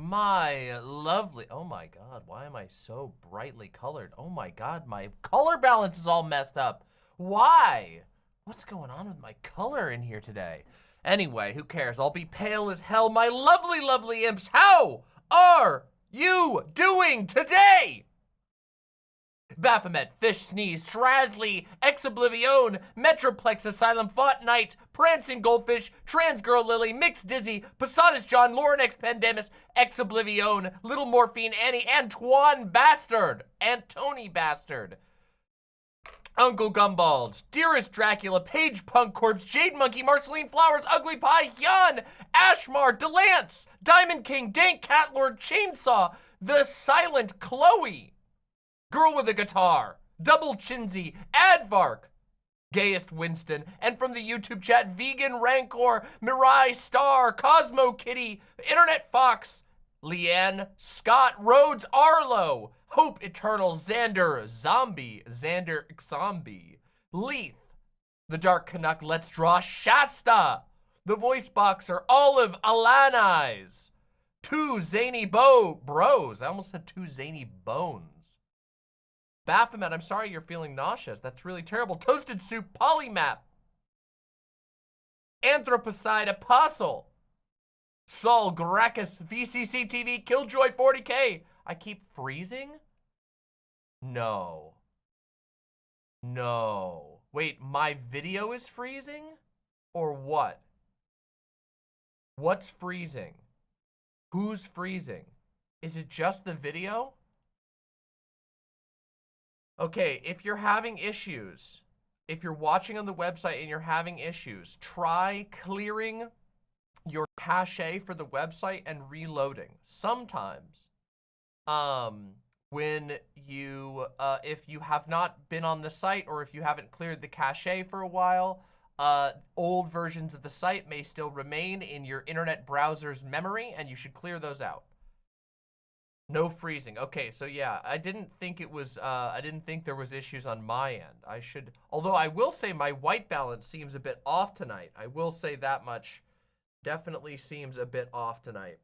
My lovely, oh my God, why am I so brightly colored? Oh my God, my color balance is all messed up. Why? What's going on with my color in here today? Anyway, who cares? I'll be pale as hell. My lovely, lovely imps, how are you doing today? Baphomet, Fish Sneeze, Shrazly, Ex-Oblivion, Metroplex Asylum, Fought Knight, Prancing Goldfish, Transgirl Lily, Mixed Dizzy, Posadas John, Lauren X Pandemus, Ex-Oblivion, Little Morphine Annie, Antoine Bastard, Antony Bastard, Uncle Gumballs, Dearest Dracula, Paige Punk Corpse, Jade Monkey, Marceline Flowers, Ugly Pie, Hyun, Ashmar, Delance, Diamond King, Dank Catlord, Chainsaw, The Silent Chloe, Girl with a Guitar, Double Chinsey, Advark, Gayest Winston, and from the YouTube chat, Vegan Rancor, Mirai Star, Cosmo Kitty, Internet Fox, Leanne, Scott, Rhodes, Arlo, Hope Eternal, Xander, Zombie, Leith, The Dark Canuck, Let's Draw, Shasta, The Voice Boxer, Olive, Alanise, Two Zany Bros, I almost said Two Zany Bones. Baphomet, I'm sorry you're feeling nauseous. That's really terrible. Toasted Soup, Polymap, Anthropocide, Apostle, Saul, Gracchus, VCC TV, Killjoy 40K. I keep freezing? No. No. Wait, my video is freezing? Or what? What's freezing? Who's freezing? Is it just the video? Okay, if you're having issues, if you're watching on the website and you're having issues, try clearing your cache for the website and reloading. Sometimes, when you, if you have not been on the site or if you haven't cleared the cache for a while, old versions of the site may still remain in your internet browser's memory and you should clear those out. No freezing. Okay, so yeah, I didn't think it was, I didn't think there was issues on my end. I should, although I will say my white balance seems a bit off tonight. I will say that much. Definitely seems a bit off tonight.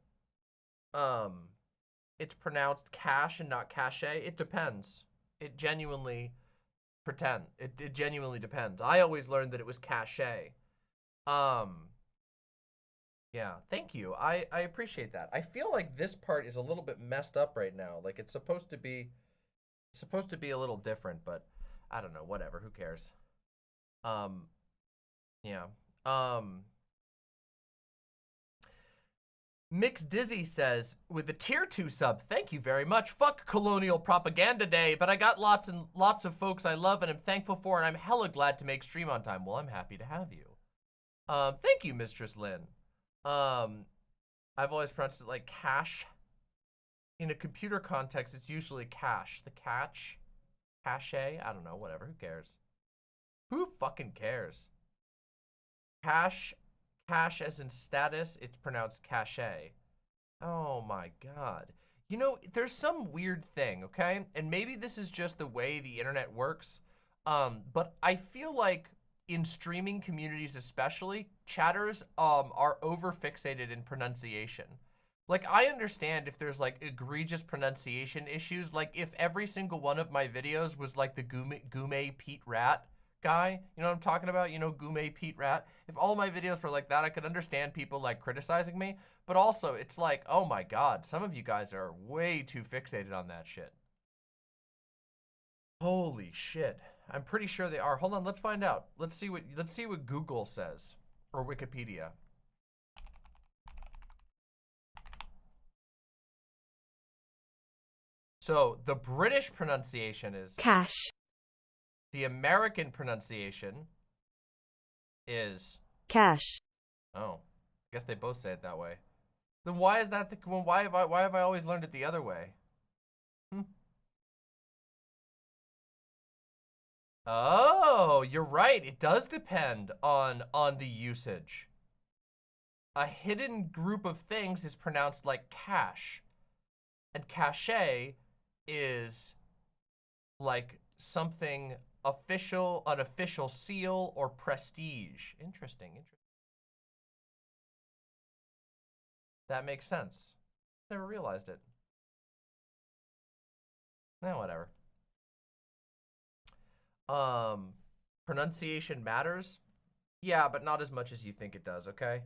It's pronounced cache and not cache. It depends. It genuinely it genuinely depends. I always learned that it was cache. Yeah, thank you. I appreciate that. I feel like this part is a little bit messed up right now. Like it's supposed to be a little different, but I don't know, whatever, who cares? Yeah. Mixed Dizzy says, with the tier 2 sub, thank you very much. Fuck Colonial Propaganda Day, but I got lots and lots of folks I love and I'm thankful for, and I'm hella glad to make stream on time. Well, I'm happy to have you. Thank you, Mistress Lynn. I've always pronounced it like cache. In a computer context, it's usually cache. The cache? Cache? I don't know, whatever, who cares? Who fucking cares? Cash as in status, it's pronounced cache. Oh my God. You know, there's some weird thing, okay? And maybe this is just the way the internet works. But I feel like in streaming communities especially, chatters are over fixated in pronunciation. Like, I understand if there's like egregious pronunciation issues, like if every single one of my videos was like the Gume Pete Rat guy, you know what I'm talking about? You know, Gume Pete Rat. If all my videos were like that, I could understand people like criticizing me. But also, it's like, oh my God, some of you guys are way too fixated on that shit. Holy shit. I'm pretty sure they are. Hold on, let's find out. Let's see what Google says, or Wikipedia. So the British pronunciation is cash. The American pronunciation is cash. Oh, I guess they both say it that way. Then why is that why have I always learned it the other way? Oh, you're right. It does depend on the usage. A hidden group of things is pronounced like cache, and cache is like something official, an official seal, or prestige. Interesting. That makes sense. Never realized it. Whatever. Pronunciation matters. Yeah, but not as much as you think it does, okay?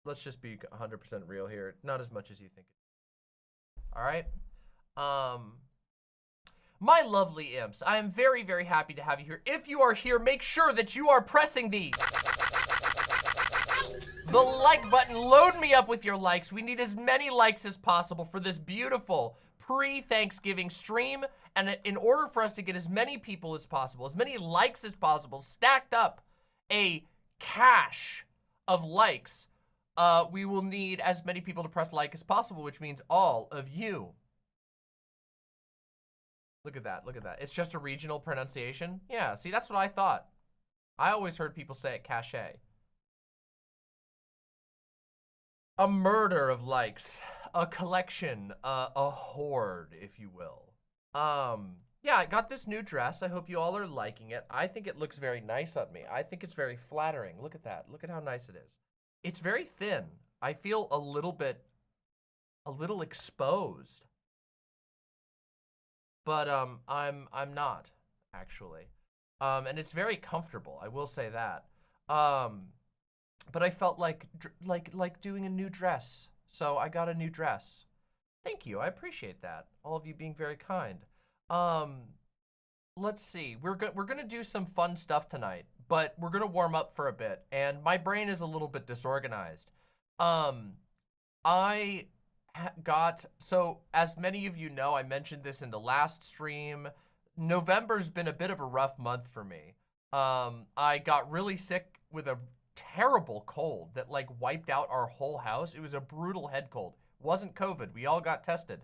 Let's just be 100% real here. Not as much as you think it. All right? My lovely imps, I am very, very happy to have you here. If you are here, make sure that you are pressing the like button. Load me up with your likes. We need as many likes as possible for this beautiful pre-Thanksgiving stream. And in order for us to get as many people as possible, as many likes as possible, stacked up a cache of likes, we will need as many people to press like as possible, which means all of you. Look at that, look at that. It's just a regional pronunciation. Yeah, see, that's what I thought. I always heard people say it cache. A murder of likes, a collection, a horde, if you will. Yeah, I got this new dress. I hope you all are liking it. I think it looks very nice on me. I think it's very flattering. Look at that. Look at how nice it is. It's very thin. I feel a little exposed. But I'm not actually. And it's very comfortable. I will say that. But I felt like doing a new dress. So I got a new dress. Thank you. I appreciate that. All of you being very kind. Let's see. We're gonna do some fun stuff tonight, but we're gonna warm up for a bit. And my brain is a little bit disorganized. So as many of you know, I mentioned this in the last stream. November's been a bit of a rough month for me. I got really sick with a terrible cold that like wiped out our whole house. It was a brutal head cold. It wasn't COVID. We all got tested.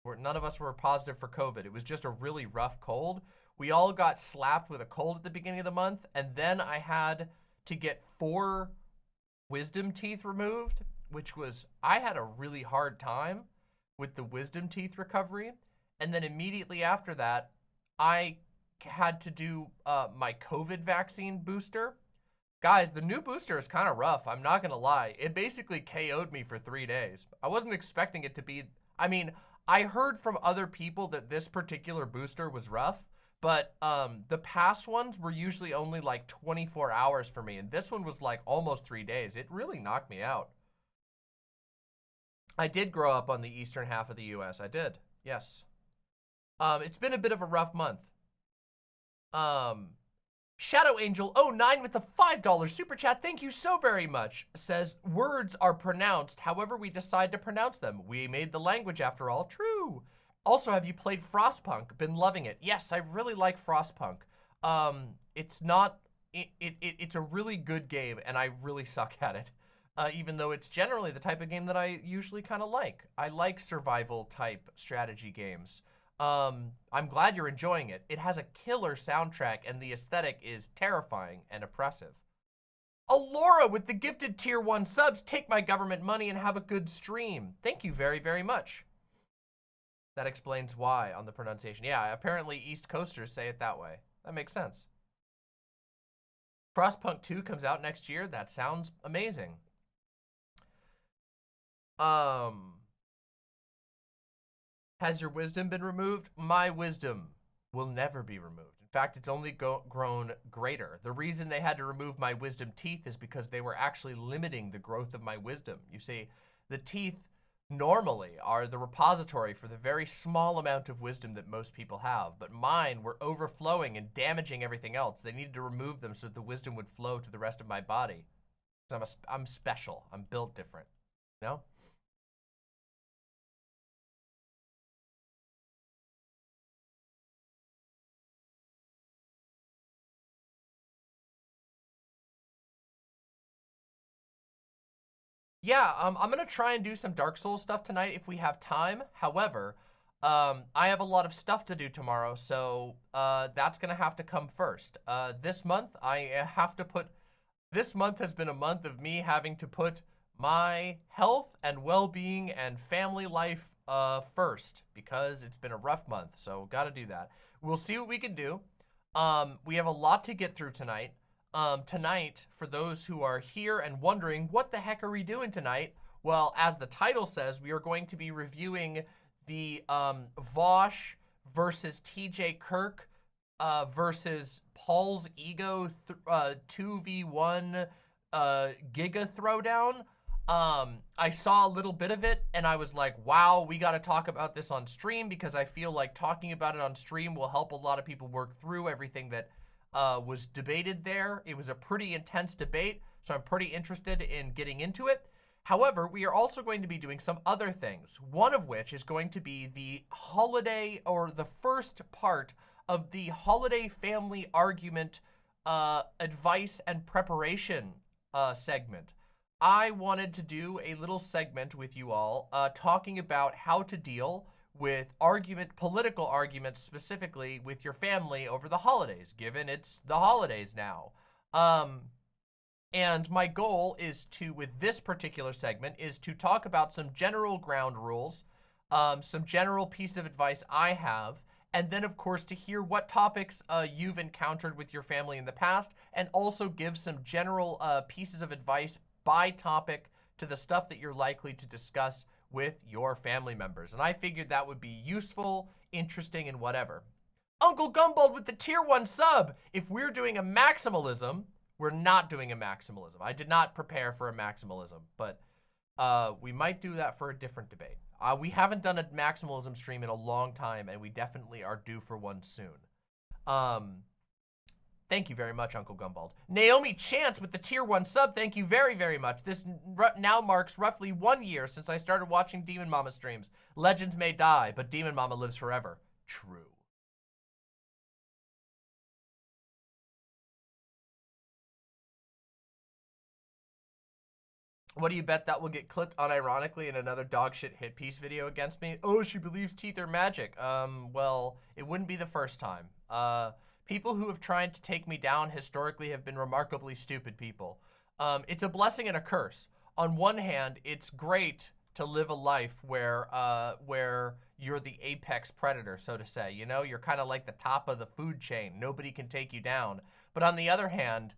None of us were positive for COVID. It was just a really rough cold. We all got slapped with a cold at the beginning of the month, and then I had to get 4 wisdom teeth removed, which was, I had a really hard time with the wisdom teeth recovery. And then immediately after that, I had to do my COVID vaccine booster. Guys, the new booster is kind of rough. I'm not gonna lie. It basically KO'd me for 3 days. I wasn't expecting it to be, I mean, I heard from other people that this particular booster was rough, but the past ones were usually only like 24 hours for me, and this one was like almost 3 days. It really knocked me out. I did grow up on the eastern half of the US. I did, yes. It's been a bit of a rough month. Shadow Angel 09 with the $5 super chat, thank you so very much, says words are pronounced however we decide to pronounce them. We made the language after all. True. Also, have you played Frostpunk? Been loving it. Yes, I really like Frostpunk. It's a really good game and I really suck at it. Even though it's generally the type of game that I usually kind of like. I like survival type strategy games. I'm glad you're enjoying it. It has a killer soundtrack and the aesthetic is terrifying and oppressive. Alora with the gifted tier 1 subs. Take my government money and have a good stream. Thank you very, very much. That explains why on the pronunciation. Yeah, apparently East Coasters say it that way. That makes sense. Frostpunk 2 comes out next year. That sounds amazing. Has your wisdom been removed? My wisdom will never be removed. In fact, it's only grown greater. The reason they had to remove my wisdom teeth is because they were actually limiting the growth of my wisdom. You see, the teeth normally are the repository for the very small amount of wisdom that most people have, but mine were overflowing and damaging everything else. They needed to remove them so that the wisdom would flow to the rest of my body. Because I'm special. I'm built different, you know? Yeah, I'm gonna try and do some Dark Souls stuff tonight if we have time. However, I have a lot of stuff to do tomorrow, so that's gonna have to come first. This month, this month has been a month of me having to put my health and well-being and family life first, because it's been a rough month, so gotta do that. We'll see what we can do. We have a lot to get through tonight. Tonight, for those who are here and wondering, what the heck are we doing tonight? Well, as the title says, we are going to be reviewing the Vaush versus TJKirk versus Paul's Ego 2v1 Giga Throwdown. I saw a little bit of it and I was like, wow, we got to talk about this on stream, because I feel like talking about it on stream will help a lot of people work through everything that was debated there. It was a pretty intense debate, so I'm pretty interested in getting into it. However, we are also going to be doing some other things, one of which is going to be the holiday, or the first part of the holiday family argument advice and preparation segment. I wanted to do a little segment with you all talking about how to deal with political arguments specifically with your family over the holidays, given it's the holidays now. And my goal is to, with this particular segment, is to talk about some general ground rules, some general piece of advice I have, and then of course to hear what topics you've encountered with your family in the past, and also give some general pieces of advice by topic to the stuff that you're likely to discuss with your family members. And I figured that would be useful, interesting, and whatever. Uncle Gumbald with the tier 1 sub. If we're doing a maximalism, we're not doing a maximalism. I did not prepare for a maximalism, but we might do that for a different debate. We haven't done a maximalism stream in a long time, and we definitely are due for one soon. Thank you very much, Uncle Gumbald. Naomi Chance with the tier 1 sub. Thank you very, very much. This now marks roughly 1 year since I started watching Demon Mama streams. Legends may die, but Demon Mama lives forever. True. What do you bet that will get clipped unironically in another dogshit hit piece video against me? Oh, she believes teeth are magic. Well, it wouldn't be the first time. People who have tried to take me down historically have been remarkably stupid people. It's a blessing and a curse. On one hand, it's great to live a life where you're the apex predator, so to say. You know, you're kind of like the top of the food chain. Nobody can take you down. But on the other hand,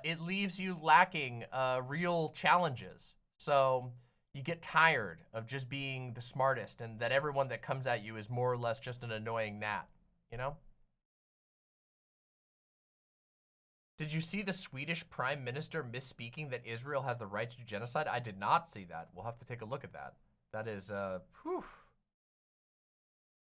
it leaves you lacking real challenges. So you get tired of just being the smartest, and that everyone that comes at you is more or less just an annoying gnat, you know? Did you see the Swedish Prime Minister misspeaking that Israel has the right to do genocide? I did not see that. We'll have to take a look at that. That is, whew.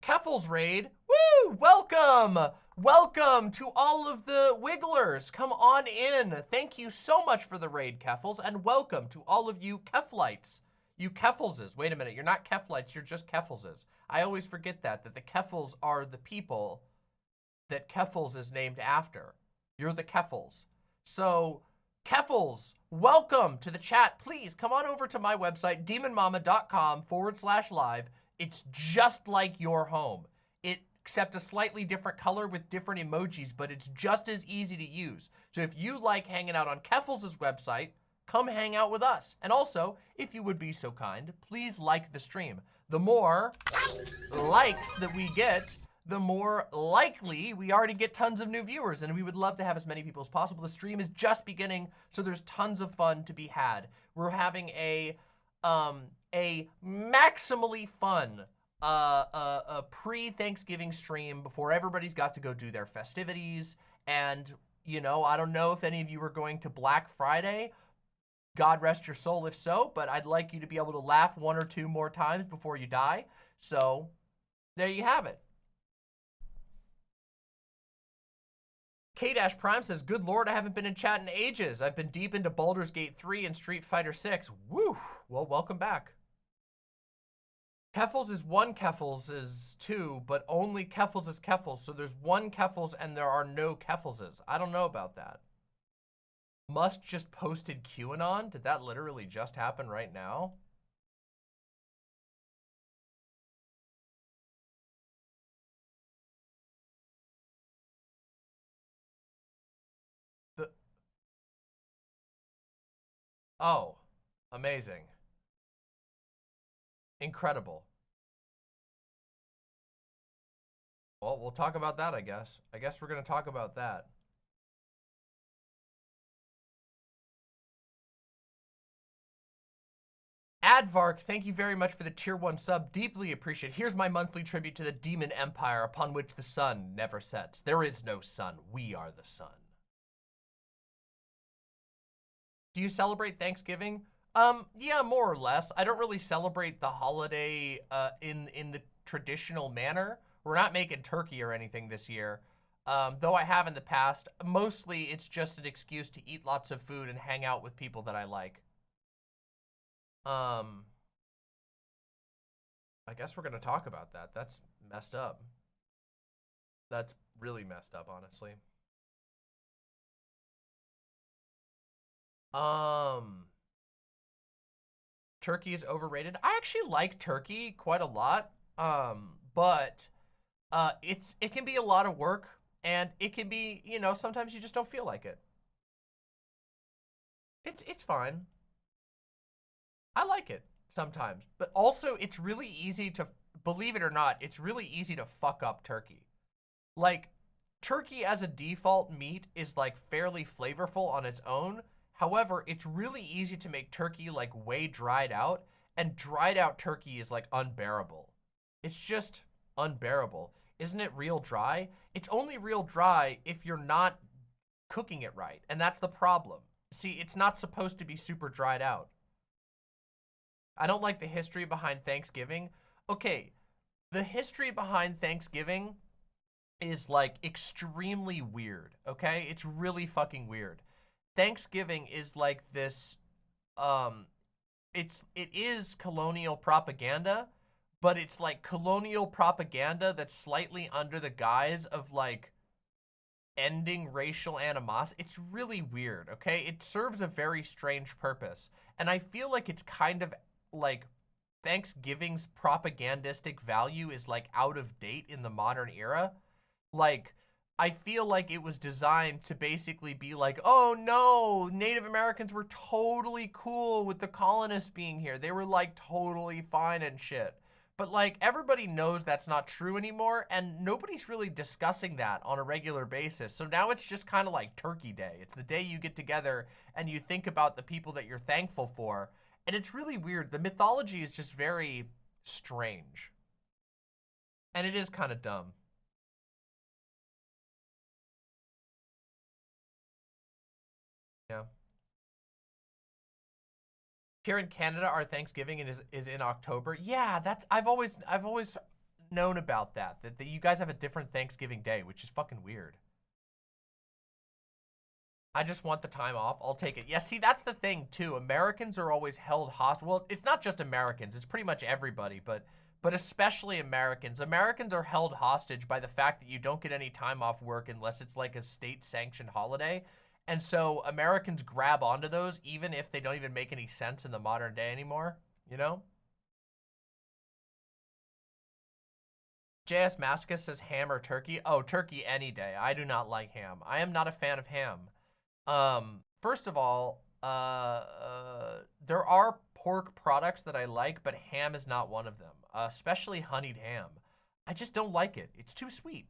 Keffel's raid. Woo! Welcome! Welcome to all of the Wigglers. Come on in. Thank you so much for the raid, Keffels, and welcome to all of you Kefflites. You Keffelses. Wait a minute, you're not Kefflites, you're just Keffelses. I always forget that the Keffels are the people that Keffels is named after. You're the Keffels. So, Keffels, welcome to the chat. Please come on over to my website, demonmama.com/live. It's just like your home. except a slightly different color with different emojis, but it's just as easy to use. So if you like hanging out on Keffals' website, come hang out with us. And also, if you would be so kind, please like the stream. The more likes that we get, the more likely we already get tons of new viewers, and we would love to have as many people as possible. The stream is just beginning, so there's tons of fun to be had. We're having a maximally fun a pre-Thanksgiving stream before everybody's got to go do their festivities. And, you know, I don't know if any of you are going to Black Friday. God rest your soul if so, but I'd like you to be able to laugh 1 or 2 more times before you die. So, there you have it. K-Prime says, good lord, I haven't been in chat in ages. I've been deep into Baldur's Gate 3 and Street Fighter 6. Woo! Well, welcome back. Keffals is 1, Keffals is 2, but only Keffals is Keffals. So there's 1 Keffals and there are no Keffalses. I don't know about that. Musk just posted QAnon? Did that literally just happen right now? Oh, amazing. Incredible. Well, we'll talk about that, I guess. I guess we're going to talk about that. Advark, thank you very much for the tier 1 sub. Deeply appreciate. Here's my monthly tribute to the demon empire upon which the sun never sets. There is no sun. We are the sun. Do you celebrate Thanksgiving? Yeah, more or less. I don't really celebrate the holiday in the traditional manner. We're not making turkey or anything this year, though I have in the past. Mostly, it's just an excuse to eat lots of food and hang out with people that I like. I guess we're gonna talk about that. That's messed up. That's really messed up, honestly. Turkey is overrated. I actually like turkey quite a lot. But it can be a lot of work, and it can be, you know, sometimes you just don't feel like it. It's fine. I like it sometimes, but also it's really easy to, believe it or not, it's really easy to fuck up turkey. Like, turkey as a default meat is like fairly flavorful on its own. However, it's really easy to make turkey like way dried out, and dried out turkey is like unbearable. It's just unbearable. Isn't it real dry? It's only real dry if you're not cooking it right, and that's the problem. See, it's not supposed to be super dried out. I don't like the history behind Thanksgiving. Okay, the history behind Thanksgiving is like extremely weird, okay? It's really fucking weird. Thanksgiving is like this, it is colonial propaganda, but it's like colonial propaganda that's slightly under the guise of like ending racial animosity. It's really weird, okay? It serves a very strange purpose. And I feel like it's kind of like Thanksgiving's propagandistic value is like out of date in the modern era. Like, I feel like it was designed to basically be like, oh no, Native Americans were totally cool with the colonists being here. They were like totally fine and shit. But like, everybody knows that's not true anymore, and nobody's really discussing that on a regular basis. So now it's just kind of like Turkey Day. It's the day you get together and you think about the people that you're thankful for. And it's really weird. The mythology is just very strange. And it is kind of dumb. Yeah. Here in Canada, our Thanksgiving is in October. Yeah, that's I've always known about that you guys have a different Thanksgiving day, which is fucking weird. I just want the time off. I'll take it. Yeah, see, that's the thing too. Americans are always held hostage. Well, it's not just Americans. It's pretty much everybody, but especially Americans. Americans are held hostage by the fact that you don't get any time off work unless it's like a state-sanctioned holiday. And so Americans grab onto those even if they don't even make any sense in the modern day anymore, you know? JS Mascus says ham or turkey. Oh, turkey any day. I do not like ham. I am not a fan of ham. First of all, there are pork products that I like, but ham is not one of them, especially honeyed ham. I just don't like it. It's too sweet.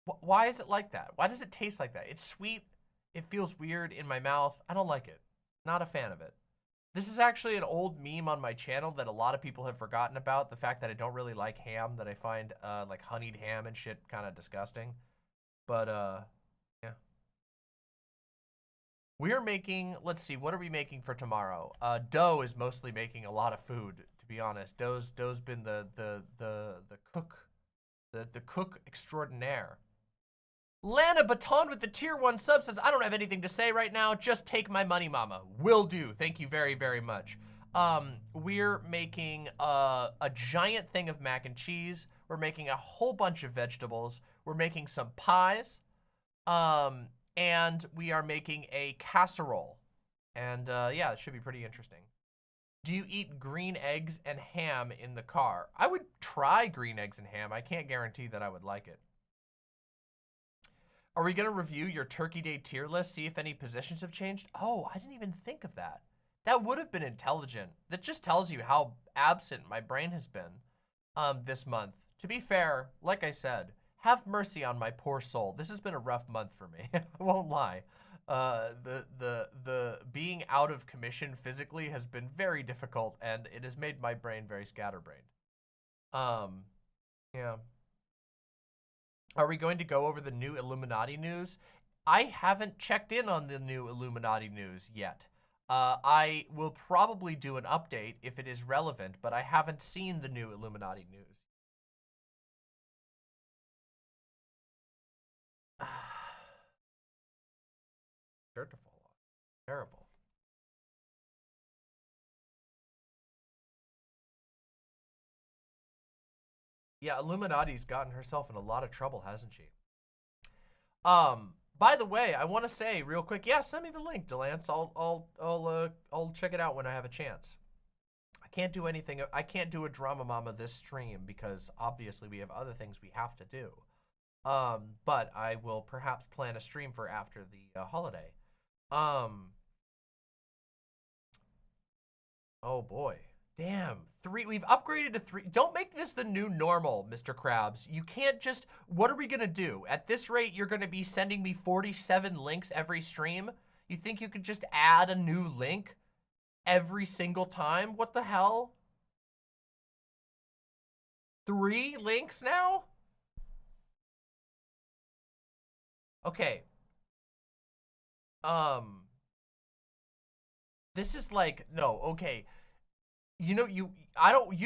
Why is it like that? Why does it taste like that? It's sweet. It feels weird in my mouth. I don't like it. Not a fan of it. This is actually an old meme on my channel that a lot of people have forgotten about. The fact that I don't really like ham, that I find like honeyed ham and shit kind of disgusting. But yeah. We are making, let's see, what are we making for tomorrow? Doe is mostly making a lot of food, to be honest. Doe's been the cook extraordinaire. Lana Baton with the tier 1 sub says, I don't have anything to say right now. Just take my money, mama. Will do. Thank you very, very much. We're making a giant thing of mac and cheese. We're making a whole bunch of vegetables. We're making some pies. And we are making a casserole. And yeah, it should be pretty interesting. Do you eat green eggs and ham in the car? I would try green eggs and ham. I can't guarantee that I would like it. Are we going to review your Turkey Day tier list, see if any positions have changed? Oh, I didn't even think of that. That would have been intelligent. That just tells you how absent my brain has been this month. To be fair, like I said, have mercy on my poor soul. This has been a rough month for me. I won't lie. The being out of commission physically has been very difficult, and it has made my brain very scatterbrained. Yeah. Are we going to go over the new Illuminati news? I haven't checked in on the new Illuminati news yet. I will probably do an update if it is relevant, but I haven't seen the new Illuminati news. Sure to fall off. Terrible. Yeah, Illuminati's gotten herself in a lot of trouble, hasn't she? By the way, I want to say real quick, yeah, send me the link, Delance. I'll check it out when I have a chance. I can't do anything. I can't do a Drama Mama this stream because obviously we have other things we have to do. But I will perhaps plan a stream for after the holiday. Oh boy. Damn, we've upgraded to 3. Don't make this the new normal, Mr. Krabs. You can't just, what are we gonna do? At this rate, you're gonna be sending me 47 links every stream? You think you could just add a new link every single time? What the hell? 3 links now? Okay. This is like, no, okay. You know, you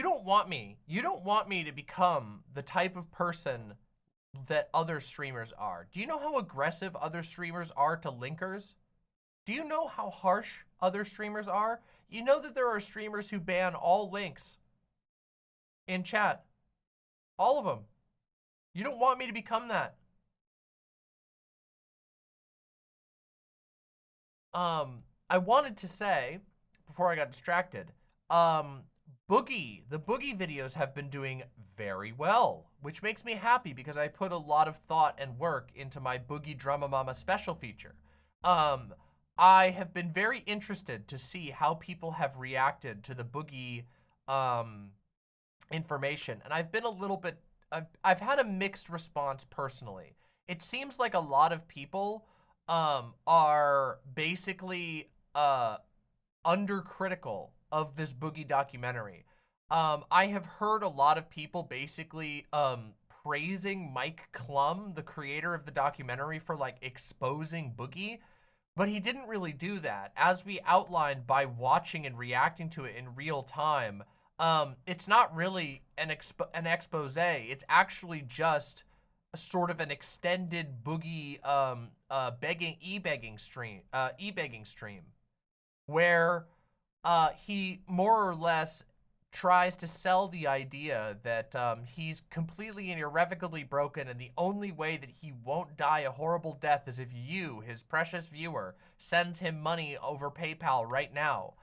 don't want me to become the type of person that other streamers are. Do you know how aggressive other streamers are to linkers? Do you know how harsh other streamers are? You know that there are streamers who ban all links in chat. All of them. You don't want me to become that. I wanted to say, before I got distracted, the Boogie videos have been doing very well, which makes me happy because I put a lot of thought and work into my Boogie Drama Mama special feature. I have been very interested to see how people have reacted to the Boogie information, and I've been a little bit, I've had a mixed response personally. It seems like a lot of people are basically undercritical of this Boogie documentary. I have heard a lot of people basically praising Mike Klum, the creator of the documentary, for like exposing Boogie, but he didn't really do that. As we outlined by watching and reacting to it in real time, it's not really an expose. It's actually just a sort of an extended Boogie e-begging stream, where he more or less tries to sell the idea that he's completely and irrevocably broken, and the only way that he won't die a horrible death is if you, his precious viewer, sends him money over PayPal right now.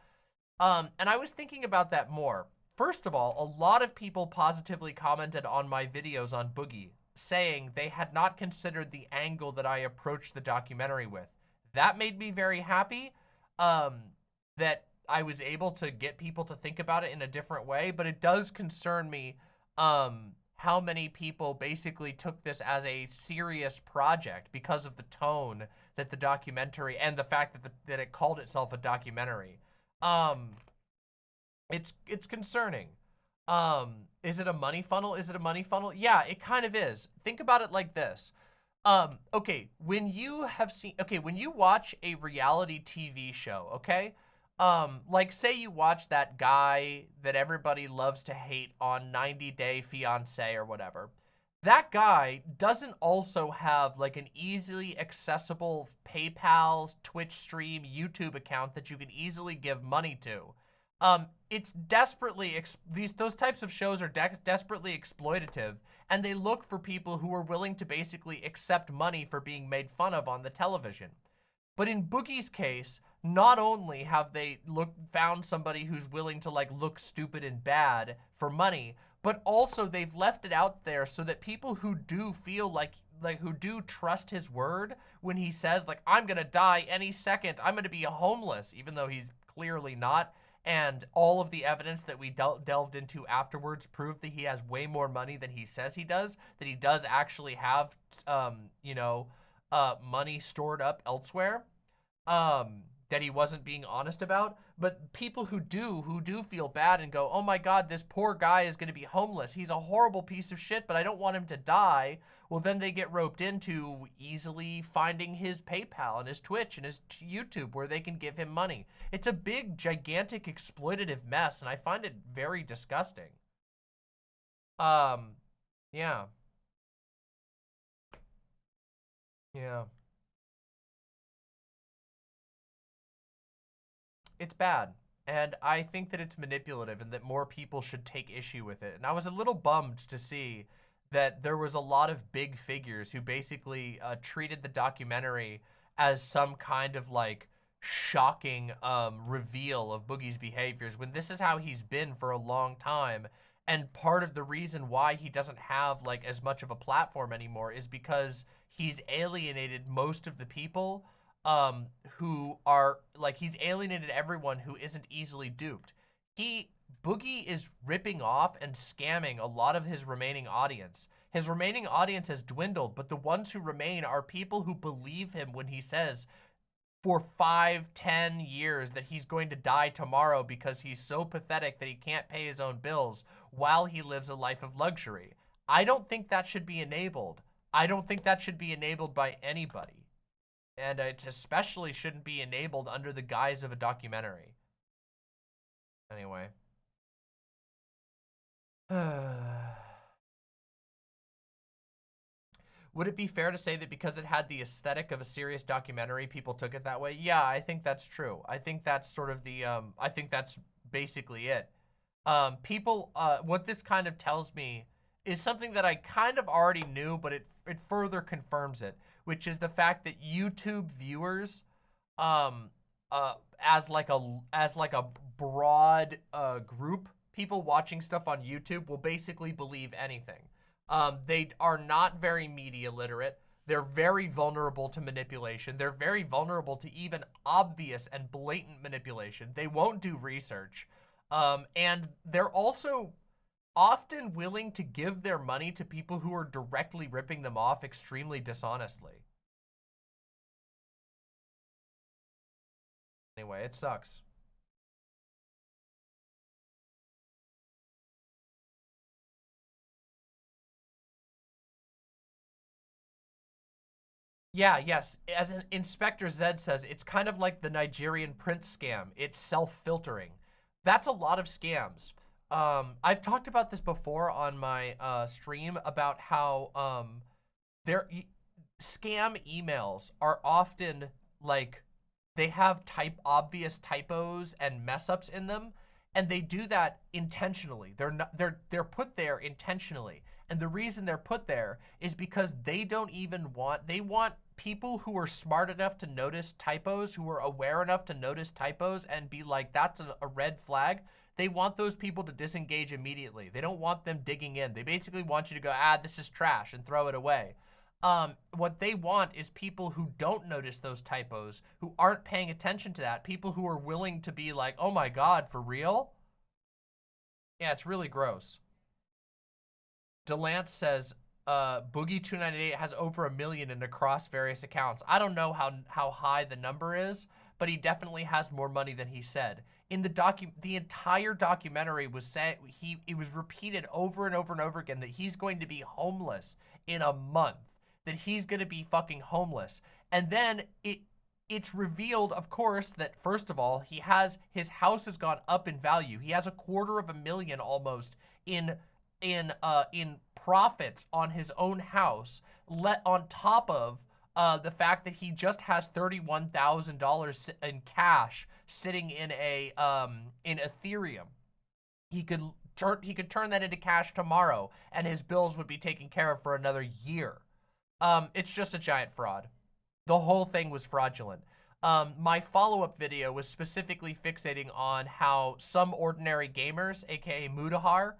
And I was thinking about that more. first of all, a lot of people positively commented on my videos on Boogie, saying they had not considered the angle that I approached the documentary with. That made me very happy, that I was able to get people to think about it in a different way, but it does concern me, how many people basically took this as a serious project because of the tone that the documentary and the fact that that it called itself a documentary. It's concerning. Is it a money funnel? Is it a money funnel? Yeah, it kind of is. Think about it like this. Okay, when you watch a reality TV show, okay? Like say you watch that guy that everybody loves to hate on 90 Day Fiancé or whatever. That guy doesn't also have like an easily accessible PayPal, Twitch stream, YouTube account that you can easily give money to. It's desperately, those types of shows are desperately exploitative, and they look for people who are willing to basically accept money for being made fun of on the television. But in Boogie's case, not only have they found somebody who's willing to like look stupid and bad for money, but also they've left it out there so that people who do feel like who do trust his word when he says like, I'm gonna die any second, I'm gonna be homeless, even though he's clearly not. And all of the evidence that we delved into afterwards proved that he has way more money than he says he does, that he does actually have, you know, money stored up elsewhere, that he wasn't being honest about. But people who do feel bad and go, oh my God, this poor guy is going to be homeless. He's a horrible piece of shit, but I don't want him to die. Well, then they get roped into easily finding his PayPal and his Twitch and his YouTube where they can give him money. It's a big, gigantic, exploitative mess, and I find it very disgusting. Yeah. Yeah. It's bad. And I think that it's manipulative and that more people should take issue with it. And I was a little bummed to see that there was a lot of big figures who basically treated the documentary as some kind of like shocking reveal of Boogie's behaviors when this is how he's been for a long time. And part of the reason why he doesn't have like as much of a platform anymore is because he's alienated most of the people who are like, he's alienated everyone who isn't easily duped. Boogie is ripping off and scamming a lot of his remaining audience. His remaining audience has dwindled, but the ones who remain are people who believe him when he says for 5-10 years that he's going to die tomorrow because he's so pathetic that he can't pay his own bills while he lives a life of luxury. I don't think that should be enabled. I don't think that should be enabled by anybody. And it especially shouldn't be enabled under the guise of a documentary. Anyway. Would it be fair to say that because it had the aesthetic of a serious documentary, people took it that way? Yeah, I think that's true. I think that's sort of the, I think that's basically it. What this kind of tells me is something that I kind of already knew, but it further confirms it, which is the fact that YouTube viewers, as like a broad group, people watching stuff on YouTube will basically believe anything. They are not very media literate. They're very vulnerable to manipulation. They're very vulnerable to even obvious and blatant manipulation. They won't do research. And they're also often willing to give their money to people who are directly ripping them off extremely dishonestly. Anyway, it sucks. Yeah, yes. As an Inspector Zed says, it's kind of like the Nigerian prince scam. It's self-filtering. That's a lot of scams. I've talked about this before on my stream about how scam emails are often like, they have obvious typos and mess ups in them, and they do that intentionally. They're put there intentionally. And the reason they're put there is because they don't even want, they want people who are smart enough to notice typos, who are aware enough to notice typos and be like, that's a red flag. They want those people to disengage immediately. They don't want them digging in. They basically want you to go, ah, this is trash, and throw it away. What they want is people who don't notice those typos, who aren't paying attention to that, people who are willing to be like, oh my God, for real? Yeah, it's really gross. Delance says, Boogie298 has over 1 million and across various accounts. I don't know how high the number is, but he definitely has more money than he said. In the entire documentary was said, it was repeated over and over and over again that he's going to be homeless in a month. That he's gonna be fucking homeless. And then it's revealed, of course, that first of all, his house has gone up in value. He has $250,000 almost in profits on his own house, on top of the fact that he just has $31,000 in cash sitting in Ethereum. He could turn that into cash tomorrow, and his bills would be taken care of for another year. It's just a giant fraud. The whole thing was fraudulent. My follow-up video was specifically fixating on how some ordinary gamers, aka Mudahar,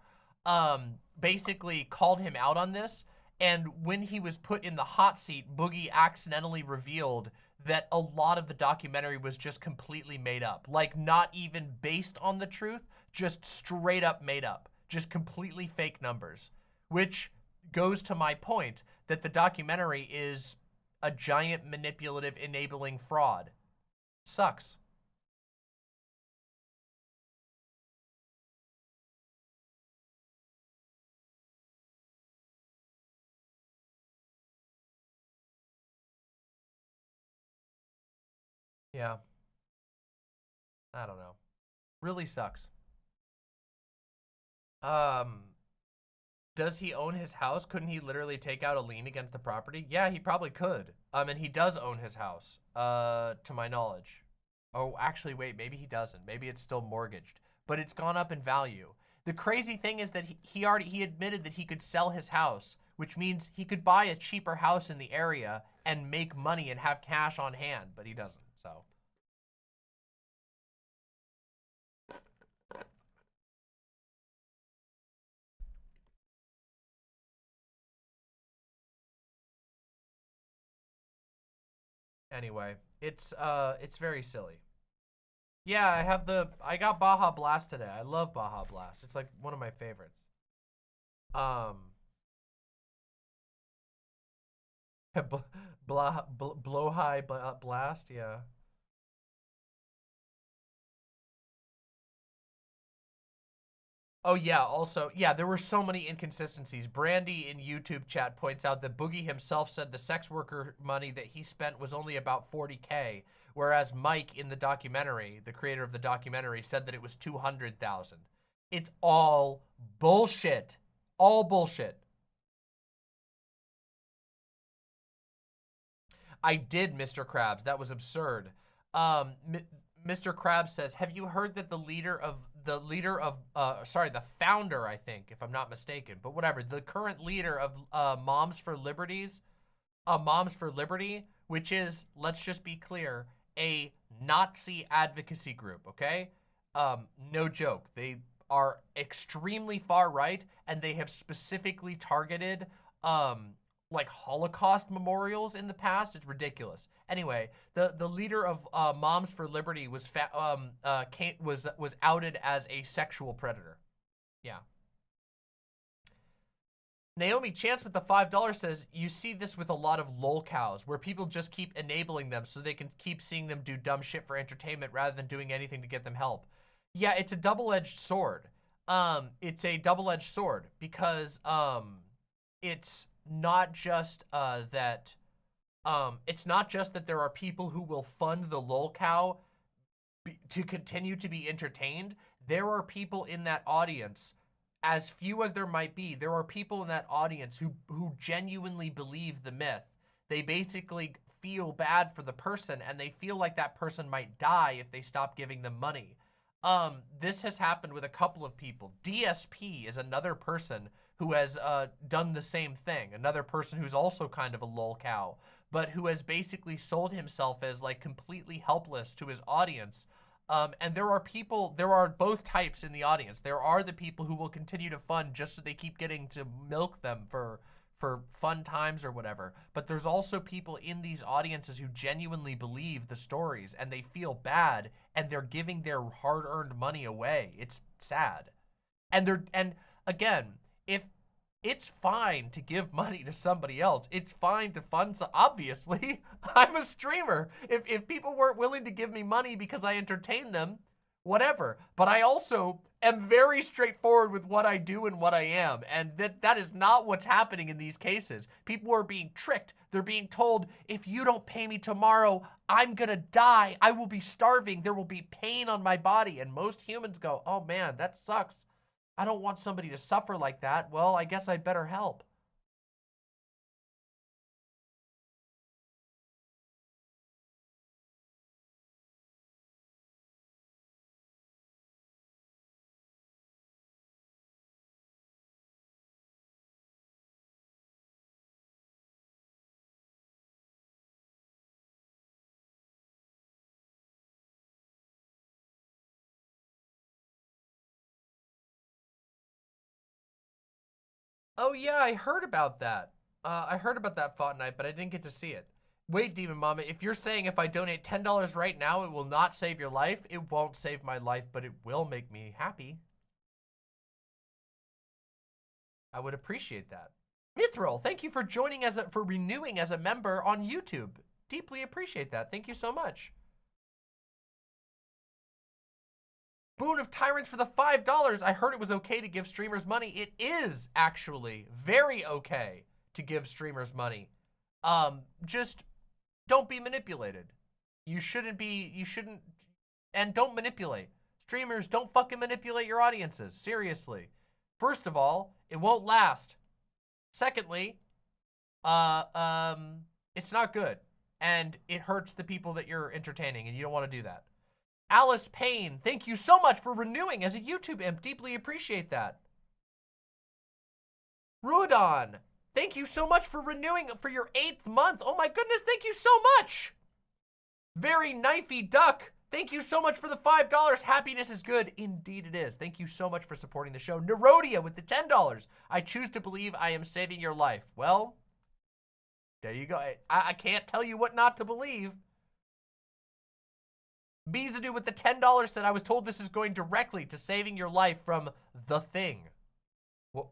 basically called him out on this. And when he was put in the hot seat, Boogie accidentally revealed that a lot of the documentary was just completely made up. Like, not even based on the truth, just straight up made up. Just completely fake numbers. Which goes to my point that the documentary is a giant manipulative enabling fraud. Sucks. Yeah. I don't know. Really sucks. Does he own his house? Couldn't he literally take out a lien against the property? Yeah, he probably could. And he does own his house, to my knowledge. Oh, actually, wait, maybe he doesn't. Maybe it's still mortgaged, but it's gone up in value. The crazy thing is that he admitted that he could sell his house, which means he could buy a cheaper house in the area and make money and have cash on hand, but he doesn't, so. Anyway, it's very silly. Yeah, I got Baja Blast today. I love Baja Blast. It's like one of my favorites. Blow high blast, yeah. Oh yeah, also, yeah, there were so many inconsistencies. Brandy in YouTube chat points out that Boogie himself said the sex worker money that he spent was only about 40K, whereas Mike in the documentary, the creator of the documentary, said that it was 200,000. It's all bullshit. All bullshit. I did, Mr. Krabs. That was absurd. Mr. Krabs says, have you heard that the founder, I think, if I'm not mistaken, but whatever, the current leader of Moms for Liberty, which is, let's just be clear, a Nazi advocacy group, okay? No joke. They are extremely far right, and they have specifically targeted, like Holocaust memorials in the past. It's ridiculous. Anyway, the leader of Moms for Liberty was outed as a sexual predator. Yeah. Naomi Chance with the $5 says, you see this with a lot of lol cows, where people just keep enabling them so they can keep seeing them do dumb shit for entertainment rather than doing anything to get them help. Yeah, it's a double-edged sword. It's a double-edged sword because it's not just that there are people who will fund the lol cow to continue to be entertained. There are people in that audience, as few as there might be, there are people in that audience who genuinely believe the myth. They basically feel bad for the person, and they feel like that person might die if they stop giving them money. This has happened with a couple of people. DSP is another person who has done the same thing. Another person who's also kind of a lol cow, but who has basically sold himself as like completely helpless to his audience. And there are both types in the audience. There are the people who will continue to fund just so they keep getting to milk them for fun times or whatever. But there's also people in these audiences who genuinely believe the stories and they feel bad and they're giving their hard-earned money away. It's sad. And again, if it's fine to give money to somebody else, it's fine to fund, so obviously, I'm a streamer. If people weren't willing to give me money because I entertain them, whatever. But I also am very straightforward with what I do and what I am. And that is not what's happening in these cases. People are being tricked. They're being told, if you don't pay me tomorrow, I'm gonna die. I will be starving. There will be pain on my body. And most humans go, oh man, that sucks. I don't want somebody to suffer like that. Well, I guess I'd better help. Oh yeah, I heard about that. I heard about that Fortnite, but I didn't get to see it. Wait, Demon Mama, if you're saying if I donate $10 right now, it will not save your life, it won't save my life, but it will make me happy. I would appreciate that. Mithril, thank you for joining for renewing as a member on YouTube. Deeply appreciate that. Thank you so much. Boon of Tyrants for the $5. I heard it was okay to give streamers money. It is actually very okay to give streamers money. Just don't be manipulated. You shouldn't, and don't manipulate. Streamers, don't fucking manipulate your audiences. Seriously. First of all, it won't last. Secondly, it's not good. And it hurts the people that you're entertaining, and you don't want to do that. Alice Payne, thank you so much for renewing as a YouTube imp. Deeply appreciate that. Ruidon, thank you so much for renewing for your 8th month. Oh my goodness, thank you so much. Very Knifey Duck, thank you so much for the $5. Happiness is good. Indeed it is. Thank you so much for supporting the show. Nerodia with the $10. I choose to believe I am saving your life. Well, there you go. I can't tell you what not to believe. Bizadu with the $10 said, I was told this is going directly to saving your life from the thing. Well,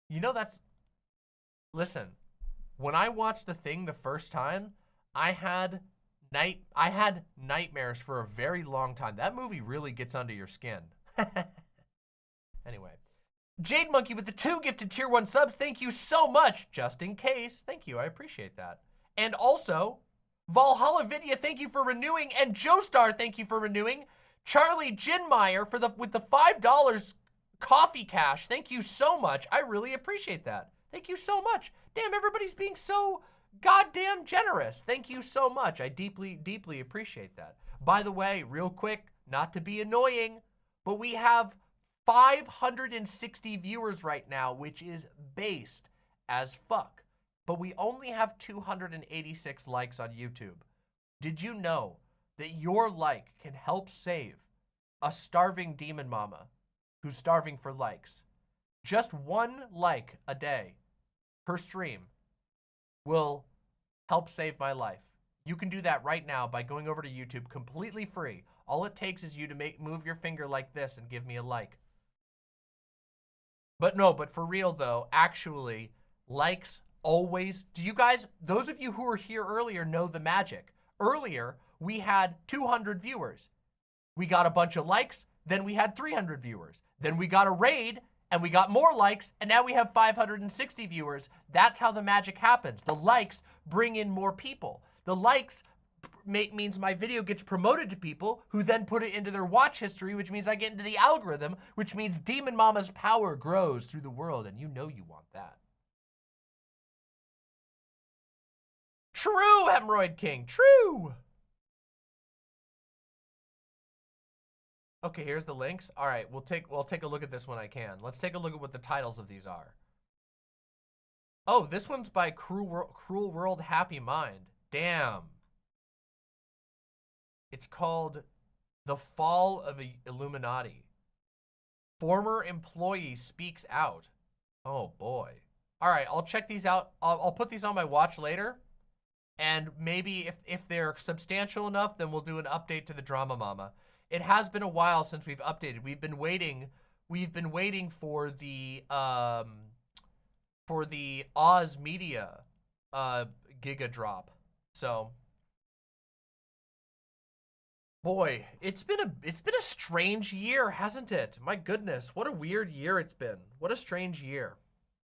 you know that's... Listen, when I watched The Thing the first time, I had nightmares for a very long time. That movie really gets under your skin. Anyway. Jade Monkey with the 2 gifted tier 1 subs. Thank you so much. Just in case. Thank you. I appreciate that. And also, Valhalla Vidya, thank you for renewing. And Joestar, thank you for renewing. Charlie Jinmeyer with the $5 coffee cash. Thank you so much. I really appreciate that. Thank you so much. Damn, everybody's being so goddamn generous. Thank you so much. I deeply, deeply appreciate that. By the way, real quick, not to be annoying, but we have 560 viewers right now, which is based as fuck. But we only have 286 likes on YouTube. Did you know that your like can help save a starving demon mama who's starving for likes? Just 1 like a day per stream will help save my life. You can do that right now by going over to YouTube completely free. All it takes is you to move your finger like this and give me a like. But for real though, actually, likes always, do you guys, those of you who were here earlier know the magic. Earlier, we had 200 viewers. We got a bunch of likes, then we had 300 viewers. Then we got a raid, and we got more likes, and now we have 560 viewers. That's how the magic happens. The likes bring in more people. The likes means my video gets promoted to people who then put it into their watch history, which means I get into the algorithm, which means Demon Mama's power grows through the world, and you know you want that. True, Hemorrhoid King, true. Okay, here's the links. All right, we'll take a look at this when I can. Let's take a look at what the titles of these are. Oh, this one's by Cruel World Happy Mind. Damn. It's called The Fall of Illuminati. Former employee speaks out. Oh boy. All right, I'll check these out. I'll put these on my watch later. And maybe if they're substantial enough, then we'll do an update to the Drama Mama. It has been a while since we've updated. We've been waiting for the Oz Media Giga drop. So boy, it's been a strange year, hasn't it? My goodness, what a weird year it's been. What a strange year.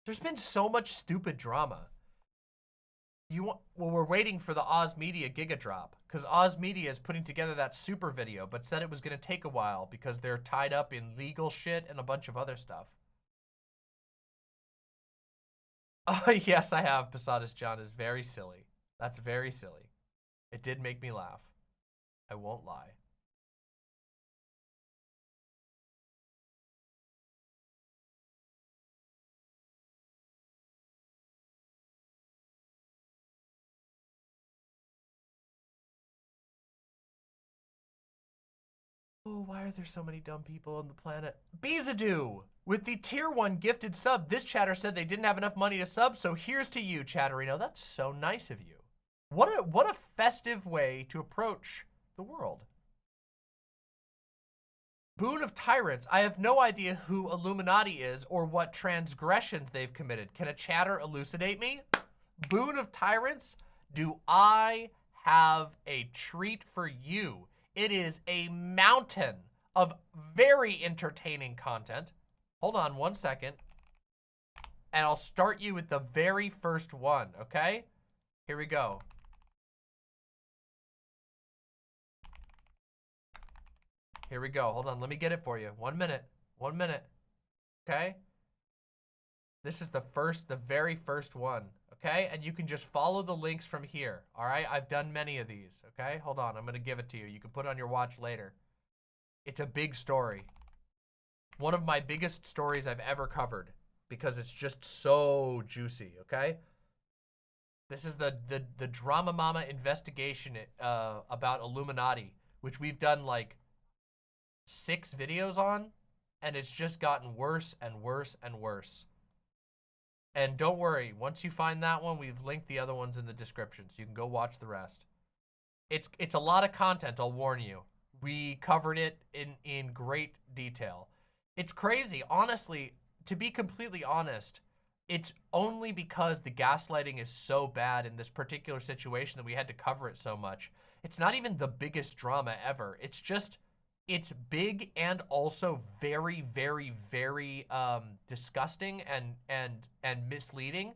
There's been so much stupid drama. Well, we're waiting for the Oz Media Giga drop because Oz Media is putting together that super video, but said it was going to take a while because they're tied up in legal shit and a bunch of other stuff. Oh, yes, I have. Posadas John is very silly. That's very silly. It did make me laugh. I won't lie. Oh, why are there so many dumb people on the planet? Beezadoo! With the tier 1 gifted sub, this chatter said they didn't have enough money to sub, so here's to you, Chatterino. That's so nice of you. What a festive way to approach the world. Boon of Tyrants. I have no idea who Illuminati is or what transgressions they've committed. Can a chatter elucidate me? Boon of Tyrants, do I have a treat for you? It is a mountain of very entertaining content. Hold on 1 second. And I'll start you with the very first one, okay? Here we go. Here we go. Hold on, let me get it for you. 1 minute. 1 minute. Okay? This is the very first one, okay? And you can just follow the links from here, all right? I've done many of these, okay? Hold on, I'm gonna give it to you. You can put it on your watch later. It's a big story. One of my biggest stories I've ever covered because it's just so juicy, okay? This is the Drama Mama investigation about Illuminati, which we've done like 6 videos on, and it's just gotten worse and worse and worse. And don't worry, once you find that one, we've linked the other ones in the description, so you can go watch the rest. It's a lot of content, I'll warn you. We covered it in great detail. It's crazy, honestly, to be completely honest, it's only because the gaslighting is so bad in this particular situation that we had to cover it so much. It's not even the biggest drama ever. It's just, it's big and also very, very, very disgusting and misleading.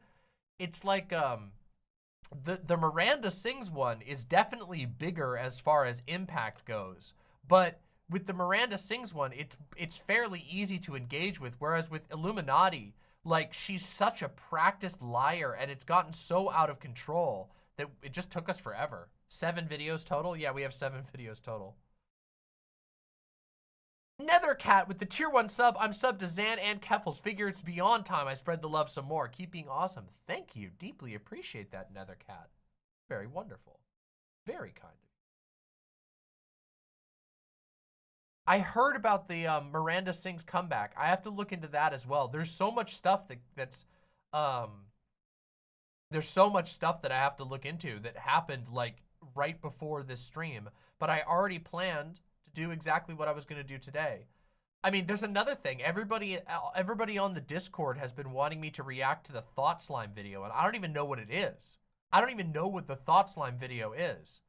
It's like the Miranda Sings one is definitely bigger as far as impact goes, but with the Miranda Sings one, it's fairly easy to engage with, whereas with Illuminati, like, she's such a practiced liar and it's gotten so out of control that it just took us forever. 7 videos total? Yeah, we have 7 videos total. Nethercat with the tier 1 sub. I'm subbed to Zan and Keffels. Figure it's beyond time I spread the love some more. Keep being awesome. Thank you. Deeply appreciate that, Nethercat. Very wonderful. Very kind of you. I heard about the Miranda Sings comeback. I have to look into that as well. There's so much stuff that's there's so much stuff that I have to look into that happened like right before this stream, but I already planned to do exactly what I was going to do today. I mean, there's another thing. Everybody on the Discord has been wanting me to react to the Thought Slime video, and I don't even know what it is. I don't even know what the Thought Slime video is.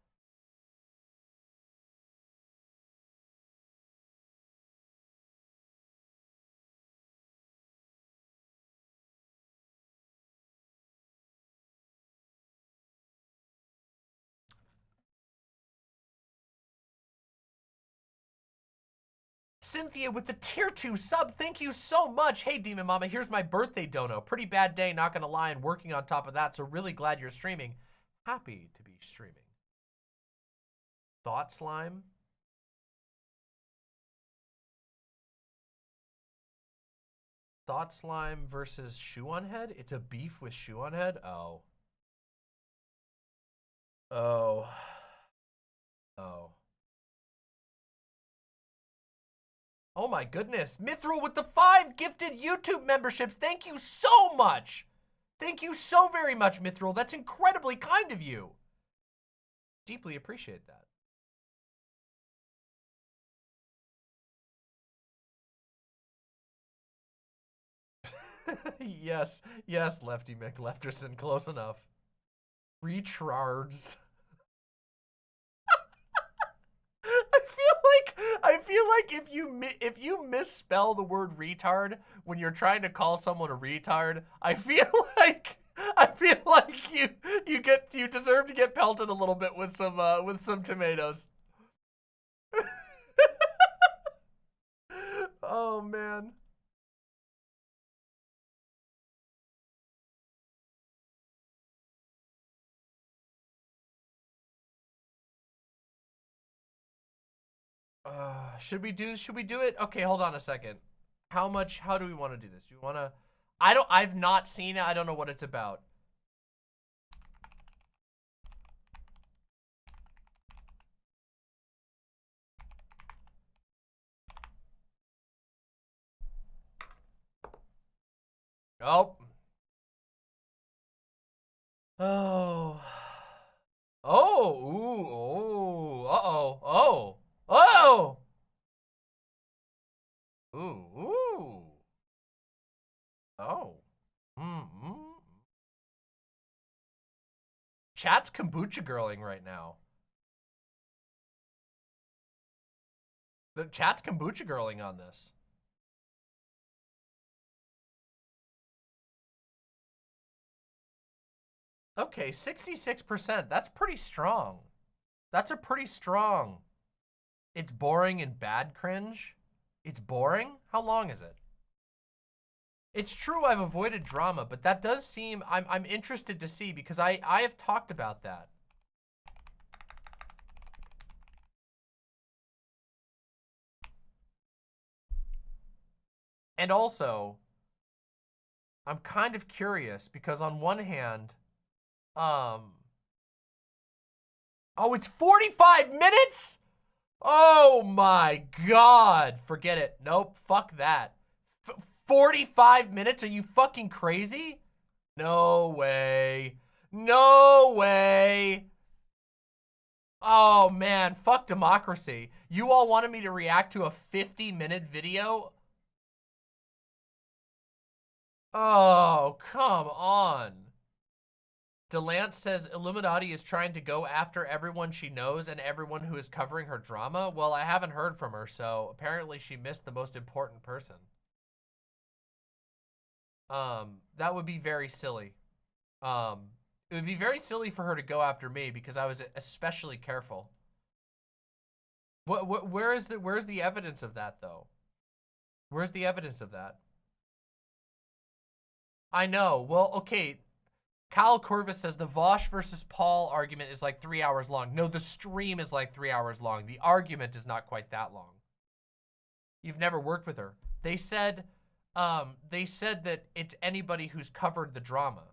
Cynthia with the tier 2 sub, thank you so much. Hey, Demon Mama, here's my birthday dono. Pretty bad day, not gonna lie, and working on top of that, so really glad you're streaming. happy to be streaming. Thought Slime. Thought Slime versus Shoe on Head? It's a beef with Shoe on Head? Oh. Oh. Oh. Oh my goodness. Mithril with the 5 gifted YouTube memberships. Thank you so much. Thank you so very much, Mithril. That's incredibly kind of you. Deeply appreciate that. Yes, yes, Lefty McLefterson, close enough. Rechards. I feel like if you misspell the word retard when you're trying to call someone a retard, I feel like you deserve to get pelted a little bit with some tomatoes. Oh man. Should we do it? Okay, hold on a second. How do we want to do this? Do you want to, I've not seen it. I don't know what it's about. Oh. Oh. Oh. Ooh. Oh. Uh-oh. Oh. Oh. Ooh. Ooh. Oh. Mm-hmm. Chat's kombucha girling right now. The chat's kombucha girling on this. Okay, 66%. That's pretty strong. That's a pretty strong. It's boring and bad cringe. It's boring? How long is it? It's true I've avoided drama, but that does seem, I'm interested to see because I have talked about that. And also, I'm kind of curious because on one hand, oh, it's 45 minutes? Oh my God. Forget it. Nope. Fuck that. 45 minutes? Are you fucking crazy? No way. No way. Oh man, fuck democracy. You all wanted me to react to a 50-minute video? Oh, come on. Delance says Illuminati is trying to go after everyone she knows and everyone who is covering her drama. Well, I haven't heard from her, so apparently she missed the most important person. That would be very silly. It would be very silly for her to go after me because I was especially careful. Where's the evidence of that though? Where's the evidence of that? I know. Well, okay. Kyle Corvus says the Vaush versus Paul argument is like 3 hours long. No, the stream is like 3 hours long. The argument is not quite that long. You've never worked with her. They said that it's anybody who's covered the drama.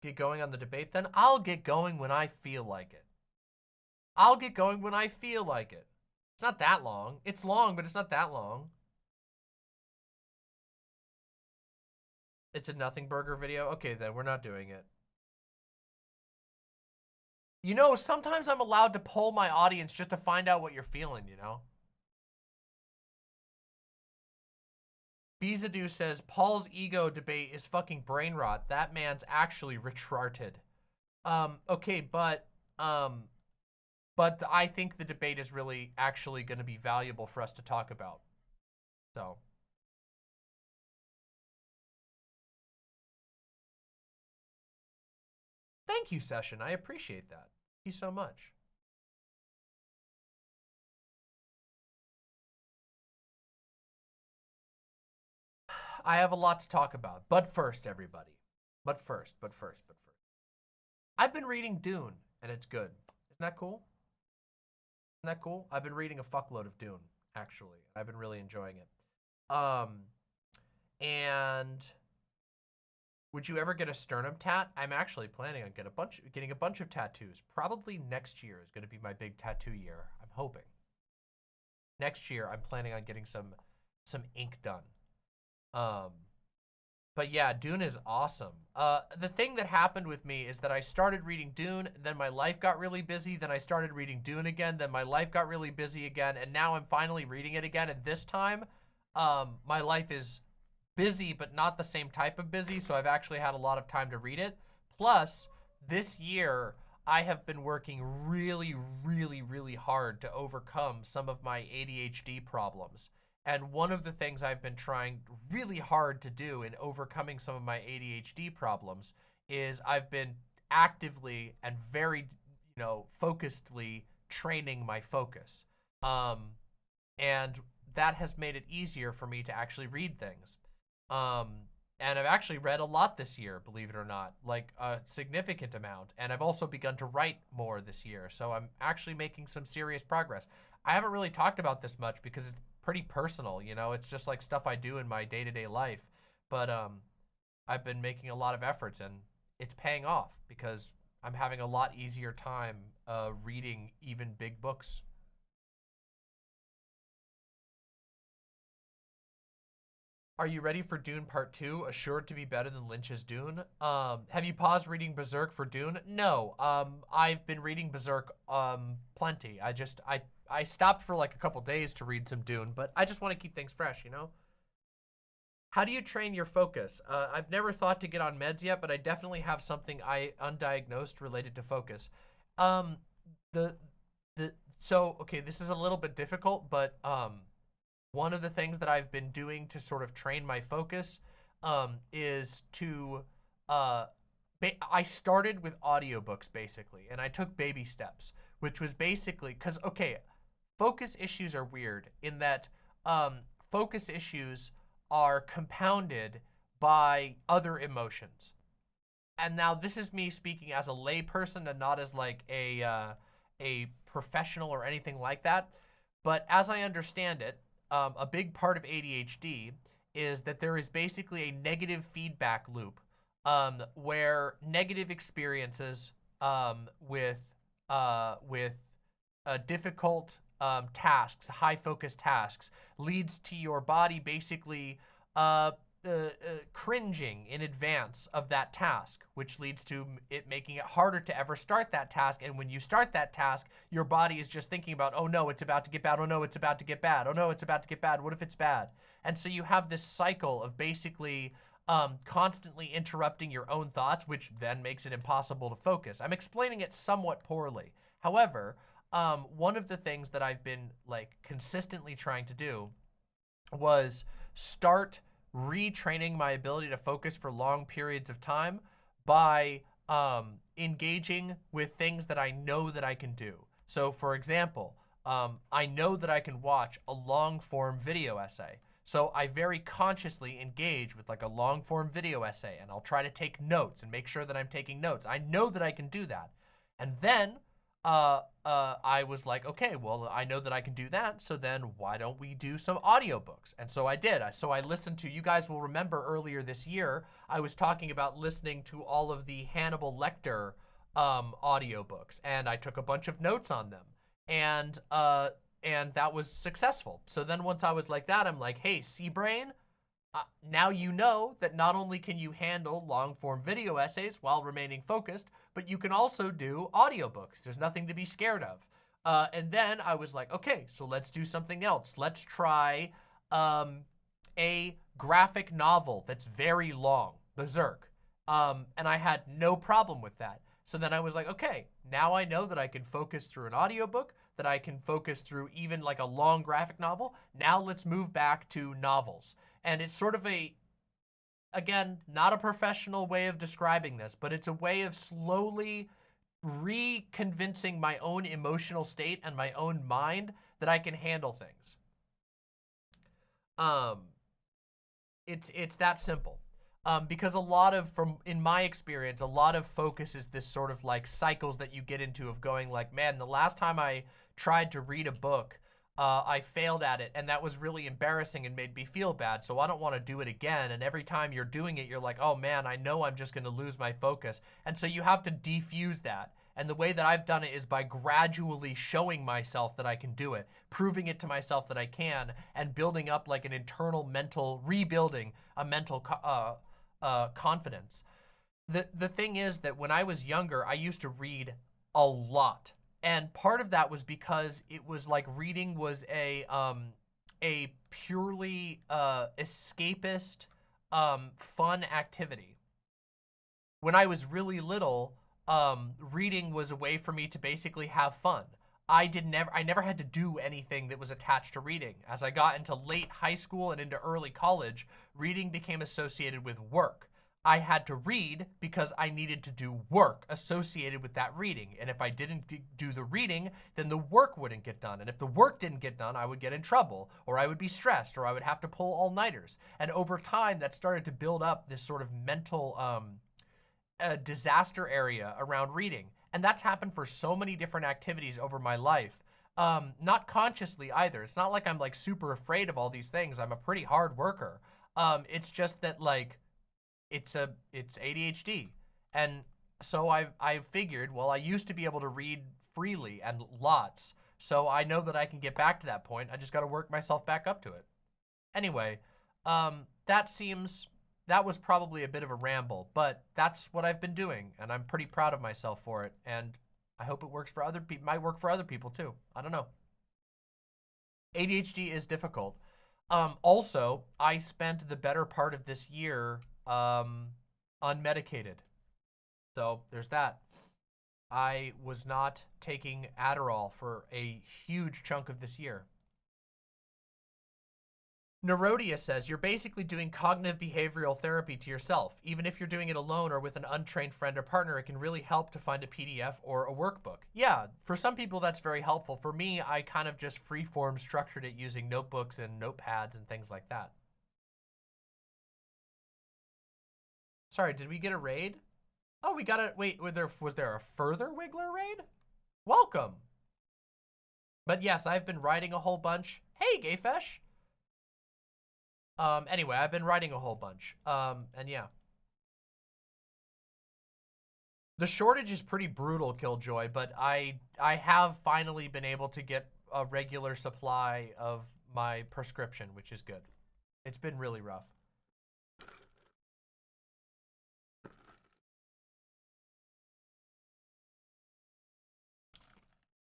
Get going on the debate then? I'll get going when I feel like it. I'll get going when I feel like it. It's not that long. It's long, but it's not that long. It's a nothing burger video? Okay, then we're not doing it. You know, sometimes I'm allowed to poll my audience just to find out what you're feeling, you know? Bizadoo says, Paul's ego debate is fucking brain rot. That man's actually retarded. Okay, but I think the debate is really actually going to be valuable for us to talk about. So. Thank you, Session. I appreciate that. Thank you so much. I have a lot to talk about. But first, everybody. But first. I've been reading Dune, and it's good. Isn't that cool? Isn't that cool? I've been reading a fuckload of Dune, actually. I've been really enjoying it. And would you ever get a sternum tat? I'm actually planning on getting a bunch of tattoos. Probably next year is going to be my big tattoo year. I'm hoping. Next year, I'm planning on getting some ink done. But yeah, Dune is awesome. The thing that happened with me is that I started reading Dune, then my life got really busy, then I started reading Dune again, then my life got really busy again, and now I'm finally reading it again, and this time, my life is busy, but not the same type of busy, so I've actually had a lot of time to read it. Plus, this year, I have been working really, really, really hard to overcome some of my ADHD problems. And one of the things I've been trying really hard to do in overcoming some of my ADHD problems is I've been actively and very, focusedly training my focus. And that has made it easier for me to actually read things. And I've actually read a lot this year, believe it or not, like a significant amount. And I've also begun to write more this year. So I'm actually making some serious progress. I haven't really talked about this much because it's pretty personal, it's just like stuff I do in my day-to-day life. But I've been making a lot of efforts and it's paying off because I'm having a lot easier time reading even big books. Are you ready for Dune Part 2? Assured to be better than Lynch's Dune. Have you paused reading Berserk for Dune? No. I've been reading Berserk plenty. I stopped for like a couple days to read some Dune, but I just want to keep things fresh, How do you train your focus? I've never thought to get on meds yet, but I definitely have something undiagnosed related to focus. Okay, this is a little bit difficult, but one of the things that I've been doing to sort of train my focus is to, I started with audiobooks basically, and I took baby steps, which was basically, because, okay, focus issues are weird in that focus issues are compounded by other emotions. And now this is me speaking as a layperson and not as like a professional or anything like that. But as I understand it, a big part of ADHD is that there is basically a negative feedback loop where negative experiences with difficult tasks, high focus tasks, leads to your body basically cringing in advance of that task, which leads to it making it harder to ever start that task. And when you start that task, your body is just thinking about, oh no, it's about to get bad. Oh no, it's about to get bad. Oh no, it's about to get bad. What if it's bad? And so you have this cycle of basically constantly interrupting your own thoughts, which then makes it impossible to focus. I'm explaining it somewhat poorly. However, one of the things that I've been like consistently trying to do was start retraining my ability to focus for long periods of time by engaging with things that I know that I can do. So for example, I know that I can watch a long form video essay. So I very consciously engage with like a long form video essay, and I'll try to take notes and make sure that I'm taking notes. I know that I can do that. And then I was like, okay, well, I know that I can do that, so then why don't we do some audiobooks? And so I did. So I listened to, you guys will remember earlier this year, I was talking about listening to all of the Hannibal Lecter audiobooks, and I took a bunch of notes on them, and that was successful. So then once I was like that, I'm like, hey, C-Brain, now you know that not only can you handle long-form video essays while remaining focused, but you can also do audiobooks. There's nothing to be scared of. And then I was like, okay, so let's do something else. Let's try a graphic novel that's very long, Berserk. And I had no problem with that. So then I was like, okay, now I know that I can focus through an audiobook, that I can focus through even like a long graphic novel. Now let's move back to novels. And it's sort of a, again, not a professional way of describing this, but it's a way of slowly reconvincing my own emotional state and my own mind that I can handle things. It's that simple. Because a lot of, in my experience, a lot of focus is this sort of like cycles that you get into of going like, man, the last time I tried to read a book, I failed at it, and that was really embarrassing and made me feel bad, so I don't want to do it again. And every time you're doing it, you're like, oh man, I know I'm just going to lose my focus. And so you have to defuse that. And the way that I've done it is by gradually showing myself that I can do it, proving it to myself that I can, and building up like an internal mental, rebuilding a mental confidence. The thing is that when I was younger, I used to read a lot. And part of that was because it was like reading was a purely escapist, fun activity. When I was really little, reading was a way for me to basically have fun. I never had to do anything that was attached to reading. As I got into late high school and into early college, reading became associated with work. I had to read because I needed to do work associated with that reading. And if I didn't do the reading, then the work wouldn't get done. And if the work didn't get done, I would get in trouble, or I would be stressed, or I would have to pull all-nighters. And over time, that started to build up this sort of mental disaster area around reading. And that's happened for so many different activities over my life. Not consciously either. It's not like I'm like super afraid of all these things. I'm a pretty hard worker. It's just that like, it's ADHD. And so I figured, well, I used to be able to read freely and lots. So I know that I can get back to that point. I just got to work myself back up to it. Anyway, that was probably a bit of a ramble, but that's what I've been doing, and I'm pretty proud of myself for it. And I hope it works for other people. Might work for other people too. I don't know. ADHD is difficult. Also, I spent the better part of this year unmedicated. So there's that. I was not taking Adderall for a huge chunk of this year. Nerodia says, you're basically doing cognitive behavioral therapy to yourself. Even if you're doing it alone or with an untrained friend or partner, it can really help to find a PDF or a workbook. Yeah, for some people that's very helpful. For me, I kind of just freeform structured it using notebooks and notepads and things like that. Sorry, did we get a raid? Oh, we got a, wait, was there a further Wiggler raid? Welcome. But yes, I've been writing a whole bunch. Hey, Gayfesh. Anyway, I've been writing a whole bunch. And yeah. The shortage is pretty brutal, Killjoy, but I have finally been able to get a regular supply of my prescription, which is good. It's been really rough.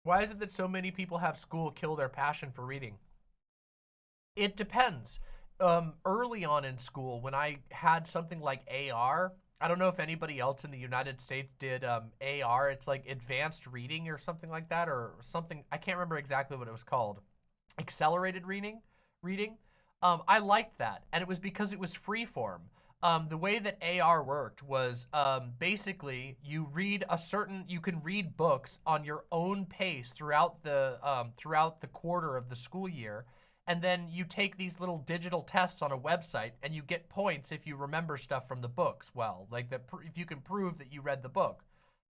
Why is it that so many people have school kill their passion for reading? It depends. Early on in school, when I had something like AR, I don't know if anybody else in the United States did AR. It's like advanced reading or something like that, or something. I can't remember exactly what it was called. Accelerated reading. I liked that, and it was because it was freeform. The way that AR worked was basically you can read books on your own pace throughout the quarter of the school year, and then you take these little digital tests on a website, and you get points if you remember stuff from the books well, like if you can prove that you read the book.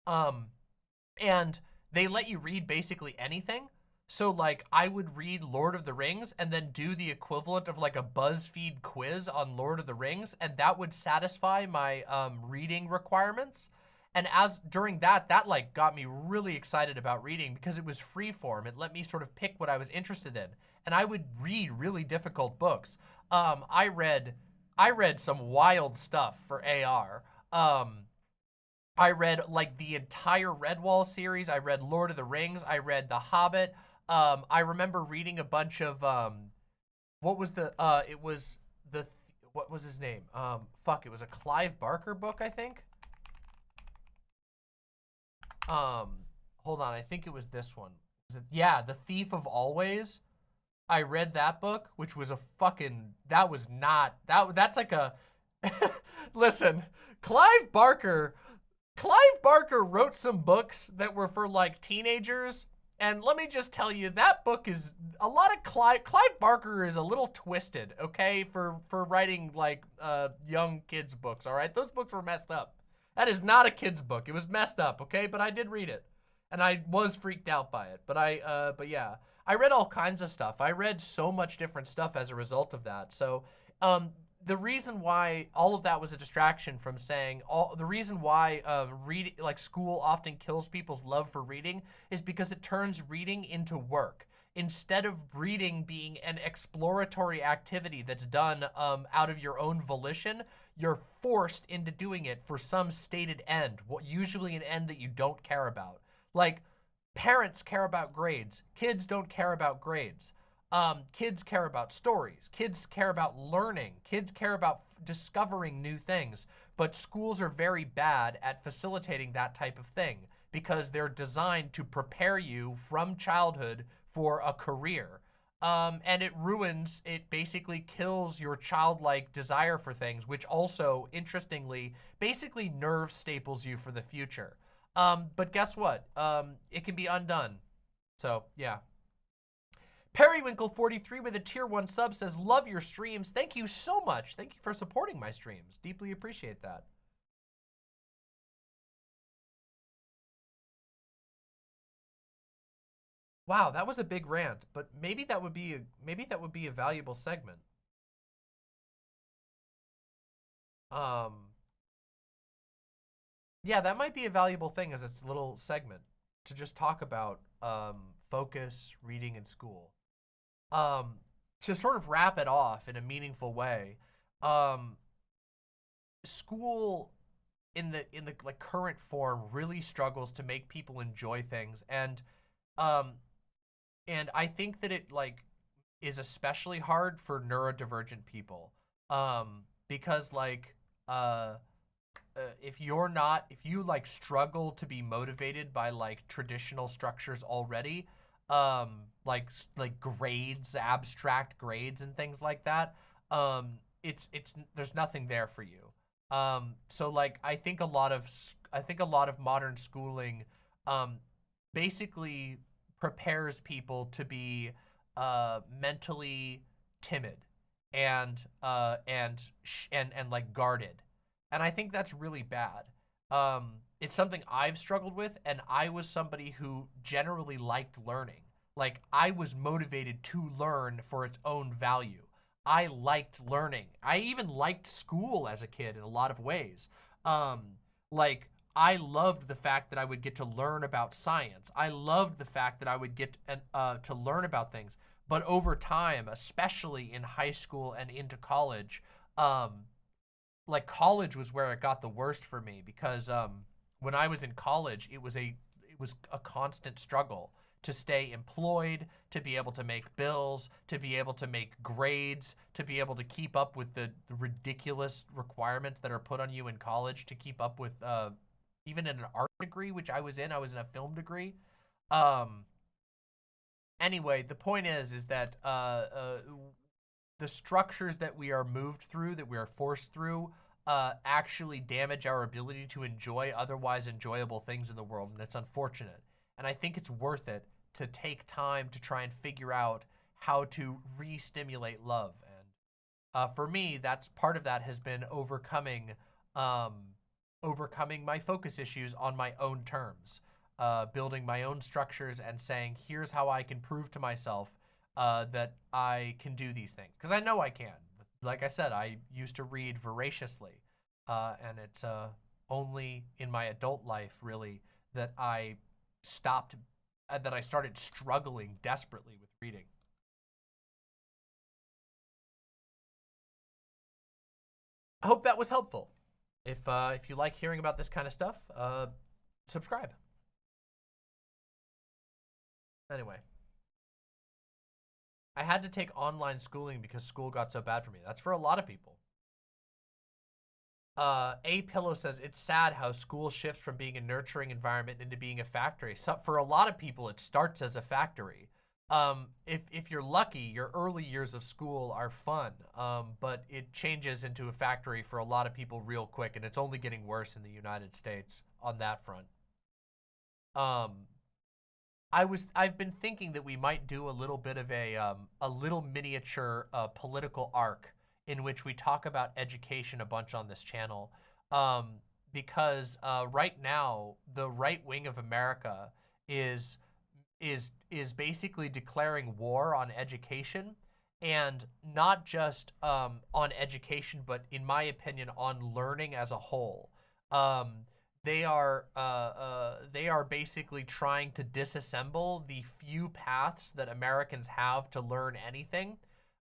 And they let you read basically anything. So like I would read Lord of the Rings and then do the equivalent of like a BuzzFeed quiz on Lord of the Rings, and that would satisfy my reading requirements. And during that like got me really excited about reading because it was free form. It let me sort of pick what I was interested in. And I would read really difficult books. I read some wild stuff for AR. I read like the entire Redwall series. I read Lord of the Rings. I read The Hobbit. I remember reading a bunch of, what was his name? It was a Clive Barker book, I think. Hold on, I think it was this one. Yeah, The Thief of Always. I read that book, which was a fucking, that's like a, listen, Clive Barker wrote some books that were for like teenagers And let me just tell you, that book is a lot of Clive Barker is a little twisted, okay, for writing like young kids books, all right? Those books were messed up. That is not a kid's book. It was messed up, okay? But I did read it. And I was freaked out by it. But yeah. I read all kinds of stuff. I read so much different stuff as a result of that. So, the reason why all of that was a distraction from saying the reason why reading, like school often kills people's love for reading is because it turns reading into work. Instead of reading being an exploratory activity that's done out of your own volition, you're forced into doing it for some stated end, usually an end that you don't care about. Like, parents care about grades. Kids don't care about grades. Kids care about stories. Kids care about learning. Kids care about discovering new things. But schools are very bad at facilitating that type of thing because they're designed to prepare you from childhood for a career. And it basically kills your childlike desire for things, which also, interestingly, basically nerve staples you for the future. But guess what? It can be undone. So, yeah. Periwinkle43 with a tier 1 sub says, love your streams. Thank you so much. Thank you for supporting my streams. Deeply appreciate that. Wow, that was a big rant, but maybe that would be a valuable segment. Yeah, that might be a valuable thing as its little segment to just talk about focus, reading in school. To sort of wrap it off in a meaningful way, school in the like current form really struggles to make people enjoy things, and I think that it like is especially hard for neurodivergent people, because like if you like struggle to be motivated by like traditional structures already, like grades, abstract grades and things like that, it's there's nothing there for you. So like I think a lot of modern schooling basically prepares people to be mentally timid and like guarded. And I think that's really bad. It's something I've struggled with, and I was somebody who generally liked learning. Like, I was motivated to learn for its own value. I liked learning. I even liked school as a kid in a lot of ways. Like, I loved the fact that I would get to learn about science. I loved the fact that I would get to learn about things. But over time, especially in high school and into college, like college was where it got the worst for me because when I was in college, it was a constant struggle to stay employed, to be able to make bills, to be able to make grades, to be able to keep up with the ridiculous requirements that are put on you in college, to keep up with even in an art degree, which I was in a film degree. Anyway, the point is that the structures that we are moved through, that we are forced through, actually damage our ability to enjoy otherwise enjoyable things in the world, and it's unfortunate. And I think it's worth it to take time to try and figure out how to re-stimulate love. And for me, that's part of that has been overcoming my focus issues on my own terms, building my own structures and saying, here's how I can prove to myself that I can do these things. Because I know I can. Like I said, I used to read voraciously, and it's only in my adult life, really, that I started struggling desperately with reading. I hope that was helpful. If you like hearing about this kind of stuff, subscribe. Anyway. I had to take online schooling because school got so bad for me. That's for a lot of people. A Pillow says, it's sad how school shifts from being a nurturing environment into being a factory. So for a lot of people, it starts as a factory. If you're lucky, your early years of school are fun, but it changes into a factory for a lot of people real quick, and it's only getting worse in the United States on that front. I've been thinking that we might do a little bit of a little miniature political arc in which we talk about education a bunch on this channel, because right now the right wing of America is basically declaring war on education, and not just on education, but in my opinion on learning as a whole. They are basically trying to disassemble the few paths that Americans have to learn anything,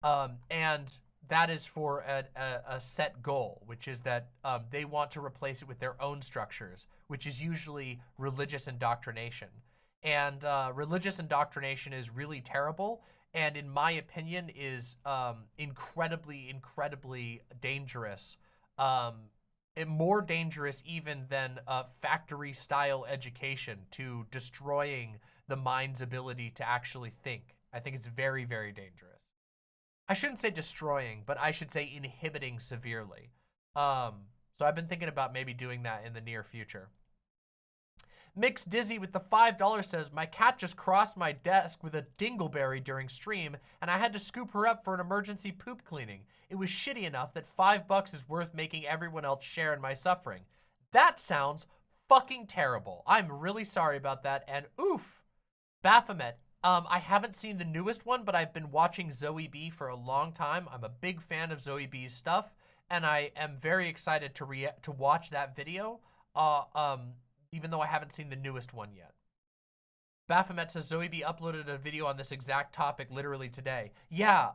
and that is for a set goal, which is that they want to replace it with their own structures, which is usually religious indoctrination. And religious indoctrination is really terrible, and in my opinion is incredibly, incredibly dangerous. More dangerous even than factory-style education to destroying the mind's ability to actually think. I think it's very, very dangerous. I shouldn't say destroying, but I should say inhibiting severely. So I've been thinking about maybe doing that in the near future. Mix Dizzy with the $5 says, my cat just crossed my desk with a dingleberry during stream, and I had to scoop her up for an emergency poop cleaning. It was shitty enough that $5 is worth making everyone else share in my suffering. That sounds fucking terrible. I'm really sorry about that, and oof. Baphomet, I haven't seen the newest one, but I've been watching Zoe B for a long time. I'm a big fan of Zoe B's stuff, and I am very excited to watch that video. Even though I haven't seen the newest one yet. Baphomet says Zoe B uploaded a video on this exact topic literally today. Yeah,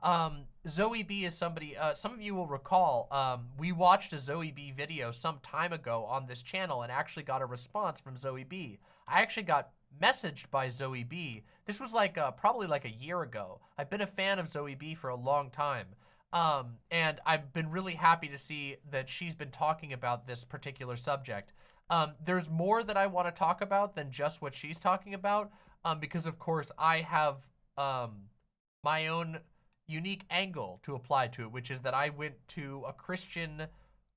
Zoe B is somebody, some of you will recall, we watched a Zoe B video some time ago on this channel and actually got a response from Zoe B. I actually got messaged by Zoe B. This was like, probably like a year ago. I've been a fan of Zoe B for a long time. And I've been really happy to see that she's been talking about this particular subject. There's more that I want to talk about than just what she's talking about, because of course I have my own unique angle to apply to it, which is that I went to a Christian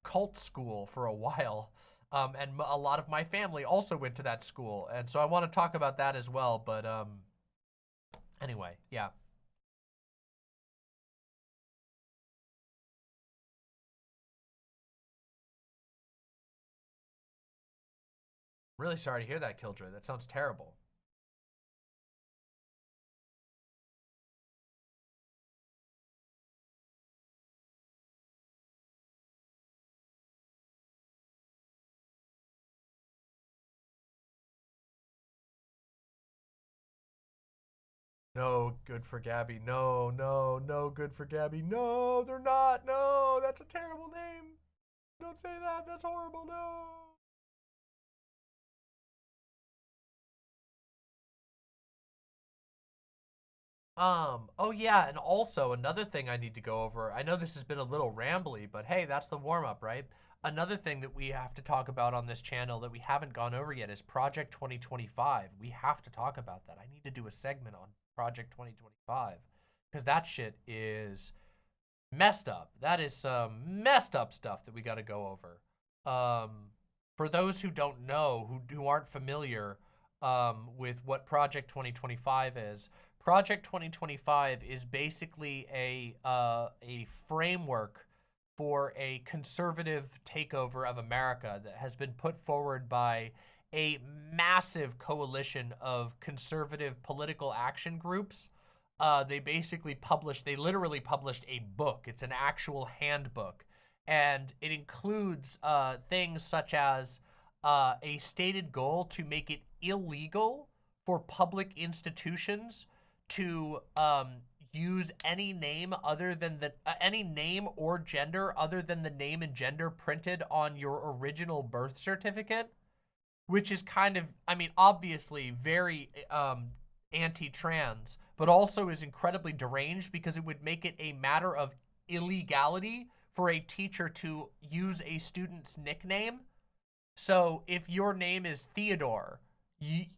cult school for a while, and a lot of my family also went to that school, and so I want to talk about that as well, but anyway, yeah. Really sorry to hear that, Killjoy. That sounds terrible. No good for Gabby. No, no, no good for Gabby. No, they're not. No, that's a terrible name. Don't say that. That's horrible. No. Oh yeah, and also another thing I need to go over. I know this has been a little rambly, but hey, that's the warm-up, right? Another thing that we have to talk about on this channel that we haven't gone over yet is Project 2025. We have to talk about that. I need to do a segment on Project 2025 because that shit is messed up. That is some messed up stuff that we got to go over. For those who don't know, who aren't familiar with what Project 2025 is, Project 2025 is basically a framework for a conservative takeover of America that has been put forward by a massive coalition of conservative political action groups. They literally published a book. It's an actual handbook. And it includes things such as a stated goal to make it illegal for public institutions to use any name other than any name or gender other than the name and gender printed on your original birth certificate, which is kind of, I mean, obviously very anti-trans, but also is incredibly deranged because it would make it a matter of illegality for a teacher to use a student's nickname. So if your name is Theodore,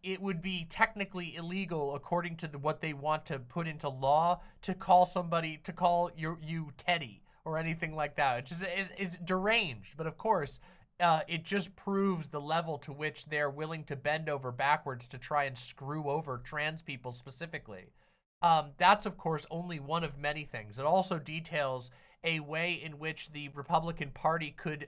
it would be technically illegal according to what they want to put into law to call you Teddy or anything like that. It just is deranged. But of course, it just proves the level to which they're willing to bend over backwards to try and screw over trans people specifically. That's, of course, only one of many things. It also details a way in which the Republican Party could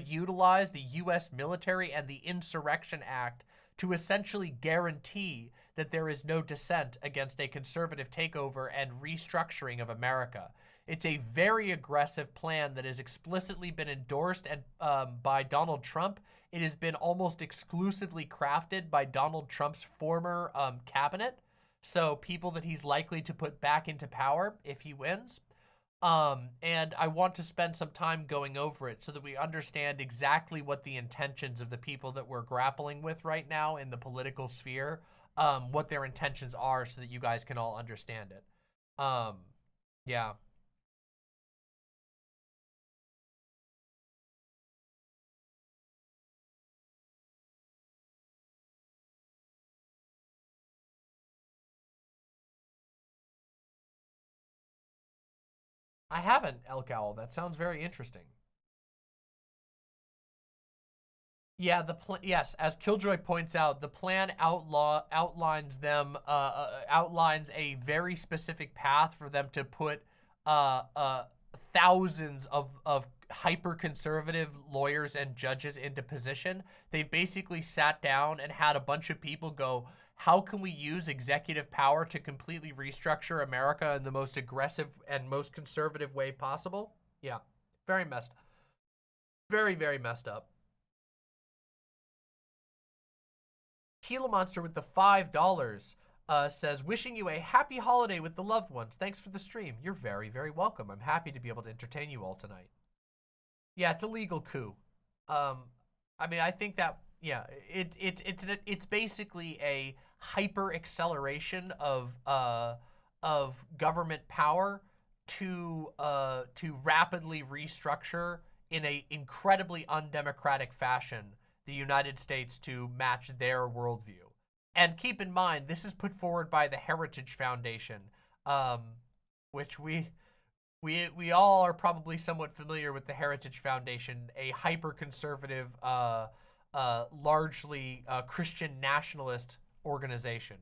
utilize the U.S. military and the Insurrection Act to essentially guarantee that there is no dissent against a conservative takeover and restructuring of America. It's a very aggressive plan that has explicitly been endorsed and, by Donald Trump. It has been almost exclusively crafted by Donald Trump's former cabinet, so people that he's likely to put back into power if he wins. And I want to spend some time going over it so that we understand exactly what the intentions of the people that we're grappling with right now in the political sphere, what their intentions are so that you guys can all understand it. Yeah. I haven't, Elk Owl. That sounds very interesting. Yeah, yes, as Killjoy points out, the plan outlines a very specific path for them to put thousands of hyper-conservative lawyers and judges into position. They've basically sat down and had a bunch of people go, how can we use executive power to completely restructure America in the most aggressive and most conservative way possible? Yeah, very messed up. Very, very messed up. Gila Monster with the $5 says, wishing you a happy holiday with the loved ones. Thanks for the stream. You're very, very welcome. I'm happy to be able to entertain you all tonight. Yeah, it's a legal coup. I mean, I think that, yeah, it's basically a hyper acceleration of government power to rapidly restructure in a incredibly undemocratic fashion the United States to match their worldview. And keep in mind, this is put forward by the Heritage Foundation, which we all are probably somewhat familiar with the Heritage Foundation, a hyper-conservative, largely Christian nationalist organization.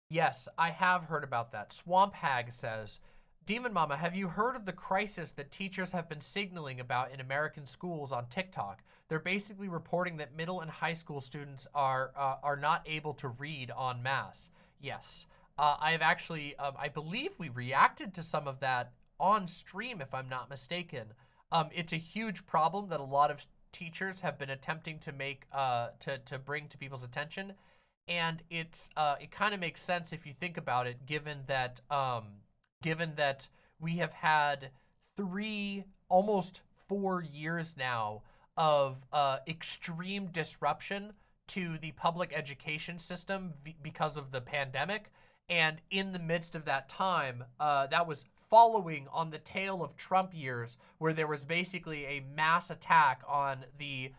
Yes, I have heard about that. Swamp Hag says, Demon Mama, have you heard of the crisis that teachers have been signaling about in American schools on TikTok? They're basically reporting that middle and high school students are not able to read en masse. Yes, I have actually, I believe we reacted to some of that on stream, if I'm not mistaken. It's a huge problem that a lot of teachers have been attempting to make, to bring to people's attention. And it kind of makes sense if you think about it, given that we have had almost 4 years now of extreme disruption to the public education system because of the pandemic. And in the midst of that time, that was following on the tail of Trump years, where there was basically a mass attack on the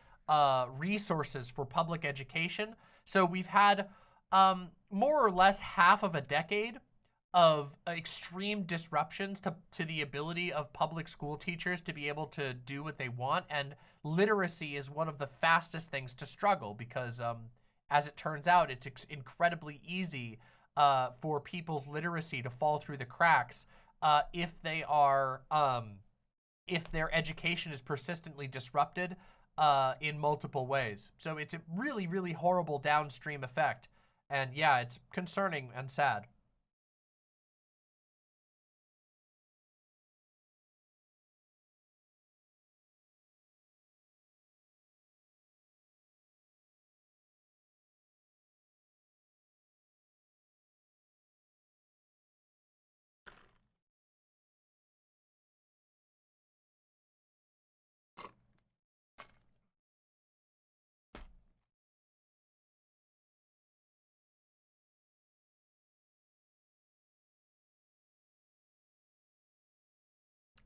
resources for public education. So we've had more or less half of a decade of extreme disruptions to the ability of public school teachers to be able to do what they want. And literacy is one of the fastest things to struggle because, as it turns out, it's incredibly easy for people's literacy to fall through the cracks if their education is persistently disrupted in multiple ways. So it's a really, really horrible downstream effect. And yeah, it's concerning and sad.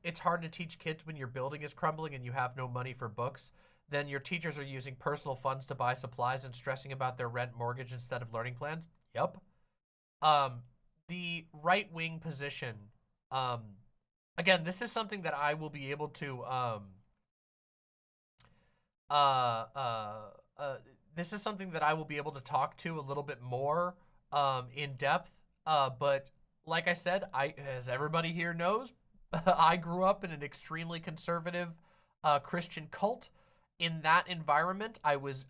It's hard to teach kids when your building is crumbling and you have no money for books. then your teachers are using personal funds to buy supplies and stressing about their rent mortgage instead of learning plans. Yep. The right-wing position, again, this is something that I will be able to, this is something that I will be able to talk to a little bit more, in depth. But like I said, as everybody here knows, I grew up in an extremely conservative, Christian cult. In that environment, I was,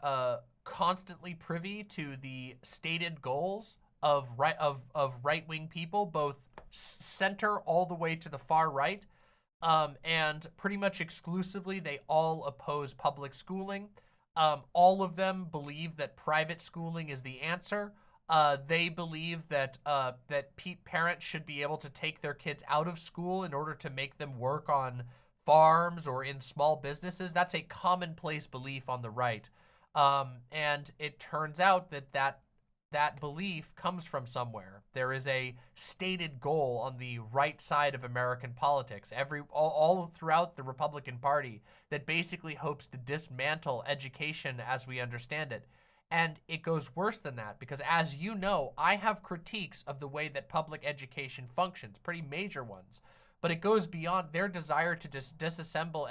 constantly privy to the stated goals of right-wing people, both center all the way to the far right, and pretty much exclusively they all oppose public schooling. All of them believe that private schooling is the answer. They believe that parents should be able to take their kids out of school in order to make them work on farms or in small businesses. That's a commonplace belief on the right. And it turns out that belief comes from somewhere. There is a stated goal on the right side of American politics, all throughout the Republican Party, that basically hopes to dismantle education as we understand it. And it goes worse than that, because as you know, I have critiques of the way that public education functions, pretty major ones. But it goes beyond their desire to disassemble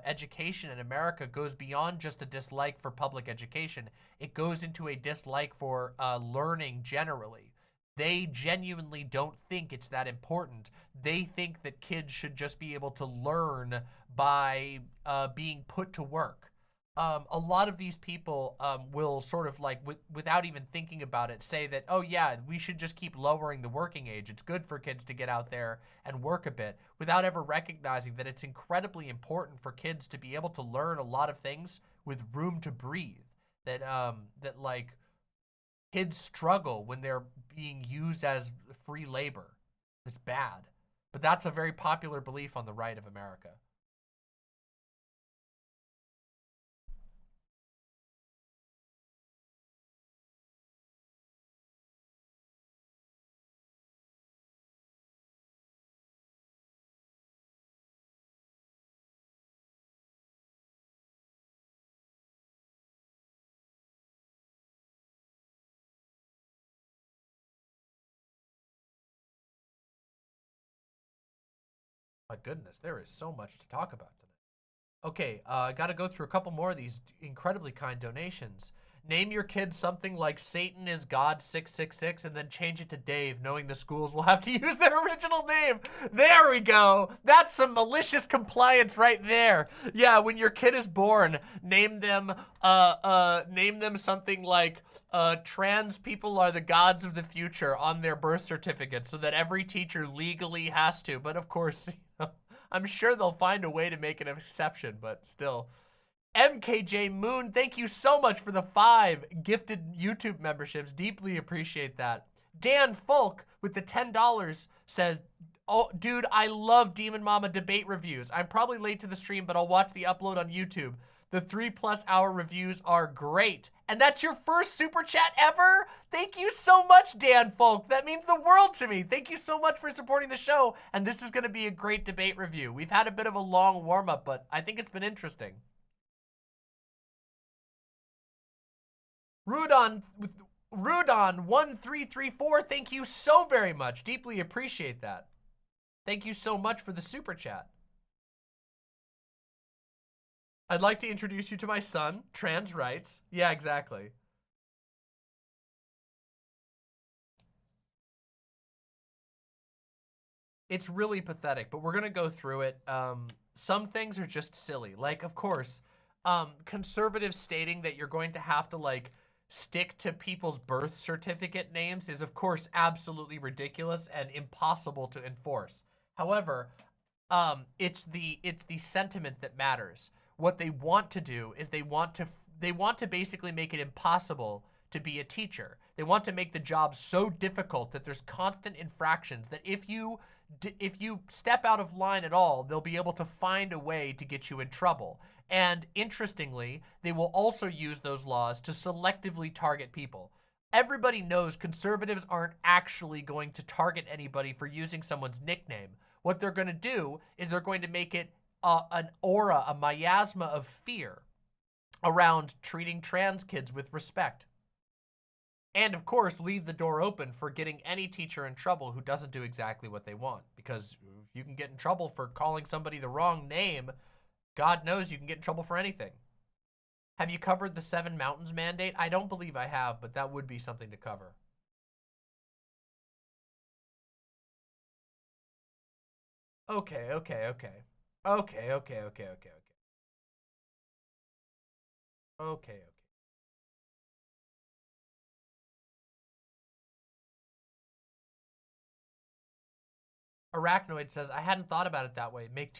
education in America. Goes beyond just a dislike for public education. It goes into a dislike for learning generally. They genuinely don't think it's that important. They think that kids should just be able to learn by being put to work. A lot of these people will sort of like, without even thinking about it, say that, oh yeah, we should just keep lowering the working age. It's good for kids to get out there and work a bit, without ever recognizing that it's incredibly important for kids to be able to learn a lot of things with room to breathe. That like kids struggle when they're being used as free labor. It's bad. But that's a very popular belief on the right of America. My goodness, there is so much to talk about tonight. Okay, I got to go through a couple more of these incredibly kind donations. Name your kid something like Satan is God 666 and then change it to Dave, knowing the schools will have to use their original name. There we go. That's some malicious compliance right there. Yeah, when your kid is born, name them something like trans people are the gods of the future on their birth certificate, so that every teacher legally has to. But of course, I'm sure they'll find a way to make an exception, but still. MKJ Moon, thank you so much for the 5 gifted YouTube memberships. Deeply appreciate that. Dan Folk with the $10 says, oh, dude, I love Demon Mama debate reviews. I'm probably late to the stream, but I'll watch the upload on YouTube. The 3+ hour reviews are great. And that's your first super chat ever? Thank you so much, Dan Folk. That means the world to me. Thank you so much for supporting the show. And this is going to be a great debate review. We've had a bit of a long warm-up, but I think it's been interesting. Rudon1334, thank you so very much. Deeply appreciate that. Thank you so much for the super chat. I'd like to introduce you to my son, trans rights. Yeah, exactly. It's really pathetic, but we're gonna go through it. Some things are just silly. Like, of course, conservatives stating that you're going to have to, like, stick to people's birth certificate names is, of course, absolutely ridiculous and impossible to enforce. However, it's the sentiment that matters. What they want to do is they want to basically make it impossible to be a teacher. They want to make the job so difficult that there's constant infractions, that if you step out of line at all, they'll be able to find a way to get you in trouble. And interestingly, they will also use those laws to selectively target people. Everybody knows conservatives aren't actually going to target anybody for using someone's nickname. What they're going to do is they're going to make it an aura, a miasma of fear. around treating trans kids with respect. And of course, leave the door open for getting any teacher in trouble who doesn't do exactly what they want. Because if you can get in trouble for calling somebody the wrong name, God knows you can get in trouble for anything. Have you covered the 7 Mountains mandate? I don't believe I have, but that would be something to cover. Okay. Okay. Arachnoid says, I hadn't thought about it that way. Make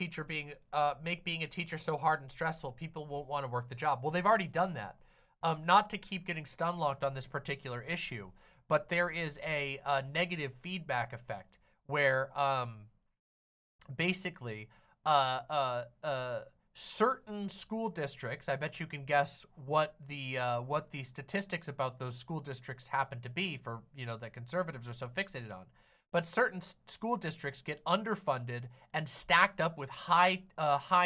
being a teacher so hard and stressful, people won't want to work the job. Well, they've already done that. Not to keep getting stunlocked on this particular issue, but there is a negative feedback effect where basically certain school districts, I bet you can guess what the statistics about those school districts happen to be for, that conservatives are so fixated on. But certain school districts get underfunded and stacked up with high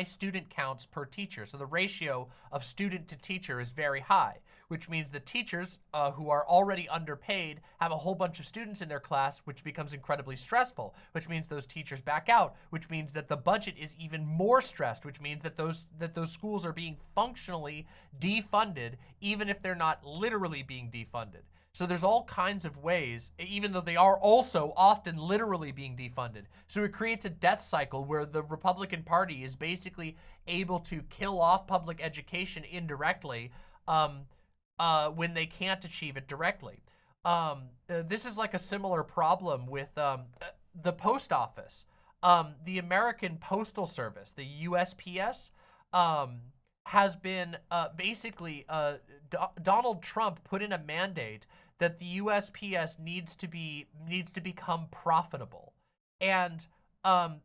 student counts per teacher. So the ratio of student to teacher is very high, which means the teachers who are already underpaid have a whole bunch of students in their class, which becomes incredibly stressful, which means those teachers back out, which means that the budget is even more stressed, which means that those schools are being functionally defunded, even if they're not literally being defunded. So there's all kinds of ways, even though they are also often literally being defunded. So it creates a death cycle where the Republican Party is basically able to kill off public education indirectly when they can't achieve it directly. This is like a similar problem with the post office. The American Postal Service, the USPS, has been basically Donald Trump put in a mandate that the USPS needs to become profitable, and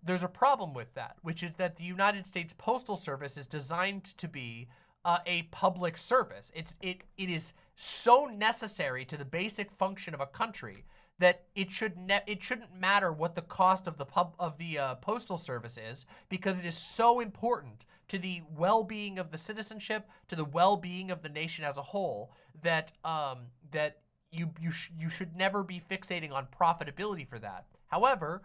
there's a problem with that, which is that the United States Postal Service is designed to be a public service. It is so necessary to the basic function of a country that it shouldn't matter what the cost of the postal service is, because it is so important to the well-being of the citizenship, to the well-being of the nation as a whole, that you should never be fixating on profitability for that. However,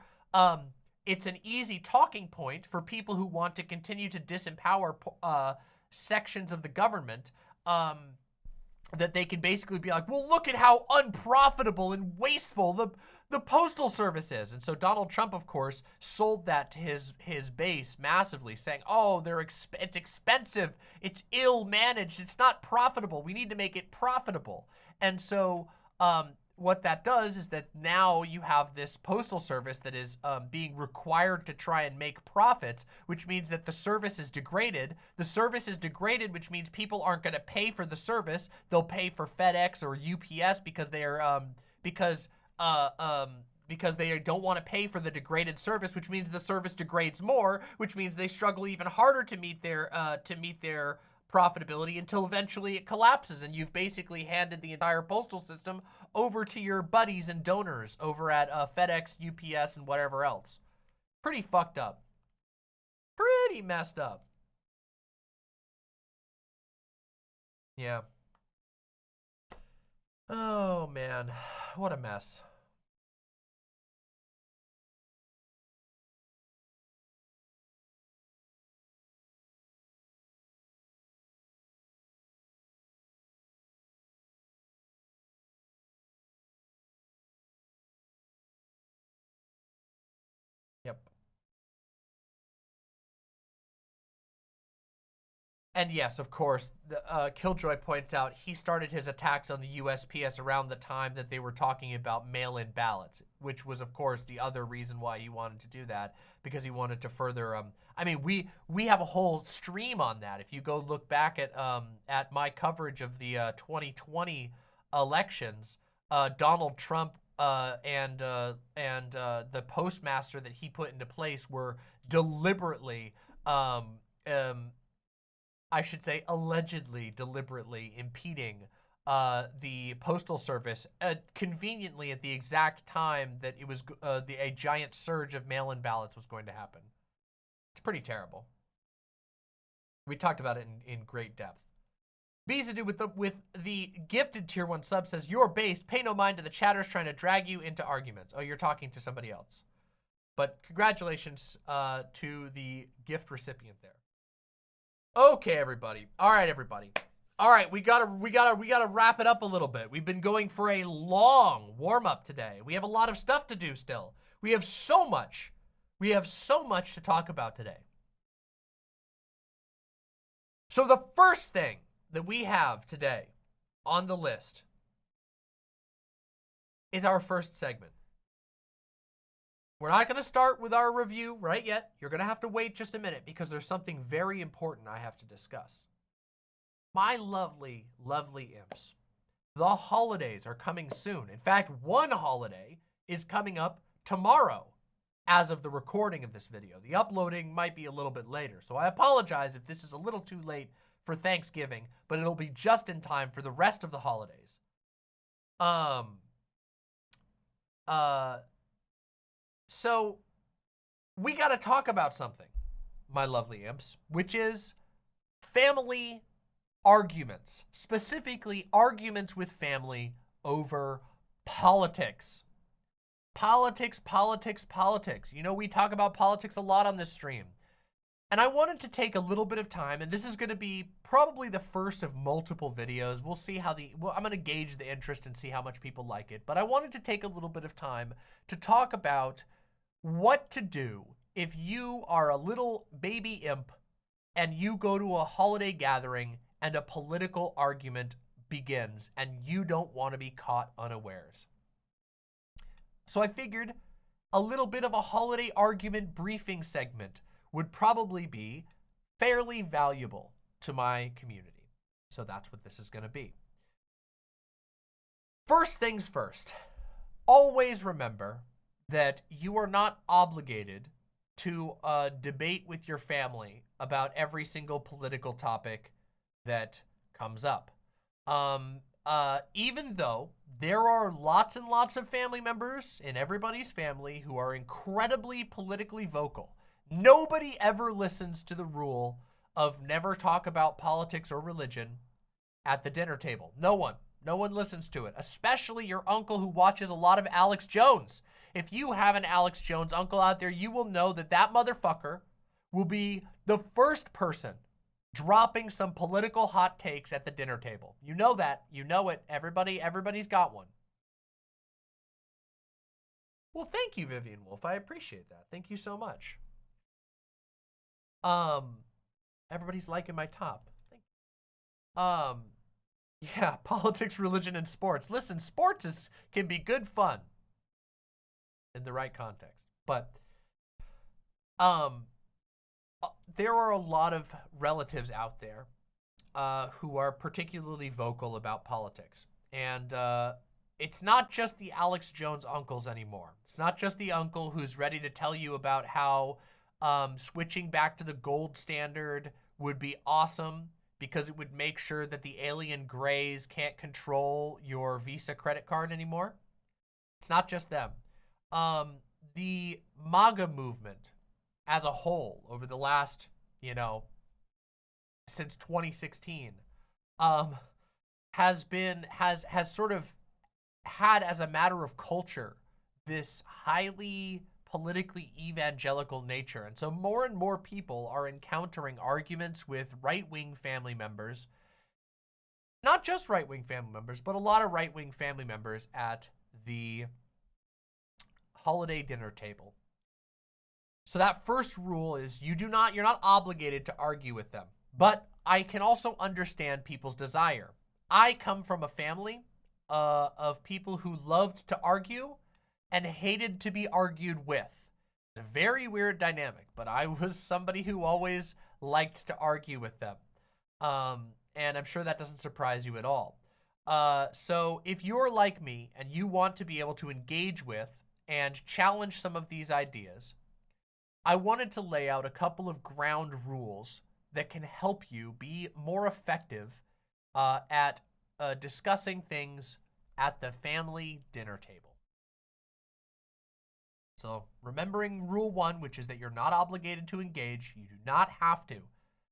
it's an easy talking point for people who want to continue to disempower sections of the government, that they can basically be like, well, look at how unprofitable and wasteful the postal service is. And so Donald Trump, of course, sold that to his base massively, saying, oh, it's expensive, it's ill-managed, it's not profitable, we need to make it profitable. And so what that does is that now you have this postal service that is being required to try and make profits, which means that the service is degraded. The service is degraded, which means people aren't going to pay for the service. They'll pay for FedEx or UPS because they are because they don't want to pay for the degraded service, which means the service degrades more, which means they struggle even harder to meet their profitability until eventually it collapses, and you've basically handed the entire postal system over to your buddies and donors over at FedEx, UPS, and whatever else. Pretty fucked up. Pretty messed up. Yeah. Oh, man. What a mess. Yep. And yes, of course, Killjoy points out he started his attacks on the USPS around the time that they were talking about mail-in ballots, which was, of course, the other reason why he wanted to do that, because he wanted to further. I mean, we have a whole stream on that. If you go look back at my coverage of the 2020 elections, Donald Trump and the postmaster that he put into place were deliberately. I should say allegedly, deliberately impeding the Postal Service conveniently at the exact time that it was a giant surge of mail-in ballots was going to happen. It's pretty terrible. We talked about it in great depth. Beezadoo with the gifted tier 1 sub says, you're based. Pay no mind to the chatters trying to drag you into arguments. Oh, you're talking to somebody else. But congratulations to the gift recipient there. Okay, everybody. All right, everybody. All right, we gotta wrap it up a little bit. We've been going for a long warm-up today. We have a lot of stuff to do still. We have so much. We have so much to talk about today. So the first thing that we have today on the list is our first segment. We're not going to start with our review right yet. You're going to have to wait just a minute because there's something very important I have to discuss. My lovely, lovely imps, the holidays are coming soon. In fact, one holiday is coming up tomorrow as of the recording of this video. The uploading might be a little bit later, so I apologize if this is a little too late for Thanksgiving, but it'll be just in time for the rest of the holidays. So we got to talk about something, my lovely imps, which is family arguments, specifically arguments with family over politics. Politics, politics, politics. You know, we talk about politics a lot on this stream. And I wanted to take a little bit of time, and this is going to be probably the first of multiple videos. We'll see how I'm going to gauge the interest and see how much people like it. But I wanted to take a little bit of time to talk about what to do if you are a little baby imp and you go to a holiday gathering and a political argument begins and you don't want to be caught unawares. So I figured a little bit of a holiday argument briefing segment would probably be fairly valuable to my community. So that's what this is going to be. First things first, always remember that you are not obligated to debate with your family about every single political topic that comes up. Even though there are lots and lots of family members in everybody's family who are incredibly politically vocal, nobody ever listens to the rule of never talk about politics or religion at the dinner table. No one. No one listens to it, especially your uncle who watches a lot of Alex Jones. If you have an Alex Jones uncle out there, you will know that that motherfucker will be the first person dropping some political hot takes at the dinner table. You know that. You know it. Everybody's got one. Well, thank you, Vivian Wolf. I appreciate that. Thank you so much. Everybody's liking my top. Thank you. Yeah, politics, religion, and sports. Listen, sports can be good fun in the right context. But there are a lot of relatives out there who are particularly vocal about politics. And it's not just the Alex Jones uncles anymore. It's not just the uncle who's ready to tell you about how switching back to the gold standard would be awesome because it would make sure that the alien grays can't control your Visa credit card anymore. It's not just them. The MAGA movement as a whole over the last, since 2016, has sort of had as a matter of culture this highly politically evangelical nature. And so more and more people are encountering arguments with right-wing family members, not just right-wing family members, but a lot of right-wing family members at the holiday dinner table. So that first rule is you're not obligated to argue with them, but I can also understand people's desire. I come from a family of people who loved to argue and hated to be argued with. It's a very weird dynamic, but I was somebody who always liked to argue with them. And I'm sure that doesn't surprise you at all. So if you're like me and you want to be able to engage with and challenge some of these ideas, I wanted to lay out a couple of ground rules that can help you be more effective at discussing things at the family dinner table. So remembering rule 1, which is that you're not obligated to engage, you do not have to.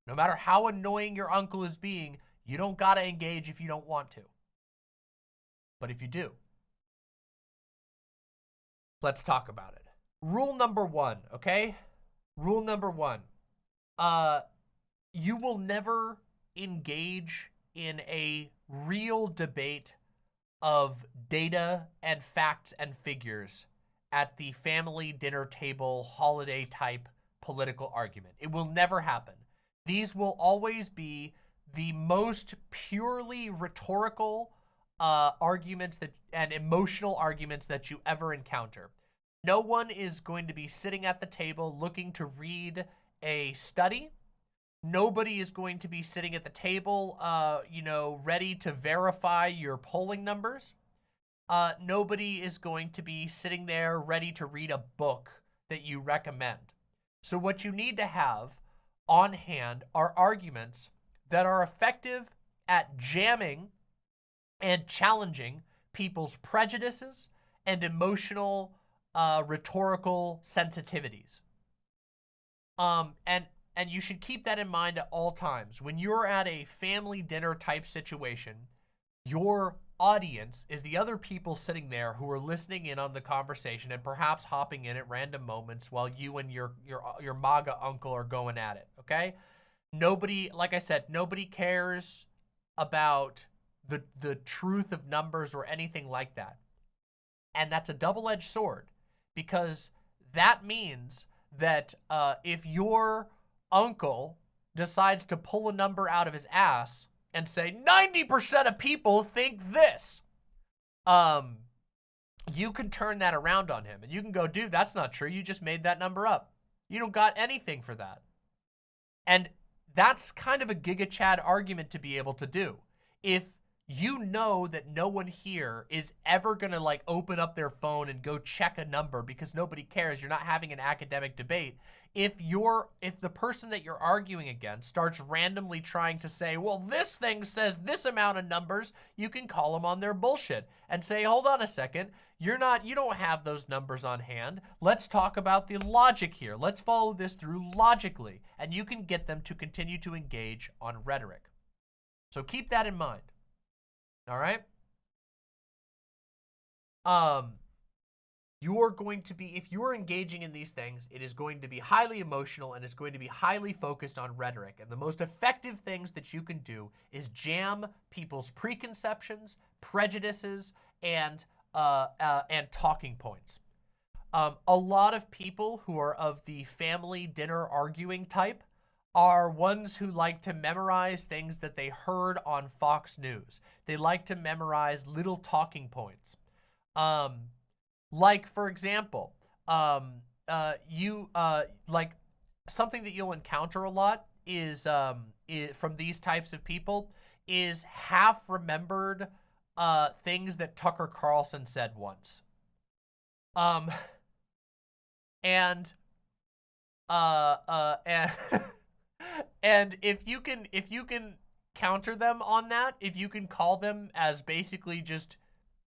No matter how annoying your uncle is being, You don't gotta engage if you don't want to. But if you do, let's talk about it. Rule number 1, okay? Rule number 1. You will never engage in a real debate of data and facts and figures at the family dinner table holiday type political argument. It will never happen. These will always be the most purely rhetorical arguments and emotional arguments that you ever encounter. No one is going to be sitting at the table looking to read a study. Nobody is going to be sitting at the table, ready to verify your polling numbers. Nobody is going to be sitting there ready to read a book that you recommend. So what you need to have on hand are arguments that are effective at jamming and challenging people's prejudices and emotional rhetorical sensitivities. And you should keep that in mind at all times. When you're at a family dinner type situation, your audience is the other people sitting there who are listening in on the conversation and perhaps hopping in at random moments while you and your MAGA uncle are going at it, okay? Nobody, like I said, nobody cares about the truth of numbers or anything like that. And that's a double-edged sword, because that means that if your uncle decides to pull a number out of his ass and say 90% of people think this, you can turn that around on him and you can go, dude, that's not true. You just made that number up. You don't got anything for that. And that's kind of a Giga Chad argument to be able to do. If you know that no one here is ever going to like open up their phone and go check a number because nobody cares, you're not having an academic debate. If the person that you're arguing against starts randomly trying to say, well, this thing says this amount of numbers, you can call them on their bullshit and say, hold on a second, you don't have those numbers on hand. Let's talk about the logic here. Let's follow this through logically. And you can get them to continue to engage on rhetoric. So keep that in mind. All right. You're going to be, if you're engaging in these things, it is going to be highly emotional and it's going to be highly focused on rhetoric. And the most effective things that you can do is jam people's preconceptions, prejudices, and talking points. A lot of people who are of the family dinner arguing type are ones who like to memorize things that they heard on Fox News. They like to memorize little talking points. Like, for example, like something that you'll encounter a lot is from these types of people is half-remembered things that Tucker Carlson said once. And and if you can counter them on that, if you can call them as basically just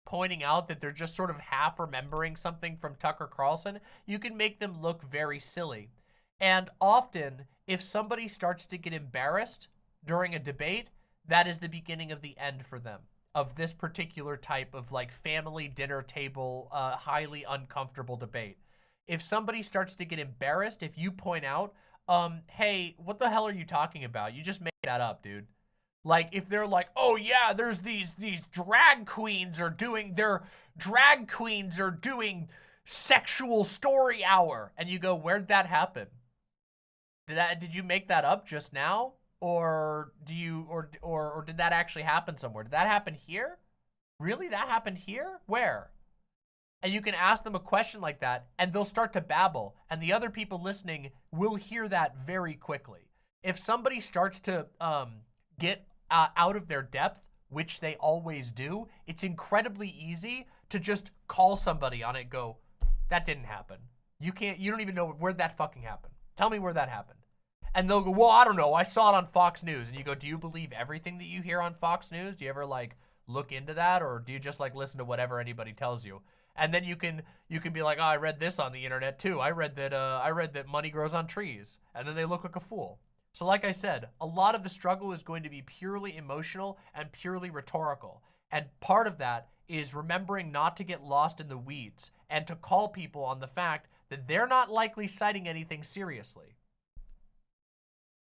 pointing out that they're just sort of half remembering something from Tucker Carlson, you can make them look very silly. And often, if somebody starts to get embarrassed during a debate, that is the beginning of the end for them, of this particular type of like family dinner table, highly uncomfortable debate. If somebody starts to get embarrassed, if you point out, hey, what the hell are you talking about? You just made that up, dude. Like, if they're like, oh yeah, there's these drag queens are doing sexual story hour. And you go, where'd that happen? Did you make that up just now? Or did that actually happen somewhere? Did that happen here? Really? That happened here? Where? And you can ask them a question like that and they'll start to babble. And the other people listening will hear that very quickly. If somebody starts to get out of their depth, which they always do, it's incredibly easy to just call somebody on it and go, that didn't happen. You don't even know where that fucking happened. Tell me where that happened. And they'll go, well, I don't know. I saw it on Fox News. And you go, do you believe everything that you hear on Fox News? Do you ever like look into that? Or do you just like listen to whatever anybody tells you? And then you can be like, oh, I read this on the internet too. I read that money grows on trees. And then they look like a fool. So like I said, a lot of the struggle is going to be purely emotional and purely rhetorical. And part of that is remembering not to get lost in the weeds and to call people on the fact that they're not likely citing anything seriously.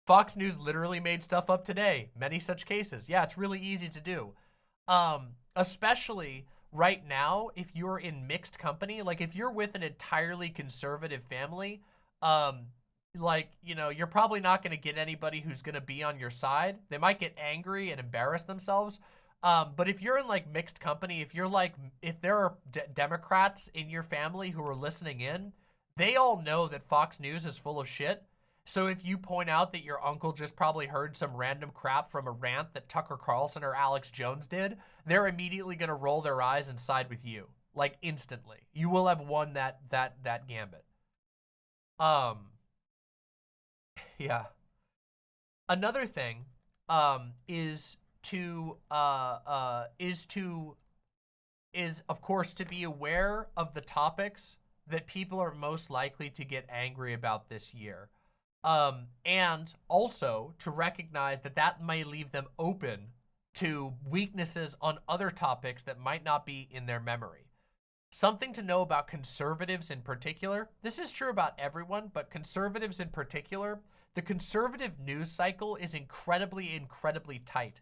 Fox News literally made stuff up today. Many such cases. Yeah, it's really easy to do. Especially right now, if you're in mixed company, like if you're with an entirely conservative family, like, you know, you're probably not going to get anybody who's going to be on your side. They might get angry and embarrass themselves. But if you're in like mixed company, if there are Democrats in your family who are listening in, they all know that Fox News is full of shit. So if you point out that your uncle just probably heard some random crap from a rant that Tucker Carlson or Alex Jones did, they're immediately going to roll their eyes and side with you, like instantly. You will have won that gambit. Yeah. Another thing is of course to be aware of the topics that people are most likely to get angry about this year. And also to recognize that that may leave them open to weaknesses on other topics that might not be in their memory. Something to know about conservatives in particular, this is true about everyone, but conservatives in particular, the conservative news cycle is incredibly, incredibly tight.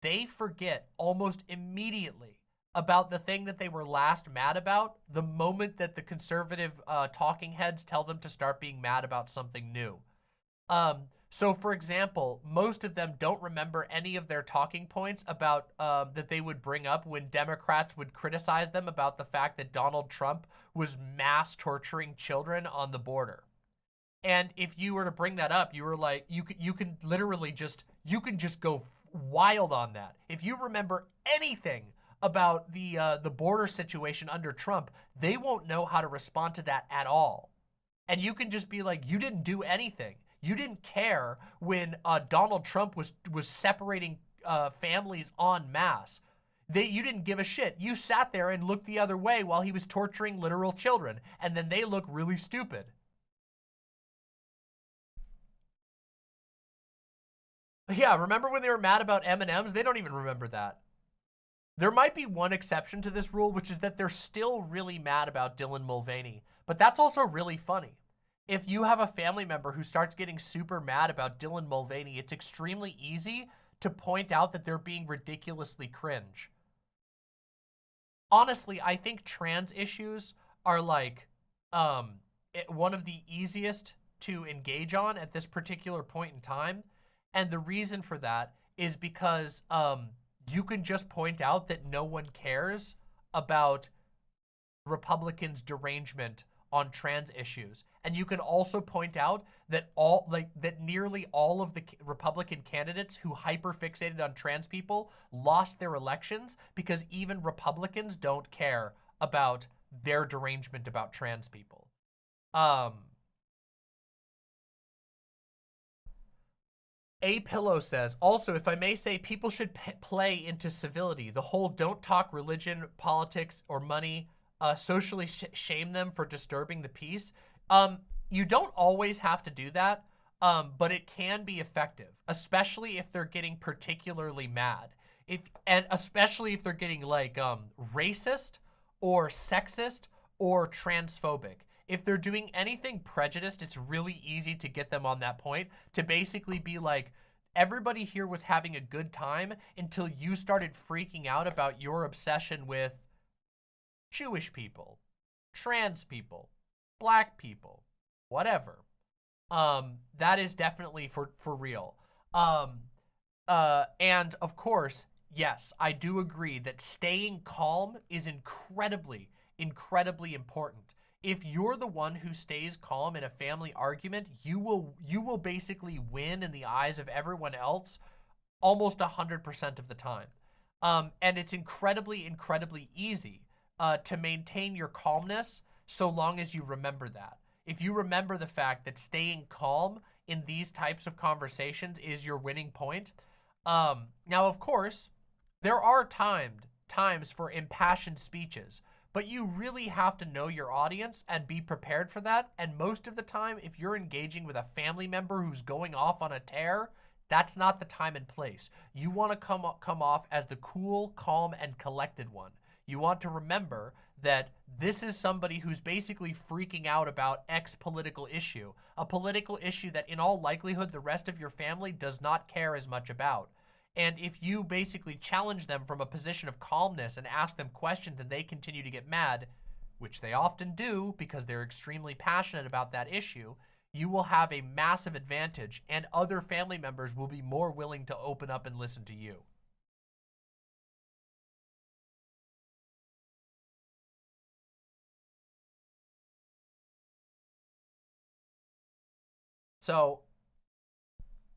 They forget almost immediately about the thing that they were last mad about the moment that the conservative talking heads tell them to start being mad about something new. So for example, most of them don't remember any of their talking points about that they would bring up when Democrats would criticize them about the fact that Donald Trump was mass torturing children on the border. And if you were to bring that up, you were like, you can literally just, you can just go wild on that. If you remember anything about the border situation under Trump, they won't know how to respond to that at all. And you can just be like, you didn't do anything. You didn't care when Donald Trump was separating families en masse. You didn't give a shit. You sat there and looked the other way while he was torturing literal children, and then they look really stupid. Yeah, remember when they were mad about M&Ms? They don't even remember that. There might be one exception to this rule, which is that they're still really mad about Dylan Mulvaney, but that's also really funny. If you have a family member who starts getting super mad about Dylan Mulvaney, it's extremely easy to point out that they're being ridiculously cringe. Honestly, I think trans issues are like one of the easiest to engage on at this particular point in time. And the reason for that is because you can just point out that no one cares about Republicans' derangement on trans issues. And you can also point out that nearly all of the Republican candidates who hyper-fixated on trans people lost their elections because even Republicans don't care about their derangement about trans people. A Pillow says, also, if I may say, people should play into civility. The whole don't talk religion, politics, or money, socially shame them for disturbing the peace. You don't always have to do that, but it can be effective, especially if they're getting particularly mad. And especially if they're getting like racist or sexist or transphobic. If they're doing anything prejudiced, it's really easy to get them on that point to basically be like, everybody here was having a good time until you started freaking out about your obsession with Jewish people, trans people, black people, whatever. That is definitely for real. And of course, yes, I do agree that staying calm is incredibly, incredibly important. If you're the one who stays calm in a family argument, you will basically win in the eyes of everyone else almost 100% of the time. And it's incredibly, incredibly easy to maintain your calmness so long as you remember that. If you remember the fact that staying calm in these types of conversations is your winning point. Now, of course, there are times for impassioned speeches, but you really have to know your audience and be prepared for that. And most of the time, if you're engaging with a family member who's going off on a tear, that's not the time and place. You want to come off as the cool, calm, and collected one. You want to remember that this is somebody who's basically freaking out about X political issue, a political issue that in all likelihood the rest of your family does not care as much about. And if you basically challenge them from a position of calmness and ask them questions and they continue to get mad, which they often do because they're extremely passionate about that issue, you will have a massive advantage and other family members will be more willing to open up and listen to you. So,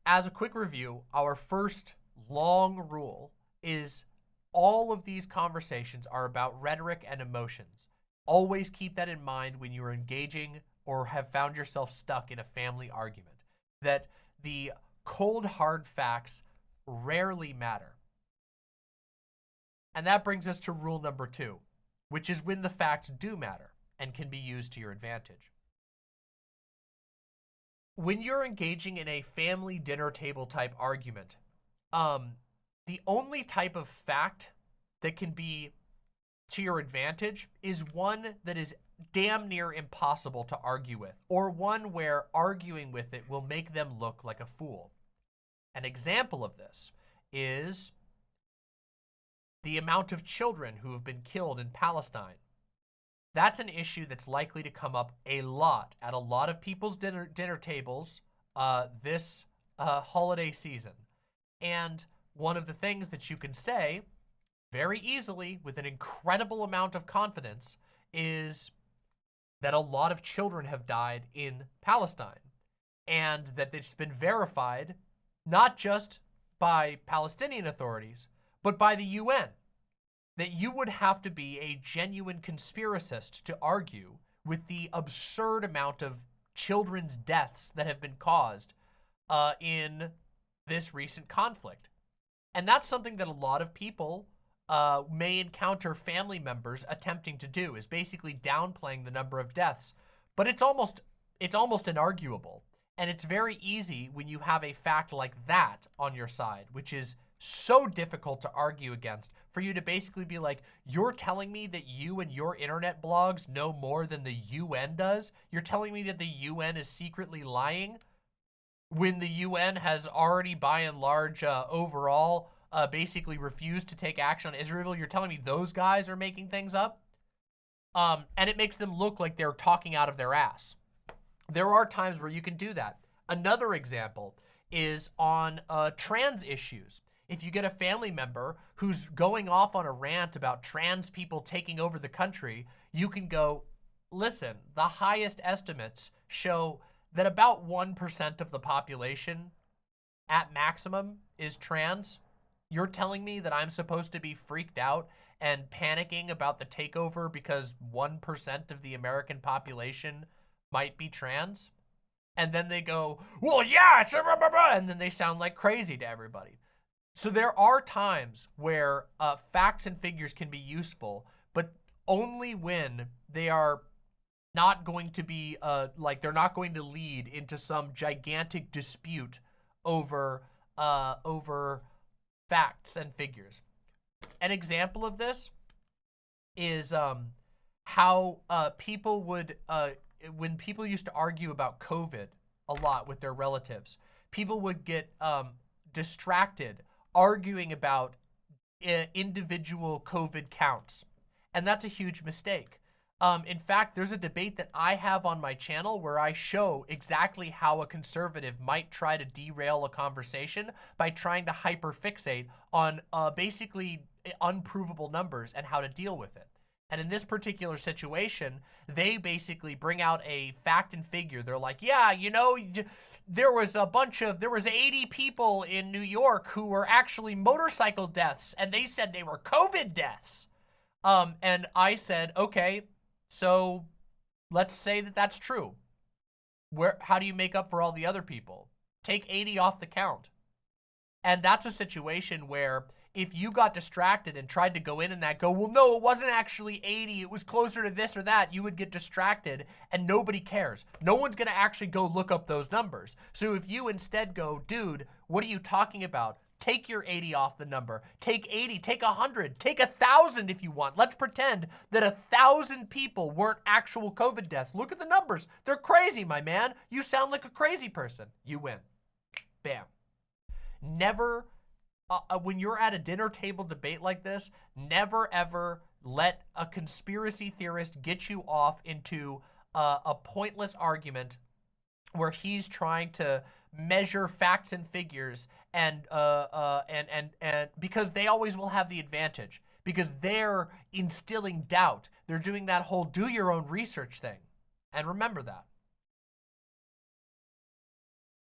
as a quick review, our first long rule is all of these conversations are about rhetoric and emotions. Always keep that in mind when you're engaging or have found yourself stuck in a family argument, that the cold, hard facts rarely matter. And that brings us to rule number 2, which is when the facts do matter and can be used to your advantage. When you're engaging in a family dinner table type argument, the only type of fact that can be to your advantage is one that is damn near impossible to argue with, or one where arguing with it will make them look like a fool. An example of this is the amount of children who have been killed in Palestine. That's an issue that's likely to come up a lot at a lot of people's dinner tables this holiday season. And one of the things that you can say very easily with an incredible amount of confidence is that a lot of children have died in Palestine, and that it's been verified not just by Palestinian authorities, but by the UN. That you would have to be a genuine conspiracist to argue with the absurd amount of children's deaths that have been caused in this recent conflict. And that's something that a lot of people may encounter family members attempting to do, is basically downplaying the number of deaths. But it's almost inarguable. And it's very easy when you have a fact like that on your side, which is so difficult to argue against, for you to basically be like, you're telling me that you and your internet blogs know more than the UN does? You're telling me that the UN is secretly lying when the UN has already, by and large, overall, basically refused to take action on Israel? You're telling me those guys are making things up? And it makes them look like they're talking out of their ass. There are times where you can do that. Another example is on trans issues. If you get a family member who's going off on a rant about trans people taking over the country, you can go, listen, the highest estimates show that about 1% of the population at maximum is trans. You're telling me that I'm supposed to be freaked out and panicking about the takeover because 1% of the American population might be trans? And then they go, well, yeah, and then they sound like crazy to everybody. So there are times where facts and figures can be useful, but only when they are not going to be, they're not going to lead into some gigantic dispute over facts and figures. An example of this is how people would, when people used to argue about COVID a lot with their relatives, people would get distracted arguing about individual COVID counts. And that's a huge mistake. In fact, there's a debate that I have on my channel where I show exactly how a conservative might try to derail a conversation by trying to hyperfixate on basically unprovable numbers and how to deal with it. And in this particular situation, they basically bring out a fact and figure. They're like, yeah, you know, there was 80 people in New York who were actually motorcycle deaths, and they said they were COVID deaths. And I said, okay, so let's say that that's true. How do you make up for all the other people? Take 80 off the count. And that's a situation where if you got distracted and tried to go in and go, well, no, it wasn't actually 80, it was closer to this or that, you would get distracted and nobody cares. No one's gonna actually go look up those numbers. So if you instead go, dude, what are you talking about? Take your 80 off the number. Take 80, take 100, take 1,000 if you want. Let's pretend that 1,000 people weren't actual COVID deaths. Look at the numbers. They're crazy, my man. You sound like a crazy person. You win. Bam. Never, when you're at a dinner table debate like this, never ever let a conspiracy theorist get you off into a pointless argument where he's trying to measure facts and figures and because they always will have the advantage because they're instilling doubt. They're doing that whole do your own research thing. And remember that.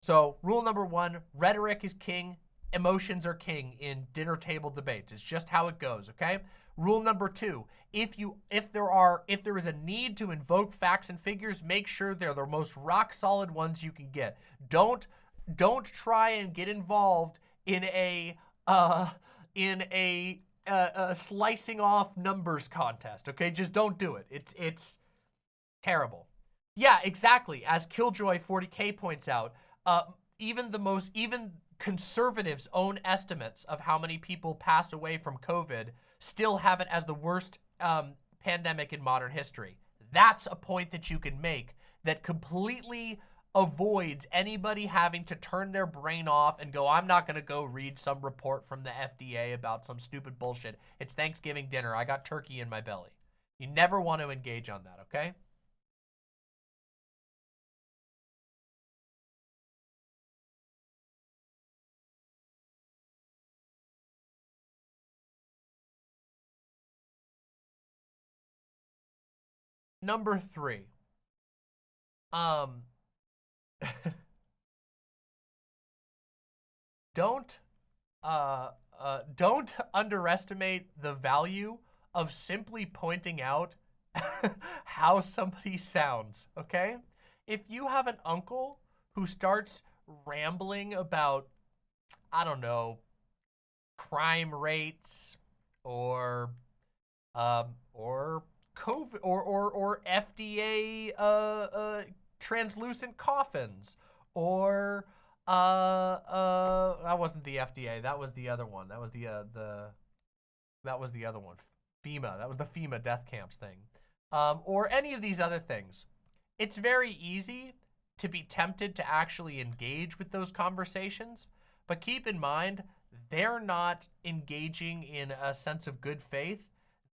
So rule number 1, rhetoric is king, emotions are king in dinner table debates. It's just how it goes, okay? Rule number 2, if there is a need to invoke facts and figures, make sure they're the most rock solid ones you can get. Don't try and get involved in a slicing off numbers contest, okay? Just don't do it. It's terrible. Yeah, exactly. As Killjoy 40K points out, even conservatives' own estimates of how many people passed away from COVID still have it as the worst pandemic in modern history. That's a point that you can make that completely avoids anybody having to turn their brain off and go, I'm not going to go read some report from the FDA about some stupid bullshit. It's Thanksgiving dinner. I got turkey in my belly. You never want to engage on that, okay? Number 3. Don't underestimate the value of simply pointing out how somebody sounds, okay? If you have an uncle who starts rambling about, I don't know, crime rates or COVID or FDA translucent coffins or that wasn't the FDA, that was the other one. That was the other one. FEMA. That was the FEMA death camps thing. Or any of these other things. It's very easy to be tempted to actually engage with those conversations, but keep in mind, they're not engaging in a sense of good faith.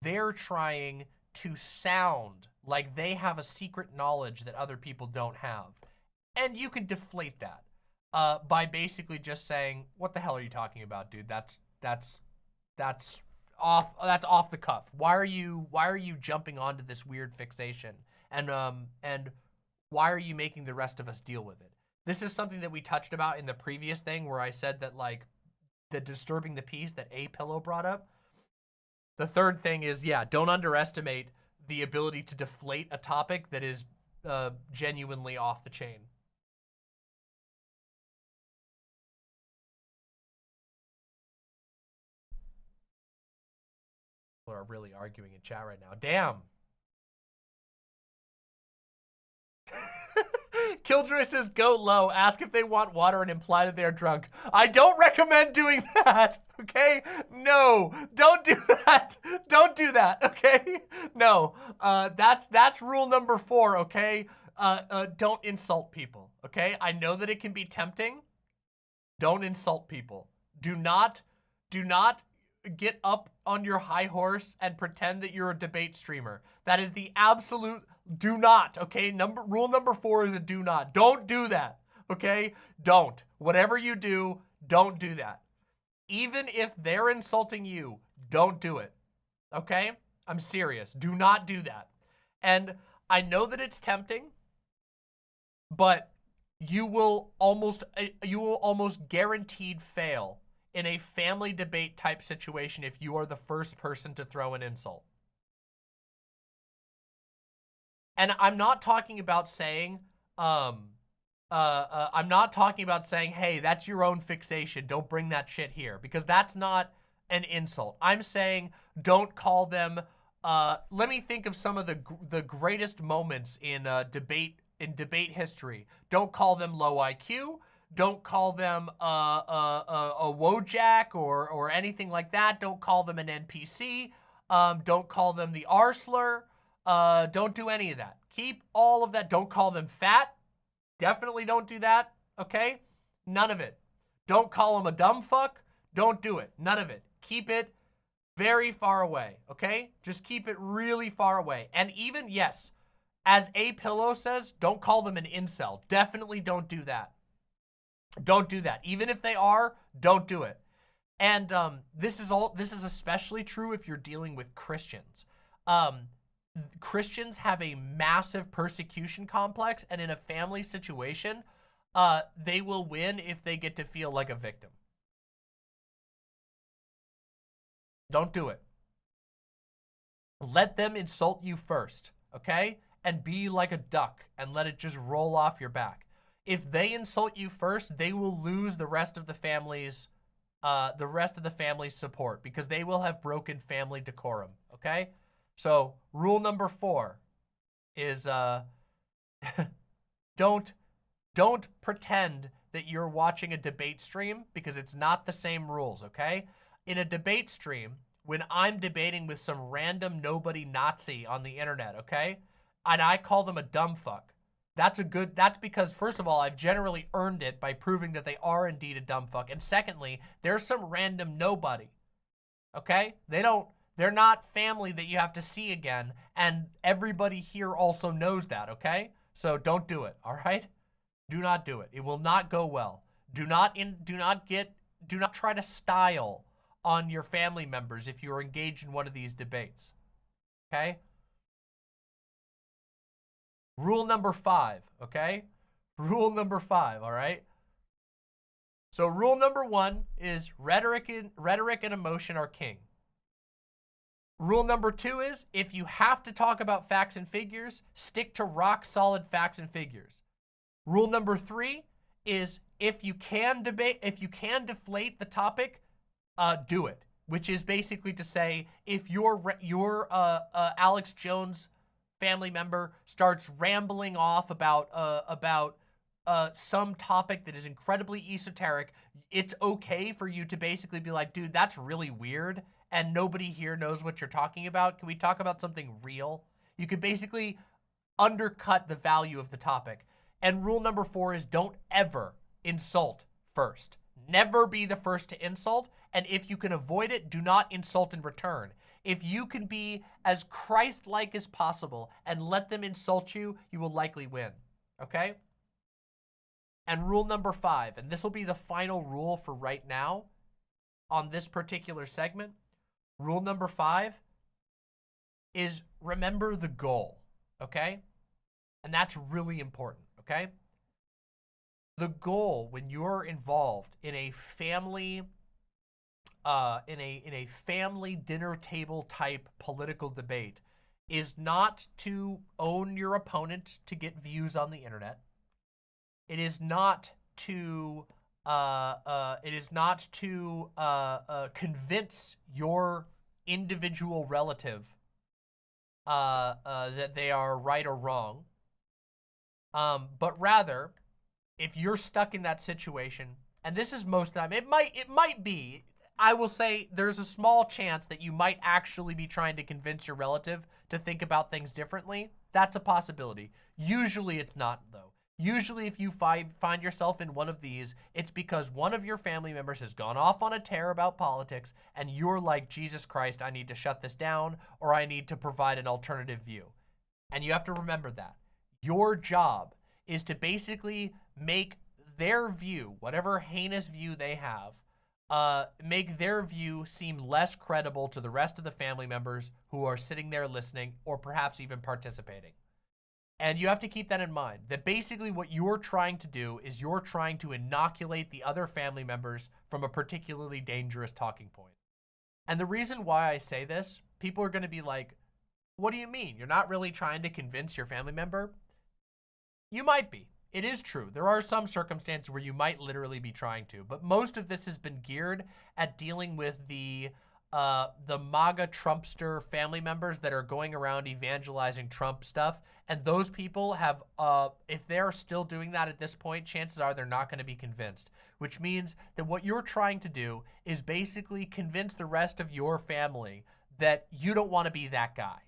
They're trying to sound like they have a secret knowledge that other people don't have. And you can deflate that by basically just saying, what the hell are you talking about, dude? That's off the cuff. Why are you jumping onto this weird fixation? And why are you making the rest of us deal with it? This is something that we touched about in the previous thing where I said that, like, the disturbing the peace that A-Pillow brought up. The third thing is, yeah, don't underestimate the ability to deflate a topic that is genuinely off the chain. People are really arguing in chat right now. Damn. Killjoy says, go low, ask if they want water and imply that they are drunk. I don't recommend doing that, okay? No, don't do that. Don't do that, okay? No, that's rule number 4, okay? Don't insult people, okay? I know that it can be tempting. Don't insult people. Do not get up on your high horse and pretend that you're a debate streamer. That is the absolute do not, okay? Rule number 4 is a do not. Don't do that, okay? Don't. Whatever you do, don't do that. Even if they're insulting you, don't do it, okay? I'm serious. Do not do that. And I know that it's tempting, but you will almost guaranteed fail in a family debate type situation if you are the first person to throw an insult. And I'm not talking about saying, I'm not talking about saying, hey, that's your own fixation. Don't bring that shit here, because that's not an insult. I'm saying don't call them, let me think of some of the greatest moments in debate history. Don't call them low IQ. Don't call them a Wojak or anything like that. Don't call them an NPC. Don't call them the R slur. Don't do any of that. Keep all of that. Don't call them fat. Definitely don't do that, okay? None of it. Don't call them a dumb fuck. Don't do it. None of it. Keep it very far away, okay? Just keep it really far away. And even, yes, as A Pillow says, don't call them an incel. Definitely don't do that. Don't do that. Even if they are, don't do it. And this is especially true if you're dealing with Christians. Christians have a massive persecution complex, and in a family situation, they will win if they get to feel like a victim. Don't do it. Let them insult you first, okay? And be like a duck and let it just roll off your back. If they insult you first, they will lose the rest of the family's support because they will have broken family decorum, okay? So rule number 4 is don't pretend that you're watching a debate stream because it's not the same rules, okay? In a debate stream, when I'm debating with some random nobody Nazi on the internet, okay? And I call them a dumb fuck. That's because first of all, I've generally earned it by proving that they are indeed a dumb fuck. And secondly, there's some random nobody, okay? They're not family that you have to see again. And everybody here also knows that, okay? So don't do it, all right? Do not do it. It will not go well. Do not try to style on your family members if you're engaged in one of these debates, okay? Rule number 5, okay? Rule number 5, all right? So rule number 1 is rhetoric and emotion are king. Rule number 2 is if you have to talk about facts and figures, stick to rock solid facts and figures. Rule number 3 is if you can deflate the topic, do it. Which is basically to say, if your Alex Jones family member starts rambling off about some topic that is incredibly esoteric, it's okay for you to basically be like, dude, that's really weird, and nobody here knows what you're talking about. Can we talk about something real? You could basically undercut the value of the topic. And rule number 4 is don't ever insult first. Never be the first to insult, and if you can avoid it, do not insult in return. If you can be as Christ-like as possible and let them insult you, you will likely win, okay? And rule number 5, and this will be the final rule for right now on this particular segment. Rule number 5 is remember the goal, okay? And that's really important, okay? The goal when you're involved in a family in a family dinner table type political debate is not to own your opponent to get views on the internet. It is not to convince your individual relative that they are right or wrong, but rather, if you're stuck in that situation, and this is most of the time, it might be, I will say there's a small chance that you might actually be trying to convince your relative to think about things differently. That's a possibility. Usually it's not, though. Usually if you find yourself in one of these, it's because one of your family members has gone off on a tear about politics, and you're like, Jesus Christ, I need to shut this down, or I need to provide an alternative view. And you have to remember that. Your job is to basically make their view, whatever heinous view they have, make their view seem less credible to the rest of the family members who are sitting there listening or perhaps even participating. And you have to keep that in mind, that basically what you're trying to do is you're trying to inoculate the other family members from a particularly dangerous talking point. And the reason why I say this, people are going to be like, what do you mean? You're not really trying to convince your family member? You might be. it is true. There are some circumstances where you might literally be trying to, but most of this has been geared at dealing with the MAGA Trumpster family members that are going around evangelizing Trump stuff. And those people have, if they're still doing that at this point, chances are they're not going to be convinced, which means that what you're trying to do is basically convince the rest of your family that you don't want to be that guy.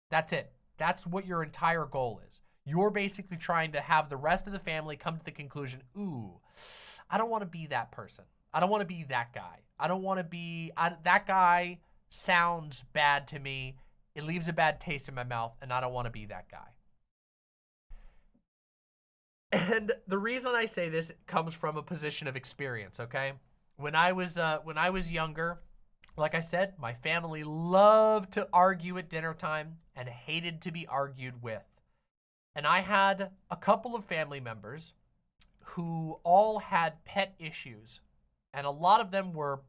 That's it. That's what your entire goal is. You're basically trying to have the rest of the family come to the conclusion, ooh, I don't want to be that person. I don't want to be that guy. I don't want to be, that guy sounds bad to me. It leaves a bad taste in my mouth, and I don't want to be that guy. And the reason I say this comes from a position of experience, okay? When I was younger, like I said, my family loved to argue at dinner time and hated to be argued with. And I had a couple of family members who all had pet issues, and a lot of them were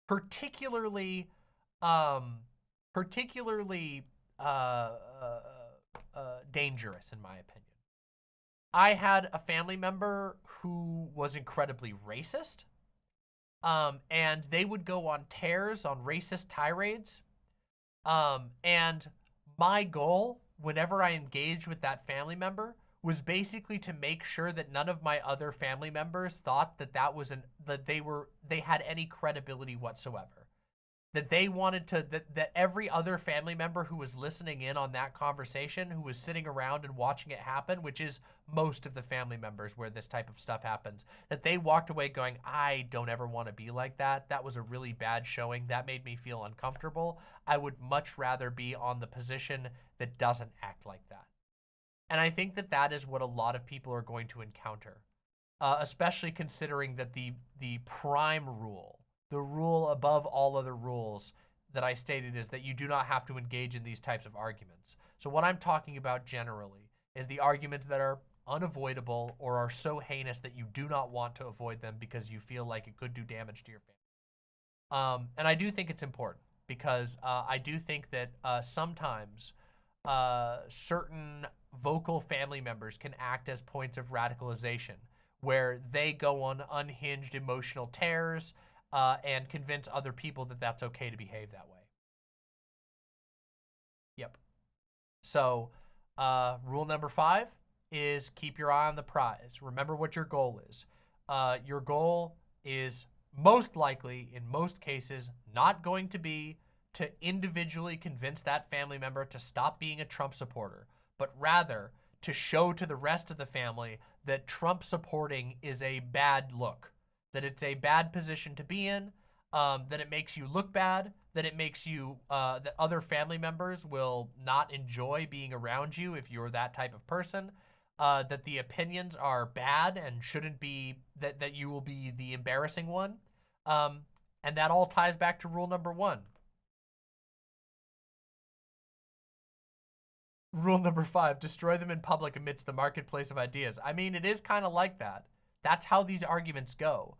particularly dangerous, in my opinion. I had a family member who was incredibly racist, and they would go on tears, on racist tirades. And my goal, whenever I engaged with that family member, was basically to make sure that none of my other family members thought that they had any credibility whatsoever. That they wanted to, that every other family member who was listening in on that conversation, who was sitting around and watching it happen, which is most of the family members where this type of stuff happens, that they walked away going, I don't ever want to be like that. That was a really bad showing. That made me feel uncomfortable. I would much rather be on the position that doesn't act like that. And I think that that is what a lot of people are going to encounter, especially considering that the prime rule, the rule above all other rules that I stated, is that you do not have to engage in these types of arguments. So what I'm talking about generally is the arguments that are unavoidable or are so heinous that you do not want to avoid them because you feel like it could do damage to your family. And I do think it's important because I do think that sometimes certain vocal family members can act as points of radicalization where they go on unhinged emotional tears and convince other people that that's okay to behave that way. Yep. So rule number 5 is keep your eye on the prize. Remember what your goal is. Your goal is most likely, in most cases, not going to be to individually convince that family member to stop being a Trump supporter, but rather to show to the rest of the family that Trump supporting is a bad look, that it's a bad position to be in, that it makes you look bad, that it makes you, that other family members will not enjoy being around you if you're that type of person, that the opinions are bad and shouldn't be, that you will be the embarrassing one. And that all ties back to rule number 1. Rule number 5, destroy them in public amidst the marketplace of ideas. I mean, it is kind of like that. That's how these arguments go.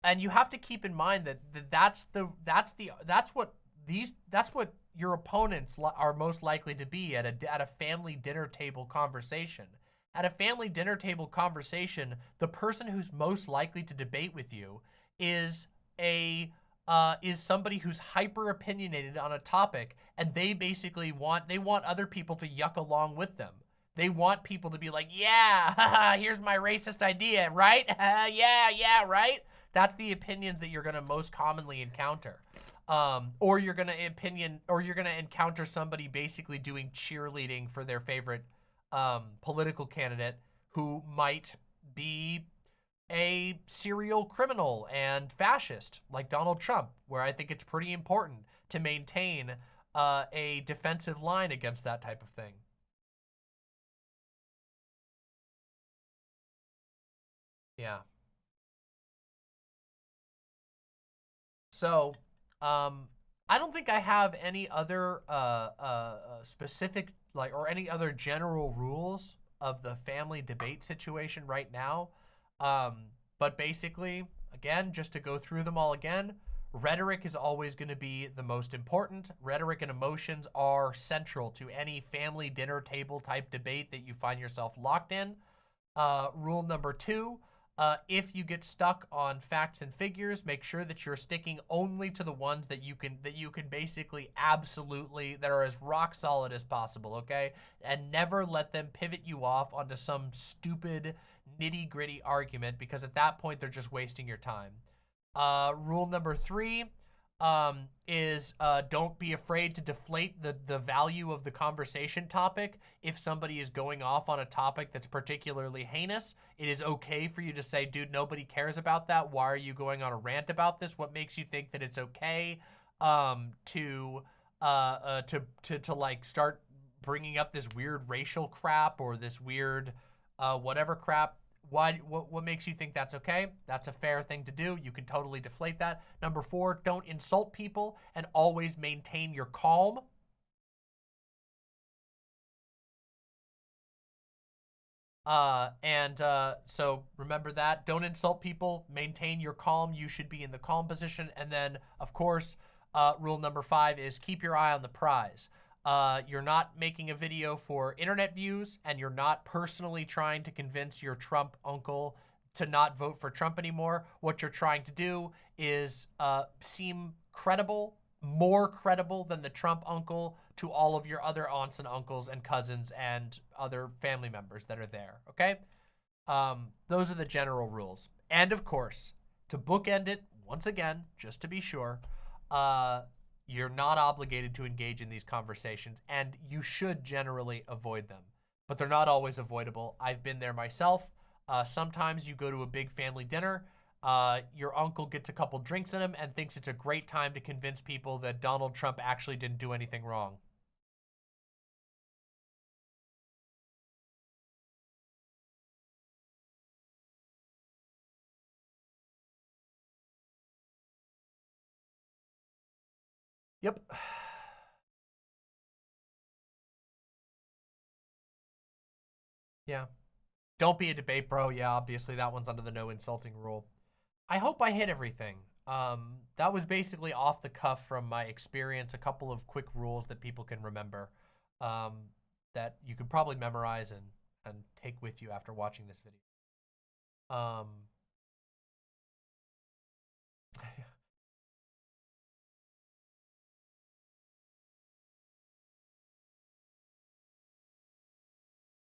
And you have to keep in mind that that's what your opponents are most likely to be at a family dinner table conversation. At a family dinner table conversation, the person who's most likely to debate with you is somebody who's hyper opinionated on a topic, and they basically want other people to yuck along with them. They want people to be like, yeah, here's my racist idea, right? yeah, right? That's the opinions that you're gonna most commonly encounter. Or you're gonna encounter somebody basically doing cheerleading for their favorite political candidate who might be a serial criminal and fascist like Donald Trump, where I think it's pretty important to maintain a defensive line against that type of thing. Yeah. So, I don't think I have any other specific, or any other general rules of the family debate situation right now. But basically, again, just to go through them all again, rhetoric is always going to be the most important. Rhetoric and emotions are central to any family dinner table type debate that you find yourself locked in. Rule number 2, if you get stuck on facts and figures, make sure that you're sticking only to the ones that you can basically absolutely, that are as rock solid as possible, okay? And never let them pivot you off onto some stupid nitty-gritty argument, because at that point they're just wasting your time. Rule number 3 is don't be afraid to deflate the value of the conversation topic. If somebody is going off on a topic that's particularly heinous, it is okay for you to say, dude, nobody cares about that. Why are you going on a rant about this? What makes you think that it's okay to like start bringing up this weird racial crap or this weird whatever crap? What makes you think that's okay? That's a fair thing to do. You can totally deflate that. Number 4, don't insult people and always maintain your calm. So remember that. Don't insult people. Maintain your calm. You should be in the calm position. And then, of course, rule number 5 is keep your eye on the prize. You're not making a video for internet views, and you're not personally trying to convince your Trump uncle to not vote for Trump anymore. What you're trying to do is seem credible, more credible than the Trump uncle, to all of your other aunts and uncles and cousins and other family members that are there, okay? Those are the general rules. And of course, to bookend it, once again, just to be sure, you're not obligated to engage in these conversations, and you should generally avoid them. But they're not always avoidable. I've been there myself. Sometimes you go to a big family dinner, your uncle gets a couple drinks in him and thinks it's a great time to convince people that Donald Trump actually didn't do anything wrong. Yep. Yeah. Don't be a debate bro. Yeah, obviously that one's under the no insulting rule. I hope I hit everything. That was basically off the cuff from my experience, a couple of quick rules that people can remember, that you could probably memorize and take with you after watching this video.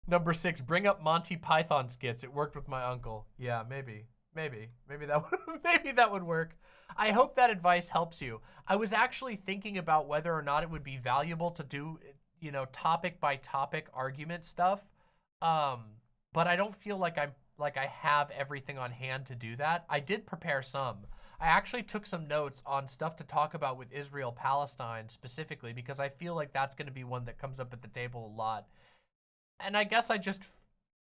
Number 6, bring up Monty Python skits. It worked with my uncle. Yeah, maybe that would, maybe that would work. I hope that advice helps you. I was actually thinking about whether or not it would be valuable to do, you know, topic by topic argument stuff. But I don't feel like I have everything on hand to do that. I did prepare some. I actually took some notes on stuff to talk about with Israel-Palestine specifically, because I feel like that's going to be one that comes up at the table a lot. And I guess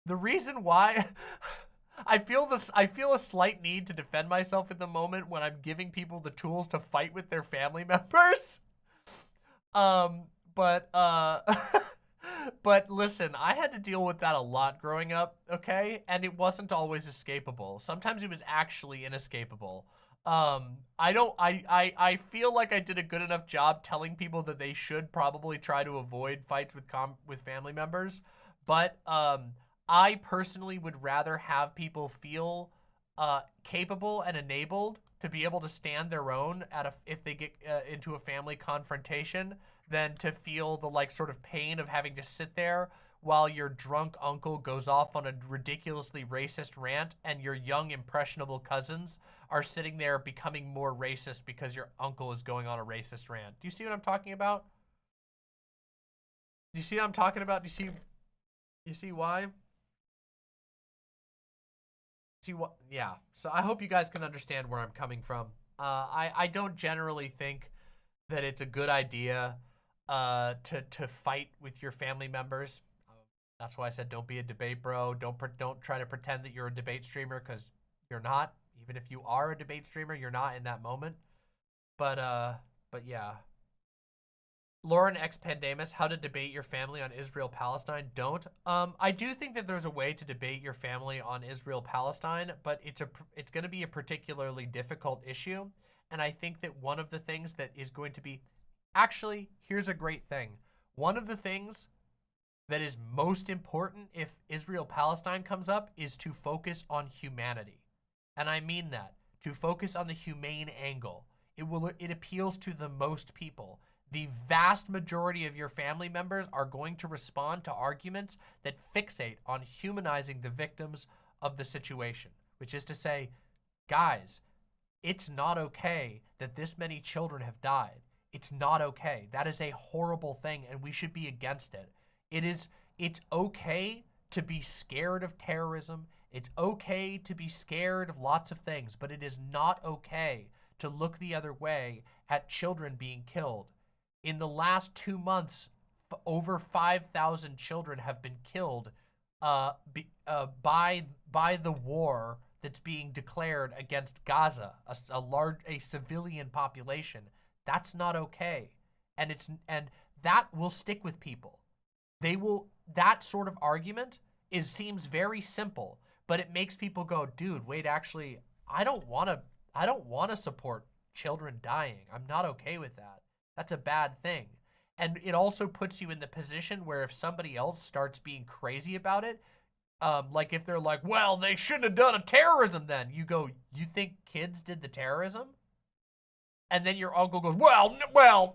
the reason why I feel a slight need to defend myself in the moment when I'm giving people the tools to fight with their family members. But listen, I had to deal with that a lot growing up, okay? And it wasn't always escapable. Sometimes it was actually inescapable. I feel like I did a good enough job telling people that they should probably try to avoid fights with family members. But I personally would rather have people feel capable and enabled to be able to stand their own if they get into a family confrontation than to feel the like sort of pain of having to sit there while your drunk uncle goes off on a ridiculously racist rant and your young impressionable cousins are sitting there becoming more racist because your uncle is going on a racist rant. Do you see what I'm talking about? Do you see what I'm talking about? Do you see why? See what? Yeah. So I hope you guys can understand where I'm coming from. I don't generally think that it's a good idea to fight with your family members. That's why I said don't be a debate bro. Don't try to pretend that you're a debate streamer, because you're not. Even if you are a debate streamer, you're not in that moment. But yeah. Lauren X Pandamus, how to debate your family on Israel-Palestine. Don't. I do think that there's a way to debate your family on Israel-Palestine, but it's going to be a particularly difficult issue. And I think that one of the things that is going to be... Actually, here's a great thing. One of the things that is most important if Israel-Palestine comes up is to focus on humanity. And I mean that. To focus on the humane angle. It appeals to the most people. The vast majority of your family members are going to respond to arguments that fixate on humanizing the victims of the situation, which is to say, guys, it's not okay that this many children have died. It's not okay. That is a horrible thing, and we should be against it. It's okay to be scared of terrorism. It's okay to be scared of lots of things, but it is not okay to look the other way at children being killed. In the last 2 months, over 5,000 children have been killed by the war that's being declared against Gaza, a civilian population. That's not okay, and that will stick with people. That sort of argument seems very simple, but it makes people go, dude, wait, actually, I don't want to support children dying. I'm not okay with that. That's a bad thing. And it also puts you in the position where if somebody else starts being crazy about it, like if they're like, well, they shouldn't have done a terrorism then. You go, you think kids did the terrorism? And then your uncle goes, well,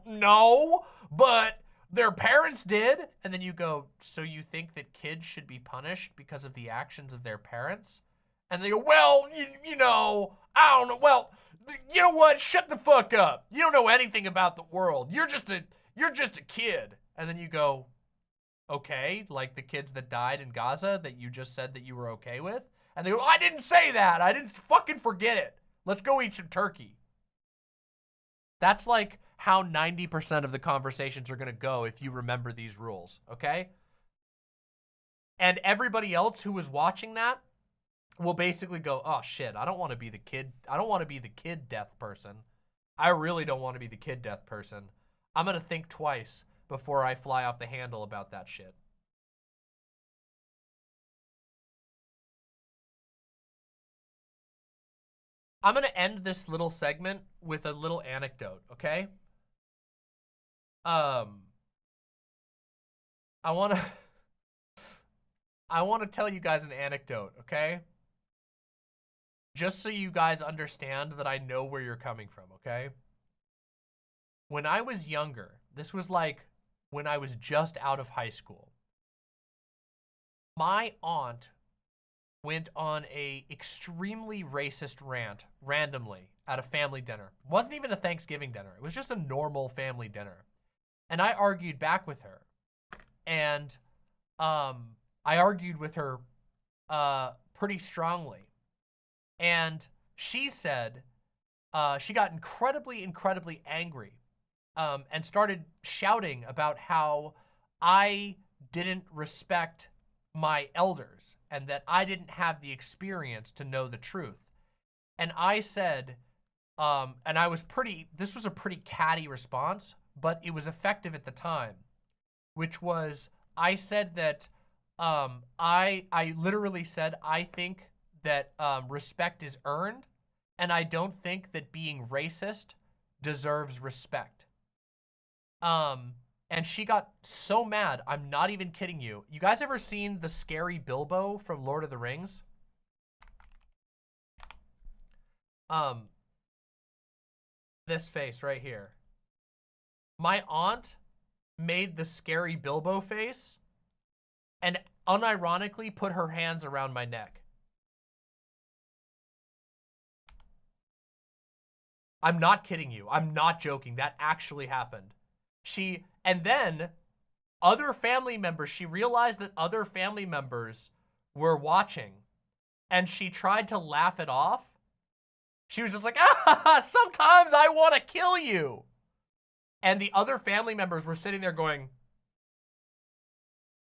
no, but their parents did. And then you go, so you think that kids should be punished because of the actions of their parents? And they go, well, you know, I don't know. Well, you know what? Shut the fuck up. You don't know anything about the world. You're just a kid. And then you go, okay, like the kids that died in Gaza that you just said that you were okay with? And they go, I didn't say that. I didn't fucking forget it. Let's go eat some turkey. That's like how 90% of the conversations are going to go if you remember these rules, okay? And everybody else who was watching that will basically go, oh shit, I don't want to be the kid. I don't want to be the kid death person. I really don't want to be the kid death person. I'm going to think twice before I fly off the handle about that shit. I'm going to end this little segment with a little anecdote, okay? I want to tell you guys an anecdote, okay? Just so you guys understand that I know where you're coming from, okay? When I was younger, this was like when I was just out of high school, my aunt went on a extremely racist rant randomly at a family dinner. It wasn't even a Thanksgiving dinner. It was just a normal family dinner. And I argued back with her. And I argued with her pretty strongly. And she said, she got incredibly angry and started shouting about how I didn't respect my elders and that I didn't have the experience to know the truth. And I said, and this was a pretty catty response, but it was effective at the time, which was, I said that, I literally said, I think that respect is earned, and I don't think that being racist deserves respect. And she got so mad, I'm not even kidding you. You guys ever seen the scary Bilbo from Lord of the Rings? This face right here. My aunt made the scary Bilbo face and unironically put her hands around my neck. I'm not kidding you. I'm not joking. That actually happened. And then other family members, she realized that other family members were watching and she tried to laugh it off. She was just like, sometimes I want to kill you. And the other family members were sitting there going,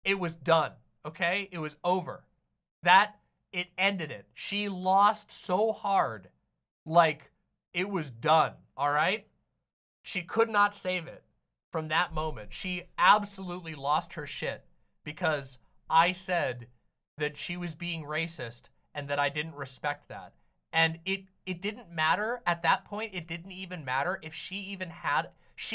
it was done, okay? It was over. It ended it. She lost so hard, like it was done, all right? She could not save it. From that moment, she absolutely lost her shit because I said that she was being racist and that I didn't respect that. And it didn't matter at that point. It didn't even matter if she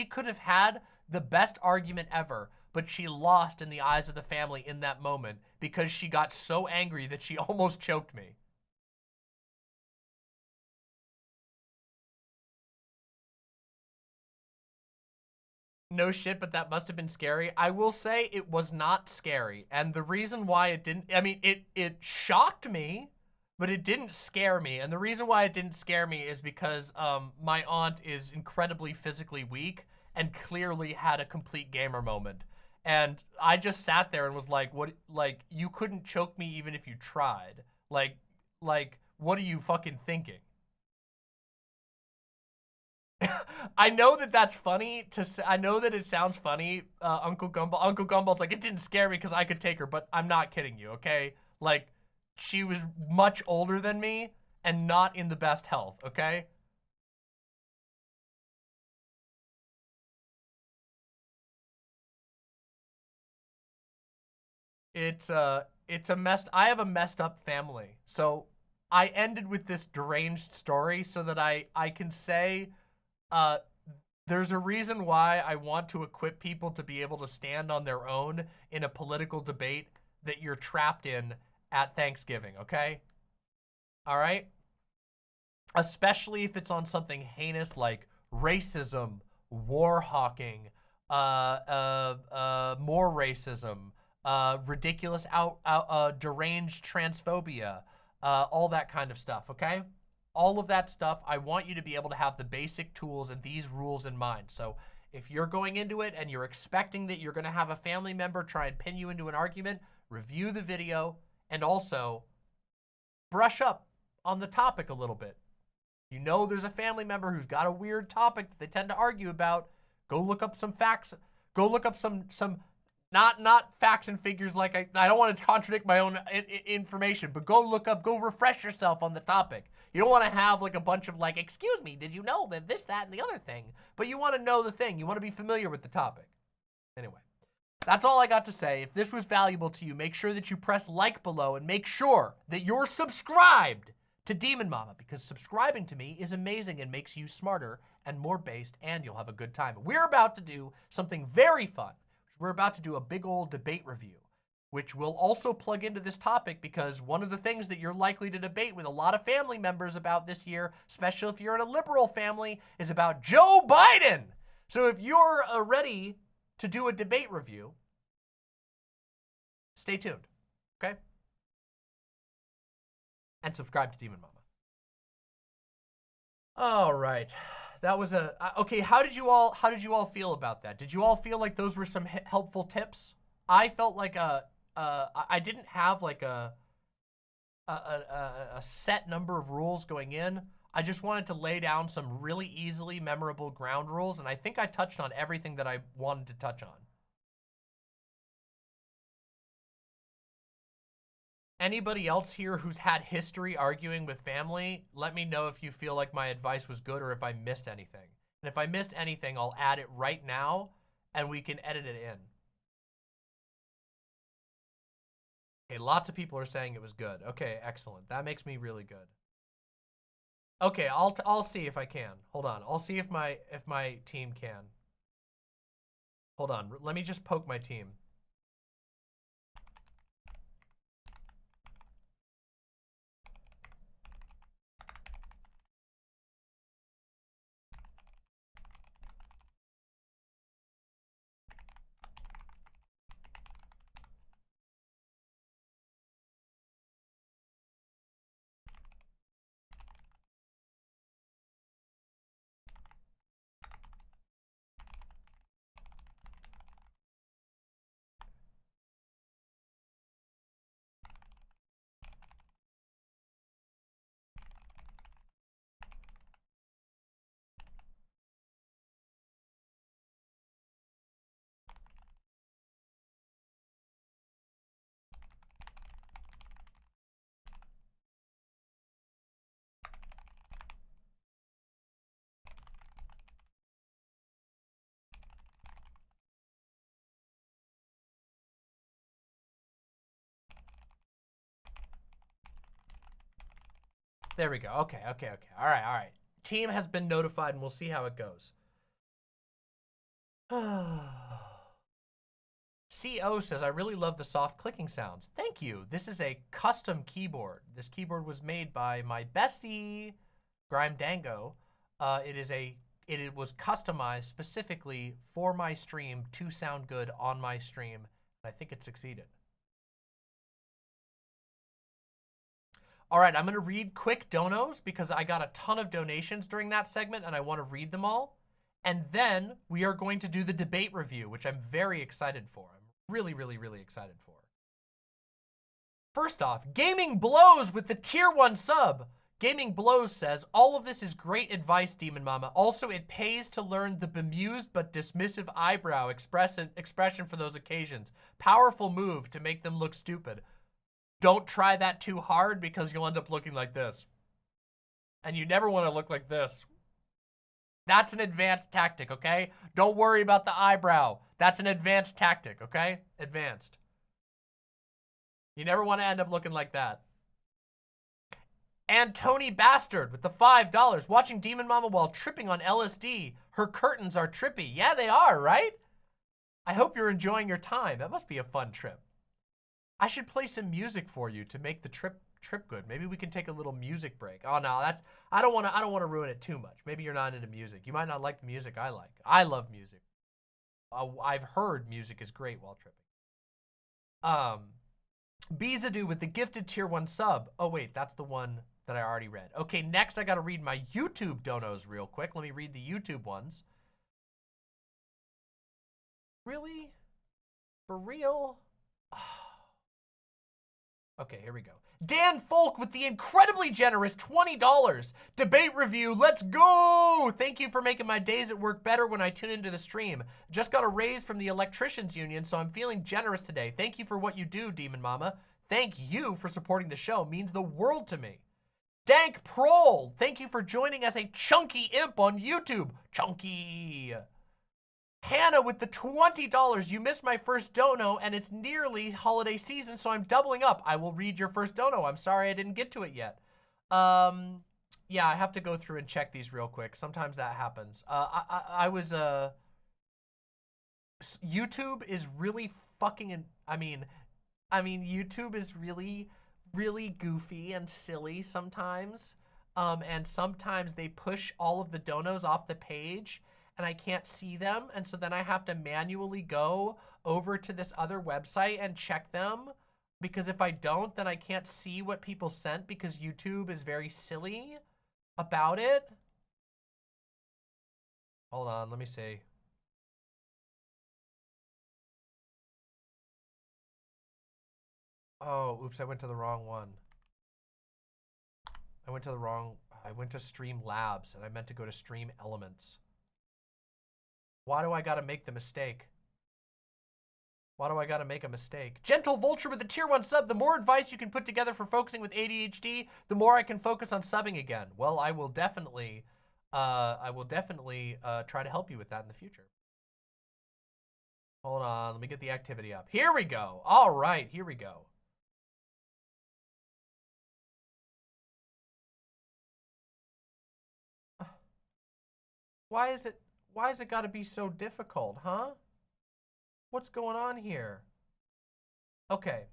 could have had the best argument ever, but she lost in the eyes of the family in that moment because she got so angry that she almost choked me. No shit, but that must have been scary. I will say it was not scary. And the reason why it didn't, I mean, it shocked me, but it didn't scare me. And the reason why it didn't scare me is because my aunt is incredibly physically weak and clearly had a complete gamer moment. And I just sat there and was like, what, like, you couldn't choke me even if you tried. Like, what are you fucking thinking? I know that that's funny to say. I know that it sounds funny, Uncle Gumball. Uncle Gumball's like, it didn't scare me because I could take her, but I'm not kidding you, okay? Like, she was much older than me and not in the best health, okay? It's a messed, I have a messed up family. So I ended with this deranged story so that I can say, uh, there's a reason why I want to equip people to be able to stand on their own in a political debate that you're trapped in at Thanksgiving, okay? All right? Especially if it's on something heinous like racism, war hawking, more racism, ridiculous deranged transphobia, all that kind of stuff, okay? All of that stuff, I want you to be able to have the basic tools and these rules in mind. So if you're going into it and you're expecting that you're going to have a family member try and pin you into an argument, review the video and also brush up on the topic a little bit. You know there's a family member who's got a weird topic that they tend to argue about. Go look up some facts. Go look up some not facts and figures like I don't want to contradict my own information, but go refresh yourself on the topic. You don't want to have like a bunch of like, excuse me, did you know that this, that, and the other thing? But you want to know the thing. You want to be familiar with the topic. Anyway, that's all I got to say. If this was valuable to you, make sure that you press like below and make sure that you're subscribed to Demon Mama, because subscribing to me is amazing and makes you smarter and more based, and you'll have a good time. We're about to do something very fun. We're about to do a big old debate review, which will also plug into this topic because one of the things that you're likely to debate with a lot of family members about this year, especially if you're in a liberal family, is about Joe Biden. So if you're ready to do a debate review, stay tuned, okay? And subscribe to Demon Mama. All right. That was okay. How did you all feel about that? Did you all feel like those were some helpful tips? I felt like I didn't have like a set number of rules going in. I just wanted to lay down some really easily memorable ground rules, and I think I touched on everything that I wanted to touch on. Anybody else here who's had history arguing with family, let me know if you feel like my advice was good or if I missed anything. And if I missed anything, I'll add it right now and we can edit it in. Okay, lots of people are saying it was good. Okay, excellent. That makes me really good. Okay, I'll see if I can. Hold on. I'll see if my team can. Hold on. Let me just poke my team. There we go. Okay. All right. Team has been notified and we'll see how it goes. CO says, I really love the soft clicking sounds. Thank you. This is a custom keyboard. This keyboard was made by my bestie, Grime Dango. It was customized specifically for my stream to sound good on my stream. And I think it succeeded. All right, I'm gonna read quick donos because I got a ton of donations during that segment and I wanna read them all. And then we are going to do the debate review, which I'm very excited for. I'm really, really, really excited for. First off, Gaming Blows with the tier 1 sub. Gaming Blows says, all of this is great advice, Demon Mama. Also, it pays to learn the bemused but dismissive eyebrow expression for those occasions. Powerful move to make them look stupid. Don't try that too hard because you'll end up looking like this. And you never want to look like this. That's an advanced tactic, okay? Don't worry about the eyebrow. That's an advanced tactic, okay? Advanced. You never want to end up looking like that. And Tony Bastard with the $5. Watching Demon Mama while tripping on LSD. Her curtains are trippy. Yeah, they are, right? I hope you're enjoying your time. That must be a fun trip. I should play some music for you to make the trip good. Maybe we can take a little music break. Oh no, I don't want to ruin it too much. Maybe you're not into music. You might not like the music I like. I love music. I've heard music is great while tripping. Bizadoo with the gifted tier 1 sub. Oh wait, that's the one that I already read. Okay, next I gotta read my YouTube donos real quick. Let me read the YouTube ones. Really? For real? Okay, here we go. Dan Folk with the incredibly generous $20. Debate review, let's go! Thank you for making my days at work better when I tune into the stream. Just got a raise from the electricians union, so I'm feeling generous today. Thank you for what you do, Demon Mama. Thank you for supporting the show. Means the world to me. Dank Prol, thank you for joining as a chunky imp on YouTube. Chunky. Hannah with the $20. You missed my first dono and it's nearly holiday season, so I'm doubling up. I will read your first dono. I'm sorry I didn't get to it yet. Yeah, I have to go through and check these real quick. Sometimes that happens. YouTube is really fucking, I mean, YouTube is really, really goofy and silly sometimes. And sometimes they push all of the donos off the page and I can't see them. And so then I have to manually go over to this other website and check them. Because if I don't, then I can't see what people sent because YouTube is very silly about it. Hold on, let me see. Oh, oops, I went to the wrong one. I went to Stream Labs and I meant to go to Stream Elements. Why do I gotta make the mistake? Why do I gotta make a mistake? Gentle Vulture with the tier 1 sub. The more advice you can put together for focusing with ADHD, the more I can focus on subbing again. Well, I will definitely try to help you with that in the future. Hold on, let me get the activity up. Here we go. All right, here we go. Why is it gotta be so difficult, huh? What's going on here? Okay.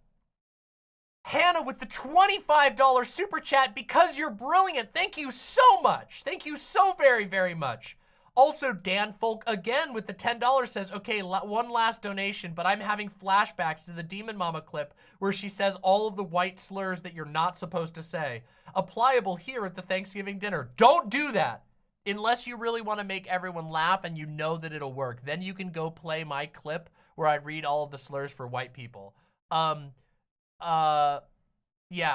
Hannah with the $25 super chat because you're brilliant. Thank you so much. Thank you so very, very much. Also, Dan Folk again with the $10 says, okay, one last donation, but I'm having flashbacks to the Demon Mama clip where she says all of the white slurs that you're not supposed to say. Applicable here at the Thanksgiving dinner. Don't do that. Unless you really want to make everyone laugh and you know that it'll work. Then you can go play my clip where I read all of the slurs for white people. Yeah,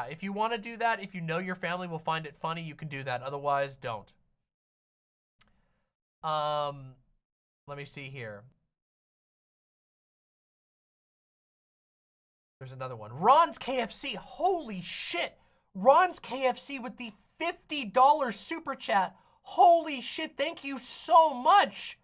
if you want to do that, if you know your family will find it funny, you can do that. Otherwise, don't. Let me see here. There's another one. Ron's KFC. Holy shit. Ron's KFC with the $50 super chat. Holy shit, thank you so much.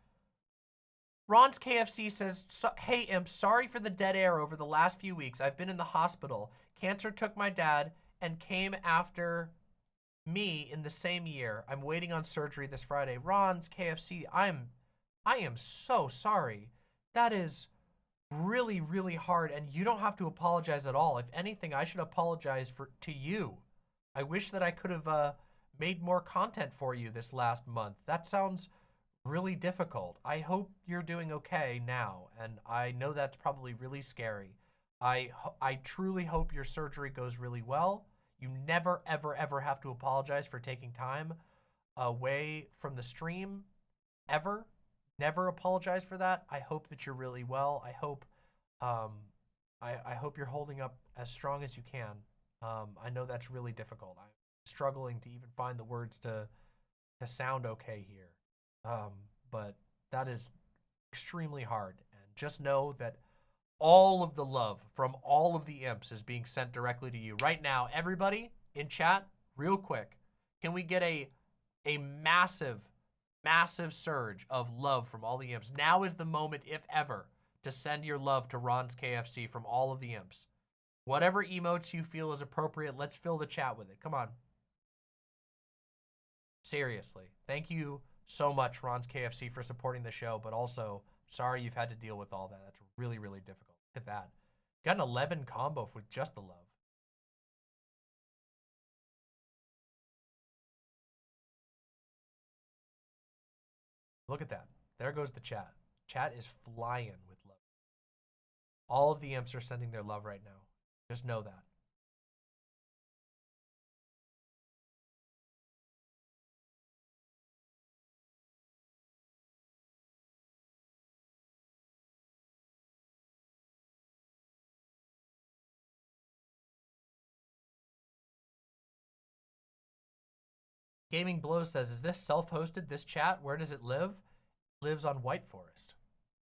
Ron's KFC says, hey, Imp, sorry for the dead air over the last few weeks. I've been in the hospital. Cancer took my dad and came after me in the same year. I'm waiting on surgery this Friday. Ron's KFC, I am so sorry. That is really, really hard, and you don't have to apologize at all. If anything, I should apologize to you. I wish that I could have made more content for you this last month. That sounds really difficult. I hope you're doing okay now, and I know that's probably really scary. I truly hope your surgery goes really well. You never, ever, ever have to apologize for taking time away from the stream, ever. Never apologize for that. I hope that you're really well. I hope you're holding up as strong as you can. I know that's really difficult. I'm struggling to even find the words to sound okay here. But that is extremely hard. And just know that all of the love from all of the imps is being sent directly to you. Right now, everybody in chat, real quick, can we get a massive surge of love from all the imps? Now is the moment, if ever, to send your love to Ron's KFC from all of the imps. Whatever emotes you feel is appropriate, let's fill the chat with it. Come on. Seriously. Thank you so much, Ron's KFC, for supporting the show, but also, sorry you've had to deal with all that. That's really, really difficult. Look at that. Got an 11 combo with just the love. Look at that. There goes the chat. Chat is flying with love. All of the imps are sending their love right now. Just know that. Gaming Blows says, is this self-hosted, this chat? Where does it live? It lives on White Forest.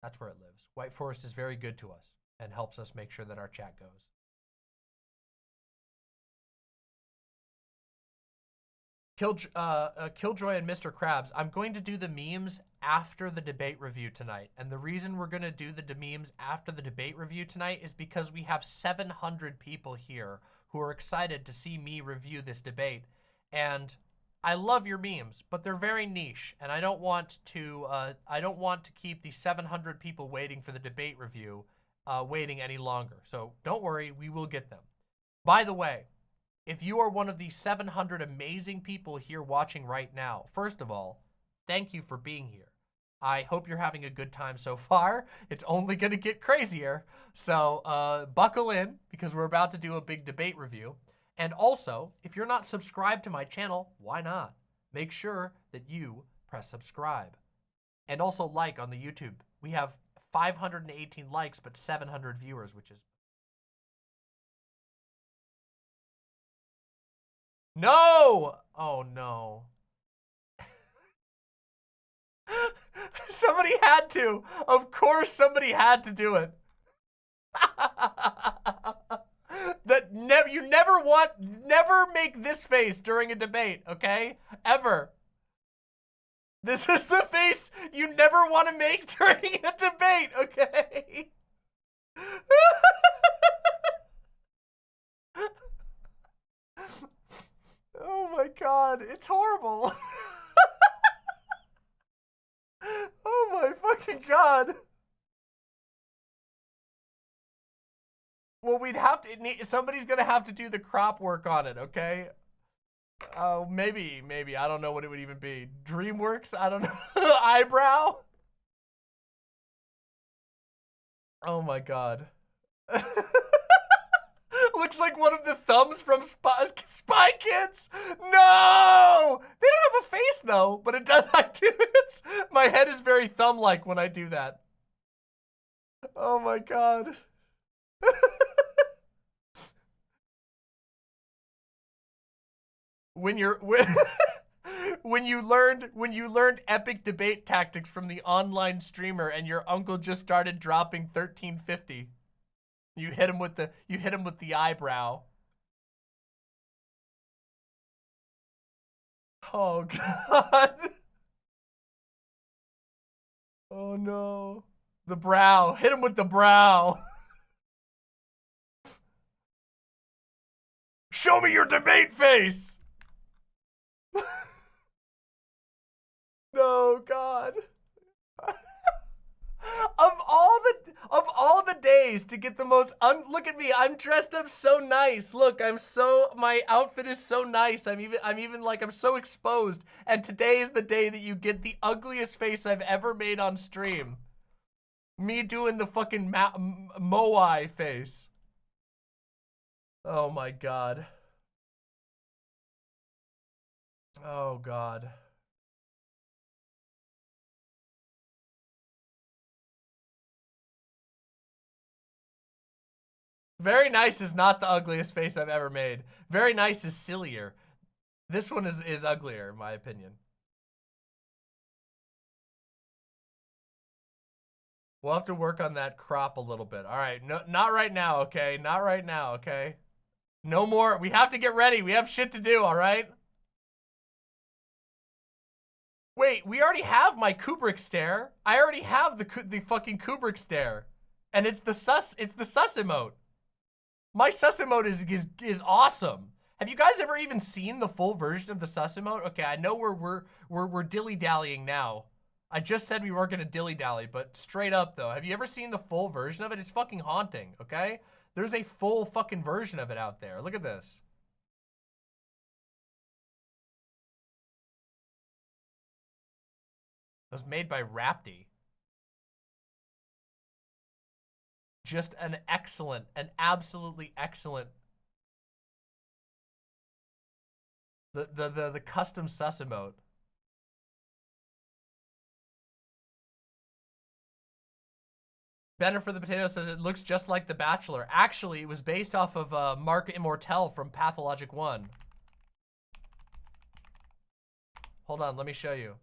That's where it lives. White Forest is very good to us and helps us make sure that our chat goes. Killjoy and Mr. Krabs, I'm going to do the memes after the debate review tonight. And the reason we're going to do the memes after the debate review tonight is because we have 700 people here who are excited to see me review this debate. And I love your memes, but they're very niche, and I don't want to keep the 700 people waiting for the debate review waiting any longer. So don't worry, we will get them. By the way, if you are one of the 700 amazing people here watching right now, first of all, thank you for being here. I hope you're having a good time so far. It's only going to get crazier. So buckle in, because we're about to do a big debate review. And also, if you're not subscribed to my channel, why not? Make sure that you press subscribe. And also like on the YouTube. We have 518 likes, but 700 viewers, which is... No! Oh, no. Somebody had to. Of course somebody had to do it. You never make this face during a debate, okay? Ever. This is the face you never want to make during a debate, okay? Oh my God, it's horrible. Oh my fucking God. Well, we'd have to, somebody's gonna have to do the crop work on it, okay? Maybe, I don't know what it would even be. DreamWorks, I don't know. Eyebrow? Oh my God. Looks like one of the thumbs from Spy Kids. No! They don't have a face though, but it does, I do it. My head is very thumb-like when I do that. Oh my God. When you learned epic debate tactics from the online streamer and your uncle just started dropping 1350. You hit him with the eyebrow. Oh God. Oh no. The brow. Hit him with the brow. Show me your debate face. No, God. Of all the face to get the most look at me. I'm dressed up so nice. Look, my outfit is so nice. I'm even like, I'm so exposed. And today is the day that you get the ugliest face I've ever made on stream. Me doing the fucking Moai face. Oh my God. Oh God. Very nice is not the ugliest face I've ever made. Very nice is sillier. This one is uglier, in my opinion. We'll have to work on that crop a little bit. All right, no, not right now, okay? Not right now, okay? No more. We have to get ready. We have shit to do, all right? Wait, we already have my Kubrick stare. I already have the fucking Kubrick stare. And it's the sus emote. My sus emote is awesome. Have you guys ever even seen the full version of the sus emote? Okay, I know we're dilly-dallying now. I just said we weren't gonna dilly-dally, but straight up though, have you ever seen the full version of it? It's fucking haunting, okay? There's a full fucking version of it out there. Look at this. It was made by Rapti. Just an absolutely excellent. The custom sus emote. Benner for the Potato says it looks just like The Bachelor. Actually, it was based off of Mark Immortel from Pathologic 1. Hold on, let me show you.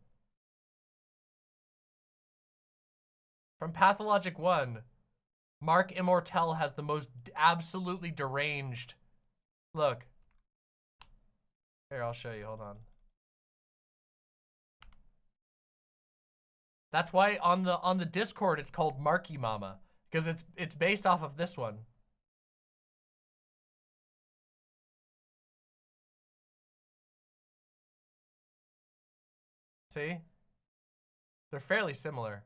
From Pathologic 1, Mark Immortel has the most absolutely deranged. Look. Here, I'll show you. Hold on. That's why on the Discord it's called Marky Mama, because it's based off of this one. See? They're fairly similar.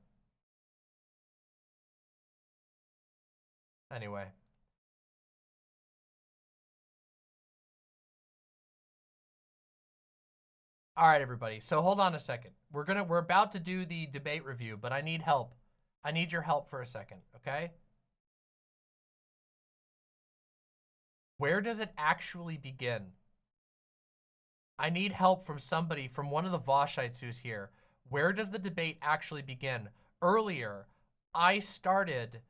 Anyway. All right, everybody. So hold on a second. We're about to do the debate review, but I need help. I need your help for a second, okay? Where does it actually begin? I need help from somebody, from one of the Vaushites who's here. Where does the debate actually begin? Earlier, I started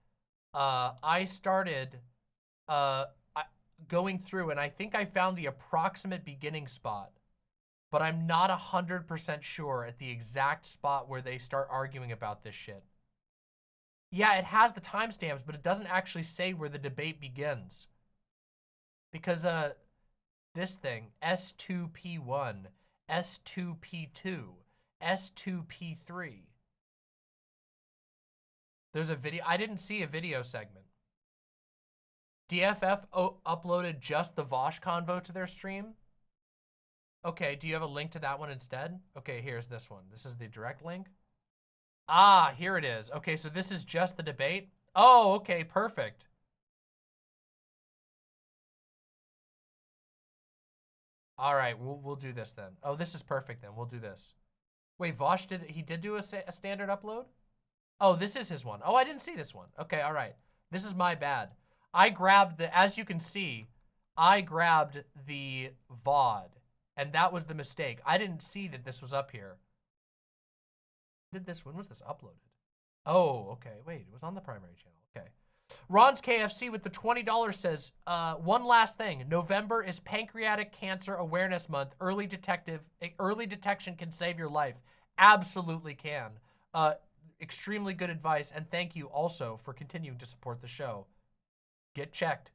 going through, and I think I found the approximate beginning spot, but I'm not 100% sure at the exact spot where they start arguing about this shit. Yeah, it has the timestamps, but it doesn't actually say where the debate begins. Because, this thing, S2P1, S2P2, S2P3. There's a video. I didn't see a video segment. DFF uploaded just the Vaush convo to their stream. Okay, do you have a link to that one instead? Okay, here's this one. This is the direct link. Ah, here it is. Okay, so this is just the debate. Oh, okay, perfect. All right, we'll do this then. Oh, this is perfect then. We'll do this. Wait, Vaush did do a standard upload? Oh, this is his one. Oh, I didn't see this one. Okay, all right. This is my bad. I grabbed as you can see, I grabbed the VOD, and that was the mistake. I didn't see that this was up here. When was this uploaded? Oh, okay. Wait, it was on the primary channel. Okay. Ron's KFC with the $20 says, one last thing. November is Pancreatic Cancer Awareness Month. Early detection can save your life. Absolutely can. Extremely good advice, and thank you also for continuing to support the show. Get checked.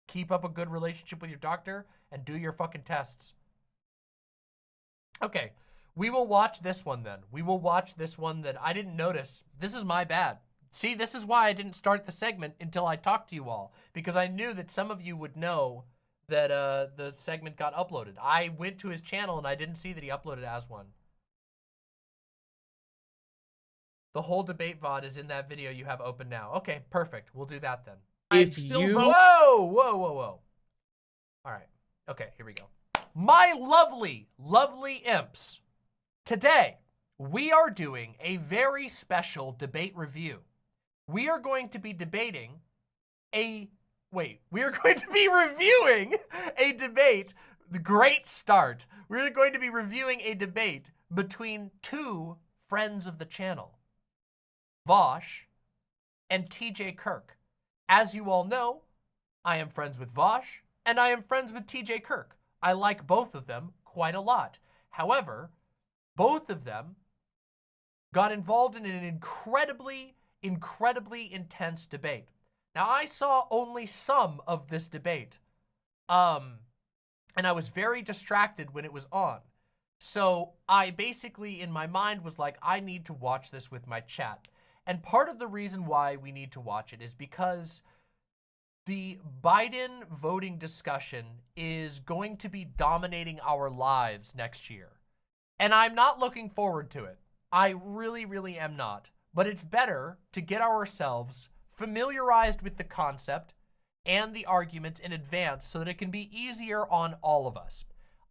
Keep up a good relationship with your doctor, and do your fucking tests. Okay, we will watch this one then. We will watch this one that I didn't notice. This is my bad. See, this is why I didn't start the segment until I talked to you all, because I knew that some of you would know that the segment got uploaded. I went to his channel and I didn't see that he uploaded as one. The whole debate VOD is in that video you have open now. Okay, perfect. We'll do that then. Whoa, whoa, whoa, whoa. All right. Okay, here we go. My lovely, lovely imps. Today, we are doing a very special debate review. We are going to be debating we are going to be reviewing a debate. Great start. We're going to be reviewing a debate between two friends of the channel, Vaush and TJKirk. As you all know, I am friends with Vaush and I am friends with TJKirk. I like both of them quite a lot. However, both of them got involved in an incredibly intense debate. Now, I saw only some of this debate, and I was very distracted when it was on. So I basically, in my mind, was like, I need to watch this with my chat. And part of the reason why we need to watch it is because the Biden voting discussion is going to be dominating our lives next year. And I'm not looking forward to it. I really am not. But it's better to get ourselves familiarized with the concept and the argument in advance so that it can be easier on all of us.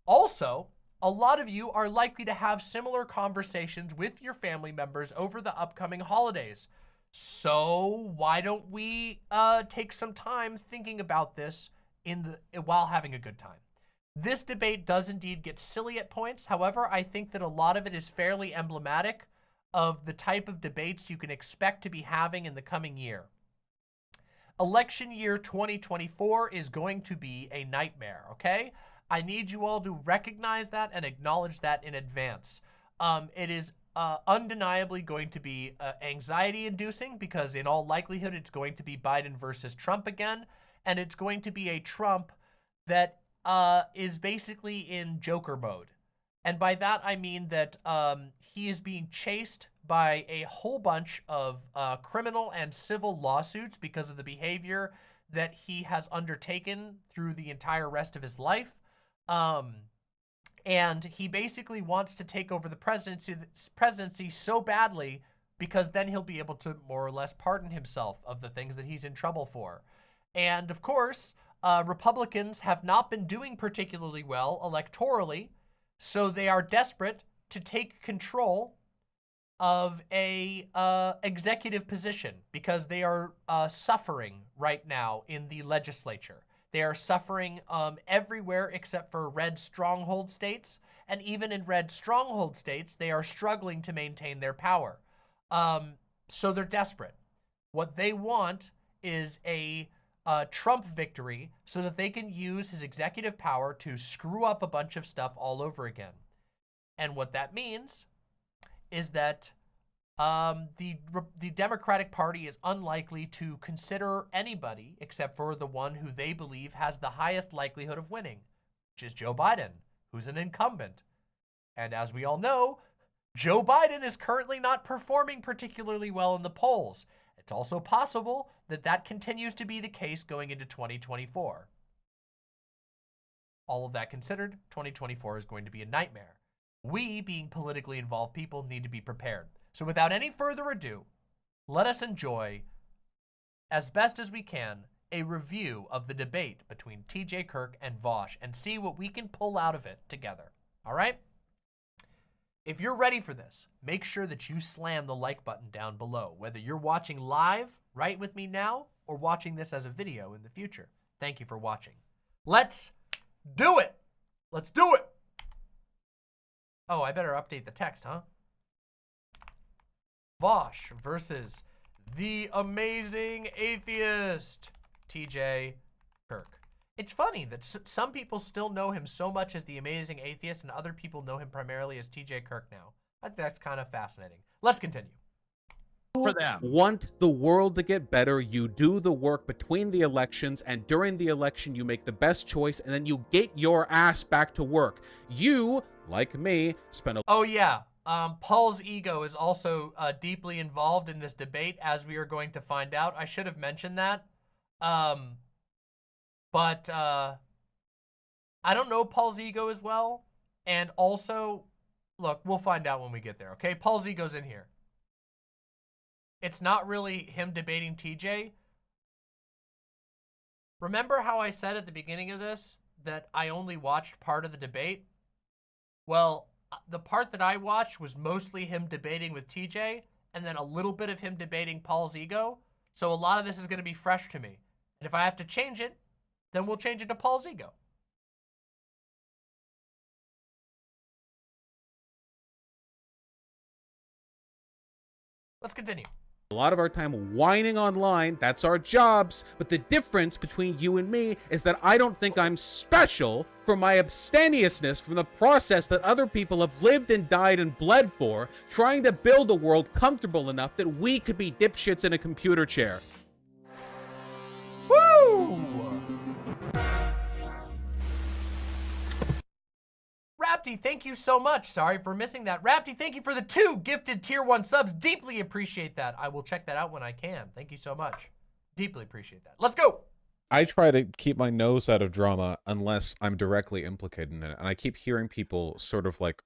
Also, a lot of you are likely to have similar conversations with your family members over the upcoming holidays. So why don't we take some time thinking about this while having a good time. This debate does indeed get silly at points. However, I think that a lot of it is fairly emblematic of the type of debates you can expect to be having in the coming year. Election year 2024 is going to be a nightmare, okay? I need you all to recognize that and acknowledge that in advance. It is undeniably going to be anxiety-inducing because in all likelihood it's going to be Biden versus Trump again, and it's going to be a Trump that is basically in Joker mode. And by that I mean that he is being chased by a whole bunch of criminal and civil lawsuits because of the behavior that he has undertaken through the entire rest of his life. And he basically wants to take over the presidency so badly because then he'll be able to more or less pardon himself of the things that he's in trouble for. And of course, Republicans have not been doing particularly well electorally, so they are desperate to take control of a executive position because they are suffering right now in the legislature. They are suffering everywhere except for red stronghold states, and even in red stronghold states, they are struggling to maintain their power. So they're desperate. What they want is a Trump victory so that they can use his executive power to screw up a bunch of stuff all over again. And what that means is that the Democratic Party is unlikely to consider anybody except for the one who they believe has the highest likelihood of winning, which is Joe Biden, who's an incumbent. And as we all know, Joe Biden is currently not performing particularly well in the polls. It's also possible that that continues to be the case going into 2024. All of that considered, 2024 is going to be a nightmare. We, being politically involved people, need to be prepared. So without any further ado, let us enjoy, as best as we can, a review of the debate between TJKirk and Vaush and see what we can pull out of it together. All right? If you're ready for this, make sure that you slam the like button down below, whether you're watching live right with me now or watching this as a video in the future. Thank you for watching. Let's do it. Let's do it. Oh, I better update the text, huh? Vaush versus the Amazing Atheist, TJKirk. It's funny that some people still know him so much as the Amazing Atheist and other people know him primarily as TJKirk now. I think that's kind of fascinating. Let's continue. For them. Want the world to get better, you do the work between the elections, and during the election you make the best choice, and then you get your ass back to work. You, like me, spend a— Oh yeah, Paul's ego is also deeply involved in this debate, as we are going to find out. I should have mentioned that. But I don't know Paul's ego as well. And also, look, we'll find out when we get there, okay? Paul's ego's in here. it's not really him debating TJ. Remember how I said at the beginning of this that I only watched part of the debate? Well, the part that I watched was mostly him debating with TJ and then a little bit of him debating Paul's ego. So a lot of this is going to be fresh to me. And if I have to change it, then we'll change it to Paul's ego. Let's continue. A lot of our time whining online, that's our jobs, but the difference between you and me is that I don't think I'm special for my abstemiousness from the process that other people have lived and died and bled for, trying to build a world comfortable enough that we could be dipshits in a computer chair. Woo! Rapti, thank you so much. Sorry for missing that. Rapti, thank you for the 2 gifted tier 1 subs. Deeply appreciate that. I will check that out when I can. Thank you so much. Deeply appreciate that. Let's go. I try to keep my nose out of drama unless I'm directly implicated in it. And I keep hearing people sort of like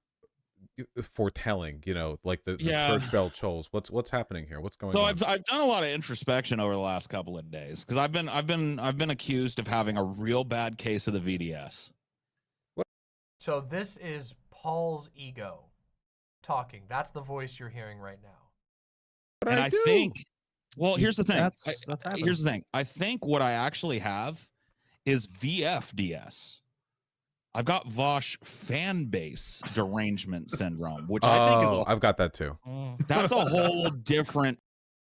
foretelling, you know, like the church bell tolls. What's happening here? What's going on? So I've done a lot of introspection over the last couple of days because I've been accused of having a real bad case of the VDS. So this is Paul's ego talking. That's the voice you're hearing right now. And I think, well, here's the thing. That's here's the thing. I think what I actually have is VFDS. I've got Vaush fan base derangement syndrome, which I think is I've got that too. That's a whole different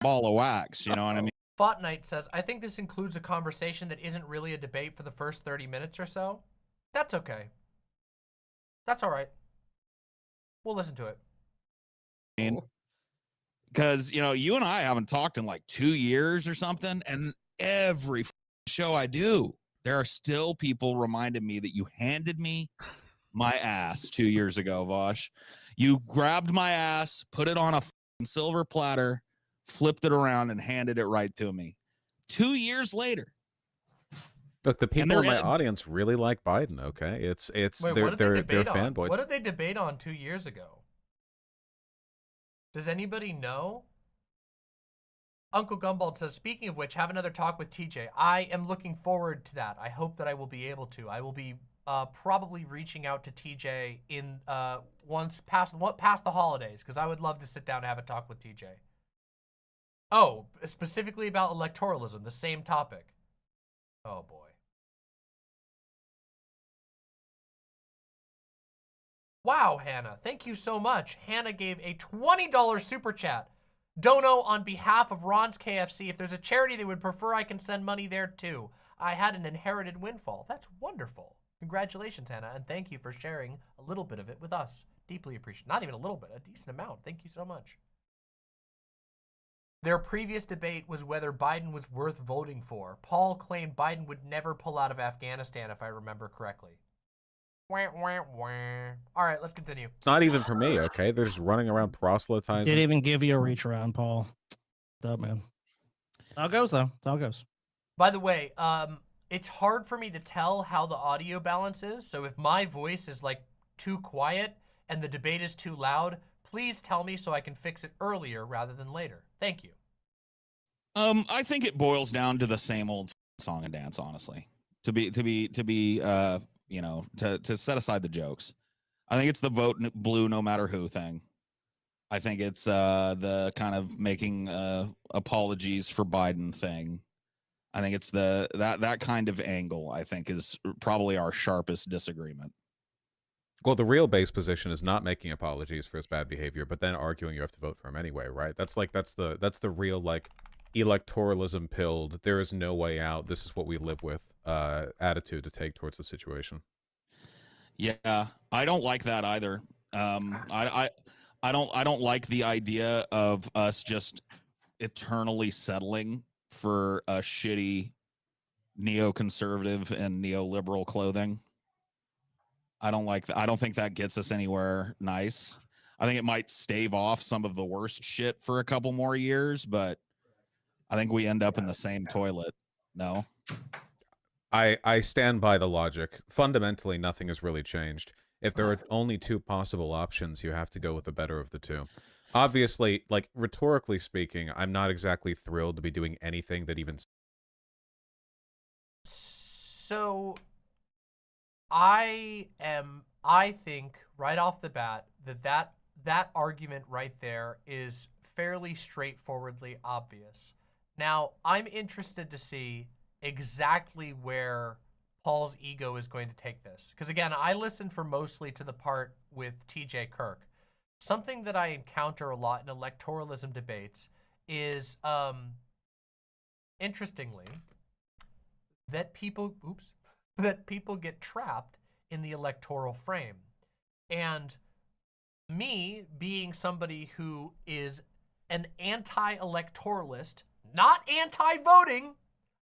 ball of wax. You know what I mean? Fortnite says, I think this includes a conversation that isn't really a debate for the first 30 minutes or so. That's okay. That's all right. We'll listen to it. Because, you know, you and I haven't talked in like 2 years or something. And every show I do, there are still people reminding me that you handed me my ass 2 years ago, Vaush. You grabbed my ass, put it on a silver platter, flipped it around, and handed it right to me. 2 years later. Look, the people in my audience really like Biden. Okay, it's Wait, they're fanboys. What did they debate on 2 years ago? Does anybody know? Uncle Gumbald says, speaking of which, have another talk with TJ. I am looking forward to that. I hope that I will be able to. I will be probably reaching out to TJ in once past the holidays because I would love to sit down and have a talk with TJ. Oh, specifically about electoralism, the same topic. Oh boy. Wow, Hannah, thank you so much. Hannah gave a $20 super chat. Dono on behalf of Ron's KFC. If there's a charity they would prefer, I can send money there too. I had an inherited windfall. That's wonderful. Congratulations, Hannah, and thank you for sharing a little bit of it with us. Deeply appreciated. Not even a little bit, a decent amount. Thank you so much. Their previous debate was whether Biden was worth voting for. Paul claimed Biden would never pull out of Afghanistan, if I remember correctly. Wah, wah, wah. All right, let's continue. It's not even for me, okay? They're just running around proselytizing. Didn't even give you a reach around, Paul. Up, man. How it goes, though. That's how it goes. By the way, it's hard for me to tell how the audio balance is. So if my voice is like too quiet and the debate is too loud, please tell me so I can fix it earlier rather than later. Thank you. I think it boils down to the same old song and dance, honestly. To be you know, to set aside the jokes. I think it's the vote blue no matter who thing. I think it's the kind of making apologies for Biden thing. I think it's that kind of angle, I think, is probably our sharpest disagreement. Well, the real base position is not making apologies for his bad behavior, but then arguing you have to vote for him anyway, right? That's the real like electoralism pilled, there is no way out, this is what we live with attitude to take towards the situation. Yeah, I don't like that either. I don't like the idea of us just eternally settling for a shitty neoconservative and neoliberal clothing. I don't like that. I don't think that gets us anywhere nice. I think it might stave off some of the worst shit for a couple more years, but I think we end up in the same toilet. No. I stand by the logic. Fundamentally, nothing has really changed. If there are only two possible options, you have to go with the better of the two. Obviously, like rhetorically speaking, I'm not exactly thrilled to be doing anything that even. So I think right off the bat that argument right there is fairly straightforwardly obvious. Now, I'm interested to see exactly where Paul's ego is going to take this. Because again, I listened for mostly to the part with TJKirk. Something that I encounter a lot in electoralism debates is, interestingly, that people get trapped in the electoral frame. And me being somebody who is an anti-electoralist, not anti-voting,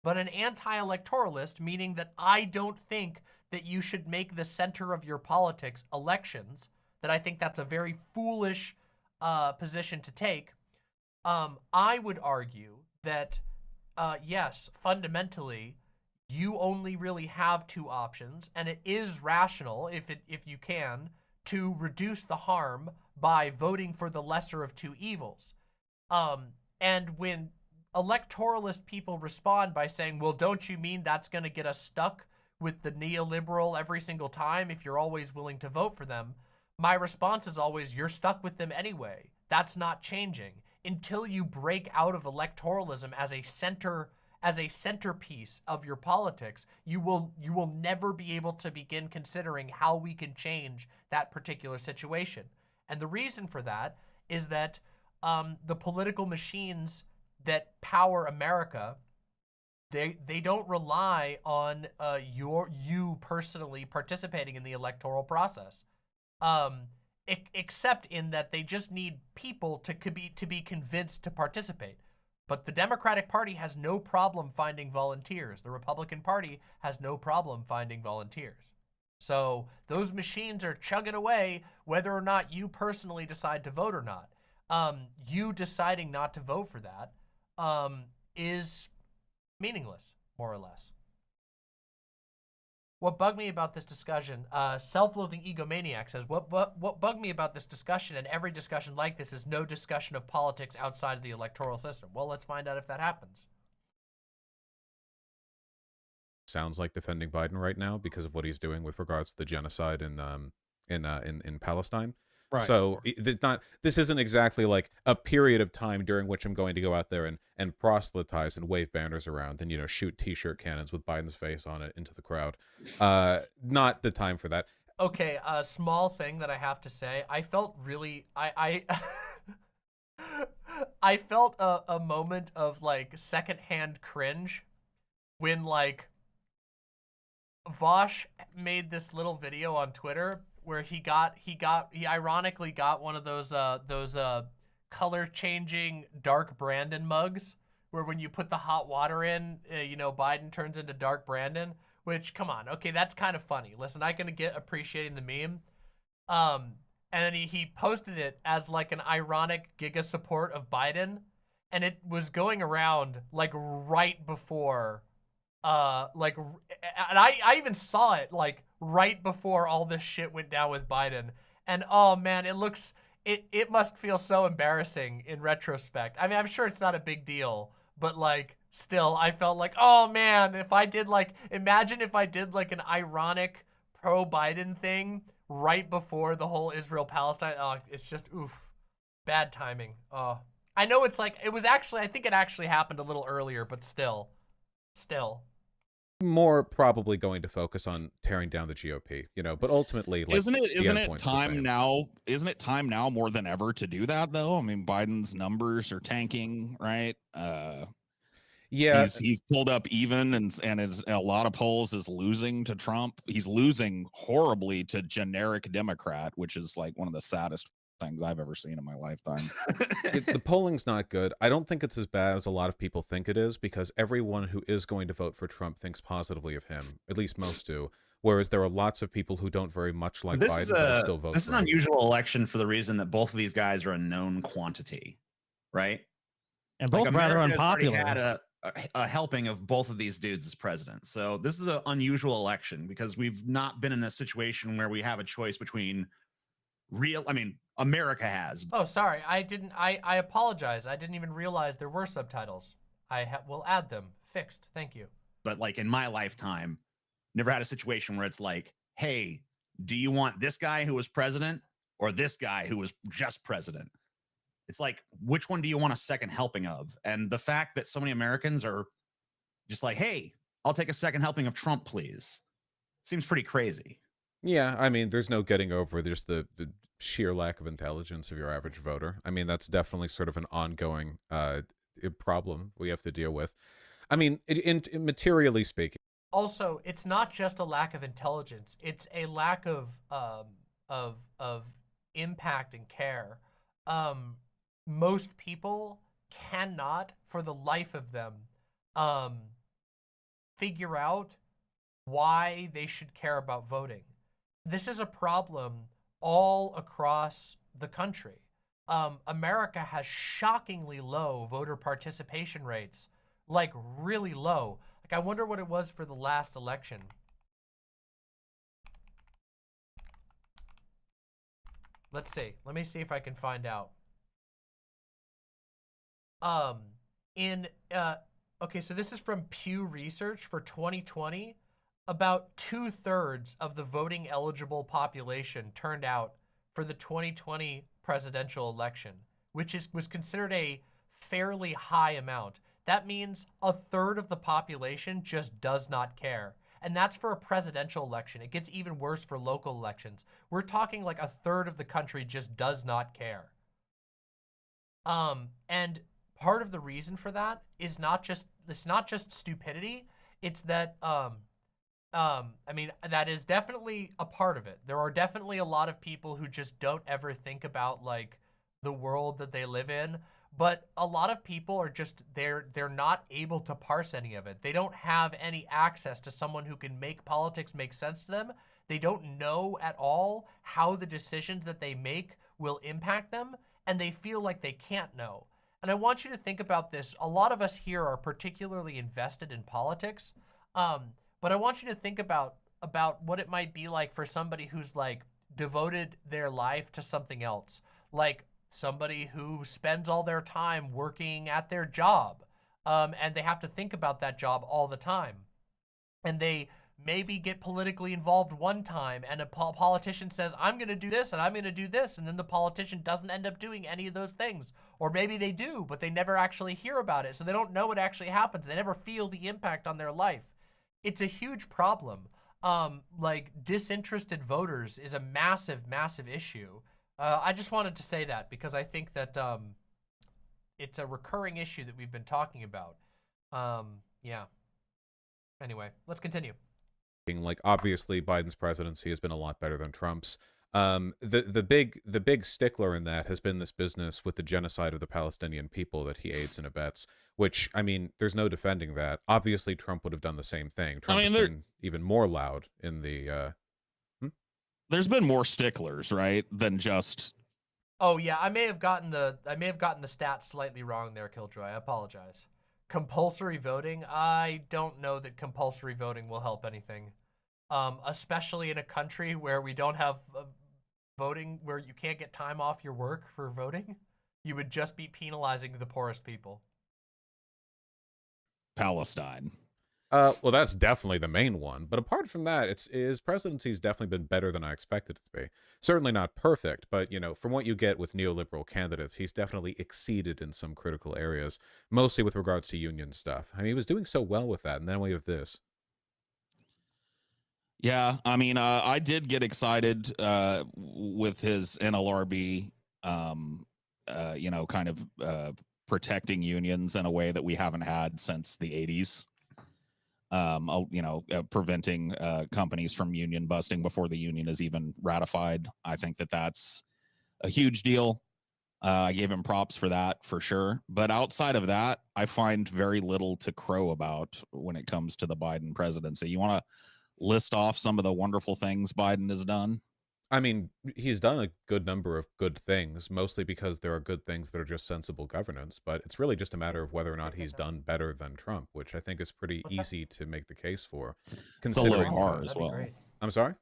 but an anti-electoralist, meaning that I don't think that you should make the center of your politics elections, that I think that's a very foolish position to take. I would argue that, yes, fundamentally, you only really have two options, and it is rational, if you can, to reduce the harm by voting for the lesser of two evils. And when electoralist people respond by saying, well, don't you mean that's going to get us stuck with the neoliberal every single time if you're always willing to vote for them? My response is always, you're stuck with them anyway. That's not changing. Until you break out of electoralism as a centerpiece of your politics, you will never be able to begin considering how we can change that particular situation. And the reason for that is that the political machines that power America, they don't rely on you personally participating in the electoral process, except in that they just need people to be convinced to participate. But the Democratic Party has no problem finding volunteers. The Republican Party has no problem finding volunteers. So those machines are chugging away whether or not you personally decide to vote or not. You deciding not to vote for that is meaningless, more or less. What bugged me about this discussion, Self-Loathing Egomaniac says, what bugged me about this discussion and every discussion like this is no discussion of politics outside of the electoral system. Well, let's find out if that happens. Sounds like defending Biden right now because of what he's doing with regards to the genocide in Palestine. Right. So this isn't exactly like a period of time during which I'm going to go out there and proselytize and wave banners around and, you know, shoot t-shirt cannons with Biden's face on it into the crowd. Not the time for that. Okay, a small thing that I have to say. I felt really, I felt a moment of like secondhand cringe when like Vaush made this little video on Twitter where he ironically got one of those color changing Dark Brandon mugs where when you put the hot water in, you know, Biden turns into Dark Brandon, which, come on. Okay, that's kind of funny. Listen, I can get appreciating the meme. And then he posted it as like an ironic giga support of Biden. And it was going around like right before, and I even saw it like right before all this shit went down with Biden. And oh man, it must feel so embarrassing in retrospect. I mean, I'm sure it's not a big deal, but like still I felt like, oh man, imagine if I did like an ironic pro-Biden thing right before the whole Israel-Palestine. Oh, it's just, oof, bad timing. Oh, I know it's like, I think it actually happened a little earlier, but still. More probably going to focus on tearing down the GOP, you know, but ultimately, like, isn't it time now? Isn't it time now more than ever to do that though? I mean, Biden's numbers are tanking, right? Yeah, he's pulled up even, and is a lot of polls is losing to Trump. He's losing horribly to generic Democrat, which is like one of the saddest things I've ever seen in my lifetime. The polling's not good. I don't think it's as bad as a lot of people think it is, because everyone who is going to vote for Trump thinks positively of him. At least most do. Whereas there are lots of people who don't very much like Biden but still vote. This is an unusual election for the reason that both of these guys are a known quantity, right? And both rather unpopular. Had a helping of both of these dudes as president. So this is an unusual election because we've not been in a situation where we have a choice between America has. Oh, sorry. I apologize. I didn't even realize there were subtitles. Will add them. Fixed. Thank you. But like in my lifetime, never had a situation where it's like, hey, do you want this guy who was president or this guy who was just president? It's like, which one do you want a second helping of? And the fact that so many Americans are just like, hey, I'll take a second helping of Trump, please, seems pretty crazy. Yeah, I mean, there's no getting over just the sheer lack of intelligence of your average voter. I mean, that's definitely sort of an ongoing problem we have to deal with. I mean, in materially speaking. Also, it's not just a lack of intelligence; it's a lack of impact and care. Most people cannot, for the life of them, figure out why they should care about voting. This is a problem all across the country. America has shockingly low voter participation rates, like really low. Like, I wonder what it was for the last election. Let's see. Let me see if I can find out. Okay, so this is from Pew Research for 2020. About 2/3 of the voting eligible population turned out for the 2020 presidential election, which was considered a fairly high amount. That means 1/3 of the population just does not care. And that's for a presidential election. It gets even worse for local elections. We're talking like 1/3 of the country just does not care. And part of the reason for that is it's not just stupidity. It's that, I mean, that is definitely a part of it. There are definitely a lot of people who just don't ever think about like the world that they live in. But a lot of people are just, they're not able to parse any of it. They don't have any access to someone who can make politics make sense to them. They don't know at all how the decisions that they make will impact them, and they feel like they can't know. And I want you to think about this. A lot of us here are particularly invested in politics, but I want you to think about what it might be like for somebody who's like devoted their life to something else, like somebody who spends all their time working at their job, and they have to think about that job all the time. And they maybe get politically involved one time, and a politician says, I'm going to do this, and I'm going to do this, and then the politician doesn't end up doing any of those things. Or maybe they do, but they never actually hear about it, so they don't know what actually happens. They never feel the impact on their life. It's a huge problem. Like, disinterested voters is a massive, massive issue. I just wanted to say that because I think that it's a recurring issue that we've been talking about. Yeah. Anyway, let's continue. Like, obviously, Biden's presidency has been a lot better than Trump's. The big stickler in that has been this business with the genocide of the Palestinian people that he aids and abets. Which, I mean, there's no defending that. Obviously, Trump would have done the same thing. Trump has been even more loud in the. There's been more sticklers, right, than just. Oh yeah, I may have gotten the stats slightly wrong there, Killjoy. I apologize. Compulsory voting. I don't know that compulsory voting will help anything, especially in a country where we don't have voting, where you can't get time off your work for voting. You would just be penalizing the poorest people. Palestine. Well, that's definitely the main one. But apart from that, his presidency's definitely been better than I expected it to be. Certainly not perfect, but, you know, from what you get with neoliberal candidates, he's definitely exceeded in some critical areas, mostly with regards to union stuff. I mean, he was doing so well with that, and then we have this. Yeah, I mean, I did get excited with his NLRB, you know, kind of protecting unions in a way that we haven't had since the 80s. You know, preventing companies from union busting before the union is even ratified. I think that that's a huge deal. I gave him props for that for sure. But outside of that, I find very little to crow about when it comes to the Biden presidency. You want to list off some of the wonderful things Biden has done? I mean, he's done a good number of good things, mostly because there are good things that are just sensible governance, but it's really just a matter of whether or not he's done better than Trump, which I think is pretty easy to make the case for. It's a little hard as well. I'm sorry?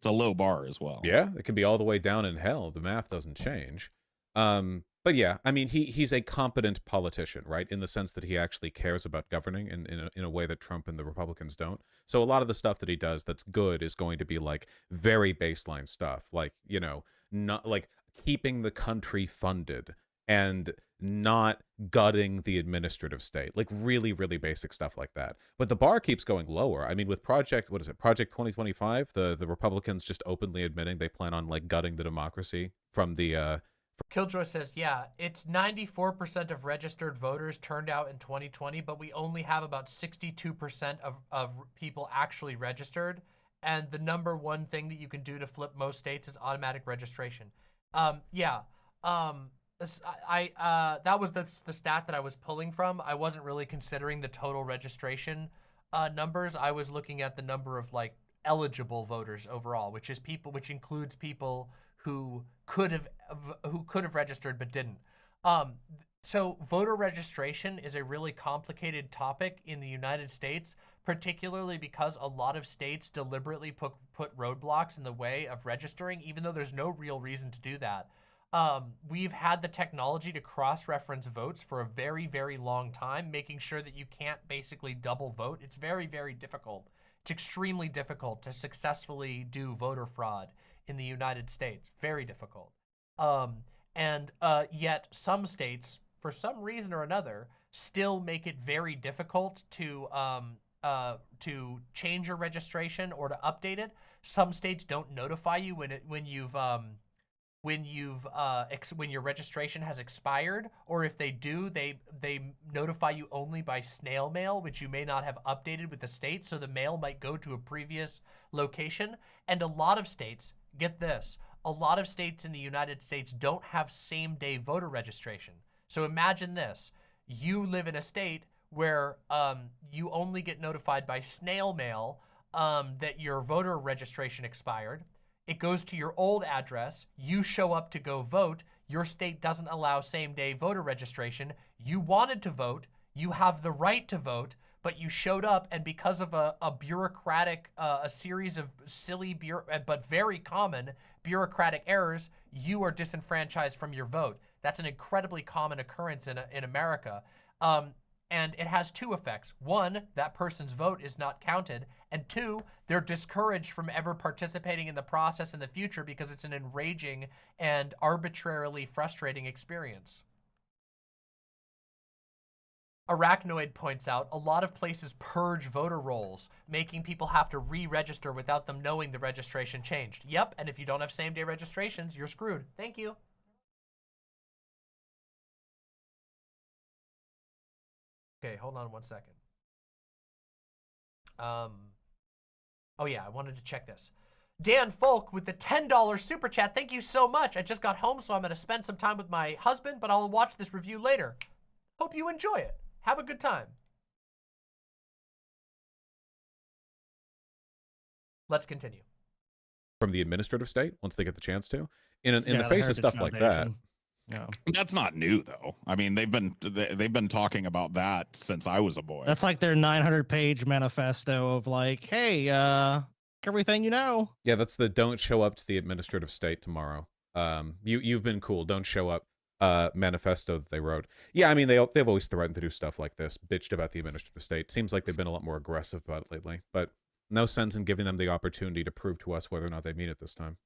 It's a low bar as well. Yeah, it can be all the way down in hell. The math doesn't change. But yeah, I mean, he's a competent politician, right? In the sense that he actually cares about governing in a way that Trump and the Republicans don't. So a lot of the stuff that he does that's good is going to be like very baseline stuff, like, you know, not like keeping the country funded and not gutting the administrative state, like really, really basic stuff like that. But the bar keeps going lower. I mean, with Project 2025, the Republicans just openly admitting they plan on like gutting the democracy from the Killjoy says, yeah, it's 94% of registered voters turned out in 2020, but we only have about 62% of people actually registered. And the number one thing that you can do to flip most states is automatic registration. That was the stat that I was pulling from. I wasn't really considering the total registration numbers. I was looking at the number of like eligible voters overall, which includes people who could have registered but didn't. So voter registration is a really complicated topic in the United States, particularly because a lot of states deliberately put roadblocks in the way of registering, even though there's no real reason to do that. We've had the technology to cross-reference votes for a very, very long time, making sure that you can't basically double vote. It's very, very difficult. It's extremely difficult to successfully do voter fraud in the United States. Very difficult. Yet some states, for some reason or another, still make it very difficult to change your registration or to update it. Some states don't notify you when your registration has expired, or if they do, they notify you only by snail mail, which you may not have updated with the state, so the mail might go to a previous location. And a lot of states, get this, a lot of states in the United States don't have same-day voter registration. So imagine this, you live in a state where you only get notified by snail mail that your voter registration expired. It goes to your old address, you show up to go vote, your state doesn't allow same-day voter registration, you wanted to vote, you have the right to vote, but you showed up, and because of a bureaucratic, a series of silly, but very common bureaucratic errors, you are disenfranchised from your vote. That's an incredibly common occurrence in America. And it has two effects. One, that person's vote is not counted. And two, they're discouraged from ever participating in the process in the future because it's an enraging and arbitrarily frustrating experience. Arachnoid points out, a lot of places purge voter rolls, making people have to re-register without them knowing the registration changed. Yep, and if you don't have same-day registrations, you're screwed. Thank you. Okay, hold on one second. Oh yeah, I wanted to check this. Dan Folk with the $10 super chat. Thank you so much. I just got home, so I'm going to spend some time with my husband, but I'll watch this review later. Hope you enjoy it. Have a good time. Let's continue. From the administrative state, once they get the chance to, in the face of stuff like that. Yeah. That's not new though. I mean, they've been talking about that since I was a boy. That's like their 900-page manifesto of like, hey, everything you know. Yeah, that's the don't show up to the administrative state tomorrow. You've been cool. Don't show up. Manifesto that they wrote. Yeah, I mean they've always threatened to do stuff like this, bitched about the administrative state. Seems like they've been a lot more aggressive about it lately, but no sense in giving them the opportunity to prove to us whether or not they mean it this time.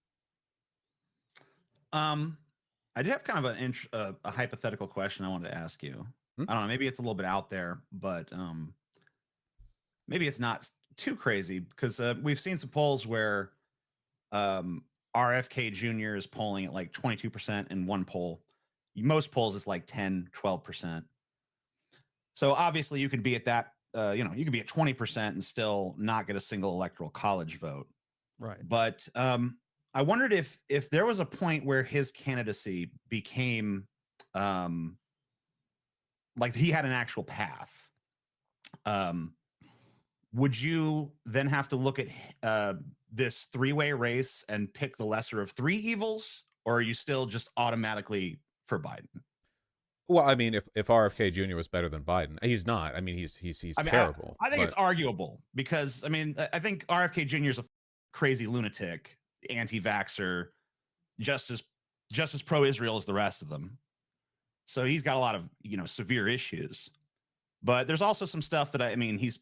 I do have kind of a hypothetical question I wanted to ask you. I don't know, maybe it's a little bit out there, but maybe it's not too crazy because we've seen some polls where RFK Jr. is polling at like 22% in one poll. Most polls is like 10, 12%. So obviously you could be at that, you could be at 20% and still not get a single electoral college vote. Right. But I wondered if there was a point where his candidacy became like he had an actual path. Would you then have to look at this three-way race and pick the lesser of three evils, or are you still just automatically for Biden? Well, I mean, if RFK Jr. was better than Biden, he's not. I mean, he's terrible. I think it's arguable because I mean, I think RFK Jr. is a crazy lunatic, anti-vaxxer, just as pro-Israel as the rest of them. So he's got a lot of, severe issues. But there's also some stuff that he's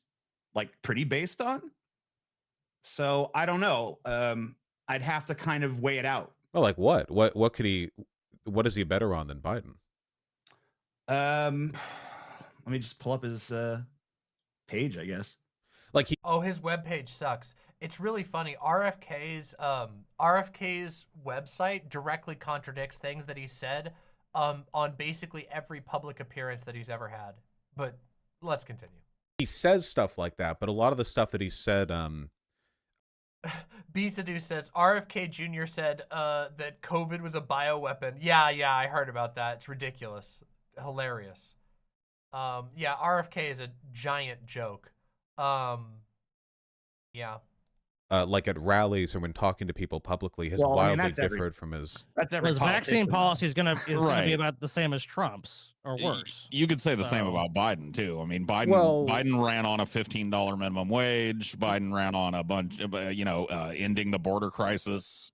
like pretty based on. So I don't know. I'd have to kind of weigh it out. Well, like what? What is he better on than Biden? Let me just pull up his page, I guess. Like his webpage sucks. It's really funny. RFK's website directly contradicts things that he said on basically every public appearance that he's ever had. But let's continue. He says stuff like that, but a lot of the stuff that he said, B-Sadu says, RFK Jr. said that COVID was a bioweapon. Yeah, I heard about that. It's ridiculous. Hilarious. Yeah, RFK is a giant joke. Yeah. Like at rallies or when talking to people publicly, has wildly differed from his. That's every his vaccine policy is gonna be about the same as Trump's or worse. You could say the same about Biden too. I mean, Biden ran on a $15 minimum wage. Biden ran on a bunch of, ending the border crisis.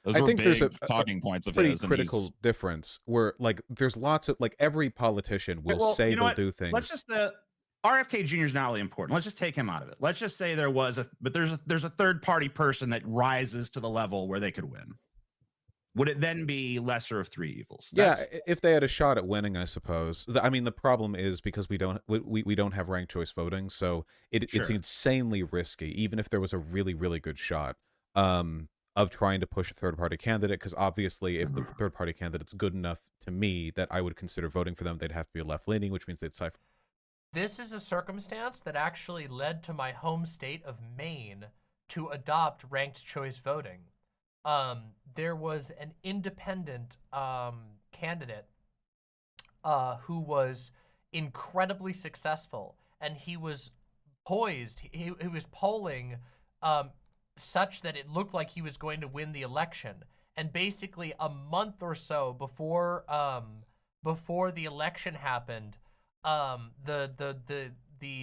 Those were there's a talking points of pretty his. Critical difference where like there's lots of like every politician will say they'll do things. Let's just RFK Jr. is not really important. Let's just take him out of it. Let's just say there's a third party person that rises to the level where they could win. Would it then be lesser of three evils? If they had a shot at winning, I suppose. The problem is because we don't have ranked choice voting, so it's insanely risky, even if there was a really, really good shot of trying to push a third party candidate. Because obviously, if the third party candidate's good enough to me that I would consider voting for them, they'd have to be left leaning, which means they'd siphon. This is a circumstance that actually led to my home state of Maine to adopt ranked choice voting. There was an independent candidate who was incredibly successful, and he was poised. He was polling such that it looked like he was going to win the election. And basically, a month or so before the election happened, the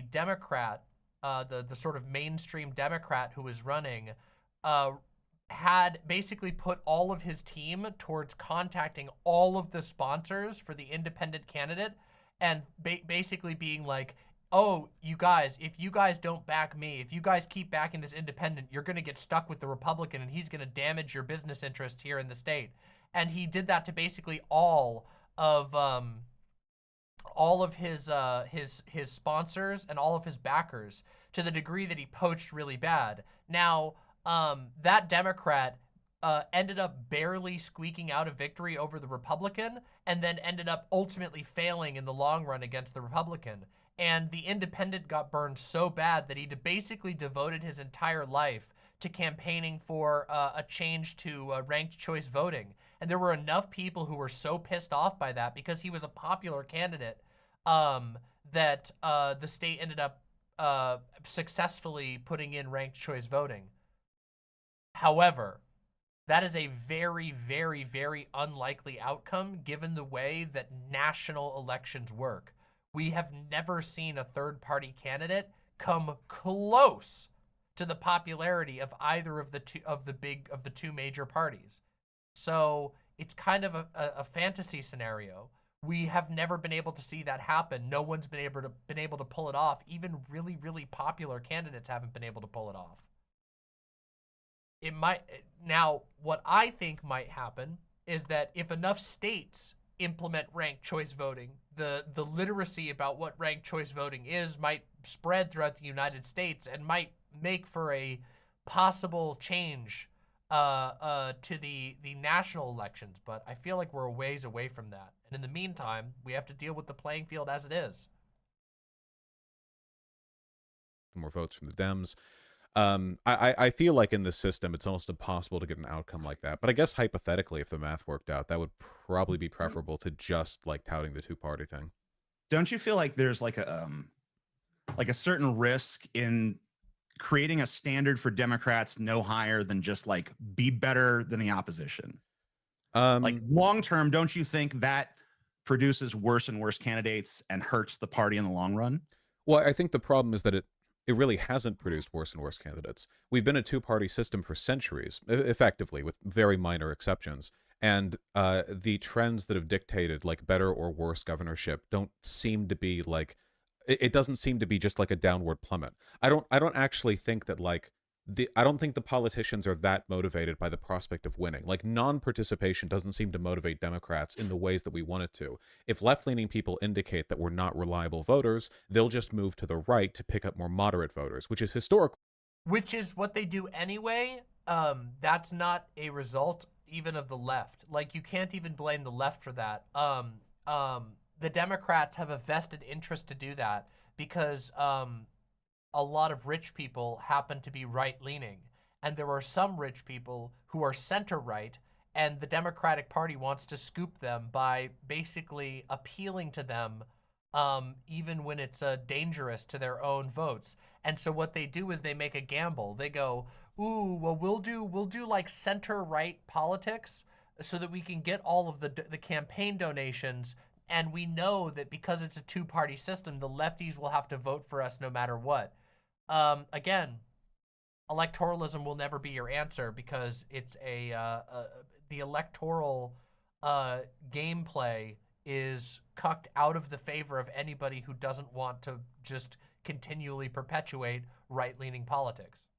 Democrat, the sort of mainstream Democrat who was running, had basically put all of his team towards contacting all of the sponsors for the independent candidate and basically being like, oh, you guys, if you guys don't back me, if you guys keep backing this independent, you're going to get stuck with the Republican and he's going to damage your business interests here in the state. And he did that to basically all of his sponsors and all of his backers, to the degree that he poached really bad. Now, that Democrat ended up barely squeaking out a victory over the Republican, and then ended up ultimately failing in the long run against the Republican. And the independent got burned so bad that he basically devoted his entire life to campaigning for a change to ranked choice voting. And there were enough people who were so pissed off by that, because he was a popular candidate, that the state ended up successfully putting in ranked choice voting. However, that is a very, very, very unlikely outcome given the way that national elections work. We have never seen a third-party candidate come close to the popularity of either of the two major parties. So it's kind of a fantasy scenario. We have never been able to see that happen. No one's been able to pull it off. Even really, really popular candidates haven't been able to pull it off. It might now. What I think might happen is that if enough states implement ranked choice voting, the literacy about what ranked choice voting is might spread throughout the United States and might make for a possible change to the national elections. But I feel like we're a ways away from that. And in the meantime, we have to deal with the playing field as it is. More votes from the Dems. I feel like in this system, it's almost impossible to get an outcome like that. But I guess hypothetically, if the math worked out, that would probably be preferable to just like touting the two-party thing. Don't you feel like there's like a certain risk in creating a standard for Democrats no higher than just like be better than the opposition? Like long term, don't you think that produces worse and worse candidates and hurts the party in the long run? Well, I think the problem is that it really hasn't produced worse and worse candidates. We've been a two-party system for centuries, effectively, with very minor exceptions. And the trends that have dictated like better or worse governorship don't seem to be like, it doesn't seem to be just like a downward plummet. I don't actually think that like I don't think the politicians are that motivated by the prospect of winning. Like, non-participation doesn't seem to motivate Democrats in the ways that we want it to. If left-leaning people indicate that we're not reliable voters, they'll just move to the right to pick up more moderate voters, which is historically. Which is what they do anyway. That's not a result even of the left. Like, you can't even blame the left for that. The Democrats have a vested interest to do that because a lot of rich people happen to be right-leaning, and there are some rich people who are center-right, and the Democratic Party wants to scoop them by basically appealing to them even when it's dangerous to their own votes. And so what they do is they make a gamble. They go, ooh, well, we'll do like center-right politics so that we can get all of the campaign donations, and we know that because it's a two-party system, the lefties will have to vote for us no matter what. Again, electoralism will never be your answer because it's the electoral gameplay is cucked out of the favor of anybody who doesn't want to just continually perpetuate right-leaning politics.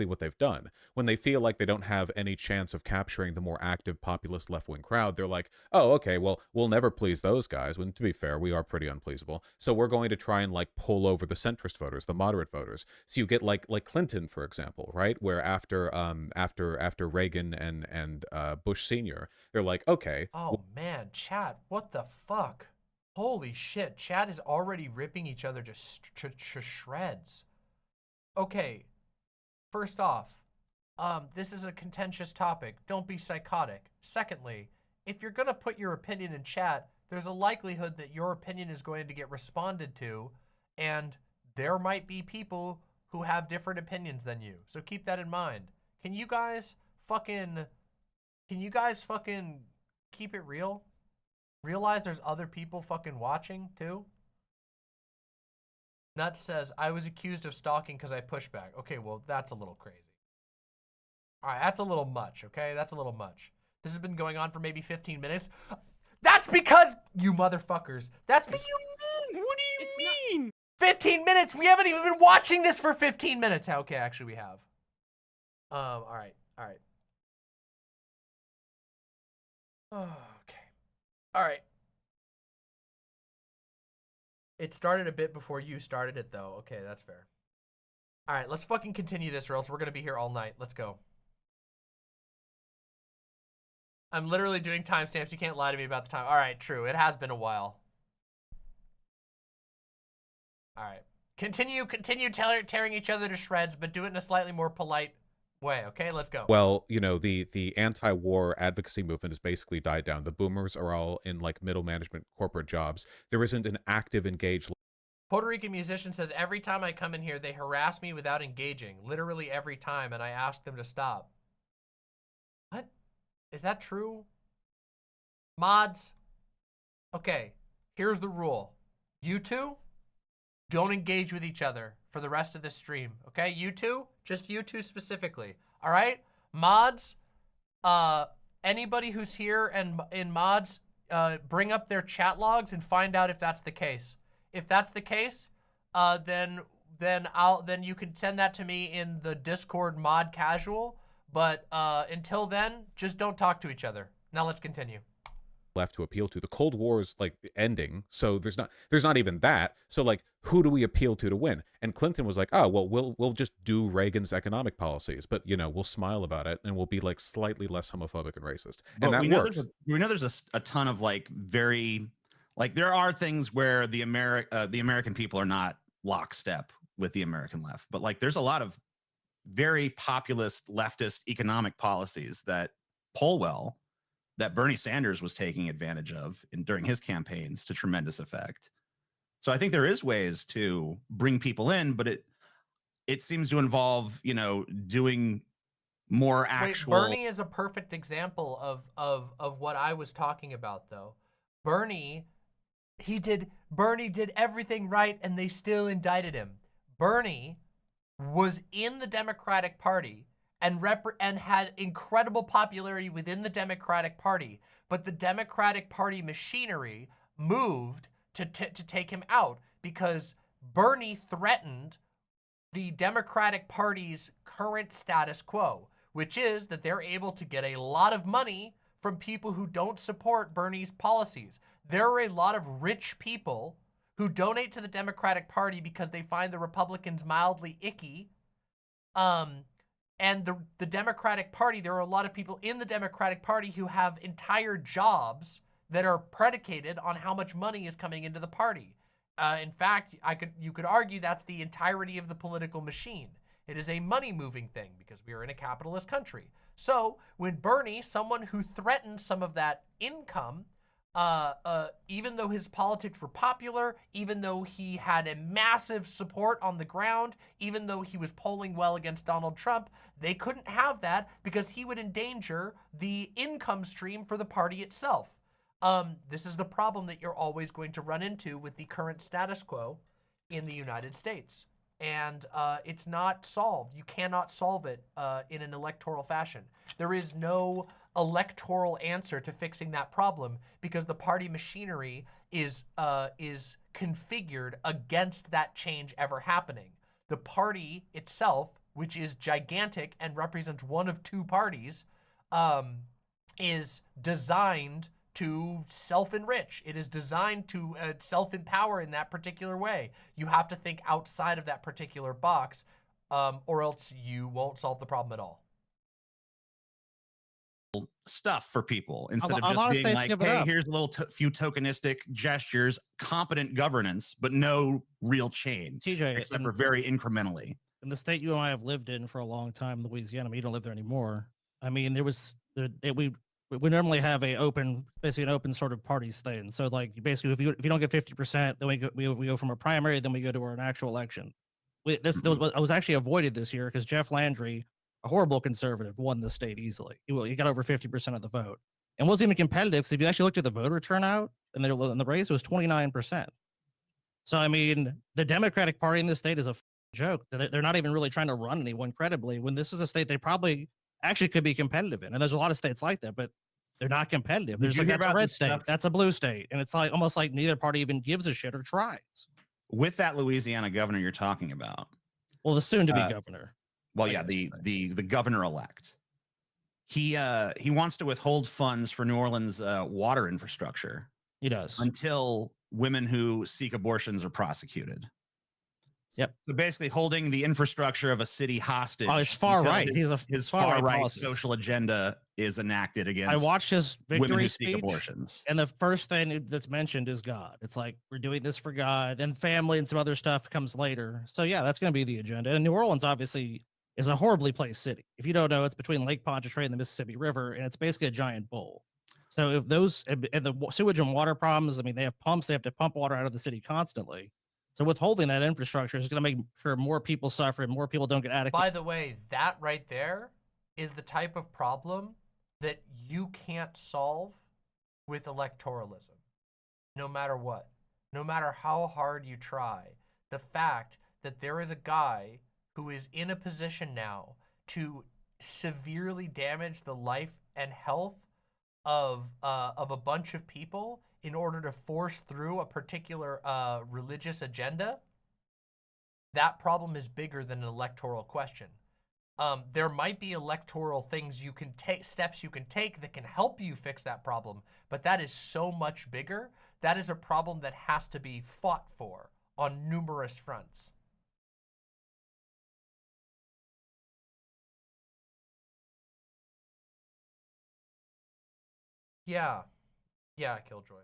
What they've done. When they feel like they don't have any chance of capturing the more active populist left-wing crowd, they're like, oh, okay, well, we'll never please those guys. When, to be fair, we are pretty unpleasable. So we're going to try and like pull over the centrist voters, the moderate voters. So you get like Clinton, for example, right? Where after Reagan and Bush Sr., they're like, okay. Oh man, chat, what the fuck? Holy shit, chat is already ripping each other just to shreds. Okay. First off, this is a contentious topic. Don't be psychotic. Secondly, if you're going to put your opinion in chat, there's a likelihood that your opinion is going to get responded to, and there might be people who have different opinions than you. So keep that in mind. Can you guys fucking keep it real? Realize there's other people fucking watching too? Nuts says, I was accused of stalking because I pushed back. Okay, well, that's a little crazy. All right, that's a little much, okay? That's a little much. This has been going on for maybe 15 minutes. That's because, you motherfuckers, that's what you mean. What do you mean? 15 minutes? We haven't even been watching this for 15 minutes. Okay, actually we have. All right. Okay. All right. It started a bit before you started it, though. Okay, that's fair. All right, let's fucking continue this, or else we're going to be here all night. Let's go. I'm literally doing timestamps. You can't lie to me about the time. All right, true. It has been a while. All right. Continue tearing each other to shreds, but do it in a slightly more polite way, okay? Let's go. Well, you know, the anti-war advocacy movement has basically died down. The boomers are all in like middle management corporate jobs. There isn't an active engaged. Puerto Rican musician says, every time I come in here, they harass me without engaging. Literally every time, and I ask them to stop. What? Is that true? Mods? Okay, here's the rule. You two, don't engage with each other for the rest of this stream, okay? You two, just you two specifically, all right? Mods, anybody who's here and in mods, bring up their chat logs and find out if that's the case. If that's the case, then you can send that to me in the Discord mod casual, but until then, just don't talk to each other. Now let's continue. Left to appeal to. The Cold War is like ending, so there's not even that. So like, who do we appeal to win? And Clinton was like, oh well, we'll just do Reagan's economic policies, but you know, we'll smile about it and we'll be like slightly less homophobic and racist. And but that works. We know there's a ton of like very like there are things where the American people are not lockstep with the American left, but like there's a lot of very populist leftist economic policies that poll well, that Bernie Sanders was taking advantage of during his campaigns to tremendous effect. So I think there is ways to bring people in, but it seems to involve, you know, doing more actual. Wait, Bernie is a perfect example of what I was talking about, though. Bernie did everything right, and they still indicted him. Bernie was in the Democratic Party and had incredible popularity within the Democratic Party, but the Democratic Party machinery moved to take him out because Bernie threatened the Democratic Party's current status quo, which is that they're able to get a lot of money from people who don't support Bernie's policies. There are a lot of rich people who donate to the Democratic Party because they find the Republicans mildly icky. And the Democratic Party, there are a lot of people in the Democratic Party who have entire jobs that are predicated on how much money is coming into the party. In fact, you could argue that's the entirety of the political machine. It is a money-moving thing because we are in a capitalist country. So when Bernie, someone who threatened some of that income, even though his politics were popular, even though he had a massive support on the ground, even though he was polling well against Donald Trump, they couldn't have that because he would endanger the income stream for the party itself. This is the problem that you're always going to run into with the current status quo in the United States. And it's not solved. You cannot solve it in an electoral fashion. There is no electoral answer to fixing that problem because the party machinery is configured against that change ever happening. The party itself, which is gigantic and represents one of two parties, is designed to self-enrich. It is designed to self-empower in that particular way. You have to think outside of that particular box, or else you won't solve the problem at all. Stuff for people instead A of lot just of being states like, give it hey, up. here's a little few tokenistic gestures, competent governance, but no real change, TJ, except for very incrementally. in the state you and I have lived in for a long time, Louisiana, but you don't live there anymore. I mean, we normally have basically an open sort of parties thing. So like basically, if you don't get 50%, then we go from a primary, then we go to an actual election. I was actually avoided this year because Jeff Landry, a horrible conservative, won the state easily. He got over 50% of the vote, and wasn't even competitive because if you actually looked at the voter turnout and in the race, it was 29%. So I mean, the Democratic Party in this state is a joke. They're not even really trying to run anyone credibly. When this is a state they probably actually could be competitive in, and there's a lot of states like that, but they're not competitive. Did There's you like hear that's a about red the state, stuff- that's a blue state, and it's like almost like neither party even gives a shit or tries. With that Louisiana governor you're talking about, Well, the soon-to-be governor. well, I yeah, guess, the governor-elect, he wants to withhold funds for New Orleans water infrastructure He does. until women who seek abortions are prosecuted. Yep. So basically holding the infrastructure of a city hostage. Oh, it's far until right. He's a his far-right far-right policies. social agenda is enacted against I watched his women victory who seek speech, abortions. and the first thing that's mentioned is God. It's like, we're doing this for God, and family and some other stuff comes later. So yeah, that's going to be the agenda. And New Orleans obviously is a horribly placed city. If you don't know, it's between Lake Pontchartrain and the Mississippi River, and it's basically a giant bowl. So if those and the sewage and water problems, I mean, they have pumps, they have to pump water out of the city constantly. So withholding that infrastructure is going to make sure more people suffer and more people don't get adequate. By the way, that right there is the type of problem that you can't solve with electoralism, no matter what. No matter how hard you try, the fact that there is a guy who is in a position now to severely damage the life and health of a bunch of people in order to force through a particular religious agenda, that problem is bigger than an electoral question. There might be electoral things you can take, steps you can take that can help you fix that problem, but that is so much bigger. That is a problem that has to be fought for on numerous fronts. Yeah, Killjoy.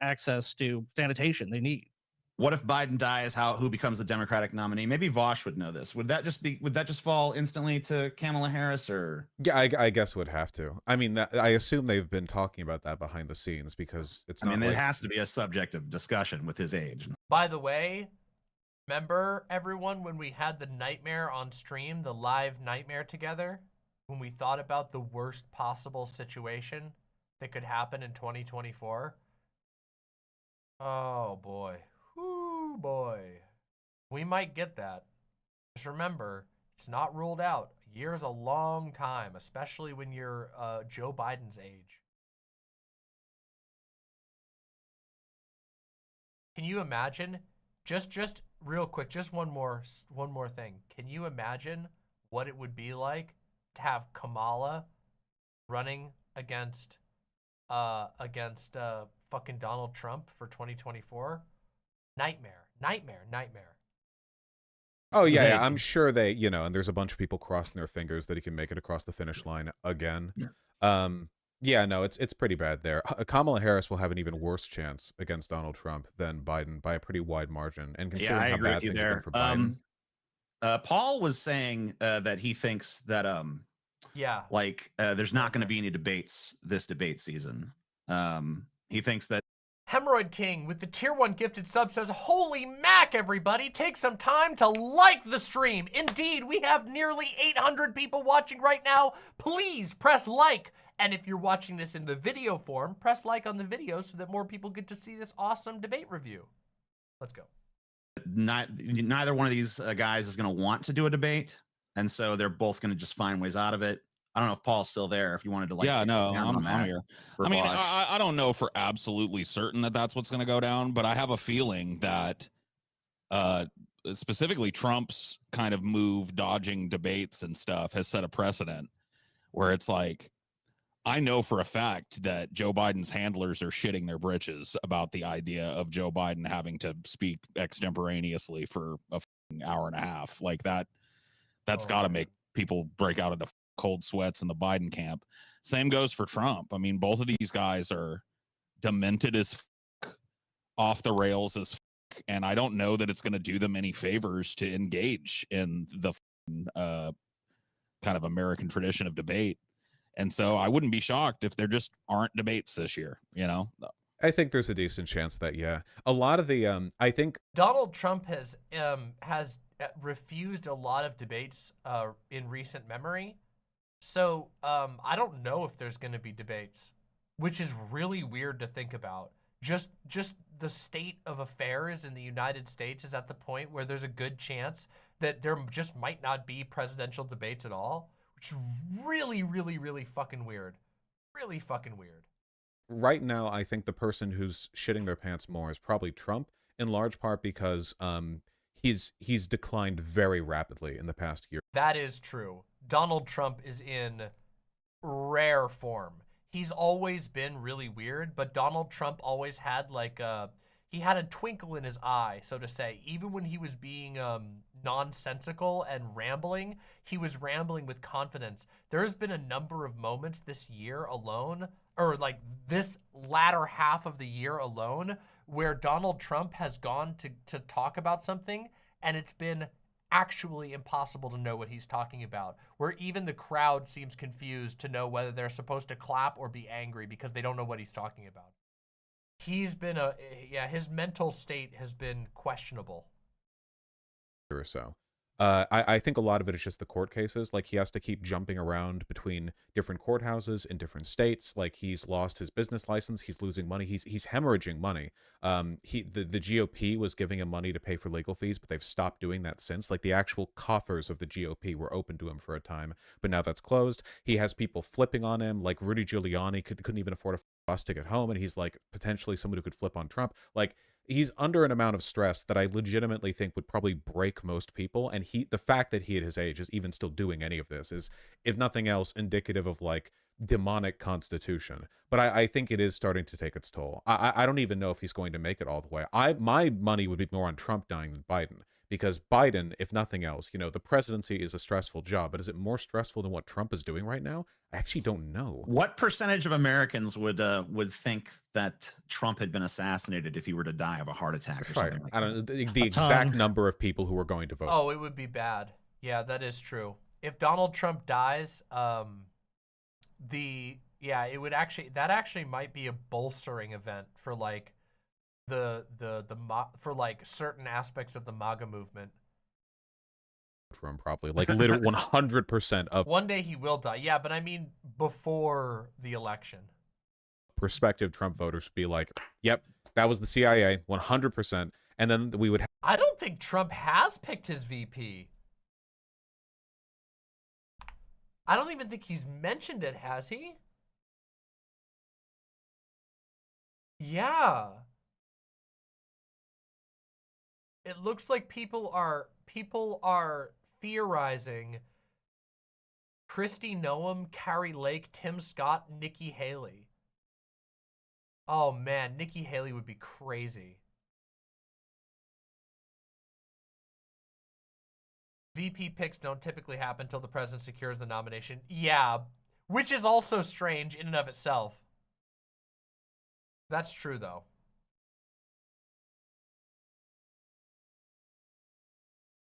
Access to sanitation they need. What if Biden dies? Who becomes the Democratic nominee? Maybe Vaush would know this. Would that just fall instantly to Kamala Harris, or? Yeah, I guess would have to. I mean, I assume they've been talking about that behind the scenes because it's not. I mean, it has to be a subject of discussion with his age. By the way, remember everyone when we had the nightmare on stream, the live nightmare together, when we thought about the worst possible situation that could happen in 2024? Oh boy. Whoo, We might get that. Just remember, it's not ruled out. A year is a long time, especially when you're Joe Biden's age. Can you imagine? Just real quick, just one more thing. Can you imagine what it would be like to have Kamala running against fucking Donald Trump for 2024? Nightmare. Oh yeah, I'm sure they, and there's a bunch of people crossing their fingers that he can make it across the finish line again. Yeah, no, it's pretty bad there. Kamala Harris will have an even worse chance against Donald Trump than Biden by a pretty wide margin. And considering how bad things have been for Biden. Paul was saying that he thinks that there's not going to be any debates this debate season. He thinks that Hemorrhoid King with the tier 1 gifted sub says, holy mac, everybody, take some time to like the stream. Indeed, we have nearly 800 people watching right now. Please press like. And if you're watching this in the video form, press like on the video so that more people get to see this awesome debate review. Let's go. Neither one of these guys is going to want to do a debate. And so they're both going to just find ways out of it. I don't know if Paul's still there. If you wanted to, like, yeah, no, I'm here. I mean, I don't know for absolutely certain that that's what's going to go down, but I have a feeling that, specifically Trump's kind of move, dodging debates and stuff, has set a precedent where it's like, I know for a fact that Joe Biden's handlers are shitting their britches about the idea of Joe Biden having to speak extemporaneously for a hour and a half. Like that's got to make people break out into cold sweats in the Biden camp. Same goes for Trump. I mean, both of these guys are demented as fuck, off the rails as fuck, and I don't know that it's going to do them any favors to engage in the kind of American tradition of debate. And so I wouldn't be shocked if there just aren't debates this year, I think there's a decent chance that, yeah. A lot of the, I think Donald Trump has refused a lot of debates in recent memory. So I don't know if there's going to be debates, which is really weird to think about. Just the state of affairs in the United States is at the point where there's a good chance that there just might not be presidential debates at all, which is really, really, really fucking weird. Really fucking weird. Right now, I think the person who's shitting their pants more is probably Trump, in large part because he's declined very rapidly in the past year. That is true. Donald Trump is in rare form. He's always been really weird, but Donald Trump always had he had a twinkle in his eye, so to say. Even when he was being nonsensical and rambling, he was rambling with confidence. There's been a number of moments this year alone, or like this latter half of the year alone, where Donald Trump has gone to talk about something, and it's been actually impossible to know what he's talking about, where even the crowd seems confused to know whether they're supposed to clap or be angry because they don't know what he's talking about. He's been his mental state has been questionable. Or so. I think a lot of it is just the court cases. Like, he has to keep jumping around between different courthouses in different states. Like, he's lost his business license. He's losing money. He's hemorrhaging money. The GOP was giving him money to pay for legal fees, but they've stopped doing that since. Like, the actual coffers of the GOP were open to him for a time, but now that's closed. He has people flipping on him. Like, Rudy Giuliani couldn't even afford a bus ticket home, and he's like potentially someone who could flip on Trump. Like, he's under an amount of stress that I legitimately think would probably break most people. And the fact that he at his age is even still doing any of this is, if nothing else, indicative of like demonic constitution. But I think it is starting to take its toll. I don't even know if he's going to make it all the way. My money would be more on Trump dying than Biden, because Biden, if nothing else, the presidency is a stressful job, but is it more stressful than what Trump is doing right now? I actually don't know. What percentage of Americans would think that Trump had been assassinated if he were to die of a heart attack or something like I don't know the exact number of people who are going to vote. Oh, it would be bad. Yeah, that is true. If Donald Trump dies, it would actually might be a bolstering event for like for like certain aspects of the MAGA movement. For him, probably like literally 100% of. One day he will die. Yeah, but I mean before the election. Prospective Trump voters would be like, "Yep, that was the CIA, 100%." and then we would I don't think Trump has picked his VP. I don't even think he's mentioned it, has he? Yeah. It looks like people are theorizing Kristi Noem, Carrie Lake, Tim Scott, Nikki Haley. Oh man, Nikki Haley would be crazy. VP picks don't typically happen until the president secures the nomination. Yeah, which is also strange in and of itself. That's true, though.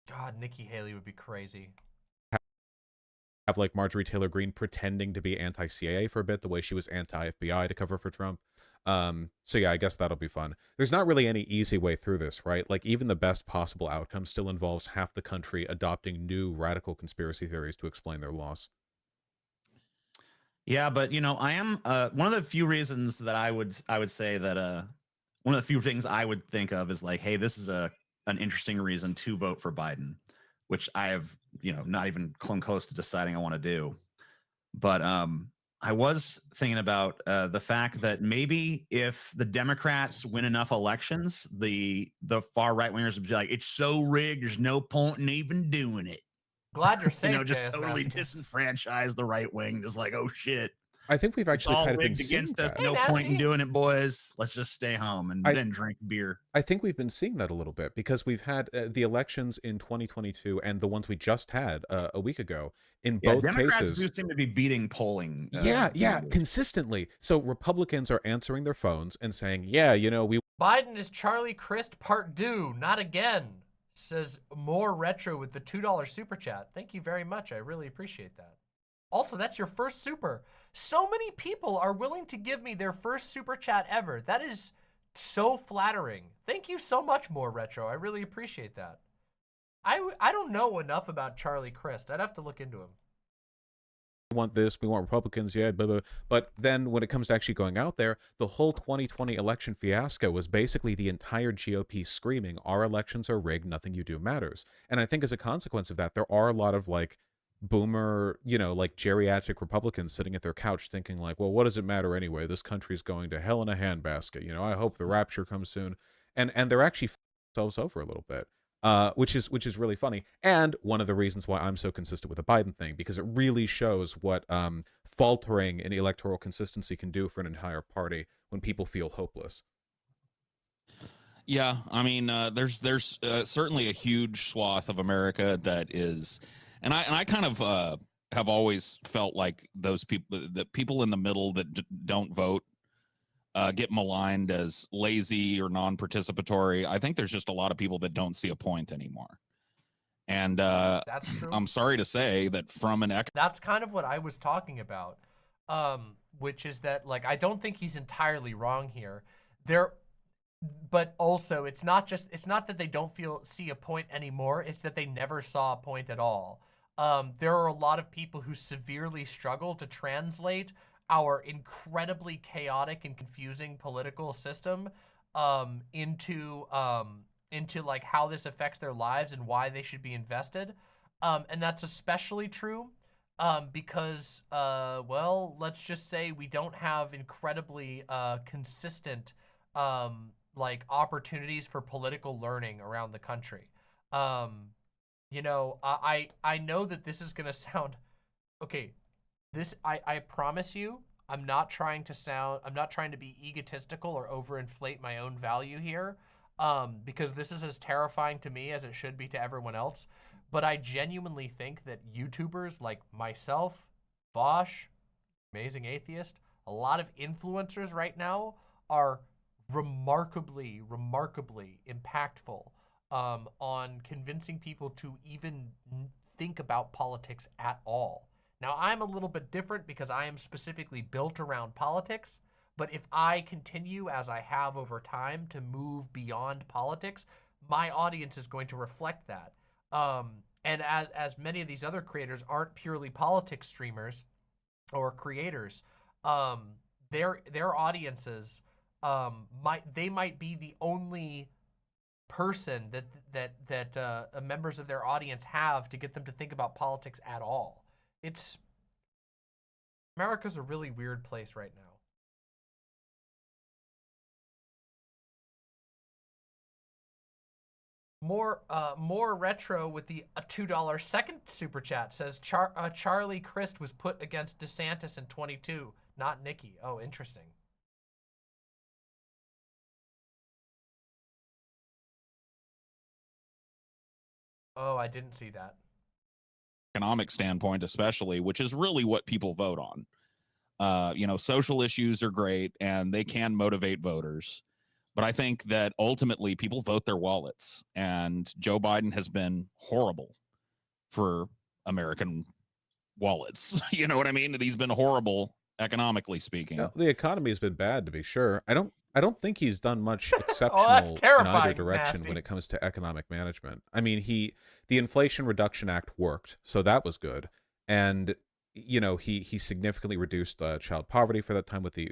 God, Nikki Haley would be crazy. have like Marjorie Taylor Greene pretending to be anti-CIA for a bit, the way she was anti-FBI to cover for Trump. So yeah, I guess that'll be fun. There's not really any easy way through this, right? Like even the best possible outcome still involves half the country adopting new radical conspiracy theories to explain their loss. Yeah, but you know, I am one of the few reasons that I would say that one of the few things I would think of is like, hey, this is an interesting reason to vote for Biden, which I have, you know, not even come close to deciding I want to do. But I was thinking about the fact that maybe if the Democrats win enough elections, the far right wingers would be like, it's so rigged, there's no point in even doing it. Glad you're safe. You know, just JS totally Masochist. disenfranchise the right wing. Just like, oh shit. I think we've actually It's all kind of been rigged seeing against us. that. No Hey, point in Nasty. doing it, boys. Let's just stay home and then drink beer. I think we've been seeing that a little bit because we've had the elections in 2022 and the ones we just had a week ago. In both Democrats cases, do seem to be beating polling. yeah, numbers. consistently. So Republicans are answering their phones and saying, yeah, you know, we Biden is Charlie Crist part due. Not again. Says more retro with the $2 super chat. Thank you very much. I really appreciate that. Also, that's your first super. So many people are willing to give me their first super chat ever. That is so flattering. Thank you so much, more retro. I really appreciate that. I don't know enough about Charlie Crist. I'd have to look into him. want this, we want Republicans, yeah, blah, blah. But then when it comes to actually going out there, the whole 2020 election fiasco was basically the entire GOP screaming, our elections are rigged, nothing you do matters. And I think as a consequence of that, there are a lot of like boomer, you know, like geriatric Republicans sitting at their couch thinking like, well, what does it matter anyway? This country's going to hell in a handbasket. You know, I hope the rapture comes soon. And they're actually themselves over a little bit. Which is really funny, and one of the reasons why I'm so consistent with the Biden thing, because it really shows what faltering in electoral consistency can do for an entire party when people feel hopeless. Yeah, I mean, there's certainly a huge swath of America that is, and I kind of have always felt like those people, the people in the middle that don't vote, get maligned as lazy or non-participatory. I think there's just a lot of people that don't see a point anymore. And That's true. I'm sorry to say that from an That's kind of what I was talking about, which is that, like, I don't think he's entirely wrong here. But also, it's not that they don't see a point anymore. It's that they never saw a point at all. There are a lot of people who severely struggle to translate our incredibly chaotic and confusing political system into like how this affects their lives and why they should be invested. And that's especially true because, well, let's just say we don't have incredibly consistent like opportunities for political learning around the country. You know, I know that this is gonna sound okay. I promise you, I'm not trying to be egotistical or overinflate my own value here, because this is as terrifying to me as it should be to everyone else. But I genuinely think that YouTubers like myself, Vaush, AmazingAtheist, a lot of influencers right now are remarkably impactful on convincing people to even think about politics at all. Now, I'm a little bit different because I am specifically built around politics, but if I continue, as I have over time, to move beyond politics, my audience is going to reflect that. And as many of these other creators aren't purely politics streamers or creators, their audiences, might be the only person that members of their audience have to get them to think about politics at all. America's a really weird place right now. More retro with the $2 second super chat says Charlie Crist was put against DeSantis in 22, not Nikki. Oh, interesting. Oh, I didn't see that. Economic standpoint, especially, which is really what people vote on. You know, social issues are great and they can motivate voters. But I think that ultimately people vote their wallets, and Joe Biden has been horrible for American wallets. You know what I mean? He's been horrible economically speaking. No, the economy has been bad, to be sure. I don't think he's done much exceptional Oh, that's in terrifying, either direction nasty. when it comes to economic management. I mean, the Inflation Reduction Act worked, so that was good. And you know, he significantly reduced child poverty for that time with the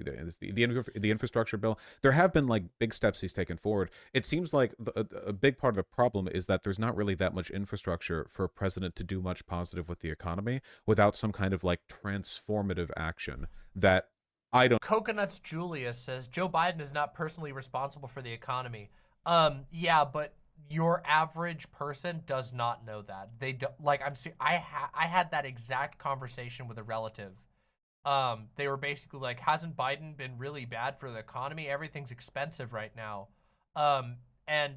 infrastructure bill. There have been like big steps he's taken forward. It seems like a big part of the problem is that there's not really that much infrastructure for a president to do much positive with the economy without some kind of like transformative action that I don't. Coconuts Julius says Joe Biden is not personally responsible for the economy. Yeah, but your average person does not know that. They don't, like, I had that exact conversation with a relative. They were basically like, hasn't Biden been really bad for the economy? Everything's expensive right now. And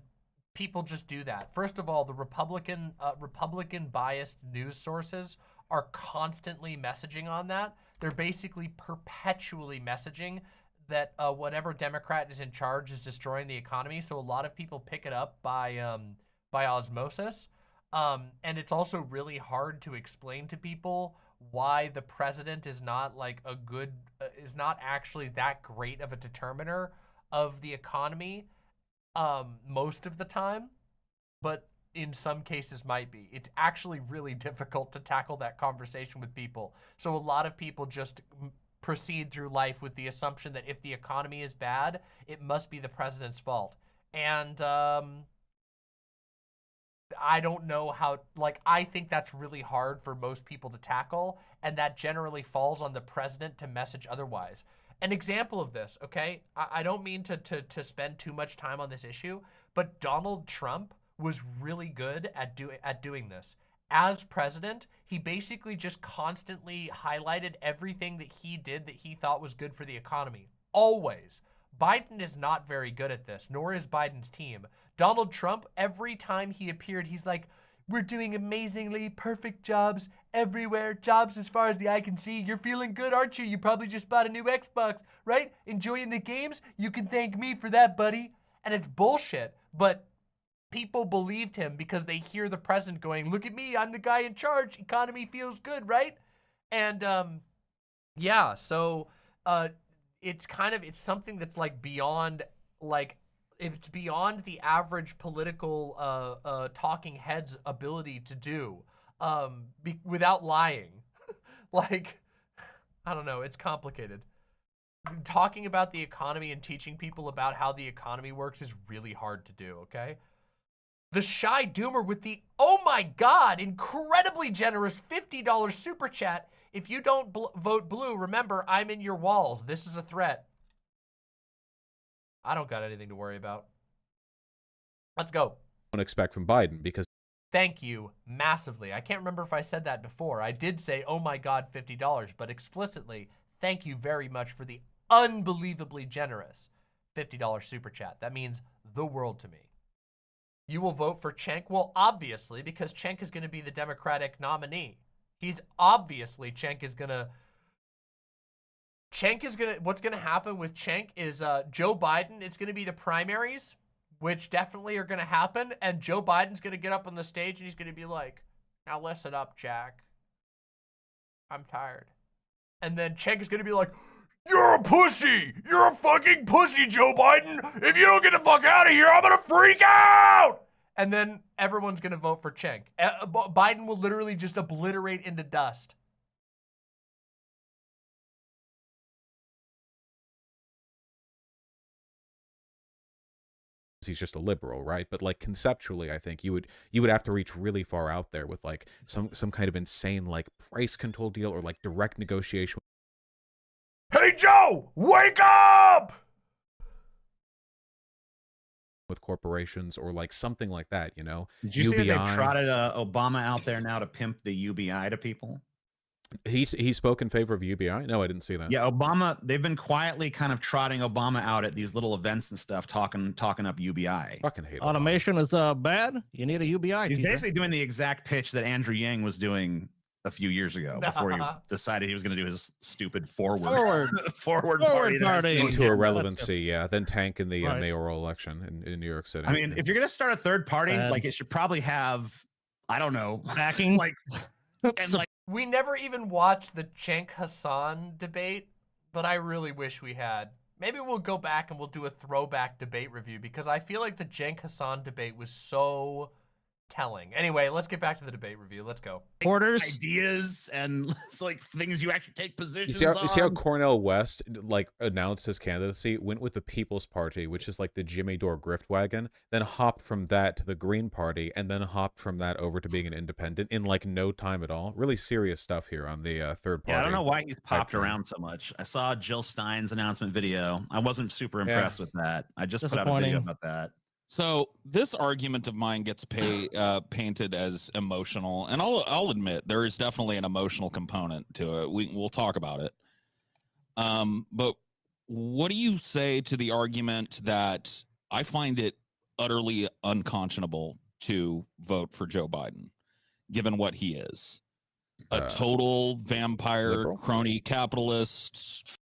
people just do that. First of all, the Republican biased news sources are constantly messaging on that. They're basically perpetually messaging that whatever Democrat is in charge is destroying the economy. So a lot of people pick it up by osmosis. And it's also really hard to explain to people why the president is not like is not actually that great of a determiner of the economy most of the time, but in some cases might be. It's actually really difficult to tackle that conversation with people. So a lot of people just proceed through life with the assumption that if the economy is bad, it must be the president's fault. And I don't know how, like, I think that's really hard for most people to tackle, and that generally falls on the president to message otherwise. An example of this, okay? I don't mean to spend too much time on this issue, but Donald Trump was really good at doing this. As president, he basically just constantly highlighted everything that he did that he thought was good for the economy. Always. Biden is not very good at this, nor is Biden's team. Donald Trump, every time he appeared, he's like, we're doing amazingly perfect jobs everywhere. Jobs as far as the eye can see. You're feeling good, aren't you? You probably just bought a new Xbox, right? Enjoying the games? You can thank me for that, buddy. And it's bullshit, but people believed him because they hear the president going, look at me, I'm the guy in charge. Economy feels good, right? And yeah, so it's something that's like beyond, like, it's beyond the average political talking head's ability to do without lying. Like, I don't know, it's complicated. Talking about the economy and teaching people about how the economy works is really hard to do, okay? The Shy Doomer with the, oh my God, incredibly generous $50 super chat. If you don't vote blue, remember, I'm in your walls. This is a threat. I don't got anything to worry about. Let's go. Don't expect from Biden because. Thank you massively. I can't remember if I said that before. I did say, oh my God, $50, but explicitly, thank you very much for the unbelievably generous $50 super chat. That means the world to me. You will vote for Cenk? Well, obviously, because Cenk is going to be the Democratic nominee. Cenk is going to, what's going to happen with Cenk is Joe Biden, it's going to be the primaries, which definitely are going to happen, and Joe Biden's going to get up on the stage and he's going to be like, now listen up, Jack. I'm tired. And then Cenk is going to be like, you're a pussy! You're a fucking pussy, Joe Biden! If you don't get the fuck out of here, I'm gonna freak out! And then everyone's gonna vote for Cenk. Biden will literally just obliterate into dust. he's just a liberal, right? But like conceptually, I think you would have to reach really far out there with like some kind of insane like price control deal or like direct negotiation. Hey Joe, wake up! With corporations or like something like that, you know. Did you see that they've trotted Obama out there now to pimp the UBI to people? He spoke in favor of UBI? No, I didn't see that. Yeah, Obama, they've been quietly kind of trotting Obama out at these little events and stuff, talking up UBI. Fucking hate automation is bad. You need a UBI. He's basically doing the exact pitch that Andrew Yang was doing a few years ago before he decided he was going to do his stupid forward party into irrelevancy. Yeah, then tank in the mayoral election in New York City. I mean, if you're going to start a third party, like it should probably have, I don't know, backing, like, and like. We never even watched the Cenk Hassan debate, but I really wish we had. Maybe we'll go back and we'll do a throwback debate review because I feel like the Cenk Hassan debate was so telling. Anyway, let's get back to the debate review. Let's go. Orders, ideas, and like things you actually take positions on. You see how Cornel West like announced his candidacy, went with the People's Party, which is like the Jimmy Dore grift wagon, then hopped from that to the Green Party, and then hopped from that over to being an independent in like no time at all. Really serious stuff here on the third party. Yeah, I don't know why he's popped around so much. I saw Jill Stein's announcement video. I wasn't super impressed with that. I just put out a video about that. So this argument of mine gets painted as emotional, and I'll admit there is definitely an emotional component to it. We'll talk about it. But what do you say to the argument that I find it utterly unconscionable to vote for Joe Biden, given what he is? A total vampire, liberal? Crony capitalist,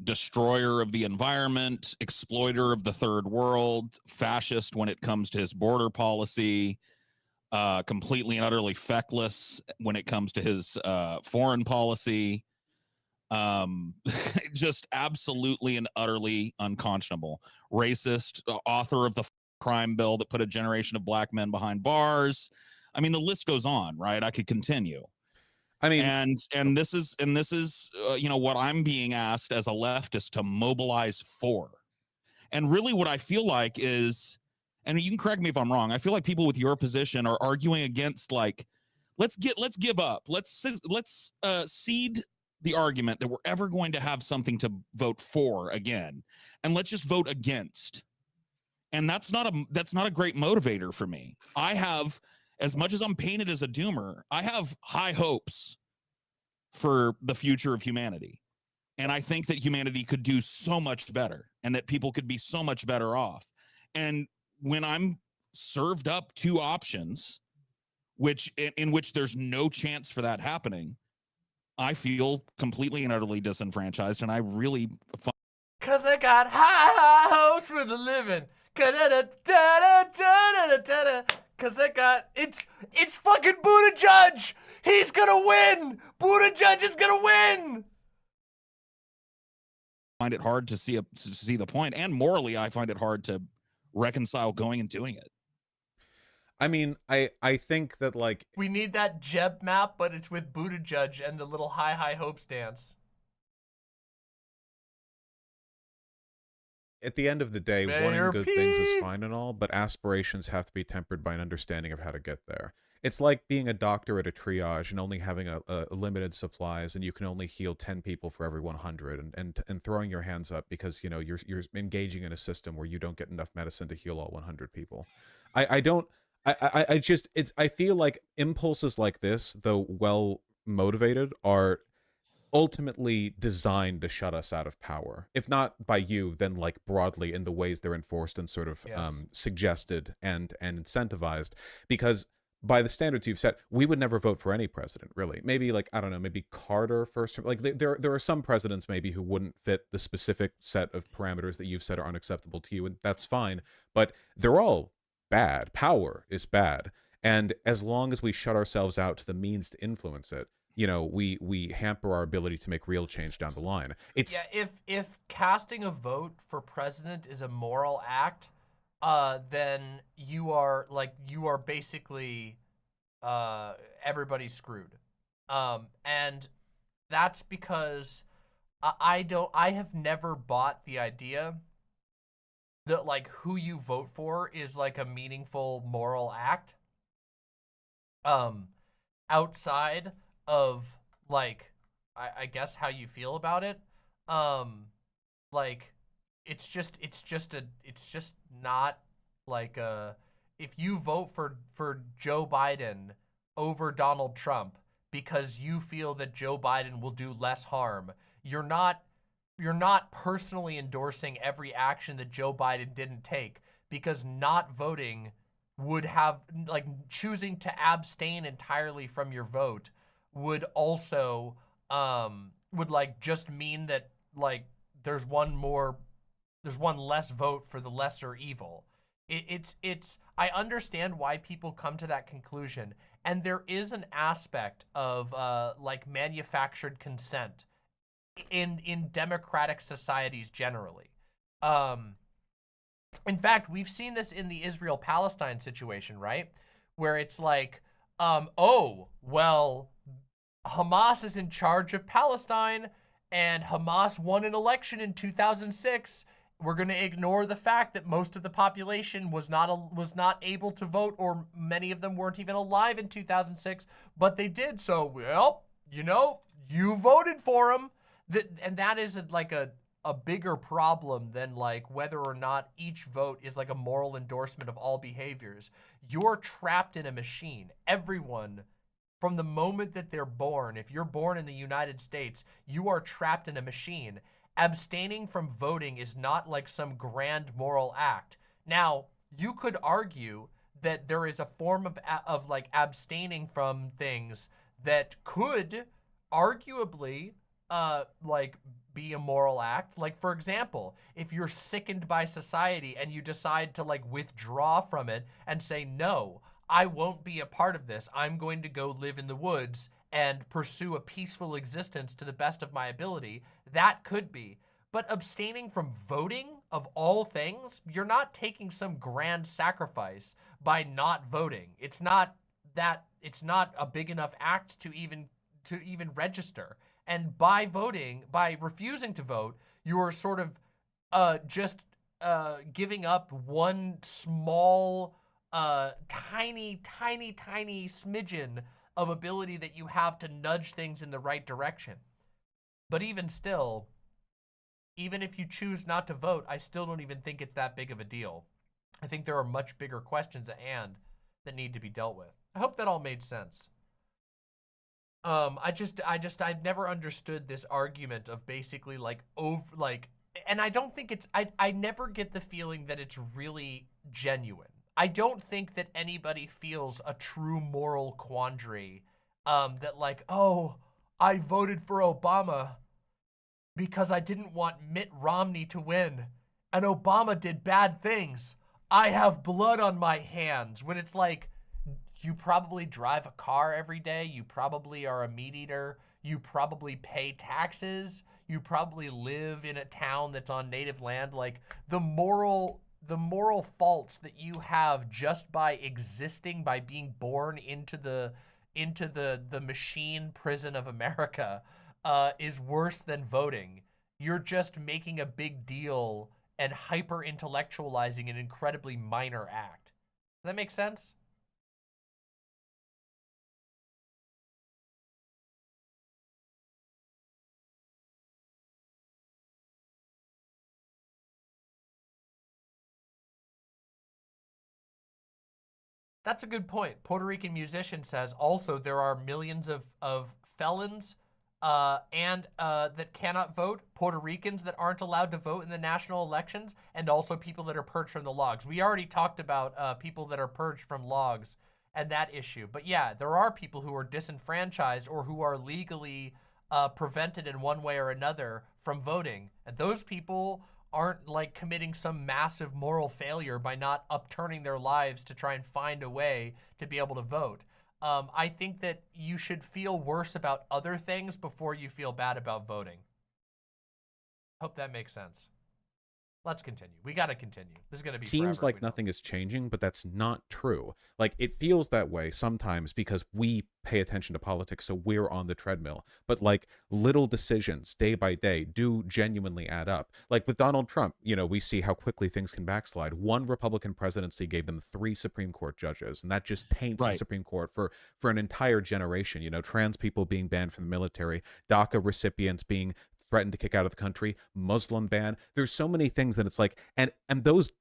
destroyer of the environment, exploiter of the third world, fascist when it comes to his border policy, completely and utterly feckless when it comes to his foreign policy, just absolutely and utterly unconscionable, racist, author of the crime bill that put a generation of black men behind bars. I mean, the list goes on, right? I could continue. I mean, and this is you know, what I'm being asked as a leftist to mobilize for. And really what I feel like is, and you can correct me if I'm wrong, I feel like people with your position are arguing against like, let's give up. Let's cede the argument that we're ever going to have something to vote for again. And let's just vote against. And that's not a great motivator for me. I have, as much as I'm painted as a doomer, I have high hopes for the future of humanity. And I think that humanity could do so much better and that people could be so much better off. And when I'm served up two options, in which there's no chance for that happening, I feel completely and utterly disenfranchised. And I really... Cause I got high hopes for the living. Cause I got, it's fucking Buttigieg. He's gonna win. Buttigieg is gonna win. I find it hard to see the point, and morally, I find it hard to reconcile going and doing it. I mean, I think that like we need that Jeb map, but it's with Buttigieg and the little high hopes dance. At the end of the day, wanting good things is fine and all, but aspirations have to be tempered by an understanding of how to get there. It's like being a doctor at a triage and only having a limited supplies, and you can only heal 10 people for every 100, and throwing your hands up because, you know, you're engaging in a system where you don't get enough medicine to heal all 100 people. I feel like impulses like this, though well motivated, are ultimately designed to shut us out of power. If not by you, then like broadly in the ways they're enforced and sort of suggested and incentivized. Because by the standards you've set, we would never vote for any president, really. Maybe like, I don't know, maybe Carter first. Like there are some presidents maybe who wouldn't fit the specific set of parameters that you've said are unacceptable to you, and that's fine. But they're all bad. Power is bad. And as long as we shut ourselves out to the means to influence it, you know, we hamper our ability to make real change down the line. It's if casting a vote for president is a moral act, then you are basically everybody's screwed. And that's because I have never bought the idea that like who you vote for is like a meaningful moral act. Outside of like, I guess how you feel about it. Like it's just not like if you vote for Joe Biden over Donald Trump because you feel that Joe Biden will do less harm, you're not personally endorsing every action that Joe Biden didn't take, because not voting would have, like, choosing to abstain entirely from your vote would also would like just mean that like there's one less vote for the lesser evil. It's I understand why people come to that conclusion, and there is an aspect of like manufactured consent in democratic societies generally. In fact, we've seen this in the Israel-Palestine situation, right? Where it's like, oh, well, Hamas is in charge of Palestine, and Hamas won an election in 2006. We're going to ignore the fact that most of the population was not able to vote, or many of them weren't even alive in 2006, but they did. So, well, you know, you voted for them. And that is like a bigger problem than like whether or not each vote is like a moral endorsement of all behaviors. You're trapped in a machine. Everyone, from the moment that they're born, if you're born in the United States, you are trapped in a machine. Abstaining from voting is not like some grand moral act. Now, you could argue that there is a form of like abstaining from things that could arguably like be a moral act. Like, for example, if you're sickened by society and you decide to like withdraw from it and say, no, I won't be a part of this. I'm going to go live in the woods and pursue a peaceful existence to the best of my ability. That could be. But abstaining from voting, of all things, you're not taking some grand sacrifice by not voting. It's not a big enough act to even register. And by voting, by refusing to vote, you are sort of just giving up one small, tiny smidgen of ability that you have to nudge things in the right direction. But even still, even if you choose not to vote, I still don't even think it's that big of a deal. I think there are much bigger questions at hand that need to be dealt with. I hope that all made sense. I've never understood this argument of basically like and I don't think I never get the feeling that it's really genuine. I don't think that anybody feels a true moral quandary, that like, oh, I voted for Obama because I didn't want Mitt Romney to win, and Obama did bad things. I have blood on my hands. When it's like, you probably drive a car every day. You probably are a meat eater. You probably pay taxes. You probably live in a town that's on native land. Like, the moral faults that you have just by existing, by being born into the machine prison of America, is worse than voting. You're just making a big deal and hyper intellectualizing an incredibly minor act. Does that make sense? That's a good point. Puerto Rican musician says also there are millions of felons and that cannot vote, Puerto Ricans that aren't allowed to vote in the national elections, and also people that are purged from the logs. We already talked about people that are purged from logs and that issue. But yeah, there are people who are disenfranchised or who are legally prevented in one way or another from voting. And those people aren't like committing some massive moral failure by not upturning their lives to try and find a way to be able to vote. I think that you should feel worse about other things before you feel bad about voting. Hope that makes sense. Let's continue. We got to continue. This is going to be Seems forever if like we don't. nothing is changing, but that's not true. Like, it feels that way sometimes because we pay attention to politics, so we're on the treadmill. But like, little decisions day by day do genuinely add up. Like with Donald Trump, you know, we see how quickly things can backslide. One Republican presidency gave them 3 Supreme Court judges, and that just taints the Supreme Court for an entire generation. You know, trans people being banned from the military, DACA recipients being threatened to kick out of the country, Muslim ban. There's so many things that it's like, and those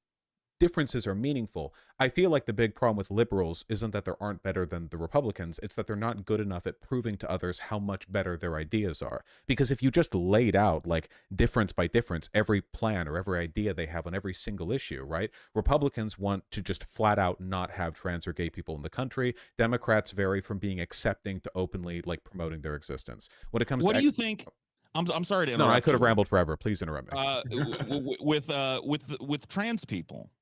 differences are meaningful. I feel like the big problem with liberals isn't that there aren't better than the Republicans, it's that they're not good enough at proving to others how much better their ideas are. Because if you just laid out, like, difference by difference, every plan or every idea they have on every single issue, right? Republicans want to just flat out not have trans or gay people in the country. Democrats vary from being accepting to openly, like, promoting their existence. When it comes What to do you think? I'm sorry to interrupt. No, I could have rambled forever. Please interrupt me. With trans people,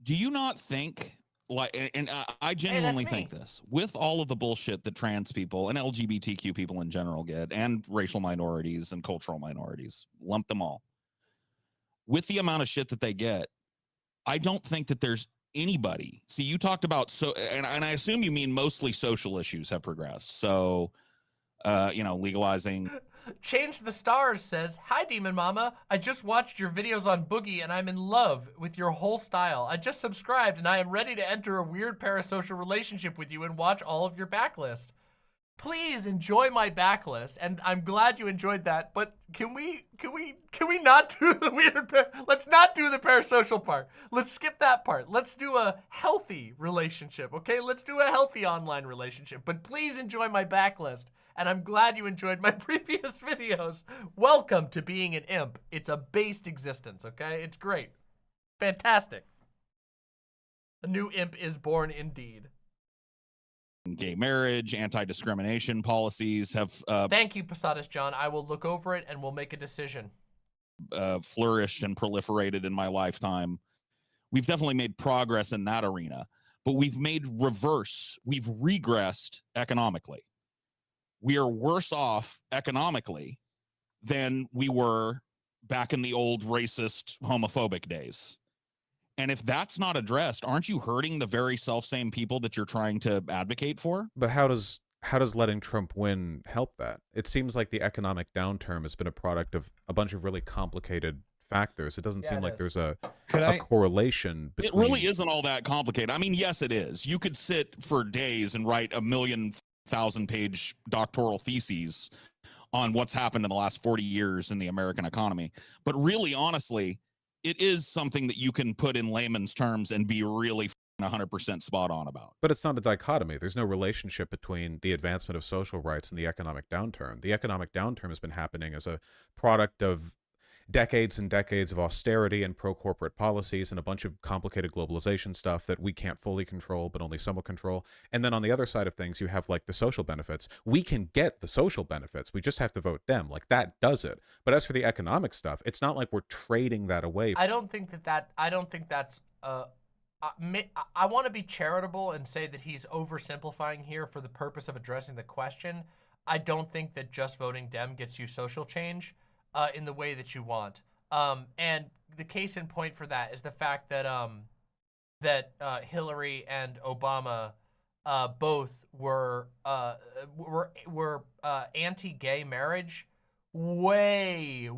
do you not think, like, and I genuinely think this, with all of the bullshit that trans people and LGBTQ people in general get, and racial minorities and cultural minorities, lump them all, with the amount of shit that they get, I don't think that there's anybody. See, you talked about, and I assume you mean mostly social issues have progressed. So, you know, legalizing. Change the Stars says, "Hi, Demon Mama. I just watched your videos on Boogie and I'm in love with your whole style. I just subscribed and I am ready to enter a weird parasocial relationship with you and watch all of your backlist. Please enjoy my backlist." And I'm glad you enjoyed that, but can we not do the weird let's not do the parasocial part. Let's skip that part. Let's do a healthy relationship, okay? Let's do a healthy online relationship, but please enjoy my backlist. And I'm glad you enjoyed my previous videos. Welcome to being an imp. It's a based existence, okay? It's great. Fantastic. A new imp is born indeed. Gay marriage, anti-discrimination policies have Thank you, Posadas John. I will look over it and we'll make a decision. Flourished and proliferated in my lifetime. We've definitely made progress in that arena, but we've regressed economically. We are worse off economically than we were back in the old racist, homophobic days. And if that's not addressed, aren't you hurting the very self-same people that you're trying to advocate for? But how does letting Trump win help that? It seems like the economic downturn has been a product of a bunch of really complicated factors. It doesn't seem like there's a correlation between... It really isn't all that complicated. I mean, yes, it is. You could sit for days and write 1,000,000-page doctoral theses on what's happened in the last 40 years in the American economy. But really, honestly, it is something that you can put in layman's terms and be really 100% spot on about. But it's not a dichotomy. There's no relationship between the advancement of social rights and the economic downturn. The economic downturn has been happening as a product of decades and decades of austerity and pro-corporate policies and a bunch of complicated globalization stuff that we can't fully control, but only somewhat control. And then on the other side of things, you have like the social benefits. We can get the social benefits. We just have to vote them. Like, that does it. But as for the economic stuff, it's not like we're trading that away. I don't think that's I want to be charitable and say that he's oversimplifying here for the purpose of addressing the question. I don't think that just voting Dem gets you social change in the way that you want. And the case in point for that is the fact that Hillary and Obama both were anti-gay marriage way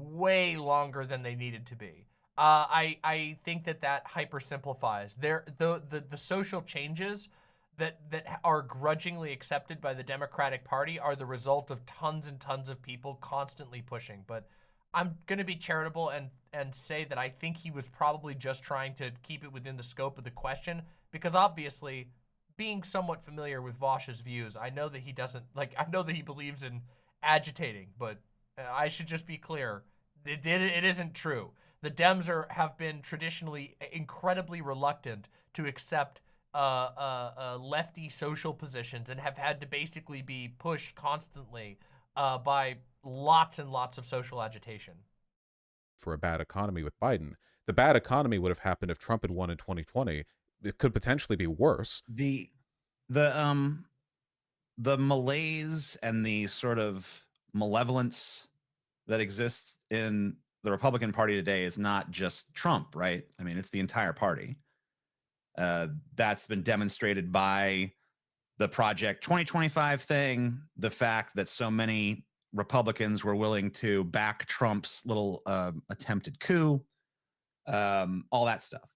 longer than they needed to be. I think that hypersimplifies. The social changes that are grudgingly accepted by the Democratic Party are the result of tons and tons of people constantly pushing. But I'm going to be charitable and say that I think he was probably just trying to keep it within the scope of the question, because obviously, being somewhat familiar with Vaush's views, I know that he doesn't, like, I know that he believes in agitating, but I should just be clear. It isn't true. The Dems have been traditionally incredibly reluctant to accept lefty social positions and have had to basically be pushed constantly by lots and lots of social agitation. For a bad economy with Biden. The bad economy would have happened if Trump had won in 2020. It could potentially be worse. The malaise and the sort of malevolence that exists in the Republican Party today is not just Trump, right? I mean, it's the entire party. That's been demonstrated by the Project 2025 thing, the fact that so many Republicans were willing to back Trump's little attempted coup, all that stuff.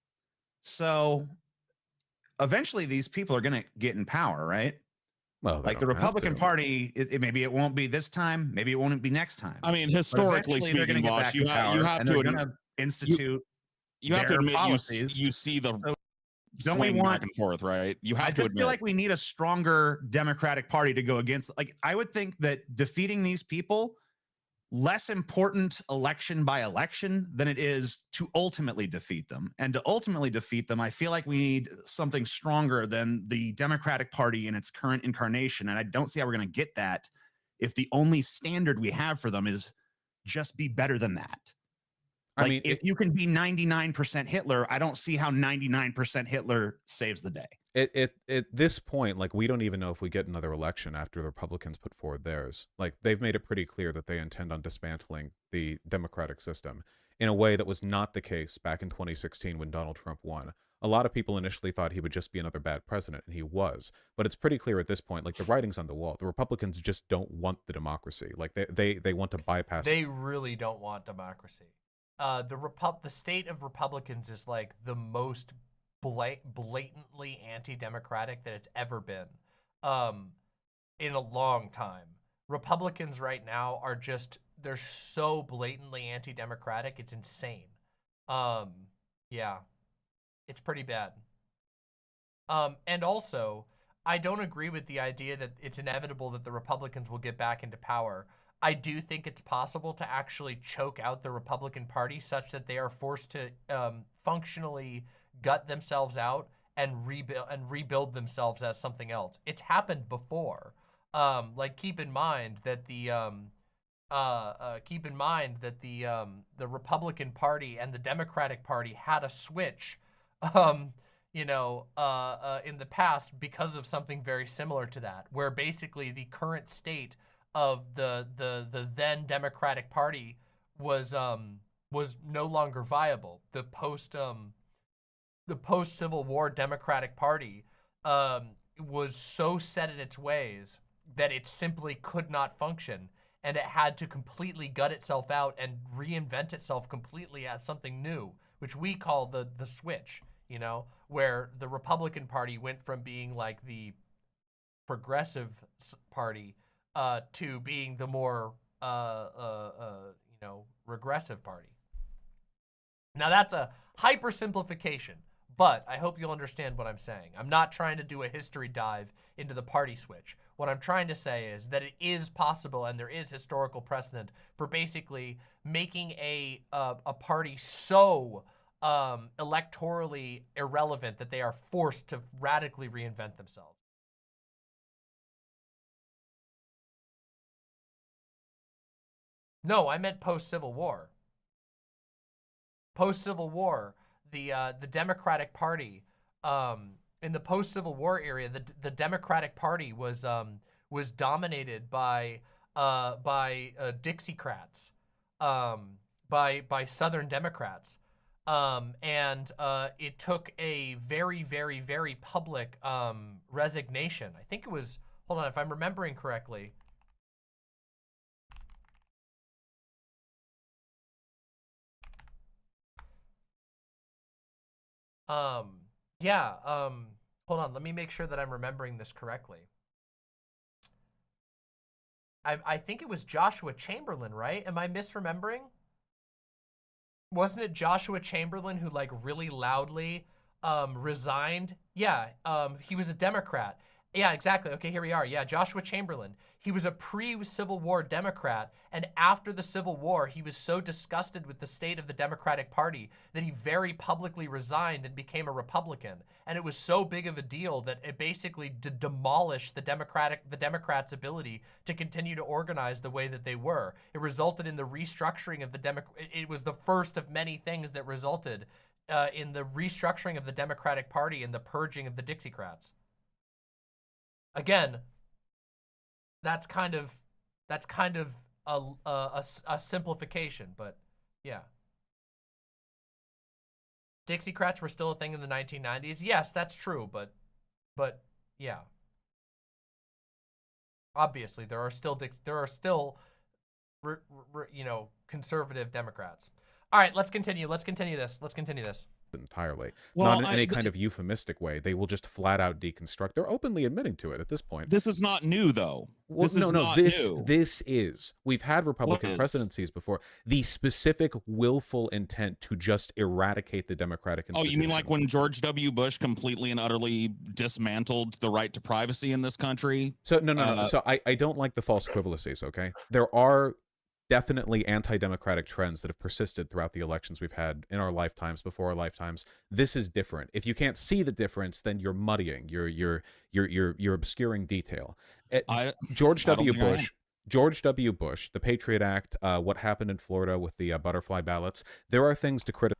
So eventually these people are going to get in power, right? Well, Like the Republican Party, maybe it won't be this time, maybe it won't be next time. I mean, historically eventually they're speaking, gonna get Vaush, back in power, you have and to they're admit, going to institute you have to their admit policies. you see the So don't we swing want back and forth, right? You have I to just admit. feel like we need a stronger Democratic Party to go against. Like, I would think that defeating these people, less important election by election than it is to ultimately defeat them. And to ultimately defeat them, I feel like we need something stronger than the Democratic Party in its current incarnation. And I don't see how we're going to get that if the only standard we have for them is just be better than that. Like, I mean, if you can be 99% Hitler, I don't see how 99% Hitler saves the day. At this point, like, we don't even know if we get another election after the Republicans put forward theirs. Like, they've made it pretty clear that they intend on dismantling the democratic system in a way that was not the case back in 2016 when Donald Trump won. A lot of people initially thought he would just be another bad president, and he was. But it's pretty clear at this point, like, the writing's on the wall. The Republicans just don't want the democracy. Like, they want to bypass. They really don't want democracy. The state of Republicans is like the most blatantly anti-democratic that it's ever been in a long time. Republicans right now are just, they're so blatantly anti-democratic, it's insane. Yeah, it's pretty bad. And also, I don't agree with the idea that it's inevitable that the Republicans will get back into power. I do think it's possible to actually choke out the Republican Party such that they are forced to functionally gut themselves out and rebuild themselves as something else. It's happened before. Like, keep in mind that the Republican Party and the Democratic Party had a switch, in the past because of something very similar to that, where basically the current state of the then Democratic Party was no longer viable. The post Civil War Democratic Party was so set in its ways that it simply could not function, and it had to completely gut itself out and reinvent itself completely as something new, which we call the switch, where the Republican Party went from being like the progressive party to being the more, regressive party. Now, that's a hyper-simplification, but I hope you'll understand what I'm saying. I'm not trying to do a history dive into the party switch. What I'm trying to say is that it is possible, and there is historical precedent for basically making a party so electorally irrelevant that they are forced to radically reinvent themselves. No, I meant post-Civil War. Post-Civil War, the Democratic Party, in the post-Civil War era, the Democratic Party was dominated by Dixiecrats, by Southern Democrats, and it took a very, very, very public resignation. I think it was, hold on, if I'm remembering correctly. Hold on, let me make sure that I'm remembering this correctly. I think it was Joshua Chamberlain, right? Am I misremembering? Wasn't it Joshua Chamberlain who, like, really loudly resigned? Yeah, he was a Democrat. Yeah, exactly. Okay, here we are. Yeah, Joshua Chamberlain. He was a pre-Civil War Democrat, and after the Civil War, he was so disgusted with the state of the Democratic Party that he very publicly resigned and became a Republican. And it was so big of a deal that it basically demolished the Democrats' ability to continue to organize the way that they were. It resulted in the restructuring of the It was the first of many things that resulted in the restructuring of the Democratic Party and the purging of the Dixiecrats. Again, that's kind of a simplification, but Yeah. Dixiecrats were still a thing in the 1990s. Yes, that's true, but yeah. Obviously, there are still you know, conservative Democrats. All right, let's continue. Let's continue this. Entirely. Well, not in any kind of euphemistic way. They will just flat out deconstruct. They're openly admitting to it at this point. This is not new, though. Well, this is. We've had Republican presidencies before. The specific willful intent to just eradicate the democratic institution. Oh, you mean like when George W. Bush completely and utterly dismantled the right to privacy in this country? So no. So I don't like the false equivalencies, okay? There are definitely anti-democratic trends that have persisted throughout the elections we've had in our lifetimes, before our lifetimes. This is different. If you can't see the difference, then you're muddying. You're obscuring detail. George W. Bush, the Patriot Act, what happened in Florida with the butterfly ballots. There are things to criticize.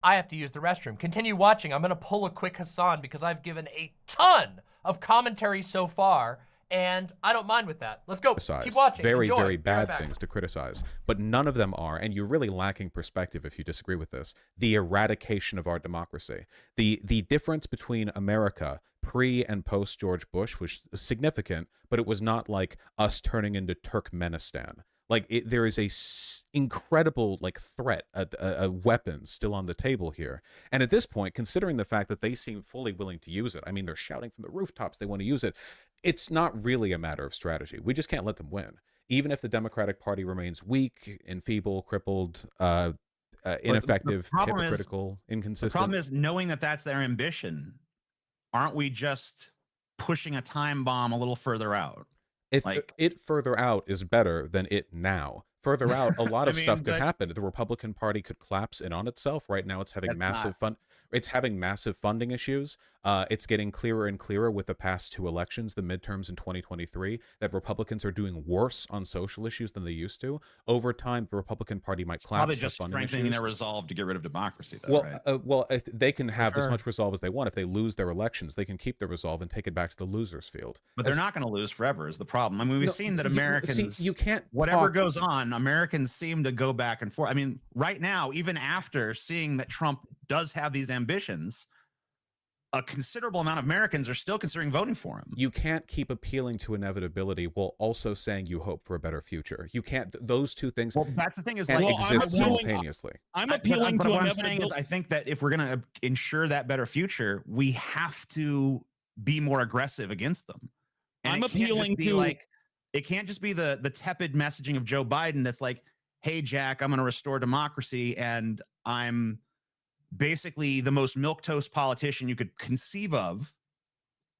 I have to use the restroom. Continue watching. I'm going to pull a quick Hassan because I've given a ton of commentary so far, and I don't mind with that. Let's go. Keep watching. Very, Enjoy. very bad things to criticize, but none of them are, and you're really lacking perspective if you disagree with this, the eradication of our democracy. The difference between America pre and post George Bush was significant, but it was not like us turning into Turkmenistan. Like, there is a incredible, like, threat, a weapon still on the table here. And at this point, considering the fact that they seem fully willing to use it, I mean, they're shouting from the rooftops they want to use it, it's not really a matter of strategy. We just can't let them win. Even if the Democratic Party remains weak, enfeebled, crippled, ineffective, hypocritical, inconsistent. The problem is, knowing that that's their ambition, aren't we just pushing a time bomb a little further out? If it further out is better than it now. Further out, a lot of stuff could happen. The Republican Party could collapse in on itself. Right now, it's having massive funding issues. It's getting clearer and clearer with the past two elections, the midterms in 2023, that Republicans are doing worse on social issues than they used to. Over time, the Republican Party might collapse. Probably just strengthening their resolve to get rid of democracy, though, well, right? Well, if they can have as much resolve as they want. If they lose their elections, they can keep their resolve and take it back to the losers' field. But they're not going to lose forever is the problem. I mean, we've seen that Americans, you can't whatever goes on, Americans seem to go back and forth. I mean, right now, even after seeing that Trump does have these ambitions, a considerable amount of Americans are still considering voting for him. You can't keep appealing to inevitability while also saying you hope for a better future. You can't. Those two things. Well, that's the thing is, exist simultaneously. I'm appealing to what I'm saying is, I think that if we're going to ensure that better future, we have to be more aggressive against them. And I'm appealing to like, it can't just be the tepid messaging of Joe Biden that's like, hey, Jack, I'm going to restore democracy, and I'm basically the most milquetoast politician you could conceive of,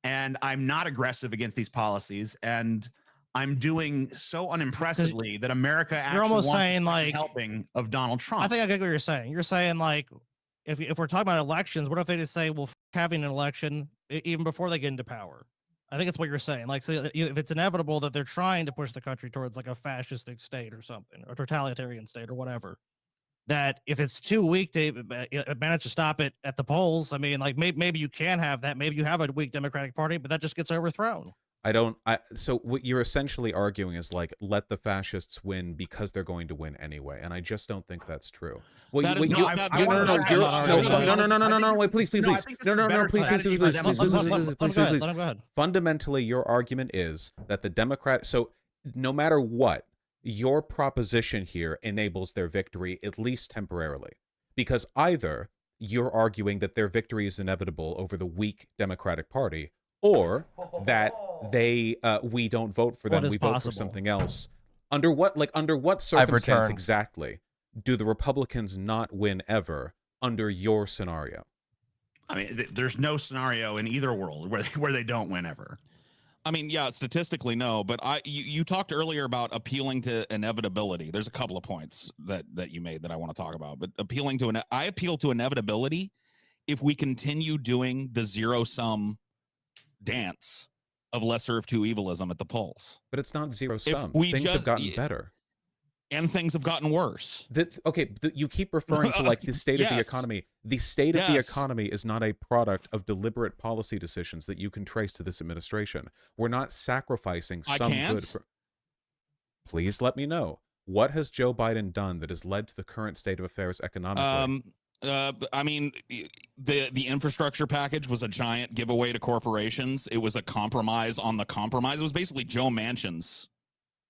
and I'm not aggressive against these policies, and I'm doing so unimpressively that America actually almost wants saying, like, helping of Donald Trump. I think I get what you're saying. You're saying, like, if we're talking about elections, what if they just say, well, having an election even before they get into power? I think that's what you're saying. Like, so if it's inevitable that they're trying to push the country towards like a fascistic state or something, or totalitarian state or whatever, that if it's too weak to manage to stop it at the polls, I mean, like, maybe you can have that. Maybe you have a weak Democratic Party, but that just gets overthrown. So what you're essentially arguing is, like, let the fascists win because they're going to win anyway, and I just don't think that's true. Well, wait, please. Fundamentally, your argument is that the Democrat. So no matter what, your proposition here enables their victory, at least temporarily, because either you're arguing that their victory is inevitable over the weak Democratic Party, or that we don't vote for them, we vote for something else. Under what circumstance exactly do the Republicans not win ever under your scenario? I mean, there's no scenario in either world where they don't win ever. I mean, yeah, statistically, no, but you talked earlier about appealing to inevitability. There's a couple of points that you made that I want to talk about, but I appeal to inevitability if we continue doing the zero-sum dance of lesser of two evilism at the polls. But it's not zero sum. Things have gotten better. And things have gotten worse. You keep referring to, like, the state of the economy. The state of the economy is not a product of deliberate policy decisions that you can trace to this administration. We're not sacrificing some good. Please let me know. What has Joe Biden done that has led to the current state of affairs economically? I mean, the infrastructure package was a giant giveaway to corporations. It was a compromise on the compromise. It was basically Joe Manchin's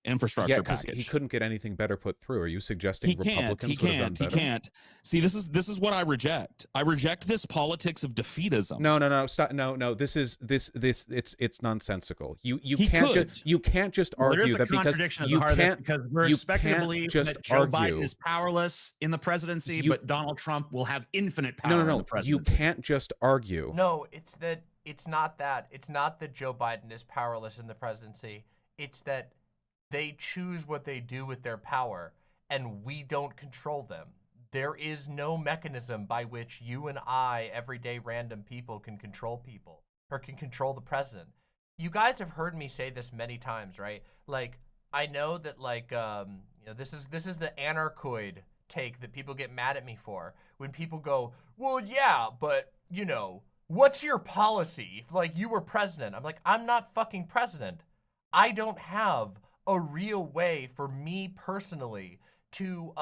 infrastructure Yeah, because package. he couldn't get anything better put through. Are you suggesting Republicans would have done better? He can't. See, this is what I reject. I reject this politics of defeatism. No, stop. No. This it's nonsensical. You He can't could. just you can't just argue that because you can't because we're you expected to can't believe just that Joe Biden argue. is powerless in the presidency, You- but Donald Trump will have infinite power No, in the you presidency. can't just argue. No, it's not that. It's not that Joe Biden is powerless in the presidency. It's that they choose what they do with their power, and we don't control them. There is no mechanism by which you and I, everyday random people, can control people or can control the president. You guys have heard me say this many times, right? Like, I know that, like, this is the anarchoid take that people get mad at me for. When people go, well, yeah, but, what's your policy if, like, you were president? I'm like, I'm not fucking president. I don't have a real way for me personally to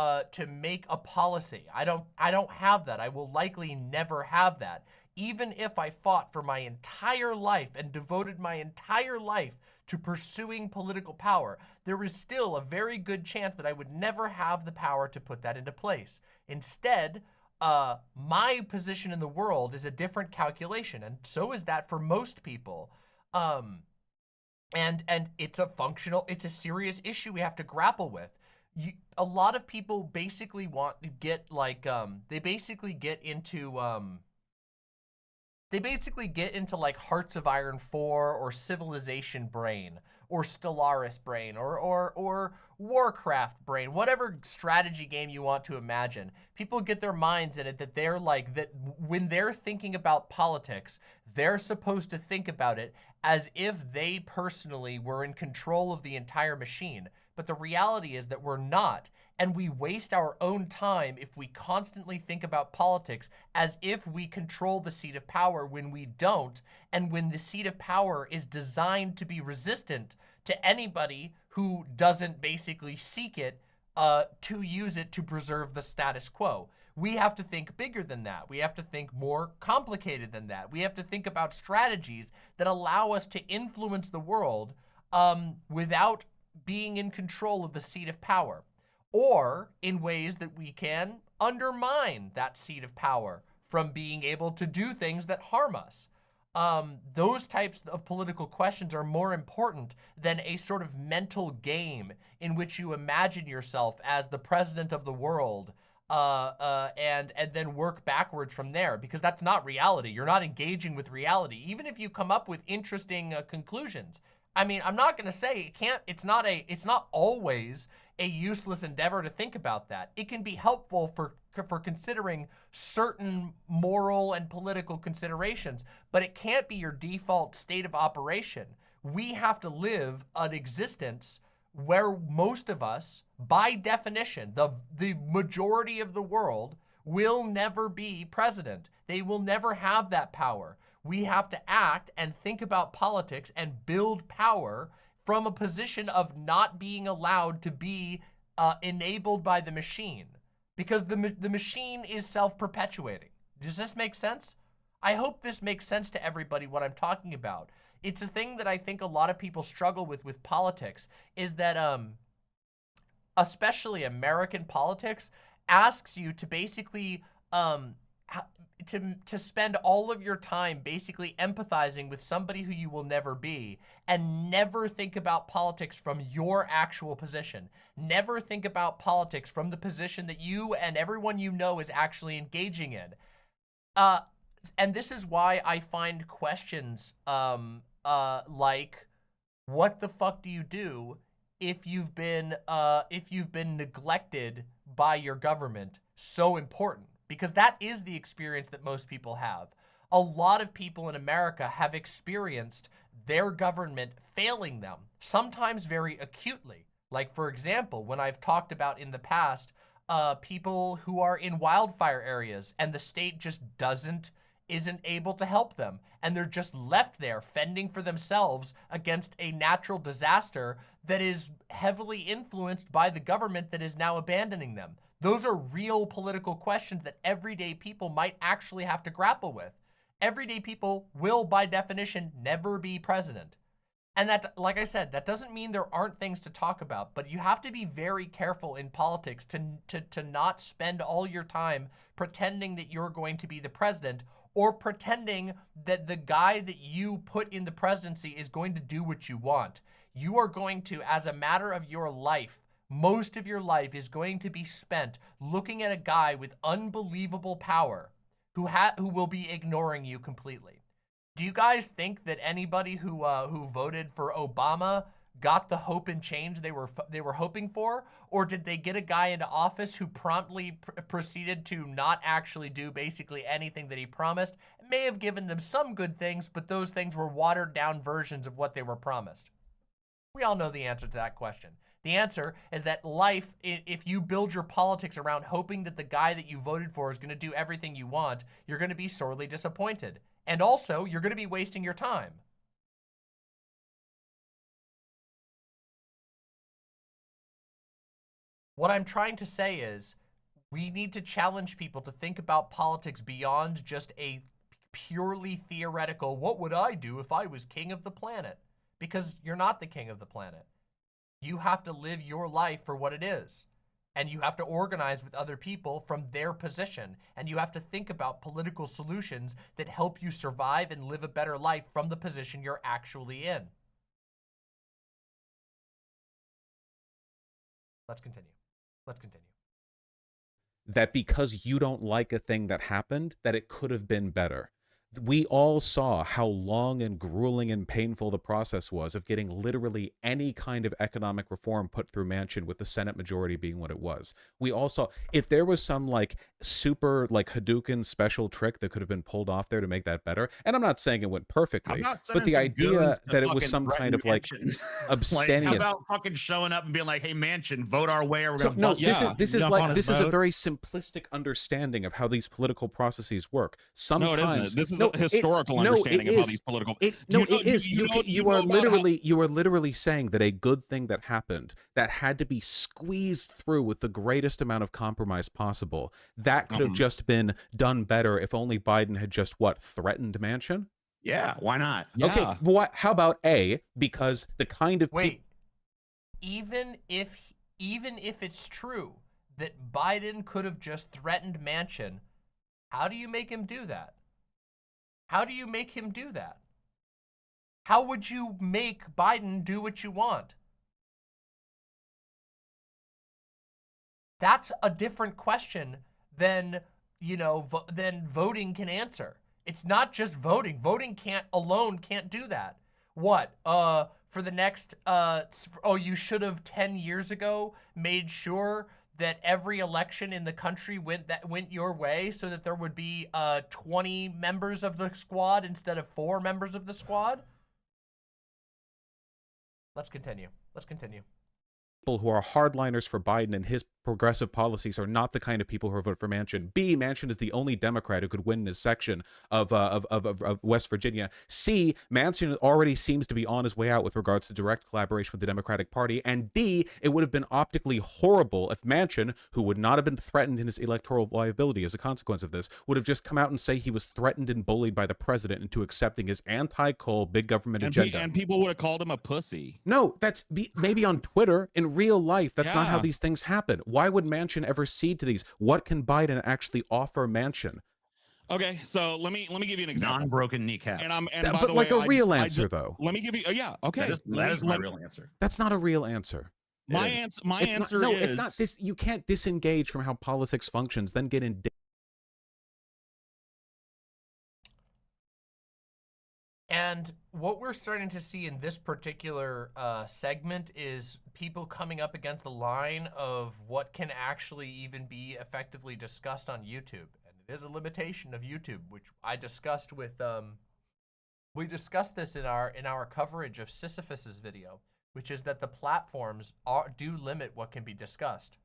make a policy. I don't have that. I will likely never have that. Even if I fought for my entire life and devoted my entire life to pursuing political power, there is still a very good chance that I would never have the power to put that into place. Instead, my position in the world is a different calculation, and so is that for most people. And it's a serious issue we have to grapple with. A lot of people basically want to get like, they basically get into like Hearts of Iron 4 or Civilization brain or Stellaris brain or Warcraft brain, whatever strategy game you want to imagine. People get their minds in it that they're like, that when they're thinking about politics, they're supposed to think about it as if they personally were in control of the entire machine. But the reality is that we're not, and we waste our own time if we constantly think about politics as if we control the seat of power when we don't, and when the seat of power is designed to be resistant to anybody who doesn't basically seek it to use it to preserve the status quo. We have to think bigger than that. We have to think more complicated than that. We have to think about strategies that allow us to influence the world without being in control of the seat of power, or in ways that we can undermine that seat of power from being able to do things that harm us. Those types of political questions are more important than a sort of mental game in which you imagine yourself as the president of the world and then work backwards from there, because that's not reality. You're not engaging with reality, even if you come up with interesting conclusions. I mean, I'm not going to say it's not always a useless endeavor to think about that. It can be helpful for considering certain moral and political considerations, but it can't be your default state of operation. We have to live an existence where most of us, by definition, the majority of the world will never be president. They will never have that power. We have to act and think about politics and build power from a position of not being allowed to be enabled by the machine, because the machine is self-perpetuating. Does this make sense? I hope this makes sense to everybody what I'm talking about. It's a thing that I think a lot of people struggle with politics, is that especially American politics asks you to basically to spend all of your time basically empathizing with somebody who you will never be, and never think about politics from your actual position. Never think about politics from the position that you and everyone you know is actually engaging in. And this is why I find questions like, what the fuck do you do if you've been neglected by your government, so important? Because that is the experience that most people have. A lot of people in America have experienced their government failing them, sometimes very acutely. Like, for example, when I've talked about in the past, people who are in wildfire areas and the state just doesn't isn't able to help them, and they're just left there fending for themselves against a natural disaster that is heavily influenced by the government that is now abandoning them. Those are real political questions that everyday people might actually have to grapple with. Everyday people will, by definition, never be president. And that, like I said, that doesn't mean there aren't things to talk about, but you have to be very careful in politics to not spend all your time pretending that you're going to be the president, or pretending that the guy that you put in the presidency is going to do what you want. You are going to, as a matter of your life, most of your life is going to be spent looking at a guy with unbelievable power who will be ignoring you completely. Do you guys think that anybody who voted for Obama got the hope and change they were hoping for, or did they get a guy into office who promptly proceeded to not actually do basically anything that he promised? It may have given them some good things, but those things were watered down versions of what they were promised. We all know the answer to that question. The answer is that life, if you build your politics around hoping that the guy that you voted for is going to do everything you want, you're going to be sorely disappointed. And also, you're going to be wasting your time. What I'm trying to say is, we need to challenge people to think about politics beyond just a purely theoretical, what would I do if I was king of the planet? Because you're not the king of the planet. You have to live your life for what it is. And you have to organize with other people from their position. And you have to think about political solutions that help you survive and live a better life from the position you're actually in. Let's continue. Let's continue. That because you don't like a thing that happened, that it could have been better. We all saw how long and grueling and painful the process was of getting literally any kind of economic reform put through Manchin, with the Senate majority being what it was. We all saw, if there was some like super like Hadouken special trick that could have been pulled off there to make that better, and I'm not saying it went perfectly, but the idea that it was some kind of like abstemious. Like, how about fucking showing up and being like, hey, Manchin, vote our way, or we're gonna no, vote. this is a very simplistic understanding of how these political processes work. Sometimes no, it isn't. This is a historical understanding of how these political. You are literally saying that a good thing that happened that had to be squeezed through with the greatest amount of compromise possible, that could have just been done better if only Biden had just threatened Manchin. Yeah, why not? Yeah. Okay, well, how about A? Because the kind of even if it's true that Biden could have just threatened Manchin, how do you make him do that? How do you make him do that? How would you make Biden do what you want? That's a different question than, than voting can answer. It's not just voting. Voting can't do that. What? For the next, you should have 10 years ago made sure that every election in the country went your way, so that there would be 20 members of the squad instead of 4 members of the squad. Let's continue. People who are hardliners for Biden and his progressive policies are not the kind of people who vote for Manchin. B, Manchin is the only Democrat who could win in his section of West Virginia. C, Manchin already seems to be on his way out with regards to direct collaboration with the Democratic Party. And D, it would have been optically horrible if Manchin, who would not have been threatened in his electoral viability as a consequence of this, would have just come out and say he was threatened and bullied by the president into accepting his anti-coal big government agenda. And people would have called him a pussy. No, that's maybe on Twitter. In real life, that's not how these things happen. Why would Manchin ever cede to these? What can Biden actually offer Manchin? Okay, so let me give you an example. Non-broken kneecap. But like a real answer, though. Let me give you. Okay, that is my real answer. That's not a real answer. My answer is it's not this. You can't disengage from how politics functions, then get in. And what we're starting to see in this particular segment is people coming up against the line of what can actually even be effectively discussed on YouTube. And it is a limitation of YouTube, which I discussed with, we discussed this in our coverage of Sisyphus's video, which is that the platforms do limit what can be discussed.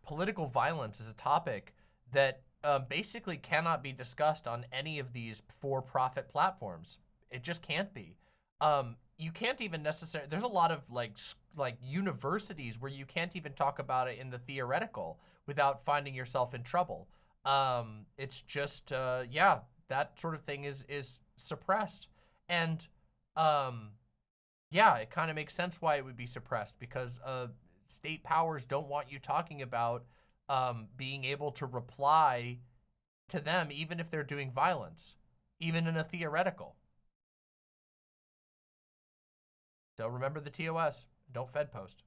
Political violence is a topic that basically cannot be discussed on any of these for-profit platforms. It just can't be. You can't even necessarily, there's a lot of like universities where you can't even talk about it in the theoretical without finding yourself in trouble. It's just, yeah, that sort of thing is suppressed. And yeah, it kind of makes sense why it would be suppressed, because state powers don't want you talking about being able to reply to them, even if they're doing violence, even in a theoretical. So remember the TOS, don't Fed post.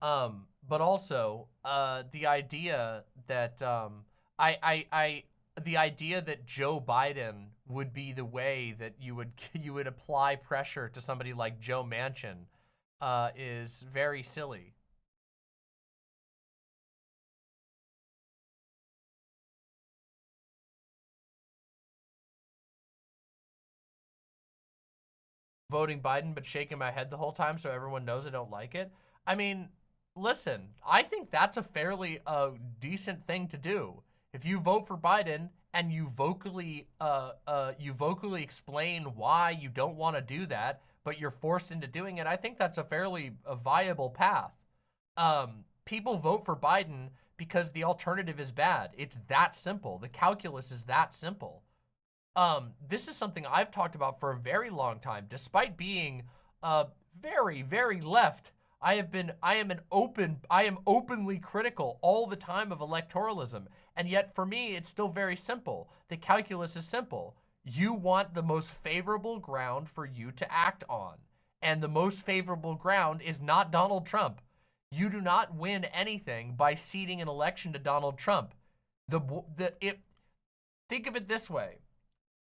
But also, the idea that, the idea that Joe Biden would be the way that you would apply pressure to somebody like Joe Manchin, is very silly. Voting Biden, but shaking my head the whole time so everyone knows I don't like it. I mean, listen, I think that's a fairly decent thing to do. If you vote for Biden and you vocally explain why you don't want to do that, but you're forced into doing it, I think that's a fairly viable path. People vote for Biden because the alternative is bad. It's that simple. The calculus is that simple. This is something I've talked about for a very long time. Despite being very, very left, I am openly critical all the time of electoralism. And yet for me, it's still very simple. The calculus is simple. You want the most favorable ground for you to act on. And the most favorable ground is not Donald Trump. You do not win anything by ceding an election to Donald Trump. Think of it this way.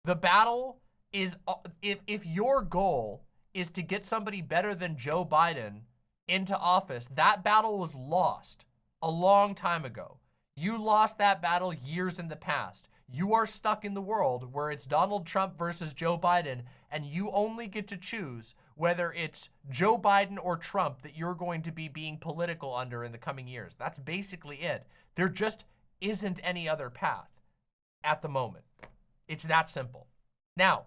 The battle is, if your goal is to get somebody better than Joe Biden into office, that battle was lost a long time ago. You lost that battle years in the past. You are stuck in the world where it's Donald Trump versus Joe Biden, and you only get to choose whether it's Joe Biden or Trump that you're going to be being political under in the coming years. That's basically it. There just isn't any other path at the moment. It's that simple. Now,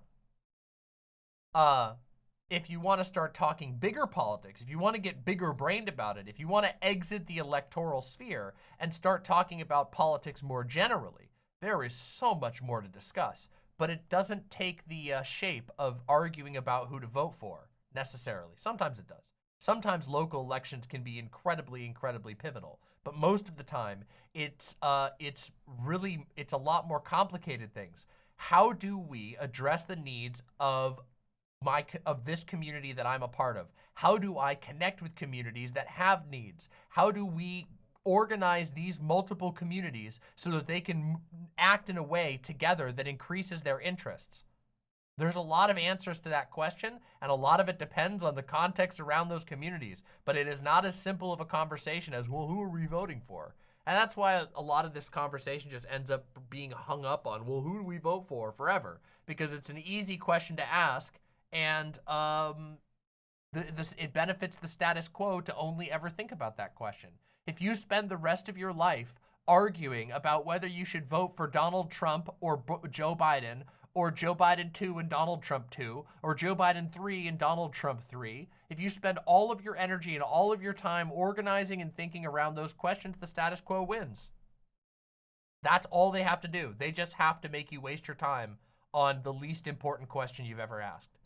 if you want to start talking bigger politics, if you want to get bigger brained about it, if you want to exit the electoral sphere and start talking about politics more generally, there is so much more to discuss. But it doesn't take the shape of arguing about who to vote for, necessarily. Sometimes it does. Sometimes local elections can be incredibly, incredibly pivotal. But most of the time, it's a lot more complicated things. How do we address the needs of this community that I'm a part of? How do I connect with communities that have needs? How do we organize these multiple communities so that they can act in a way together that increases their interests? There's a lot of answers to that question, and a lot of it depends on the context around those communities. But it is not as simple of a conversation as, well, who are we voting for? And that's why a lot of this conversation just ends up being hung up on, well, who do we vote for forever? Because it's an easy question to ask, and it benefits the status quo to only ever think about that question. If you spend the rest of your life arguing about whether you should vote for Donald Trump or Joe Biden, or Joe Biden 2 and Donald Trump 2, or Joe Biden 3 and Donald Trump 3, if you spend all of your energy and all of your time organizing and thinking around those questions, the status quo wins. That's all they have to do. They just have to make you waste your time on the least important question you've ever asked.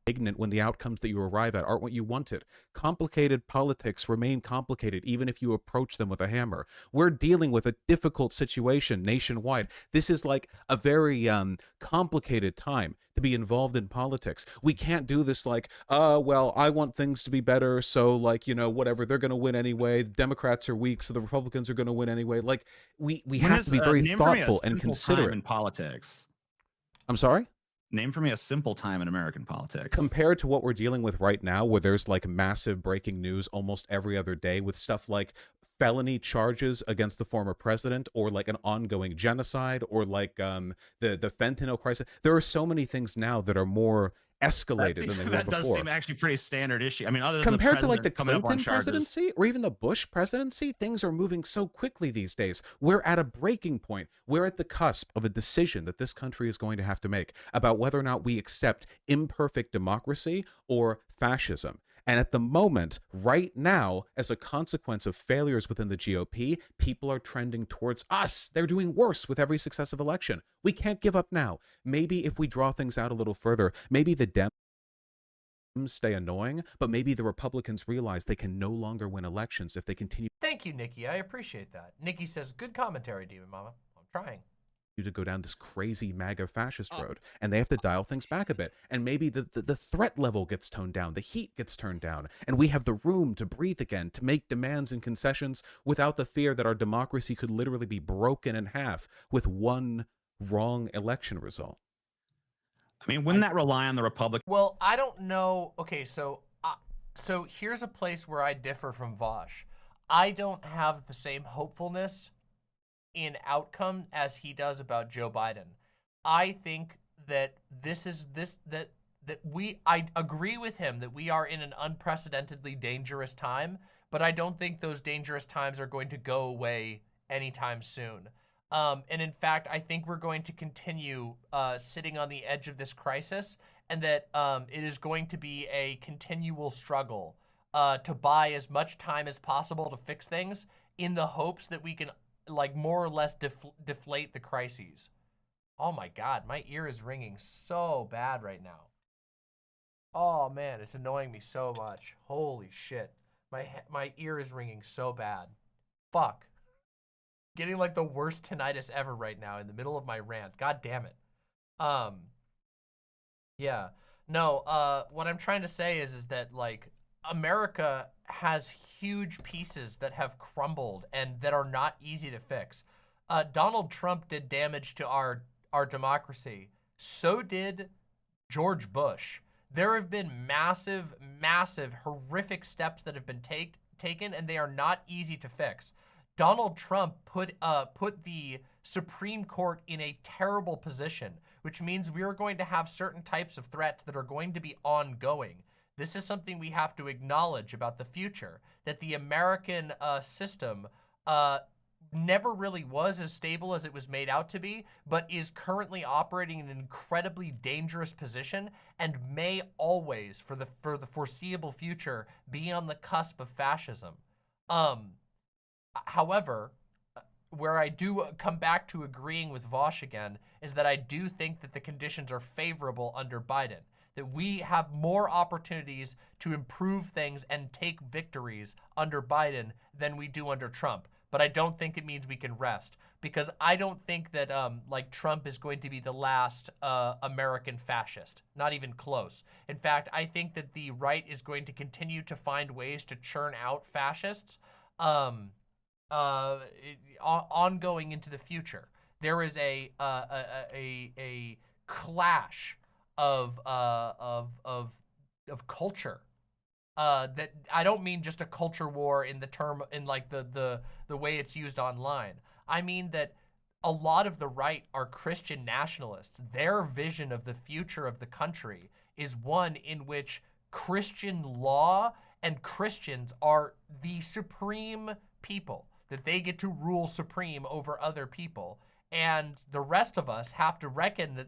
Ignorant when the outcomes that you arrive at aren't what you wanted. Complicated politics remain complicated even if you approach them with a hammer. We're dealing with a difficult situation nationwide. This is like a very complicated time to be involved in politics. We can't do this like, well, I want things to be better, so like, you know, whatever, they're going to win anyway. The Democrats are weak, so the Republicans are going to win anyway. Like, we have to be very thoughtful and considerate. In politics. I'm sorry? Name for me a simple time in American politics. Compared to what we're dealing with right now, where there's like massive breaking news almost every other day with stuff like felony charges against the former president, or like an ongoing genocide, or like the fentanyl crisis. There are so many things now that are more escalated than they were that does before. seem actually pretty standard issue. I mean, other than Compared to like the coming up on Clinton charges. presidency or even the Bush presidency, things are moving so quickly these days. We're at a breaking point. We're at the cusp of a decision that this country is going to have to make about whether or not we accept imperfect democracy or fascism. And at the moment, right now, as a consequence of failures within the GOP, people are trending towards us. They're doing worse with every successive election. We can't give up now. Maybe if we draw things out a little further, maybe the Dems stay annoying, but maybe the Republicans realize they can no longer win elections if they continue Thank you, Nikki. I appreciate that. Nikki says, good commentary, Demon Mama. I'm trying. to go down this crazy MAGA fascist road, and they have to dial things back a bit. And maybe the threat level gets toned down, the heat gets turned down, and we have the room to breathe again, to make demands and concessions without the fear that our democracy could literally be broken in half with one wrong election result. I mean, wouldn't that rely on the Republic? Well, I don't know. Okay, so here's a place where I differ from Vaush. I don't have the same hopefulness in outcome as he does about Joe Biden. I think that I agree with him that we are in an unprecedentedly dangerous time, but I don't think those dangerous times are going to go away anytime soon. And in fact, I think we're going to continue sitting on the edge of this crisis, and that it is going to be a continual struggle to buy as much time as possible to fix things in the hopes that we can like more or less deflate the crises. Oh my God, my ear is ringing so bad right now. Oh man, it's annoying me so much. Holy shit. My ear is ringing so bad. Fuck. Getting like the worst tinnitus ever right now in the middle of my rant. God damn it. Yeah. No, what I'm trying to say is that like America has huge pieces that have crumbled and that are not easy to fix. Donald Trump did damage to our democracy. So did George Bush. There have been massive, horrific steps that have been taken, and they are not easy to fix. Donald Trump put the Supreme Court in a terrible position, which means we are going to have certain types of threats that are going to be ongoing. This is something we have to acknowledge about the future, that the American system never really was as stable as it was made out to be, but is currently operating in an incredibly dangerous position and may always, for the foreseeable future, be on the cusp of fascism. However, where I do come back to agreeing with Vaush again is that I do think that the conditions are favorable under Biden, that we have more opportunities to improve things and take victories under Biden than we do under Trump. But I don't think it means we can rest, because I don't think that like Trump is going to be the last American fascist, not even close. In fact, I think that the right is going to continue to find ways to churn out fascists ongoing into the future. There is a clash of culture. That I don't mean just a culture war in the term, in like the way it's used online. I mean that a lot of the right are Christian nationalists. Their vision of the future of the country is one in which Christian law and Christians are the supreme people, that they get to rule supreme over other people. And the rest of us have to reckon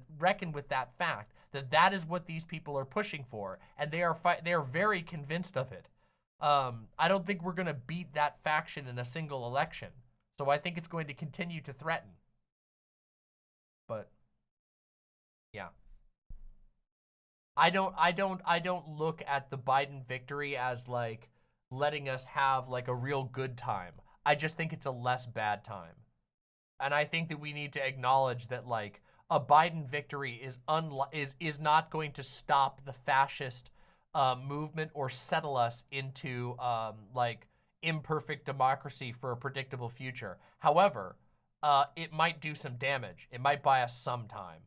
with that fact, that that is what these people are pushing for, and they are very convinced of it. I don't think we're going to beat that faction in a single election, so I think it's going to continue to threaten. But yeah, I don't look at the Biden victory as like letting us have like a real good time. I just think it's a less bad time. And I think that we need to acknowledge that like a Biden victory is not going to stop the fascist movement or settle us into like imperfect democracy for a predictable future. However, it might do some damage. It might buy us some time.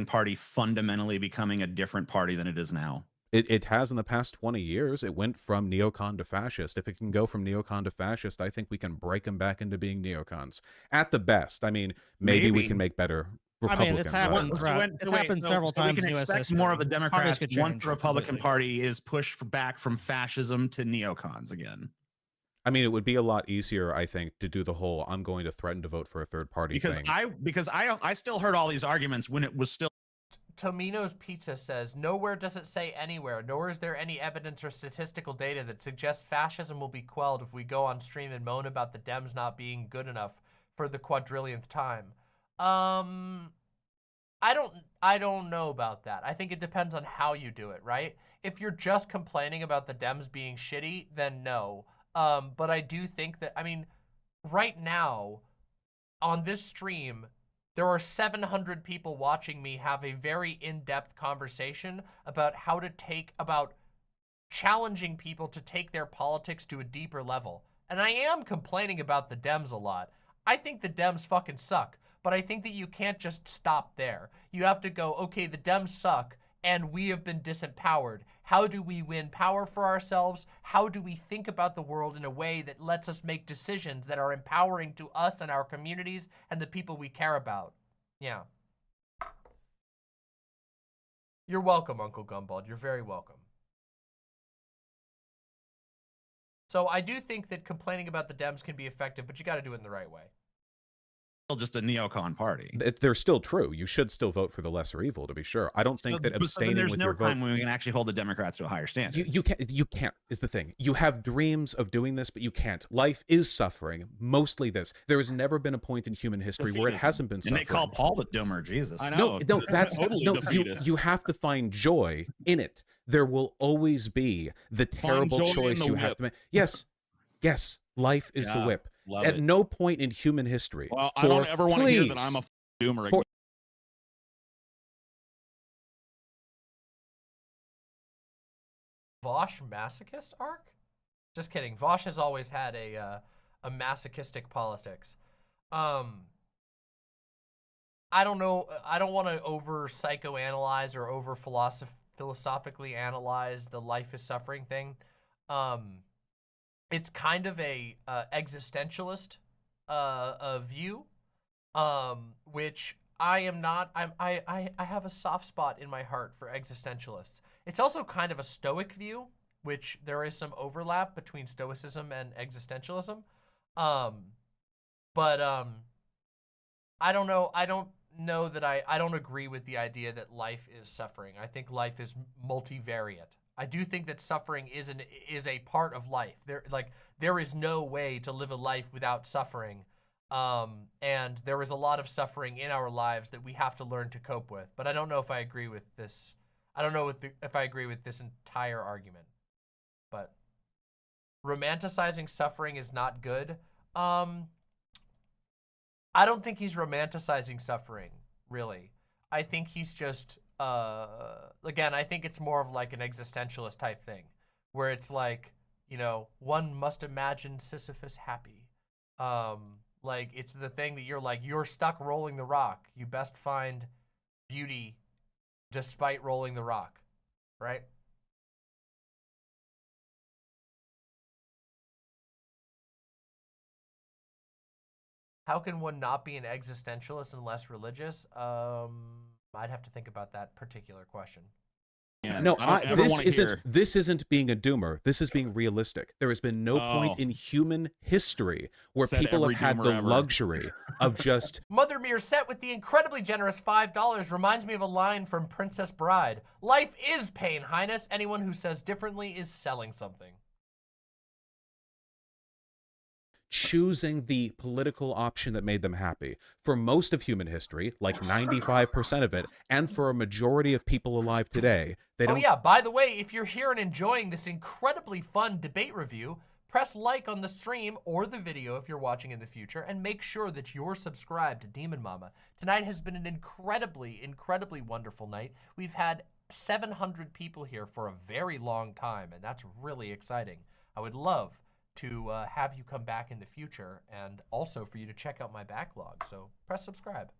Party fundamentally becoming a different party than it is now. It has in the past 20 years. It went from neocon to fascist. If it can go from neocon to fascist, I think we can break them back into being neocons. At the best. I mean, maybe we can make better I mean, Republicans. it's right? happened throughout. It's happened several times We can in US expect more of the history. Parties Democrats could once change the Republican completely. Party is pushed back from fascism to neocons again. I mean, it would be a lot easier, I think, to do the whole "I'm going to threaten to vote for a third party" Because thing. I still heard all these arguments when it was still. Tomino's Pizza says, nowhere does it say anywhere, nor is there any evidence or statistical data that suggests fascism will be quelled if we go on stream and moan about the Dems not being good enough for the quadrillionth time. I don't know about that. I think it depends on how you do it, right? If you're just complaining about the Dems being shitty, then no. But I do think that, I mean, right now on this stream, there are 700 people watching me have a very in-depth conversation about about challenging people to take their politics to a deeper level. And I am complaining about the Dems a lot. I think the Dems fucking suck, but I think that you can't just stop there. You have to go, okay, the Dems suck and we have been disempowered. How do we win power for ourselves? How do we think about the world in a way that lets us make decisions that are empowering to us and our communities and the people we care about? Yeah. You're welcome, Uncle Gumbald. You're very welcome. So I do think that complaining about the Dems can be effective, but you got to do it in the right way. Just a neocon party. They're still true. You should still vote for the lesser evil, to be sure. I don't think that abstaining there's with no your vote. time when we can actually hold the Democrats to a higher standard. You can't is the thing. You have dreams of doing this, but you can't. Life is suffering. Mostly this. There has never been a point in human history where it hasn't been suffering. And they call Paul the doomer Jesus. I know. No, that's totally no. defeatist. You have to find joy in it. There will always be the terrible joy in choice the you have whip. to make. Yes, yes. Life is the Yeah, whip. love At it. no point in human history. Well, I don't ever want to hear that I'm a doomer again. Vaush masochist arc? Just kidding. Vaush has always had a masochistic politics. I don't know. I don't want to over psychoanalyze or over philosophically analyze the life is suffering thing. It's kind of a existentialist view, which I am not. I have a soft spot in my heart for existentialists. It's also kind of a stoic view, which there is some overlap between stoicism and existentialism. But I don't know. I don't know that I don't agree with the idea that life is suffering. I think life is multivariate. I do think that suffering is a part of life. There is no way to live a life without suffering. And there is a lot of suffering in our lives that we have to learn to cope with. But I don't know if I agree with this. I don't know if I agree with this entire argument. But romanticizing suffering is not good. I don't think he's romanticizing suffering, really. I think he's just, again, I think it's more of like an existentialist type thing, where it's like, you know, one must imagine Sisyphus happy. Like, it's the thing that you're stuck rolling the rock. You best find beauty despite rolling the rock, right? How can one not be an existentialist and less religious? I'd have to think about that particular question. Yeah, No, this this isn't being a doomer. This is being realistic. There has been no point in human history where Said people have every had doomer the ever. luxury of just Mother Meerset with the incredibly generous $5 reminds me of a line from Princess Bride. Life is pain, Highness. Anyone who says differently is selling something. choosing the political option that made them happy. For most of human history, like 95% of it, and for a majority of people alive today, they don't... Oh yeah, by the way, if you're here and enjoying this incredibly fun debate review, press like on the stream or the video if you're watching in the future, and make sure that you're subscribed to Demon Mama. Tonight has been an incredibly, incredibly wonderful night. We've had 700 people here for a very long time, and that's really exciting. I would love to have you come back in the future, and also for you to check out my backlog. So press subscribe.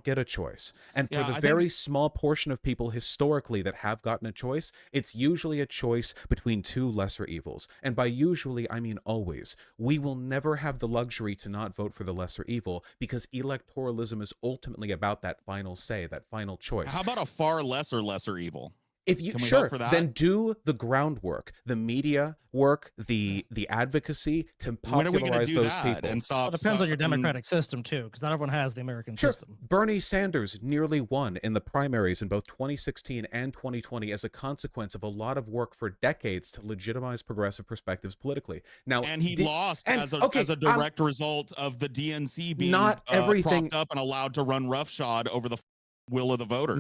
get a choice. And for Yeah, the I think- very small portion of people historically that have gotten a choice, it's usually a choice between two lesser evils. And by usually, I mean always. We will never have the luxury to not vote for the lesser evil because electoralism is ultimately about that final say, that final choice. How about a far lesser evil? If you Can we sure, vote for that? then do the groundwork, the media work, the advocacy to When are we going to popularize do those that people. and stop? It depends on your I mean, democratic system too, because not everyone has the American Sure, system. Bernie Sanders nearly won in the primaries in both 2016 and 2020 as a consequence of a lot of work for decades to legitimize progressive perspectives politically. Now, And he lost as a direct result of the DNC being not everything propped up and allowed to run roughshod over the will of the voters.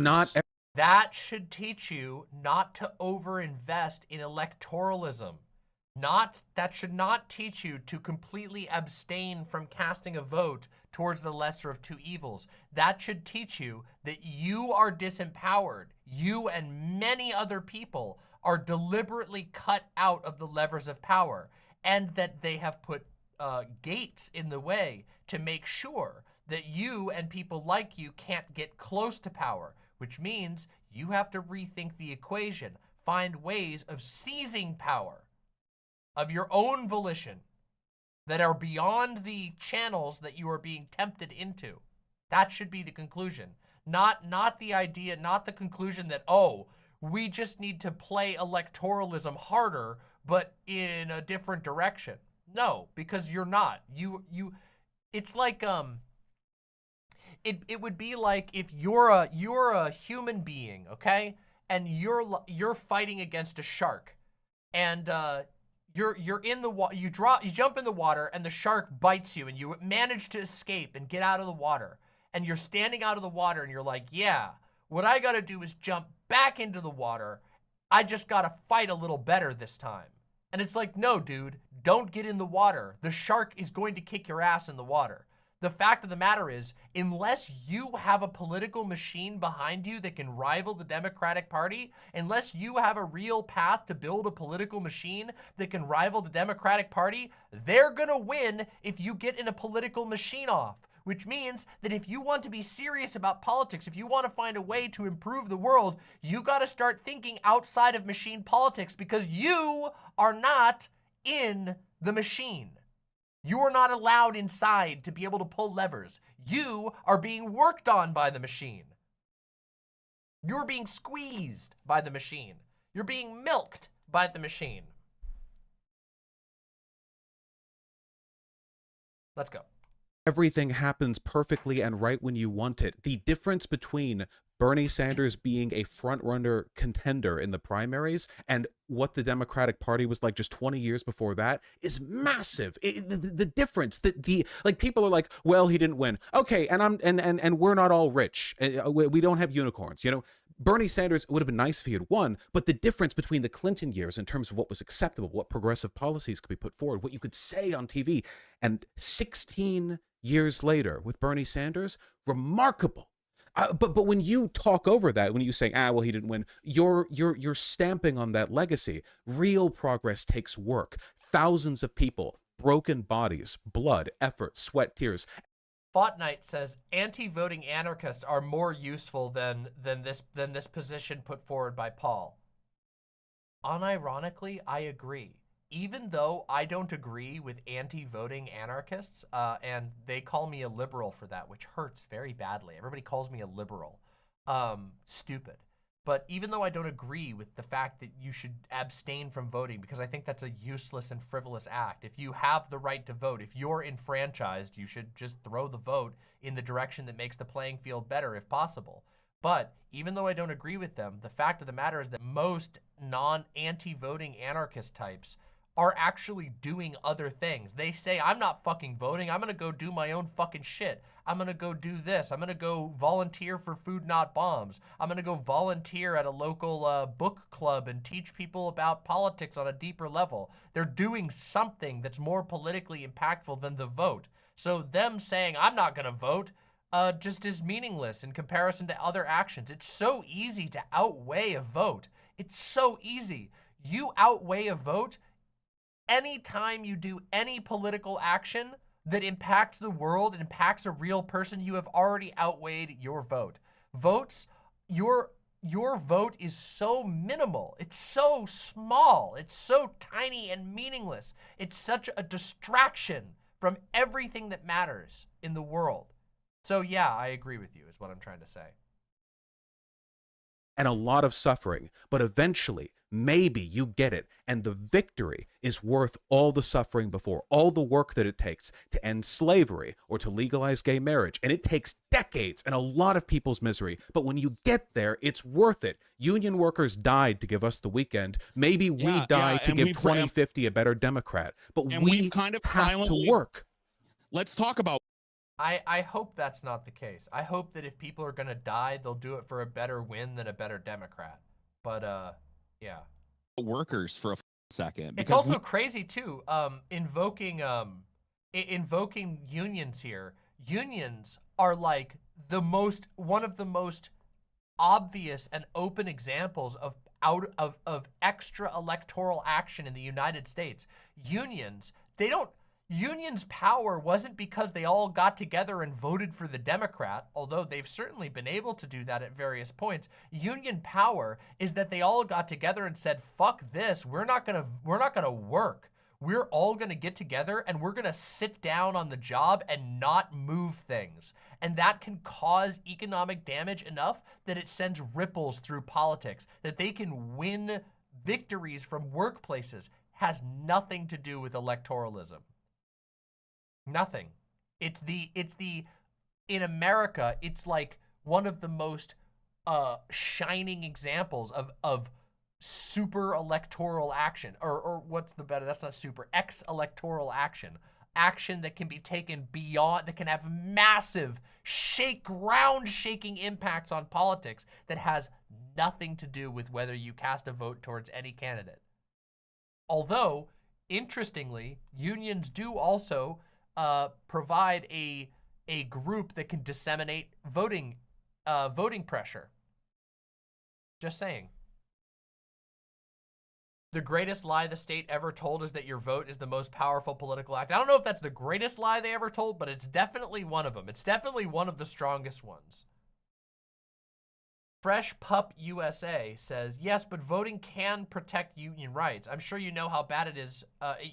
That should teach you not to overinvest in electoralism. That should not teach you to completely abstain from casting a vote towards the lesser of two evils. That should teach you that you are disempowered. You and many other people are deliberately cut out of the levers of power, and that they have put gates in the way to make sure that you and people like you can't get close to power, which means you have to rethink the equation, find ways of seizing power of your own volition that are beyond the channels that you are being tempted into. That should be the conclusion. Not the idea, not the conclusion that, oh, we just need to play electoralism harder, but in a different direction. No, because you're not. It's like, it would be like if you're a human being, okay? And you're fighting against a shark. And, you're in the water, you jump in the water and the shark bites you and you manage to escape and get out of the water. And you're standing out of the water and you're like, yeah, what I gotta do is jump back into the water. I just gotta fight a little better this time. And it's like, no, dude, don't get in the water. The shark is going to kick your ass in the water. The fact of the matter is, unless you have a political machine behind you that can rival the Democratic Party, unless you have a real path to build a political machine that can rival the Democratic Party, they're gonna win if you get in a political machine off. Which means that if you want to be serious about politics, if you want to find a way to improve the world, you gotta start thinking outside of machine politics because you are not in the machine. You are not allowed inside to be able to pull levers. You are being worked on by the machine. You're being squeezed by the machine. You're being milked by the machine. Let's go. Everything happens perfectly and right when you want it. The difference between Bernie Sanders being a front-runner contender in the primaries and what the Democratic Party was like just 20 years before that is massive. The difference, like people are like, well, he didn't win. Okay, and we're not all rich. We don't have unicorns, you know. Bernie Sanders, it would have been nice if he had won, but the difference between the Clinton years in terms of what was acceptable, what progressive policies could be put forward, what you could say on TV, and 16 years later with Bernie Sanders, remarkable. But when you talk over that, when you say, well, he didn't win, you're stamping on that legacy. Real progress takes work. Thousands of people, broken bodies, blood, effort, sweat, tears. Fortnite says anti-voting anarchists are more useful than this position put forward by Paul. Unironically, I agree. Even though I don't agree with anti-voting anarchists, and they call me a liberal for that, which hurts very badly. Everybody calls me a liberal. Stupid. But even though I don't agree with the fact that you should abstain from voting, because I think that's a useless and frivolous act. If you have the right to vote, if you're enfranchised, you should just throw the vote in the direction that makes the playing field better if possible. But even though I don't agree with them, the fact of the matter is that most anti-voting anarchist types are actually doing other things. They say, I'm not fucking voting. I'm gonna go do my own fucking shit. I'm gonna go do this. I'm gonna go volunteer for Food Not Bombs. I'm gonna go volunteer at a local book club and teach people about politics on a deeper level. They're doing something that's more politically impactful than the vote. So them saying, I'm not gonna vote, just is meaningless in comparison to other actions. It's so easy to outweigh a vote. It's so easy. You outweigh a vote anytime you do any political action that impacts the world and impacts a real person, you have already outweighed your vote. Votes, your vote is so minimal. It's so small. It's so tiny and meaningless. It's such a distraction from everything that matters in the world. So yeah, I agree with you is what I'm trying to say. And a lot of suffering, but eventually, maybe you get it, and the victory is worth all the suffering before, all the work that it takes to end slavery or to legalize gay marriage. And it takes decades and a lot of people's misery, but when you get there, it's worth it. Union workers died to give us the weekend. Maybe we died to give 2050 a better Democrat, but we kind of have to work. Let's talk about. I hope that's not the case. I hope that if people are gonna die, they'll do it for a better win than a better Democrat. But yeah. Workers for a second. It's also crazy too. Invoking unions here. Unions are like one of the most obvious and open examples of extra electoral action in the United States. Unions, Unions' power wasn't because they all got together and voted for the Democrat, although they've certainly been able to do that at various points. Union power is that they all got together and said, fuck this, we're not gonna work. We're all gonna get together and we're gonna sit down on the job and not move things. And that can cause economic damage enough that it sends ripples through politics, that they can win victories from workplaces. Has nothing to do with electoralism. Nothing. In America, it's like one of the most shining examples of super electoral action, or what's the better, that's not super, ex-electoral action. Action that can be taken beyond, that can have massive, ground-shaking impacts on politics that has nothing to do with whether you cast a vote towards any candidate. Although, interestingly, unions do also provide a group that can disseminate voting pressure. Just saying. The greatest lie the state ever told is that your vote is the most powerful political act. I don't know if that's the greatest lie they ever told, but it's definitely one of them. It's definitely one of the strongest ones. Fresh Pup USA says, yes, but voting can protect union rights. I'm sure you know how bad it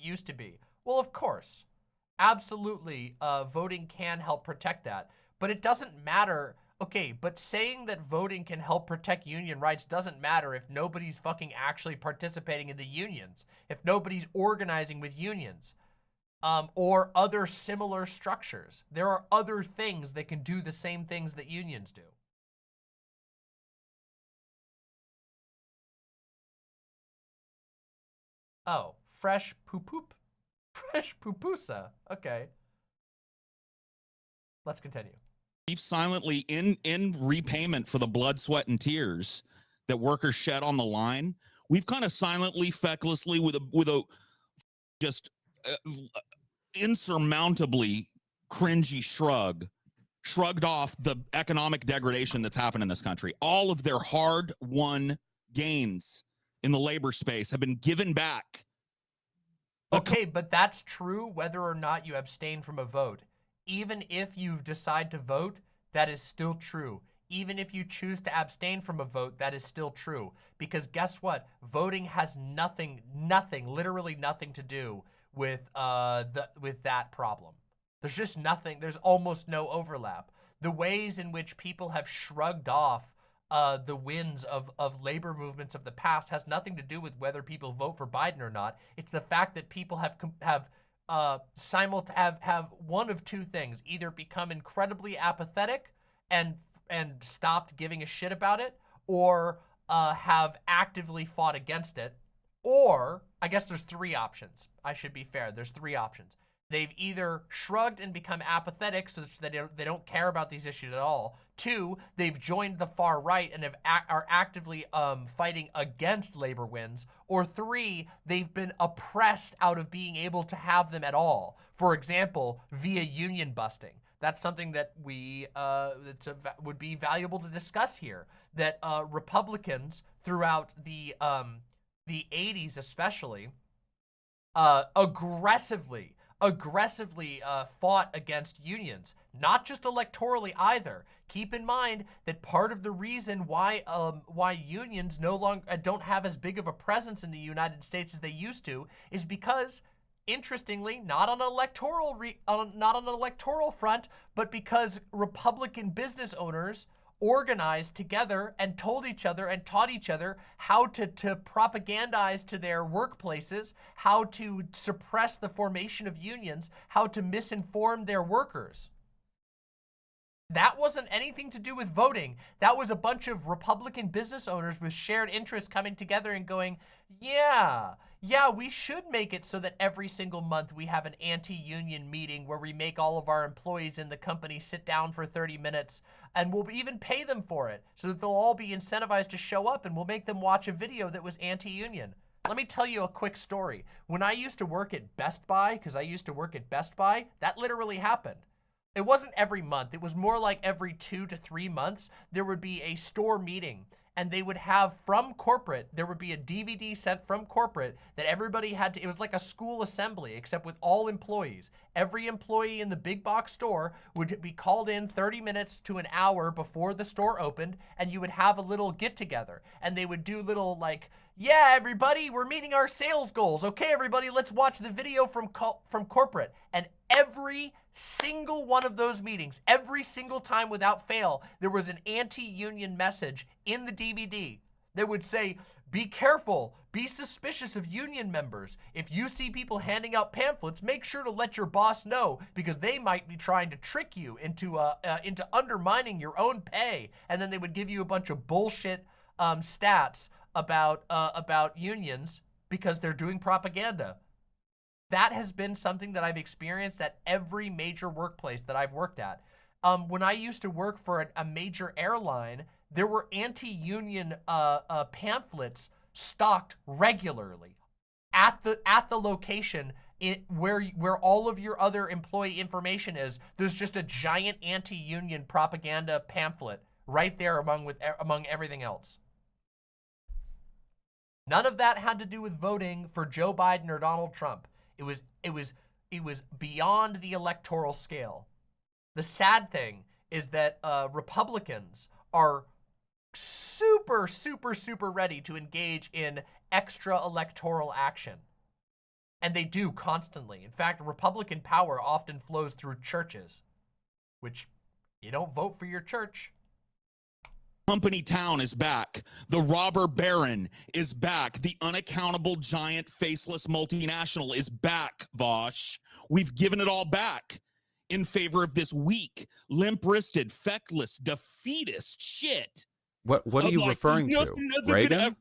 used to be. Well, of course. Absolutely, voting can help protect that, but it doesn't matter. Okay, but saying that voting can help protect union rights doesn't matter if nobody's fucking actually participating in the unions, if nobody's organizing with unions, or other similar structures. There are other things that can do the same things that unions do. Oh, fresh poop. Fresh pupusa. Okay. Let's continue. We've silently, in repayment for the blood, sweat, and tears that workers shed on the line, we've kind of silently, fecklessly, with a just insurmountably cringy shrugged off the economic degradation that's happened in this country. All of their hard-won gains in the labor space have been given back. Okay, but that's true whether or not you abstain from a vote. Even if you decide to vote, that is still true. Even if you choose to abstain from a vote, that is still true. Because guess what? Voting has nothing, literally nothing to do with that problem. There's just nothing, there's almost no overlap. The ways in which people have shrugged off the wins of labor movements of the past has nothing to do with whether people vote for Biden or not. It's the fact that people have one of two things: either become incredibly apathetic and stopped giving a shit about it, or have actively fought against it. Or I guess there's three options. I should be fair. There's three options. They've either shrugged and become apathetic so that they don't care about these issues at all. Two, they've joined the far right and are actively fighting against labor wins. Or three, they've been oppressed out of being able to have them at all. For example, via union busting. That's something that would be valuable to discuss here. That Republicans throughout the 80s especially aggressively aggressively fought against unions, not just electorally either. Keep in mind that part of the reason why unions no longer don't have as big of a presence in the United States as they used to is because, interestingly, not on an electoral front, but because Republican business owners organized together and told each other and taught each other how to propagandize to their workplaces, how to suppress the formation of unions, how to misinform their workers. That wasn't anything to do with voting. That was a bunch of Republican business owners with shared interests coming together and going, yeah, we should make it so that every single month we have an anti-union meeting where we make all of our employees in the company sit down for 30 minutes, and we'll even pay them for it so that they'll all be incentivized to show up, and we'll make them watch a video that was anti-union. Let me tell you a quick story. When I used to work at Best Buy, because I used to work at Best Buy, that literally happened. It wasn't every month. It was more like every 2 to 3 months, there would be a store meeting, and they would have from corporate, there would be a DVD sent from corporate that everybody had to, it was like a school assembly, except with all employees. Every employee in the big box store would be called in 30 minutes to an hour before the store opened, and you would have a little get together, and they would do little like, yeah, everybody, we're meeting our sales goals. Okay, everybody, let's watch the video from corporate. And every single one of those meetings, every single time without fail, there was an anti-union message in the DVD that would say, be careful, be suspicious of union members. If you see people handing out pamphlets, make sure to let your boss know, because they might be trying to trick you into undermining your own pay. And then they would give you a bunch of bullshit stats about unions because they're doing propaganda. That has been something that I've experienced at every major workplace that I've worked at. When I used to work for a major airline, there were anti-union pamphlets stocked regularly at the location where all of your other employee information is. There's just a giant anti-union propaganda pamphlet right there among everything else. None of that had to do with voting for Joe Biden or Donald Trump. It was beyond the electoral scale. The sad thing is that Republicans are super, super, super ready to engage in extra electoral action. And they do constantly. In fact, Republican power often flows through churches, which you don't vote for your church. Company Town is back. The robber baron is back. The unaccountable giant faceless multinational is back, Vaush. We've given it all back in favor of this weak, limp-wristed, feckless, defeatist shit. What are you referring to? Reagan?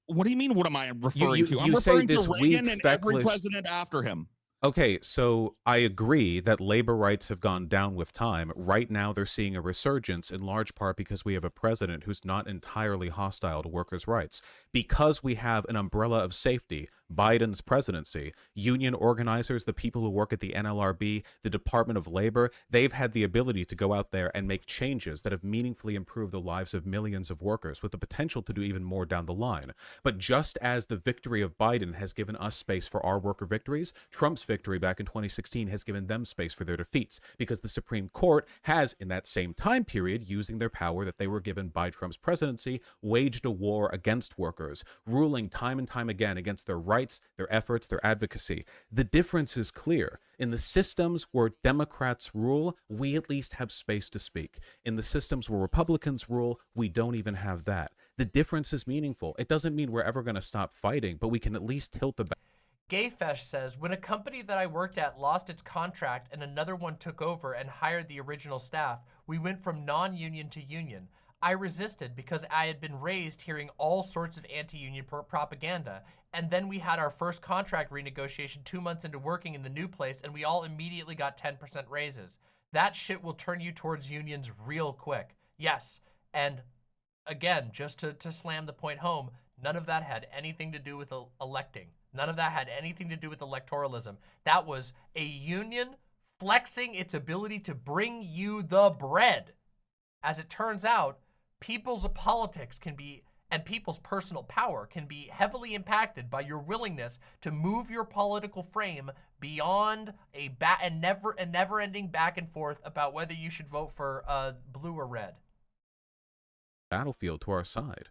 What do you mean, what am I referring to? I'm referring to Reagan and every president after him. Okay, so I agree that labor rights have gone down with time. Right now, they're seeing a resurgence in large part because we have a president who's not entirely hostile to workers' rights. Because we have an umbrella of safety, Biden's presidency, union organizers, the people who work at the NLRB, the Department of Labor, they've had the ability to go out there and make changes that have meaningfully improved the lives of millions of workers, with the potential to do even more down the line. But just as the victory of Biden has given us space for our worker victories, Trump's victory back in 2016 has given them space for their defeats, because the Supreme Court has, in that same time period, using their power that they were given by Trump's presidency, waged a war against workers, ruling time and time again against their rights, their efforts, their advocacy. The difference is clear. In the systems where Democrats rule, we at least have space to speak. In the systems where Republicans rule, we don't even have that. The difference is meaningful. It doesn't mean we're ever going to stop fighting, but we can at least tilt the Gayfesh says, when a company that I worked at lost its contract and another one took over and hired the original staff, we went from non-union to union. I resisted because I had been raised hearing all sorts of anti-union propaganda. And then we had our first contract renegotiation 2 months into working in the new place, and we all immediately got 10% raises. That shit will turn you towards unions real quick. Yes, and again, just to slam the point home, none of that had anything to do with electing. None of that had anything to do with electoralism. That was a union flexing its ability to bring you the bread. As it turns out, people's politics can be and people's personal power can be heavily impacted by your willingness to move your political frame beyond a never-ending back and forth about whether you should vote for blue or red. Battlefield to our side.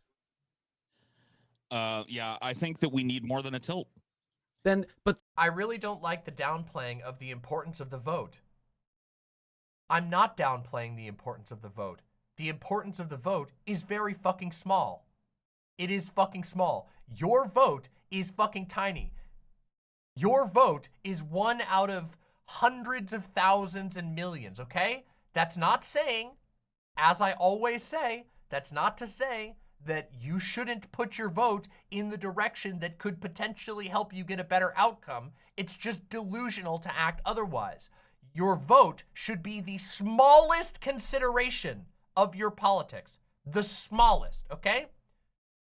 Yeah, I think that we need more than a tilt. But I really don't like the downplaying of the importance of the vote. I'm not downplaying the importance of the vote. The importance of the vote is very fucking small. It is fucking small. Your vote is fucking tiny. Your vote is 1 out of hundreds of thousands and millions, okay? That's not saying, as I always say, that's not to say that you shouldn't put your vote in the direction that could potentially help you get a better outcome. It's just delusional to act otherwise. Your vote should be the smallest consideration of your politics. The smallest, okay?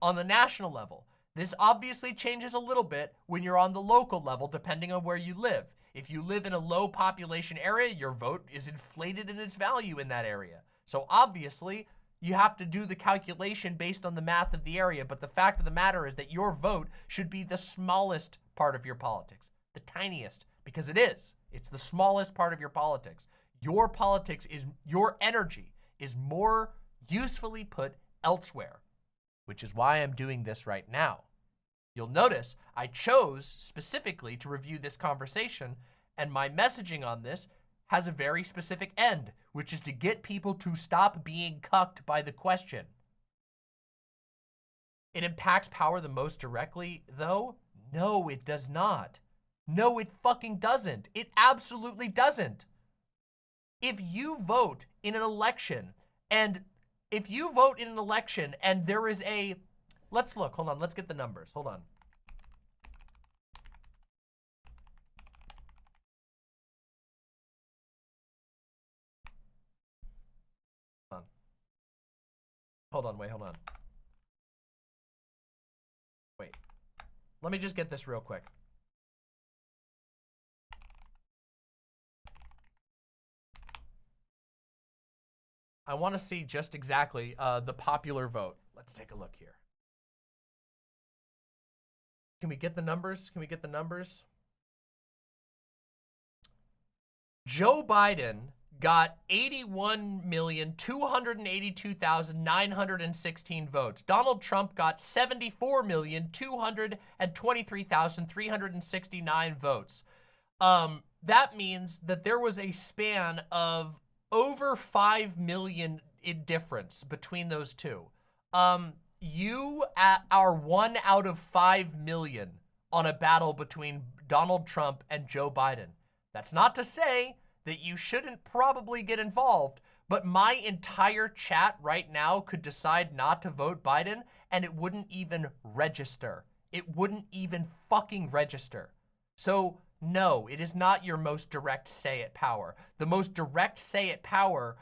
On the national level, this obviously changes a little bit when you're on the local level, depending on where you live. If you live in a low population area, your vote is inflated in its value in that area. So obviously, you have to do the calculation based on the math of the area, but the fact of the matter is that your vote should be the smallest part of your politics. The tiniest, because it is. It's the smallest part of your politics. Your politics is, your energy is more usefully put elsewhere, which is why I'm doing this right now. You'll notice I chose specifically to review this conversation, and my messaging on this has a very specific end, which is to get people to stop being cucked by the question. It impacts power the most directly, though? No, it does not. No, it fucking doesn't. It absolutely doesn't. If you vote in an election, and there is a, let's look, hold on, let's get the numbers, hold on. Hold on, wait. Wait. Let me just get this real quick. I want to see just exactly the popular vote. Let's take a look here. Can we get the numbers? Joe Biden got 81,282,916 votes. Donald Trump got 74,223,369 votes. That means that there was a span of over 5 million in difference between those two. You are 1 out of 5 million on a battle between Donald Trump and Joe Biden. That's not to say that you shouldn't probably get involved, but my entire chat right now could decide not to vote Biden, and it wouldn't even register. It wouldn't even fucking register. So no, it is not your most direct say-it power. The most direct say-it power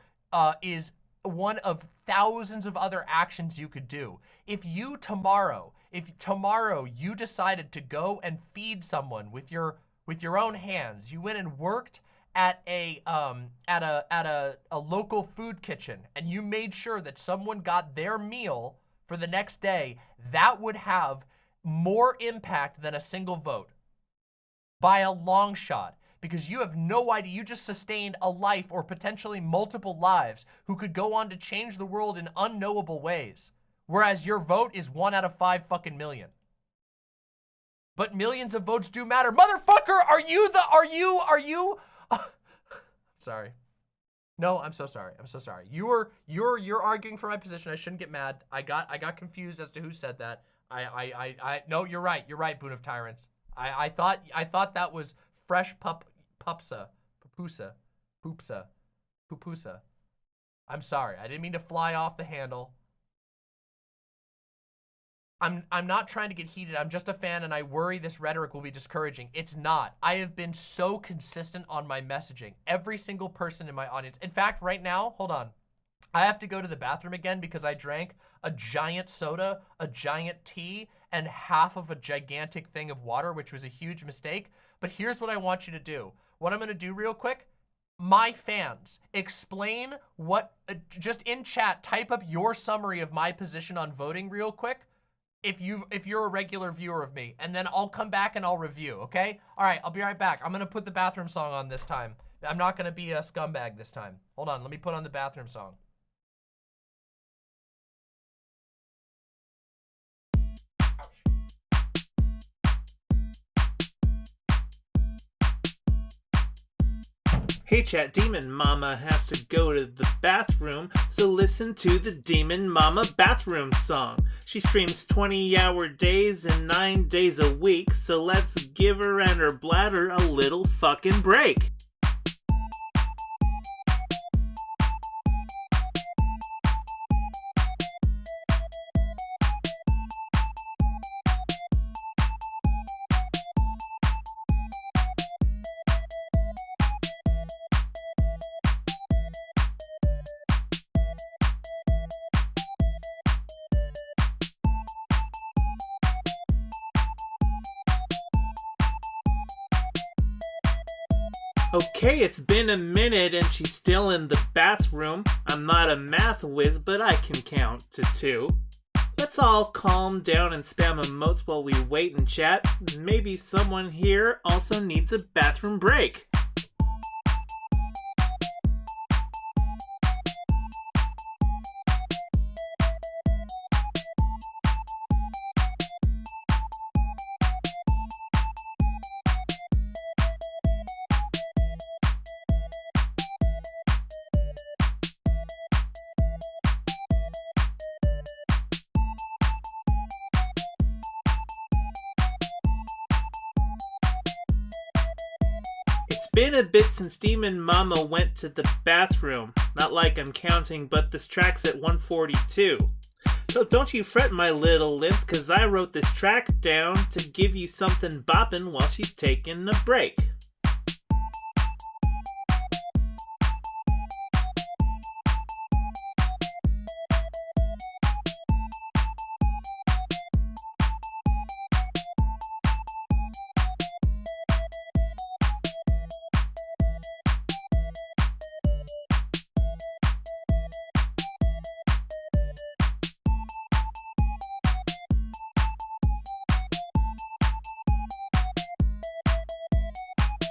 is one of thousands of other actions you could do. If tomorrow you decided to go and feed someone with your own hands, you went and worked at a local food kitchen, and you made sure that someone got their meal for the next day, that would have more impact than a single vote. By a long shot, because you have no idea, you just sustained a life or potentially multiple lives who could go on to change the world in unknowable ways. Whereas your vote is 1 out of 5 fucking million. But millions of votes do matter. Motherfucker, are you sorry. No, I'm so sorry. You're arguing for my position. I shouldn't get mad. I got confused as to who said that. No, you're right. You're right, Boon of Tyrants. I thought that was fresh pupusa. I'm sorry. I didn't mean to fly off the handle. I'm not trying to get heated. I'm just a fan, and I worry this rhetoric will be discouraging. It's not. I have been so consistent on my messaging. Every single person in my audience. In fact, right now, hold on. I have to go to the bathroom again because I drank a giant soda, a giant tea, and half of a gigantic thing of water, which was a huge mistake. But here's what I want you to do. What I'm going to do real quick, my fans, explain what, just in chat, type up your summary of my position on voting real quick. If you're a regular viewer of me, and then I'll come back and I'll review, okay? All right, I'll be right back. I'm gonna put the bathroom song on this time. I'm not gonna be a scumbag this time. Hold on, let me put on the bathroom song. Hey chat, Demon Mama has to go to the bathroom, so listen to the Demon Mama bathroom song. She streams 20-hour days and 9 days a week, so let's give her and her bladder a little fucking break. Okay, it's been a minute and she's still in the bathroom. I'm not a math whiz, but I can count to 2. Let's all calm down and spam emotes while we wait and chat. Maybe someone here also needs a bathroom break. It's been a bit since Demon Mama went to the bathroom. Not like I'm counting, but this track's at 142. So don't you fret, my little lips, cause I wrote this track down to give you something boppin' while she's taking a break.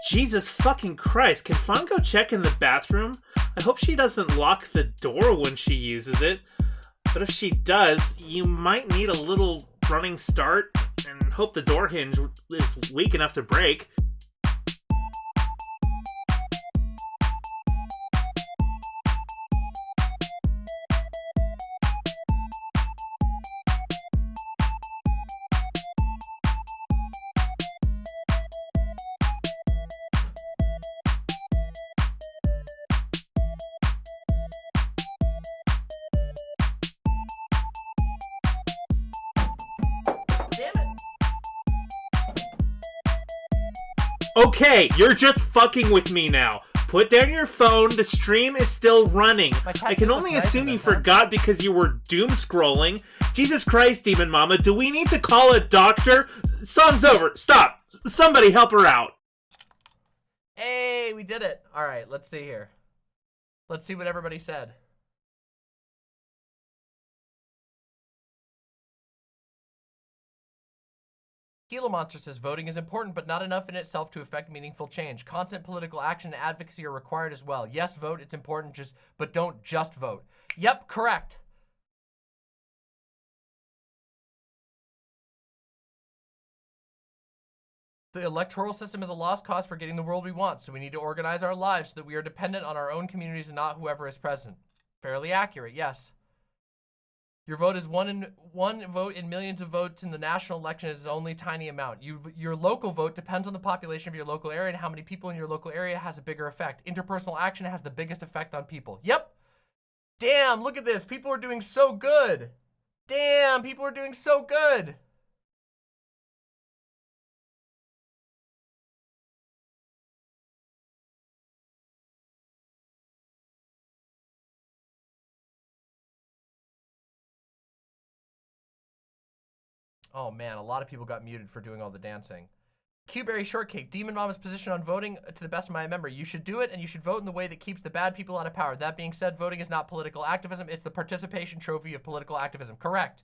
Jesus fucking Christ, can Fawn go check in the bathroom? I hope she doesn't lock the door when she uses it. But if she does, you might need a little running start and hope the door hinge is weak enough to break. Okay, you're just fucking with me now. Put down your phone, the stream is still running. I can only assume you forgot because you were doom scrolling. Jesus Christ, Demon Mama, do we need to call a doctor? Song's over, stop. Somebody help her out. Hey, we did it. All right, let's see here. Let's see what everybody said. Gila Monster says, voting is important, but not enough in itself to affect meaningful change. Constant political action and advocacy are required as well. Yes, vote, it's important, but don't just vote. Yep, correct. The electoral system is a lost cause for getting the world we want, so we need to organize our lives so that we are dependent on our own communities and not whoever is present. Fairly accurate, yes. Your vote is one vote in millions of votes in the national election is only a tiny amount. Your local vote depends on the population of your local area, and how many people in your local area has a bigger effect. Interpersonal action has the biggest effect on people. Yep. Damn, look at this. People are doing so good. Damn, people are doing so good. Oh man, a lot of people got muted for doing all the dancing. Q-Berry Shortcake, Demon Mama's position on voting, to the best of my memory. You should do it, and you should vote in the way that keeps the bad people out of power. That being said, voting is not political activism. It's the participation trophy of political activism. Correct.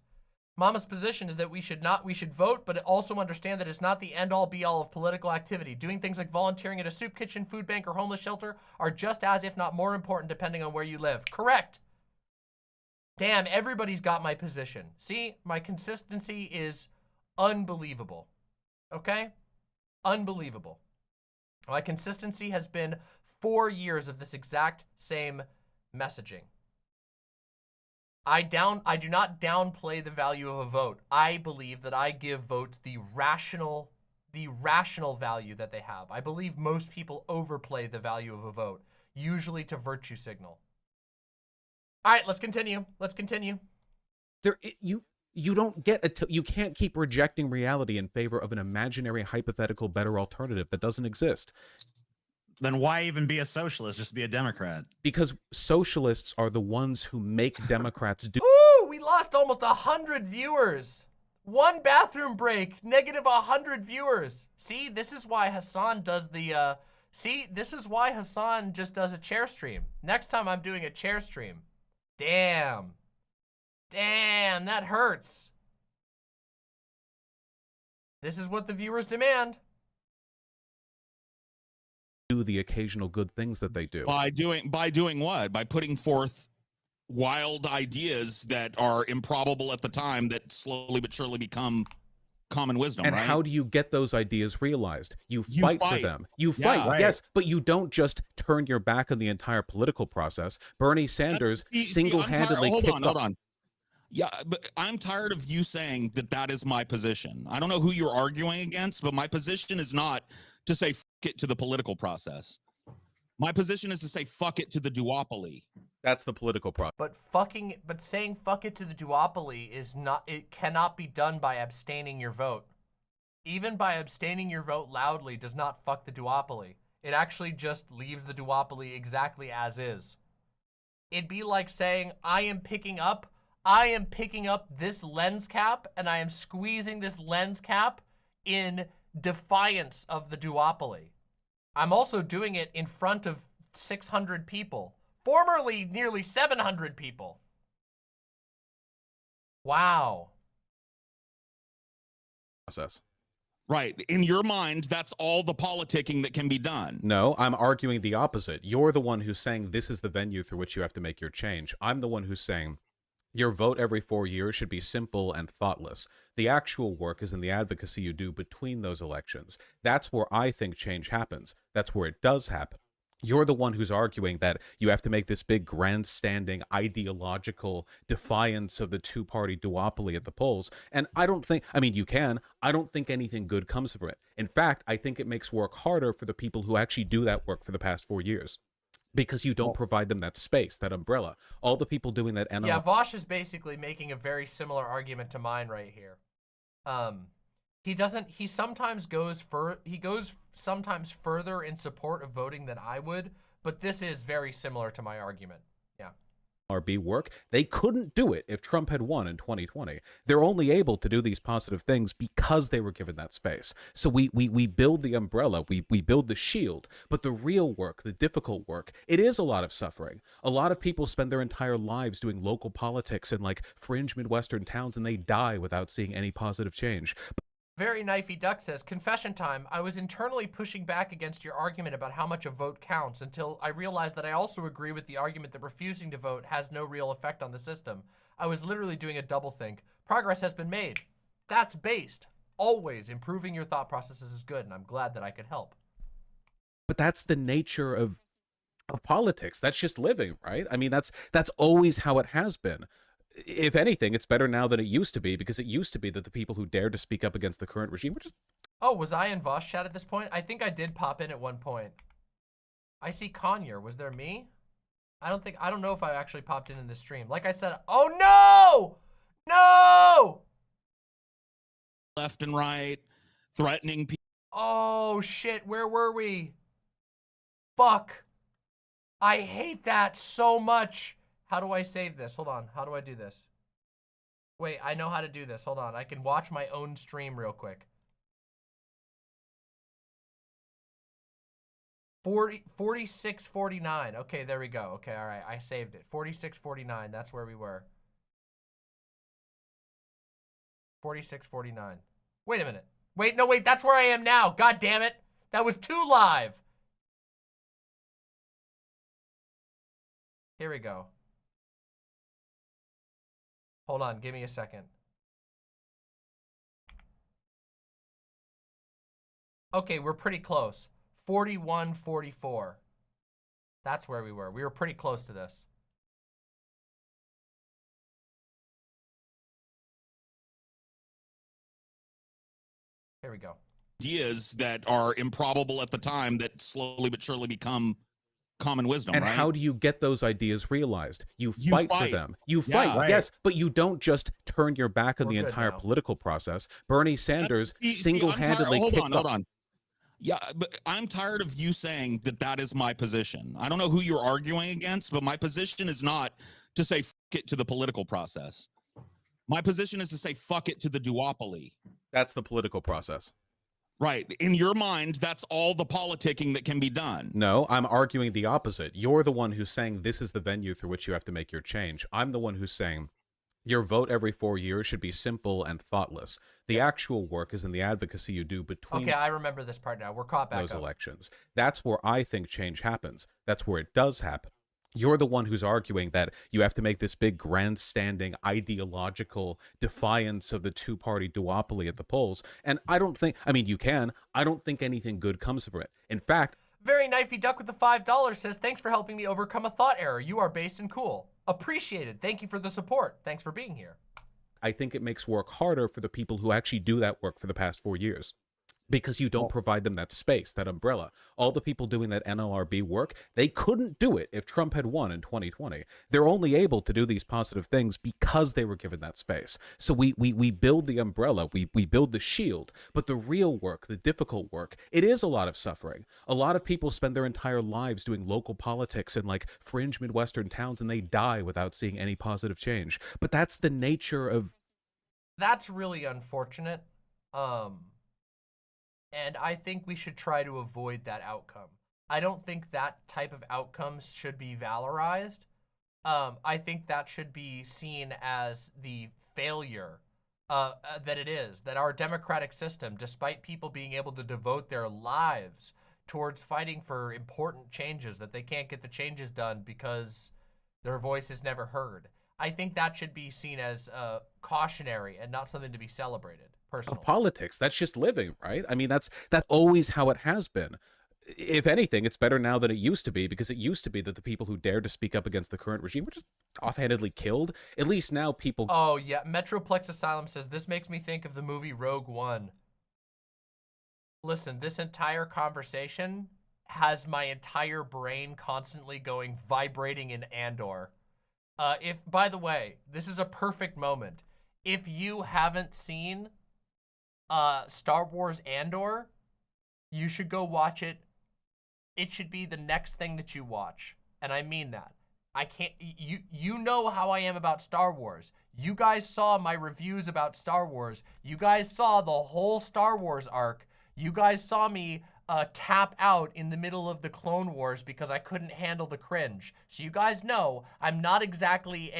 Mama's position is that we should vote, but also understand that it's not the end-all be-all of political activity. Doing things like volunteering at a soup kitchen, food bank, or homeless shelter are just as, if not more important, depending on where you live. Correct. Damn, everybody's got my position. See, my consistency is unbelievable. Okay? Unbelievable. My consistency has been 4 years of this exact same messaging. I do not downplay the value of a vote. I believe that I give votes the rational value that they have. I believe most people overplay the value of a vote, usually to virtue signal. All right, let's continue. Let's continue. You don't get you can't keep rejecting reality in favor of an imaginary, hypothetical, better alternative that doesn't exist. Then why even be a socialist? Just be a Democrat. Because socialists are the ones who make Democrats do. Ooh, we lost almost 100 viewers. One bathroom break, negative 100 viewers. See, this is why Hassan does the, this is why Hassan just does a chair stream. Next time I'm doing a chair stream. Damn. Damn, that hurts. This is what the viewers demand. Do the occasional good things that they do. By doing what? By putting forth wild ideas that are improbable at the time that slowly but surely become common wisdom. And right? how do you get those ideas realized? You fight for them. You fight, right. yes, but you don't just turn your back on the entire political process. Bernie Sanders single-handedly kicked off. Hold on. Yeah, but I'm tired of you saying that is my position. I don't know who you're arguing against, but my position is not to say fuck it to the political process. My position is to say fuck it to the duopoly. That's the political process. But saying fuck it to the duopoly is not, it cannot be done by abstaining your vote. Even by abstaining your vote loudly does not fuck the duopoly. It actually just leaves the duopoly exactly as is. It'd be like saying, I am picking up this lens cap and I am squeezing this lens cap in defiance of the duopoly. I'm also doing it in front of 600 people. Formerly nearly 700 people. Wow. Process. Right. In your mind, that's all the politicking that can be done. No, I'm arguing the opposite. You're the one who's saying this is the venue through which you have to make your change. I'm the one who's saying your vote every 4 years should be simple and thoughtless. The actual work is in the advocacy you do between those elections. That's where I think change happens. That's where it does happen. You're the one who's arguing that you have to make this big grandstanding ideological defiance of the two-party duopoly at the polls. And I don't think, I mean, you can. I don't think anything good comes from it. In fact, I think it makes work harder for the people who actually do that work for the past 4 years. Because you don't provide them that space, that umbrella. All the people doing that NL. Yeah, Vaush is basically making a very similar argument to mine right here. He sometimes goes sometimes further in support of voting than I would, but this is very similar to my argument. Yeah. RB work. They couldn't do it if Trump had won in 2020. They're only able to do these positive things because they were given that space. So we build the umbrella, we build the shield, but the real work, the difficult work, it is a lot of suffering. A lot of people spend their entire lives doing local politics in like fringe Midwestern towns and they die without seeing any positive change. Very Knifey Duck says, confession time. I was internally pushing back against your argument about how much a vote counts until I realized that I also agree with the argument that refusing to vote has no real effect on the system. I was literally doing a doublethink. Progress has been made. That's based. Always improving your thought processes is good, and I'm glad that I could help. But that's the nature of politics. That's just living, right? I mean, that's always how it has been. If anything, it's better now than it used to be, because it used to be that the people who dared to speak up against the current regime were just... Oh, was I in Vaush chat at this point? I think I did pop in at one point. I see Conyer. Was there me? I don't know if I actually popped in this stream. Like I said, oh no! No! Left and right, threatening people. Oh shit, where were we? Fuck. I hate that so much. How do I save this? Hold on. How do I do this? Wait, I know how to do this. Hold on. I can watch my own stream real quick. 46.49. Okay, there we go. Okay, all right. I saved it. 46.49. That's where we were. 46.49. Wait a minute. Wait, no, wait. That's where I am now. God damn it. That was too live. Here we go. Hold on. Give me a second. Okay, we're pretty close. 41.44. That's where we were. We were pretty close to this. Here we go. Ideas that are improbable at the time that slowly but surely become common wisdom, And right? how do you get those ideas realized? You fight for them. You Yeah, fight, right. yes, but you don't just turn your back on We're the good entire now. political process. Bernie Sanders See, single-handedly hold kicked on, hold on. Yeah, but I'm tired of you saying that that is my position. I don't know who you're arguing against, but my position is not to say fuck it to the political process. My position is to say fuck it to the duopoly. That's the political process. Right. In your mind, that's all the politicking that can be done. No, I'm arguing the opposite. You're the one who's saying this is the venue through which you have to make your change. I'm the one who's saying your vote every 4 years should be simple and thoughtless. The actual work is in the advocacy you do between Okay, I remember this part now. We're caught back those up. elections. That's where I think change happens. That's where it does happen. You're the one who's arguing that you have to make this big grandstanding ideological defiance of the two-party duopoly at the polls. And I don't think, I mean, you can. I don't think anything good comes from it. In fact, Very Knifey Duck with the $5 says, thanks for helping me overcome a thought error. You are based and cool. Appreciated. Thank you for the support. Thanks for being here. I think it makes work harder for the people who actually do that work for the past 4 years. Because you don't provide them that space, that umbrella. All the people doing that NLRB work, they couldn't do it if Trump had won in 2020. They're only able to do these positive things because they were given that space. So we build the umbrella, we build the shield, but the real work, the difficult work, it is a lot of suffering. A lot of people spend their entire lives doing local politics in like fringe Midwestern towns and they die without seeing any positive change. But that's the nature of... That's really unfortunate. And I think we should try to avoid that outcome. I don't think that type of outcomes should be valorized. I think that should be seen as the failure that it is, that our democratic system, despite people being able to devote their lives towards fighting for important changes, that they can't get the changes done because their voice is never heard. I think that should be seen as cautionary and not something to be celebrated. Personally. Politics, that's just living, right? I mean, that's always how it has been. If anything, it's better now than it used to be, because it used to be that the people who dared to speak up against the current regime were just offhandedly killed. At least now people... Oh, yeah. Metroplex Asylum says, this makes me think of the movie Rogue One. Listen, this entire conversation has my entire brain constantly going, vibrating in Andor. By the way, this is a perfect moment. If you haven't seen Star Wars Andor, you should go watch it. It should be the next thing that you watch. And I mean that. I can't, you know how I am about Star Wars. You guys saw my reviews about Star Wars. You guys saw the whole Star Wars arc. You guys saw me tap out in the middle of the Clone Wars because I couldn't handle the cringe. So you guys know I'm not exactly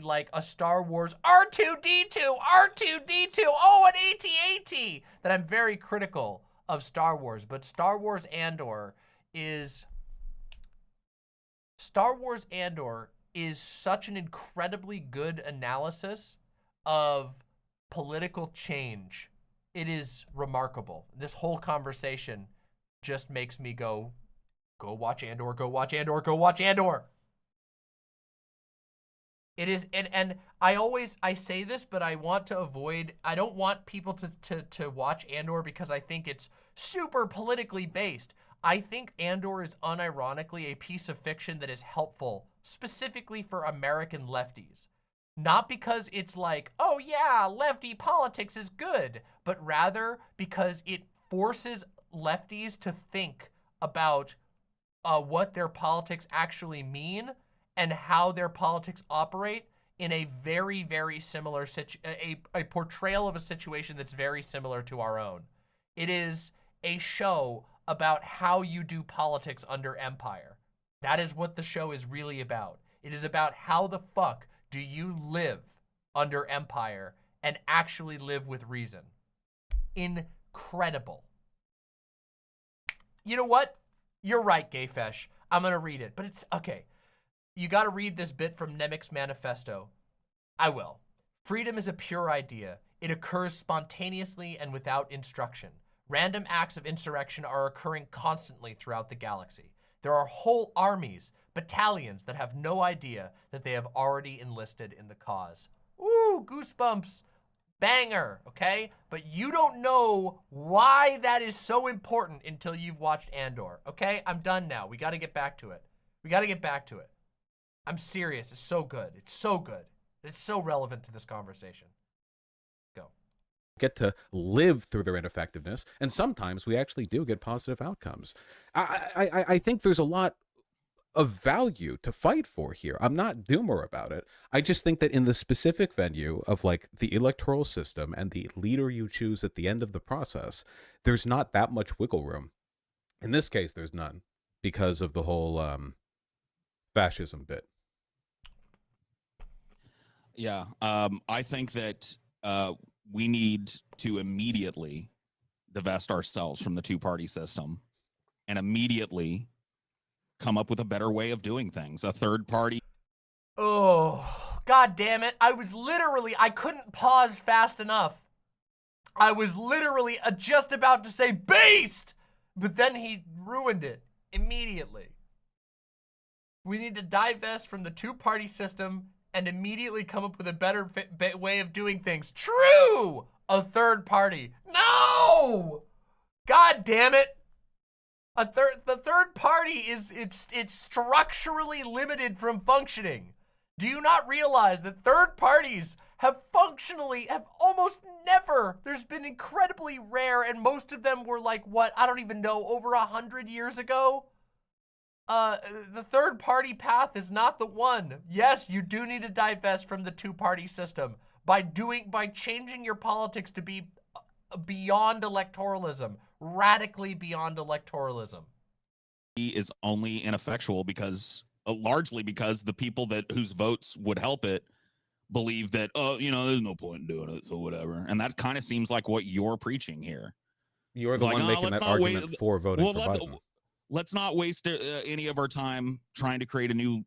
like a Star Wars R2-D2, oh, an AT-AT, that I'm very critical of Star Wars. But Star Wars Andor is such an incredibly good analysis of political change. It is remarkable. This whole conversation just makes me go watch Andor, go watch Andor, go watch Andor. It is, and I say this, but I want to avoid, I don't want people to watch Andor because I think it's super politically based. I think Andor is unironically a piece of fiction that is helpful, specifically for American lefties. Not because it's like, oh yeah, lefty politics is good, but rather because it forces lefties to think about what their politics actually mean and how their politics operate in a very, very similar a portrayal of a situation that's very similar to our own. It is a show about how you do politics under empire. That is what the show is really about. It is about how the fuck do you live under empire and actually live with reason. Incredible. You know what? You're right, Gayfesh. I'm gonna read it, but it's okay. You gotta read this bit from Nemec's manifesto. I will. Freedom is a pure idea. It occurs spontaneously and without instruction. Random acts of insurrection are occurring constantly throughout the galaxy. There are whole armies, battalions that have no idea that they have already enlisted in the cause. Ooh, goosebumps. Banger, okay? But you don't know why that is so important until you've watched Andor, okay? I'm done now. We gotta get back to it. We gotta get back to it. I'm serious. It's so good. It's so good. It's so relevant to this conversation. Go. Get to live through their ineffectiveness, and sometimes we actually do get positive outcomes. I think there's a lot of value to fight for here. I'm not doomer about it. I just think that in the specific venue of like the electoral system and the leader you choose at the end of the process, there's not that much wiggle room. In this case, there's none because of the whole fascism bit. Yeah, I think that we need to immediately divest ourselves from the two-party system and immediately come up with a better way of doing things. A third party. Oh, God damn it. I couldn't pause fast enough. I was literally just about to say beast, but then he ruined it immediately. We need to divest from the two-party system and immediately come up with a better way of doing things. True! A third party. No! God damn it. The third party it's structurally limited from functioning. Do you not realize that third parties have almost never, there's been incredibly rare, and most of them were like, what, I don't even know, over 100 years ago? The third party path is not the one. Yes, you do need to divest from the two-party system by changing your politics to be beyond electoralism, radically beyond electoralism. Is only ineffectual because largely because the people whose votes would help it believe that, oh, you know, there's no point in doing it, so whatever. And that kind of seems like what you're preaching here. You're the one making that argument for voting for Biden. Let's not waste any of our time trying to create a new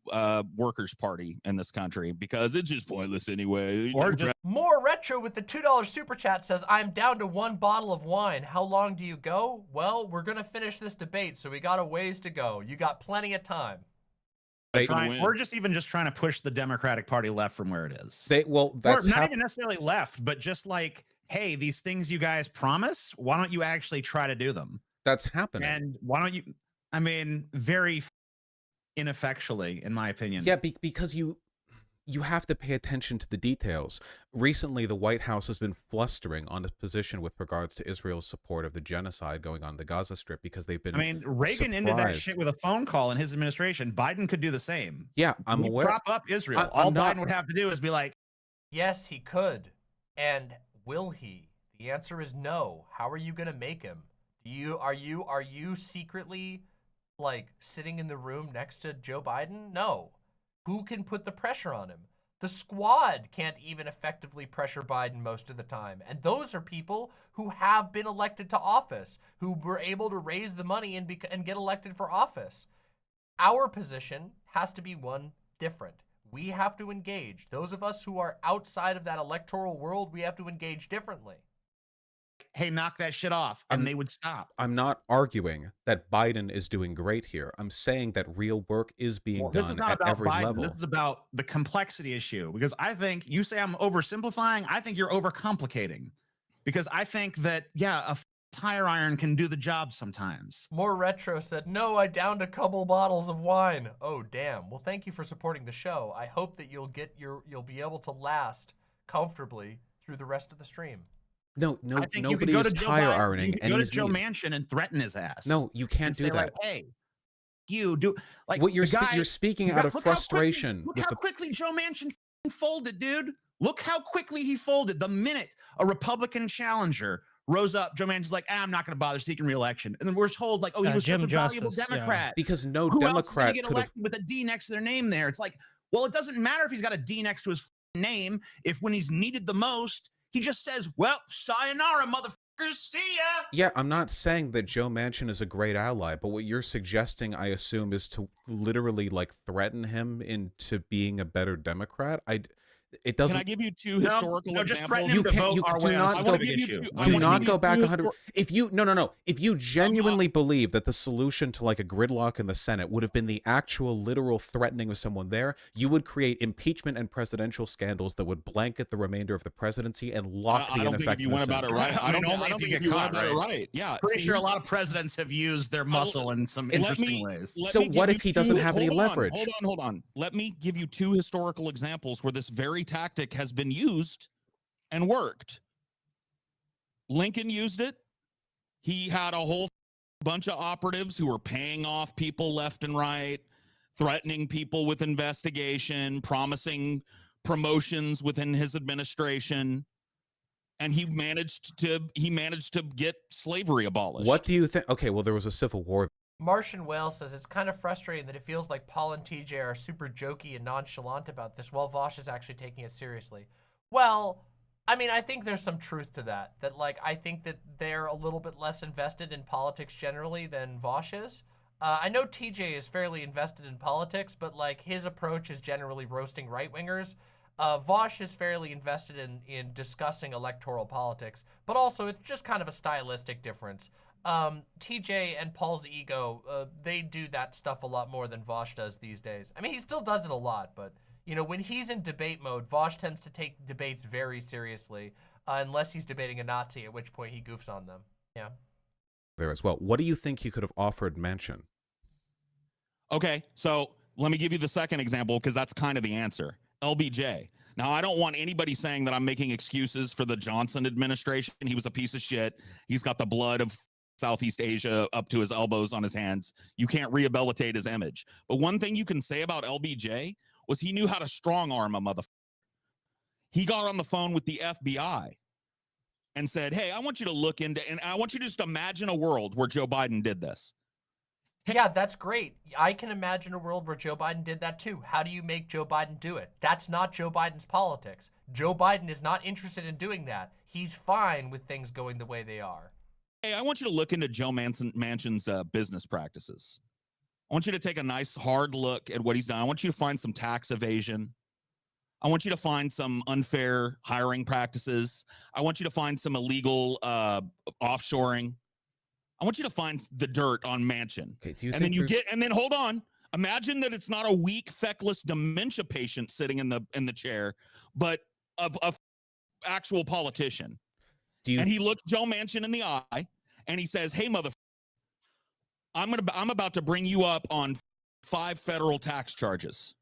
workers' party in this country because it's just pointless anyway. Or just More Retro with the $2 super chat says, I'm down to 1 bottle of wine. How long do you go? Well, we're going to finish this debate, so we got a ways to go. You got plenty of time. we're just trying to push the Democratic Party left from where it is. That's not even necessarily left, but just like, hey, these things you guys promise, why don't you actually try to do them? That's happening. And why don't you, I mean, very ineffectually, in my opinion. Yeah, because you have to pay attention to the details. Recently, the White House has been flustering on its position with regards to Israel's support of the genocide going on in the Gaza Strip because they've been Reagan ended that shit with a phone call in his administration. Biden could do the same. Yeah, I'm aware. Prop up Israel. All Biden would have to do is be like, yes, he could. And will he? The answer is no. How are you going to make him? Are you secretly like sitting in the room next to Joe Biden? No. Who can put the pressure on him? The squad can't even effectively pressure Biden most of the time. And those are people who have been elected to office, who were able to raise the money and get elected for office. Our position has to be one different. We have to engage. Those of us who are outside of that electoral world, we have to engage differently. hey, knock that shit off, and they would stop. I'm not arguing that Biden is doing great here. I'm saying that real work is being done at every level. This is about the complexity issue, because I think you say I'm oversimplifying. I think you're overcomplicating, because I think that, yeah, a tire iron can do the job sometimes. More Retro said, no, I downed a couple bottles of wine. Oh, damn. Well, thank you for supporting the show. I hope that you'll be able to last comfortably through the rest of the stream. No, nobody is tire ironing. You go to Joe Manchin and threaten his ass. No, you can't do that. Like, hey, you do like what you're speaking out of frustration. Look how quickly Joe Manchin folded, dude. Look how quickly he folded the minute a Republican challenger rose up. Joe Manchin's like, I'm not going to bother seeking re-election. And then we're told like, oh, he was Jim such a valuable Justice, yeah. Democrat. Because no Who else is Democrat gonna get could have. elected with a D next to their name there? It's like, well, it doesn't matter if he's got a D next to his name if when he's needed the most, he just says, well, sayonara, motherfuckers, see ya. Yeah, I'm not saying that Joe Manchin is a great ally, but what you're suggesting, I assume, is to literally like threaten him into being a better Democrat. It doesn't. Can I give you two historical just examples? threaten him You to can't- vote you our do way on not a go- specific issue. Do not go back 100. If you no, if you genuinely believe that the solution to like a gridlock in the Senate would have been the actual literal threatening of someone there, you would create impeachment and presidential scandals that would blanket the remainder of the presidency and lock the I don't think if you went about it right. I don't think if you went about it right. Yeah, Pretty sure a lot of presidents have used their muscle in some interesting ways. So what if he doesn't have any leverage? Hold on. Let me give you two historical examples where this very tactic has been used and worked. Lincoln used it. He had a whole bunch of operatives who were paying off people left and right, threatening people with investigation, promising promotions within his administration, and he managed to get slavery abolished. What do you think? Okay, well, there was a civil war. Martian Whale says it's kind of frustrating that it feels like Paul and TJ are super jokey and nonchalant about this, while Vaush is actually taking it seriously. Well, I mean, I think there's some truth to that. That, like, I think that they're a little bit less invested in politics generally than Vaush is. I know TJ is fairly invested in politics, but, like, his approach is generally roasting right-wingers. Vaush is fairly invested in discussing electoral politics, but also it's just kind of a stylistic difference. TJ and Paul's ego, they do that stuff a lot more than Vaush does these days. I mean, he still does it a lot, but, you know, when he's in debate mode, Vaush tends to take debates very seriously, unless he's debating a Nazi, at which point he goofs on them. Yeah. There as well. What do you think you could have offered Manchin? Okay, so let me give you the second example because that's kind of the answer. LBJ. Now, I don't want anybody saying that I'm making excuses for the Johnson administration. He was a piece of shit. He's got the blood of Southeast Asia up to his elbows on his hands. You can't rehabilitate his image. But one thing you can say about LBJ was he knew how to strong arm a motherfucker. He got on the phone with the FBI and said, hey, I want you to look into, and I want you to just imagine a world where Joe Biden did this. Yeah, that's great. I can imagine a world where Joe Biden did that too. How do you make Joe Biden do it? That's not Joe Biden's politics. Joe Biden is not interested in doing that. He's fine with things going the way they are. Hey, I want you to look into Joe Manchin's business practices. I want you to take a nice hard look at what he's done. I want you to find some tax evasion. I want you to find some unfair hiring practices. I want you to find some illegal offshoring. I want you to find the dirt on Manchin. Okay, do you and think then hold on. Imagine that it's not a weak, feckless dementia patient sitting in the chair, but a actual politician. And he looks Joe Manchin in the eye and he says, hey, motherfucker, I'm about to bring you up on 5 federal tax charges.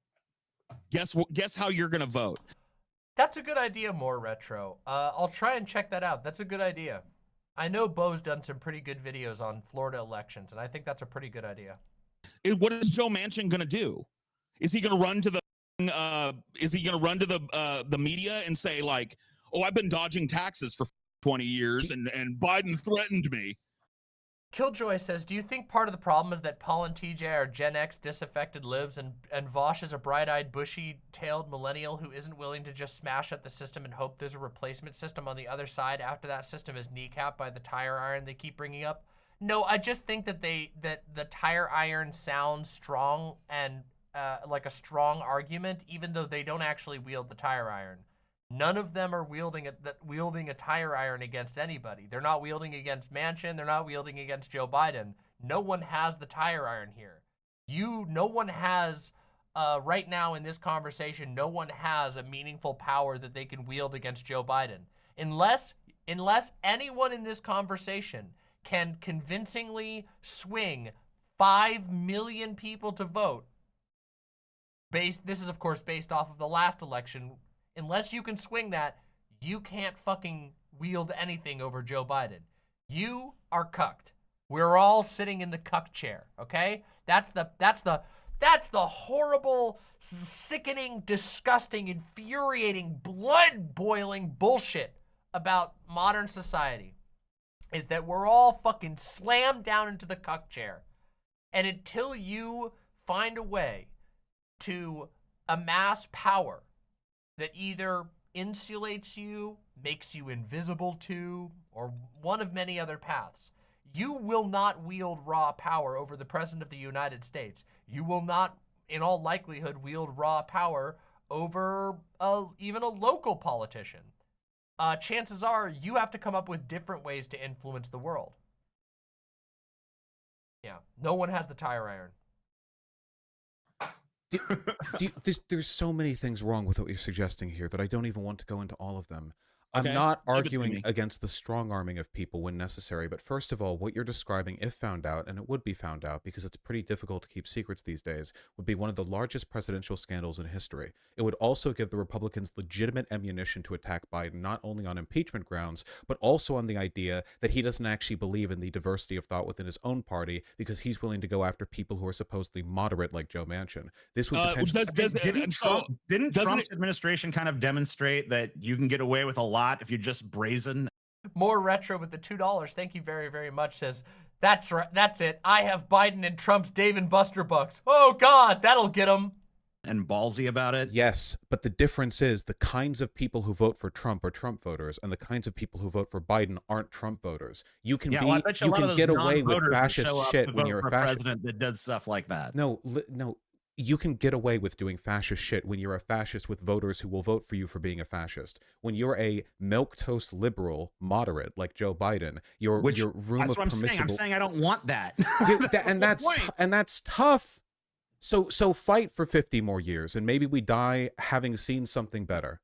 Guess how you're going to vote. That's a good idea, More Retro. I'll try and check that out. That's a good idea. I know Bo's done some pretty good videos on Florida elections, and I think that's a pretty good idea. What is Joe Manchin going to do? Is he going to run to the media and say like, oh, I've been dodging taxes for 20 years and Biden threatened me? Killjoy says, do you think part of the problem is that Paul and TJ are Gen X disaffected libs and Vaush is a bright-eyed, bushy-tailed millennial who isn't willing to just smash up the system and hope there's a replacement system on the other side after that system is kneecapped by the tire iron they keep bringing up? No, I just think that the tire iron sounds strong and like a strong argument, even though they don't actually wield the tire iron. None of them are wielding a tire iron against anybody. They're not wielding against Manchin. They're not wielding against Joe Biden. No one has the tire iron here. No one has, right now in this conversation, no one has a meaningful power that they can wield against Joe Biden. Unless anyone in this conversation can convincingly swing 5 million people to vote, this is of course based off of the last election. Unless you can swing that, you can't fucking wield anything over Joe Biden. You are cucked. We're all sitting in the cuck chair, okay? That's the horrible, sickening, disgusting, infuriating, blood-boiling bullshit about modern society. is that we're all fucking slammed down into the cuck chair. And until you find a way to amass power that either insulates you, makes you invisible to, or one of many other paths, you will not wield raw power over the President of the United States. You will not, in all likelihood, wield raw power over even a local politician. Chances are you have to come up with different ways to influence the world. Yeah, no one has the tire iron. There's so many things wrong with what you're suggesting here that I don't even want to go into all of them. Okay, I'm not give it to arguing me. against the strong arming of people when necessary, but first of all, what you're describing, if found out, and it would be found out because it's pretty difficult to keep secrets these days, would be one of the largest presidential scandals in history. It would also give the Republicans legitimate ammunition to attack Biden, not only on impeachment grounds, but also on the idea that he doesn't actually believe in the diversity of thought within his own party because he's willing to go after people who are supposedly moderate like Joe Manchin. This would potentially... Didn't Trump's administration kind of demonstrate that you can get away with a lot if you're just brazen? More Retro with the $2. Thank you very, very much. Says, that's right. That's it. I have Biden and Trump's Dave and Buster bucks. Oh, God, that'll get him. And ballsy about it? Yes, but the difference is the kinds of people who vote for Trump are Trump voters, and the kinds of people who vote for Biden aren't Trump voters. You can I bet you can get away with fascist shit when you're a fascist. President that does stuff like that. No, you can get away with doing fascist shit when you're a fascist with voters who will vote for you for being a fascist. When you're a milquetoast liberal moderate like Joe Biden, your room of permissible... I'm saying I don't want that. and that's tough. So fight for 50 more years, and maybe we die having seen something better.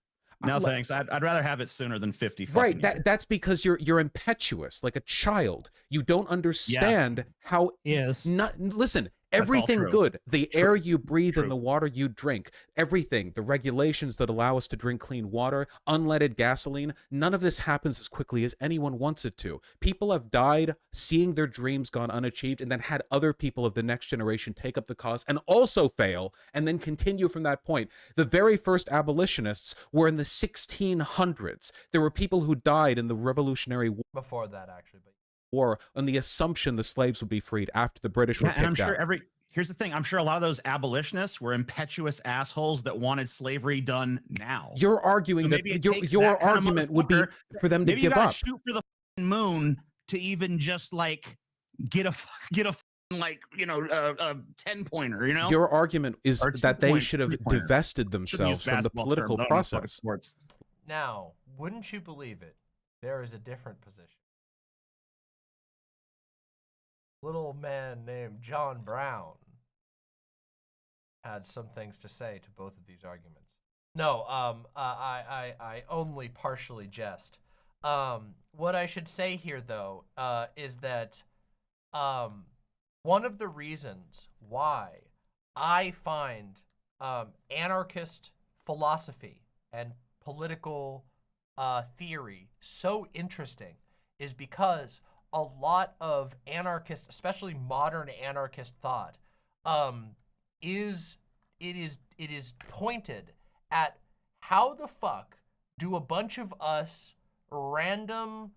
No, thanks. I'd rather have it sooner than 50. Right. That's because you're impetuous, like a child. You don't understand how. Yes. Listen. Everything good, the air you breathe and the water you drink, everything, the regulations that allow us to drink clean water, unleaded gasoline, none of this happens as quickly as anyone wants it to. People have died seeing their dreams gone unachieved and then had other people of the next generation take up the cause and also fail and then continue from that point. The very first abolitionists were in the 1600s. There were people who died in the Revolutionary War. Before that, actually, but War on the assumption the slaves would be freed after the British were kicked out. And I'm sure here's the thing. I'm sure a lot of those abolitionists were impetuous assholes that wanted slavery done now. You're arguing so that your argument would be for them to give up. Shoot for the moon to even just like get a 10-pointer, you know? Your argument is that they should have divested themselves from the political process. Now, wouldn't you believe it? There is a different position. Little man named John Brown had some things to say to both of these arguments. No, I only partially jest. What I should say here, though, is that one of the reasons why I find anarchist philosophy and political theory so interesting is because a lot of anarchist, especially modern anarchist thought, is pointed at how the fuck do a bunch of us random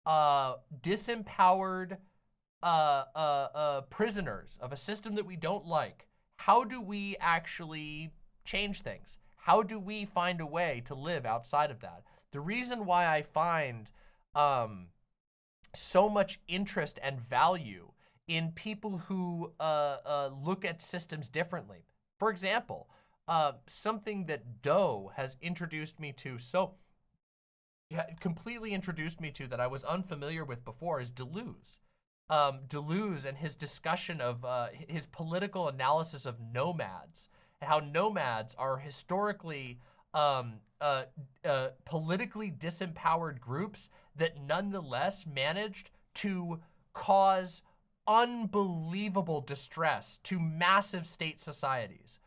disempowered prisoners of a system that we don't like, how do we actually change things? How do we find a way to live outside of that? The reason why I find so much interest and value in people who look at systems differently. For example, something that Doe has introduced me to, completely introduced me to that I was unfamiliar with before is Deleuze. Deleuze and his discussion of his political analysis of nomads, and how nomads are historically politically disempowered groups that nonetheless managed to cause unbelievable distress to massive state societies.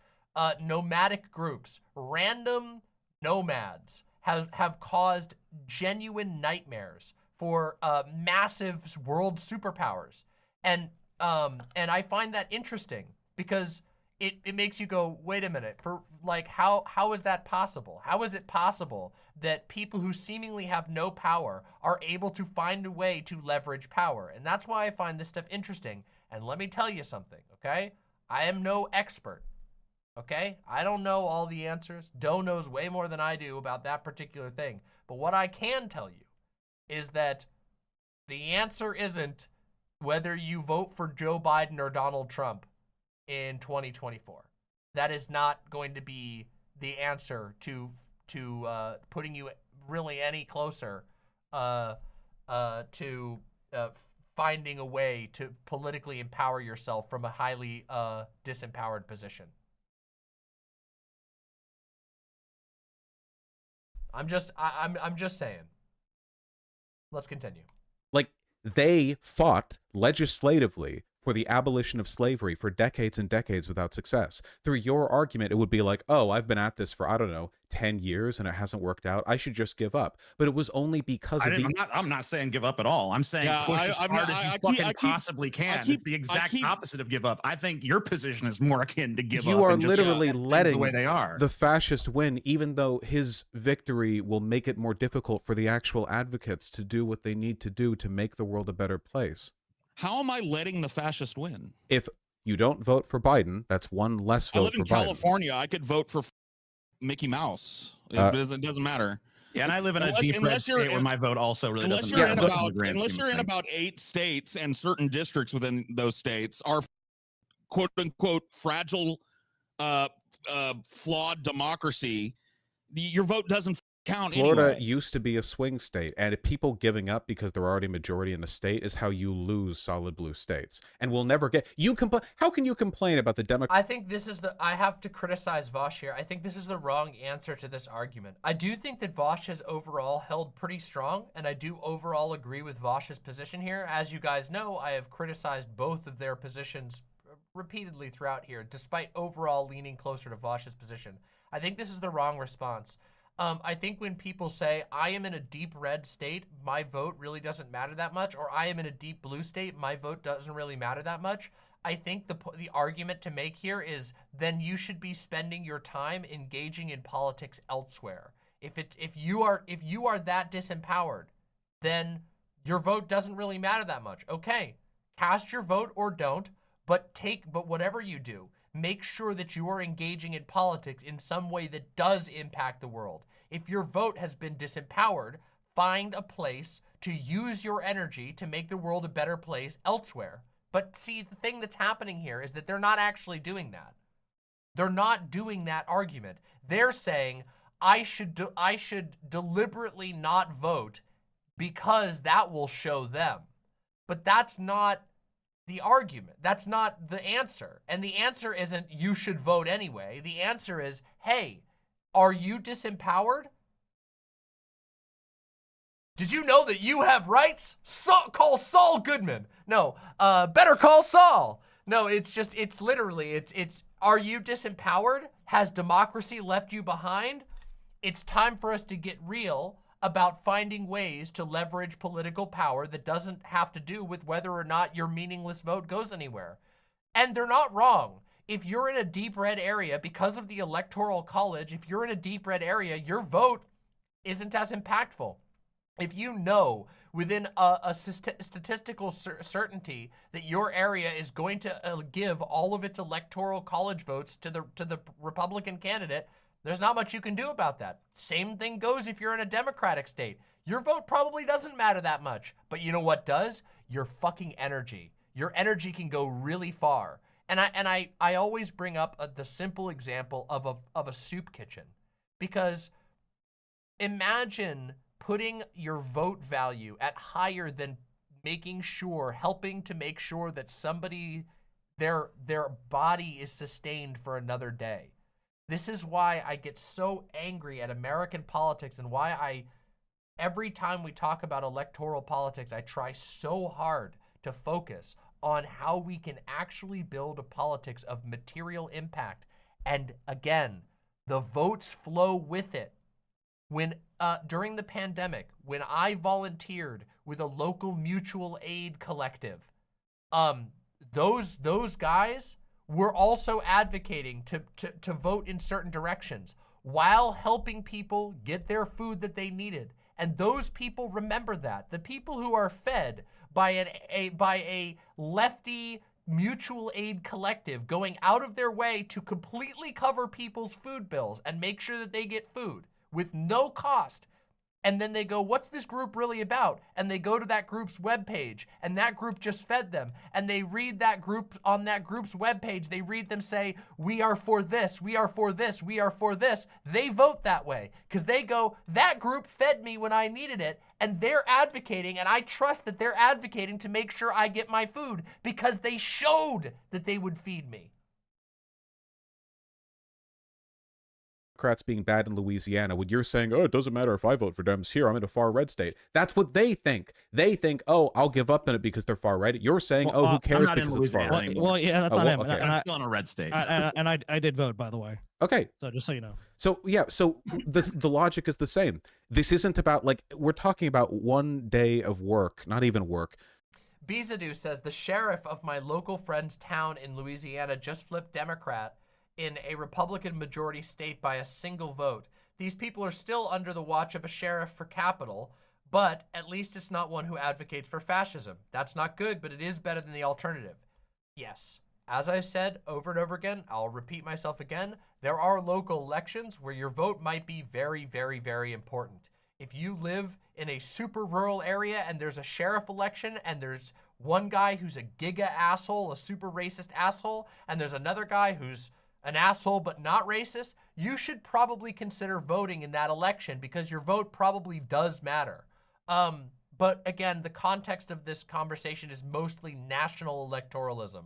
Nomadic groups, random nomads have caused genuine nightmares for massive world superpowers. And I find that interesting because it makes you go, wait a minute, for like, how is that possible? How is it possible that people who seemingly have no power are able to find a way to leverage power? And that's why I find this stuff interesting. And let me tell you something, okay? I am no expert, okay? I don't know all the answers. Doe knows way more than I do about that particular thing. But what I can tell you is that the answer isn't whether you vote for Joe Biden or Donald Trump in 2024. That is not going to be the answer to putting you really any closer to finding a way to politically empower yourself from a highly disempowered position. I'm just saying. Let's continue. Like, they fought legislatively for the abolition of slavery for decades and decades without success. Through your argument, it would be like, oh, I've been at this for, I don't know, 10 years and it hasn't worked out. I should just give up. But it was only because of I'm not saying give up at all. I'm saying push as hard as you possibly can. It's the exact opposite of give up. I think your position is more akin to give up. You are literally letting the way they are. The fascist win, even though his victory will make it more difficult for the actual advocates to do what they need to do to make the world a better place. How am I letting the fascist win? If you don't vote for Biden, that's one less vote for Biden. I live in California. I could vote for Mickey Mouse. It doesn't matter. Yeah, and I live in a deep red state where my vote also really doesn't matter. Unless you're in about 8 states and certain districts within those states are quote unquote fragile, flawed democracy, your vote doesn't count. Florida anyway. Used to be a swing state, and people giving up because they're already majority in the state is how you lose solid blue states. And we'll never get how can you complain about the Democrat? I think this is I have to criticize Vaush here. I think this is the wrong answer to this argument. I do think that Vaush has overall held pretty strong, and I do overall agree with Vaush's position here. As you guys know, I have criticized both of their positions repeatedly throughout here, despite overall leaning closer to Vaush's position. I think this is the wrong response. I think when people say, I am in a deep red state, my vote really doesn't matter that much, or I am in a deep blue state, my vote doesn't really matter that much, I think the argument to make here is then you should be spending your time engaging in politics elsewhere. If you are that disempowered, then your vote doesn't really matter that much. Okay, cast your vote or don't, but whatever you do, make sure that you are engaging in politics in some way that does impact the world. If your vote has been disempowered, find a place to use your energy to make the world a better place elsewhere. But see, the thing that's happening here is that they're not actually doing that. They're not doing that argument. They're saying, I should deliberately not vote because that will show them. But that's not the argument. That's not the answer. And the answer isn't you should vote anyway. The answer is, hey, are you disempowered? Did you know that you have rights? Call Saul Goodman. No, better call Saul. No, it's literally, are you disempowered? Has democracy left you behind? It's time for us to get real about finding ways to leverage political power that doesn't have to do with whether or not your meaningless vote goes anywhere. And they're not wrong. If you're in a deep red area, because of the Electoral College, if you're in a deep red area, your vote isn't as impactful. If you know within a statistical certainty that your area is going to give all of its Electoral College votes to the Republican candidate, there's not much you can do about that. Same thing goes if you're in a Democratic state. Your vote probably doesn't matter that much. But you know what does? Your fucking energy. Your energy can go really far. And I always bring up the simple example of a soup kitchen. Because imagine putting your vote value at higher than helping to make sure that somebody, their body is sustained for another day. This is why I get so angry at American politics and why every time we talk about electoral politics, I try so hard to focus on how we can actually build a politics of material impact. And again, the votes flow with it. When during the pandemic, when I volunteered with a local mutual aid collective, those guys we're also advocating to vote in certain directions while helping people get their food that they needed. And those people remember that. The people who are fed by a lefty mutual aid collective going out of their way to completely cover people's food bills and make sure that they get food with no cost. And then they go, what's this group really about? And they go to that group's webpage, and that group just fed them. And they read that group, on that group's webpage, they read them say, we are for this, we are for this, we are for this. They vote that way, because they go, that group fed me when I needed it, and they're advocating, and I trust that they're advocating to make sure I get my food, because they showed that they would feed me. Democrats being bad in Louisiana, when you're saying, oh, it doesn't matter if I vote for Dems here, I'm in a far red state. That's what they think. They think, oh, I'll give up on it because they're far right. You're saying, Well, oh, who cares I'm not because in it's far Louisiana right. anymore. Well, yeah, that's Oh, not well, him. okay. And I'm still in a red state. I did vote, by the way. Okay. So just so you know. So, yeah, so the logic is the same. This isn't about, like, we're talking about one day of work, not even work. Bizadou says, the sheriff of my local friend's town in Louisiana just flipped Democrat in a Republican majority state by a single vote. These people are still under the watch of a sheriff for capital, but at least it's not one who advocates for fascism. That's not good, but it is better than the alternative. Yes, as I've said over and over again, I'll repeat myself again, there are local elections where your vote might be very, very, very important. If you live in a super rural area and there's a sheriff election and there's one guy who's a giga asshole, a super racist asshole, and there's another guy who's an asshole but not racist, you should probably consider voting in that election because your vote probably does matter. But again, the context of this conversation is mostly national electoralism.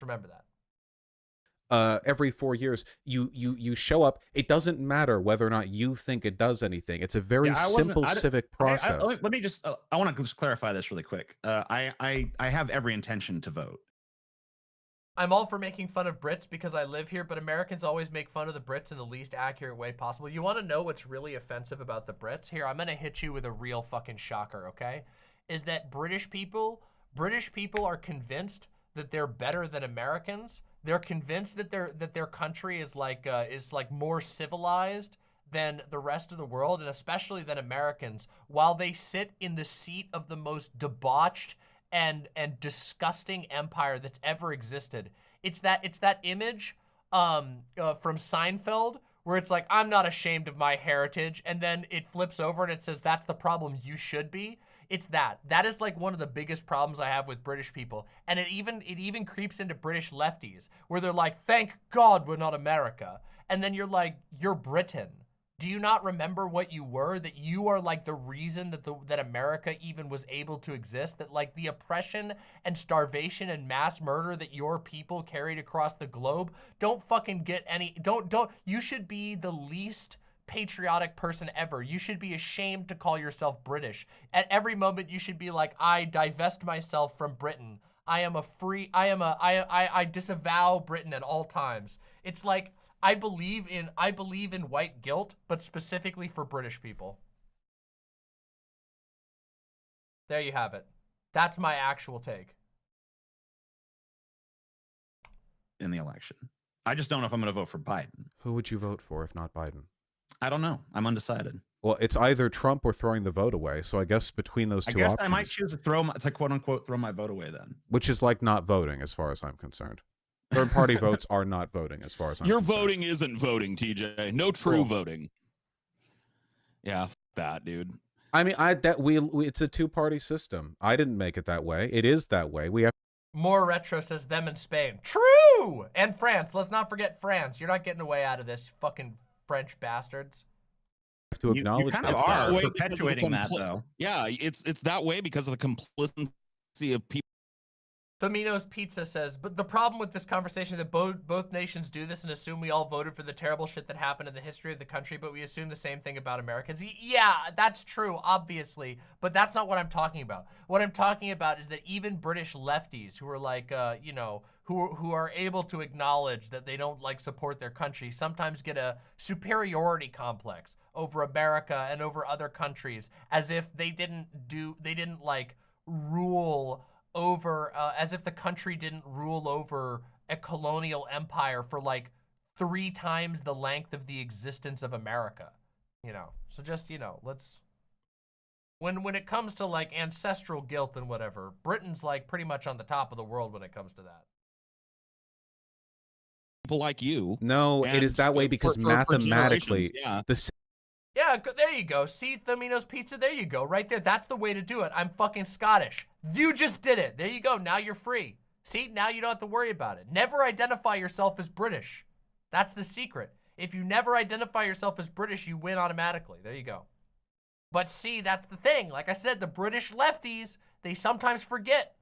Remember that. Every 4 years, you show up. It doesn't matter whether or not you think it does anything. It's a very simple civic process. Let me just, I want to just clarify this really quick. I have every intention to vote. I'm all for making fun of Brits because I live here, but Americans always make fun of the Brits in the least accurate way possible. You want to know what's really offensive about the Brits? Here, I'm going to hit you with a real fucking shocker, okay? Is that British people are convinced that they're better than Americans. They're convinced that their country is like more civilized than the rest of the world, and especially than Americans, while they sit in the seat of the most debauched and disgusting empire that's ever existed. It's that image from Seinfeld where it's like, I'm not ashamed of my heritage, and then it flips over and it says, that's the problem, you should be. It's that. That is like one of the biggest problems I have with British people. And it even creeps into British lefties where they're like, thank God we're not America. And then you're like, you're Britain. Do you not remember what you were? That you are like the reason that America even was able to exist? That like the oppression and starvation and mass murder that your people carried across the globe don't fucking get any, you should be the least patriotic person ever. You should be ashamed to call yourself British. At every moment you should be like, I divest myself from Britain. I disavow Britain at all times. It's like, I believe in white guilt, but specifically for British people. There you have it. That's my actual take. In the election. I just don't know if I'm going to vote for Biden. Who would you vote for if not Biden? I don't know. I'm undecided. Well, it's either Trump or throwing the vote away. So I guess between those two options, I might choose to quote unquote throw my vote away then. Which is like not voting as far as I'm concerned. Third party votes are not voting as far as I'm concerned. Your voting isn't voting, TJ. No true voting. Yeah, that, dude. I mean, it's a two-party system. I didn't make it that way. It is that way. We have more retro says them in Spain. True! And France. Let's not forget France. You're not getting away out of this, fucking French bastards. To acknowledge you kind of are that perpetuating that, though. Yeah, it's that way because of the complicity of people. Domino's Pizza says, but the problem with this conversation is that both nations do this and assume we all voted for the terrible shit that happened in the history of the country, but we assume the same thing about Americans. Yeah, that's true, obviously, but that's not what I'm talking about. What I'm talking about is that even British lefties who are like, you know, who are able to acknowledge that they don't like support their country sometimes get a superiority complex over America and over other countries as if they didn't like rule over, as if the country didn't rule over a colonial empire for like 3 times the length of the existence of America, you know? So just, you know, let's, when it comes to like ancestral guilt and whatever, Britain's like pretty much on the top of the world when it comes to that. People like you. No, it is that way because for mathematically, yeah. Yeah, there you go. See, Domino's Pizza, there you go. Right there, that's the way to do it. I'm fucking Scottish. You just did it. There you go. Now you're free. See, now you don't have to worry about it. Never identify yourself as British. That's the secret. If you never identify yourself as British, you win automatically. There you go. But see, that's the thing. Like I said, the British lefties, they sometimes forget.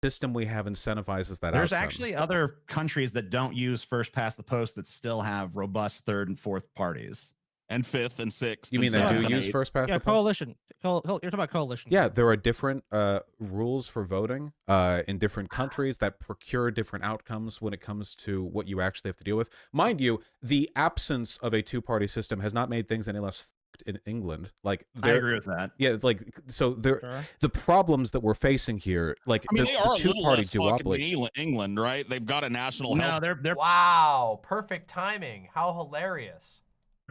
system we have incentivizes that There's outcome. actually other countries that don't use first past the post that still have robust third and fourth parties. And fifth and sixth. You mean and they seventh do and use eighth. first past Yeah, the post? coalition. You're talking about coalition. Yeah, there are different rules for voting in different countries that procure different outcomes when it comes to what you actually have to deal with. Mind you, the absence of a two-party system has not made things any less fucked in England. Like, I agree with that. yeah, it's like, so there, Sure. the problems that we're facing here, like I mean, the they are a little two-party less fucking duopoly. England, right? They've got a national No, health. they're Wow, perfect timing. How hilarious.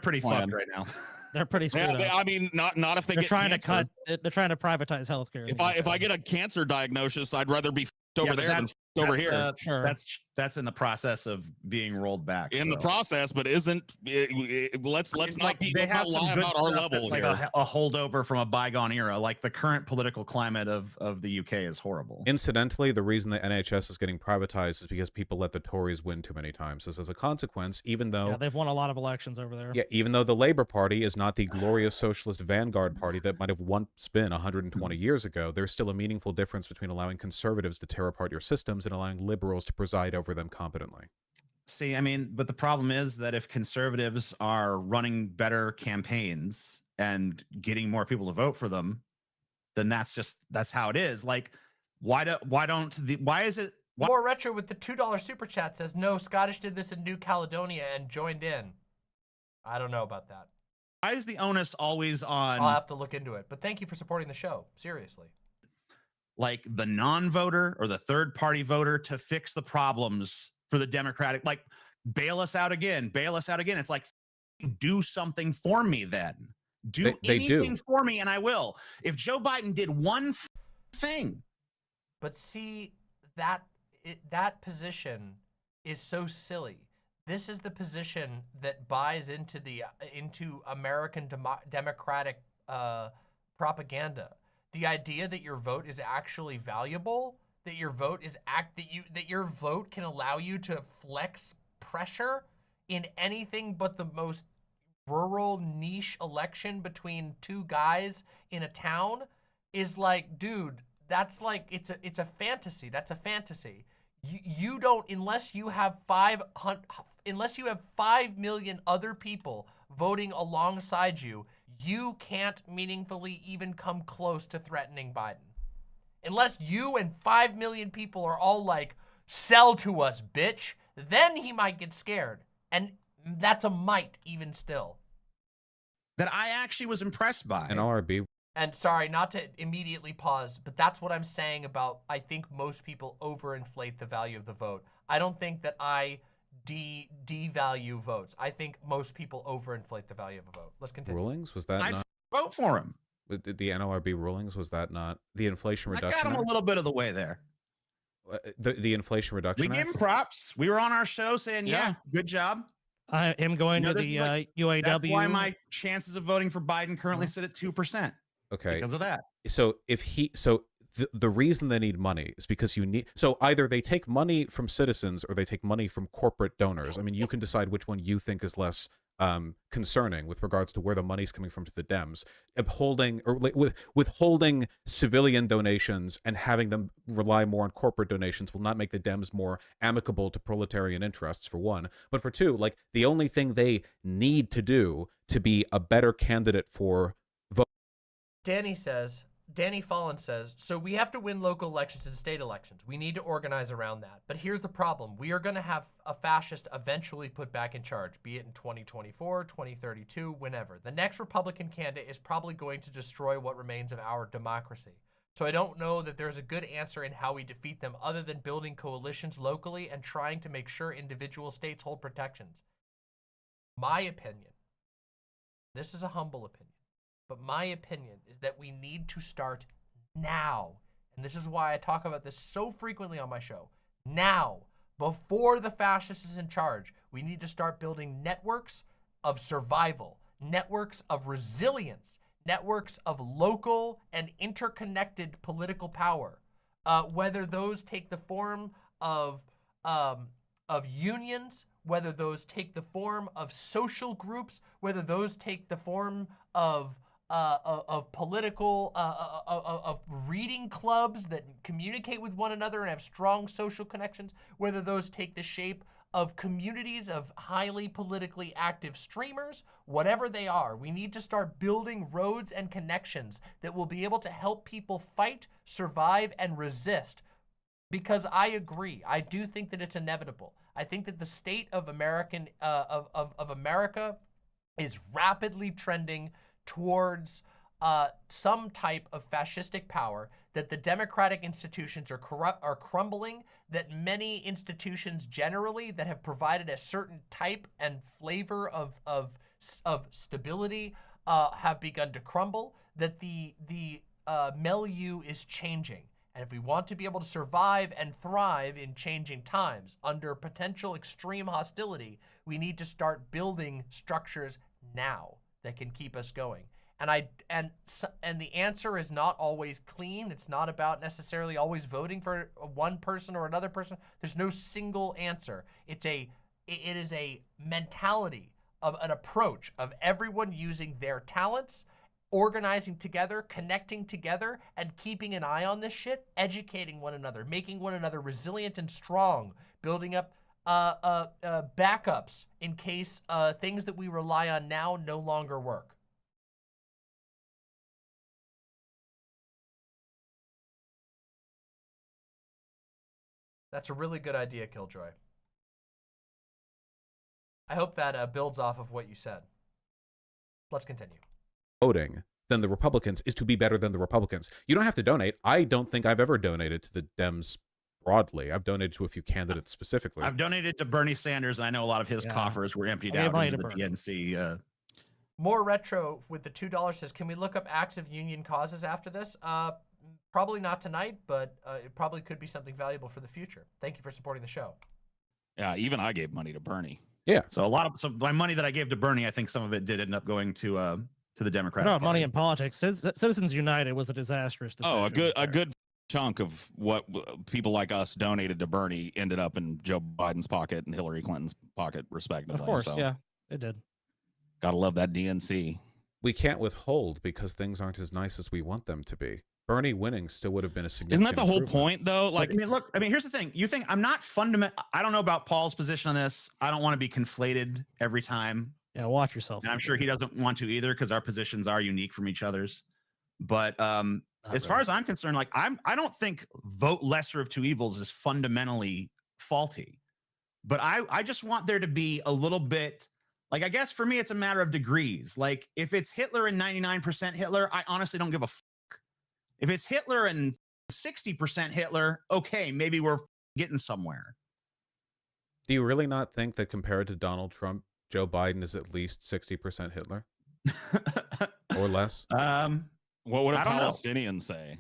pretty plan. fucked right now. They're pretty screwed Yeah, up. I mean, not if they They're get trying cancer. to cut. They're trying to privatize healthcare. If I get a cancer diagnosis, I'd rather be f***ed over Yeah, but there than f***ed over that's, here. Sure. That's in the process of being rolled back. In the so. process, but isn't let's I mean, not be they let's have not some lie good about our stuff level that's like here. a holdover from a bygone era. Like the current political climate of the UK is horrible. Incidentally, the reason the NHS is getting privatized is because people let the Tories win too many times. So as a consequence, even though Yeah, they've won a lot of elections over there. yeah, even though the Labour Party is not the glorious socialist vanguard party that might have once been 120 years ago, there's still a meaningful difference between allowing conservatives to tear apart your systems and allowing liberals to preside over them competently. See, I mean, but the problem is that if conservatives are running better campaigns and getting more people to vote for them, then that's how it is. Like, why is it? More Retro with the $2 super chat says, no, Scottish did this in New Caledonia and joined in. I don't know about that. Why is the onus always on I'll have to look into it. But thank you for supporting the show. Seriously. like the non-voter or the third party voter to fix the problems for the Democratic? Like, bail us out again. It's like, do something for me then. Do They anything do. for me and I will. If Joe Biden did one thing. But see, that position is so silly. This is the position that buys into American democratic propaganda. The idea that your vote is actually valuable, that your vote is that your vote can allow you to flex pressure in anything but the most rural niche election between two guys in a town is like, dude, that's like, it's a fantasy. That's a fantasy. You don't, unless you have 5 million other people voting alongside you, you can't meaningfully even come close to threatening Biden. Unless you and 5 million people are all like, sell to us, bitch, then he might get scared. And that's a might even still. That I actually was impressed by. And RB. And sorry, not to immediately pause, but that's what I'm saying about, I think most people overinflate the value of the vote. I don't think that I devalue votes. I think most people overinflate the value of a vote. Let's continue. Rulings? Was that I'd not? vote for him. The NLRB rulings, was that not the Inflation I Reduction got him a Act? little bit of the way there. The Inflation We Reduction gave Act? him props. We were on our show saying, yeah, good job. Him going You know, to this the is like- UAW. That's why my chances of voting for Biden currently Uh-huh. sit at 2% Okay. because of that. So the reason they need money is because so either they take money from citizens or they take money from corporate donors. I mean, you can decide which one you think is less concerning with regards to where the money's coming from to the Dems. Upholding or withholding civilian donations and having them rely more on corporate donations will not make the Dems more amicable to proletarian interests, for one. But for two, like, the only thing they need to do to be a better candidate for Danny Fallon says, so we have to win local elections and state elections. We need to organize around that. But here's the problem. We are going to have a fascist eventually put back in charge, be it in 2024, 2032, whenever. The next Republican candidate is probably going to destroy what remains of our democracy. So I don't know that there's a good answer in how we defeat them other than building coalitions locally and trying to make sure individual states hold protections. My opinion, this is a humble opinion, but my opinion is that we need to start now. And this is why I talk about this so frequently on my show. Now, before the fascist is in charge, we need to start building networks of survival, networks of resilience, networks of local and interconnected political power. Whether those take the form of unions, whether those take the form of social groups, whether those take the form of political, of reading clubs that communicate with one another and have strong social connections, whether those take the shape of communities of highly politically active streamers, whatever they are, we need to start building roads and connections that will be able to help people fight, survive, and resist. Because I agree, I do think that it's inevitable. I think that the state of America is rapidly trending towards some type of fascistic power, that the democratic institutions are crumbling, that many institutions generally that have provided a certain type and flavor of stability have begun to crumble, that the milieu is changing. And if we want to be able to survive and thrive in changing times under potential extreme hostility, we need to start building structures now that can keep us going. And the answer is not always clean. It's not about necessarily always voting for one person or another person. There's no single answer. It is a mentality of an approach of everyone using their talents, organizing together, connecting together, and keeping an eye on this shit, educating one another, making one another resilient and strong, building up backups in case things that we rely on now no longer work. That's a really good idea, Killjoy. I hope that builds off of what you said. Let's continue. Voting than the Republicans is to be better than the Republicans. You don't have to donate. I don't think I've ever donated to the Dems broadly. I've donated to a few candidates specifically. I've donated to Bernie Sanders, and I know a lot of his coffers were emptied out into the DNC. More Retro with the $2 says, can we look up acts of union causes after this? Probably not tonight, but it probably could be something valuable for the future. Thank you for supporting the show. Yeah, even I gave money to Bernie. Yeah. So my money that I gave to Bernie, I think some of it did end up going to the Democratic Party. Money in politics. Citizens United was a disastrous decision. Oh, a good chunk of what people like us donated to Bernie ended up in Joe Biden's pocket and Hillary Clinton's pocket, respectively. Of course, yeah, it did. Gotta love that DNC. We can't withhold because things aren't as nice as we want them to be. Bernie winning still would have been a significant Isn't that the whole improvement. point, though? Like, I mean, here's the thing. You think I'm not I don't know about Paul's position on this. I don't want to be conflated every time. Yeah, watch yourself. And I'm sure he doesn't want to either because our positions are unique from each other's. But as far as I'm concerned, like I don't think vote lesser of two evils is fundamentally faulty. But I just want there to be a little bit, like, I guess for me, it's a matter of degrees. Like, if it's Hitler and 99% Hitler, I honestly don't give a fuck. If it's Hitler and 60% Hitler, okay, maybe we're getting somewhere. Do you really not think that compared to Donald Trump, Joe Biden is at least 60% Hitler? Or less? What would a I don't know. Palestinian say?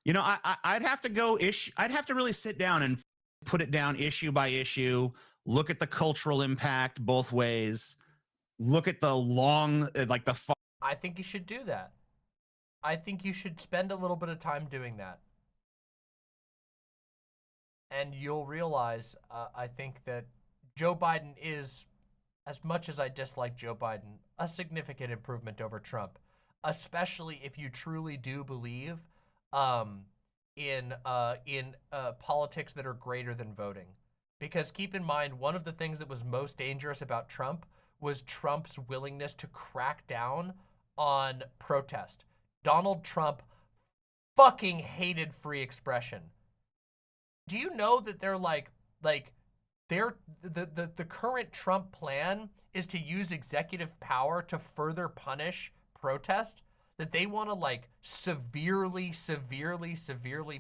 You know, I'd have to go I'd have to really sit down and put it down issue by issue, look at the cultural impact both ways, look at the long, like the... I think you should do that. I think you should spend a little bit of time doing that. And you'll realize, I think that Joe Biden is, as much as I dislike Joe Biden, a significant improvement over Trump, especially if you truly do believe in politics that are greater than voting. Because keep in mind, one of the things that was most dangerous about Trump was Trump's willingness to crack down on protest. Donald Trump fucking hated free expression. Do you know that they're the current Trump plan is to use executive power to further punish protest? that they want to like severely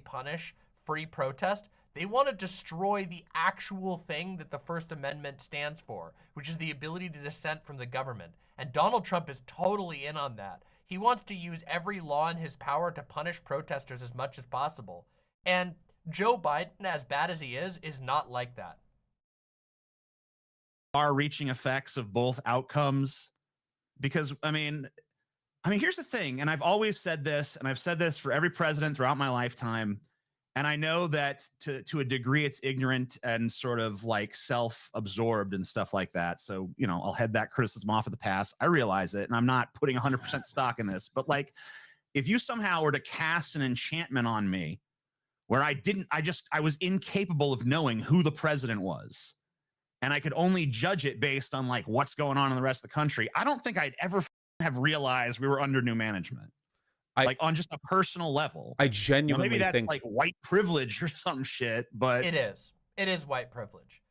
punish free protest. They want to destroy the actual thing that the First Amendment stands for, which is the ability to dissent from the government. And Donald Trump is totally in on that. He wants to use every law in his power to punish protesters as much as possible. And Joe Biden, as bad as he is not like that. Far-reaching effects of both outcomes, because I mean, here's the thing, and I've always said this, and I've said this for every president throughout my lifetime, and I know that to a degree it's ignorant and sort of like self-absorbed and stuff like that. So, you know, I'll head that criticism off of the past. I realize it, and I'm not putting 100% stock in this, but like, if you somehow were to cast an enchantment on me where I was incapable of knowing who the president was, and I could only judge it based on like what's going on in the rest of the country, I don't think I'd ever have realized we were under new management. Like on just a personal level. I genuinely maybe that's think like white privilege or some shit, but it is white privilege.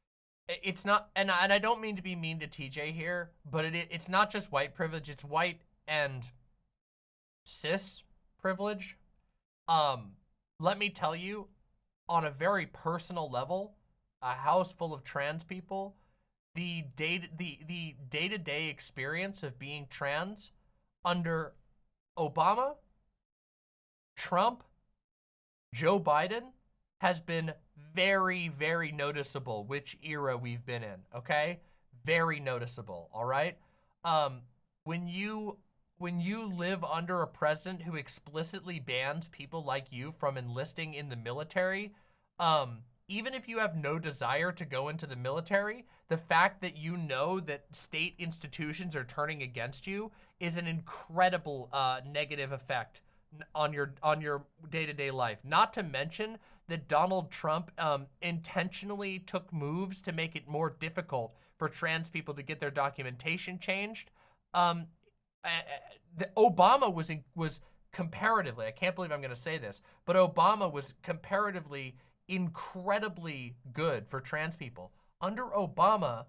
It's not, and I don't mean to be mean to TJ here, but it's not just white privilege, it's white and cis privilege. Let me tell you, on a very personal level, a house full of trans people, the day-to-day experience of being trans under Obama, Trump, Joe Biden has been very, very noticeable which era we've been in, okay? Very noticeable, all right? When you live under a president who explicitly bans people like you from enlisting in the military, even if you have no desire to go into the military, the fact that you know that state institutions are turning against you is an incredible negative effect on your day-to-day life. Not to mention that Donald Trump intentionally took moves to make it more difficult for trans people to get their documentation changed. Obama was comparatively, I can't believe I'm going to say this, but Obama was comparatively incredibly good for trans people. Under Obama,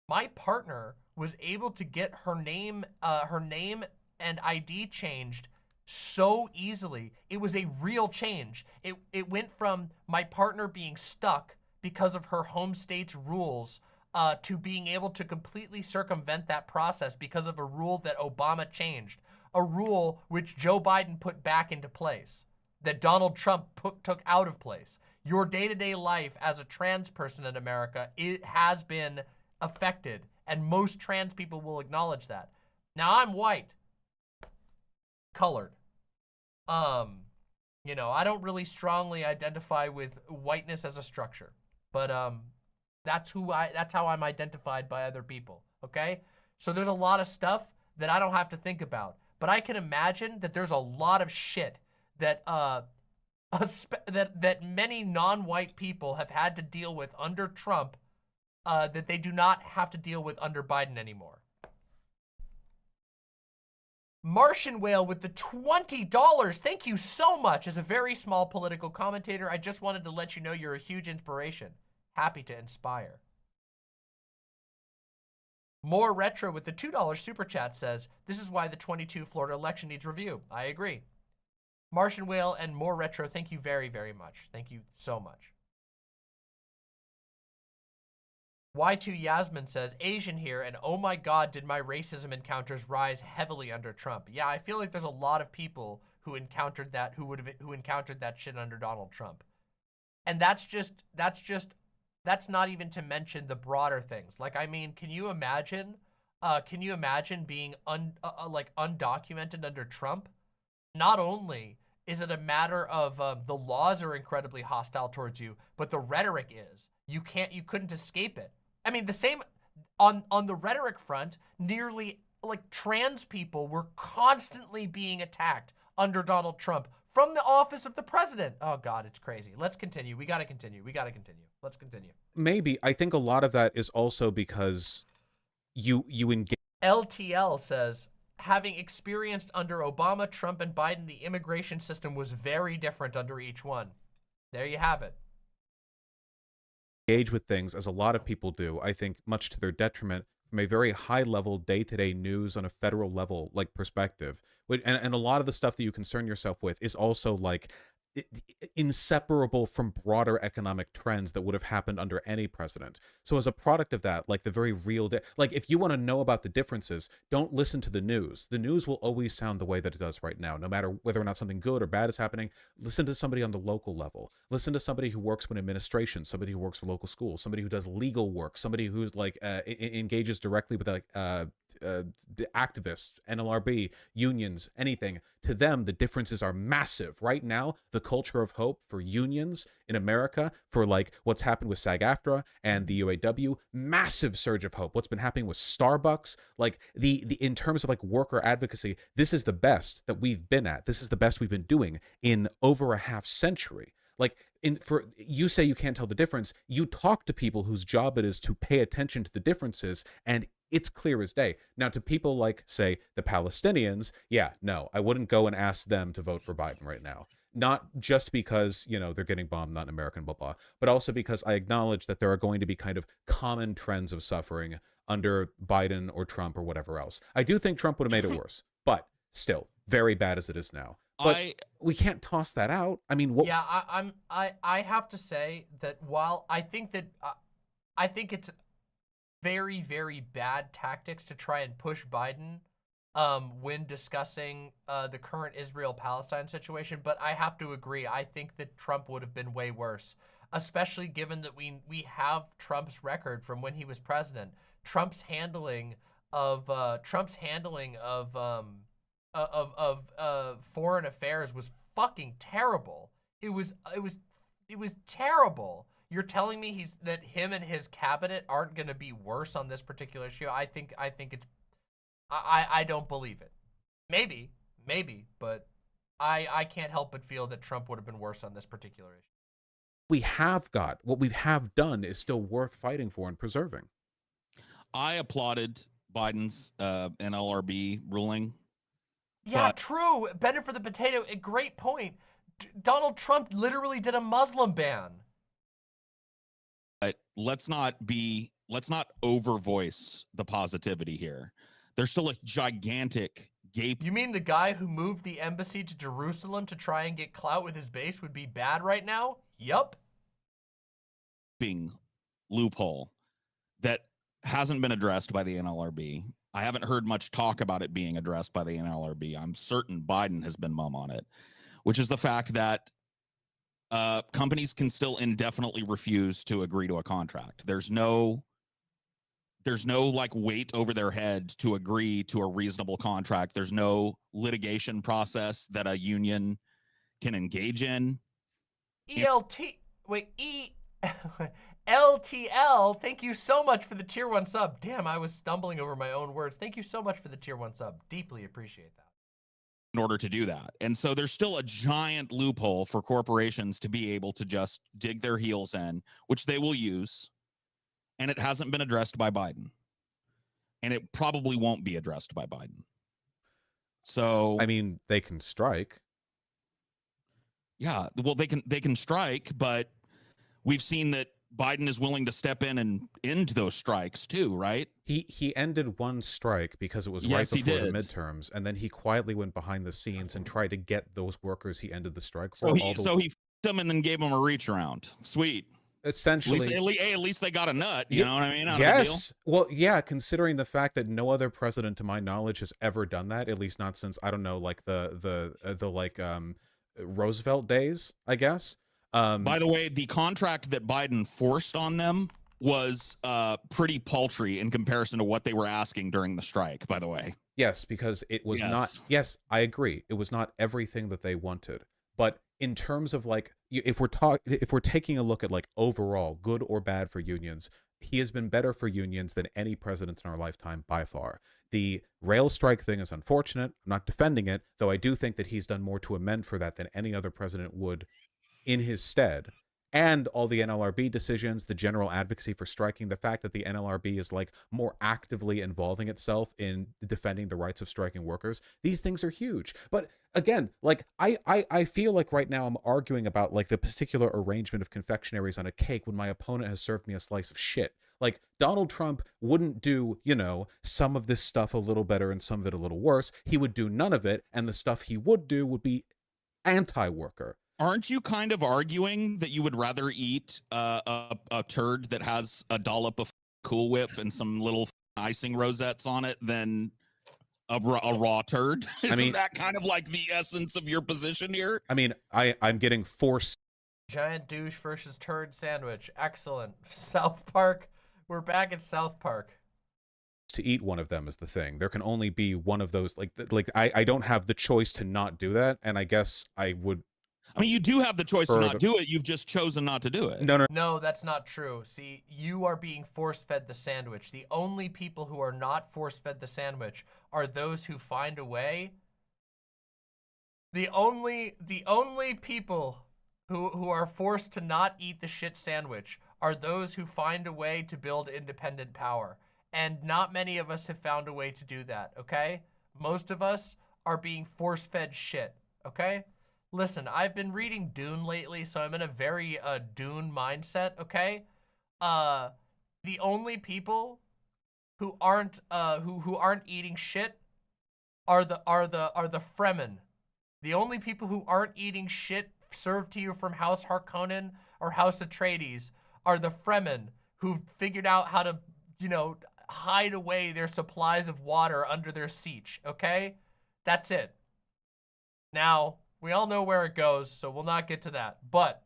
my partner was able to get her name and ID changed so easily. It was a real change. It went from my partner being stuck because of her home state's rules to being able to completely circumvent that process because of a rule that Obama changed, a rule which Joe Biden put back into place, that Donald Trump took out of place. Your day-to-day life as a trans person in America, it has been affected, and most trans people will acknowledge that. Now, I'm white, colored. You know, I don't really strongly identify with whiteness as a structure, but that's how I'm identified by other people, okay? So there's a lot of stuff that I don't have to think about, but I can imagine that there's a lot of shit that that many non-white people have had to deal with under Trump that they do not have to deal with under Biden anymore. Martian Whale with the $20. Thank you so much. As a very small political commentator, I just wanted to let you know you're a huge inspiration. Happy to inspire. More Retro with the $2 super chat says, this is why the 22 Florida election needs review. I agree. Martian Whale and More Retro, thank you very, very much. Thank you so much. Y2 Yasmin says, Asian here, and oh my god, did my racism encounters rise heavily under Trump. Yeah, I feel like there's a lot of people who encountered that, who encountered that shit under Donald Trump. And that's not even to mention the broader things. Like, I mean, can you imagine being undocumented under Trump? Not only is it a matter of the laws are incredibly hostile towards you, but the rhetoric is. You couldn't escape it. I mean, the same on the rhetoric front, nearly like trans people were constantly being attacked under Donald Trump from the office of the president. Oh God, it's crazy. Let's continue. We got to continue. Let's continue. Maybe. I think a lot of that is also because you engage. LTL says, having experienced under Obama, Trump, and Biden, the immigration system was very different under each one. There you have it. Engage with things as a lot of people do, I think much to their detriment, from a very high level day-to-day news on a federal level like perspective, and a lot of the stuff that you concern yourself with is also like inseparable from broader economic trends that would have happened under any president. So as a product of that, like the very real like if you want to know about the differences, don't listen to the news. The news will always sound the way that it does right now, no matter whether or not something good or bad is happening. Listen to somebody on the local level. Listen to somebody who works with administration, somebody who works for local schools, somebody who does legal work, somebody who's like engages directly with like activists, NLRB, unions, anything. To them, the differences are massive. Right now, the culture of hope for unions in America, for like what's happened with SAG-AFTRA and the UAW, massive surge of hope. What's been happening with Starbucks, like the in terms of like worker advocacy, this is the best that we've been at. This is the best we've been doing in over a half century. Like for you say you can't tell the difference. You talk to people whose job it is to pay attention to the differences, and it's clear as day. Now, to people like, say, the Palestinians, yeah, no, I wouldn't go and ask them to vote for Biden right now. Not just because, you know, they're getting bombed, not an American, blah, blah, but also because I acknowledge that there are going to be kind of common trends of suffering under Biden or Trump or whatever else. I do think Trump would have made it worse, but still, very bad as it is now. But we can't toss that out. I mean, what? Yeah, I have to say that while I think it's very, very bad tactics to try and push Biden when discussing the current Israel-Palestine situation, but I have to agree. I think that Trump would have been way worse, especially given that we have Trump's record from when he was president. Trump's handling of foreign affairs was fucking terrible. It was terrible. You're telling me that him and his cabinet aren't going to be worse on this particular issue? I think it's I don't believe it. Maybe, but I can't help but feel that Trump would have been worse on this particular issue. What we have done is still worth fighting for and preserving. I applauded Biden's NLRB ruling. Yeah, true. Better for the potato. A great point. Donald Trump literally did a Muslim ban. But let's not overvoice the positivity here. There's still a gigantic gape. You mean the guy who moved the embassy to Jerusalem to try and get clout with his base would be bad right now? Yup. Loophole that hasn't been addressed by the NLRB. I haven't heard much talk about it being addressed by the NLRB. I'm certain Biden has been mum on it, which is the fact that companies can still indefinitely refuse to agree to a contract. There's no like weight over their head to agree to a reasonable contract. There's no litigation process that a union can engage in. LTL, thank you so much for the tier 1 sub. Damn, I was stumbling over my own words. Thank you so much for the tier 1 sub. Deeply appreciate that. In order to do that. And so there's still a giant loophole for corporations to be able to just dig their heels in, which they will use. And it hasn't been addressed by Biden. And it probably won't be addressed by Biden. So I mean, they can strike. Yeah, well, they can strike, but we've seen that Biden is willing to step in and end those strikes too, right? He ended one strike because it was right before the midterms, and then he quietly went behind the scenes and tried to get those workers he ended the strike for. So he f***ed them and then gave them a reach around. Sweet. Essentially, at least they got a nut. You know what I mean? Yes. Well, yeah. Considering the fact that no other president, to my knowledge, has ever done that, at least not since, I don't know, like the Roosevelt days, I guess. By the way, the contract that Biden forced on them was pretty paltry in comparison to what they were asking during the strike, by the way. Yes, because it was not. Yes, I agree. It was not everything that they wanted. But in terms of like, if we're taking a look at like overall good or bad for unions, he has been better for unions than any president in our lifetime by far. The rail strike thing is unfortunate. I'm not defending it, though I do think that he's done more to amend for that than any other president would in his stead. and all the NLRB decisions, the general advocacy for striking, the fact that the NLRB is like more actively involving itself in defending the rights of striking workers, these things are huge. But again, like I feel like right now I'm arguing about like the particular arrangement of confectionaries on a cake when my opponent has served me a slice of shit. Like, Donald Trump wouldn't do, you know, some of this stuff a little better and some of it a little worse. He would do none of it, and the stuff he would do would be anti-worker. Aren't you kind of arguing that you would rather eat a turd that has a dollop of Cool Whip and some little icing rosettes on it than a raw turd? Isn't that kind of like the essence of your position here? I mean, I'm getting forced. Giant douche versus turd sandwich. Excellent. South Park. We're back at South Park. To eat one of them is the thing. There can only be one of those. Like I don't have the choice to not do that, and I guess I would. I mean, you do have the choice to not do it. You've just chosen not to do it. No, that's not true. See, you are being force-fed the sandwich. The only people who are not force-fed the sandwich are those who find a way. The only people who are forced to not eat the shit sandwich are those who find a way to build independent power. And not many of us have found a way to do that, okay? Most of us are being force-fed shit, okay? Listen, I've been reading Dune lately, so I'm in a very Dune mindset, okay? The only people who aren't eating shit are the Fremen. The only people who aren't eating shit served to you from House Harkonnen or House Atreides are the Fremen who've figured out how to, you know, hide away their supplies of water under their siege, okay? That's it. Now, we all know where it goes, so we'll not get to that. But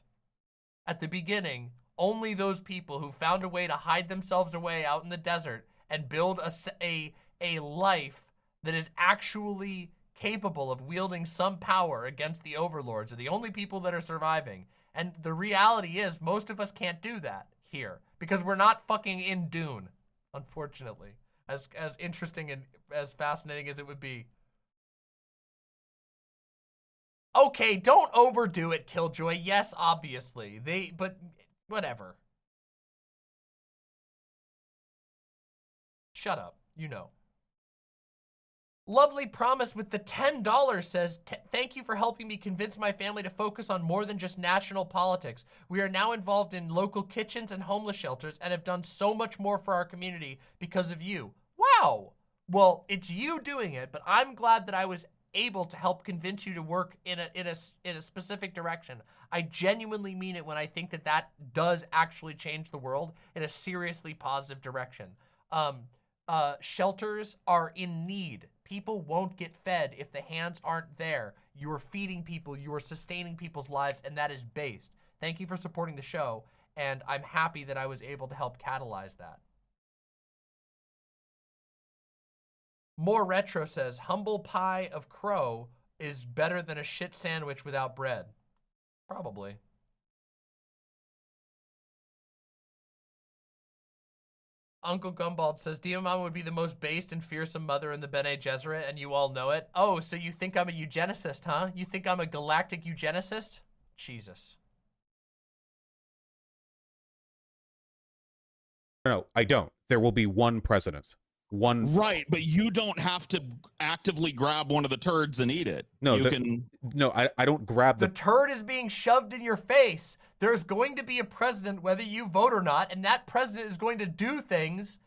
at the beginning, only those people who found a way to hide themselves away out in the desert and build a life that is actually capable of wielding some power against the overlords are the only people that are surviving. And the reality is most of us can't do that here because we're not fucking in Dune, unfortunately. As interesting and as fascinating as it would be. Okay, don't overdo it, Killjoy. Yes, obviously. But whatever. Shut up. You know. Lovely Promise with the $10 says, thank you for helping me convince my family to focus on more than just national politics. We are now involved in local kitchens and homeless shelters and have done so much more for our community because of you. Wow. Well, it's you doing it, but I'm glad that I was able to help convince you to work in a specific direction. I genuinely mean it when I think that that does actually change the world in a seriously positive direction. Shelters are in need. People won't get fed if the hands aren't there. You are feeding people, you are sustaining people's lives, and that is based. Thank you for supporting the show, and I'm happy that I was able to help catalyze that. More Retro says, humble pie of crow is better than a shit sandwich without bread. Probably. Uncle Gumbald says, Diamond would be the most based and fearsome mother in the Bene Gesserit, and you all know it. Oh, so you think I'm a eugenicist, huh? You think I'm a galactic eugenicist? Jesus. No, I don't. There will be one president. One. Right, but you don't have to actively grab one of the turds and eat it. No, you can. No, I don't grab the turd is being shoved in your face. There's going to be a president, whether you vote or not, and that president is going to do things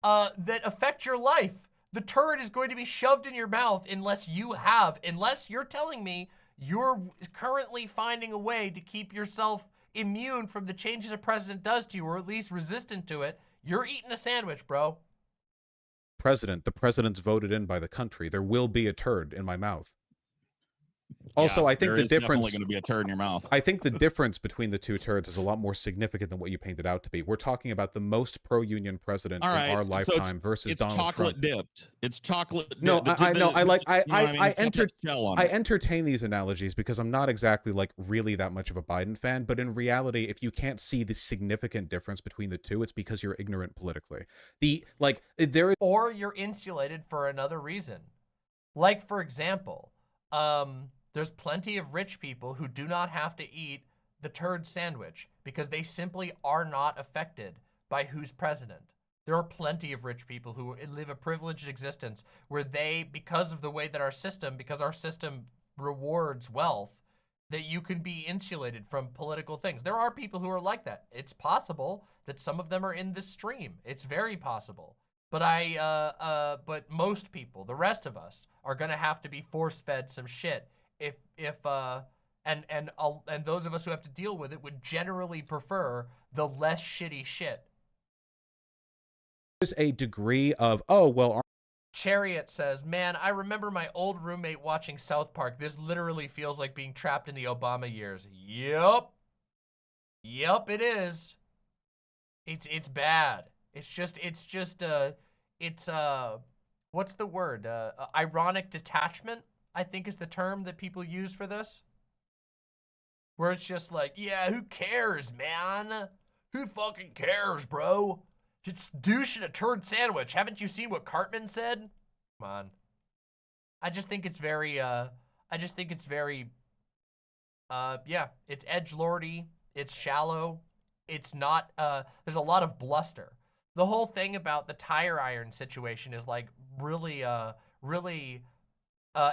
that affect your life. The turd is going to be shoved in your mouth unless you're telling me you're currently finding a way to keep yourself immune from the changes a president does to you, or at least resistant to it. You're eating a sandwich, bro. The president's voted in by the country. There will be a turd in my mouth. Also, yeah, I think the difference definitely going to be a turd in your mouth. I think the difference between the two turds is a lot more significant than what you painted out to be. We're talking about the most pro-union president in our lifetime versus Donald Trump. It's chocolate dipped. It's chocolate. No, I entertain these analogies because I'm not exactly like really that much of a Biden fan. But in reality, if you can't see the significant difference between the two, it's because you're ignorant politically. Or you're insulated for another reason. Like, for example, there's plenty of rich people who do not have to eat the turd sandwich because they simply are not affected by who's president. There are plenty of rich people who live a privileged existence where they, because of the way that our system rewards wealth, that you can be insulated from political things. There are people who are like that. It's possible that some of them are in this stream. It's very possible. But but most people, the rest of us, are gonna have to be force-fed some shit and those of us who have to deal with it would generally prefer the less shitty shit. There's a degree of, oh, well, Chariot says, man, I remember my old roommate watching South Park. This literally feels like being trapped in the Obama years. Yup. Yup, it is. It's bad. It's what's the word? Ironic detachment, I think is the term that people use for this. Where it's just like, yeah, who cares, man? Who fucking cares, bro? Just douche in a turd sandwich. Haven't you seen what Cartman said? Come on. I just think it's very, yeah, it's edgelordy. It's shallow. It's not, there's a lot of bluster. The whole thing about the tire iron situation is like really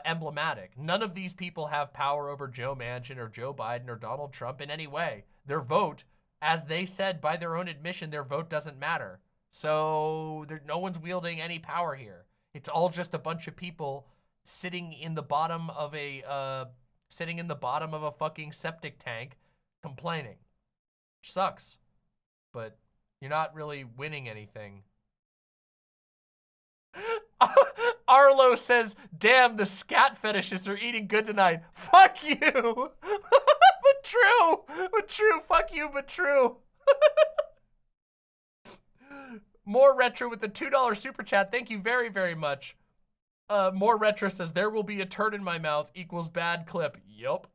emblematic. None of these people have power over Joe Manchin or Joe Biden or Donald Trump in any way. Their vote, as they said by their own admission, their vote doesn't matter. So no one's wielding any power here. It's all just a bunch of people sitting in the bottom of a fucking septic tank complaining. Which sucks. But you're not really winning anything. Arlo says, damn, the scat fetishists are eating good tonight. Fuck you. But true. Fuck you, but true. More Retro with the $2 super chat. Thank you very, very much. More Retro says, there will be a turd in my mouth equals bad clip. Yup.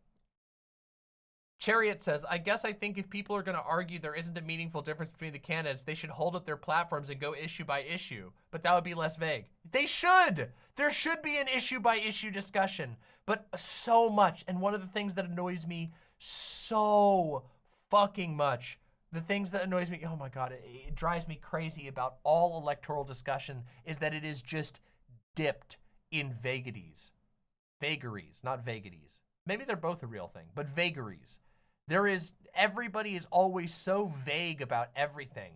Chariot says, I guess I think if people are going to argue there isn't a meaningful difference between the candidates, they should hold up their platforms and go issue by issue. But that would be less vague. They should. There should be an issue by issue discussion. But so much, and one of the things that annoys me so fucking much, the things that annoys me, oh my God, it drives me crazy about all electoral discussion is that it is just dipped in vagaries. Vagaries, not vagaries. Maybe they're both a real thing, but vagaries. Everybody is always so vague about everything.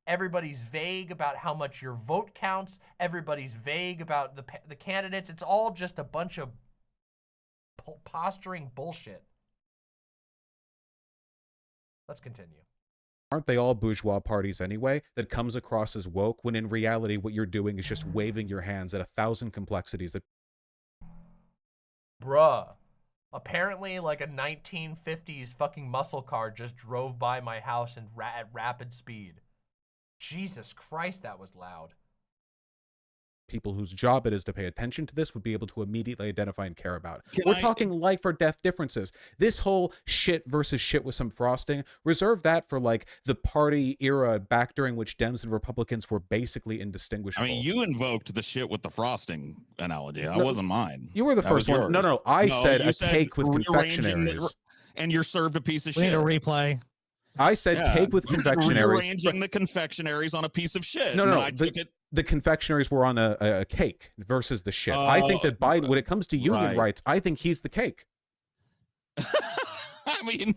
Everybody's vague about how much your vote counts. Everybody's vague about the candidates. It's all just a bunch of posturing bullshit. Let's continue. Aren't they all bourgeois parties anyway? That comes across as woke when in reality what you're doing is just waving your hands at 1,000 complexities that... Bruh. Apparently, like a 1950s fucking muscle car just drove by my house at rapid speed. Jesus Christ, that was loud. People whose job it is to pay attention to this would be able to immediately identify and care about. We're talking life or death differences. This whole shit versus shit with some frosting, reserve that for like the party era back during which Dems and Republicans were basically indistinguishable. I mean, you invoked the shit with the frosting analogy. That wasn't mine. You were the first one. No, I said a cake with confectionaries. And you're served a piece of shit. We need a replay. I said cake with confectionaries. Rearranging the confectionaries on a piece of shit. No. I took it. The confectionaries were on a cake versus the shit. I think that Biden, when it comes to union rights, I think he's the cake. I mean,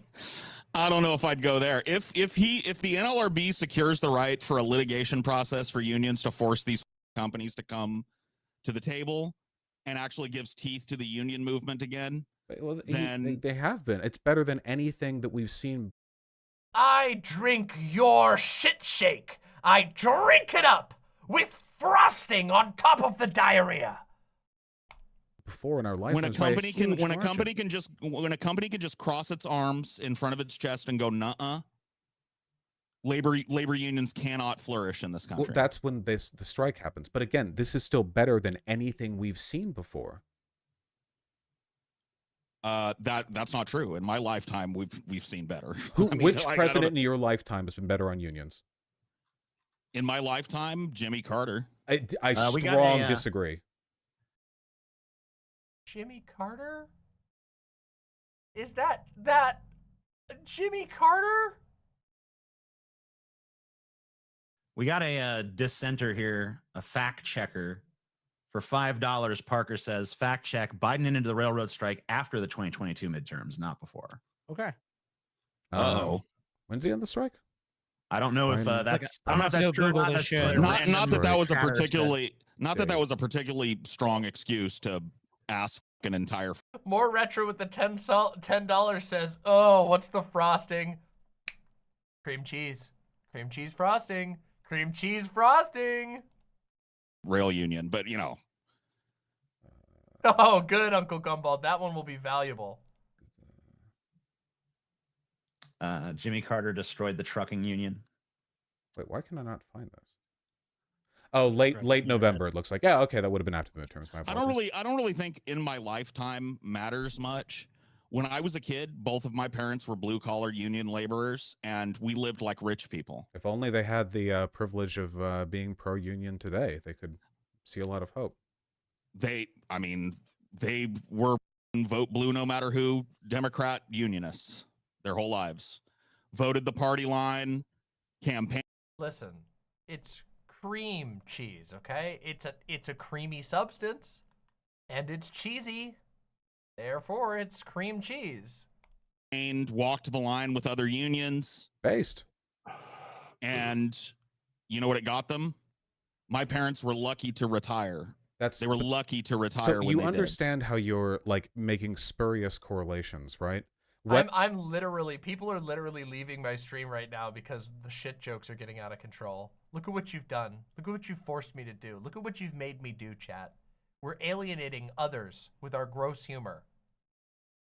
I don't know if I'd go there. If the NLRB secures the right for a litigation process for unions to force these companies to come to the table and actually gives teeth to the union movement again, well, then they have been. It's better than anything that we've seen. I drink your shit shake. I drink it up with frosting on top of the diarrhea. Before in our life, when a company can just cross its arms in front of its chest and go, nuh-uh, labor unions cannot flourish in this country. Well, that's when the strike happens. But again, this is still better than anything we've seen before. That's not true. In my lifetime, we've seen better. Which president in your lifetime has been better on unions? In my lifetime, Jimmy Carter. I strongly disagree. Jimmy Carter? Is that Jimmy Carter? We got a dissenter here, a fact checker. For $5, Parker says, fact check, Biden into the railroad strike after the 2022 midterms, not before. Okay. Uh-oh. When's he on the strike? I don't know if Fine. that's I'm I don't know gonna if that's have to true or Google not. this That's shit. just a Not random that that was a chatter said. particularly not that Okay. that was a particularly strong excuse to ask an entire More retro with the $10 says, oh, what's the frosting? Cream cheese. Cream cheese frosting. Cream cheese frosting. rail union, but you know. Oh, good, Uncle Gumball. That one will be valuable. Jimmy Carter destroyed the trucking union. Wait, why can I not find this? Oh, late November. It looks like. Yeah, okay, that would have been after the midterms. My I apologies. don't really think in my lifetime matters much. When I was a kid, both of my parents were blue collar union laborers, and we lived like rich people. If only they had the privilege of being pro-union today, they could see a lot of hope. They were vote blue no matter who, Democrat unionists their whole lives. Voted the party line, campaign. Listen, it's cream cheese, okay? It's a creamy substance, and it's cheesy. Therefore, it's cream cheese. And walked the line with other unions. Based. And you know what it got them? My parents were lucky to retire. They were lucky to retire. So when you they understand how you're like making spurious correlations, right? I'm literally, people are literally leaving my stream right now because the shit jokes are getting out of control. Look at what you've done. Look at what you've forced me to do. Look at what you've made me do, chat. We're alienating others with our gross humor.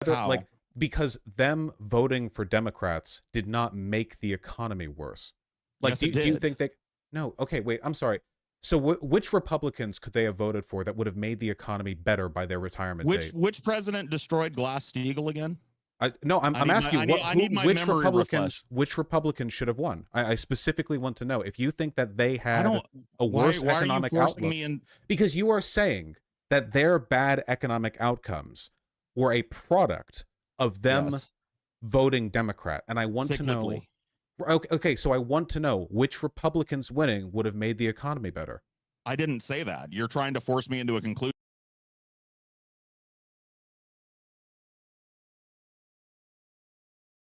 How? Like, because them voting for Democrats did not make the economy worse. Like, Yes, do it you did. think they? No. Okay, wait. I'm sorry. So which Republicans could they have voted for that would have made the economy better by their retirement date? Which president destroyed Glass-Steagall again? No, I'm asking which memory Republicans refreshed. should have won. I specifically want to know if you think that they I had don't. a worse why economic are you forcing outlook. me in? Because you are saying that their bad economic outcomes were a product of them Yes. voting Democrat, and I want Cyclically. to know. Okay, so I want to know which Republicans winning would have made the economy better. I didn't say that. You're trying to force me into a conclusion.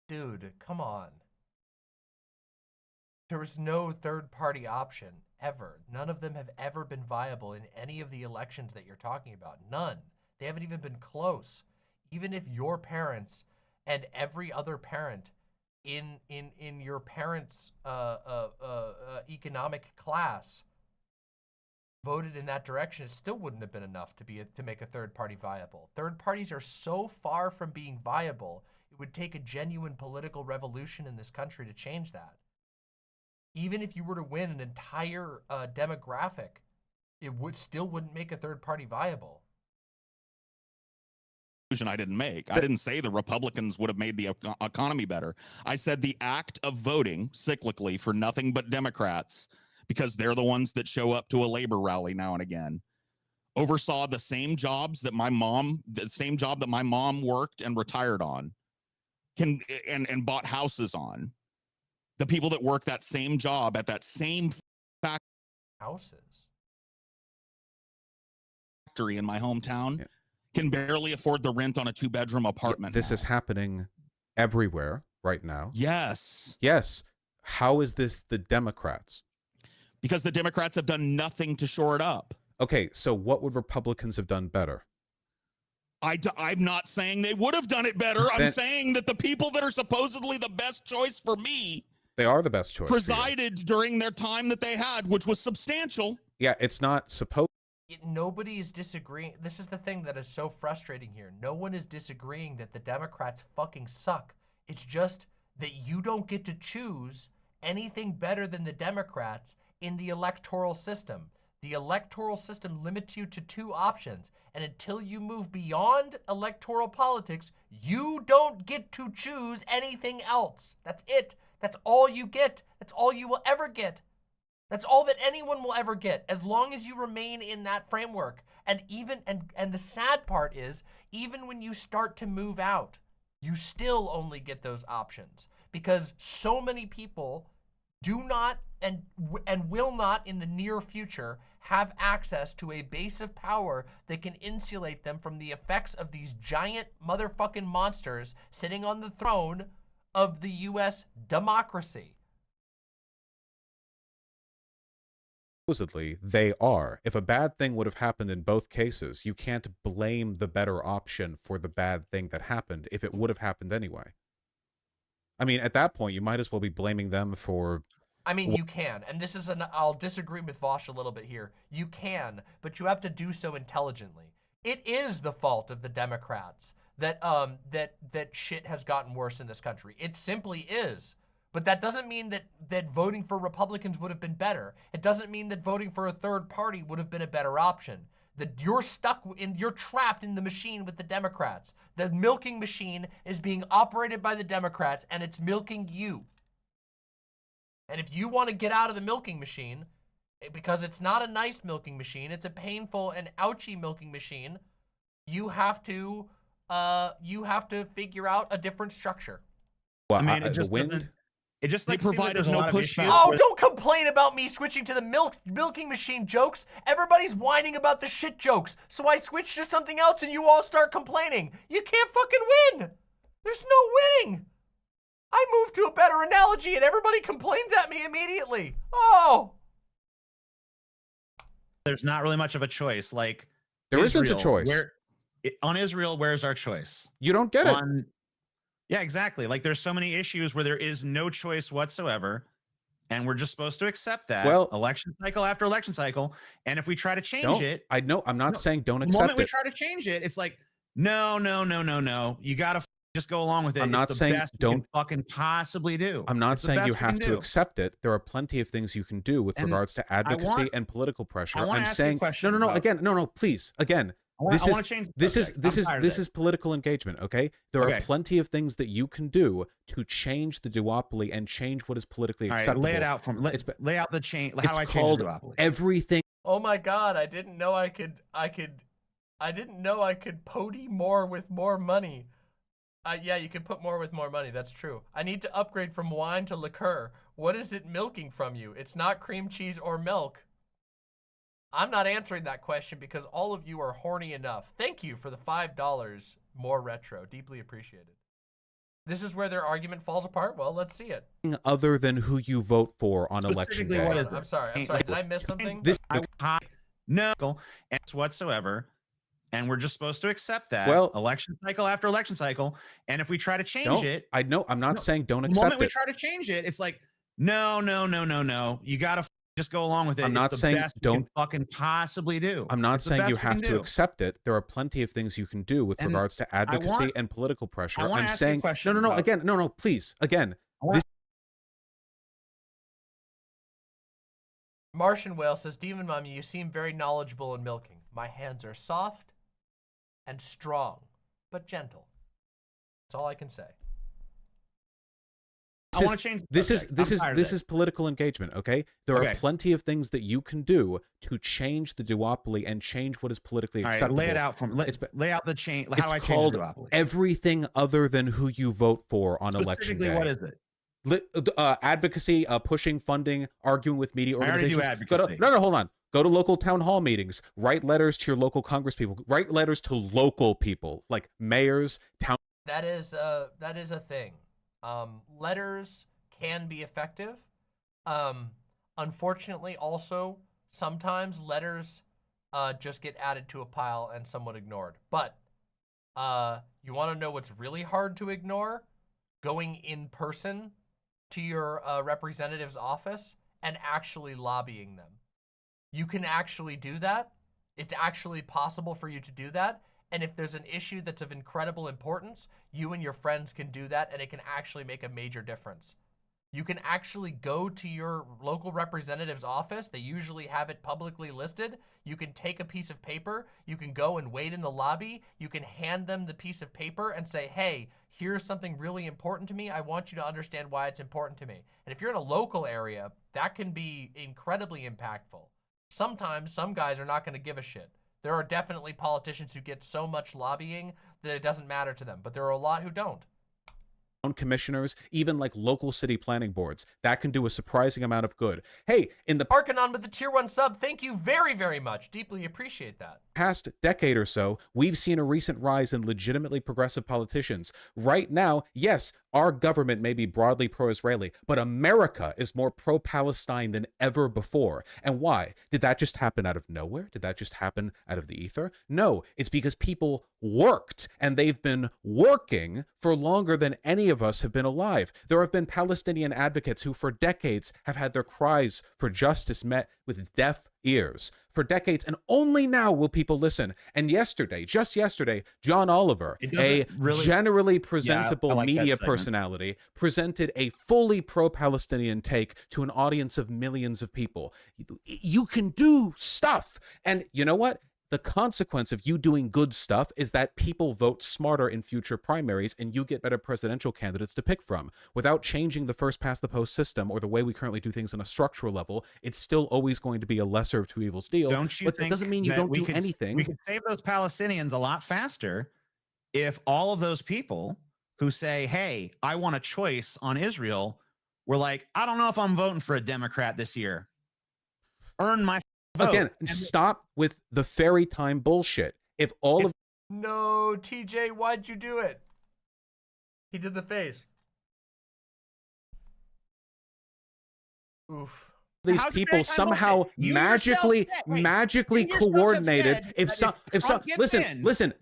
Dude, come on. There was no third-party option, ever. None of them have ever been viable in any of the elections that you're talking about. None. They haven't even been close. Even if your parents and every other parent in your parents' economic class voted in that direction, it still wouldn't have been enough to make a third party viable. Third parties are so far from being viable, it would take a genuine political revolution in this country to change that. Even if you were to win an entire demographic, it wouldn't make a third party viable. I didn't make. I didn't say the Republicans would have made the economy better. I said the act of voting cyclically for nothing but Democrats, because they're the ones that show up to a labor rally now and again, oversaw the same job that my mom worked and retired on, and bought houses on. The people that work that same job at that same Houses. factory in my hometown Yeah. can barely afford the rent on a 2-bedroom apartment. This now. is happening everywhere right now. Yes. Yes. How is this the Democrats? Because the Democrats have done nothing to shore it up. Okay, so what would Republicans have done better? I'm not saying they would have done it better. I'm Then- saying that the people that are supposedly the best choice for me They are the best choice. for you. presided during their time that they had, which was substantial. Yeah, it's not supposed. Nobody is disagreeing. This is the thing that is so frustrating here. No one is disagreeing that the Democrats fucking suck. It's just that you don't get to choose anything better than the Democrats in the electoral system. The electoral system limits you to 2 options. And until you move beyond electoral politics, you don't get to choose anything else. That's it. That's all you get. That's all you will ever get. That's all that anyone will ever get, as long as you remain in that framework. And even and the sad part is, even when you start to move out, you still only get those options because so many people do not and will not in the near future have access to a base of power that can insulate them from the effects of these giant motherfucking monsters sitting on the throne of the US democracy. Supposedly, they are. If a bad thing would have happened in both cases, you can't blame the better option for the bad thing that happened if it would have happened anyway. I mean, at that point, you might as well be blaming them for... I mean, you can, and this is I'll disagree with Vaush a little bit here. You can, but you have to do so intelligently. It is the fault of the Democrats that that shit has gotten worse in this country. It simply is. But that doesn't mean that voting for Republicans would have been better. It doesn't mean that voting for a third party would have been a better option. That you're trapped in the machine with the Democrats. The milking machine is being operated by the Democrats and it's milking you. And if you want to get out of the milking machine, because it's not a nice milking machine, it's a painful and ouchy milking machine, you have to figure out a different structure. Well, I mean, it the just wind... doesn't. It just They like seems like provided there's a no lot of pushback. issues Oh, with- don't complain about me switching to the milking machine jokes. Everybody's whining about the shit jokes. So I switch to something else and you all start complaining. You can't fucking win. There's no winning. I moved to a better analogy and everybody complains at me immediately. Oh. There's not really much of a choice. Like There isn't a Israel, choice. On Israel, where's our choice? You don't get it. Yeah, exactly. Like there's so many issues where there is no choice whatsoever. And we're just supposed to accept that election cycle after election cycle. And if we try to change it, I know. I'm not saying don't the accept moment we it. try to change it, it's like, no. You got to just go along with it. I'm not it's saying the best you don't can fucking possibly do. I'm not It's the saying you best we have can to do. accept it. There are plenty of things you can do with And regards to advocacy and political pressure. wanna I'm ask you a saying question no. about- Again, no. Please, again. I wanna change the this subject. I'm tired of this it. is political engagement. Okay, there are plenty of things that you can do to change the duopoly and change what is politically All right, acceptable. lay it out for me. Lay out the chain. How do I It's change called the duopoly? everything. Oh my God, I didn't know I didn't know I could pody more with more money. Yeah, you could put more with more money. That's true. I need to upgrade from wine to liqueur. What is it milking from you? It's not cream cheese or milk. I'm not answering that question because all of you are horny enough. Thank you for the $5 more retro. Deeply appreciated. This is where their argument falls apart. Well, let's see it. Other than who you vote for on election Specifically, day. what is I'm sorry. Did I miss something? This No, and whatsoever. And we're just supposed to accept that election cycle after election cycle. And if we try to change it, I know. I'm not saying don't the accept moment we it. try to change it, it's like, no. You got to just go along with it. I'm not it's the saying best you don't can fucking possibly do. I'm not It's the saying best you we have can to do. accept it. There are plenty of things you can do with And regards to advocacy want- and political pressure. I wanna I'm ask you a saying question no. about- Again, no. Please, again. Martian Whale says, Demon Mommy, you seem very knowledgeable in milking. My hands are soft and strong, but gentle. That's all I can say. I want to change. This is political engagement. Okay, there are plenty of things that you can do to change the duopoly and change what is politically All right, acceptable. lay it out for me. Lay out the chain. How It's I change called the duopoly. everything other than who you vote for on election day. Specifically, what is it? Advocacy, pushing funding, arguing with media I already organizations. do advocacy. No, hold on. Go to local town hall meetings. Write letters to your local Congress people. Write letters to local people, like mayors, town. That is a thing. Letters can be effective. Unfortunately, also sometimes letters just get added to a pile and somewhat ignored. But you want to know what's really hard to ignore? Going in person to your representative's office and actually lobbying them. You can actually do that. It's actually possible for you to do that. And if there's an issue that's of incredible importance, you and your friends can do that and it can actually make a major difference. You can actually go to your local representative's office. They usually have it publicly listed. You can take a piece of paper. You can go and wait in the lobby. You can hand them the piece of paper and say, hey, here's something really important to me. I want you to understand why it's important to me. And if you're in a local area, that can be incredibly impactful. Sometimes some guys are not going to give a shit. There are definitely politicians who get so much lobbying that it doesn't matter to them, but there are a lot who don't. Commissioners, even like local city planning boards, that can do a surprising amount of good. Hey, in the Arcanon with the tier 1 sub, thank you very, very much. Deeply appreciate that. past decade or so, we've seen a recent rise in legitimately progressive politicians. Right now, yes, our government may be broadly pro-Israeli, but America is more pro-Palestine than ever before. And why? Did that just happen out of nowhere? Did that just happen out of the ether? No, it's because people worked, and they've been working for longer than any of us have been alive. There have been Palestinian advocates who for decades have had their cries for justice met with deaf ears. For decades, and only now will people listen. And yesterday, just yesterday, John Oliver, a generally presentable media personality, presented a fully pro-Palestinian take to an audience of millions of people. You can do stuff. And you know what? The consequence of you doing good stuff is that people vote smarter in future primaries and you get better presidential candidates to pick from. Without changing the first past the post system or the way we currently do things on a structural level, it's still always going to be a lesser of two evils deal. Don't you but think it doesn't mean you don't do anything. We could save those Palestinians a lot faster if all of those people who say, hey, I want a choice on Israel, were like, I don't know if I'm voting for a Democrat this year. Earn my vote. Again, stop with the fairy time bullshit. If all of No, TJ, why'd you do it? He did the face. Oof. these people somehow magically coordinated, listen,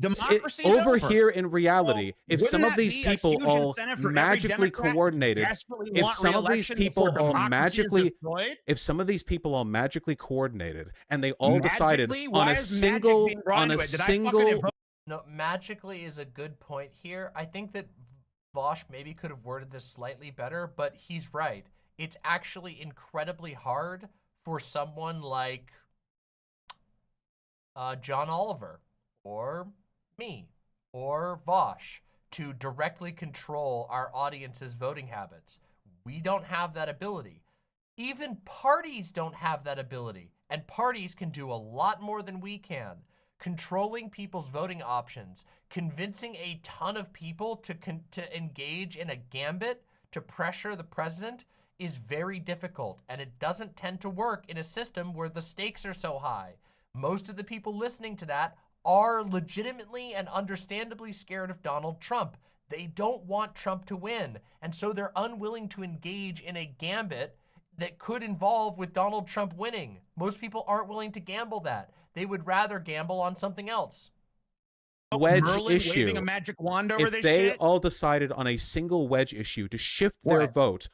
over here in reality, if some of these people all magically coordinated, if some of these people all magically coordinated and they all decided on a single No, magically is a good point here. I think that Vaush maybe could have worded this slightly better, but he's right. It's actually incredibly hard for someone like John Oliver or me or Vaush to directly control our audience's voting habits. We don't have that ability. Even parties don't have that ability, and parties can do a lot more than we can. Controlling people's voting options, convincing a ton of people to engage in a gambit to pressure the president is very difficult, and it doesn't tend to work in a system where the stakes are so high. Most of the people listening to that are legitimately and understandably scared of Donald Trump. They don't want Trump to win, and so they're unwilling to engage in a gambit that could involve with Donald Trump winning. Most people aren't willing to gamble that. They would rather gamble on something else. Wedge Merlin issue. waving a magic wand over If this they shit? all decided on a single wedge issue to shift their vote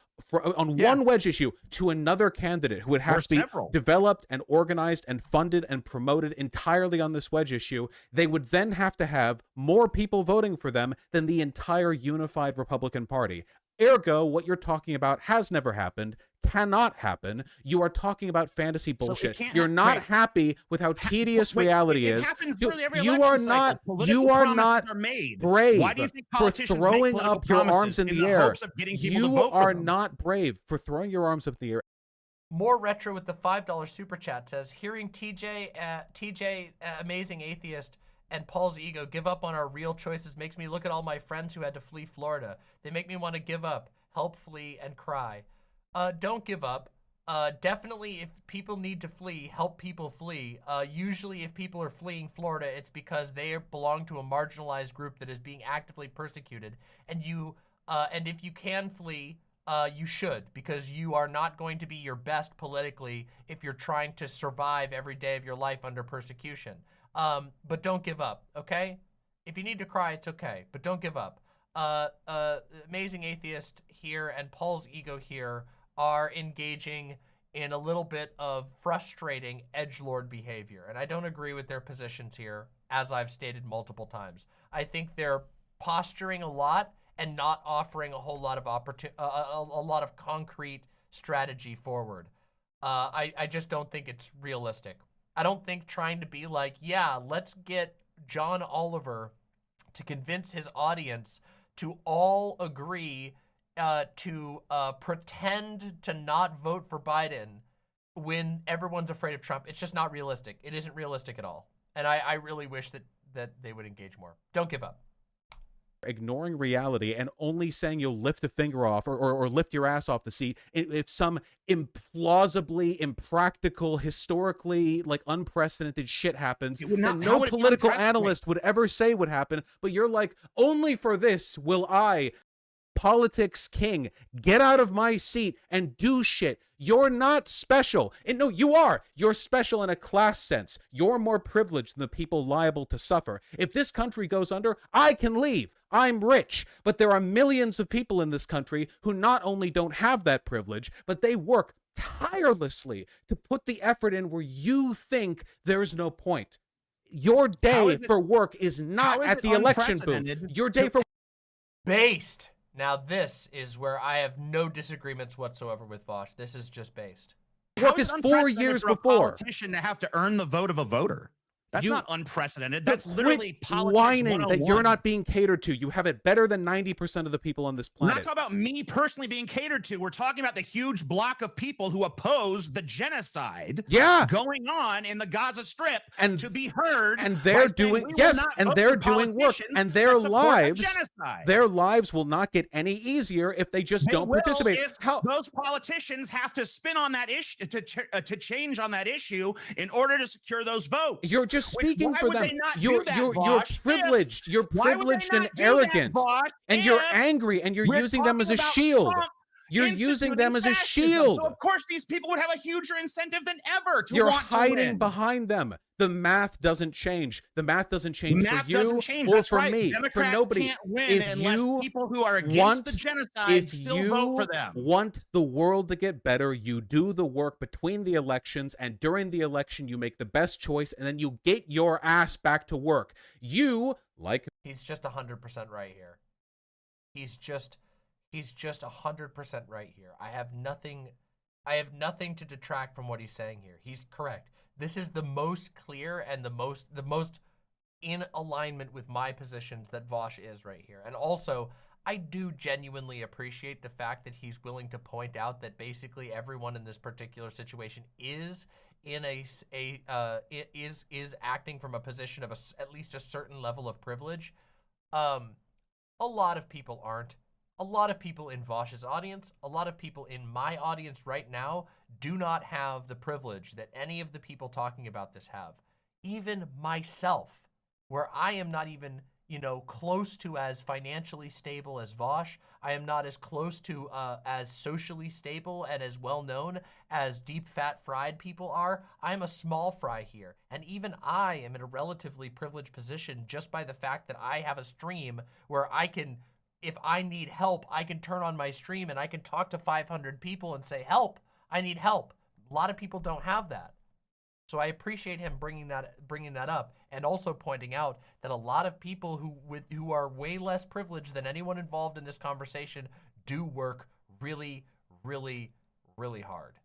on one wedge issue to another candidate who would have to be developed and organized and funded and promoted entirely on this wedge issue, they would then have to have more people voting for them than the entire unified Republican Party. Ergo, what you're talking about has never happened, cannot happen. You are talking about fantasy bullshit. You're not happy with how tedious reality is. You are not brave for throwing up your arms in the air. You are not brave for throwing your arms up in the air. More Retro with the $5 super chat says, hearing TJ, Amazing Atheist, and Paul's ego give up on our real choices makes me look at all my friends who had to flee Florida. They make me want to give up, help flee, and cry. Don't give up. Definitely, if people need to flee, help people flee. Usually, if people are fleeing Florida, it's because they belong to a marginalized group that is being actively persecuted. And and if you can flee, you should, because you are not going to be your best politically if you're trying to survive every day of your life under persecution. But don't give up, okay? If you need to cry, it's okay, but don't give up. Amazing Atheist here and Paul's ego here are engaging in a little bit of frustrating edgelord behavior, and I don't agree with their positions here, as I've stated multiple times. I think they're posturing a lot and not offering a whole lot of a lot of concrete strategy forward. I just don't think it's realistic. I don't think trying to be like, yeah, let's get John Oliver to convince his audience to all agree to pretend to not vote for Biden when everyone's afraid of Trump. It's just not realistic. It isn't realistic at all. And I really wish that they would engage more. Don't give up. Ignoring reality and only saying you'll lift a finger off or lift your ass off the seat if some implausibly, impractical, historically like unprecedented shit happens that no political analyst would ever say would happen, but you're like, only for this will I, politics king, get out of my seat and do shit. You're not special. And no, you are. You're special in a class sense. You're more privileged than the people liable to suffer. If this country goes under, I can leave. I'm rich. But there are millions of people in this country who not only don't have that privilege, but they work tirelessly to put the effort in where you think there's no point. Your day for work is not at the election booth. Your day for based. Now this is where I have no disagreements whatsoever with Vaush. This is just based. Work is 4 years before. A politician to have to earn the vote of a voter. That's not unprecedented. That's literally politics whining 101. that you're not being catered to. You have it better than 90% of the people on this planet. We're not talking about me personally being catered to. We're talking about the huge block of people who oppose the genocide going on in the Gaza Strip and to be heard. And they're doing and they're doing work. And their lives will not get any easier if they just don't participate. If those politicians have to spin on that issue to change on that issue in order to secure those votes. You're just speaking for them. You're privileged. You're privileged and arrogant, and you're angry, and you're using them as a shield. You're using them as a shield. So of course these people would have a huger incentive than ever to You're want to hiding win. behind them. The math doesn't change. The math doesn't change for you or That's for right. me, Democrats for nobody. Can't win If unless you people who are against the genocide still vote for them. Want the world to get better, you do the work between the elections, and during the election you make the best choice, and then you get your ass back to work. You, like... He's just 100% right here. He's just 100% right here. I have nothing to detract from what he's saying here. He's correct. This is the most clear and the most in alignment with my positions that Vaush is right here. And also, I do genuinely appreciate the fact that he's willing to point out that basically everyone in this particular situation is in is acting from a position of at least a certain level of privilege. A lot of people aren't. A lot of people in Vaush's audience, a lot of people in my audience right now do not have the privilege that any of the people talking about this have. Even myself, where I am not even, close to as financially stable as Vaush. I am not as close to as socially stable and as well known as DeepFatFried people are. I'm a small fry here. And even I am in a relatively privileged position just by the fact that I have a stream where I can... If I need help, I can turn on my stream and I can talk to 500 people and say, help, I need help. A lot of people don't have that. So I appreciate him bringing that up and also pointing out that a lot of people who are way less privileged than anyone involved in this conversation do work really, really, really hard.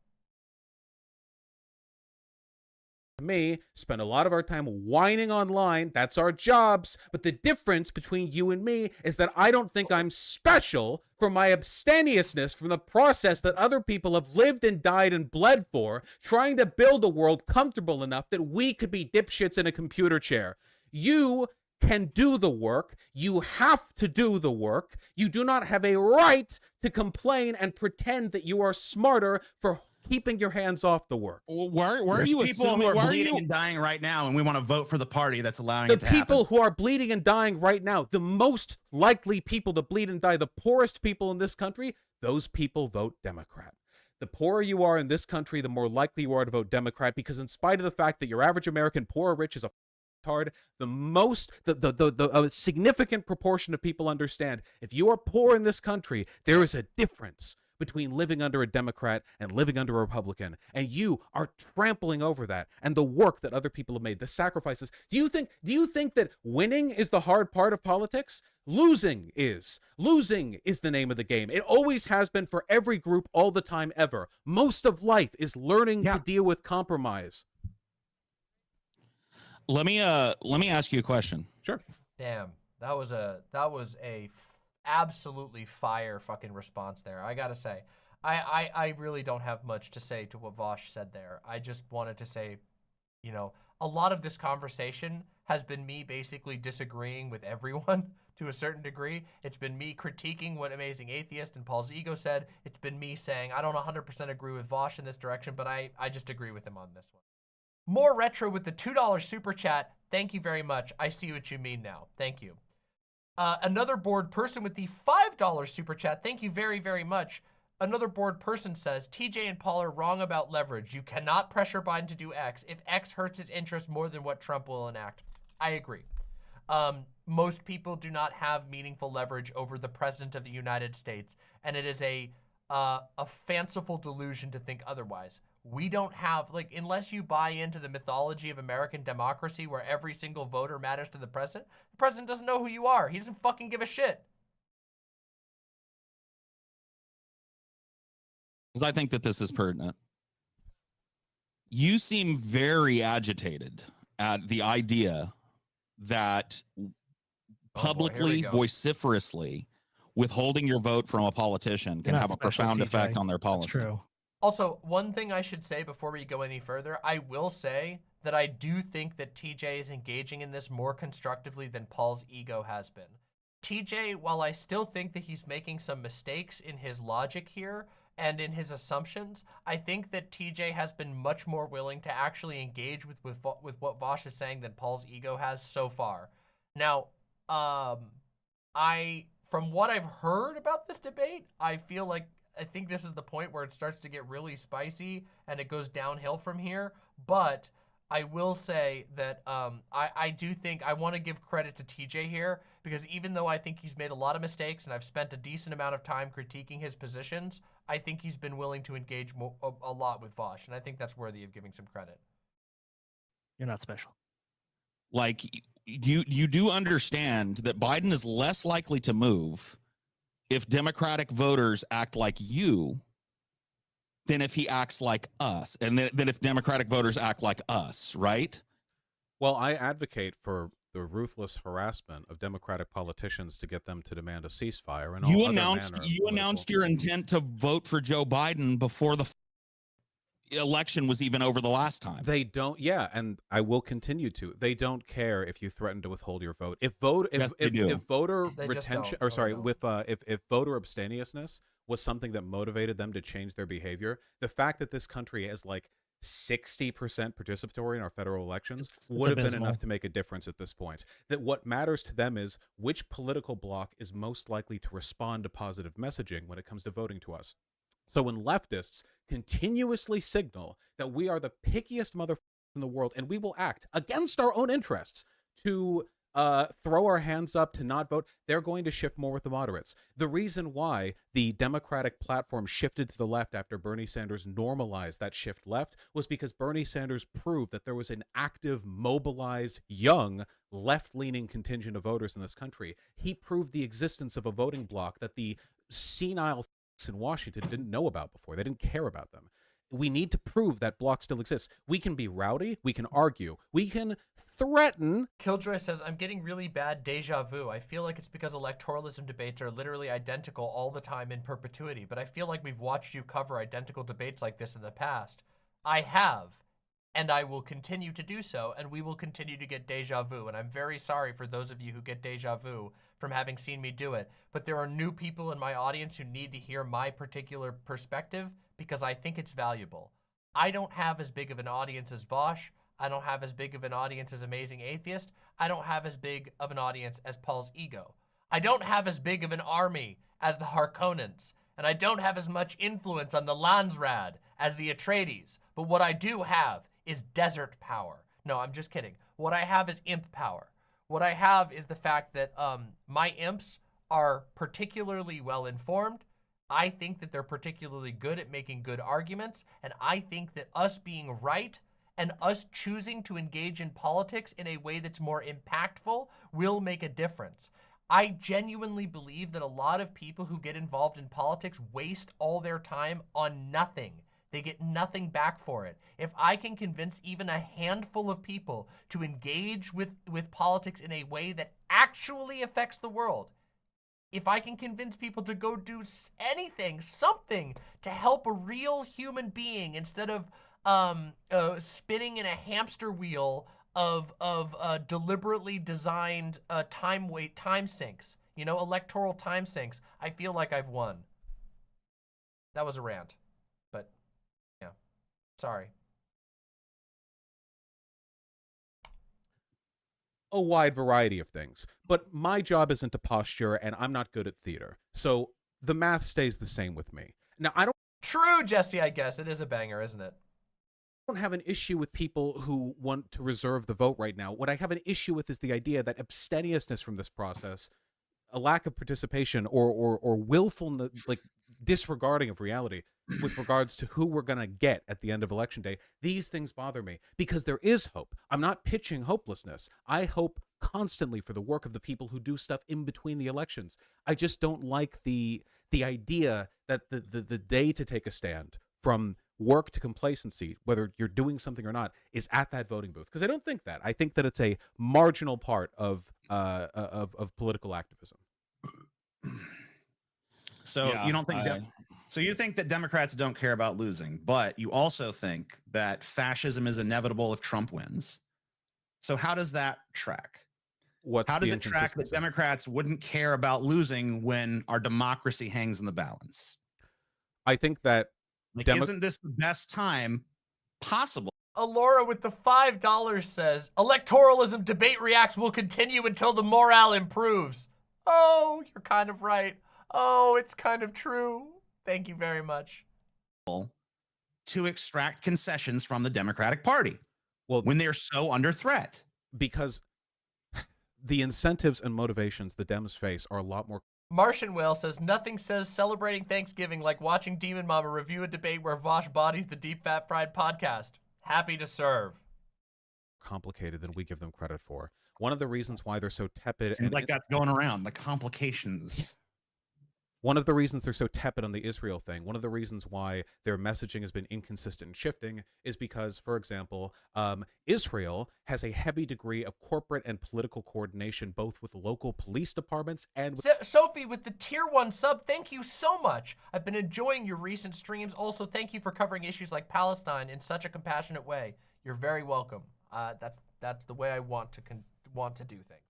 Me spend a lot of our time whining online. That's our jobs. But the difference between you and me is that I don't think I'm special for my abstemiousness from the process that other people have lived and died and bled for, trying to build a world comfortable enough that we could be dipshits in a computer chair. You can do the work. You have to do the work. You do not have a right to complain and pretend that you are smarter for keeping your hands off the work. Where are you people who are bleeding and dying right now, and we want to vote for the party that's allowing it to happen? The people who are bleeding and dying right now, the most likely people to bleed and die, the poorest people in this country, those people vote Democrat. The poorer you are in this country, the more likely you are to vote Democrat, because in spite of the fact that your average American poor or rich is a hard, the significant proportion of people understand if you are poor in this country, there is a difference between living under a Democrat and living under a Republican, and you are trampling over that and the work that other people have made, the sacrifices. Do you think that winning is the hard part of politics? Losing is the name of the game. It always has been for every group all the time ever. Most of life is learning to deal with compromise. Let me ask you a question. Sure. Damn, that was a absolutely fire fucking response there. I gotta say, I really don't have much to say to what Vaush said there. I just wanted to say, You know, a lot of this conversation has been me basically disagreeing with everyone to a certain degree. It's been me critiquing what Amazing Atheist and Paul's Ego said. It's been me saying, I don't 100% agree with Vaush in this direction, but I just agree with him on this one. More Retro with the $2 super chat. Thank you very much. I see what you mean now. Thank you. Another bored person with the $5 super chat. Thank you very, very much. Another bored person says, TJ and Paul are wrong about leverage. You cannot pressure Biden to do X if X hurts his interest more than what Trump will enact. I agree. Most people do not have meaningful leverage over the president of the United States, and it is a fanciful delusion to think otherwise. We don't have, like, unless you buy into the mythology of American democracy where every single voter matters to the president doesn't know who you are. He doesn't fucking give a shit. Because I think that this is pertinent. You seem very agitated at the idea that publicly, vociferously withholding your vote from a politician can have a profound effect on their policy. That's true. Also, one thing I should say before we go any further, I will say that I do think that TJ is engaging in this more constructively than Paul's Ego has been. TJ, while I still think that he's making some mistakes in his logic here and in his assumptions, I think that TJ has been much more willing to actually engage with what Vaush is saying than Paul's Ego has so far. Now, from what I've heard about this debate, I think this is the point where it starts to get really spicy and it goes downhill from here. But I will say that I do think I want to give credit to TJ here, because even though I think he's made a lot of mistakes and I've spent a decent amount of time critiquing his positions, I think he's been willing to engage a lot with Vaush, and I think that's worthy of giving some credit. You're not special. Like, you do understand that Biden is less likely to move if Democratic voters act like you than if he acts like us, and then if Democratic voters act like us, right? Well, I advocate for the ruthless harassment of Democratic politicians to get them to demand a ceasefire. And you announced your intent to vote for Joe Biden before the election was even over the last time. They don't, yeah, and I will continue to. They don't care if you threaten to withhold your vote. If voter retention, or sorry, if voter abstemiousness was something that motivated them to change their behavior, the fact that this country is like 60% participatory in our federal elections would have been enough to make a difference at this point. That what matters to them is which political bloc is most likely to respond to positive messaging when it comes to voting to us. So when leftists continuously signal that we are the pickiest motherfuckers in the world and we will act against our own interests to throw our hands up to not vote, they're going to shift more with the moderates. The reason why the Democratic platform shifted to the left after Bernie Sanders normalized that shift left was because Bernie Sanders proved that there was an active, mobilized, young, left-leaning contingent of voters in this country. He proved the existence of a voting bloc that the senile in Washington didn't know about before. They didn't care about them. We need to prove that bloc still exists. We can be rowdy. We can argue. We can threaten. Killjoy says, I'm getting really bad deja vu. I feel like it's because electoralism debates are literally identical all the time in perpetuity, but I feel like we've watched you cover identical debates like this in the past. I have, and I will continue to do so, and we will continue to get deja vu, and I'm very sorry for those of you who get deja vu from having seen me do it, but there are new people in my audience who need to hear my particular perspective because I think it's valuable. I don't have as big of an audience as Vaush. I don't have as big of an audience as Amazing Atheist. I don't have as big of an audience as Paul's Ego. I don't have as big of an army as the Harkonnens, and I don't have as much influence on the Landsraad as the Atreides, but what I do have is desert power. No, I'm just kidding. What I have is imp power. What I have is the fact that my imps are particularly well informed. I think that they're particularly good at making good arguments, and I think that us being right and us choosing to engage in politics in a way that's more impactful will make a difference. I genuinely believe that a lot of people who get involved in politics waste all their time on nothing. They get nothing back for it. If I can convince even a handful of people to engage with politics in a way that actually affects the world, if I can convince people to go do anything, something to help a real human being instead of spinning in a hamster wheel of deliberately designed time sinks, you know, electoral time sinks, I feel like I've won. That was a rant, but yeah, sorry. A wide variety of things, but my job isn't to posture, and I'm not good at theater, so the math stays the same with me. Now, I don't True, Jesse, I guess. It is a banger, isn't it? have an issue with people who want to reserve the vote right now. What I have an issue with is the idea that abstemiousness from this process, a lack of participation, or willful, like, disregarding of reality with regards to who we're going to get at the end of election day, these things bother me because there is hope. I'm not pitching hopelessness. I hope constantly for the work of the people who do stuff in between the elections. I just don't like the idea that the day to take a stand from work to complacency, whether you're doing something or not, is at that voting booth. Because I don't think that. I think that it's a marginal part of political activism. So Yeah, you don't think so you think that Democrats don't care about losing, but you also think that fascism is inevitable if Trump wins. So how does that track? How does it track that Democrats wouldn't care about losing when our democracy hangs in the balance? I think that isn't this the best time possible? Alora with the $5 says, electoralism debate reacts will continue until the morale improves. Oh, you're kind of right. Oh, it's kind of true. Thank you very much. To extract concessions from the Democratic Party, well, when they're so under threat. Because the incentives and motivations the Dems face are a lot more. Martian Whale says, nothing says celebrating Thanksgiving like watching Demon Mama review a debate where Vaush bodies the DeepFatFried podcast. Happy to serve. Complicated than we give them credit for. One of the reasons why they're so tepid, Seems like that's going around, the complications. One of the reasons they're so tepid on the Israel thing, one of the reasons why their messaging has been inconsistent and shifting is because, for example, Israel has a heavy degree of corporate and political coordination, both with local police departments and with Sophie with the tier 1 sub, thank you so much. I've been enjoying your recent streams. Also, thank you for covering issues like Palestine in such a compassionate way. You're very welcome. That's the way I want to do things.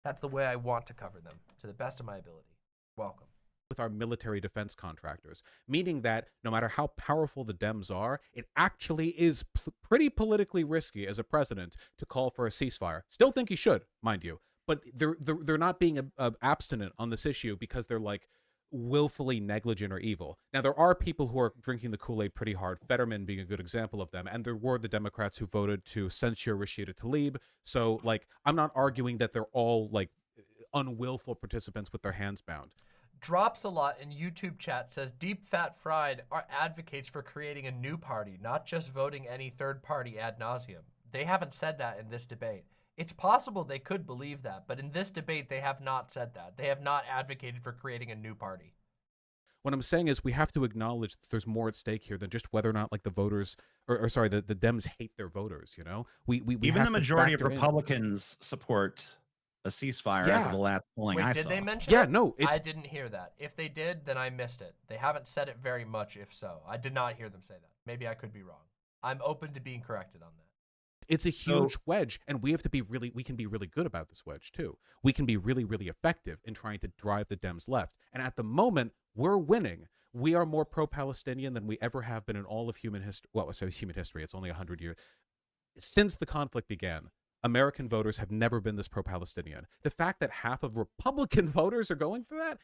That's the way I want to cover them to the best of my ability. Welcome. with our military defense contractors, meaning that no matter how powerful the Dems are, it actually is pretty politically risky as a president to call for a ceasefire. Still think he should, mind you, but they're not being abstinent on this issue because they're like willfully negligent or evil. Now, there are people who are drinking the Kool-Aid pretty hard, Fetterman being a good example of them, and there were the Democrats who voted to censure Rashida Tlaib. So, like, I'm not arguing that they're all, like, unwillful participants with their hands bound. Drops a lot in YouTube chat says DeepFatFried advocates for creating a new party, not just voting any third party ad nauseum. They haven't said that in this debate. It's possible they could believe that, but in this debate, they have not said that. They have not advocated for creating a new party. What I'm saying is we have to acknowledge that there's more at stake here than just whether or not, like, the voters, or sorry, the Dems hate their voters, you know? We Even the majority of Republicans support a ceasefire as of the last polling I saw. Did they mention Yeah, it? no, I didn't hear that. If they did, then I missed it. They haven't said it very much, if so. I did not hear them say that. Maybe I could be wrong. I'm open to being corrected on that. It's a huge wedge, and we have to be we can be really good about this wedge, too. We can be really, really effective in trying to drive the Dems left. And at the moment, we're winning. We are more pro-Palestinian than we ever have been in all of human history. Well, I say human history. It's only 100 years. Since the conflict began, American voters have never been this pro-Palestinian. The fact that half of Republican voters are going for that?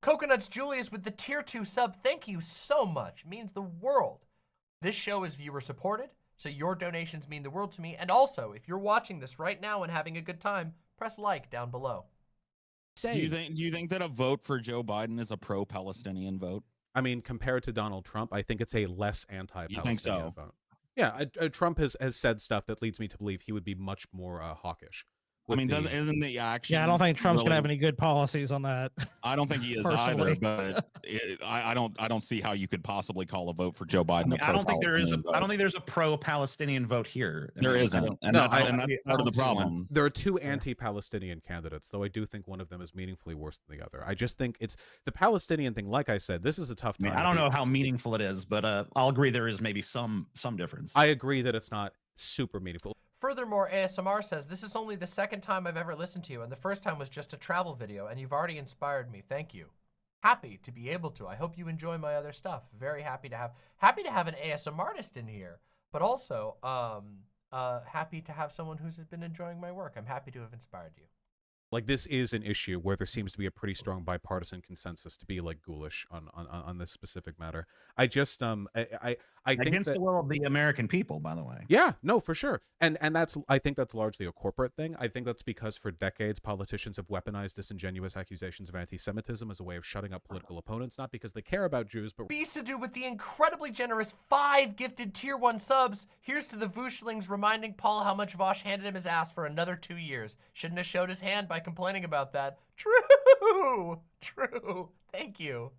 Coconuts Julius with the tier 2 sub, thank you so much. Means the world. This show is viewer supported, so your donations mean the world to me. And also, if you're watching this right now and having a good time, press like down below. Do you think that a vote for Joe Biden is a pro-Palestinian vote? I mean, compared to Donald Trump, I think it's a less anti-Palestinian vote. Yeah, Trump has said stuff that leads me to believe he would be much more hawkish. I mean, isn't the action? Yeah, I don't think Trump's really, gonna have any good policies on that. I don't think he is Personally. either. But I don't see how you could possibly call a vote for Joe Biden. I mean, I don't think there's a vote. pro-Palestinian vote here. There isn't, and that's part of the problem. There are two anti-Palestinian candidates, though I do think one of them is meaningfully worse than the other. I just think it's the Palestinian thing. Like I said, this is a tough time. I don't know how meaningful it is, but I'll agree there is maybe some difference. I agree that it's not super meaningful. Furthermore, ASMR says, this is only the second time I've ever listened to you, and the first time was just a travel video, and you've already inspired me. Thank you. Happy to be able to. I hope you enjoy my other stuff. Very happy to have an ASMR artist in here, but also happy to have someone who's been enjoying my work. I'm happy to have inspired you. Like, this is an issue where there seems to be a pretty strong bipartisan consensus to be like ghoulish on this specific matter. I just I think against that, the will of the American people, by the way. yeah, no, for sure. And that's, I think that's largely a corporate thing. I think that's because for decades politicians have weaponized disingenuous accusations of anti-Semitism as a way of shutting up political opponents, not because they care about Jews, but Bisadu with the incredibly generous 5 gifted tier 1 subs. Here's to the Vooshlings reminding Paul how much Vaush handed him his ass for another 2 years. Shouldn't have showed his hand by complaining about that. True. Thank you.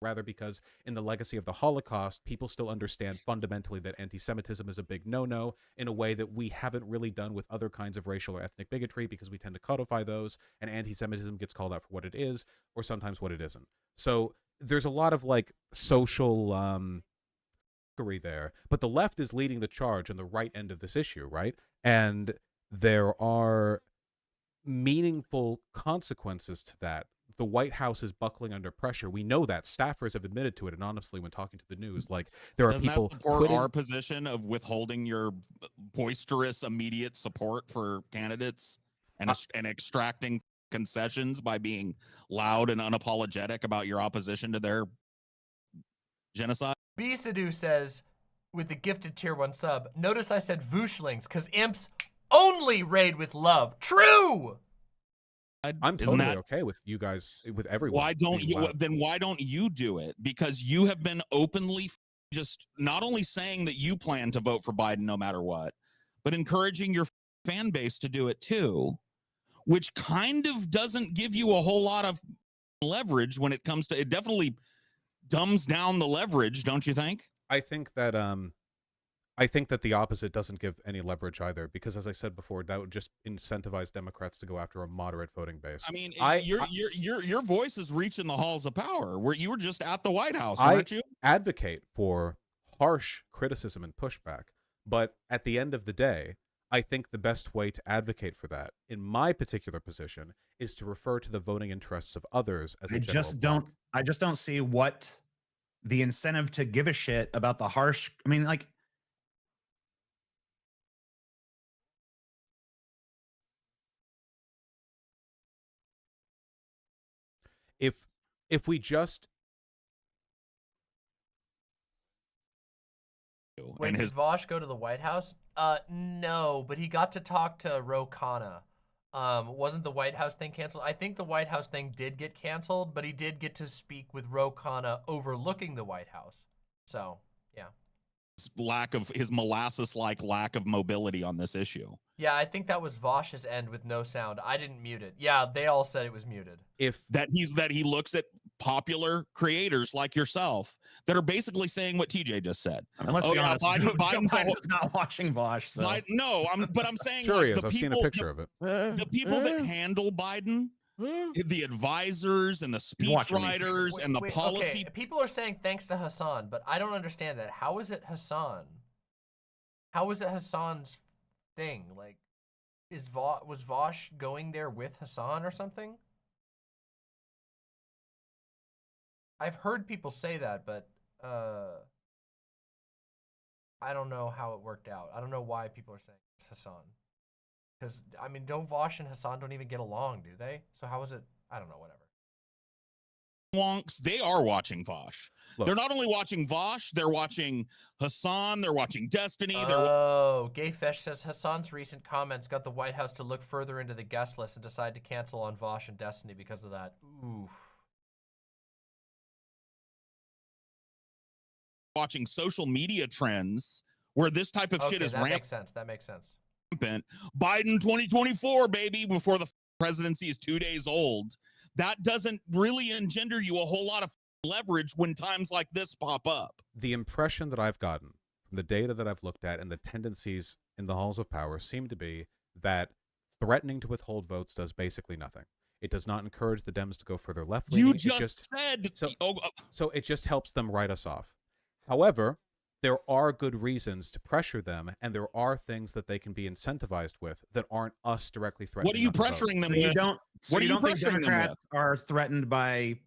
rather because in the legacy of the Holocaust, people still understand fundamentally that anti-Semitism is a big no-no in a way that we haven't really done with other kinds of racial or ethnic bigotry, because we tend to codify those, and anti-Semitism gets called out for what it is, or sometimes what it isn't. So there's a lot of like social there, but the left is leading the charge on the right end of this issue, right? And there are meaningful consequences to that. The White House is buckling under pressure. We know that. Staffers have admitted to it anonymously when talking to the news. Like, there are people that support our position of withholding your boisterous immediate support for candidates and extracting concessions by being loud and unapologetic about your opposition to their genocide. Bisadu says, with the gifted tier 1 sub, notice I said Vooshlings, because imps only raid with love. True! I'm totally okay with you guys, with everyone. Why don't you? Then why don't you do it? Because you have been openly just not only saying that you plan to vote for Biden no matter what, but encouraging your fan base to do it too, which kind of doesn't give you a whole lot of leverage when it comes to, it definitely dumbs down the leverage, don't you think? I think that the opposite doesn't give any leverage either, because as I said before, that would just incentivize Democrats to go after a moderate voting base. I mean, your voice is reaching the halls of power, where you were just at the White House, weren't you? I advocate for harsh criticism and pushback, but at the end of the day, I think the best way to advocate for that, in my particular position, is to refer to the voting interests of others as a general block. I just don't see what the incentive to give a shit about the harsh. I mean, like, if we just Wait, did Vaush go to the White House? No, but he got to talk to Ro Khanna. Wasn't the White House thing canceled? I think the White House thing did get canceled, but he did get to speak with Ro Khanna overlooking the White House. So, yeah. His molasses-like lack of mobility on this issue. Yeah, I think that was Vaush's end with no sound. I didn't mute it. Yeah, they all said it was muted. That he looks at popular creators like yourself that are basically saying what TJ just said. I mean, let's be honest, Biden's not watching Vaush. So. No, I'm saying sure like, he is. I've seen a picture of it. The people that handle Biden, the advisors and the speechwriters and the policy. Okay. People are saying thanks to Hassan, but I don't understand that. How is it Hassan? How is it Hassan's thing? Like, was Vaush going there with Hassan or something? I've heard people say that, but I don't know how it worked out. I don't know why people are saying it's Hassan. Because, I mean, don't Vaush and Hassan don't even get along, do they? So how is it? I don't know, whatever. Wonks, they are watching Vaush. They're not only watching Vaush, they're watching Hassan, they're watching Destiny. Oh, Gayfesh says Hassan's recent comments got the White House to look further into the guest list and decide to cancel on Vaush and Destiny because of that. Oof. Watching social media trends where this type of shit is rampant. That makes sense. rampant. Biden 2024, baby, before the presidency is 2 days old. That doesn't really engender you a whole lot of leverage when times like this pop up. The impression that I've gotten from the data that I've looked at and the tendencies in the halls of power seem to be that threatening to withhold votes does basically nothing. It does not encourage the Dems to go further left-leaning. You just said... So it just helps them write us off. However, there are good reasons to pressure them, and there are things that they can be incentivized with that aren't us directly threatening. What are you pressuring them with? You don't think pressuring them Democrats with? are threatened by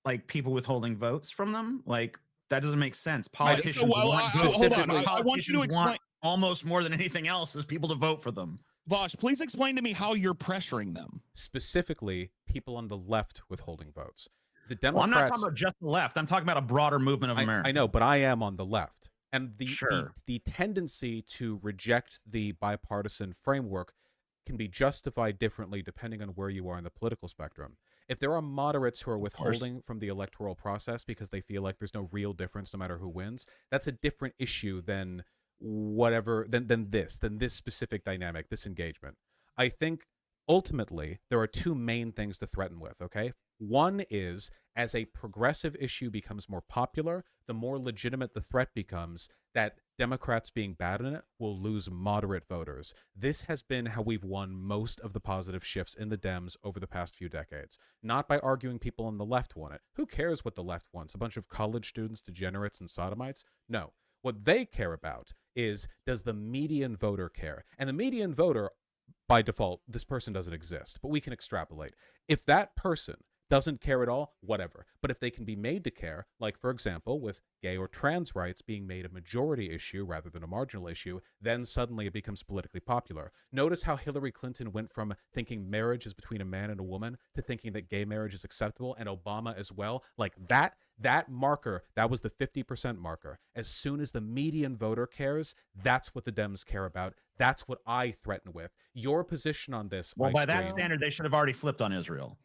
like people withholding votes from them? Like that doesn't make sense. Politicians hold on. I want you to explain. Almost more than anything else is people to vote for them. Vaush, please explain to me how you're pressuring them. Specifically, people on the left withholding votes. The Democrats. Well, I'm not talking about just the left. I'm talking about a broader movement of America. I know, but I am on the left. And Sure. the tendency to reject the bipartisan framework can be justified differently depending on where you are in the political spectrum. If there are moderates who are withholding from the electoral process because they feel like there's no real difference no matter who wins, that's a different issue than this specific dynamic, this engagement. I think ultimately there are two main things to threaten with, okay? One is, as a progressive issue becomes more popular, the more legitimate the threat becomes that Democrats being bad in it will lose moderate voters. This has been how we've won most of the positive shifts in the Dems over the past few decades. Not by arguing people on the left want it. Who cares what the left wants? A bunch of college students, degenerates, and sodomites? No. What they care about is, does the median voter care? And the median voter, by default, this person doesn't exist, but we can extrapolate. If that person doesn't care at all, whatever. But if they can be made to care, like, for example, with gay or trans rights being made a majority issue rather than a marginal issue, then suddenly it becomes politically popular. Notice how Hillary Clinton went from thinking marriage is between a man and a woman to thinking that gay marriage is acceptable, and Obama as well. Like, that marker, that was the 50% marker. As soon as the median voter cares, that's what the Dems care about. That's what I threaten with. Your position on this... Well, by that standard, they should have already flipped on Israel.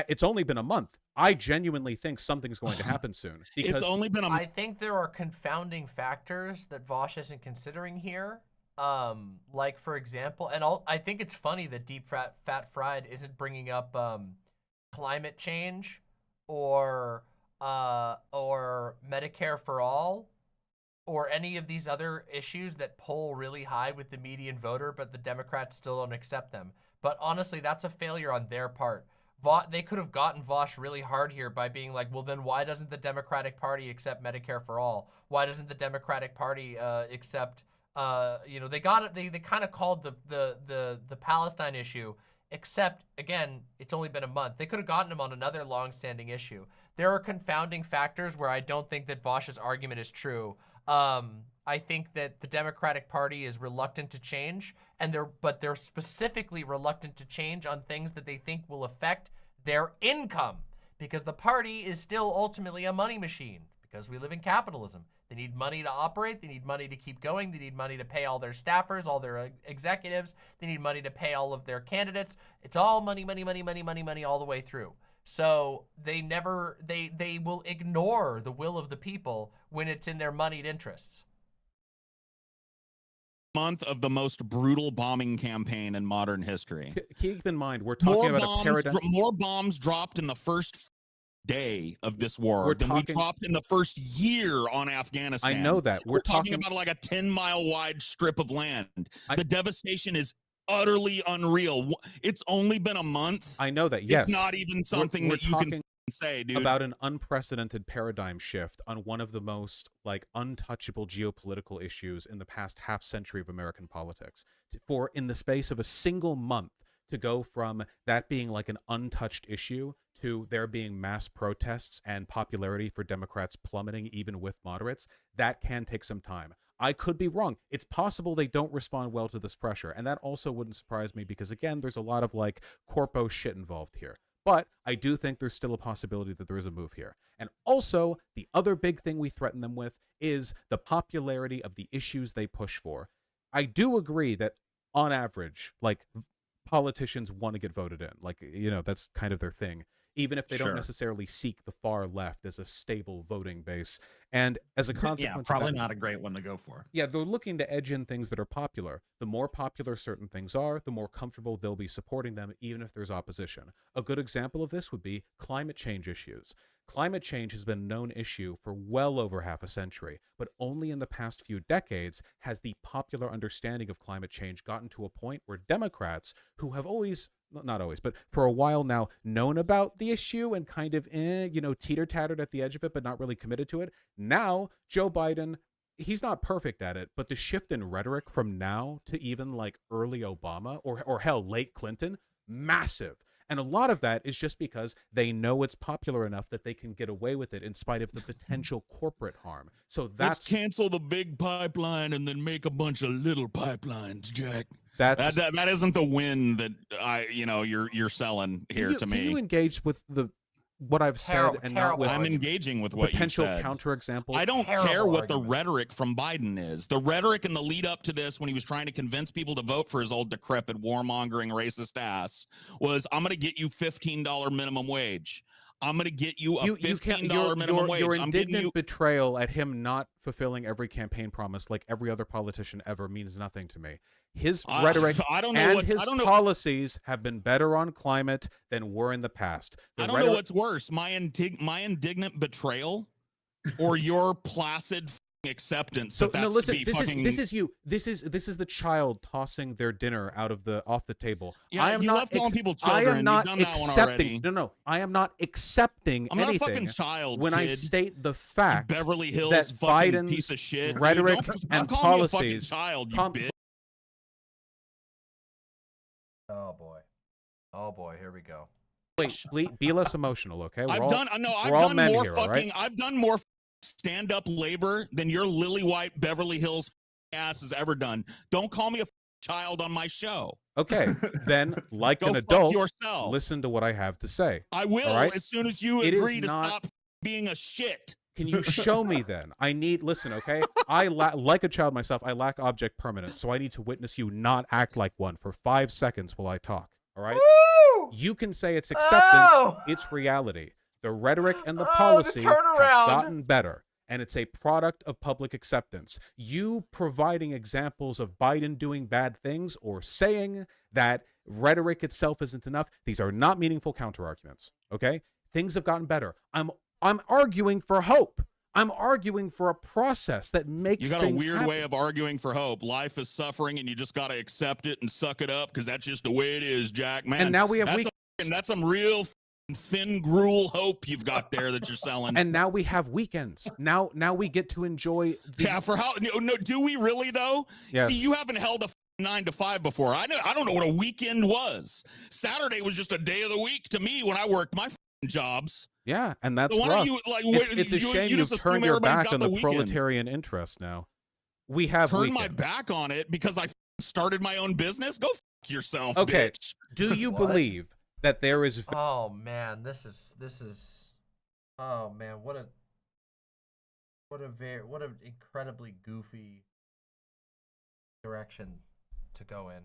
It's only been a month. I genuinely think something's going to happen soon. Because it's only been a month. I think there are confounding factors that Vaush isn't considering here. Like, for example, and I think it's funny that DeepFatFried isn't bringing up climate change or Medicare for all or any of these other issues that poll really high with the median voter, but the Democrats still don't accept them. But honestly, that's a failure on their part. They could have gotten Vaush really hard here by being like, well, then why doesn't the Democratic Party accept Medicare for all? Why doesn't the Democratic Party accept, you know, they got it. They kind of called the Palestine issue, except again, it's only been a month. They could have gotten him on another long-standing issue. There are confounding factors where I don't think that Vaush's argument is true. I think that the Democratic Party is reluctant to change, but they're specifically reluctant to change on things that they think will affect their income, because the party is still ultimately a money machine, because we live in capitalism. They need money to operate. They need money to keep going. They need money to pay all their staffers, all their executives. They need money to pay all of their candidates. It's all money, money, money, money, money, money all the way through. So they will ignore the will of the people when it's in their moneyed interests. Month of the most brutal bombing campaign in modern history. Keep in mind, we're talking about a paradigm. More bombs dropped in the first day of this war than we dropped in the first year on Afghanistan. I know that. We're talking about like a 10-mile wide strip of land. The devastation is utterly unreal. It's only been a month. I know that, yes. It's not even something that you can say, dude. About an unprecedented paradigm shift on one of the most like untouchable geopolitical issues in the past half century of American politics. For in the space of a single month to go from that being like an untouched issue to there being mass protests and popularity for Democrats plummeting even with moderates, that can take some time. I could be wrong. It's possible they don't respond well to this pressure, and that also wouldn't surprise me because, again, there's a lot of like corpo shit involved here. But I do think there's still a possibility that there is a move here. And also, the other big thing we threaten them with is the popularity of the issues they push for. I do agree that, on average, like, politicians want to get voted in. Like, you know, that's kind of their thing. even if they don't necessarily seek the far left as a stable voting base. And as a consequence, probably of that, not a great one to go for. yeah, they're looking to edge in things that are popular. The more popular certain things are, the more comfortable they'll be supporting them, even if there's opposition. A good example of this would be climate change issues. Climate change has been a known issue for well over half a century, but only in the past few decades has the popular understanding of climate change gotten to a point where Democrats, who have always, not always, but for a while now, known about the issue and kind of, teeter-tattered at the edge of it, but not really committed to it. Now, Joe Biden, he's not perfect at it, but the shift in rhetoric from now to even like early Obama or hell, late Clinton, massive. And a lot of that is just because they know it's popular enough that they can get away with it in spite of the potential corporate harm. So that's... Let's cancel the big pipeline and then make a bunch of little pipelines, Jack. That isn't the win that you're selling here to me. Can you engage with what I've said and not with I'm engaging with what potential you said. counterexample? I don't care what the rhetoric from Biden is. The rhetoric in the lead up to this, when he was trying to convince people to vote for his old decrepit warmongering racist ass, was I'm going to get you $15 minimum wage. I'm going to get you a $15 minimum wage. Your indignant betrayal at him not fulfilling every campaign promise like every other politician ever means nothing to me. His rhetoric and his policies have been better on climate than were in the past. I don't know what's worse, my indignant betrayal or your placid acceptance. So no, listen. This is you. This is the child tossing their dinner off the table. Yeah, I am you not love calling people children. I am not You've done accepting. that No, I am not accepting I'm anything. not a fucking child, when kid. I state the fact Beverly Hills that fucking Biden's piece of shit rhetoric and call me a fucking policies. child, you bitch. Oh boy, here we go. Wait, be less emotional, okay? I've done more stand-up labor than your lily white Beverly Hills ass has ever done. Don't call me a child on my show. Okay, then, like Go an fuck adult, yourself. listen to what I have to say. I will, right? as soon as you agree to stop being a shit. Can you show me then? Listen, okay? Like a child myself, I lack object permanence, so I need to witness you not act like one for 5 seconds while I talk, all right? Woo! You can say it's acceptance, it's reality. The rhetoric and the policy have gotten better, and it's a product of public acceptance. You providing examples of Biden doing bad things or saying that rhetoric itself isn't enough, these are not meaningful counterarguments, okay? Things have gotten better. I'm arguing for hope. I'm arguing for a process that makes things happen. You got a weird way of arguing for hope. Life is suffering, and you just got to accept it and suck it up because that's just the way it is, Jack. Man, and now we have that's some real thin gruel hope you've got there that you're selling. And now we have weekends. Now we get to enjoy. Yeah, for how? No, do we really though? Yes. See, you haven't held a 9 to 5 before. I don't know what a weekend was. Saturday was just a day of the week to me when I worked my jobs. Yeah, and that's so rough. You, like, it's a shame you've turned your back on the proletarian interest now. We have turned my back on it because I started my own business. Go fuck yourself, okay. bitch. Do you believe that there is... Oh, man, this is... Oh, man, what an incredibly goofy direction to go in.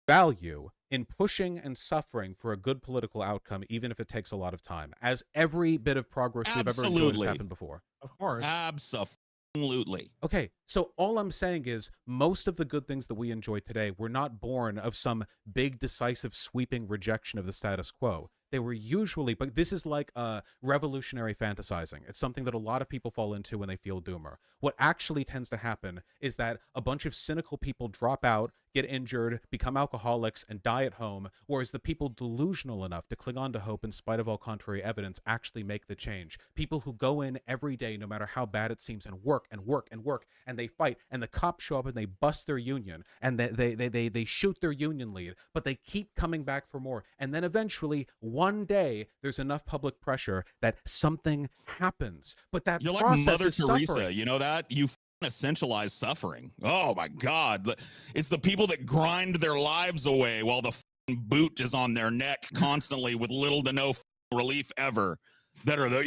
Value in pushing and suffering for a good political outcome, even if it takes a lot of time, as every bit of progress we've ever enjoyed has happened before. Of course. Absolutely. Okay, so all I'm saying is most of the good things that we enjoy today were not born of some big, decisive, sweeping rejection of the status quo. They were usually, but this is like revolutionary fantasizing. It's something that a lot of people fall into when they feel doomer. What actually tends to happen is that a bunch of cynical people drop out, get injured, become alcoholics, and die at home, whereas the people delusional enough to cling on to hope in spite of all contrary evidence actually make the change. People who go in every day, no matter how bad it seems, and work and work and work, and they fight, and the cops show up and they bust their union, and they shoot their union lead, but they keep coming back for more, and then eventually, one day, there's enough public pressure that something happens. But that You're process like Mother is Teresa, suffering. you know that? You essentialize suffering. Oh my God. It's the people that grind their lives away while the boot is on their neck constantly with little to no relief ever. That are the,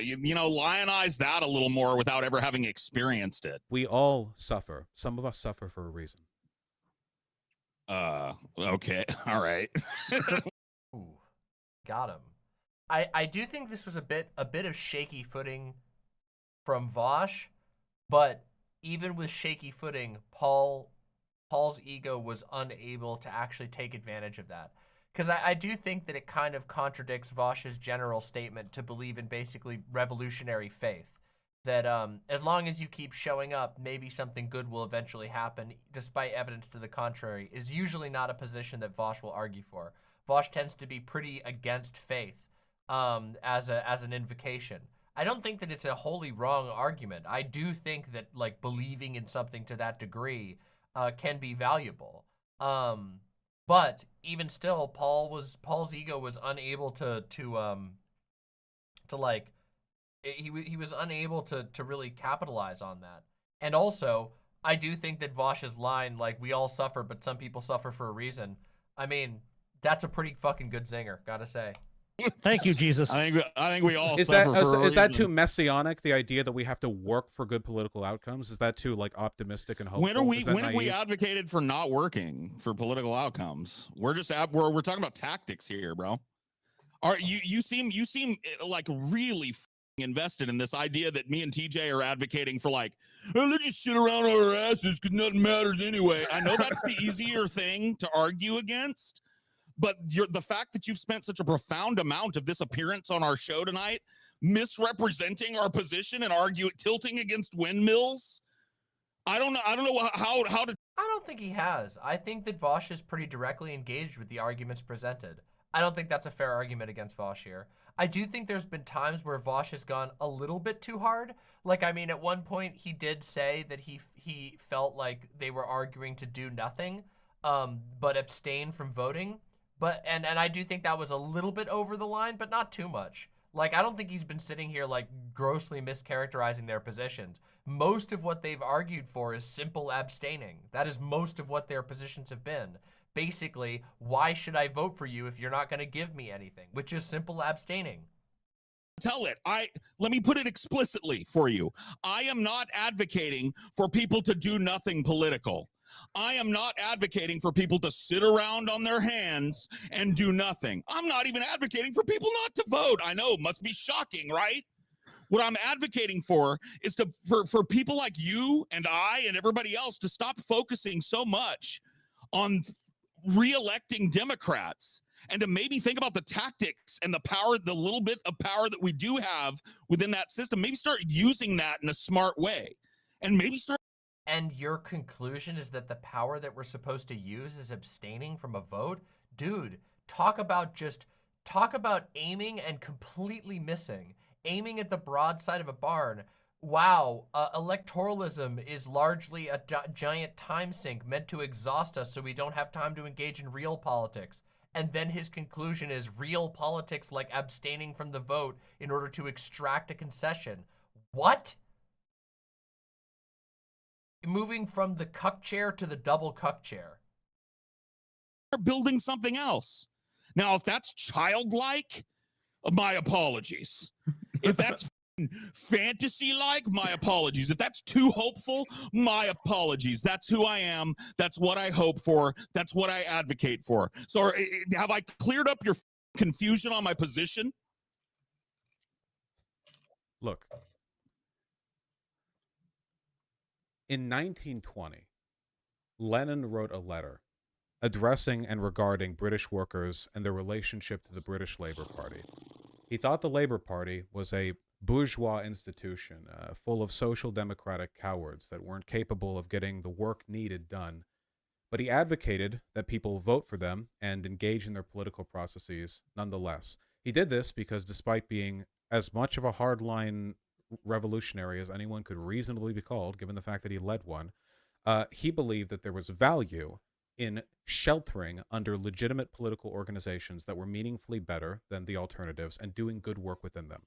you know, lionize that a little more without ever having experienced it. We all suffer. Some of us suffer for a reason. Okay. All right. Ooh, got him. I do think this was a bit of shaky footing from Vaush, but even with shaky footing, Paul's ego was unable to actually take advantage of that. Because I do think that it kind of contradicts Vaush's general statement to believe in basically revolutionary faith. That as long as you keep showing up, maybe something good will eventually happen, despite evidence to the contrary, is usually not a position that Vaush will argue for. Vaush tends to be pretty against faith as an invocation. I don't think that it's a wholly wrong argument. I do think that like believing in something to that degree can be valuable. But even still, Paul's ego was unable to like he was unable to really capitalize on that. And also, I do think that Vaush's line, like, we all suffer, but some people suffer for a reason. I mean, that's a pretty fucking good zinger, gotta say. Thank you, Jesus. I think we all Is suffer for a is that reason. too messianic? The idea that we have to work for good political outcomes, is that too like optimistic and hopeful? When have we naive? advocated for not working for political outcomes? We're just we're talking about tactics here, bro. Are you seem like really invested in this idea that me and TJ are advocating for, like, oh, let's just sit around on our asses because nothing matters anyway. I know that's the easier thing to argue against, but the fact that you've spent such a profound amount of this appearance on our show tonight misrepresenting our position and tilting against windmills. I don't know how to. I don't think he has. I think that Vaush is pretty directly engaged with the arguments presented. I don't think that's a fair argument against Vaush here. I do think there's been times where Vaush has gone a little bit too hard. Like, I mean, at one point he did say that he felt like they were arguing to do nothing, but abstain from voting. But and I do think that was a little bit over the line, but not too much. Like, I don't think he's been sitting here like grossly mischaracterizing their positions. Most of what they've argued for is simple abstaining. That is most of what their positions have been. Basically, why should I vote for you if you're not going to give me anything? Which is simple abstaining. Let me put it explicitly for you. I am not advocating for people to do nothing political. I am not advocating for people to sit around on their hands and do nothing. I'm not even advocating for people not to vote. I know, it must be shocking, right? What I'm advocating for is for people like you and I and everybody else to stop focusing so much on re-electing Democrats and to maybe think about the tactics and the power, the little bit of power that we do have within that system. Maybe start using that in a smart way and maybe start. And your conclusion is that the power that we're supposed to use is abstaining from a vote? Dude, talk about aiming and completely missing. Aiming at the broadside of a barn. Wow, electoralism is largely a giant time sink meant to exhaust us so we don't have time to engage in real politics. And then his conclusion is real politics like abstaining from the vote in order to extract a concession. What? Moving from the cuck chair to the double cuck chair. Building something else. Now, if that's childlike, my apologies. If that's fantasy-like, my apologies. If that's too hopeful, my apologies. That's who I am. That's what I hope for. That's what I advocate for. So have I cleared up your confusion on my position? Look, in 1920, Lenin wrote a letter addressing and regarding British workers and their relationship to the British Labour Party. He thought the Labour Party was a bourgeois institution full of social democratic cowards that weren't capable of getting the work needed done. But he advocated that people vote for them and engage in their political processes nonetheless. He did this because despite being as much of a hardline revolutionary as anyone could reasonably be called, given the fact that he led one, he believed that there was value in sheltering under legitimate political organizations that were meaningfully better than the alternatives and doing good work within them.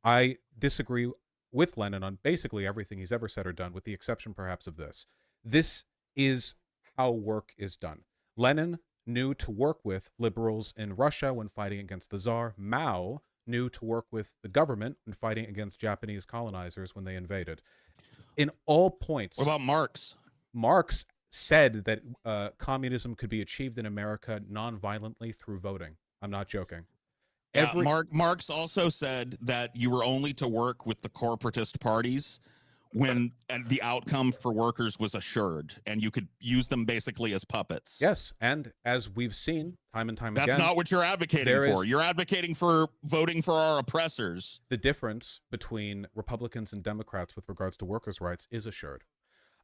I disagree with Lenin on basically everything he's ever said or done, with the exception perhaps of this. This is how work is done. Lenin knew to work with liberals in Russia when fighting against the Tsar. Mao knew to work with the government when fighting against Japanese colonizers when they invaded. In all points... What about Marx? Marx said that communism could be achieved in America non-violently through voting. I'm not joking. Yeah, Marx also said that you were only to work with the corporatist parties when the outcome for workers was assured, and you could use them basically as puppets. Yes, and as we've seen time and time again, that's not what you're advocating for. You're advocating for voting for our oppressors. The difference between Republicans and Democrats with regards to workers' rights is assured.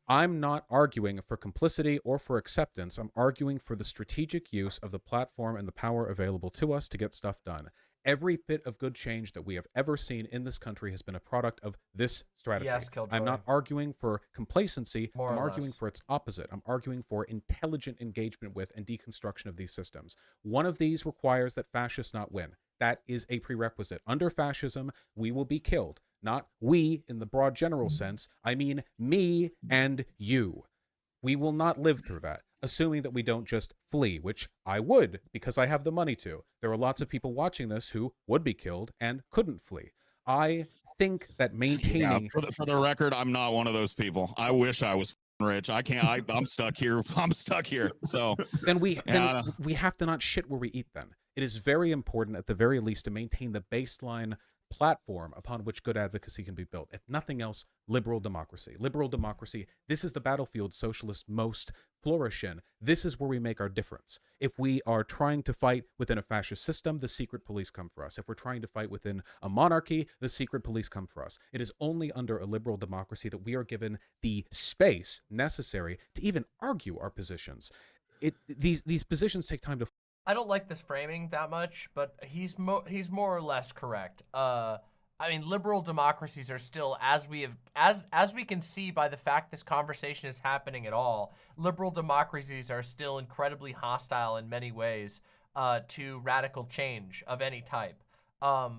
I'm not arguing for complicity or for acceptance. I'm arguing for the strategic use of the platform and the power available to us to get stuff done. Every bit of good change that we have ever seen in this country has been a product of this strategy. Yes, Killjoy. I'm not arguing for complacency. More I'm or arguing less. for its opposite. I'm arguing for intelligent engagement with and deconstruction of these systems. One of these requires that fascists not win. That is a prerequisite. Under fascism, we will be killed. Not we in the broad general sense. I mean me and you. We will not live through that, assuming that we don't just flee, which I would, because I have the money to. There are lots of people watching this who would be killed and couldn't flee. I think that maintaining... Yeah, for the record, I'm not one of those people. I wish I was rich. I can't. I'm stuck here. I'm stuck here. So then we have to not shit where we eat then. It is very important, at the very least, to maintain the baseline platform upon which good advocacy can be built. If nothing else, liberal democracy. Liberal democracy, this is the battlefield socialists most flourish in. This is where we make our difference. If we are trying to fight within a fascist system, the secret police come for us. If we're trying to fight within a monarchy, the secret police come for us. It is only under a liberal democracy that we are given the space necessary to even argue our positions. These positions take time to... I don't like this framing that much, but he's more or less correct. I mean, liberal democracies are still, as we can see by the fact this conversation is happening at all, liberal democracies are still incredibly hostile in many ways to radical change of any type. Yeah,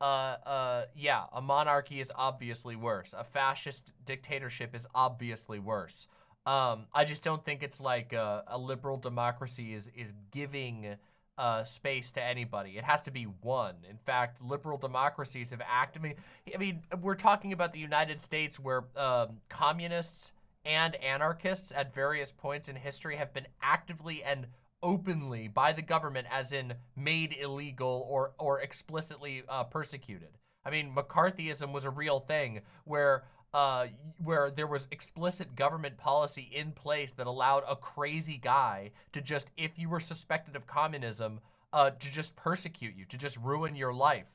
a monarchy is obviously worse. A fascist dictatorship is obviously worse. I just don't think it's like a liberal democracy is giving space to anybody. It has to be one. In fact, liberal democracies have actively... I mean, we're talking about the United States where communists and anarchists at various points in history have been actively and openly by the government, as in made illegal or explicitly persecuted. I mean, McCarthyism was a real thing where there was explicit government policy in place that allowed a crazy guy to just, if you were suspected of communism, to just persecute you, to just ruin your life,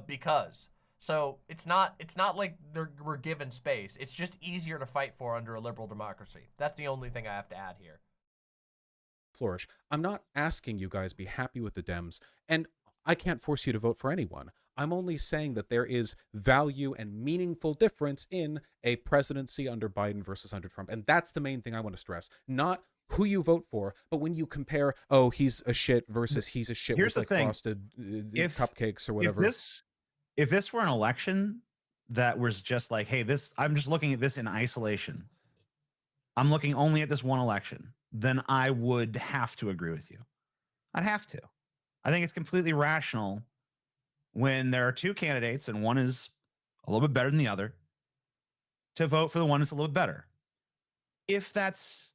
because. So it's not like we're given space. It's just easier to fight for under a liberal democracy. That's the only thing I have to add here. Flourish. I'm not asking you guys be happy with the Dems, and I can't force you to vote for anyone. I'm only saying that there is value and meaningful difference in a presidency under Biden versus under Trump. And that's the main thing I want to stress. Not who you vote for, but when you compare, oh, he's a shit versus he's a shit with like frosted cupcakes or whatever. If this were an election that was just like, hey, I'm just looking at this in isolation. I'm looking only at this one election. Then I would have to agree with you. I'd have to. I think it's completely rational when there are two candidates and one is a little bit better than the other, to vote for the one that's a little bit better. If that's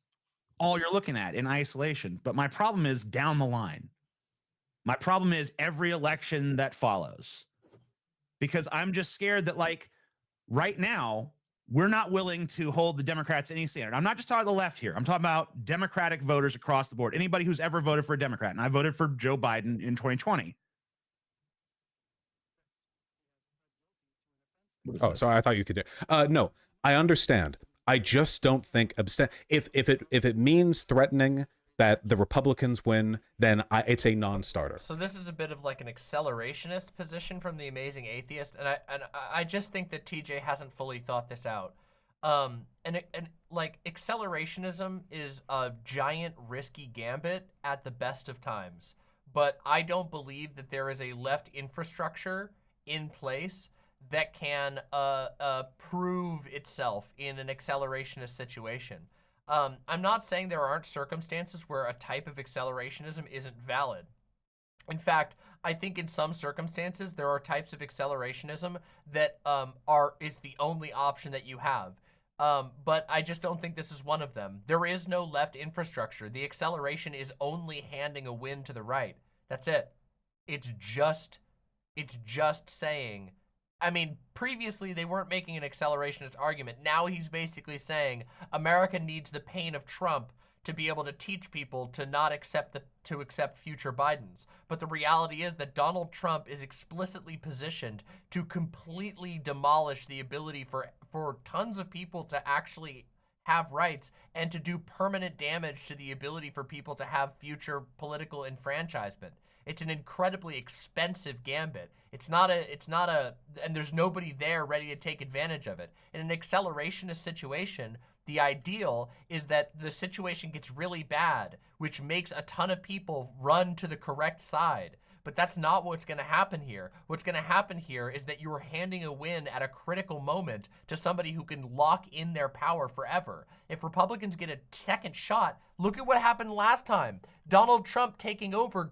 all you're looking at in isolation. But my problem is down the line. My problem is every election that follows. Because I'm just scared that, like, right now, we're not willing to hold the Democrats any standard. I'm not just talking the left here. I'm talking about Democratic voters across the board. Anybody who's ever voted for a Democrat. And I voted for Joe Biden in 2020. Oh, sorry, I thought you could do. No, I understand. I just don't think if it means threatening that the Republicans win, then it's a non-starter. So this is a bit of like an accelerationist position from the Amazing Atheist, and I just think that TJ hasn't fully thought this out. And like accelerationism is a giant risky gambit at the best of times, but I don't believe that there is a left infrastructure in place that can prove itself in an accelerationist situation. I'm not saying there aren't circumstances where a type of accelerationism isn't valid. In fact, I think in some circumstances there are types of accelerationism that is the only option that you have. But I just don't think this is one of them. There is no left infrastructure. The acceleration is only handing a win to the right. That's it. It's just saying, I mean, previously they weren't making an accelerationist argument. Now he's basically saying America needs the pain of Trump to be able to teach people to not accept accept future Bidens. But the reality is that Donald Trump is explicitly positioned to completely demolish the ability for tons of people to actually have rights and to do permanent damage to the ability for people to have future political enfranchisement. It's an incredibly expensive gambit. It's not a, and there's nobody there ready to take advantage of it. In an accelerationist situation, the ideal is that the situation gets really bad, which makes a ton of people run to the correct side. But that's not what's going to happen here. What's going to happen here is that you're handing a win at a critical moment to somebody who can lock in their power forever. If Republicans get a second shot, look at what happened last time. Donald Trump taking over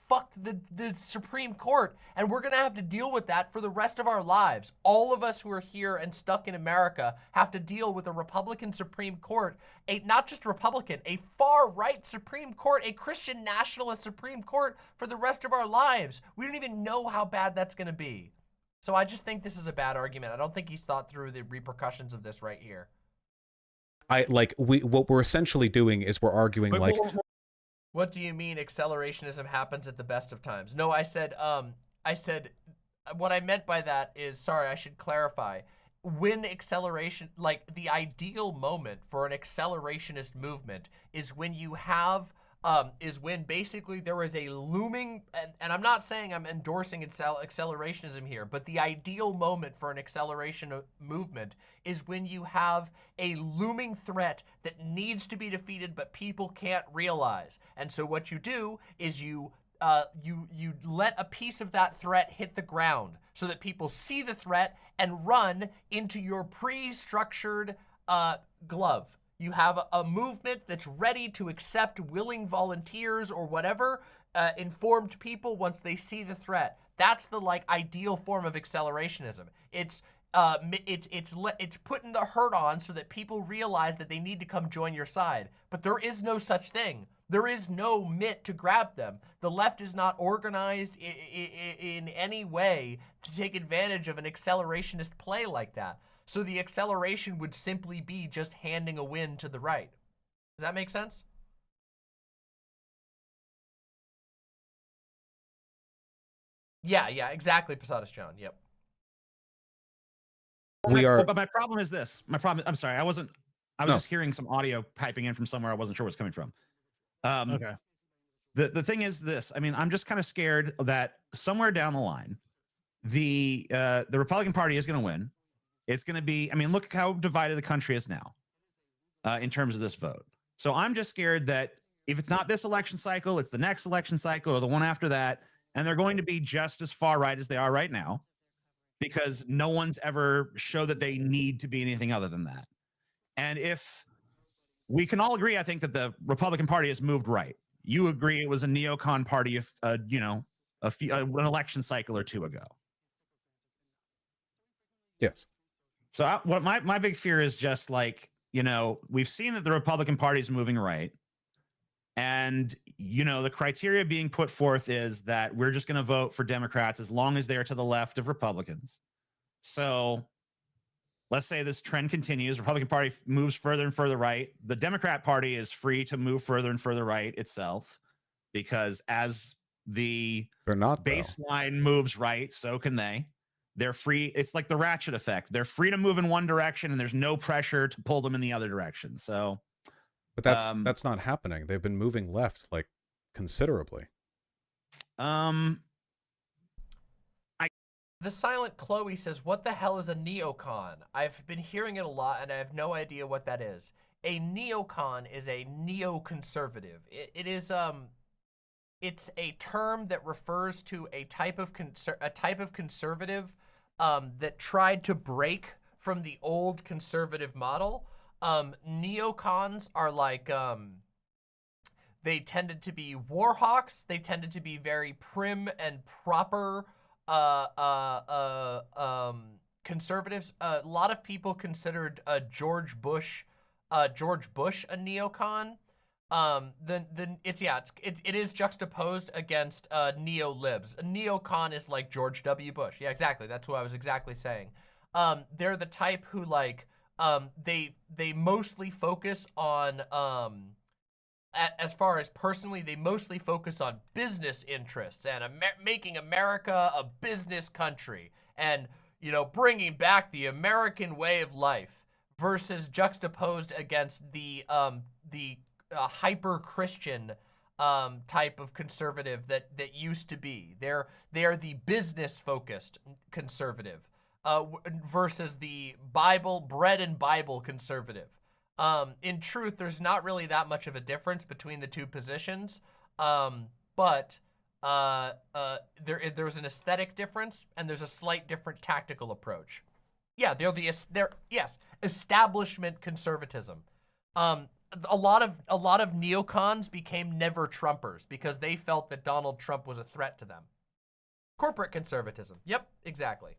fucked the Supreme Court, and we're going to have to deal with that for the rest of our lives. All of us who are here and stuck in America have to deal with a Republican Supreme Court, not just Republican, a far-right Supreme Court, a Christian nationalist Supreme Court for the rest of our lives. We don't even know how bad that's going to be. So I just think this is a bad argument. I don't think he's thought through the repercussions of this right here. What we're essentially doing is we're arguing like, what do you mean accelerationism happens at the best of times? No, I said what I meant by that is, sorry, I should clarify. When acceleration, like the ideal moment for an accelerationist movement is when you have, is when basically there is a looming, and I'm not saying I'm endorsing accelerationism here, but the ideal moment for an acceleration movement is when you have a looming threat that needs to be defeated, but people can't realize. And so what you do is you let a piece of that threat hit the ground so that people see the threat and run into your pre-structured glove. You have a movement that's ready to accept willing volunteers or whatever, informed people once they see the threat. That's the ideal form of accelerationism. It's putting the hurt on so that people realize that they need to come join your side. But there is no such thing. There is no mitt to grab them. The left is not organized in any way to take advantage of an accelerationist play like that. So the acceleration would simply be just handing a win to the right. Does that make sense? Yeah, exactly, Posadas John. Yep. But my problem is this. I'm sorry, I was just hearing some audio piping in from somewhere. I wasn't sure where it's coming from. Okay. The thing is this. I mean, I'm just kind of scared that somewhere down the line, the Republican Party is going to win. It's going to be, I mean, look how divided the country is now in terms of this vote. So I'm just scared that if it's not this election cycle, it's the next election cycle or the one after that, and they're going to be just as far right as they are right now because no one's ever showed that they need to be anything other than that. And if we can all agree, I think that the Republican Party has moved right. You agree it was a neocon party, an election cycle or two ago. yes. So what my big fear is just we've seen that the Republican Party is moving right. And, the criteria being put forth is that we're just going to vote for Democrats as long as they're to the left of Republicans. So let's say this trend continues. Republican Party moves further and further right. The Democrat Party is free to move further and further right itself because as the baseline moves right, so can they. They're free. It's like the ratchet effect. They're free to move in one direction and there's no pressure to pull them in the other direction. So, but that's not happening. They've been moving left considerably. The Silent Chloe says, what the hell is a neocon? I've been hearing it a lot and I have no idea what that is. A neocon is a neoconservative. It is it's a term that refers to a type of conservative that tried to break from the old conservative model. Neocons are they tended to be war hawks. They tended to be very prim and proper conservatives. A lot of people considered George Bush a neocon. then it is juxtaposed against neo-libs. A neocon is like George W. Bush. Yeah, exactly. That's what I was exactly saying. They're the type who like they mostly focus on as far as personally, they mostly focus on business interests and making America a business country, and you know, bringing back the American way of life, versus juxtaposed against the hyper-Christian type of conservative that used to be. They are the business-focused conservative versus the Bible, bread and Bible conservative. In truth, there's not really that much of a difference between the two positions, but there's an aesthetic difference and there's a slight different tactical approach. Yeah, they're establishment conservatism. A lot of neocons became never Trumpers because they felt that Donald Trump was a threat to them. Corporate conservatism. Yep, exactly.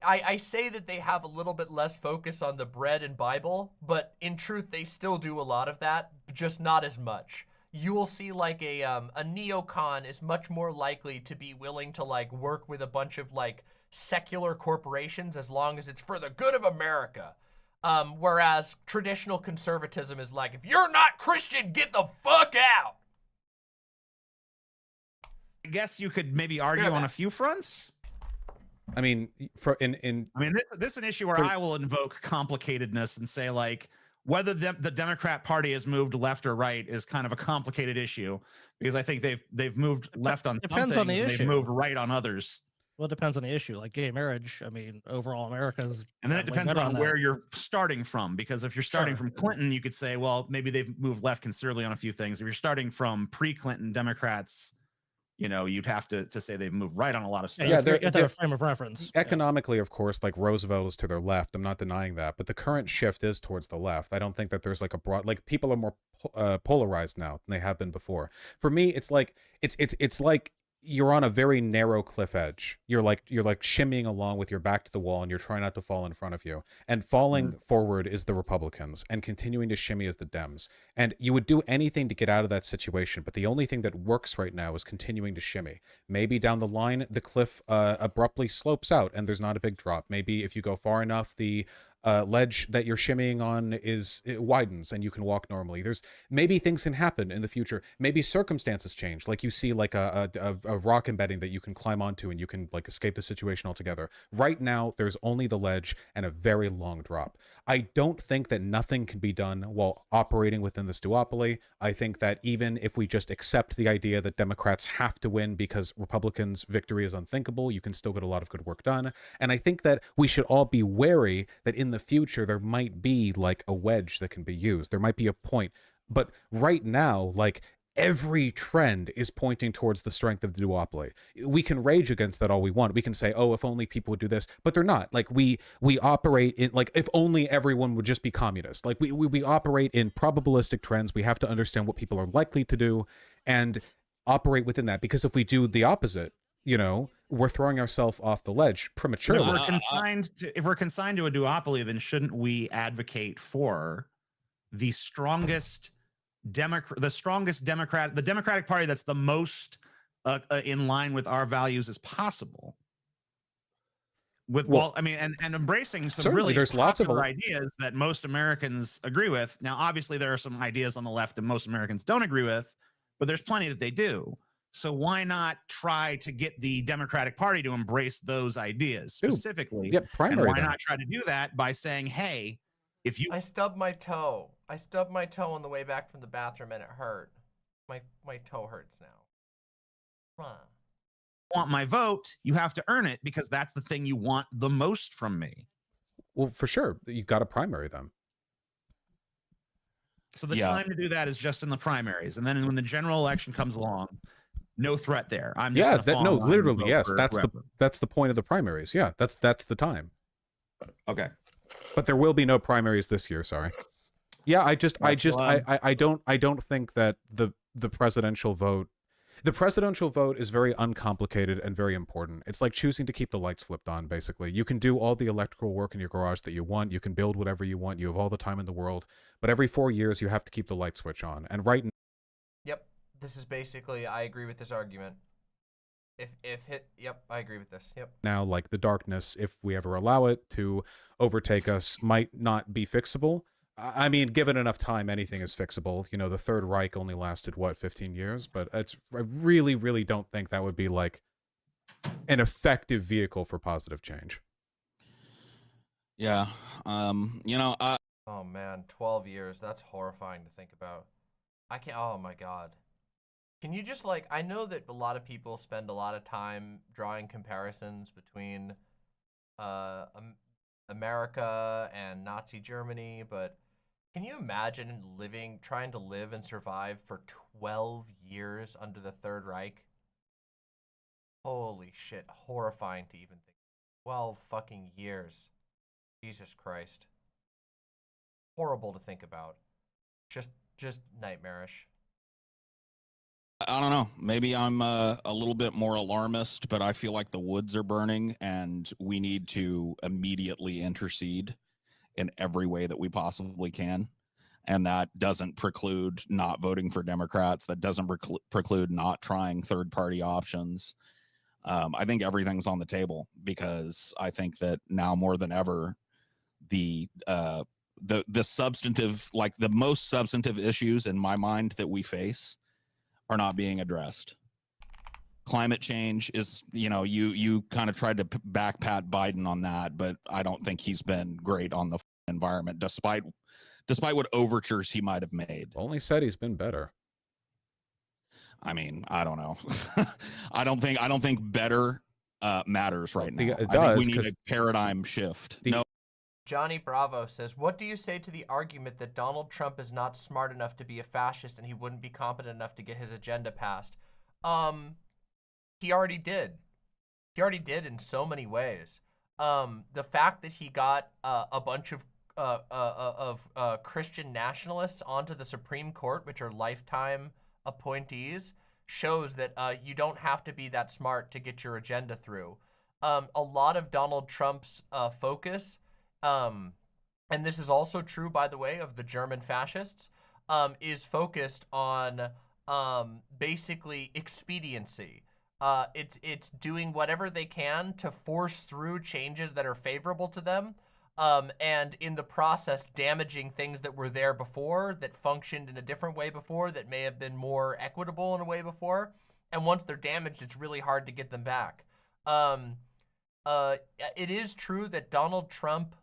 I say that they have a little bit less focus on the bread and Bible, but in truth, they still do a lot of that, just not as much. You will see like a neocon is much more likely to be willing to like work with a bunch of like secular corporations as long as it's for the good of America. Whereas traditional conservatism is like, if you're not Christian, get the fuck out. I guess you could maybe argue on a few fronts. I mean, this is an issue where I will invoke complicatedness and say like whether the Democrat Party has moved left or right is kind of a complicated issue, because I think they've moved left on Depends some on the things, issue. they've moved right on others. Well, it depends on the issue, like gay marriage. I mean, overall, America's and then it depends on that. where you're starting from, because if you're starting from Clinton, you could say, well, maybe they've moved left considerably on a few things. If you're starting from pre-Clinton Democrats, you know, you'd have to say they've moved right on a lot of stuff. Yeah, they're a frame of reference. Economically, of course, like Roosevelt is to their left. I'm not denying that, but the current shift is towards the left. I don't think that there's like a broad, like people are more polarized now than they have been before. For me, it's like it's like you're on a very narrow cliff edge. You're like shimmying along with your back to the wall, and you're trying not to fall in front of you. And falling forward is the Republicans, and continuing to shimmy is the Dems. And you would do anything to get out of that situation, but the only thing that works right now is continuing to shimmy. Maybe down the line, the cliff abruptly slopes out, and there's not a big drop. Maybe if you go far enough, the ledge that you're shimmying on it widens and you can walk normally. There's maybe things can happen in the future. Maybe circumstances change, like you see like a rock embedding that you can climb onto and you can like escape the situation altogether. Right now, there's only the ledge and a very long drop. I don't think that nothing can be done while operating within this duopoly. I think that even if we just accept the idea that Democrats have to win because Republicans' victory is unthinkable, you can still get a lot of good work done. And I think that we should all be wary that in the future there might be like a wedge that can be used. There might be a point, but right now, like every trend is pointing towards the strength of the duopoly. We can rage against that all we want. We can say, oh, if only people would do this, but they're not. Like we operate in like, if only everyone would just be communist. Like we operate in probabilistic trends. We have to understand what people are likely to do and operate within that, because if we do the opposite, you know, we're throwing ourselves off the ledge prematurely. If we're consigned to a duopoly, then shouldn't we advocate for the strongest Democratic Party that's the most in line with our values as possible? And embracing some really there's lots of ideas that most Americans agree with. Now, obviously, there are some ideas on the left that most Americans don't agree with, but there's plenty that they do. So why not try to get the Democratic Party to embrace those ideas specifically? And why not try to do that by saying, hey, if you... I stubbed my toe. I stubbed my toe on the way back from the bathroom and it hurt. My toe hurts now. Come on. Want my vote, you have to earn it, because that's the thing you want the most from me. Well, for sure. You've got to primary them. So the time to do that is just in the primaries. And then when the general election comes along, no threat there. I'm just literally, yes. That's the point of the primaries. Yeah, that's the time. Okay. But there will be no primaries this year, sorry. Yeah, I don't think that the presidential vote, The presidential vote is very uncomplicated and very important. It's like choosing to keep the lights flipped on, basically. You can do all the electrical work in your garage that you want. You can build whatever you want. You have all the time in the world. But every 4 years, you have to keep the light switch on. And right now... Yep. This is basically, I agree with this argument. Yep, I agree with this. Yep. Now, like, the darkness, if we ever allow it to overtake us, might not be fixable. I mean, given enough time, anything is fixable. You know, the Third Reich only lasted, what, 15 years? But I really, really don't think that would be, like, an effective vehicle for positive change. Yeah. You know, Oh, man, 12 years. That's horrifying to think about. I can't, oh, my God. Can you just, like, I know that a lot of people spend a lot of time drawing comparisons between America and Nazi Germany, but can you imagine trying to live and survive for 12 years under the Third Reich? Holy shit, horrifying to even think. 12 fucking years. Jesus Christ. Horrible to think about. Just nightmarish. I don't know. Maybe I'm a little bit more alarmist, but I feel like the woods are burning and we need to immediately intercede in every way that we possibly can. And that doesn't preclude not voting for Democrats. That doesn't preclude not trying third-party options. I think everything's on the table because I think that now more than ever, the substantive, like the most substantive issues in my mind that we face are not being addressed. Climate change is, you know, you kind of tried to back Pat Biden on that, but I don't think he's been great on the environment, despite what overtures he might have made. Only said he's been better. I mean, I don't know. I don't think better matters right now. It does, I think we need a paradigm shift. No. Johnny Bravo says, what do you say to the argument that Donald Trump is not smart enough to be a fascist and he wouldn't be competent enough to get his agenda passed? He already did. He already did in so many ways. The fact that he got a bunch of Christian nationalists onto the Supreme Court, which are lifetime appointees, shows that you don't have to be that smart to get your agenda through. A lot of Donald Trump's focus, and this is also true, by the way, of the German fascists, is focused on basically expediency. It's doing whatever they can to force through changes that are favorable to them, and in the process damaging things that were there before, that functioned in a different way before, that may have been more equitable in a way before. And once they're damaged, it's really hard to get them back. It is true that Donald Trump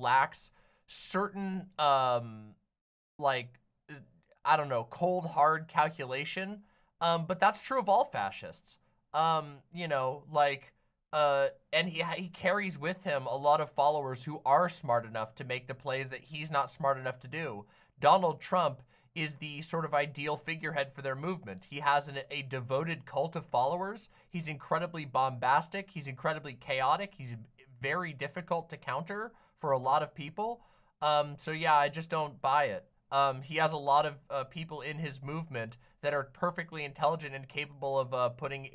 lacks certain like, I don't know, cold hard calculation, but that's true of all fascists. You know, like, and he carries with him a lot of followers who are smart enough to make the plays that he's not smart enough to do. Donald Trump is the sort of ideal figurehead for their movement. He has a devoted cult of followers. He's incredibly bombastic. He's incredibly chaotic. He's very difficult to counter for a lot of people. So yeah, I just don't buy it. He has a lot of people in his movement that are perfectly intelligent and capable of putting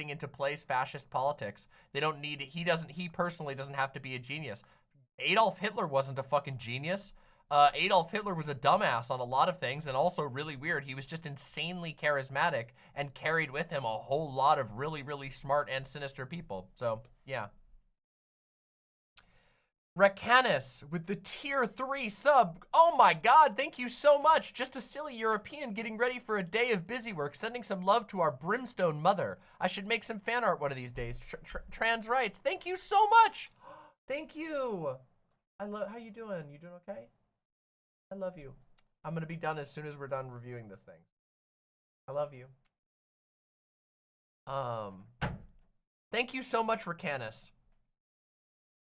into place fascist politics. They don't need, he personally doesn't have to be a genius. Adolf Hitler wasn't a fucking genius. Adolf Hitler was a dumbass on a lot of things and also really weird. He was just insanely charismatic and carried with him a whole lot of really, really smart and sinister people. So, yeah. Recanis with the tier 3 sub. Oh my god, thank you so much. Just a silly European getting ready for a day of busy work, sending some love to our brimstone mother. I should make some fan art one of these days. Trans rights. Thank you so much. Thank you. I love, how you doing? You doing okay? I love you. I'm going to be done as soon as we're done reviewing this thing. I love you. Thank you so much, Recanis.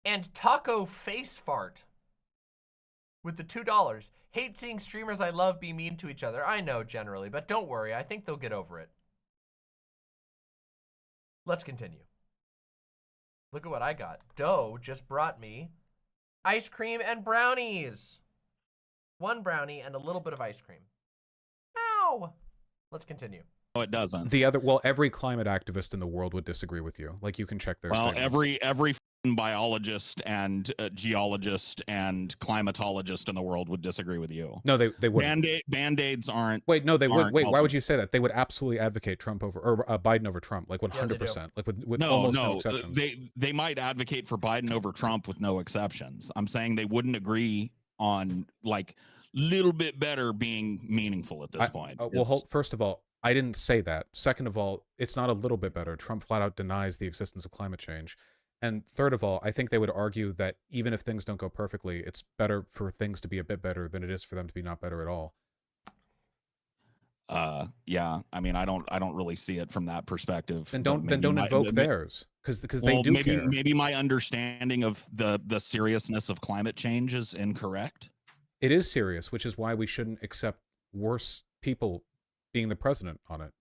And Taco Face Fart with the $2. Hate seeing streamers I love be mean to each other. I know generally, but don't worry. I think they'll get over it. Let's continue. Look at what I got. Doe just brought me ice cream and brownies. One brownie and a little bit of ice cream. Ow! Let's continue. No, it doesn't. Every climate activist in the world would disagree with you. Like, you can check their Well, statements. every f***ing biologist and geologist and climatologist in the world would disagree with you. No, they wouldn't. Band-aids aren't. Wait, no, they would. Wait, why helping. would you say that? They would absolutely advocate Trump over or Biden over Trump, like 100%, like with almost no exceptions. They might advocate for Biden over Trump with no exceptions. I'm saying they wouldn't agree on like little bit better being meaningful at this point. First of all, I didn't say that. Second of all, it's not a little bit better. Trump flat out denies the existence of climate change. And third of all, I think they would argue that even if things don't go perfectly, it's better for things to be a bit better than it is for them to be not better at all. Yeah, I mean, I don't really see it from that perspective. Then don't invoke theirs, because they do care. Maybe my understanding of the seriousness of climate change is incorrect. It is serious, which is why we shouldn't accept worse people being the president on it.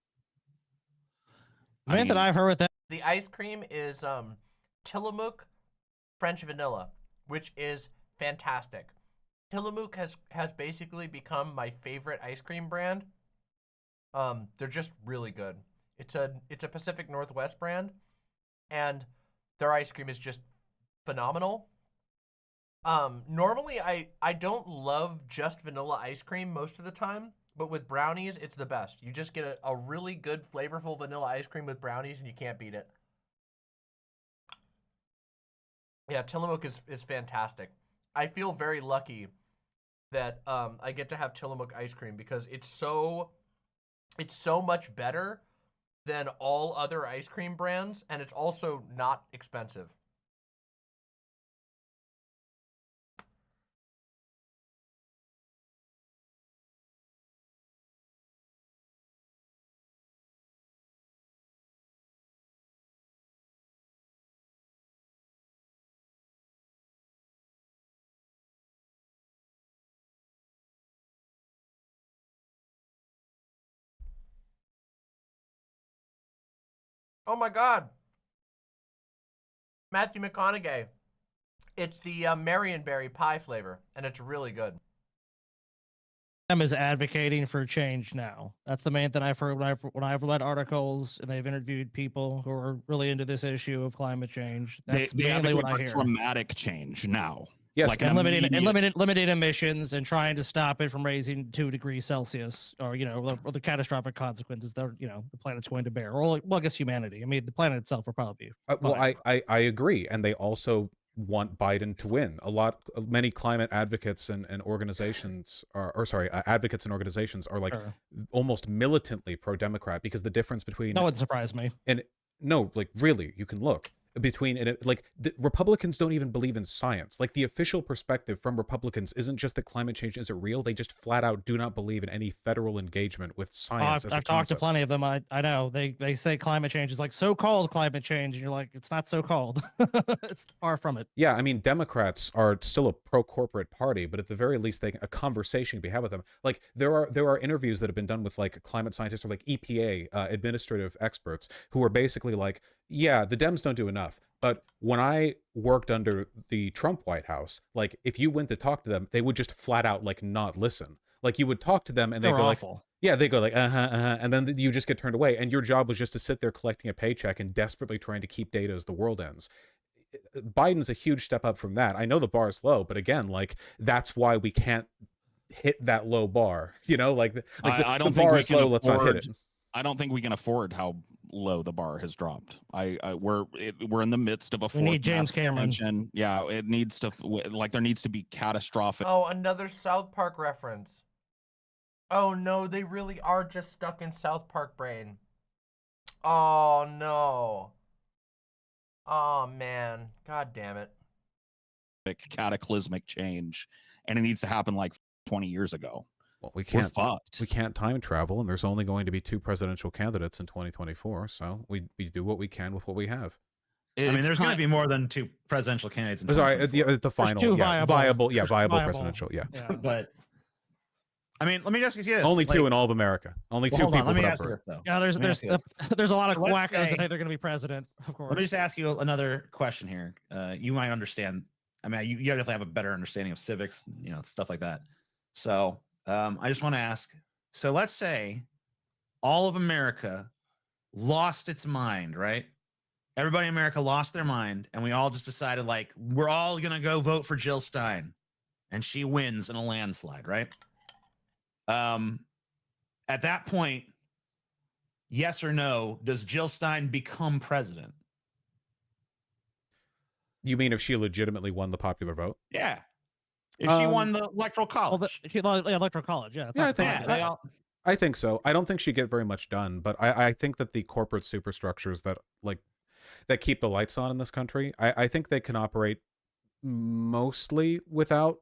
The main that I've heard with that. The ice cream is Tillamook French vanilla, which is fantastic. Tillamook has basically become my favorite ice cream brand. They're just really good. It's a Pacific Northwest brand, and their ice cream is just phenomenal. Normally I don't love just vanilla ice cream most of the time, but with brownies, it's the best. You just get a really good, flavorful vanilla ice cream with brownies, and you can't beat it. Yeah, Tillamook is fantastic. I feel very lucky that I get to have Tillamook ice cream because it's so much better than all other ice cream brands, and it's also not expensive. Oh my God. Matthew McConaughey. It's the Marionberry pie flavor, and it's really good. Is advocating for change now. That's the main thing I've heard when I've read articles and they've interviewed people who are really into this issue of climate change. That's mainly what I hear. Dramatic change now. Yes, like and limiting emissions and trying to stop it from raising 2 degrees Celsius, or or the catastrophic consequences that the planet's going to bear, or well, I guess humanity. I mean, the planet itself will probably be. Well, I agree, and they also want Biden to win. Many climate advocates and organizations advocates and organizations are like almost militantly pro-Democrat, because the difference between that wouldn't surprise me. And no, like really, you can look between it, like the Republicans don't even believe in science. Like the official perspective from Republicans isn't just that climate change isn't real. They just flat out do not believe in any federal engagement with science. I've talked to plenty of them. I know they say climate change is like so-called climate change, and you're like, it's not so-called. It's far from it. Yeah, I mean, Democrats are still a pro-corporate party, but at the very least, a conversation can be had with them. Like there are interviews that have been done with like climate scientists or like EPA administrative experts who are basically like, yeah, the Dems don't do enough. But when I worked under the Trump White House, like if you went to talk to them, they would just flat out like not listen. Like you would talk to them and they go awful. Like, yeah, they go like, and then you just get turned away. And your job was just to sit there collecting a paycheck and desperately trying to keep data as the world ends. Biden's a huge step up from that. I know the bar is low, but again, like that's why we can't hit that low bar. Like I don't the think bar we is can low. Let's not hit it. I don't think we can afford how low the bar has dropped. We're in the midst of a we need James Cameron. Yeah, it needs to there needs to be catastrophic. Oh, another South Park reference. Oh no, they really are just stuck in South Park brain. Oh no. Oh man, god damn it. Cataclysmic change, and it needs to happen like 20 years ago. Well, we can't. We're fucked. We can't time travel, and there's only going to be 2 presidential candidates in 2024. So we do what we can with what we have. I mean, there's going to be more than 2 presidential candidates. Sorry, the final, two viable presidential, yeah. But I mean, let me just ask you this: only 2 in all of America. Only 2 people. Let me ask you this, though. Yeah, there's a lot of quackers that think they're going to be president. Of course. Let me just ask you another question here. You might understand. I mean, you definitely have a better understanding of civics, stuff like that. So I just want to ask: So let's say all of America lost its mind, right? Everybody in America lost their mind, and we all just decided, like, we're all gonna go vote for Jill Stein, and she wins in a landslide, right? At that point, yes or no, does Jill Stein become president? You mean if she legitimately won the popular vote? Yeah. If she won the electoral college. Electoral college, yeah. Yeah, I think, Yeah, I think so. I don't think she'd get very much done, but I think that the corporate superstructures that that keep the lights on in this country, I think they can operate mostly without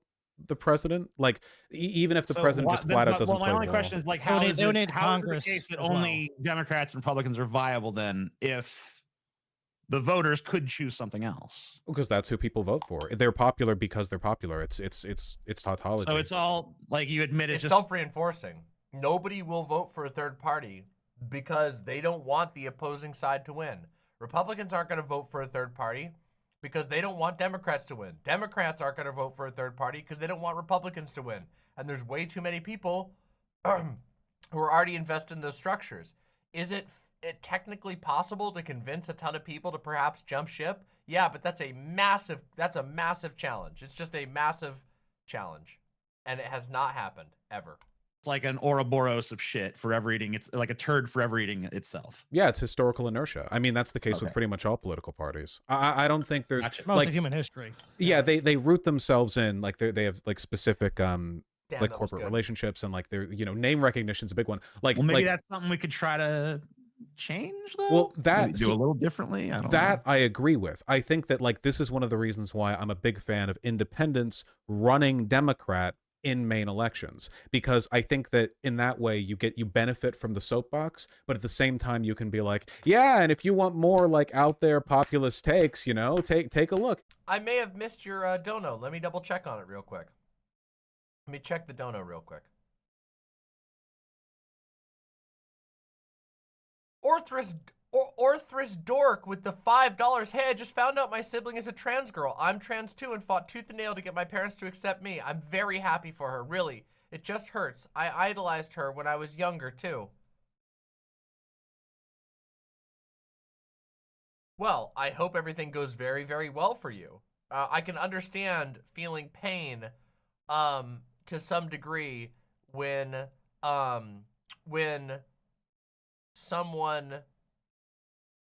the president. Like, even if the president just flat out doesn't play my only ball. question is, like, They would need how is it Congress the case that as well. only Democrats and Republicans are viable then if the voters could choose something else? Because that's who people vote for. They're popular because they're popular. It's tautology. So it's all, like, you admit It's just self-reinforcing. Nobody will vote for a third party because they don't want the opposing side to win. Republicans aren't going to vote for a third party because they don't want Democrats to win. Democrats aren't going to vote for a third party because they don't want Republicans to win. And there's way too many people who are already invested in those structures. Is it technically possible to convince a ton of people to perhaps jump ship? Yeah, but that's a massive challenge. It's just a massive challenge. And it has not happened ever. it's like an Ouroboros of shit forever eating. It's like a turd forever eating itself. Yeah, it's historical inertia. I mean, that's the case with pretty much all political parties. I don't think there's most of human history. Yeah, they root themselves in, like, they have like specific Damn, like corporate relationships, and like their name recognition's a big one. Like, Well, maybe like, that's something we could try to change, though. well, that Maybe do a little differently. I don't that know. I agree with. I think that, like, this is one of the reasons why I'm a big fan of independents running Democrat in main elections, because I think that in that way you benefit from the soapbox, but at the same time you can be like, yeah, and if you want more like out there populist takes, take a look. I may have missed your dono. Let me double check on it real quick. Let me check the dono real quick. Orthrus Dork with the $5. Hey, I just found out my sibling is a trans girl. I'm trans too and fought tooth and nail to get my parents to accept me. I'm very happy for her, really. It just hurts. I idolized her when I was younger too. Well, I hope everything goes very, very well for you. I can understand feeling pain to some degree when someone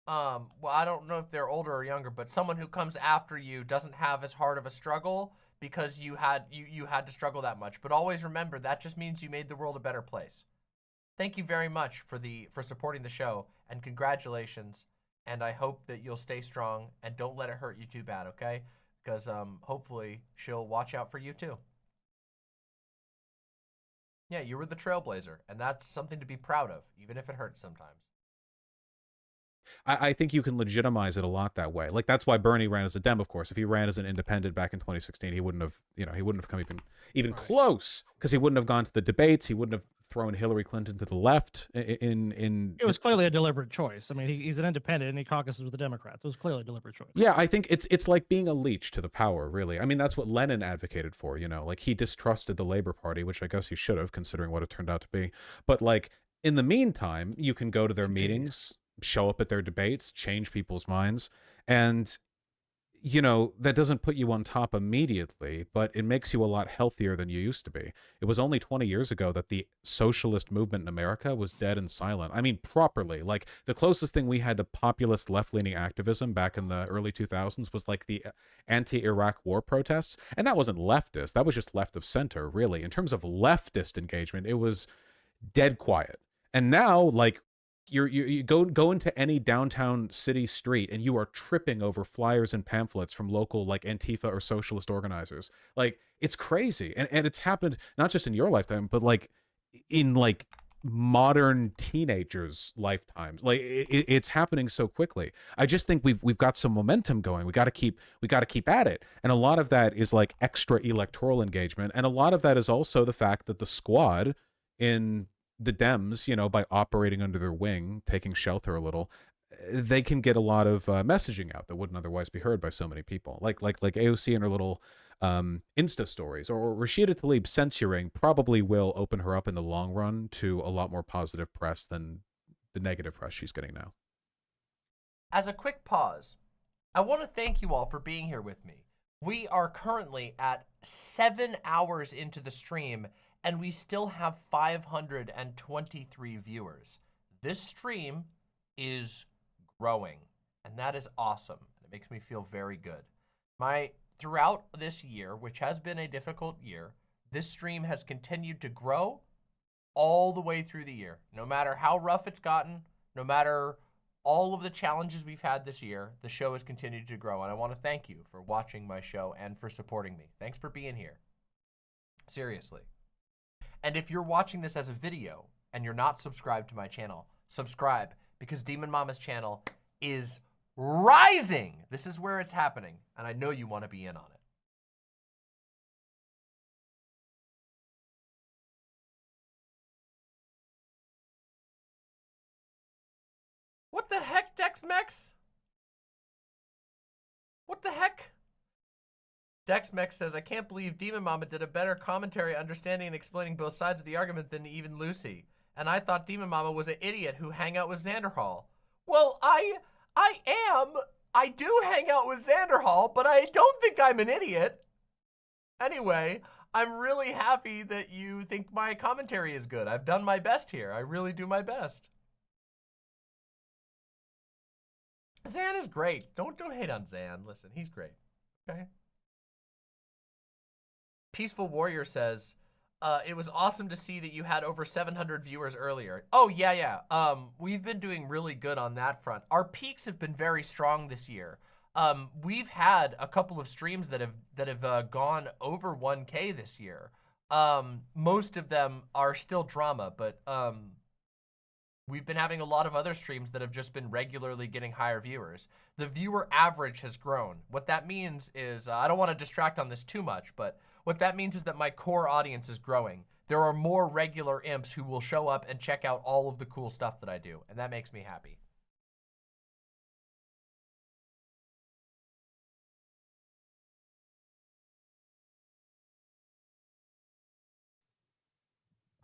well, I don't know if they're older or younger, but someone who comes after you doesn't have as hard of a struggle because you had to struggle that much. But always remember, that just means you made the world a better place. Thank you very much for supporting the show, and congratulations. And I hope that you'll stay strong and don't let it hurt you too bad, okay? Because hopefully she'll watch out for you too. Yeah, you were the trailblazer, and that's something to be proud of, even if it hurts sometimes. I think you can legitimize it a lot that way. Like, that's why Bernie ran as a Dem, of course. If he ran as an independent back in 2016, he wouldn't have come even close, because he wouldn't have gone to the debates. He wouldn't have thrown Hillary Clinton to the left It was clearly a deliberate choice. I mean, he's an independent and he caucuses with the Democrats. It was clearly a deliberate choice. Yeah, I think it's like being a leech to the power, really. I mean, that's what Lenin advocated for, like he distrusted the Labor Party, which I guess he should have, considering what it turned out to be. But like, in the meantime, you can go to their meetings, show up at their debates, change people's minds, and that doesn't put you on top immediately, but it makes you a lot healthier than you used to be. It was only 20 years ago that the socialist movement in America was dead and silent. I mean, properly. Like, the closest thing we had to populist left-leaning activism back in the early 2000s was like the anti-Iraq war protests, and that wasn't leftist. That was just left of center, really. In terms of leftist engagement, it was dead quiet. And now, like, you go into any downtown city street and you are tripping over flyers and pamphlets from local, like, Antifa or socialist organizers. Like, it's crazy. And it's happened not just in your lifetime, but like in like modern teenagers' lifetimes. Like, it's happening so quickly. I just think we've got some momentum going. We got to keep at it. And a lot of that is like extra electoral engagement, and a lot of that is also the fact that the squad in the Dems, by operating under their wing, taking shelter a little, they can get a lot of messaging out that wouldn't otherwise be heard by so many people. Like AOC and her little Insta stories, or Rashida Tlaib censoring probably will open her up in the long run to a lot more positive press than the negative press she's getting now. As a quick pause, I want to thank you all for being here with me. We are currently at 7 hours into the stream, and we still have 523 viewers. This stream is growing, and that is awesome. It makes me feel very good. Throughout this year, which has been a difficult year, this stream has continued to grow all the way through the year. No matter how rough it's gotten, no matter all of the challenges we've had this year, the show has continued to grow. And I want to thank you for watching my show and for supporting me. Thanks for being here. Seriously. And if you're watching this as a video and you're not subscribed to my channel, subscribe, because Demon Mama's channel is rising. This is where it's happening, and I know you want to be in on it. What the heck, DexMex? What the heck? DexMex says, I can't believe Demon Mama did a better commentary understanding and explaining both sides of the argument than even Lucy. And I thought Demon Mama was an idiot who hang out with Xander Hall. Well, I do hang out with Xander Hall, but I don't think I'm an idiot. Anyway, I'm really happy that you think my commentary is good. I've done my best here. I really do my best. Zan is great. Don't hate on Zan. Listen, he's great. Okay. Peaceful Warrior says, it was awesome to see that you had over 700 viewers earlier. Oh, yeah. We've been doing really good on that front. Our peaks have been very strong this year. We've had a couple of streams that have gone over 1K this year. Most of them are still drama, but we've been having a lot of other streams that have just been regularly getting higher viewers. The viewer average has grown. What that means is, I don't want to distract on this too much, but what that means is that my core audience is growing. There are more regular imps who will show up and check out all of the cool stuff that I do, and that makes me happy.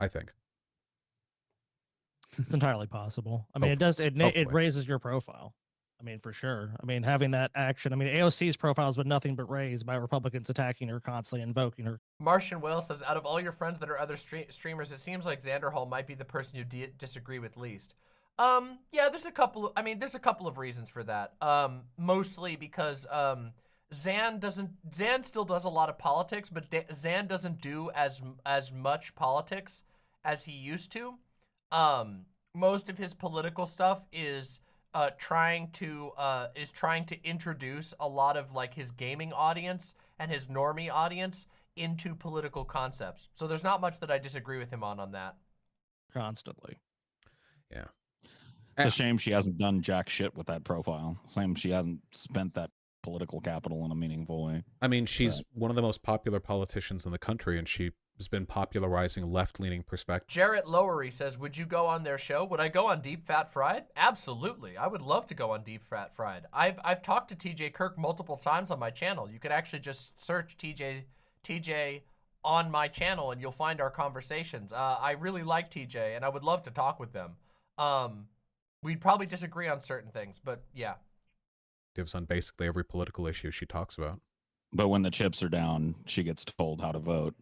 I think. It's entirely possible. I mean, it raises your profile. I mean, for sure. I mean, having that action. I mean, AOC's profile has been nothing but raised by Republicans attacking her, constantly invoking her. Martian Will says, out of all your friends that are other streamers, it seems like Xander Hall might be the person you disagree with least. Yeah, there's a couple of reasons for that. Mostly because Zan still does a lot of politics, but Zan doesn't do as much politics as he used to. Most of his political stuff is trying to introduce a lot of like his gaming audience and his normie audience into political concepts. So there's not much that I disagree with him on that. Constantly. Yeah. It's a shame she hasn't done jack shit with that profile. Same, she hasn't spent that political capital in a meaningful way. I mean, she's one of the most popular politicians in the country, and she has been popularizing left-leaning perspective. Jarrett Lowery says, would you go on their show? Would I go on DeepFatFried? Absolutely. I would love to go on DeepFatFried. I've talked to TJKirk multiple times on my channel. You could actually just search TJ on my channel and you'll find our conversations. I really like TJ and I would love to talk with them. We'd probably disagree on certain things, but yeah. Gives on basically every political issue she talks about. But when the chips are down, she gets told how to vote.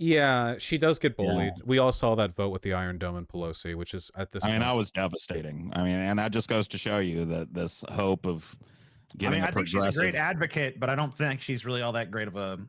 Yeah, she does get bullied. Yeah. We all saw that vote with the Iron Dome and Pelosi, which is at this point. I mean, that was devastating. I mean, and that just goes to show you that this hope of getting I think she's a great advocate, but I don't think she's really all that great of a...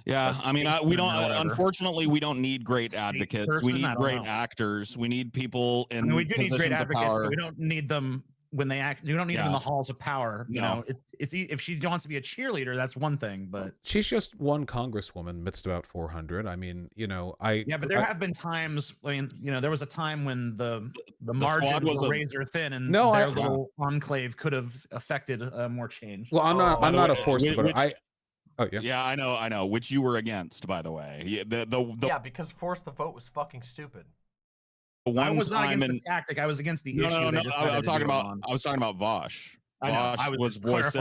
Yeah, I mean, we don't, unfortunately, we don't need great advocates. We need great actors. We need people in we do need great positions of advocates, power. but we don't need them when they act. You don't need them in the halls of power. You know, it's if she wants to be a cheerleader, that's one thing, but she's just one congresswoman amidst about 400. I mean, you know, but there have been times. I mean, you know, there was a time when the margin was razor thin, and their little enclave could have affected more change. Well, I'm not a force voter. Oh yeah. Yeah, I know. Which you were against, by the way. Yeah, because force the vote was fucking stupid. I was not against the tactic. I was against the issue. No. I was talking about Vaush. Vaush was voiced.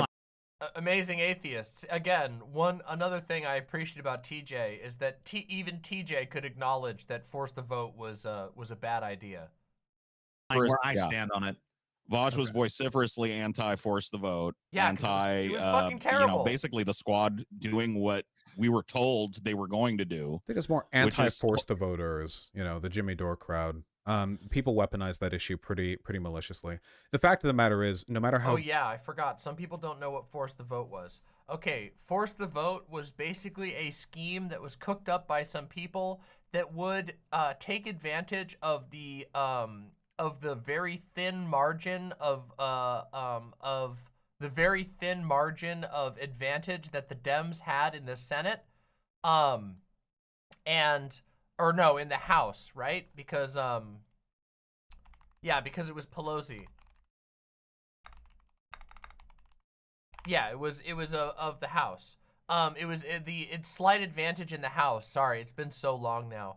Amazing Atheists. Again, another thing I appreciate about TJ is that even TJ could acknowledge that force the vote was a bad idea. Where I stand on it. Vaush was vociferously anti-force the vote. Yeah, 'cause it was fucking terrible. Basically the squad doing what we were told they were going to do. I think it's more anti-force the voters, the Jimmy Dore crowd. People weaponize that issue pretty maliciously. The fact of the matter is, no matter how... Oh yeah, I forgot. Some people don't know what force the vote was. Okay, force the vote was basically a scheme that was cooked up by some people that would take advantage of the very thin margin of advantage that the Dems had in the Senate, in the House, right? Because because it was Pelosi. Yeah, it was of the House. It's slight advantage in the House. Sorry, it's been so long now.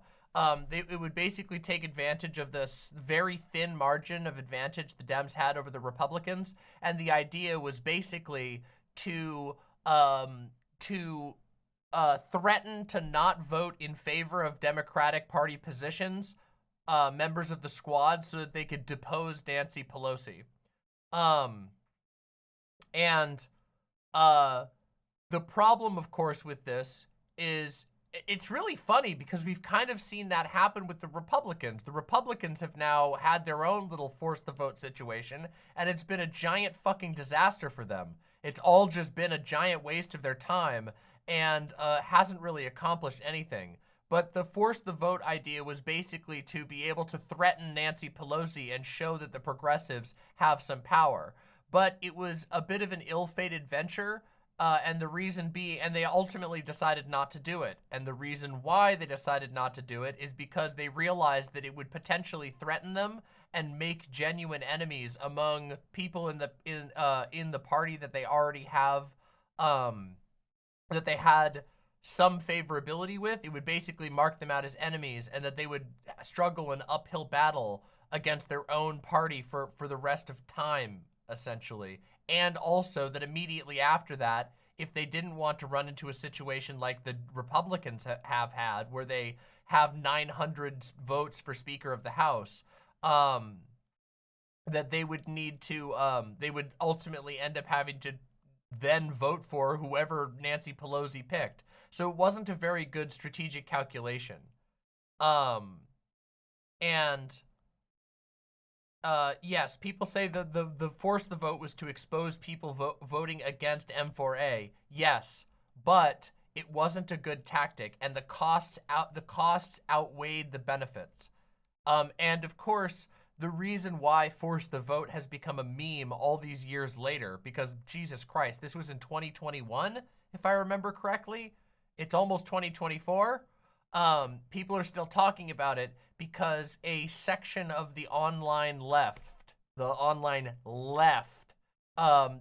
It would basically take advantage of this very thin margin of advantage the Dems had over the Republicans, and the idea was basically to threaten to not vote in favor of Democratic Party positions, members of the squad, so that they could depose Nancy Pelosi. The problem, of course, with this is it's really funny because we've kind of seen that happen with the Republicans. The Republicans have now had their own little force the vote situation, and it's been a giant fucking disaster for them. It's all just been a giant waste of their time and hasn't really accomplished anything. But the force the vote idea was basically to be able to threaten Nancy Pelosi and show that the progressives have some power. But it was a bit of an ill-fated venture. And the reason being, and they ultimately decided not to do it. And the reason why they decided not to do it is because they realized that it would potentially threaten them and make genuine enemies among people in the party that they already have, that they had some favorability with. It would basically mark them out as enemies, and that they would struggle an uphill battle against their own party for the rest of time, essentially. And also that immediately after that, if they didn't want to run into a situation like the Republicans have had, where they have 900 votes for Speaker of the House, that they would need to, they would ultimately end up having to then vote for whoever Nancy Pelosi picked. So it wasn't a very good strategic calculation. Yes, people say the force the vote was to expose people voting against M4A. Yes, but it wasn't a good tactic, and the costs outweighed the benefits. And of course, the reason why force the vote has become a meme all these years later, because Jesus Christ, this was in 2021, if I remember correctly. It's almost 2024. People are still talking about it because a section of the online left,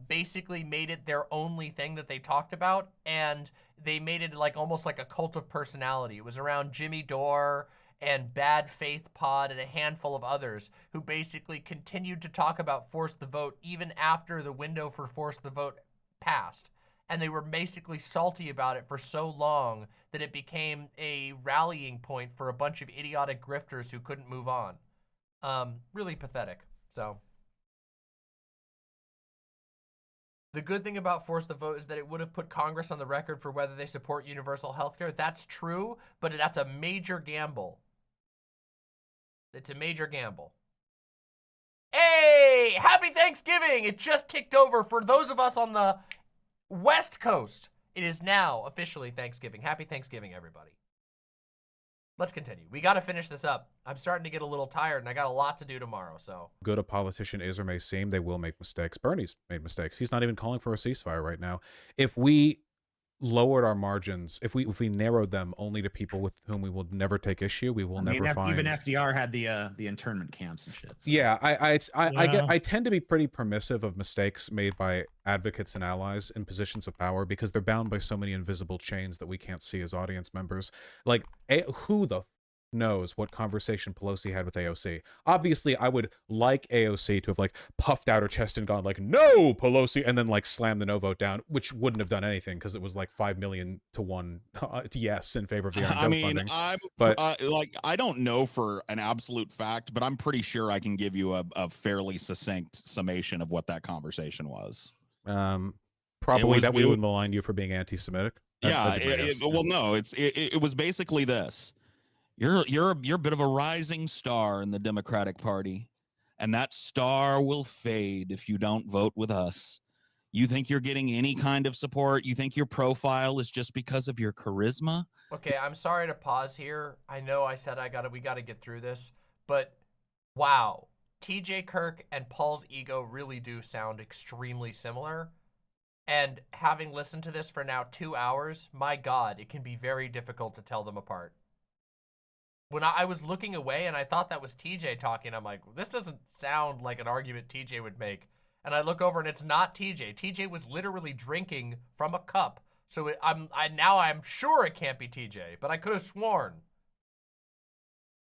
basically made it their only thing that they talked about, and they made it like almost like a cult of personality. It was around Jimmy Dore and Bad Faith Pod and a handful of others who basically continued to talk about force the vote even after the window for force the vote passed. And they were basically salty about it for so long that it became a rallying point for a bunch of idiotic grifters who couldn't move on. Really pathetic. So the good thing about force the vote is that it would have put Congress on the record for whether they support universal health care. That's true, but that's a major gamble. It's a major gamble. Hey, happy Thanksgiving! It just ticked over for those of us on the West Coast. It is now officially Thanksgiving. Happy Thanksgiving, everybody. Let's continue. We got to finish this up. I'm starting to get a little tired, and I got a lot to do tomorrow, so. Good a politician is or may seem, they will make mistakes. Bernie's made mistakes. He's not even calling for a ceasefire right now. If we lowered our margins, if we narrowed them only to people with whom we will never take issue, we will never find. Even FDR had the internment camps and shit. So. Yeah, I tend to be pretty permissive of mistakes made by advocates and allies in positions of power because they're bound by so many invisible chains that we can't see as audience members. Like, who the knows what conversation Pelosi had with AOC. Obviously, I would like AOC to have like puffed out her chest and gone like, "No, Pelosi," and then like slammed the no vote down, which wouldn't have done anything because it was like 5 million to 1 yes in favor of the I mean, funding. I'm But like, I don't know for an absolute fact, but I'm pretty sure I can give you a fairly succinct summation of what that conversation was. probably that we would malign you for being anti-Semitic. Yeah. Well, no, it was basically this. You're a bit of a rising star in the Democratic Party, and that star will fade if you don't vote with us. You think you're getting any kind of support? You think your profile is just because of your charisma? Okay, I'm sorry to pause here. I know I said we gotta get through this, but wow, TJKirk and Paul's ego really do sound extremely similar. And having listened to this for now 2 hours, my God, it can be very difficult to tell them apart. When I was looking away and I thought that was TJ talking, I'm like, this doesn't sound like an argument TJ would make. And I look over and it's not TJ. TJ was literally drinking from a cup. So now I'm sure it can't be TJ, but I could have sworn.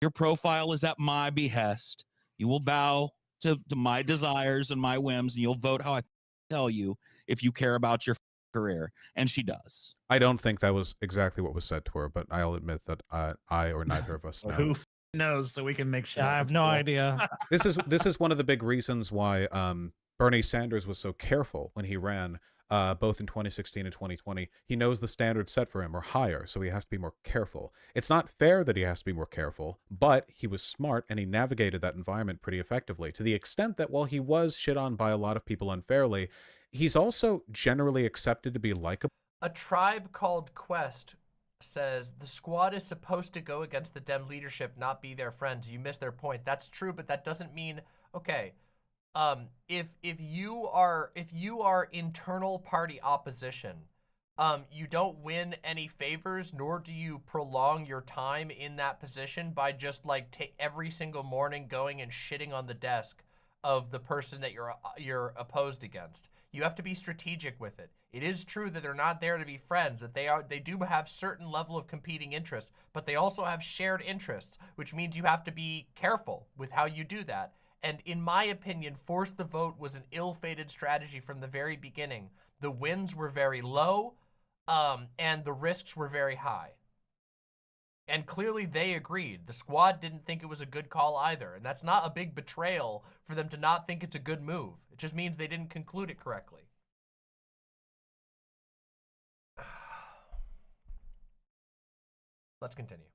Your profile is at my behest. You will bow to my desires and my whims, and you'll vote how I tell you if you care about your career. And she does. I don't think that was exactly what was said to her, but I'll admit that I or neither of us know. Who knows? So we can make sure. I have no idea. This is one of the big reasons why Bernie Sanders was so careful when he ran, both in 2016 and 2020. He knows the standards set for him are higher, so he has to be more careful. It's not fair that he has to be more careful, but he was smart and he navigated that environment pretty effectively, to the extent that while he was shit on by a lot of people unfairly, he's also generally accepted to be likable. A Tribe Called Quest says, the squad is supposed to go against the Dem leadership, not be their friends. You missed their point. That's true, but that doesn't mean, okay, if you are internal party opposition, you don't win any favors, nor do you prolong your time in that position by just like every single morning going and shitting on the desk of the person that you're opposed against. You have to be strategic with it. It is true that they're not there to be friends, that they do have certain level of competing interests, but they also have shared interests, which means you have to be careful with how you do that. And in my opinion, force the vote was an ill-fated strategy from the very beginning. The wins were very low, and the risks were very high. And clearly they agreed. The squad didn't think it was a good call either. And that's not a big betrayal for them to not think it's a good move. It just means they didn't conclude it correctly. Let's continue.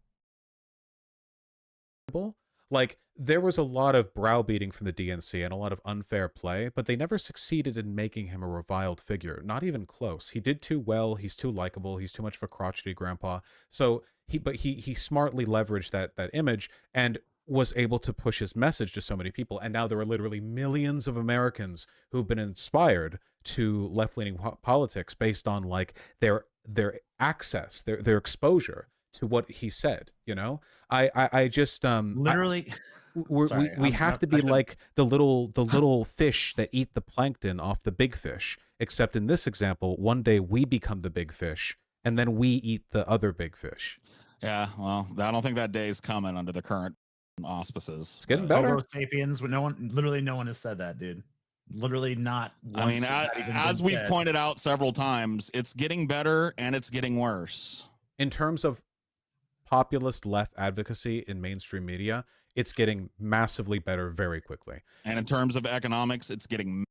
Like, there was a lot of browbeating from the DNC and a lot of unfair play, but they never succeeded in making him a reviled figure. Not even close. He did too well. He's too likable. He's too much of a crotchety grandpa. So he smartly leveraged that image and was able to push his message to so many people. And now there are literally millions of Americans who've been inspired to left-leaning politics based on like their access, their exposure to what he said. You know, I just literally we have to be like the little fish that eat the plankton off the big fish, except in this example, one day we become the big fish and then we eat the other big fish. Yeah, well, I don't think that day is coming under the current auspices. It's getting better. Homo sapiens, no one has said that, dude. Literally not once. I mean, as we've pointed out several times, it's getting better and it's getting worse. In terms of populist left advocacy in mainstream media, it's getting massively better very quickly. And in terms of economics, it's getting...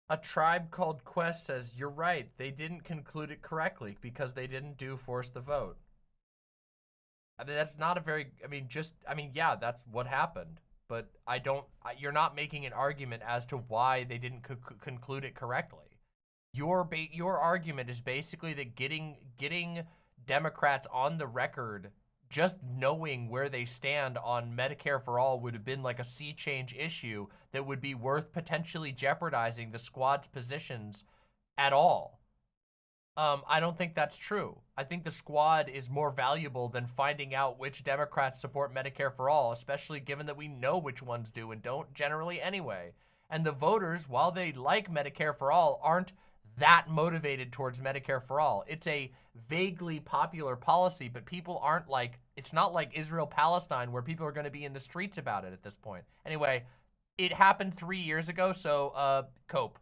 A Tribe Called Quest says, you're right, they didn't conclude it correctly because they didn't do force the vote. I mean, that's not a very, yeah, that's what happened. But you're not making an argument as to why they didn't conclude it correctly. Your argument is basically that getting Democrats on the record, just knowing where they stand on Medicare for All would have been like a sea change issue that would be worth potentially jeopardizing the squad's positions at all. I don't think that's true. I think the squad is more valuable than finding out which Democrats support Medicare for All, especially given that we know which ones do and don't generally anyway. And the voters, while they like Medicare for All, aren't that motivated towards Medicare for All. It's a vaguely popular policy, but people aren't like it's not like Israel-Palestine where people are going to be in the streets about it at this point. Anyway, it happened 3 years ago, so cope.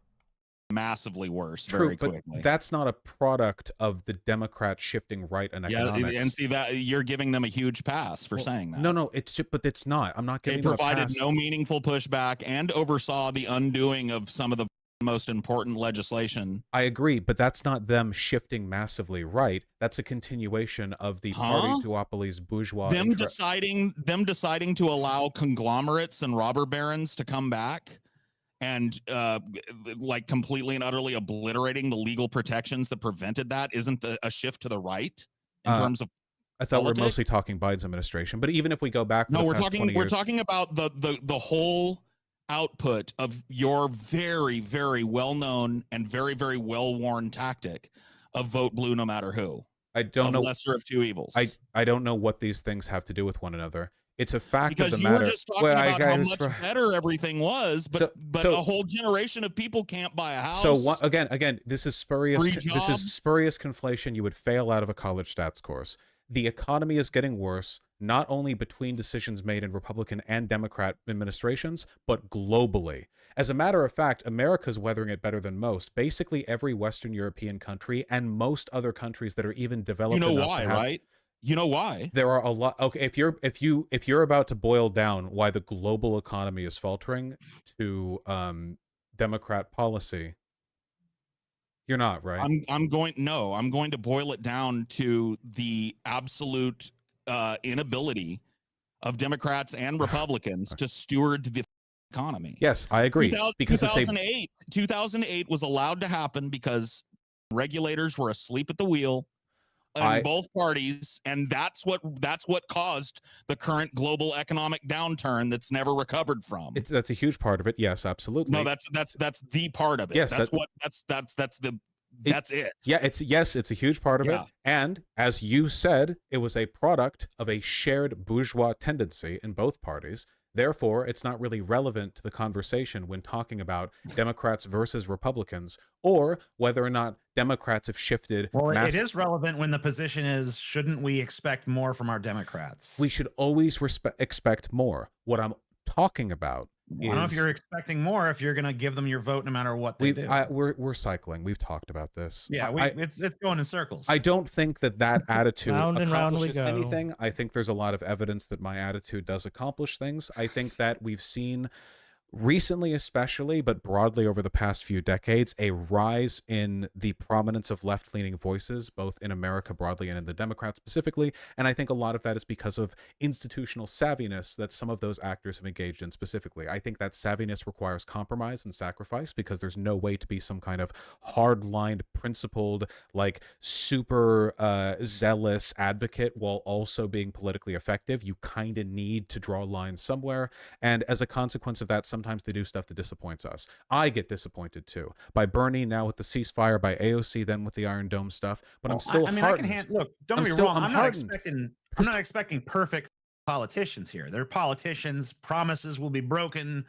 Massively worse True, very but quickly. that's not a product of the Democrats shifting right on economics. Yeah, and see that you're giving them a huge pass for saying that. No, but it's not. I'm not They giving them a provided pass. no meaningful pushback and oversaw the undoing of some of the most important legislation. I agree, but that's not them shifting massively right. That's a continuation of the party duopoly's bourgeois. Them deciding to allow conglomerates and robber barons to come back and like completely and utterly obliterating the legal protections that prevented that isn't a shift to the right in terms of I thought politics? we're mostly talking Biden's administration, but even if we go back, no, we're talking about the whole output of your very, very well-known and very, very well-worn tactic of vote blue no matter who. I don't know. Lesser of two evils. I don't know what these things have to do with one another. It's a fact because of the you matter. were just talking about how much better everything was, but a whole generation of people can't buy a house. So again, this is spurious. This is spurious conflation. You would fail out of a college stats course. The economy is getting worse, not only between decisions made in Republican and Democrat administrations, but globally. As a matter of fact, America's weathering it better than most. Basically, every Western European country and most other countries that are even developed. You know why, right? You know why? There are a lot. Okay, if you're about to boil down why the global economy is faltering to Democrat policy, you're not, right? I'm going to boil it down to the absolute inability of Democrats and Republicans to steward the economy. Yes, I agree. Because 2008 was allowed to happen because regulators were asleep at the wheel in both parties, and that's what caused the current global economic downturn that's never recovered from. That's a huge part of it. Yes, absolutely. No, that's the part of it. Yes, that's it. Yeah, it's a huge part of it. And as you said, it was a product of a shared bourgeois tendency in both parties. Therefore, it's not really relevant to the conversation when talking about Democrats versus Republicans, or whether or not Democrats have shifted. Well, it is relevant when the position is, shouldn't we expect more from our Democrats? We should always expect more. What I'm talking about I don't know if you're expecting more if you're going to give them your vote no matter what they do. We're cycling. We've talked about this. Yeah, it's going in circles. I don't think that attitude round and round we accomplishes go. anything. I think there's a lot of evidence that my attitude does accomplish things. I think that we've seen recently, especially, but broadly over the past few decades, a rise in the prominence of left-leaning voices, both in America broadly and in the Democrats specifically. And I think a lot of that is because of institutional savviness that some of those actors have engaged in specifically. I think that savviness requires compromise and sacrifice, because there's no way to be some kind of hard-lined, principled, like super zealous advocate while also being politically effective. You kind of need to draw lines somewhere. And as a consequence of that, sometimes they do stuff that disappoints us. I get disappointed too. By Bernie, now with the ceasefire, by AOC, then with the Iron Dome stuff. But I'm still heartened. Look, don't get me wrong. I'm not expecting perfect politicians here. They're politicians. Promises will be broken.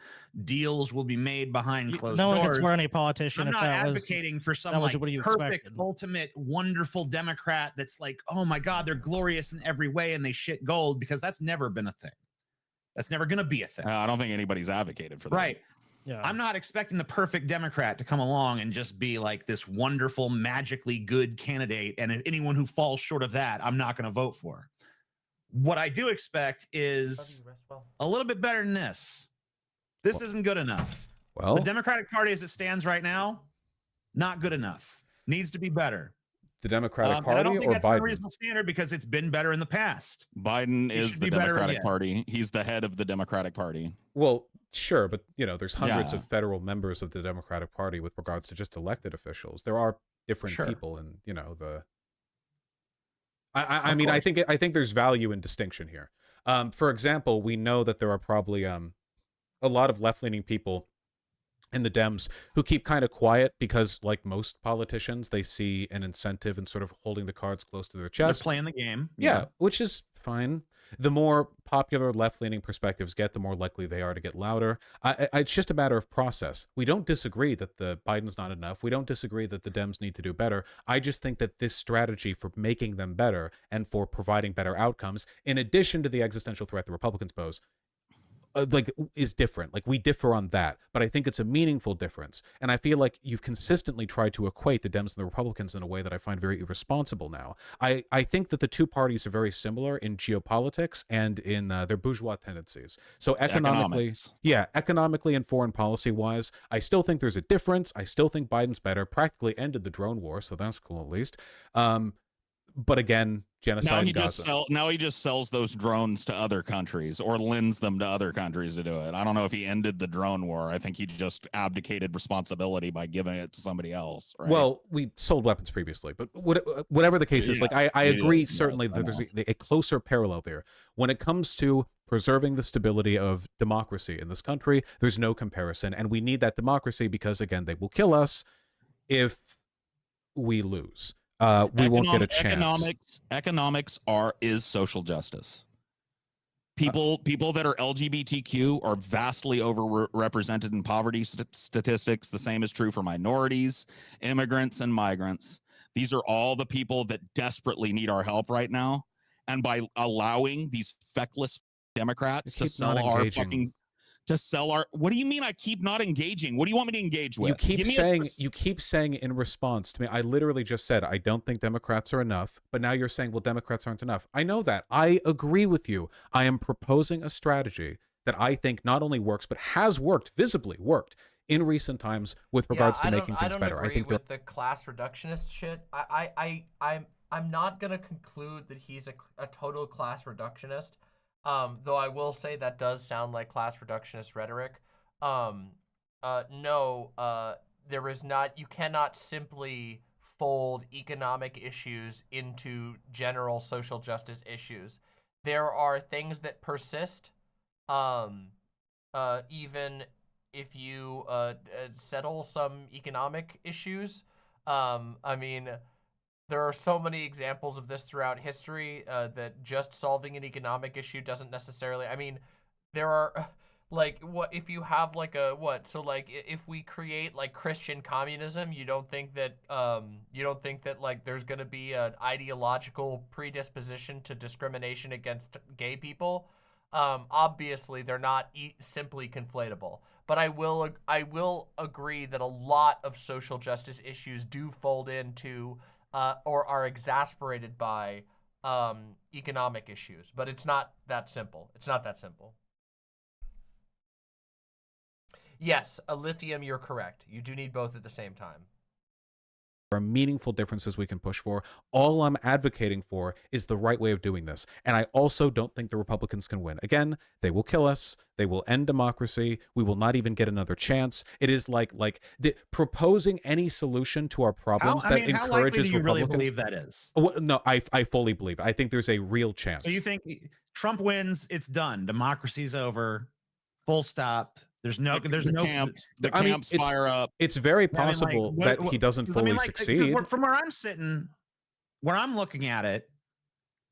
Deals will be made behind closed doors. No one can swear any politician. I'm not advocating for some like perfect, ultimate, wonderful Democrat that's like, oh my God, they're glorious in every way and they shit gold, because that's never been a thing. That's never going to be a thing. I don't think anybody's advocated for that. Right. Yeah. I'm not expecting the perfect Democrat to come along and just be like this wonderful, magically good candidate. And anyone who falls short of that, I'm not going to vote for. What I do expect is a little bit better than this. This isn't good enough. Well, the Democratic Party as it stands right now, not good enough. Needs to be better. The Democratic Party, I don't think or that's Biden? A reasonable standard, because it's been better in the past. Biden is the Democratic Party. He's the head of the Democratic Party. Well, sure, but there's hundreds of federal members of the Democratic Party with regards to just elected officials. There are different people, and the. I mean, I think there's value in distinction here. For example, we know that there are probably a lot of left-leaning people in the Dems who keep kind of quiet because, like most politicians, they see an incentive in sort of holding the cards close to their chest. They're playing the game. Yeah, which is fine. The more popular left-leaning perspectives get, the more likely they are to get louder. It's just a matter of process. We don't disagree that the Biden's not enough. We don't disagree that the Dems need to do better. I just think that this strategy for making them better and for providing better outcomes, in addition to the existential threat the Republicans pose, is different. Like, we differ on that, but I think it's a meaningful difference. And I feel like you've consistently tried to equate the Dems and the Republicans in a way that I find very irresponsible now. I think that the two parties are very similar in geopolitics and in their bourgeois tendencies. So economically, economically and foreign policy wise, I still think there's a difference. I still think Biden's better, practically ended the drone war, so that's cool at least. But again, genocide in Gaza. Now he just sells those drones to other countries or lends them to other countries to do it. I don't know if he ended the drone war. I think he just abdicated responsibility by giving it to somebody else. Right? Well, we sold weapons previously, but whatever the case is, like I agree certainly that there's a closer parallel there. When it comes to preserving the stability of democracy in this country, there's no comparison. And we need that democracy because, again, they will kill us if we lose. We won't get a chance. Economics is social justice. People that are LGBTQ are vastly overrepresented in poverty statistics. The same is true for minorities, immigrants, and migrants. These are all the people that desperately need our help right now. And by allowing these feckless Democrats to sell our fucking what do you mean I keep not engaging? What do you want me to engage with? You keep saying in response to me, I literally just said I don't think Democrats are enough, but now you're saying, well, Democrats aren't enough. I know that. I agree with you. I am proposing a strategy that I think not only works, but has worked, visibly worked in recent times with regards to making things better. I think with the class reductionist shit. I'm not gonna conclude that he's a total class reductionist. Though I will say that does sound like class reductionist rhetoric. There is not, you cannot simply fold economic issues into general social justice issues. There are things that persist, even if you settle some economic issues. I mean, there are so many examples of this throughout history that just solving an economic issue doesn't necessarily, I mean, there are, like, what if you have like so like if we create like Christian communism, you don't think that like there's going to be an ideological predisposition to discrimination against gay people? Obviously they're not simply conflatable, but I will agree that a lot of social justice issues do fold into or are exasperated by economic issues, but it's not that simple. It's not that simple. Yes, a lithium, you're correct. You do need both at the same time. There are meaningful differences we can push for. All I'm advocating for is the right way of doing this. And I also don't think the Republicans can win. Again, they will kill us. They will end democracy. We will not even get another chance. It is like proposing any solution to our problems how likely encourages do you Republicans. really believe that is? No, I fully believe it. I think there's a real chance. So you think Trump wins, it's done. Democracy's over. Full stop. The camps fire up. It's very possible that he doesn't fully succeed. From where I'm sitting, where I'm looking at it,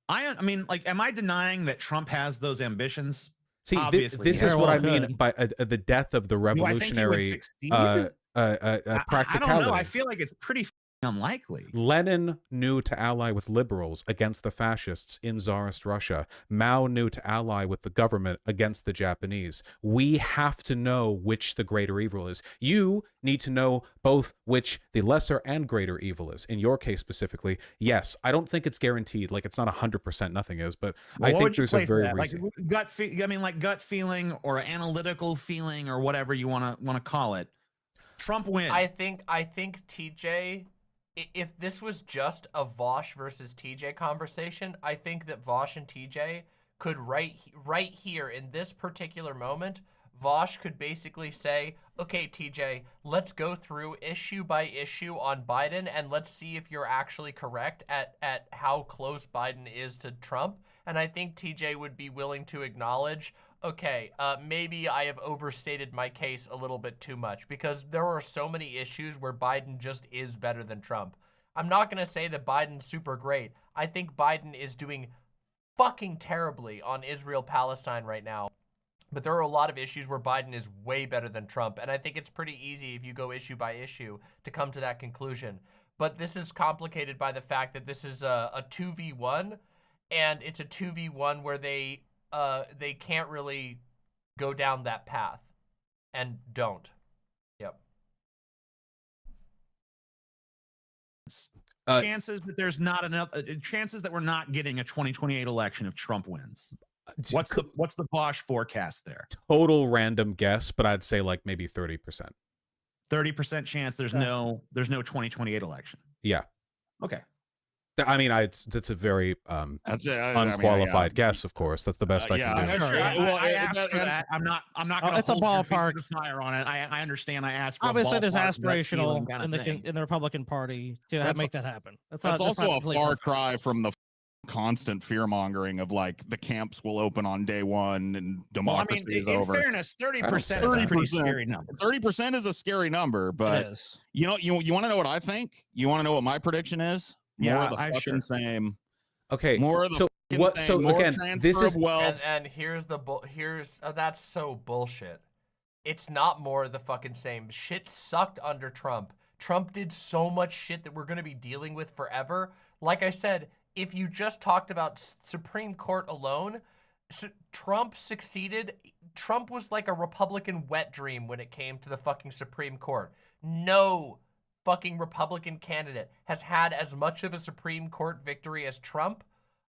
I mean, like, am I denying that Trump has those ambitions? See, this is what I mean by the death of the revolutionary practicality. I don't know. I feel like it's pretty unlikely. Lenin knew to ally with liberals against the fascists in Tsarist Russia. Mao knew to ally with the government against the Japanese. We have to know which the greater evil is. You need to know both which the lesser and greater evil is. In your case specifically, yes. I don't think it's guaranteed. Like, it's not 100%. Nothing is, but I think there's a very reason. Like gut feeling or analytical feeling or whatever you want to call it. Trump wins. I think TJ. If this was just a Vaush versus TJ conversation, I think that Vaush and TJ could right here in this particular moment, Vaush could basically say, okay, TJ, let's go through issue by issue on Biden and let's see if you're actually correct at how close Biden is to Trump. And I think TJ would be willing to acknowledge, okay, maybe I have overstated my case a little bit too much because there are so many issues where Biden just is better than Trump. I'm not going to say that Biden's super great. I think Biden is doing fucking terribly on Israel-Palestine right now. But there are a lot of issues where Biden is way better than Trump. And I think it's pretty easy if you go issue by issue to come to that conclusion. But this is complicated by the fact that this is a 2v1, and it's a 2v1 where they can't really go down that path and don't. Yep. Chances that there's not enough chances that we're not getting a 2028 election if Trump wins. What's the Vaush forecast there? Total random guess, but I'd say like maybe 30%. 30% chance there's no 2028 election. Yeah. Okay. I mean, that's a very unqualified guess, of course. That's the best I can do. I asked for that. I'm not going to it's a ballpark fire on it. I understand. I asked for obviously there's ballpark aspirational in in the Republican Party to make that happen. That's also a far cry from the constant fear mongering of like the camps will open on day one and democracy is over. In fairness, 30% is a pretty scary number. 30% is a scary number, but you know, you want to know what I think? You want to know what my prediction is? More of the fucking same. Okay. More of the what? same, So more again, this is wealth. And here's the that's so bullshit. It's not more of the fucking same. Shit sucked under Trump. Trump did so much shit that we're gonna be dealing with forever. Like I said, if you just talked about Supreme Court alone, Trump succeeded. Trump was like a Republican wet dream when it came to the fucking Supreme Court. No fucking Republican candidate has had as much of a Supreme Court victory as Trump.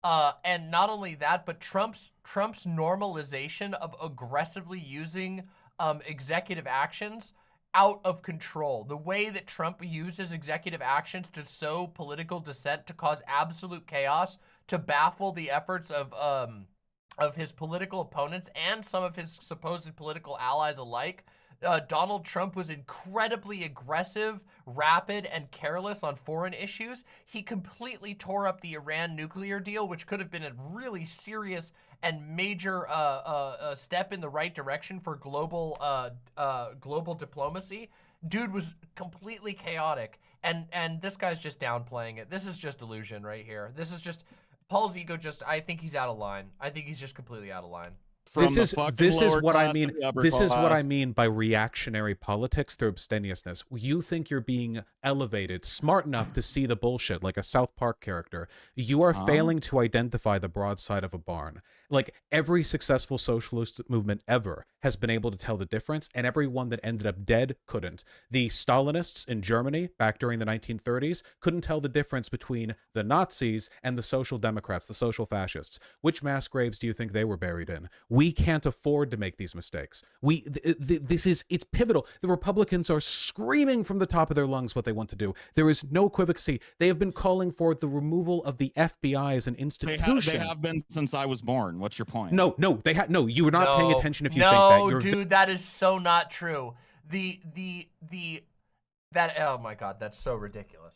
And not only that, but Trump's normalization of aggressively using executive actions out of control. The way that Trump uses executive actions to sow political dissent, to cause absolute chaos, to baffle the efforts of his political opponents and some of his supposed political allies alike. Donald Trump was incredibly aggressive, rapid, and careless on foreign issues. He completely tore up the Iran nuclear deal, which could have been a really serious and major step in the right direction for global diplomacy. Dude was completely chaotic, and this guy's just downplaying it. This is just illusion right here. This is just Paul's ego. I think he's out of line. I think he's just completely out of line. This is what I mean. This is what I mean by reactionary politics through abstemiousness. You think you're being elevated, smart enough to see the bullshit like a South Park character. You are failing to identify the broad side of a barn. Like every successful socialist movement ever has been able to tell the difference, and everyone that ended up dead couldn't. The Stalinists in Germany back during the 1930s couldn't tell the difference between the Nazis and the Social Democrats, the social fascists. Which mass graves do you think they were buried in? We can't afford to make these mistakes. It's pivotal. The Republicans are screaming from the top of their lungs what they want to do. There is no equivocation. They have been calling for the removal of the FBI as an institution. They have been since I was born. What's your point? No, you were not paying attention if you think that. No, dude, that is so not true. Oh my God, that's so ridiculous.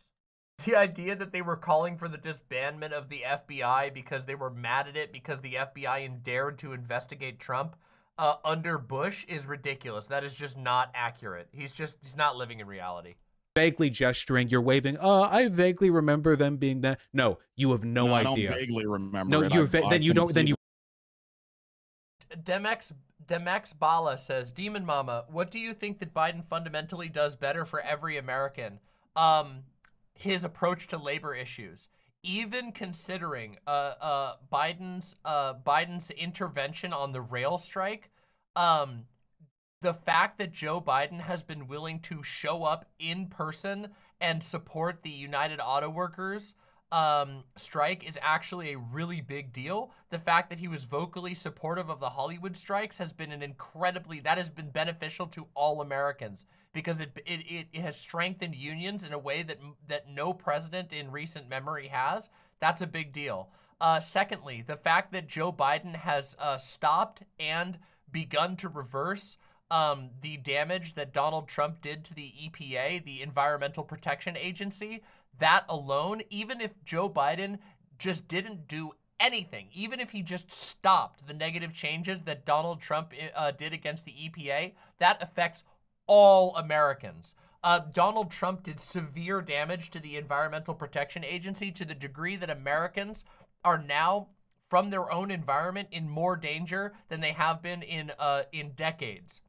The idea that they were calling for the disbandment of the FBI because they were mad at it because the FBI dared to investigate Trump under Bush is ridiculous. That is just not accurate. He's not living in reality. Vaguely gesturing, you're waving. I vaguely remember them being that. No, you have no idea. I don't vaguely remember. No, it. Then you. Demex Bala says, Demon Mama, what do you think that Biden fundamentally does better for every American? His approach to labor issues, even considering Biden's intervention on the rail strike, the fact that Joe Biden has been willing to show up in person and support the United Auto Workers strike is actually a really big deal. The fact that he was vocally supportive of the Hollywood strikes has been that has been beneficial to all Americans because it has strengthened unions in a way that no president in recent memory has. That's a big deal. Secondly, the fact that Joe Biden has stopped and begun to reverse the damage that Donald Trump did to the EPA, the Environmental Protection Agency, that alone, even if Joe Biden just didn't do anything, even if he just stopped the negative changes that Donald Trump did against the EPA, that affects all Americans. Donald Trump did severe damage to the Environmental Protection Agency to the degree that Americans are now from their own environment in more danger than they have been in decades.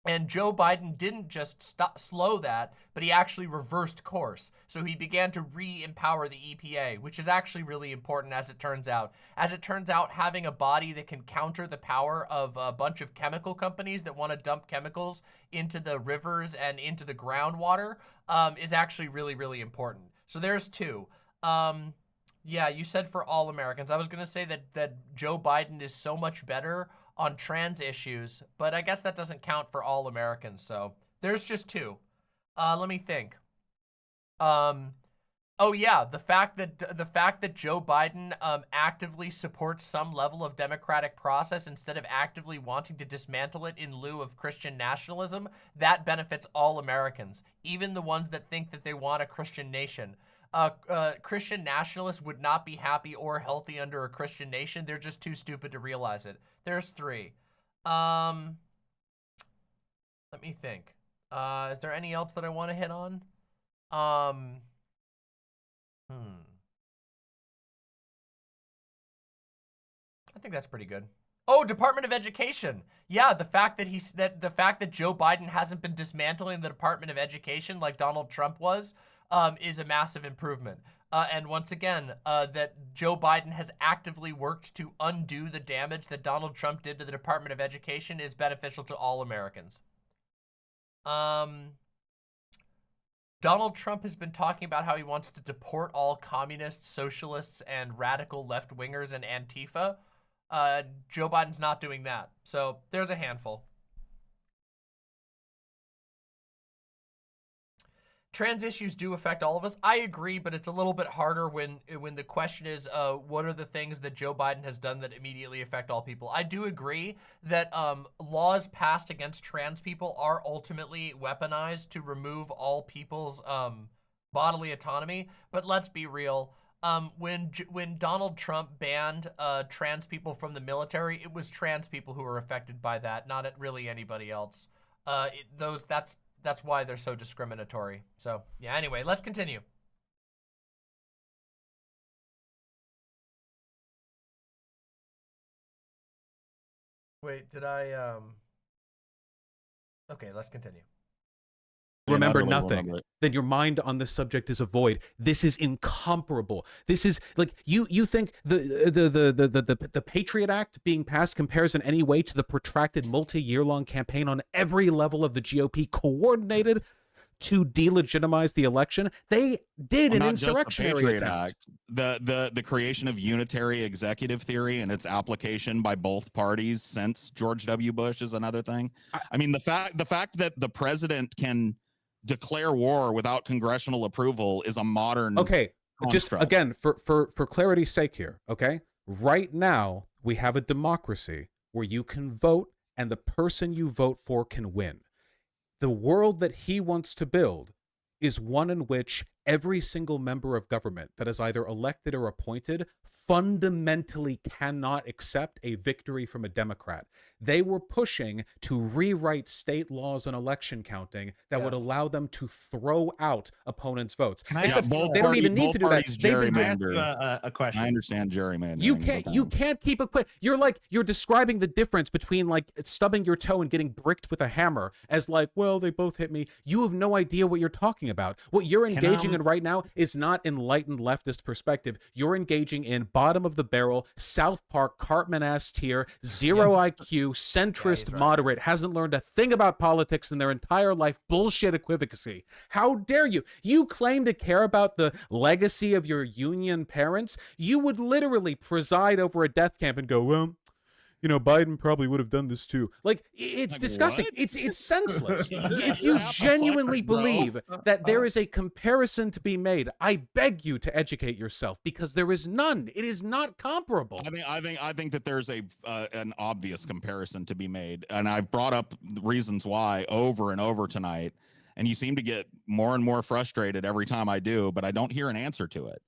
And Joe Biden didn't just slow that, but he actually reversed course. So he began to re-empower the EPA, which is actually really important as it turns out. As it turns out, having a body that can counter the power of a bunch of chemical companies that want to dump chemicals into the rivers and into the groundwater is actually really, really important. So there's two. Yeah, you said for all Americans. I was going to say that Joe Biden is so much better on trans issues, but I guess that doesn't count for all Americans, so there's just two. Let me think. Oh yeah, the fact that Joe Biden actively supports some level of democratic process instead of actively wanting to dismantle it in lieu of Christian nationalism, that benefits all Americans, even the ones that think that they want a Christian nation. Christian nationalists would not be happy or healthy under a Christian nation. They're just too stupid to realize it. There's three. Let me think. Is there any else that I want to hit on? I think that's pretty good. Oh, Department of Education. Yeah, the fact that Joe Biden hasn't been dismantling the Department of Education like Donald Trump was, is a massive improvement. And once again, that Joe Biden has actively worked to undo the damage that Donald Trump did to the Department of Education is beneficial to all Americans. Donald Trump has been talking about how he wants to deport all communists, socialists, and radical left-wingers and Antifa. Joe Biden's not doing that. So there's a handful. Trans issues do affect all of us. I agree, but it's a little bit harder when the question is, what are the things that Joe Biden has done that immediately affect all people? I do agree that laws passed against trans people are ultimately weaponized to remove all people's bodily autonomy. But let's be real. When Donald Trump banned trans people from the military, it was trans people who were affected by that, not really anybody else. That's why they're so discriminatory. So, yeah, anyway, let's continue. Wait, did I, Okay, let's continue. Remember nothing, then your mind on this subject is a void. This is incomparable. This is like you think the Patriot Act being passed compares in any way to the protracted multi-year-long campaign on every level of the GOP coordinated to delegitimize the election? They did an insurrectionary attempt. The creation of unitary executive theory and its application by both parties since George W. Bush is another thing. I mean, the fact that the president can declare war without congressional approval is a modern construct. Just again for clarity's sake here, okay? Right now we have a democracy where you can vote and the person you vote for can win. The world that he wants to build is one in which every single member of government that is either elected or appointed fundamentally cannot accept a victory from a Democrat. They were pushing to rewrite state laws on election counting that would allow them to throw out opponents' votes. They don't even need to do that. A question. I understand gerrymandering. You can't keep a quick. You're describing the difference between like stubbing your toe and getting bricked with a hammer as like, well, they both hit me. You have no idea what you're talking about. What you're engaging in right now is not enlightened leftist perspective. You're engaging in bottom of the barrel, South Park, Cartman-ass tier, zero IQ, centrist, moderate, hasn't learned a thing about politics in their entire life, bullshit equivacy. How dare you? You claim to care about the legacy of your union parents. You would literally preside over a death camp and go, well, you know, Biden probably would have done this too. Like, it's disgusting. What? It's senseless. If you genuinely believe that there is a comparison to be made, I beg you to educate yourself because there is none. It is not comparable. I think that there's an obvious comparison to be made, and I've brought up the reasons why over and over tonight, and you seem to get more and more frustrated every time I do, but I don't hear an answer to it.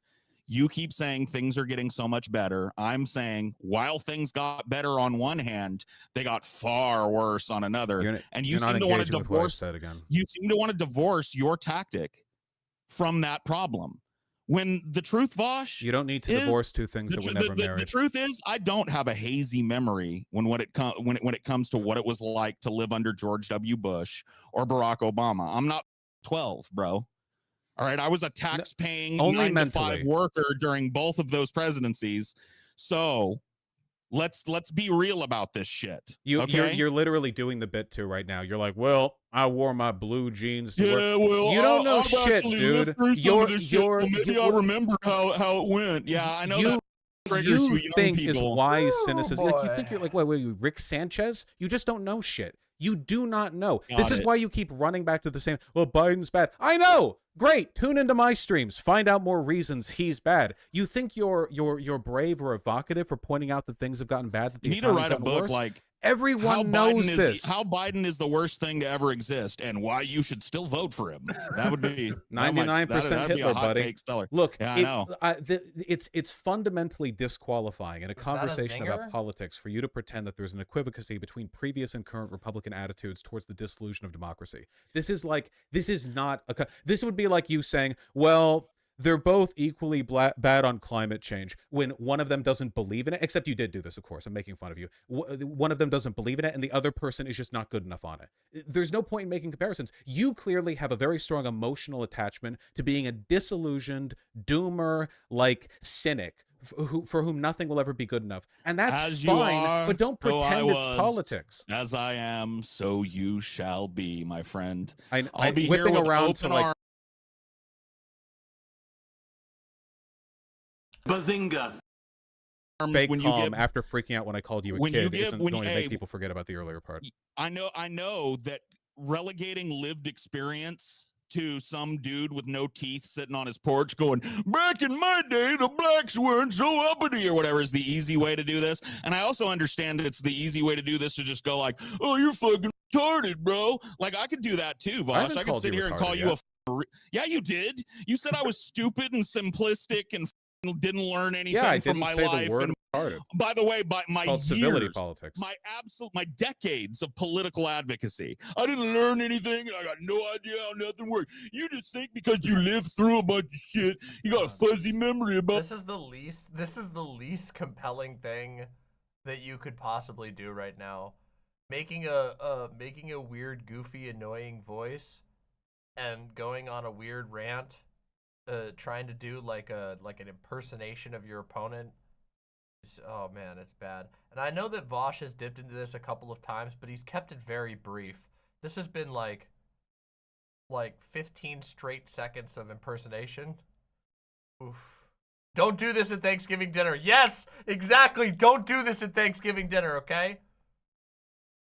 You keep saying things are getting so much better. I'm saying while things got better on one hand, they got far worse on another. And you seem to want to divorce. You seem to want to divorce your tactic from that problem. when the truth, Vaush, You don't need to divorce two things that were never married. The truth is, I don't have a hazy memory when it comes to what it was like to live under George W. Bush or Barack Obama. I'm not 12, bro. All right, I was a tax-paying only 9-to-5 worker during both of those presidencies. So let's be real about this shit. You're literally doing the bit too right now. You're like, well, I wore my blue jeans to work. Well, you don't know shit, dude. Maybe I'll remember how it went. Yeah, I know that triggers you young think people. is wise cynicism. Like, you think boy. you're like, what are you, Rick Sanchez? You just don't know shit. You do not know. Got This is it. why you keep running back to the same, well, Biden's bad. I know. Great. Tune into my streams. Find out more reasons he's bad. You think you're brave or evocative for pointing out that things have gotten bad, that the You need to economy's write a gotten book worse? like Everyone knows this. How Biden is the worst thing to ever exist, and why you should still vote for him. That would be 99% Hitler, buddy. Look, Look, I know. it's fundamentally disqualifying in a that a conversation about zinger? politics for you to pretend that there's an equivacy between previous and current Republican attitudes towards the dissolution of democracy. This is not this would be like you saying, well, they're both equally bad on climate change when one of them doesn't believe in it, except you did do this, of course. I'm making fun of you. One of them doesn't believe in it, and the other person is just not good enough on it. There's no point in making comparisons. You clearly have a very strong emotional attachment to being a disillusioned, doomer, like cynic for whom nothing will ever be good enough. And that's fine, but don't pretend it's politics. As I am, so you shall be, my friend. I'll be whipping here with around open to like... arms. Bazinga. Fake when you calm get after freaking out when I called you a kid isn't going to make people forget about the earlier part. I know that relegating lived experience to some dude with no teeth sitting on his porch going, back in my day, the blacks weren't so uppity or whatever, is the easy way to do this. And I also understand it's the easy way to do this to just go like, oh, you're fucking retarded, bro. Like, I could do that too, Vaush. I could sit here and call you yeah, you did. You said I was stupid and simplistic and didn't learn anything from my life. And by the way, by my years, civility politics, my decades of political advocacy, I didn't learn anything. And I got no idea how nothing works. You just think because you lived through a bunch of shit, you got a fuzzy memory about. This is the least compelling thing that you could possibly do right now. Making a weird, goofy, annoying voice and going on a weird rant. Trying to do like an impersonation of your opponent. Oh man, it's bad. And I know that Vaush has dipped into this a couple of times, but he's kept it very brief. This has been like 15 straight seconds of impersonation. Oof. Don't do this at Thanksgiving dinner. Yes, exactly. Don't do this at Thanksgiving dinner, okay?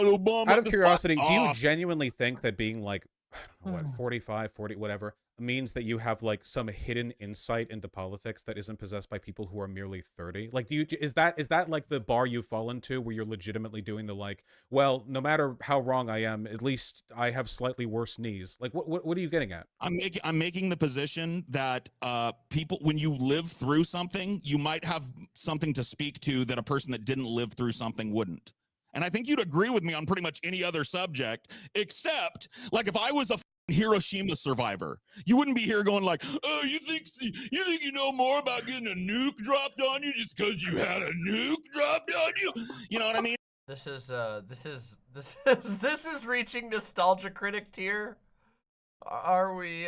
Out of curiosity, do you genuinely think that being like, what, 45, 40, whatever, means that you have like some hidden insight into politics that isn't possessed by people who are merely 30? Like, is that like the bar you fall into where you're legitimately doing the like, well, no matter how wrong I am, at least I have slightly worse knees? Like, what are you getting at? I'm making the position that people, when you live through something, you might have something to speak to that a person that didn't live through something wouldn't. And I think you'd agree with me on pretty much any other subject, except like if I was a Hiroshima survivor, you wouldn't be here going like, oh, you think you know more about getting a nuke dropped on you just because you had a nuke dropped on you? You know what I mean? This is reaching nostalgia critic tier. Are we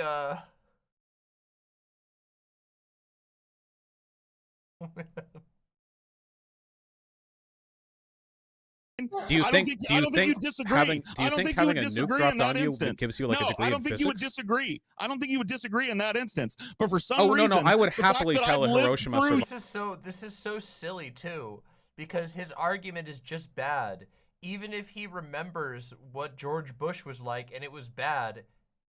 Do you think having a nuke dropped on you gives you like a degree I don't in think physics? you would disagree. I don't think you would disagree in that instance. But for some reason, no, I would happily tell a Hiroshima survivor. This is so silly too, because his argument is just bad. Even if he remembers what George Bush was like and it was bad,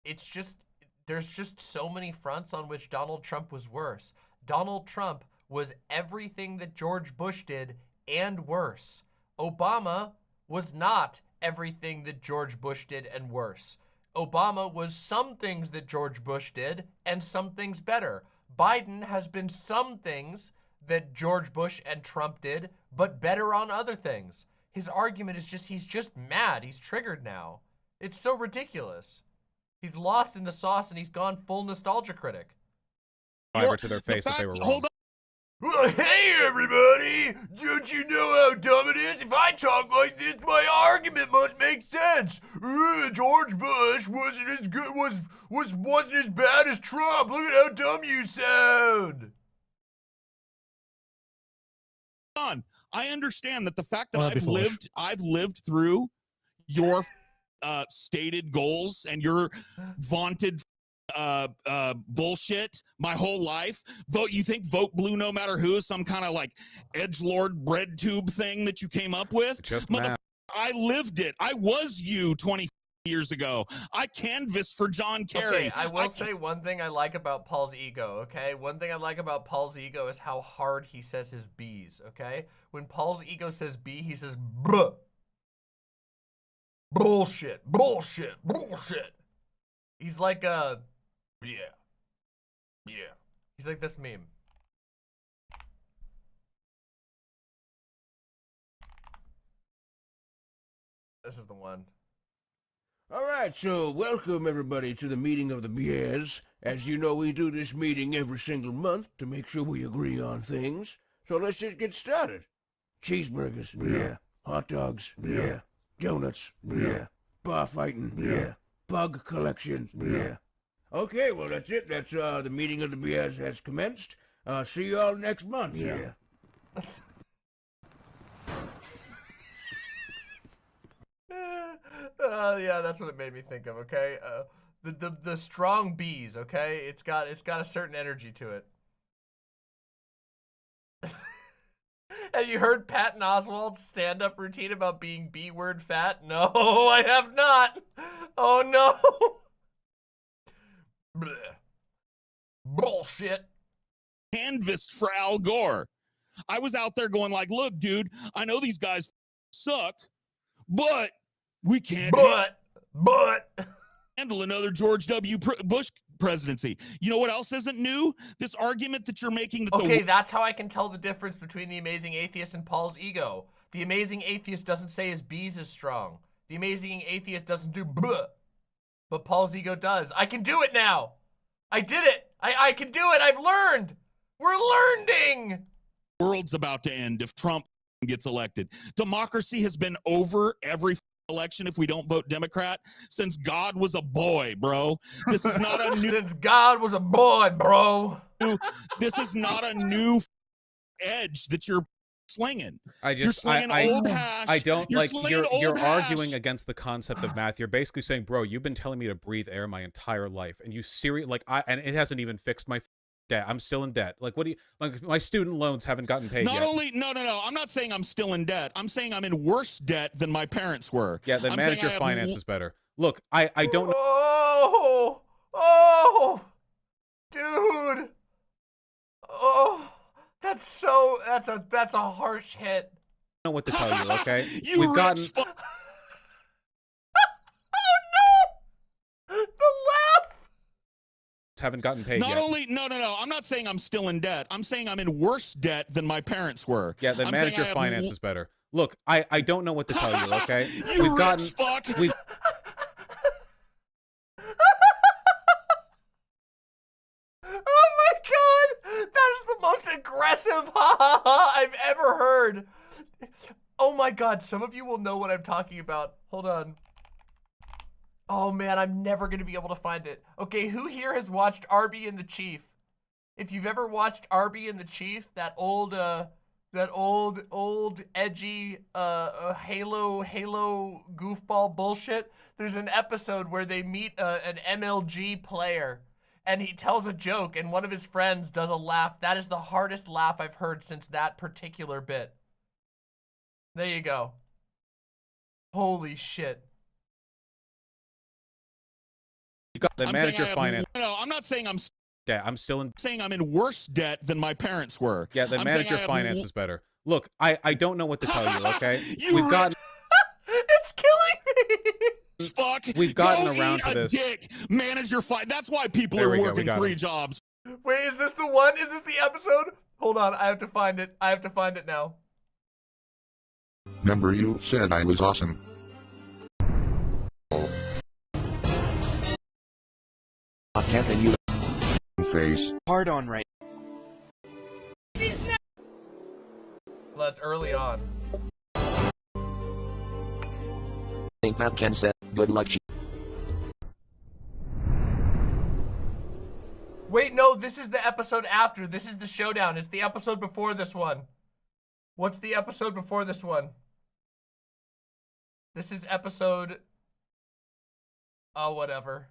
it's just there's just so many fronts on which Donald Trump was worse. Donald Trump was everything that George Bush did and worse. Obama was not everything that George Bush did and worse. Obama was some things that George Bush did and some things better. Biden has been some things that George Bush and Trump did, but better on other things. His argument is just, he's just mad. He's triggered now. It's so ridiculous. He's lost in the sauce and he's gone full nostalgia critic. fiber to their face if they were wrong. Hold on. Well, hey everybody! Don't you know how dumb it is? If I talk like this, my argument must make sense. George Bush wasn't as good, wasn't as bad as Trump. Look at how dumb you sound. I understand that the fact that Well, that'd be foolish. I've lived through your stated goals and your vaunted bullshit my whole life. You think vote blue no matter who is some kind of like edgelord bread tube thing that you came up with? Just math. I lived it. I was you 20 years ago. I canvassed for John Kerry. Okay, I will say one thing I like about Paul's ego, okay? One thing I like about Paul's ego is how hard he says his B's, okay? When Paul's ego says B, he says buh. Bullshit, bullshit, bullshit. He's like yeah. He's like this meme. This is the one. All right, so welcome everybody to the meeting of the BS. As you know, we do this meeting every single month to make sure we agree on things. So let's just get started. Cheeseburgers, yeah. Hot dogs, yeah. Donuts, yeah. Bar fighting, yeah. Bug collection, yeah. Okay, well that's it. That's the meeting of the BS has commenced. See you all next month, yeah. Yeah, that's what it made me think of, okay? The strong B's, okay? It's got a certain energy to it. Have you heard Patton Oswalt's stand-up routine about being B-word fat? No, I have not. Oh no. Blech. Bullshit. Canvassed for Al Gore. I was out there going like, look, dude, I know these guys suck, but we can't handle another George W. Bush presidency. You know what else isn't new? This argument that you're making that okay, that's how I can tell the difference between the Amazing Atheist and Paul's ego. The Amazing Atheist doesn't say his B's is strong. The Amazing Atheist doesn't do bleh, but Paul's ego does. I can do it now. I did it. I can do it. I've learned. We're learning. The world's about to end if Trump gets elected. Democracy has been over every election if we don't vote Democrat since God was a boy, bro. This is not a new since God was a boy, bro. This is not a new edge that you're slinging. You're slinging old hash. I don't you're like you're hash. arguing against the concept of math. You're basically saying, bro, you've been telling me to breathe air my entire life, and you and it hasn't even fixed my debt. I'm still in debt. Like, what do you like? My student loans haven't gotten paid yet. No. I'm not saying I'm still in debt. I'm saying I'm in worse debt than my parents were. Yeah, then manage your finances better. Look, I don't know. Oh, dude. Oh, that's a harsh hit. I don't know what to tell you. Okay, We've gotten. Haven't gotten paid yet. No. I'm not saying I'm still in debt. I'm saying I'm in worse debt than my parents were. Yeah, then manage your finances better. Look, I don't know what to tell you, okay? We've gotten We've Oh my god! That is the most aggressive ha ha ha I've ever heard. Oh my god, some of you will know what I'm talking about. Hold on. Oh man, I'm never gonna be able to find it. Okay, who here has watched Arby and the Chief? If you've ever watched Arby and the Chief, that old edgy Halo goofball bullshit, there's an episode where they meet an MLG player and he tells a joke and one of his friends does a laugh. That is the hardest laugh I've heard since that particular bit. There you go. Holy shit. then manage your finance. No, I'm not saying I'm debt. I'm still in. Saying I'm in worse debt than my parents were. Yeah, then manage your finances better. Look, I don't know what to tell you. Okay, We've got. It's killing me. Fuck. We've gotten around to this. Dick. Manage your That's why people are working 3 jobs. Wait, is this the one? Is this the episode? Hold on, I have to find it. I have to find it now. Remember you said I was awesome. Oh. Captain, you face. Hard on right. Well, that's early on. Think that Ken said, good luck. Wait, no, this is the episode after. This is the showdown. It's the episode before this one. What's the episode before this one? This is episode... Oh, whatever.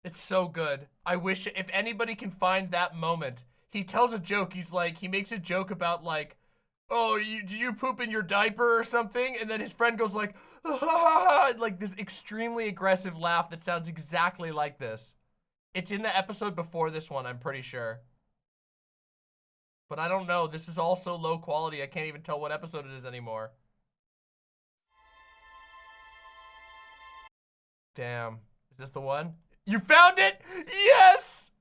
It's so good. I wish if anybody can find that moment. He tells a joke. He's like, he makes a joke about like, oh, do you poop in your diaper or something? And then his friend goes like, ah, like this extremely aggressive laugh that sounds exactly like this. It's in the episode before this one, I'm pretty sure. But I don't know. This is all so low quality, I can't even tell what episode it is anymore. Damn. Is this the one? You found it? Yes!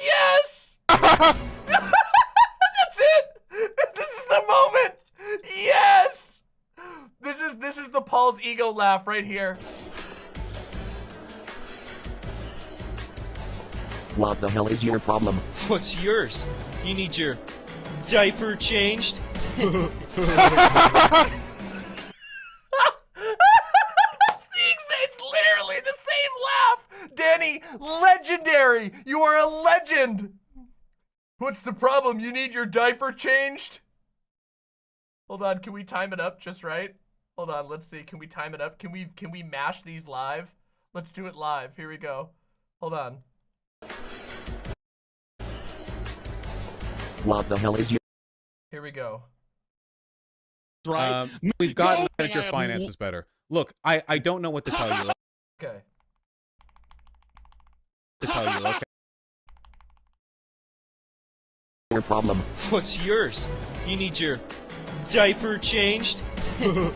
Yes! That's it! This is the moment! Yes! This is the Paul's ego laugh right here. What the hell is your problem? What's yours? You need your diaper changed? It's literally the same laugh! Danny, legendary! You are a legend! What's the problem? You need your diaper changed? Hold on, can we time it up just right? Hold on, let's see. Can we time it up? Can we mash these live? Let's do it live. Here we go. Hold on. What the hell is your... Here we go. Right. We've got to manage your finances better. Look, I don't know what to tell you. Okay. Okay. Your problem. What's yours? You need your diaper changed? We've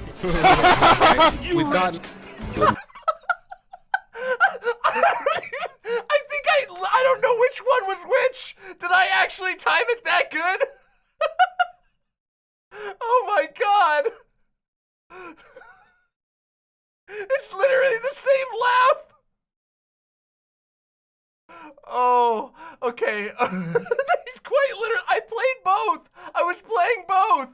got... I don't know which one was which. Did I actually time it that good? Oh my god. It's literally the same laugh. Oh, okay. Quite literally, I played both. I was playing both.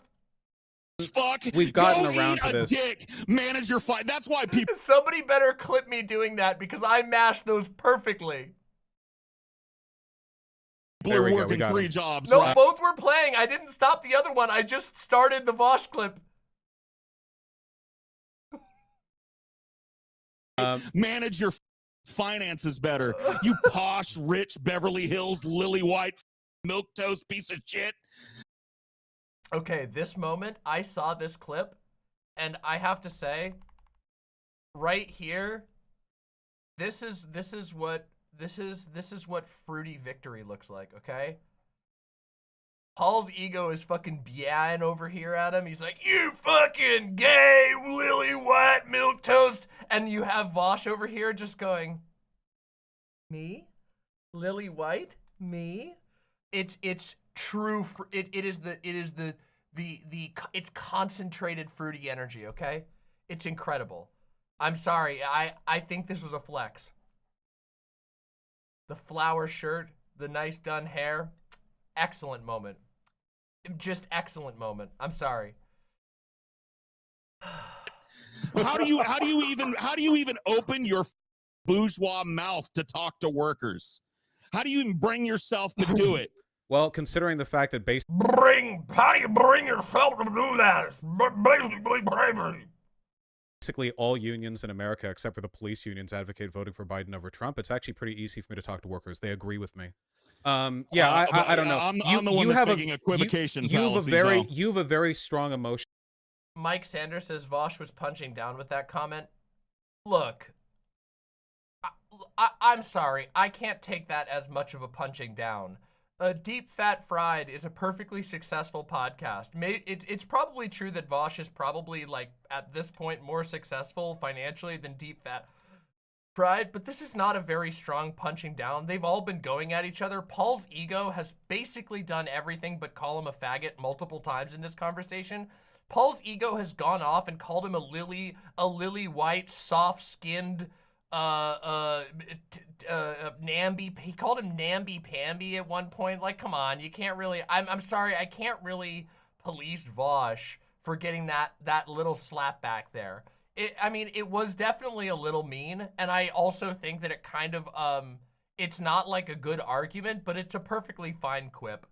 Fuck. We've gotten Go around eat to a this. Dick. Manage your fight. That's why people. Somebody better clip me doing that because I mashed those perfectly. There We're we go, working we got 3 him. jobs. No, right? both were playing. I didn't stop the other one. I just started the Vaush clip. Manage your finances better. You posh, rich Beverly Hills, lily white, milquetoast piece of shit. Okay, this moment, I saw this clip, and I have to say, right here, this is what fruity victory looks like, okay? Paul's ego is fucking beyond over here at him. He's like, you fucking gay lily white milquetoast. And you have Vaush over here just going, me? Lily white? Me? It's true. It's concentrated fruity energy, okay? It's incredible. I'm sorry. I think this was a flex. The flower shirt, the nice done hair. Excellent moment. Just excellent moment. I'm sorry. How do you even open your bourgeois mouth to talk to workers? How do you even bring yourself to do it? Well, considering the fact that How do you bring yourself to do that? It's basically bravery. basically all unions in America, except for the police unions, advocate voting for Biden over Trump, it's actually pretty easy for me to talk to workers. They agree with me. Yeah, I don't know. I'm the one that's making equivocation fallacies, though. You have a very strong emotion. Mike Sanders says Vaush was punching down with that comment. Look, I'm sorry. I can't take that as much of a punching down. DeepFatFried is a perfectly successful podcast. It's probably true that Vaush is probably, like, at this point, more successful financially than DeepFatFried, but this is not a very strong punching down. They've all been going at each other. Paul's ego has basically done everything but call him a faggot multiple times in this conversation. Paul's ego has gone off and called him a lily white, soft-skinned, Namby, he called him namby-pamby at one point. Like, come on, you can't really, I'm sorry, I can't really police Vaush for getting that little slap back there. I mean, it was definitely a little mean, and I also think that it kind of, it's not like a good argument, but it's a perfectly fine quip.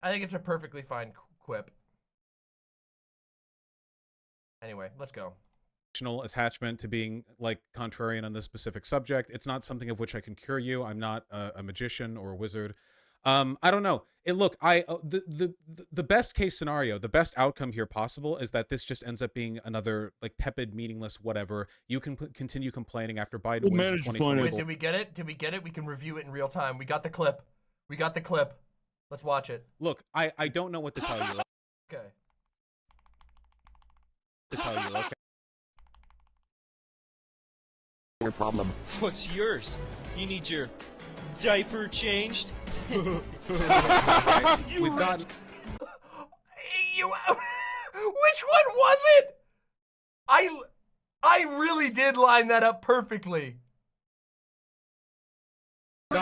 I think it's a perfectly fine quip. Anyway, let's go. Attachment to being like contrarian on this specific subject. It's not something of which I can cure you. I'm not a magician or a wizard. I don't know. Look, the best case scenario, the best outcome here possible is that this just ends up being another like tepid, meaningless whatever. You can continue complaining after Biden wins 2024. Wait, did we get it? Did we get it? We can review it in real time. We got the clip. We got the clip. Let's watch it. Look, I don't know what to tell you. Okay. Okay. Your problem. What's yours? You need your diaper changed? We've got. You. Which one was it? I really did line that up perfectly. We've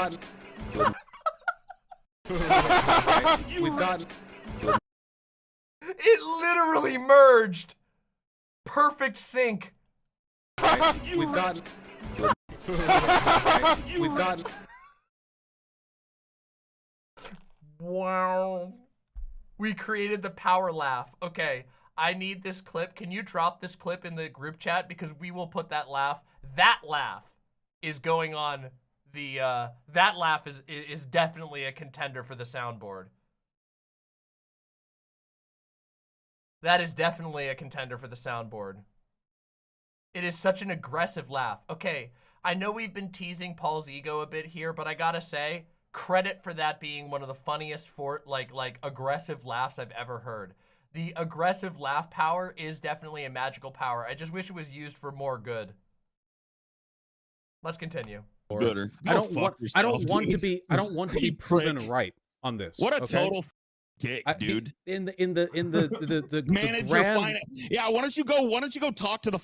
got. It literally merged. Perfect sync. We've got. We've got. Wow. We created the power laugh. Okay, I need this clip. Can you drop this clip in the group chat? Because we will put that laugh. That laugh is going on the, that laugh is definitely a contender for the soundboard. That is definitely a contender for the soundboard. It is such an aggressive laugh. Okay, I know we've been teasing Paul's ego a bit here, but I gotta say, credit for that being one of the funniest like aggressive laughs I've ever heard. The aggressive laugh power is definitely a magical power. I just wish it was used for more good. Let's continue. Gooder. I don't want to be proven right on this. What a okay? total dick, dude. In the manage your finance. Yeah, why don't you go talk to the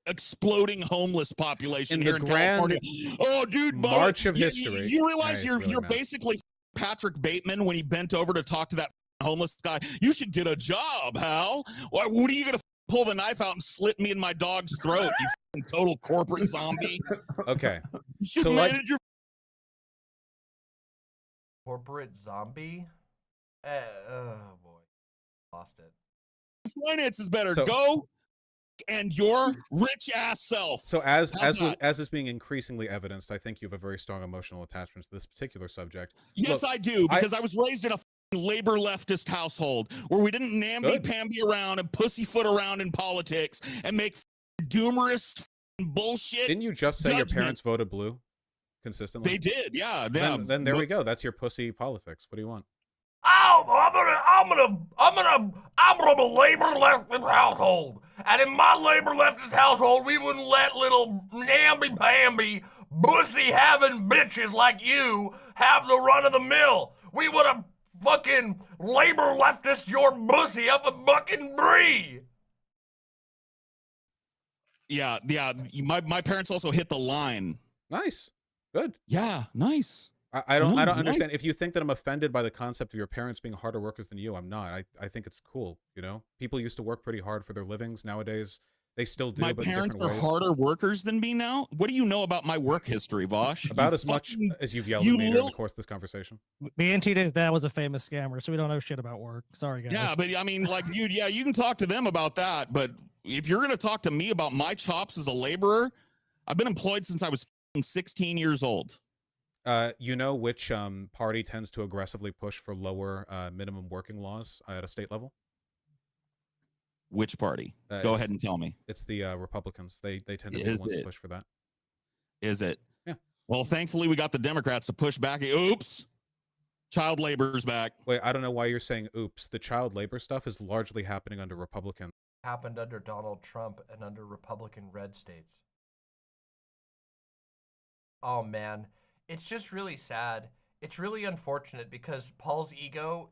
exploding homeless population in here in California? Oh, dude, March of history. You realize Nice, you're basically Patrick Bateman when he bent over to talk to that homeless guy. You should get a job, Hal. What are you gonna pull the knife out and slit me in my dog's throat? You total corporate zombie. Okay. You should manage your corporate zombie. Oh boy, lost it. Finances better go. And your rich ass self. So as is being increasingly evidenced, I think you have a very strong emotional attachment to this particular subject. Yes, look, I do, because I was raised in a labor leftist household where we didn't namby-pamby around and pussyfoot around in politics and make doomerist bullshit. Didn't you just say your parents voted blue consistently? They did, yeah. Then there we go. That's your pussy politics. What do you want? Oh, I'm from a labor leftist household, and in my labor leftist household, we wouldn't let little namby-pamby, bussy-having bitches like you have the run of the mill. We would have fucking labor leftist your bussy up a bucking brie. Yeah. My parents also hit the line. Nice, good. Yeah, nice. I don't understand. If you think that I'm offended by the concept of your parents being harder workers than you, I'm not. I think it's cool. You know, people used to work pretty hard for their livings. Nowadays, they still do. My but parents in are different ways. harder workers than me now. What do you know about my work history, Vaush? About as much as you've yelled at me during the course of this conversation. Me and TJ's dad was a famous scammer, so we don't know shit about work. Sorry, guys. Yeah, but I mean, like, you can talk to them about that. But if you're gonna talk to me about my chops as a laborer, I've been employed since I was 16 years old. You know which party tends to aggressively push for lower minimum working laws at a state level? Which party? Go ahead and tell me. It's the Republicans. They tend to be the ones to push for that. Is it? Yeah. Well, thankfully, we got the Democrats to push back. Oops. Child labor's back. Wait, I don't know why you're saying oops. The child labor stuff is largely happening under Republican. Happened under Donald Trump and under Republican red states. Oh, man. It's just really sad. It's really unfortunate because Paul's ego,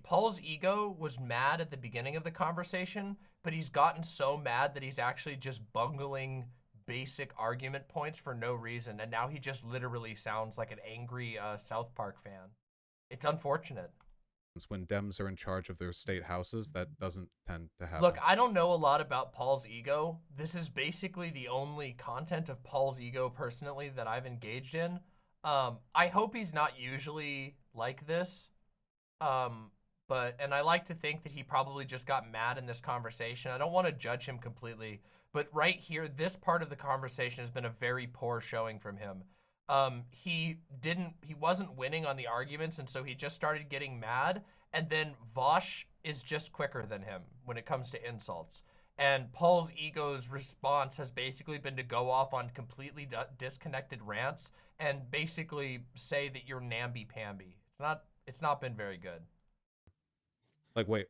Paul's ego was mad at the beginning of the conversation, but he's gotten so mad that he's actually just bungling basic argument points for no reason, and now he just literally sounds like an angry South Park fan. It's unfortunate. When Dems are in charge of their state houses, that doesn't tend to happen. Look, I don't know a lot about Paul's ego. This is basically the only content of Paul's ego personally that I've engaged in. I hope he's not usually like this. And I like to think that he probably just got mad in this conversation. I don't want to judge him completely, but right here, this part of the conversation has been a very poor showing from him. He wasn't winning on the arguments, and so he just started getting mad, and then Vaush is just quicker than him when it comes to insults. And Paul's ego's response has basically been to go off on completely disconnected rants and basically say that you're namby-pamby. It's not been very good. Like, wait,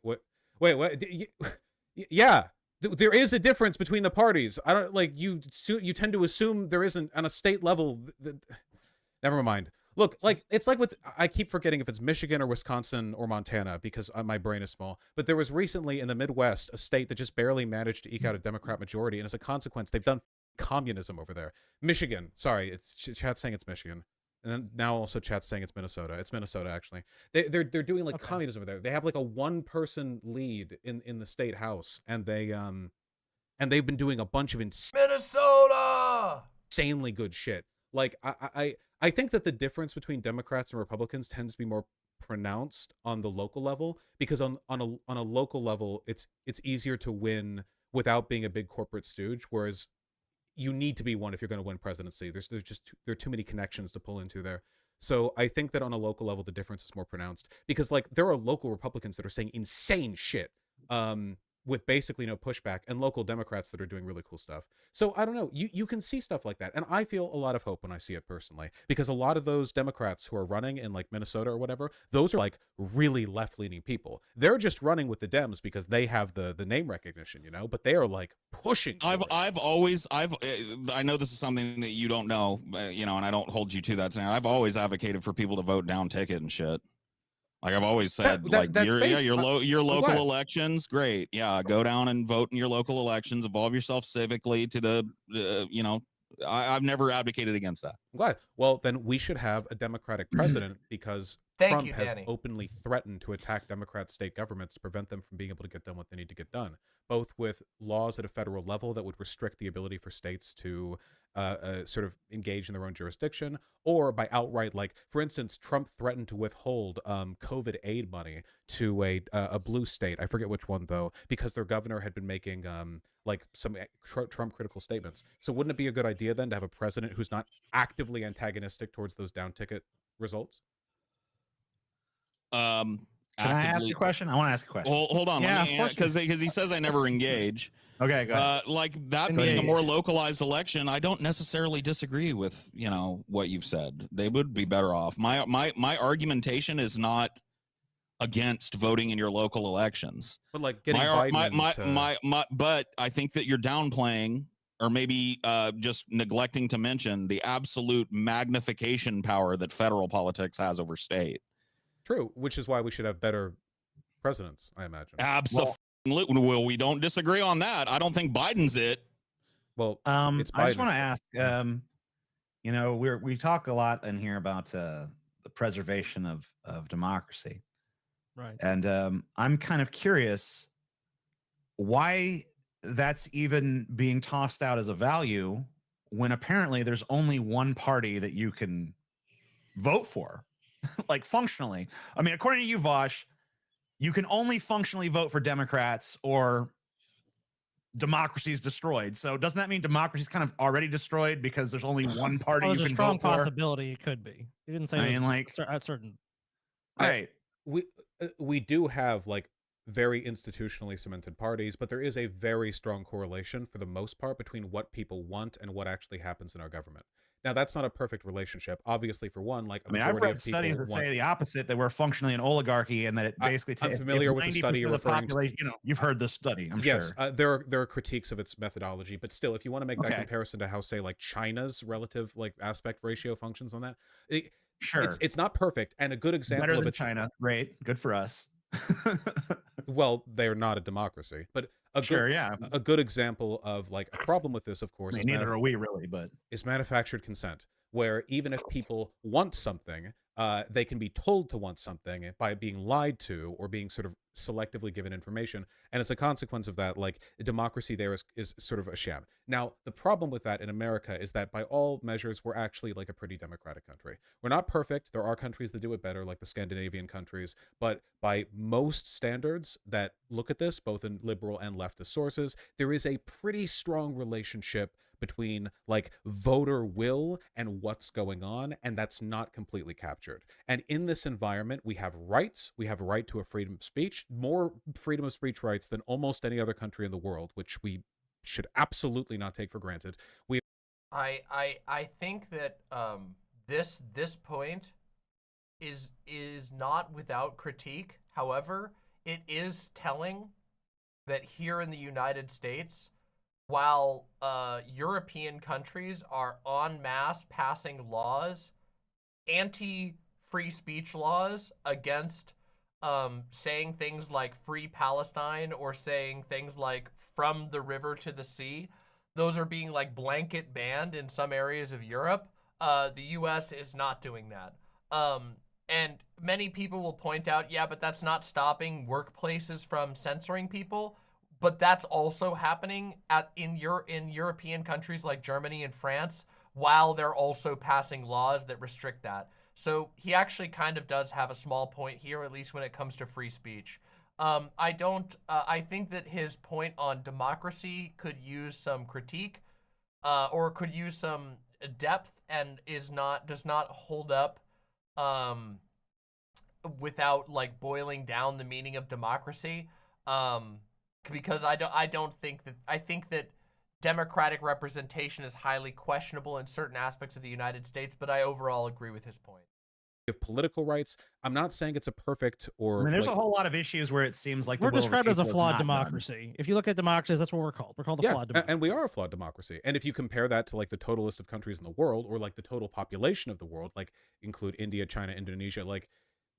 yeah. There is a difference between the parties. I don't like you tend to assume there isn't on a state level. Never mind. Look, like it's like with I keep forgetting if it's Michigan or Wisconsin or Montana because my brain is small. But there was recently in the Midwest a state that just barely managed to eke out a Democrat majority, and as a consequence, they've done communism over there. Michigan, sorry, it's chat's saying it's Michigan, and then now also chat's saying it's Minnesota. It's Minnesota actually. They're doing like communism over there. They have like a 1-person lead in the state house, and they've been doing a bunch of Minnesota insanely good shit. Like I think that the difference between Democrats and Republicans tends to be more pronounced on the local level because on a local level it's easier to win without being a big corporate stooge, whereas you need to be one if you're going to win presidency. There are too many connections to pull into there. So I think that on a local level the difference is more pronounced because like there are local Republicans that are saying insane shit with basically no pushback, and local Democrats that are doing really cool stuff. So I don't know, you can see stuff like that, and I feel a lot of hope when I see it personally, because a lot of those Democrats who are running in like Minnesota or whatever, those are like really left-leaning people. They're just running with the Dems because they have the name recognition, you know, but they are like pushing. I know this is something that you don't know, you know, and I don't hold you to that. I've always advocated for people to vote down ticket and shit. Like I've always said, your local elections, great. Yeah, go down and vote in your local elections. Involve yourself civically to the, you know, I've never advocated against that. I'm glad. Well, then we should have a Democratic president because Trump has openly threatened to attack Democrat state governments to prevent them from being able to get done what they need to get done, both with laws at a federal level that would restrict the ability for states to sort of engage in their own jurisdiction, or by outright, like, for instance, Trump threatened to withhold COVID aid money to a blue state. I forget which one, though, because their governor had been making like some Trump critical statements. So wouldn't it be a good idea then to have a president who's not actively antagonistic towards those down ticket results? Can I ask a question? I want to ask a question. Hold on. Yeah, because he says I never engage. Okay, go ahead. Like that being a more localized election, I don't necessarily disagree with, you know, what you've said. They would be better off. My argumentation is not against voting in your local elections. But like getting Biden but I think that you're downplaying or maybe just neglecting to mention the absolute magnification power that federal politics has over state. True, which is why we should have better presidents, I imagine. Absolutely. Well, we don't disagree on that. I don't think Biden's it. Well, it's Biden. I just want to ask, you know, we talk a lot in here about the preservation of democracy. Right. And I'm kind of curious why that's even being tossed out as a value when apparently there's only one party that you can vote for. Like functionally. I mean, according to you, Vaush, you can only functionally vote for Democrats or democracy is destroyed. So doesn't that mean democracy is kind of already destroyed because there's only one party you can vote for? There's a strong possibility it could be. You didn't say I mean, like at certain. Right. We do have like very institutionally cemented parties, but there is a very strong correlation for the most part between what people want and what actually happens in our government. Now, that's not a perfect relationship. Obviously, for one, like I mean, I've read studies that say the opposite, that we're functionally an oligarchy and that it basically I'm familiar with the study you're referring to. You know, you've heard this study, I'm sure. Yes, there are critiques of its methodology, but still, if you want to make that comparison to how, say, like China's relative like aspect ratio functions on that, sure, it's not perfect, and a good example better of than China. Great, good for us. Well, they're not a democracy, but Sure, yeah. a good example of like a problem with this, of course, I is mean, neither are we really, but is manufactured consent, where even if people want something, they can be told to want something by being lied to or being sort of selectively given information. And as a consequence of that, like democracy there is sort of a sham. Now, the problem with that in America is that by all measures, we're actually like a pretty democratic country. We're not perfect. There are countries that do it better, like the Scandinavian countries. But by most standards that look at this, both in liberal and leftist sources, there is a pretty strong relationship between like voter will and what's going on, and that's not completely captured. And in this environment, we have rights. We have a right to a freedom of speech, more freedom of speech rights than almost any other country in the world, which we should absolutely not take for granted. I think that this point is not without critique. However, it is telling that here in the United States, while European countries are en masse passing laws, anti-free speech laws against saying things like free Palestine or saying things like from the river to the sea, those are being like blanket banned in some areas of Europe. The US is not doing that. And many people will point out, yeah, but that's not stopping workplaces from censoring people. But that's also happening in European countries like Germany and France, while they're also passing laws that restrict that. So he actually kind of does have a small point here, at least when it comes to free speech. I think that his point on democracy could use some critique, or could use some depth, and does not hold up without like boiling down the meaning of democracy. Because I think that democratic representation is highly questionable in certain aspects of the United States, but I overall agree with his point. Of political rights, I'm not saying it's a perfect or. I mean, there's a whole lot of issues where it seems like we're the will of the described as a people is flawed not done. democracy. If you look at democracies, that's what we're called. We're called a flawed democracy. And we are a flawed democracy. And if you compare that to like the total list of countries in the world, or like the total population of the world, like include India, China, Indonesia, like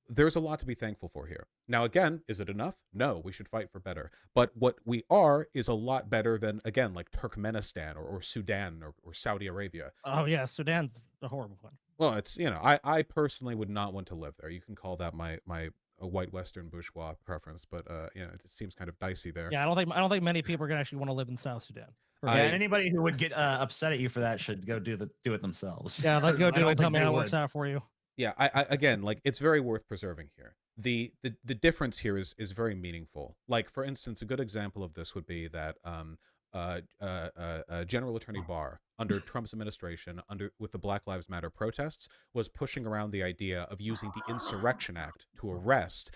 there's a lot to be thankful for here. Now, again, is it enough? No, we should fight for better. But what we are is a lot better than, again, like Turkmenistan or Sudan or Saudi Arabia. Oh, yeah, Sudan's a horrible one. Well, it's, you know, I personally would not want to live there. You can call that my a white Western bourgeois preference, but you know, it seems kind of dicey there. Yeah, I don't think many people are gonna actually want to live in South Sudan. Yeah, and anybody who would get upset at you for that should go do it themselves. Yeah, like go do it. Tell me how it works out for you. Yeah, I again, like it's very worth preserving here. The difference here is very meaningful. Like for instance, a good example of this would be that General Attorney Barr under Trump's administration, with the Black Lives Matter protests, was pushing around the idea of using the Insurrection Act to arrest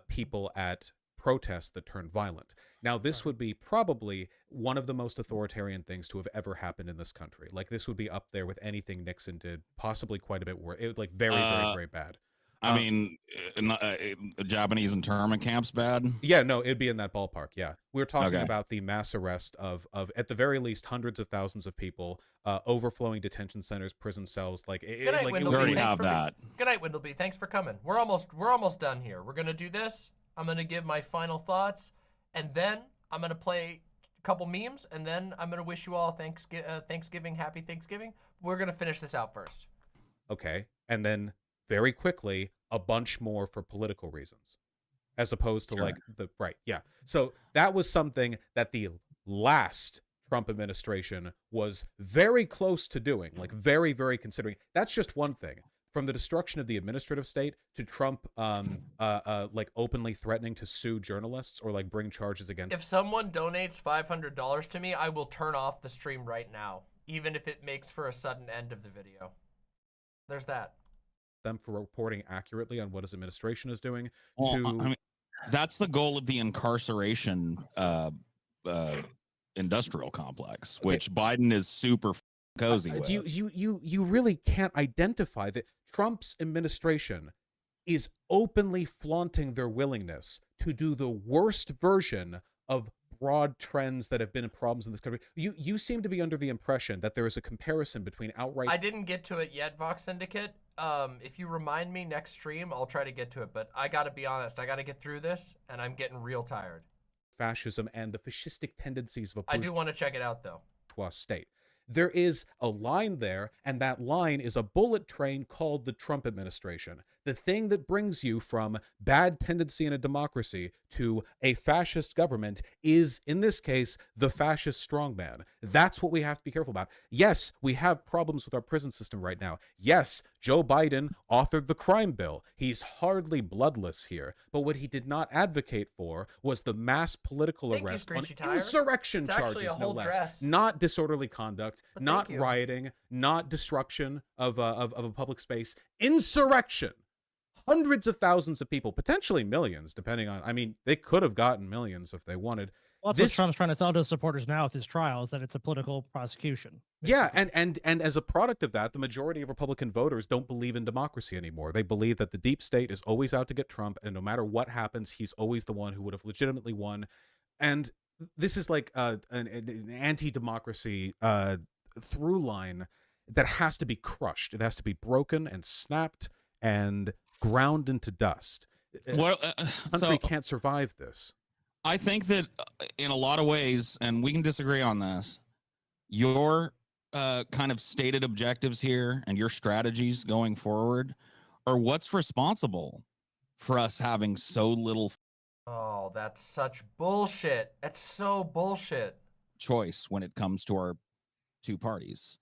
people at protests that turned violent. Now, this would be probably one of the most authoritarian things to have ever happened in this country. Like this would be up there with anything Nixon did, possibly quite a bit worse. It was like very, very bad. I mean, Japanese internment camps bad? Yeah, no, it'd be in that ballpark, yeah. We were talking about the mass arrest of, at the very least, hundreds of thousands of people, overflowing detention centers, prison cells. Like, Good night, we already have that. Good night, Windleby. Thanks for coming. We're almost done here. We're going to do this. I'm going to give my final thoughts, and then I'm going to play a couple memes, and then I'm going to wish you all Thanksgiving, happy Thanksgiving. We're going to finish this out first. Okay, and then very quickly, a bunch more for political reasons, as opposed to like yeah. So that was something that the last Trump administration was very close to doing, like very, very considering. That's just one thing. From the destruction of the administrative state to Trump like openly threatening to sue journalists or like bring charges against. If someone donates $500 to me, I will turn off the stream right now, even if it makes for a sudden end of the video. There's that. Them for reporting accurately on what his administration is doing. Well, I mean, that's the goal of the incarceration industrial complex, which Biden is super cozy with. You really can't identify that Trump's administration is openly flaunting their willingness to do the worst version of broad trends that have been problems in this country. You seem to be under the impression that there is a comparison between outright. I didn't get to it yet, Vox Syndicate. if you remind me next stream, I'll try to get to it. But I gotta be honest, I gotta get through this, and I'm getting real tired. Fascism and the fascistic tendencies of a I do want to check it out, though. bourgeois state. There is a line there, and that line is a bullet train called the Trump administration. The thing that brings you from bad tendency in a democracy to a fascist government is, in this case, the fascist strongman. That's what we have to be careful about. Yes, we have problems with our prison system right now. Yes, Joe Biden authored the crime bill. He's hardly bloodless here. But what he did not advocate for was the mass political arrest on insurrection charges, no less. Not disorderly conduct, not rioting, not disruption of a public space. Insurrection. Hundreds of thousands of people, potentially millions, depending on, I mean, they could have gotten millions if they wanted. Well, that's what Trump's trying to tell to his supporters now with his trials, that it's a political prosecution. Yeah, and as a product of that, the majority of Republican voters don't believe in democracy anymore. They believe that the deep state is always out to get Trump, and no matter what happens, he's always the one who would have legitimately won. And this is like an anti-democracy through line that has to be crushed. It has to be broken and snapped and ground into dust. Well, country can't survive this. I think that in a lot of ways, and we can disagree on this, your kind of stated objectives here and your strategies going forward are what's responsible for us having so little Oh, that's such bullshit. That's so bullshit. choice when it comes to our two parties.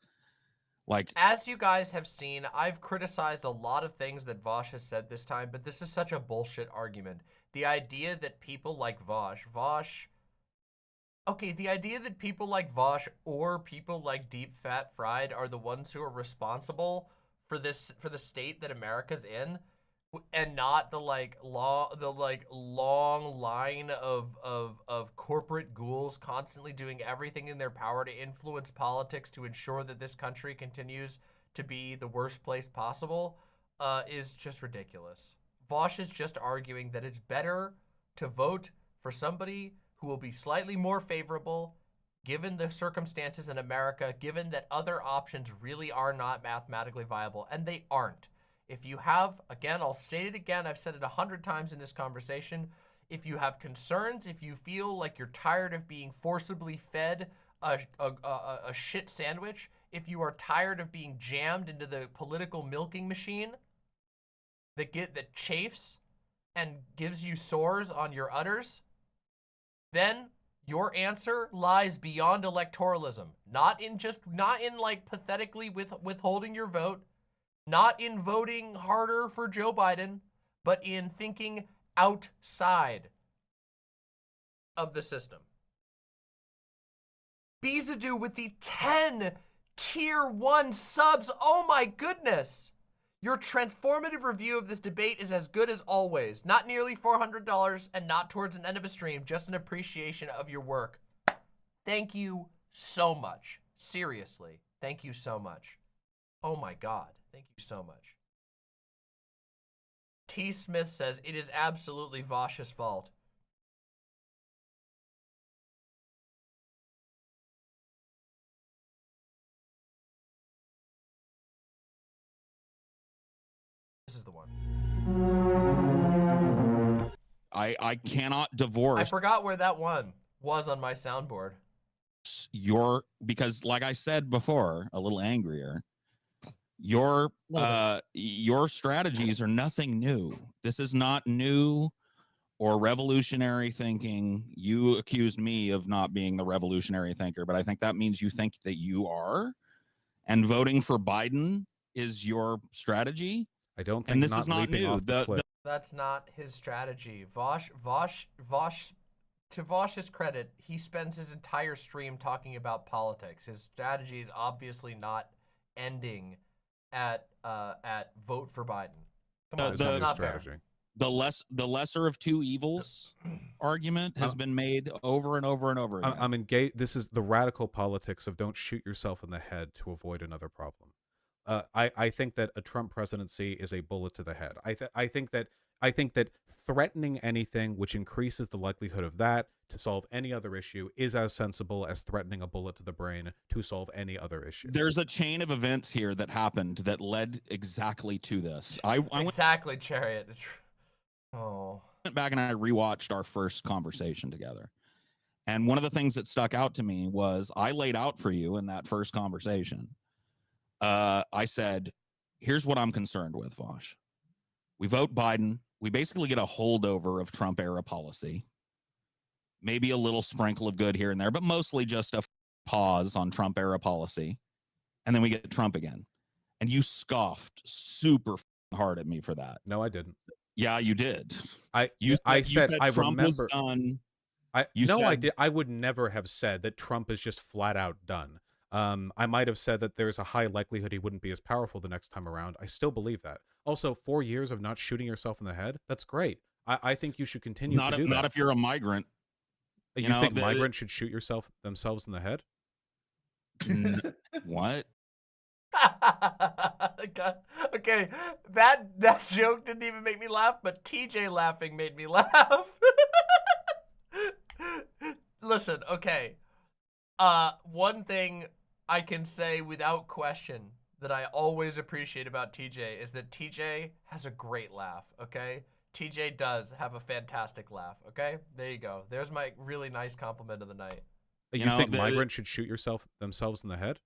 Like, as you guys have seen, I've criticized a lot of things that Vaush has said this time, but this is such a bullshit argument. The idea that people like Vaush, okay, the idea that people like Vaush or people like DeepFatFried are the ones who are responsible for this, for the state that America's in, and not the long line of corporate ghouls constantly doing everything in their power to influence politics to ensure that this country continues to be the worst place possible, is just ridiculous. Vaush is just arguing that it's better to vote for somebody who will be slightly more favorable given the circumstances in America, given that other options really are not mathematically viable, and they aren't. If you have, again, I'll state it again, I've said it 100 times in this conversation, if you have concerns, if you feel like you're tired of being forcibly fed a shit sandwich, if you are tired of being jammed into the political milking machine that chafes and gives you sores on your udders, then your answer lies beyond electoralism. Not in like pathetically withholding your vote, not in voting harder for Joe Biden, but in thinking outside of the system. Bizadoo with the 10 tier 1 subs. Oh my goodness. Your transformative review of this debate is as good as always. Not nearly $400 and not towards an end of a stream, just an appreciation of your work. Thank you so much. Seriously, thank you so much. Oh my God. Thank you so much. T. Smith says, it is absolutely Vaush's fault. This is the one. I cannot divorce. I forgot where that one was on my soundboard. Because like I said before, a little angrier, your strategies are nothing new. This is not new or revolutionary thinking. You accused me of not being the revolutionary thinker, but I think that means you think that you are, and voting for Biden is your strategy. I don't think, and this is not new. That's not his strategy. Vaush, to Vaush's credit, he spends his entire stream talking about politics. His strategy is obviously not ending at vote for Biden. Come on, that's not fair. The lesser of two evils argument has been made over and over and over again. I'm engaged. This is the radical politics of don't shoot yourself in the head to avoid another problem. I think that a Trump presidency is a bullet to the head. I think that threatening anything which increases the likelihood of that to solve any other issue is as sensible as threatening a bullet to the brain to solve any other issue. There's a chain of events here that happened that led exactly to this. I exactly, Chariot. Oh. went back and I rewatched our first conversation together. And one of the things that stuck out to me was I laid out for you in that first conversation. I said, here's what I'm concerned with, Vaush. We vote Biden. We basically get a holdover of Trump era policy. Maybe a little sprinkle of good here and there, but mostly just a pause on Trump era policy. And then we get Trump again. And you scoffed super hard at me for that. No, I didn't. Yeah, you did. I said I Trump remember. was done. I did. I would never have said that Trump is just flat out done. I might have said that there's a high likelihood he wouldn't be as powerful the next time around. I still believe that. Also, 4 years of not shooting yourself in the head, that's great. I think you should continue to do that. Not if you're a migrant. You think migrants should shoot themselves in the head? What? God. Okay, that joke didn't even make me laugh, but TJ laughing made me laugh. Listen, okay. One thing I can say without question that I always appreciate about TJ is that TJ has a great laugh, okay? TJ does have a fantastic laugh, okay? There you go. There's my really nice compliment of the night. You think migrants should shoot themselves in the head?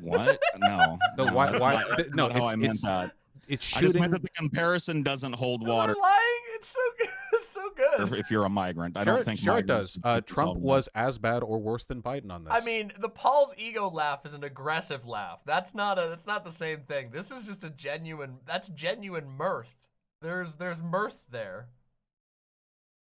What? No. No, why? No, how I meant that. It's I just shooting. meant that the comparison doesn't hold water. I'm lying. It's so good. It's so good. If you're a migrant, I Sure, don't think sure it migrants does. should Trump solve was as bad or worse than Biden on this. I mean, the Paul's ego laugh is an aggressive laugh. That's not the same thing. This is just a genuine mirth. There's mirth there.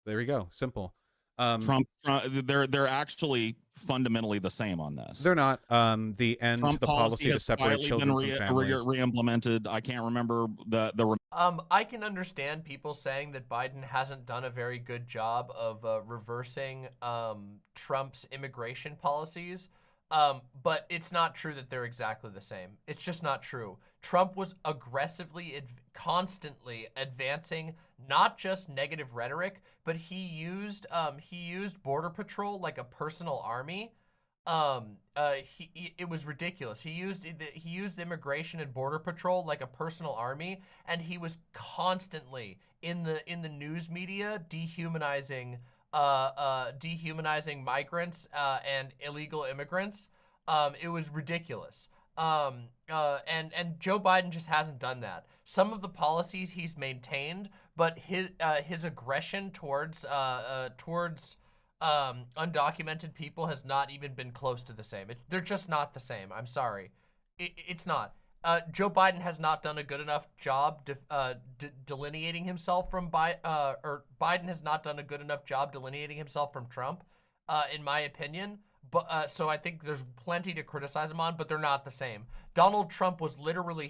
There you go. Simple. Trump, they're actually fundamentally the same on this. They're not. The end Trump to the policy to separate children from families. Re-implemented. I can't remember the. I can understand people saying that Biden hasn't done a very good job of reversing Trump's immigration policies. But it's not true that they're exactly the same. It's just not true. Trump was aggressively, constantly advancing not just negative rhetoric, but he used Border Patrol like a personal army. It was ridiculous. He used immigration and Border Patrol like a personal army, and he was constantly in the news media dehumanizing migrants and illegal immigrants. It was ridiculous. And Joe Biden just hasn't done that. Some of the policies he's maintained, but his aggression towards undocumented people has not even been close to the same. They're just not the same. I'm sorry. It's not. Joe Biden has not done a good enough job delineating himself from Biden has not done a good enough job delineating himself from Trump, in my opinion. But so I think there's plenty to criticize him on, but they're not the same. Donald Trump was literally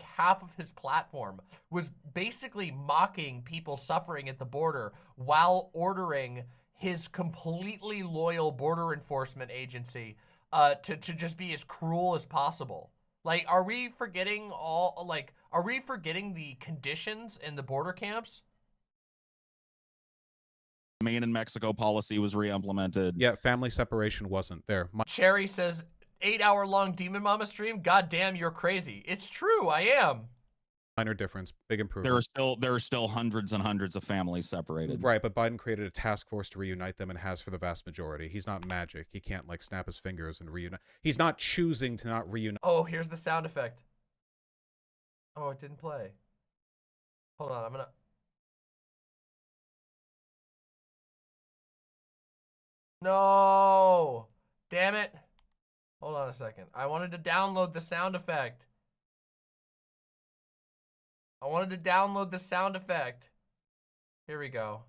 half of his platform was basically mocking people suffering at the border while ordering his completely loyal border enforcement agency to just be as cruel as possible. Like, are we forgetting the conditions in the border camps? Maine and Mexico policy was re-implemented. Yeah, family separation wasn't there. Cherry says, 8-hour-long Demon Mama stream? God damn, you're crazy. It's true, I am. Minor difference, big improvement. There are still hundreds and hundreds of families separated. Right, but Biden created a task force to reunite them and has for the vast majority. He's not magic. He can't like snap his fingers and reunite. He's not choosing to not reunite. Oh, here's the sound effect. Oh, it didn't play. Hold on, I'm gonna... No! Damn it. Hold on a second. I wanted to download the sound effect. Here we go.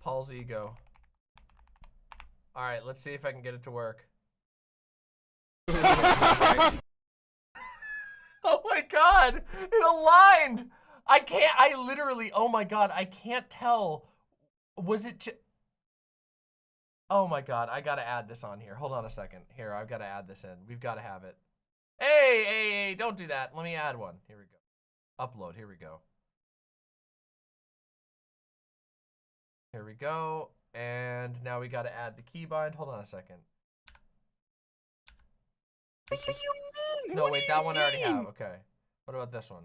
Paul's ego. Alright, let's see if I can get it to work. Oh my god! It aligned! Oh my god, I can't tell. Was it oh my god, I gotta add this on here. Hold on a second. Here, I've gotta add this in. We've gotta have it. Hey, don't do that. Let me add one. Here we go. Upload. Here we go. Here we go. And now we got to add the keybind. Hold on a second. What do you mean? No, wait, that one I already have. Okay. What about this one?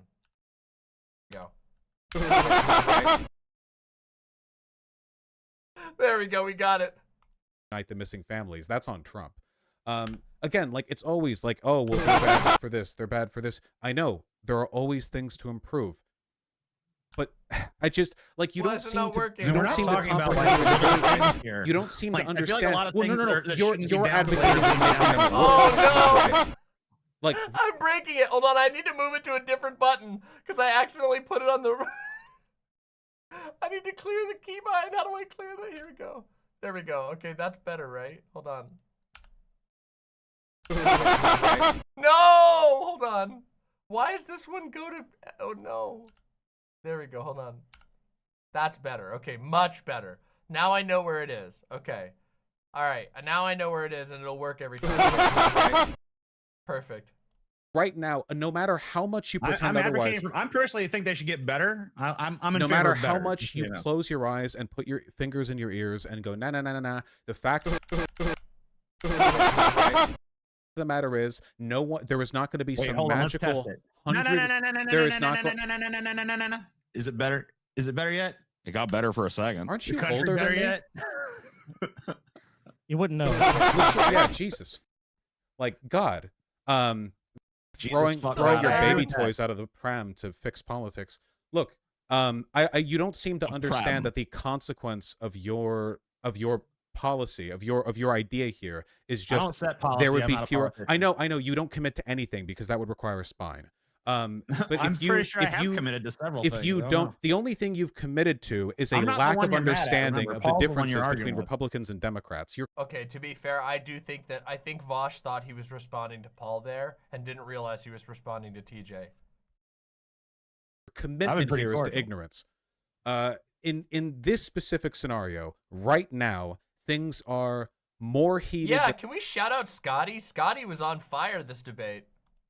Go. There we go. We got it. Unite the missing families. That's on Trump. Again, like, it's always like, oh, well, they're bad for this, they're bad for this. I know there are always things to improve, but I just like you Why don't is it seem not to working? you We're don't not seem to talking about comprehend. here. You don't seem Like, to I feel like understand. a lot of Well, no, things no, that no. shouldn't be You're down to advocating later for making them worse. Oh no! Like, I'm breaking it. Hold on, I need to move it to a different button because I accidentally put it on the. I need to clear the keybind. How do I clear that? Here we go. There we go. Okay, that's better, right? Hold on. No! Hold on. Why is this one go to... Oh, no. There we go. Hold on. That's better. Okay, much better. Now I know where it is. Okay. All right. Now I know where it is, and it'll work every time. Perfect. right now, no matter how much you pretend otherwise, I personally think they should get better. I'm in no favor matter of how better, much you close your eyes and put your fingers in your ears and go, nah, nah, nah, nah, nah, the fact of the matter is, no one, there is not going to be some magical there is not. Is it better? Is it better yet? It got better for a second. Aren't you Your country older better than me? yet? You wouldn't know. Yeah, Jesus. Like, God. Throwing your baby toys out of the pram to fix politics. Look, you don't seem to understand that the consequence of your policy, of your idea here is just I don't set policy, there would I'm be not a fewer. politician. I know you don't commit to anything because that would require a spine. But I'm if you, pretty sure I if have you, committed to several if things. you I don't, know. the only thing you've committed to is a I'm not the lack one of you're mad at, understanding remember. of the Paul's the one differences you're between arguing with. Republicans and Democrats. You're Okay, to be fair, I do think that I think Vaush thought he was responding to Paul there and didn't realize he was responding to TJ. commitment pretty here is to cordial. ignorance. In this specific scenario, right now, things are more heated Yeah, can we shout out Scotty? Scotty was on fire this debate.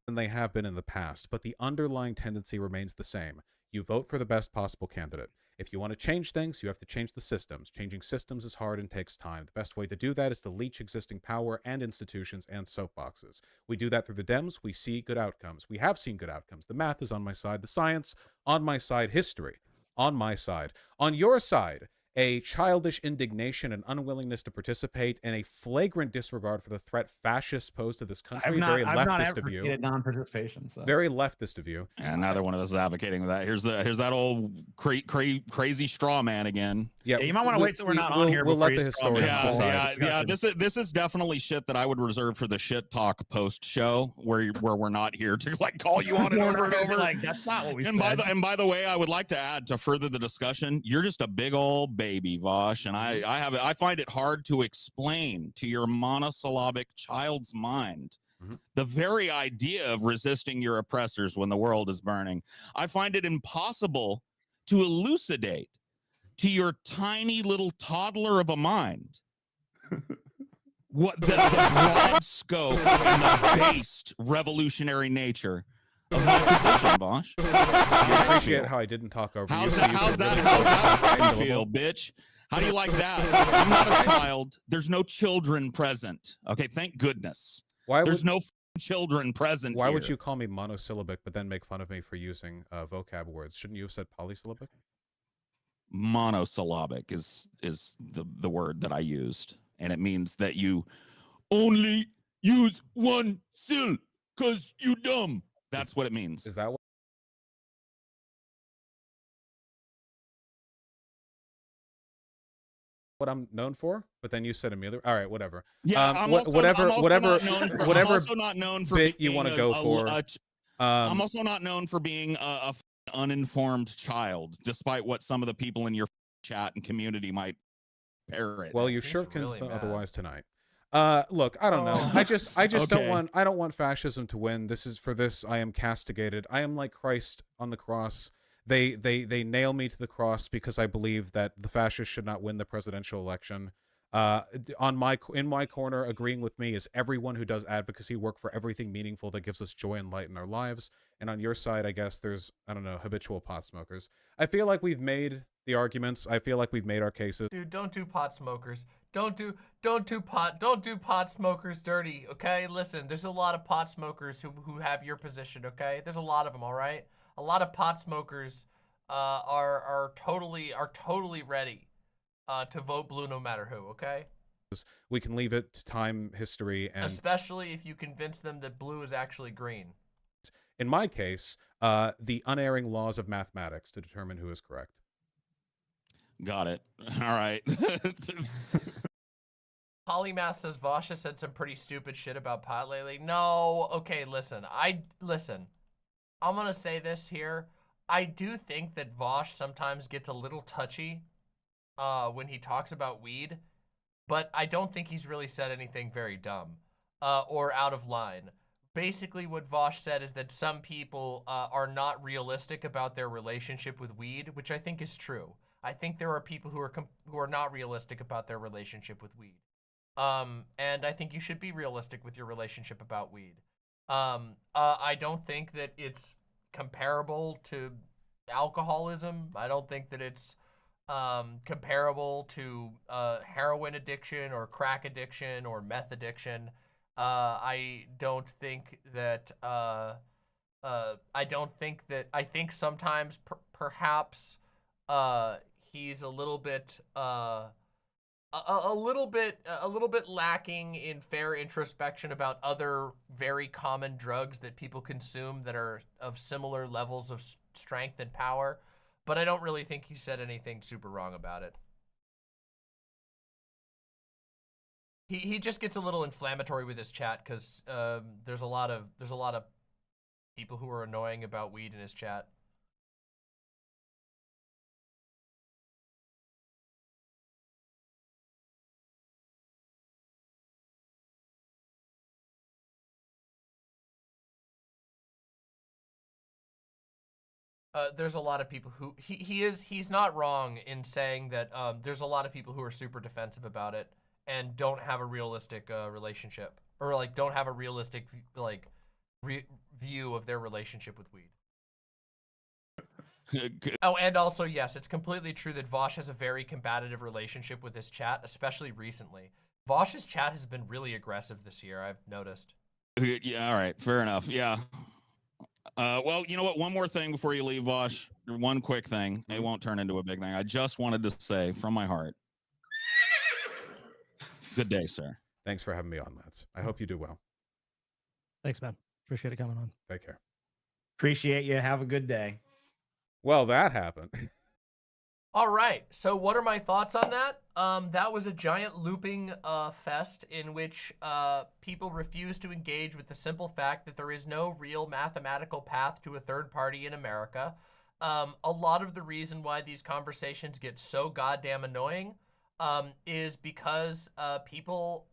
than they have been in the past, but the underlying tendency remains the same. You vote for the best possible candidate. If you want to change things, you have to change the systems. Changing systems is hard and takes time. The best way to do that is to leech existing power and institutions and soapboxes. We do that through the Dems. We see good outcomes. We have seen good outcomes. The math is on my side. The science on my side. History on my side. On your side, a childish indignation and unwillingness to participate and a flagrant disregard for the threat fascists pose to this country. Very I've not leftist of you. advocated non-participation. So. Very leftist of you. And neither one of us is advocating that. Here's that old crazy straw man again. Yeah, you might want to wait till we're not on here. We'll before let the you straw man. historians decide. Yeah. This is definitely shit that I would reserve for the shit talk post show where we're not here to like call you on it over and over. Like that's not what we said. By the way, I would like to add to further the discussion. You're just a big old baby, Vaush, and I find it hard to explain to your monosyllabic child's mind the very idea of resisting your oppressors when the world is burning. I find it impossible to elucidate to your tiny little toddler of a mind what the broad scope and the based revolutionary nature of my position, Vaush. I appreciate how I didn't talk over you. How's that feel, bitch? How do you like that? I'm not a child. There's no children present. Okay, thank goodness. There's no children present. Why would you call me monosyllabic but then make fun of me for using vocab words? Shouldn't you have said polysyllabic? Monosyllabic is the word that I used, and it means that you only use one syllable because you dumb. That's what it means. Is that what I'm known for? But then you said Amelia. All right, whatever. Yeah, whatever I'm also not known for bit being you want to go for. I'm also not known for being a uninformed child, despite what some of the people in your chat and community might parrot. Well, you sure convinced them otherwise tonight. Look, I don't know. I just Okay. don't want fascism to win. For this I am castigated. I am like Christ on the cross. They nail me to the cross because I believe that the fascists should not win the presidential election. In my corner, agreeing with me is everyone who does advocacy work for everything meaningful that gives us joy and light in our lives. And on your side, I guess there's, I don't know, habitual pot smokers. I feel like we've made the arguments. I feel like we've made our cases. Dude, don't do pot smokers. Don't do pot smokers dirty, okay? Listen, there's a lot of pot smokers who have your position, okay? There's a lot of them, all right? A lot of pot smokers are totally ready to vote blue no matter who, okay? We can leave it to time, history, and especially if you convince them that blue is actually green. In my case, the unerring laws of mathematics to determine who is correct. Got it. All right. Polymath says Vaush has said some pretty stupid shit about pot lately. No, okay, listen. I'm gonna say this here. I do think that Vaush sometimes gets a little touchy when he talks about weed, but I don't think he's really said anything very dumb or out of line. Basically, what Vaush said is that some people are not realistic about their relationship with weed, which I think is true. I think there are people who are not realistic about their relationship with weed. And I think you should be realistic with your relationship about weed. I don't think that it's comparable to alcoholism. I don't think that it's comparable to heroin addiction or crack addiction or meth addiction. I think sometimes perhaps he's a little bit lacking in fair introspection about other very common drugs that people consume that are of similar levels of strength and power, but I don't really think he said anything super wrong about it. He just gets a little inflammatory with his chat because there's a lot of people who are annoying about weed in his chat. There's a lot of people who he's not wrong in saying that there's a lot of people who are super defensive about it and don't have a realistic relationship, or like don't have a realistic view of their relationship with weed. Oh, and also, yes, it's completely true that Vaush has a very combative relationship with his chat, especially recently. Vaush's chat has been really aggressive this year, I've noticed. Yeah, all right, fair enough. Yeah. Well, you know what? One more thing before you leave, Vaush. One quick thing. It won't turn into a big thing. I just wanted to say from my heart, good day, sir. Thanks for having me on, Lance. I hope you do well. Thanks, man. Appreciate it coming on. Take care. Appreciate you. Have a good day. Well, that happened. All right, so what are my thoughts on that? That was a giant looping fest in which people refuse to engage with the simple fact that there is no real mathematical path to a third party in America. A lot of the reason why these conversations get so goddamn annoying is because people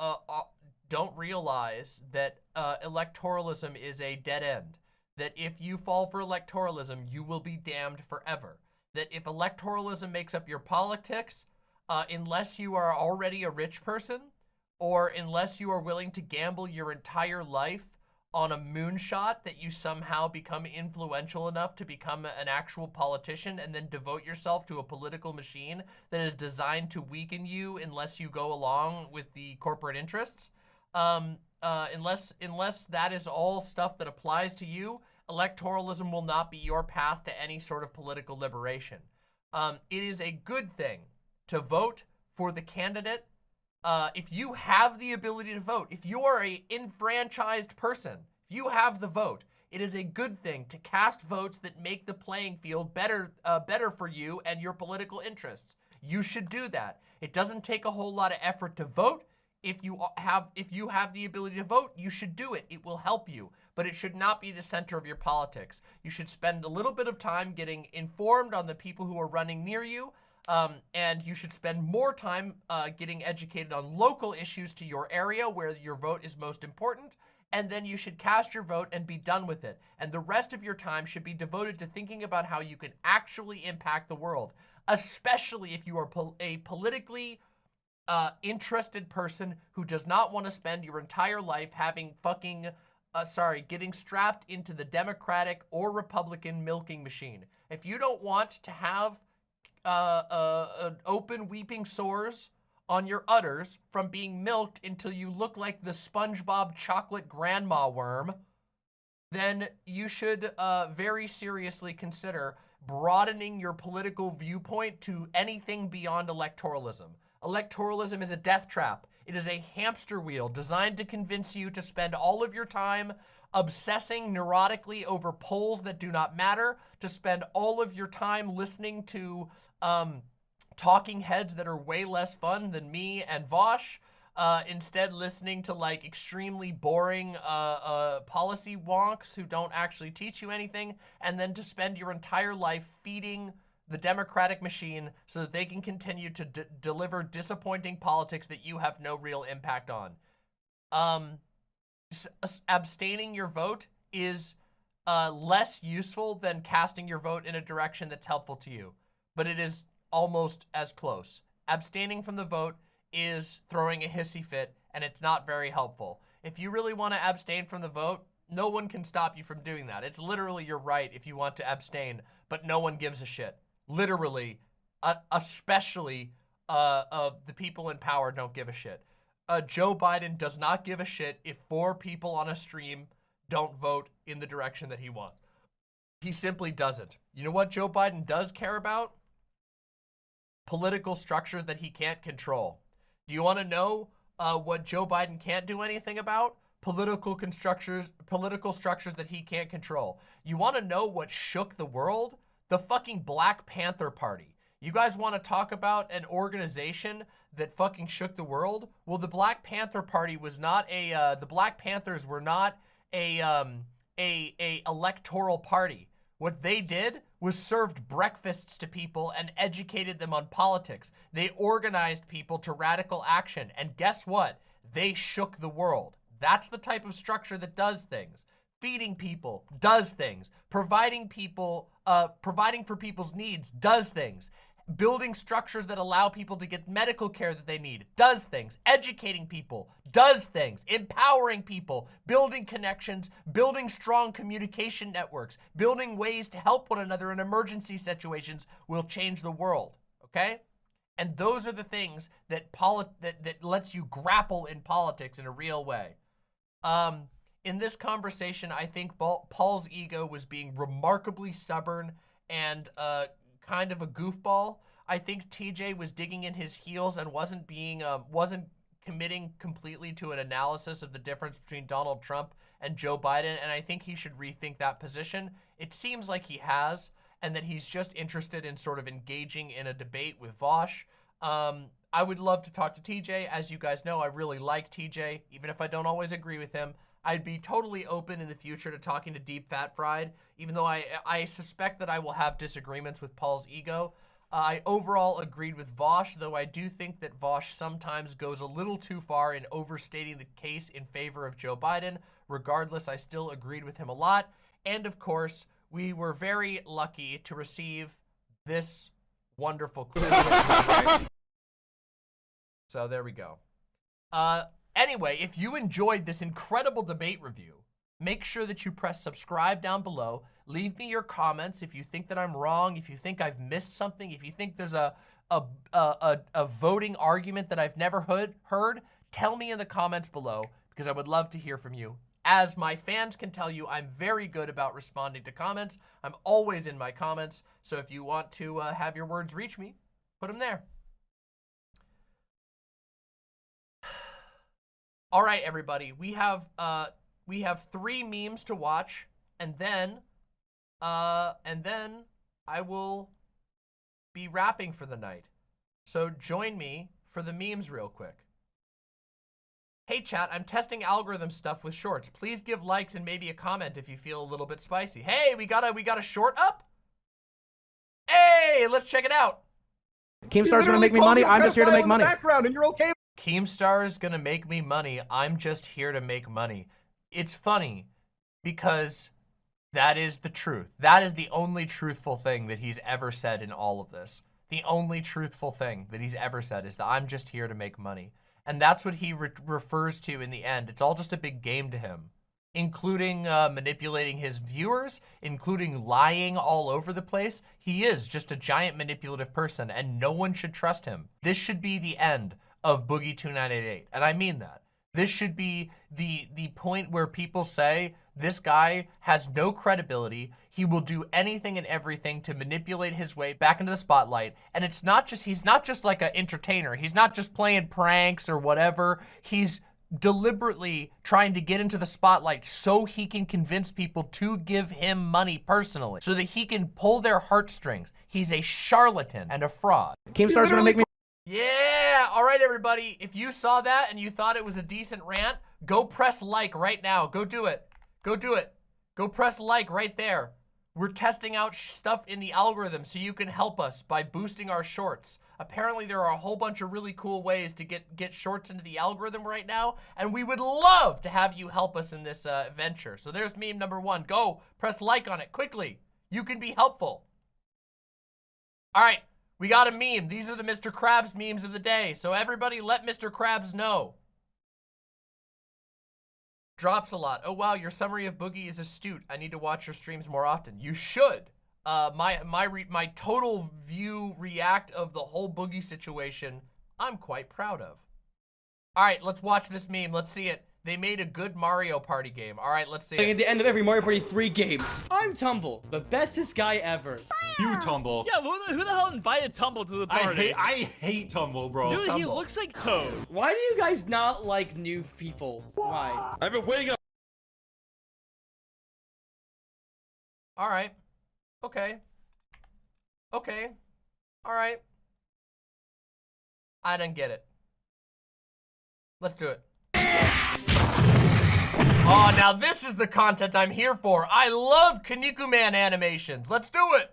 don't realize that electoralism is a dead end. That if you fall for electoralism, you will be damned forever. That if electoralism makes up your politics, unless you are already a rich person, or unless you are willing to gamble your entire life on a moonshot that you somehow become influential enough to become an actual politician and then devote yourself to a political machine that is designed to weaken you unless you go along with the corporate interests, unless that is all stuff that applies to you, electoralism will not be your path to any sort of political liberation. It is a good thing to vote for the candidate if you have the ability to vote. If you are an enfranchised person, if you have the vote, it is a good thing to cast votes that make the playing field better for you and your political interests. You should do that. It doesn't take a whole lot of effort to vote. If you have the ability to vote, you should do it. It will help you, but it should not be the center of your politics. You should spend a little bit of time getting informed on the people who are running near you, and you should spend more time getting educated on local issues to your area where your vote is most important, and then you should cast your vote and be done with it. And the rest of your time should be devoted to thinking about how you can actually impact the world, especially if you are a politically interested person who does not want to spend your entire life having fucking, getting strapped into the Democratic or Republican milking machine. If you don't want to have an open weeping sores on your udders from being milked until you look like the SpongeBob chocolate grandma worm, then you should very seriously consider broadening your political viewpoint to anything beyond electoralism. Electoralism is a death trap. It is a hamster wheel designed to convince you to spend all of your time obsessing neurotically over polls that do not matter, to spend all of your time listening to talking heads that are way less fun than me and Vaush, instead listening to like extremely boring policy wonks who don't actually teach you anything, and then to spend your entire life feeding the Democratic machine so that they can continue to deliver disappointing politics that you have no real impact on. Abstaining your vote is less useful than casting your vote in a direction that's helpful to you, but it is almost as close. Abstaining from the vote is throwing a hissy fit, and it's not very helpful. If you really want to abstain from the vote, no one can stop you from doing that. It's literally your right if you want to abstain, but no one gives a shit. Literally, especially the people in power don't give a shit. Joe Biden does not give a shit if 4 people on a stream don't vote in the direction that he wants. He simply doesn't. You know what Joe Biden does care about? Political structures that he can't control. Do you want to know what Joe Biden can't do anything about? Political structures that he can't control. You want to know what shook the world? The fucking Black Panther Party. You guys want to talk about an organization that fucking shook the world? Well, the Black Panther Party was not the Black Panthers were not a electoral party. What they did was served breakfasts to people and educated them on politics. They organized people to radical action, and guess what? They shook the world. That's the type of structure that does things. Feeding people does things. Providing for people's needs does things. Building structures that allow people to get medical care that they need does things. Educating people does things. Empowering people, building connections, building strong communication networks, building ways to help one another in emergency situations will change the world, okay? And those are the things that that lets you grapple in politics in a real way. In this conversation, I think Paul's ego was being remarkably stubborn and kind of a goofball. I think TJ was digging in his heels and wasn't committing completely to an analysis of the difference between Donald Trump and Joe Biden, and I think he should rethink that position. It seems like he has, and that he's just interested in sort of engaging in a debate with Vaush. I would love to talk to TJ. As you guys know, I really like TJ, even if I don't always agree with him. I'd be totally open in the future to talking to DeepFatFried, even though I suspect that I will have disagreements with Paul's ego. I overall agreed with Vaush, though I do think that Vaush sometimes goes a little too far in overstating the case in favor of Joe Biden. Regardless, I still agreed with him a lot. And of course, we were very lucky to receive this wonderful clip. So there we go. Anyway, if you enjoyed this incredible debate review, make sure that you press subscribe down below. Leave me your comments if you think that I'm wrong, if you think I've missed something, if you think there's a voting argument that I've never heard, tell me in the comments below, because I would love to hear from you. As my fans can tell you, I'm very good about responding to comments. I'm always in my comments, so if you want to have your words reach me, put them there. All right, everybody, we have 3 memes to watch, and then I will be wrapping for the night. So join me for the memes real quick. Hey chat, I'm testing algorithm stuff with shorts. Please give likes and maybe a comment if you feel a little bit spicy. Hey, we got a short up? Hey, let's check it out. Keemstar's gonna make me money. I'm just here to make money. Background, and you're okay. Keemstar is gonna make me money. I'm just here to make money. It's funny because that is the truth. That is the only truthful thing that he's ever said in all of this. The only truthful thing that he's ever said is that I'm just here to make money. And that's what he refers to in the end. It's all just a big game to him, including manipulating his viewers, including lying all over the place. He is just a giant manipulative person, and no one should trust him. This should be the end of Boogie 2988, and I mean that. This should be the point where people say, this guy has no credibility. He will do anything and everything to manipulate his way back into the spotlight. And it's not just, he's not just like an entertainer. He's not just playing pranks or whatever. He's deliberately trying to get into the spotlight so he can convince people to give him money personally, so that he can pull their heartstrings. He's a charlatan and a fraud. Keemstar's gonna make me. Yeah, all right, everybody. If you saw that and you thought it was a decent rant, go press like right now. Go do it. Go do it. Go press like right there. We're testing out stuff in the algorithm so you can help us by boosting our shorts. Apparently, there are a whole bunch of really cool ways to get shorts into the algorithm right now, and we would love to have you help us in this venture. So there's meme number 1. Go press like on it quickly. You can be helpful. All right. We got a meme. These are the Mr. Krabs memes of the day. So everybody let Mr. Krabs know. Drops a lot. Oh, wow, your summary of Boogie is astute. I need to watch your streams more often. You should. My total view react of the whole Boogie situation, I'm quite proud of. All right, let's watch this meme. Let's see it. They made a good Mario Party game. All right, let's see it. At the end of every Mario Party 3 game, I'm Tumble, the bestest guy ever. You Tumble. Yeah, who the hell invited Tumble to the party? I hate Tumble, bro. Dude, Tumble. he looks like Toad. Why do you guys not like new people? Why? I've been waiting up. All right. Okay. Okay. All right. I didn't get it. Let's do it. Oh, now this is the content I'm here for. I love Kinnikuman animations. Let's do it.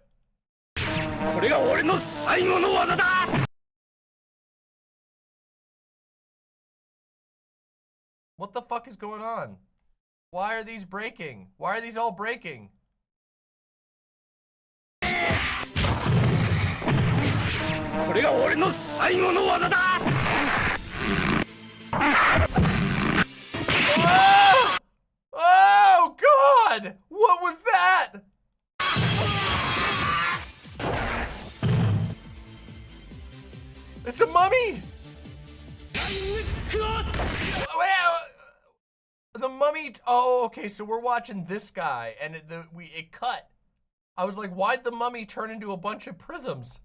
What the fuck is going on? Why are these breaking? Why are these all breaking? Oh! Oh, God! What was that? It's a mummy! The mummy, oh, okay, so we're watching this guy, and it cut. I was like, why'd the mummy turn into a bunch of prisms?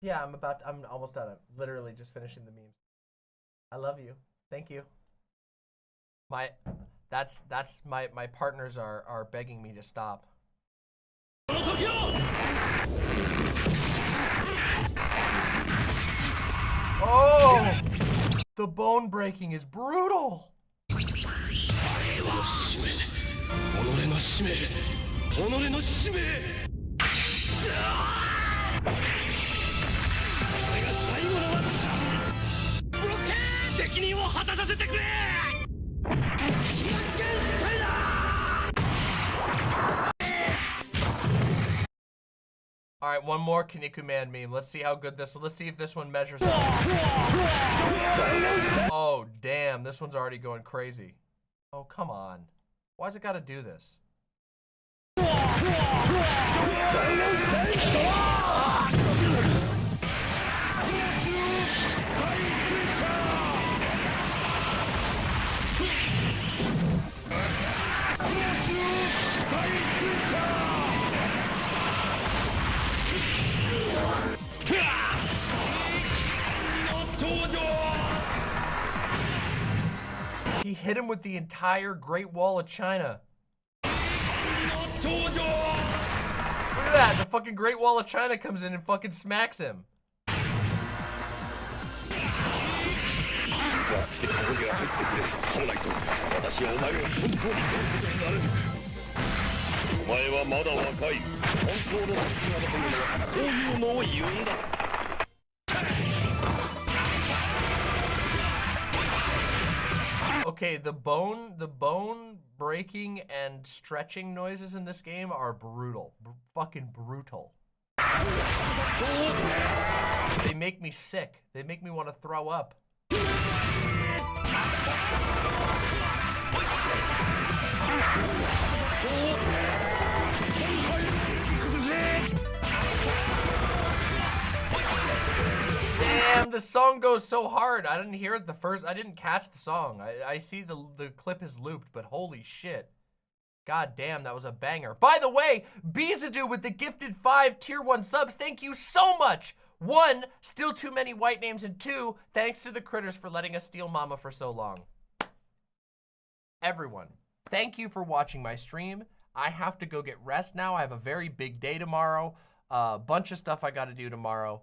Yeah, I'm almost done. I'm literally just finishing the memes. I love you. Thank you. My partners are begging me to stop. Oh! The bone breaking is brutal. All right, one more Kinnikuman meme. Let's see how good this one. Let's see if this one measures up. Oh, damn. This one's already going crazy. Oh, come on. Why's it got to do this? He hit him with the entire Great Wall of China. Look at that, the fucking Great Wall of China comes in and fucking smacks him. 前はまだ若い。本当の隙間だというのはこういうのを言うんだ。Okay, the bone breaking and stretching noises in this game are brutal. Fucking brutal. They make me sick. They make me want to throw up. Damn, the song goes so hard. I didn't hear it I didn't catch the song. I see the clip is looped, but holy shit. God damn, that was a banger. By the way, Bizadoo with the gifted 5 tier 1 subs. Thank you so much. 1, still too many white names, and 2, thanks to the critters for letting us steal Mama for so long. Everyone, thank you for watching my stream. I have to go get rest now. I have a very big day tomorrow. A bunch of stuff I got to do tomorrow.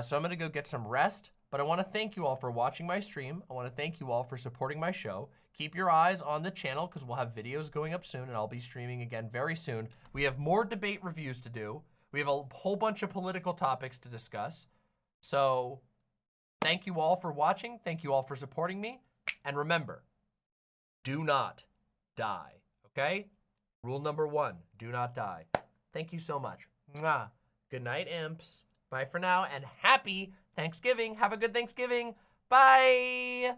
So I'm going to go get some rest. But I want to thank you all for watching my stream. I want to thank you all for supporting my show. Keep your eyes on the channel because we'll have videos going up soon, and I'll be streaming again very soon. We have more debate reviews to do. We have a whole bunch of political topics to discuss. So thank you all for watching. Thank you all for supporting me. And remember, do not die, okay? Rule number 1, do not die. Thank you so much. Mwah. Good night, imps. Bye for now, and happy Thanksgiving. Have a good Thanksgiving. Bye.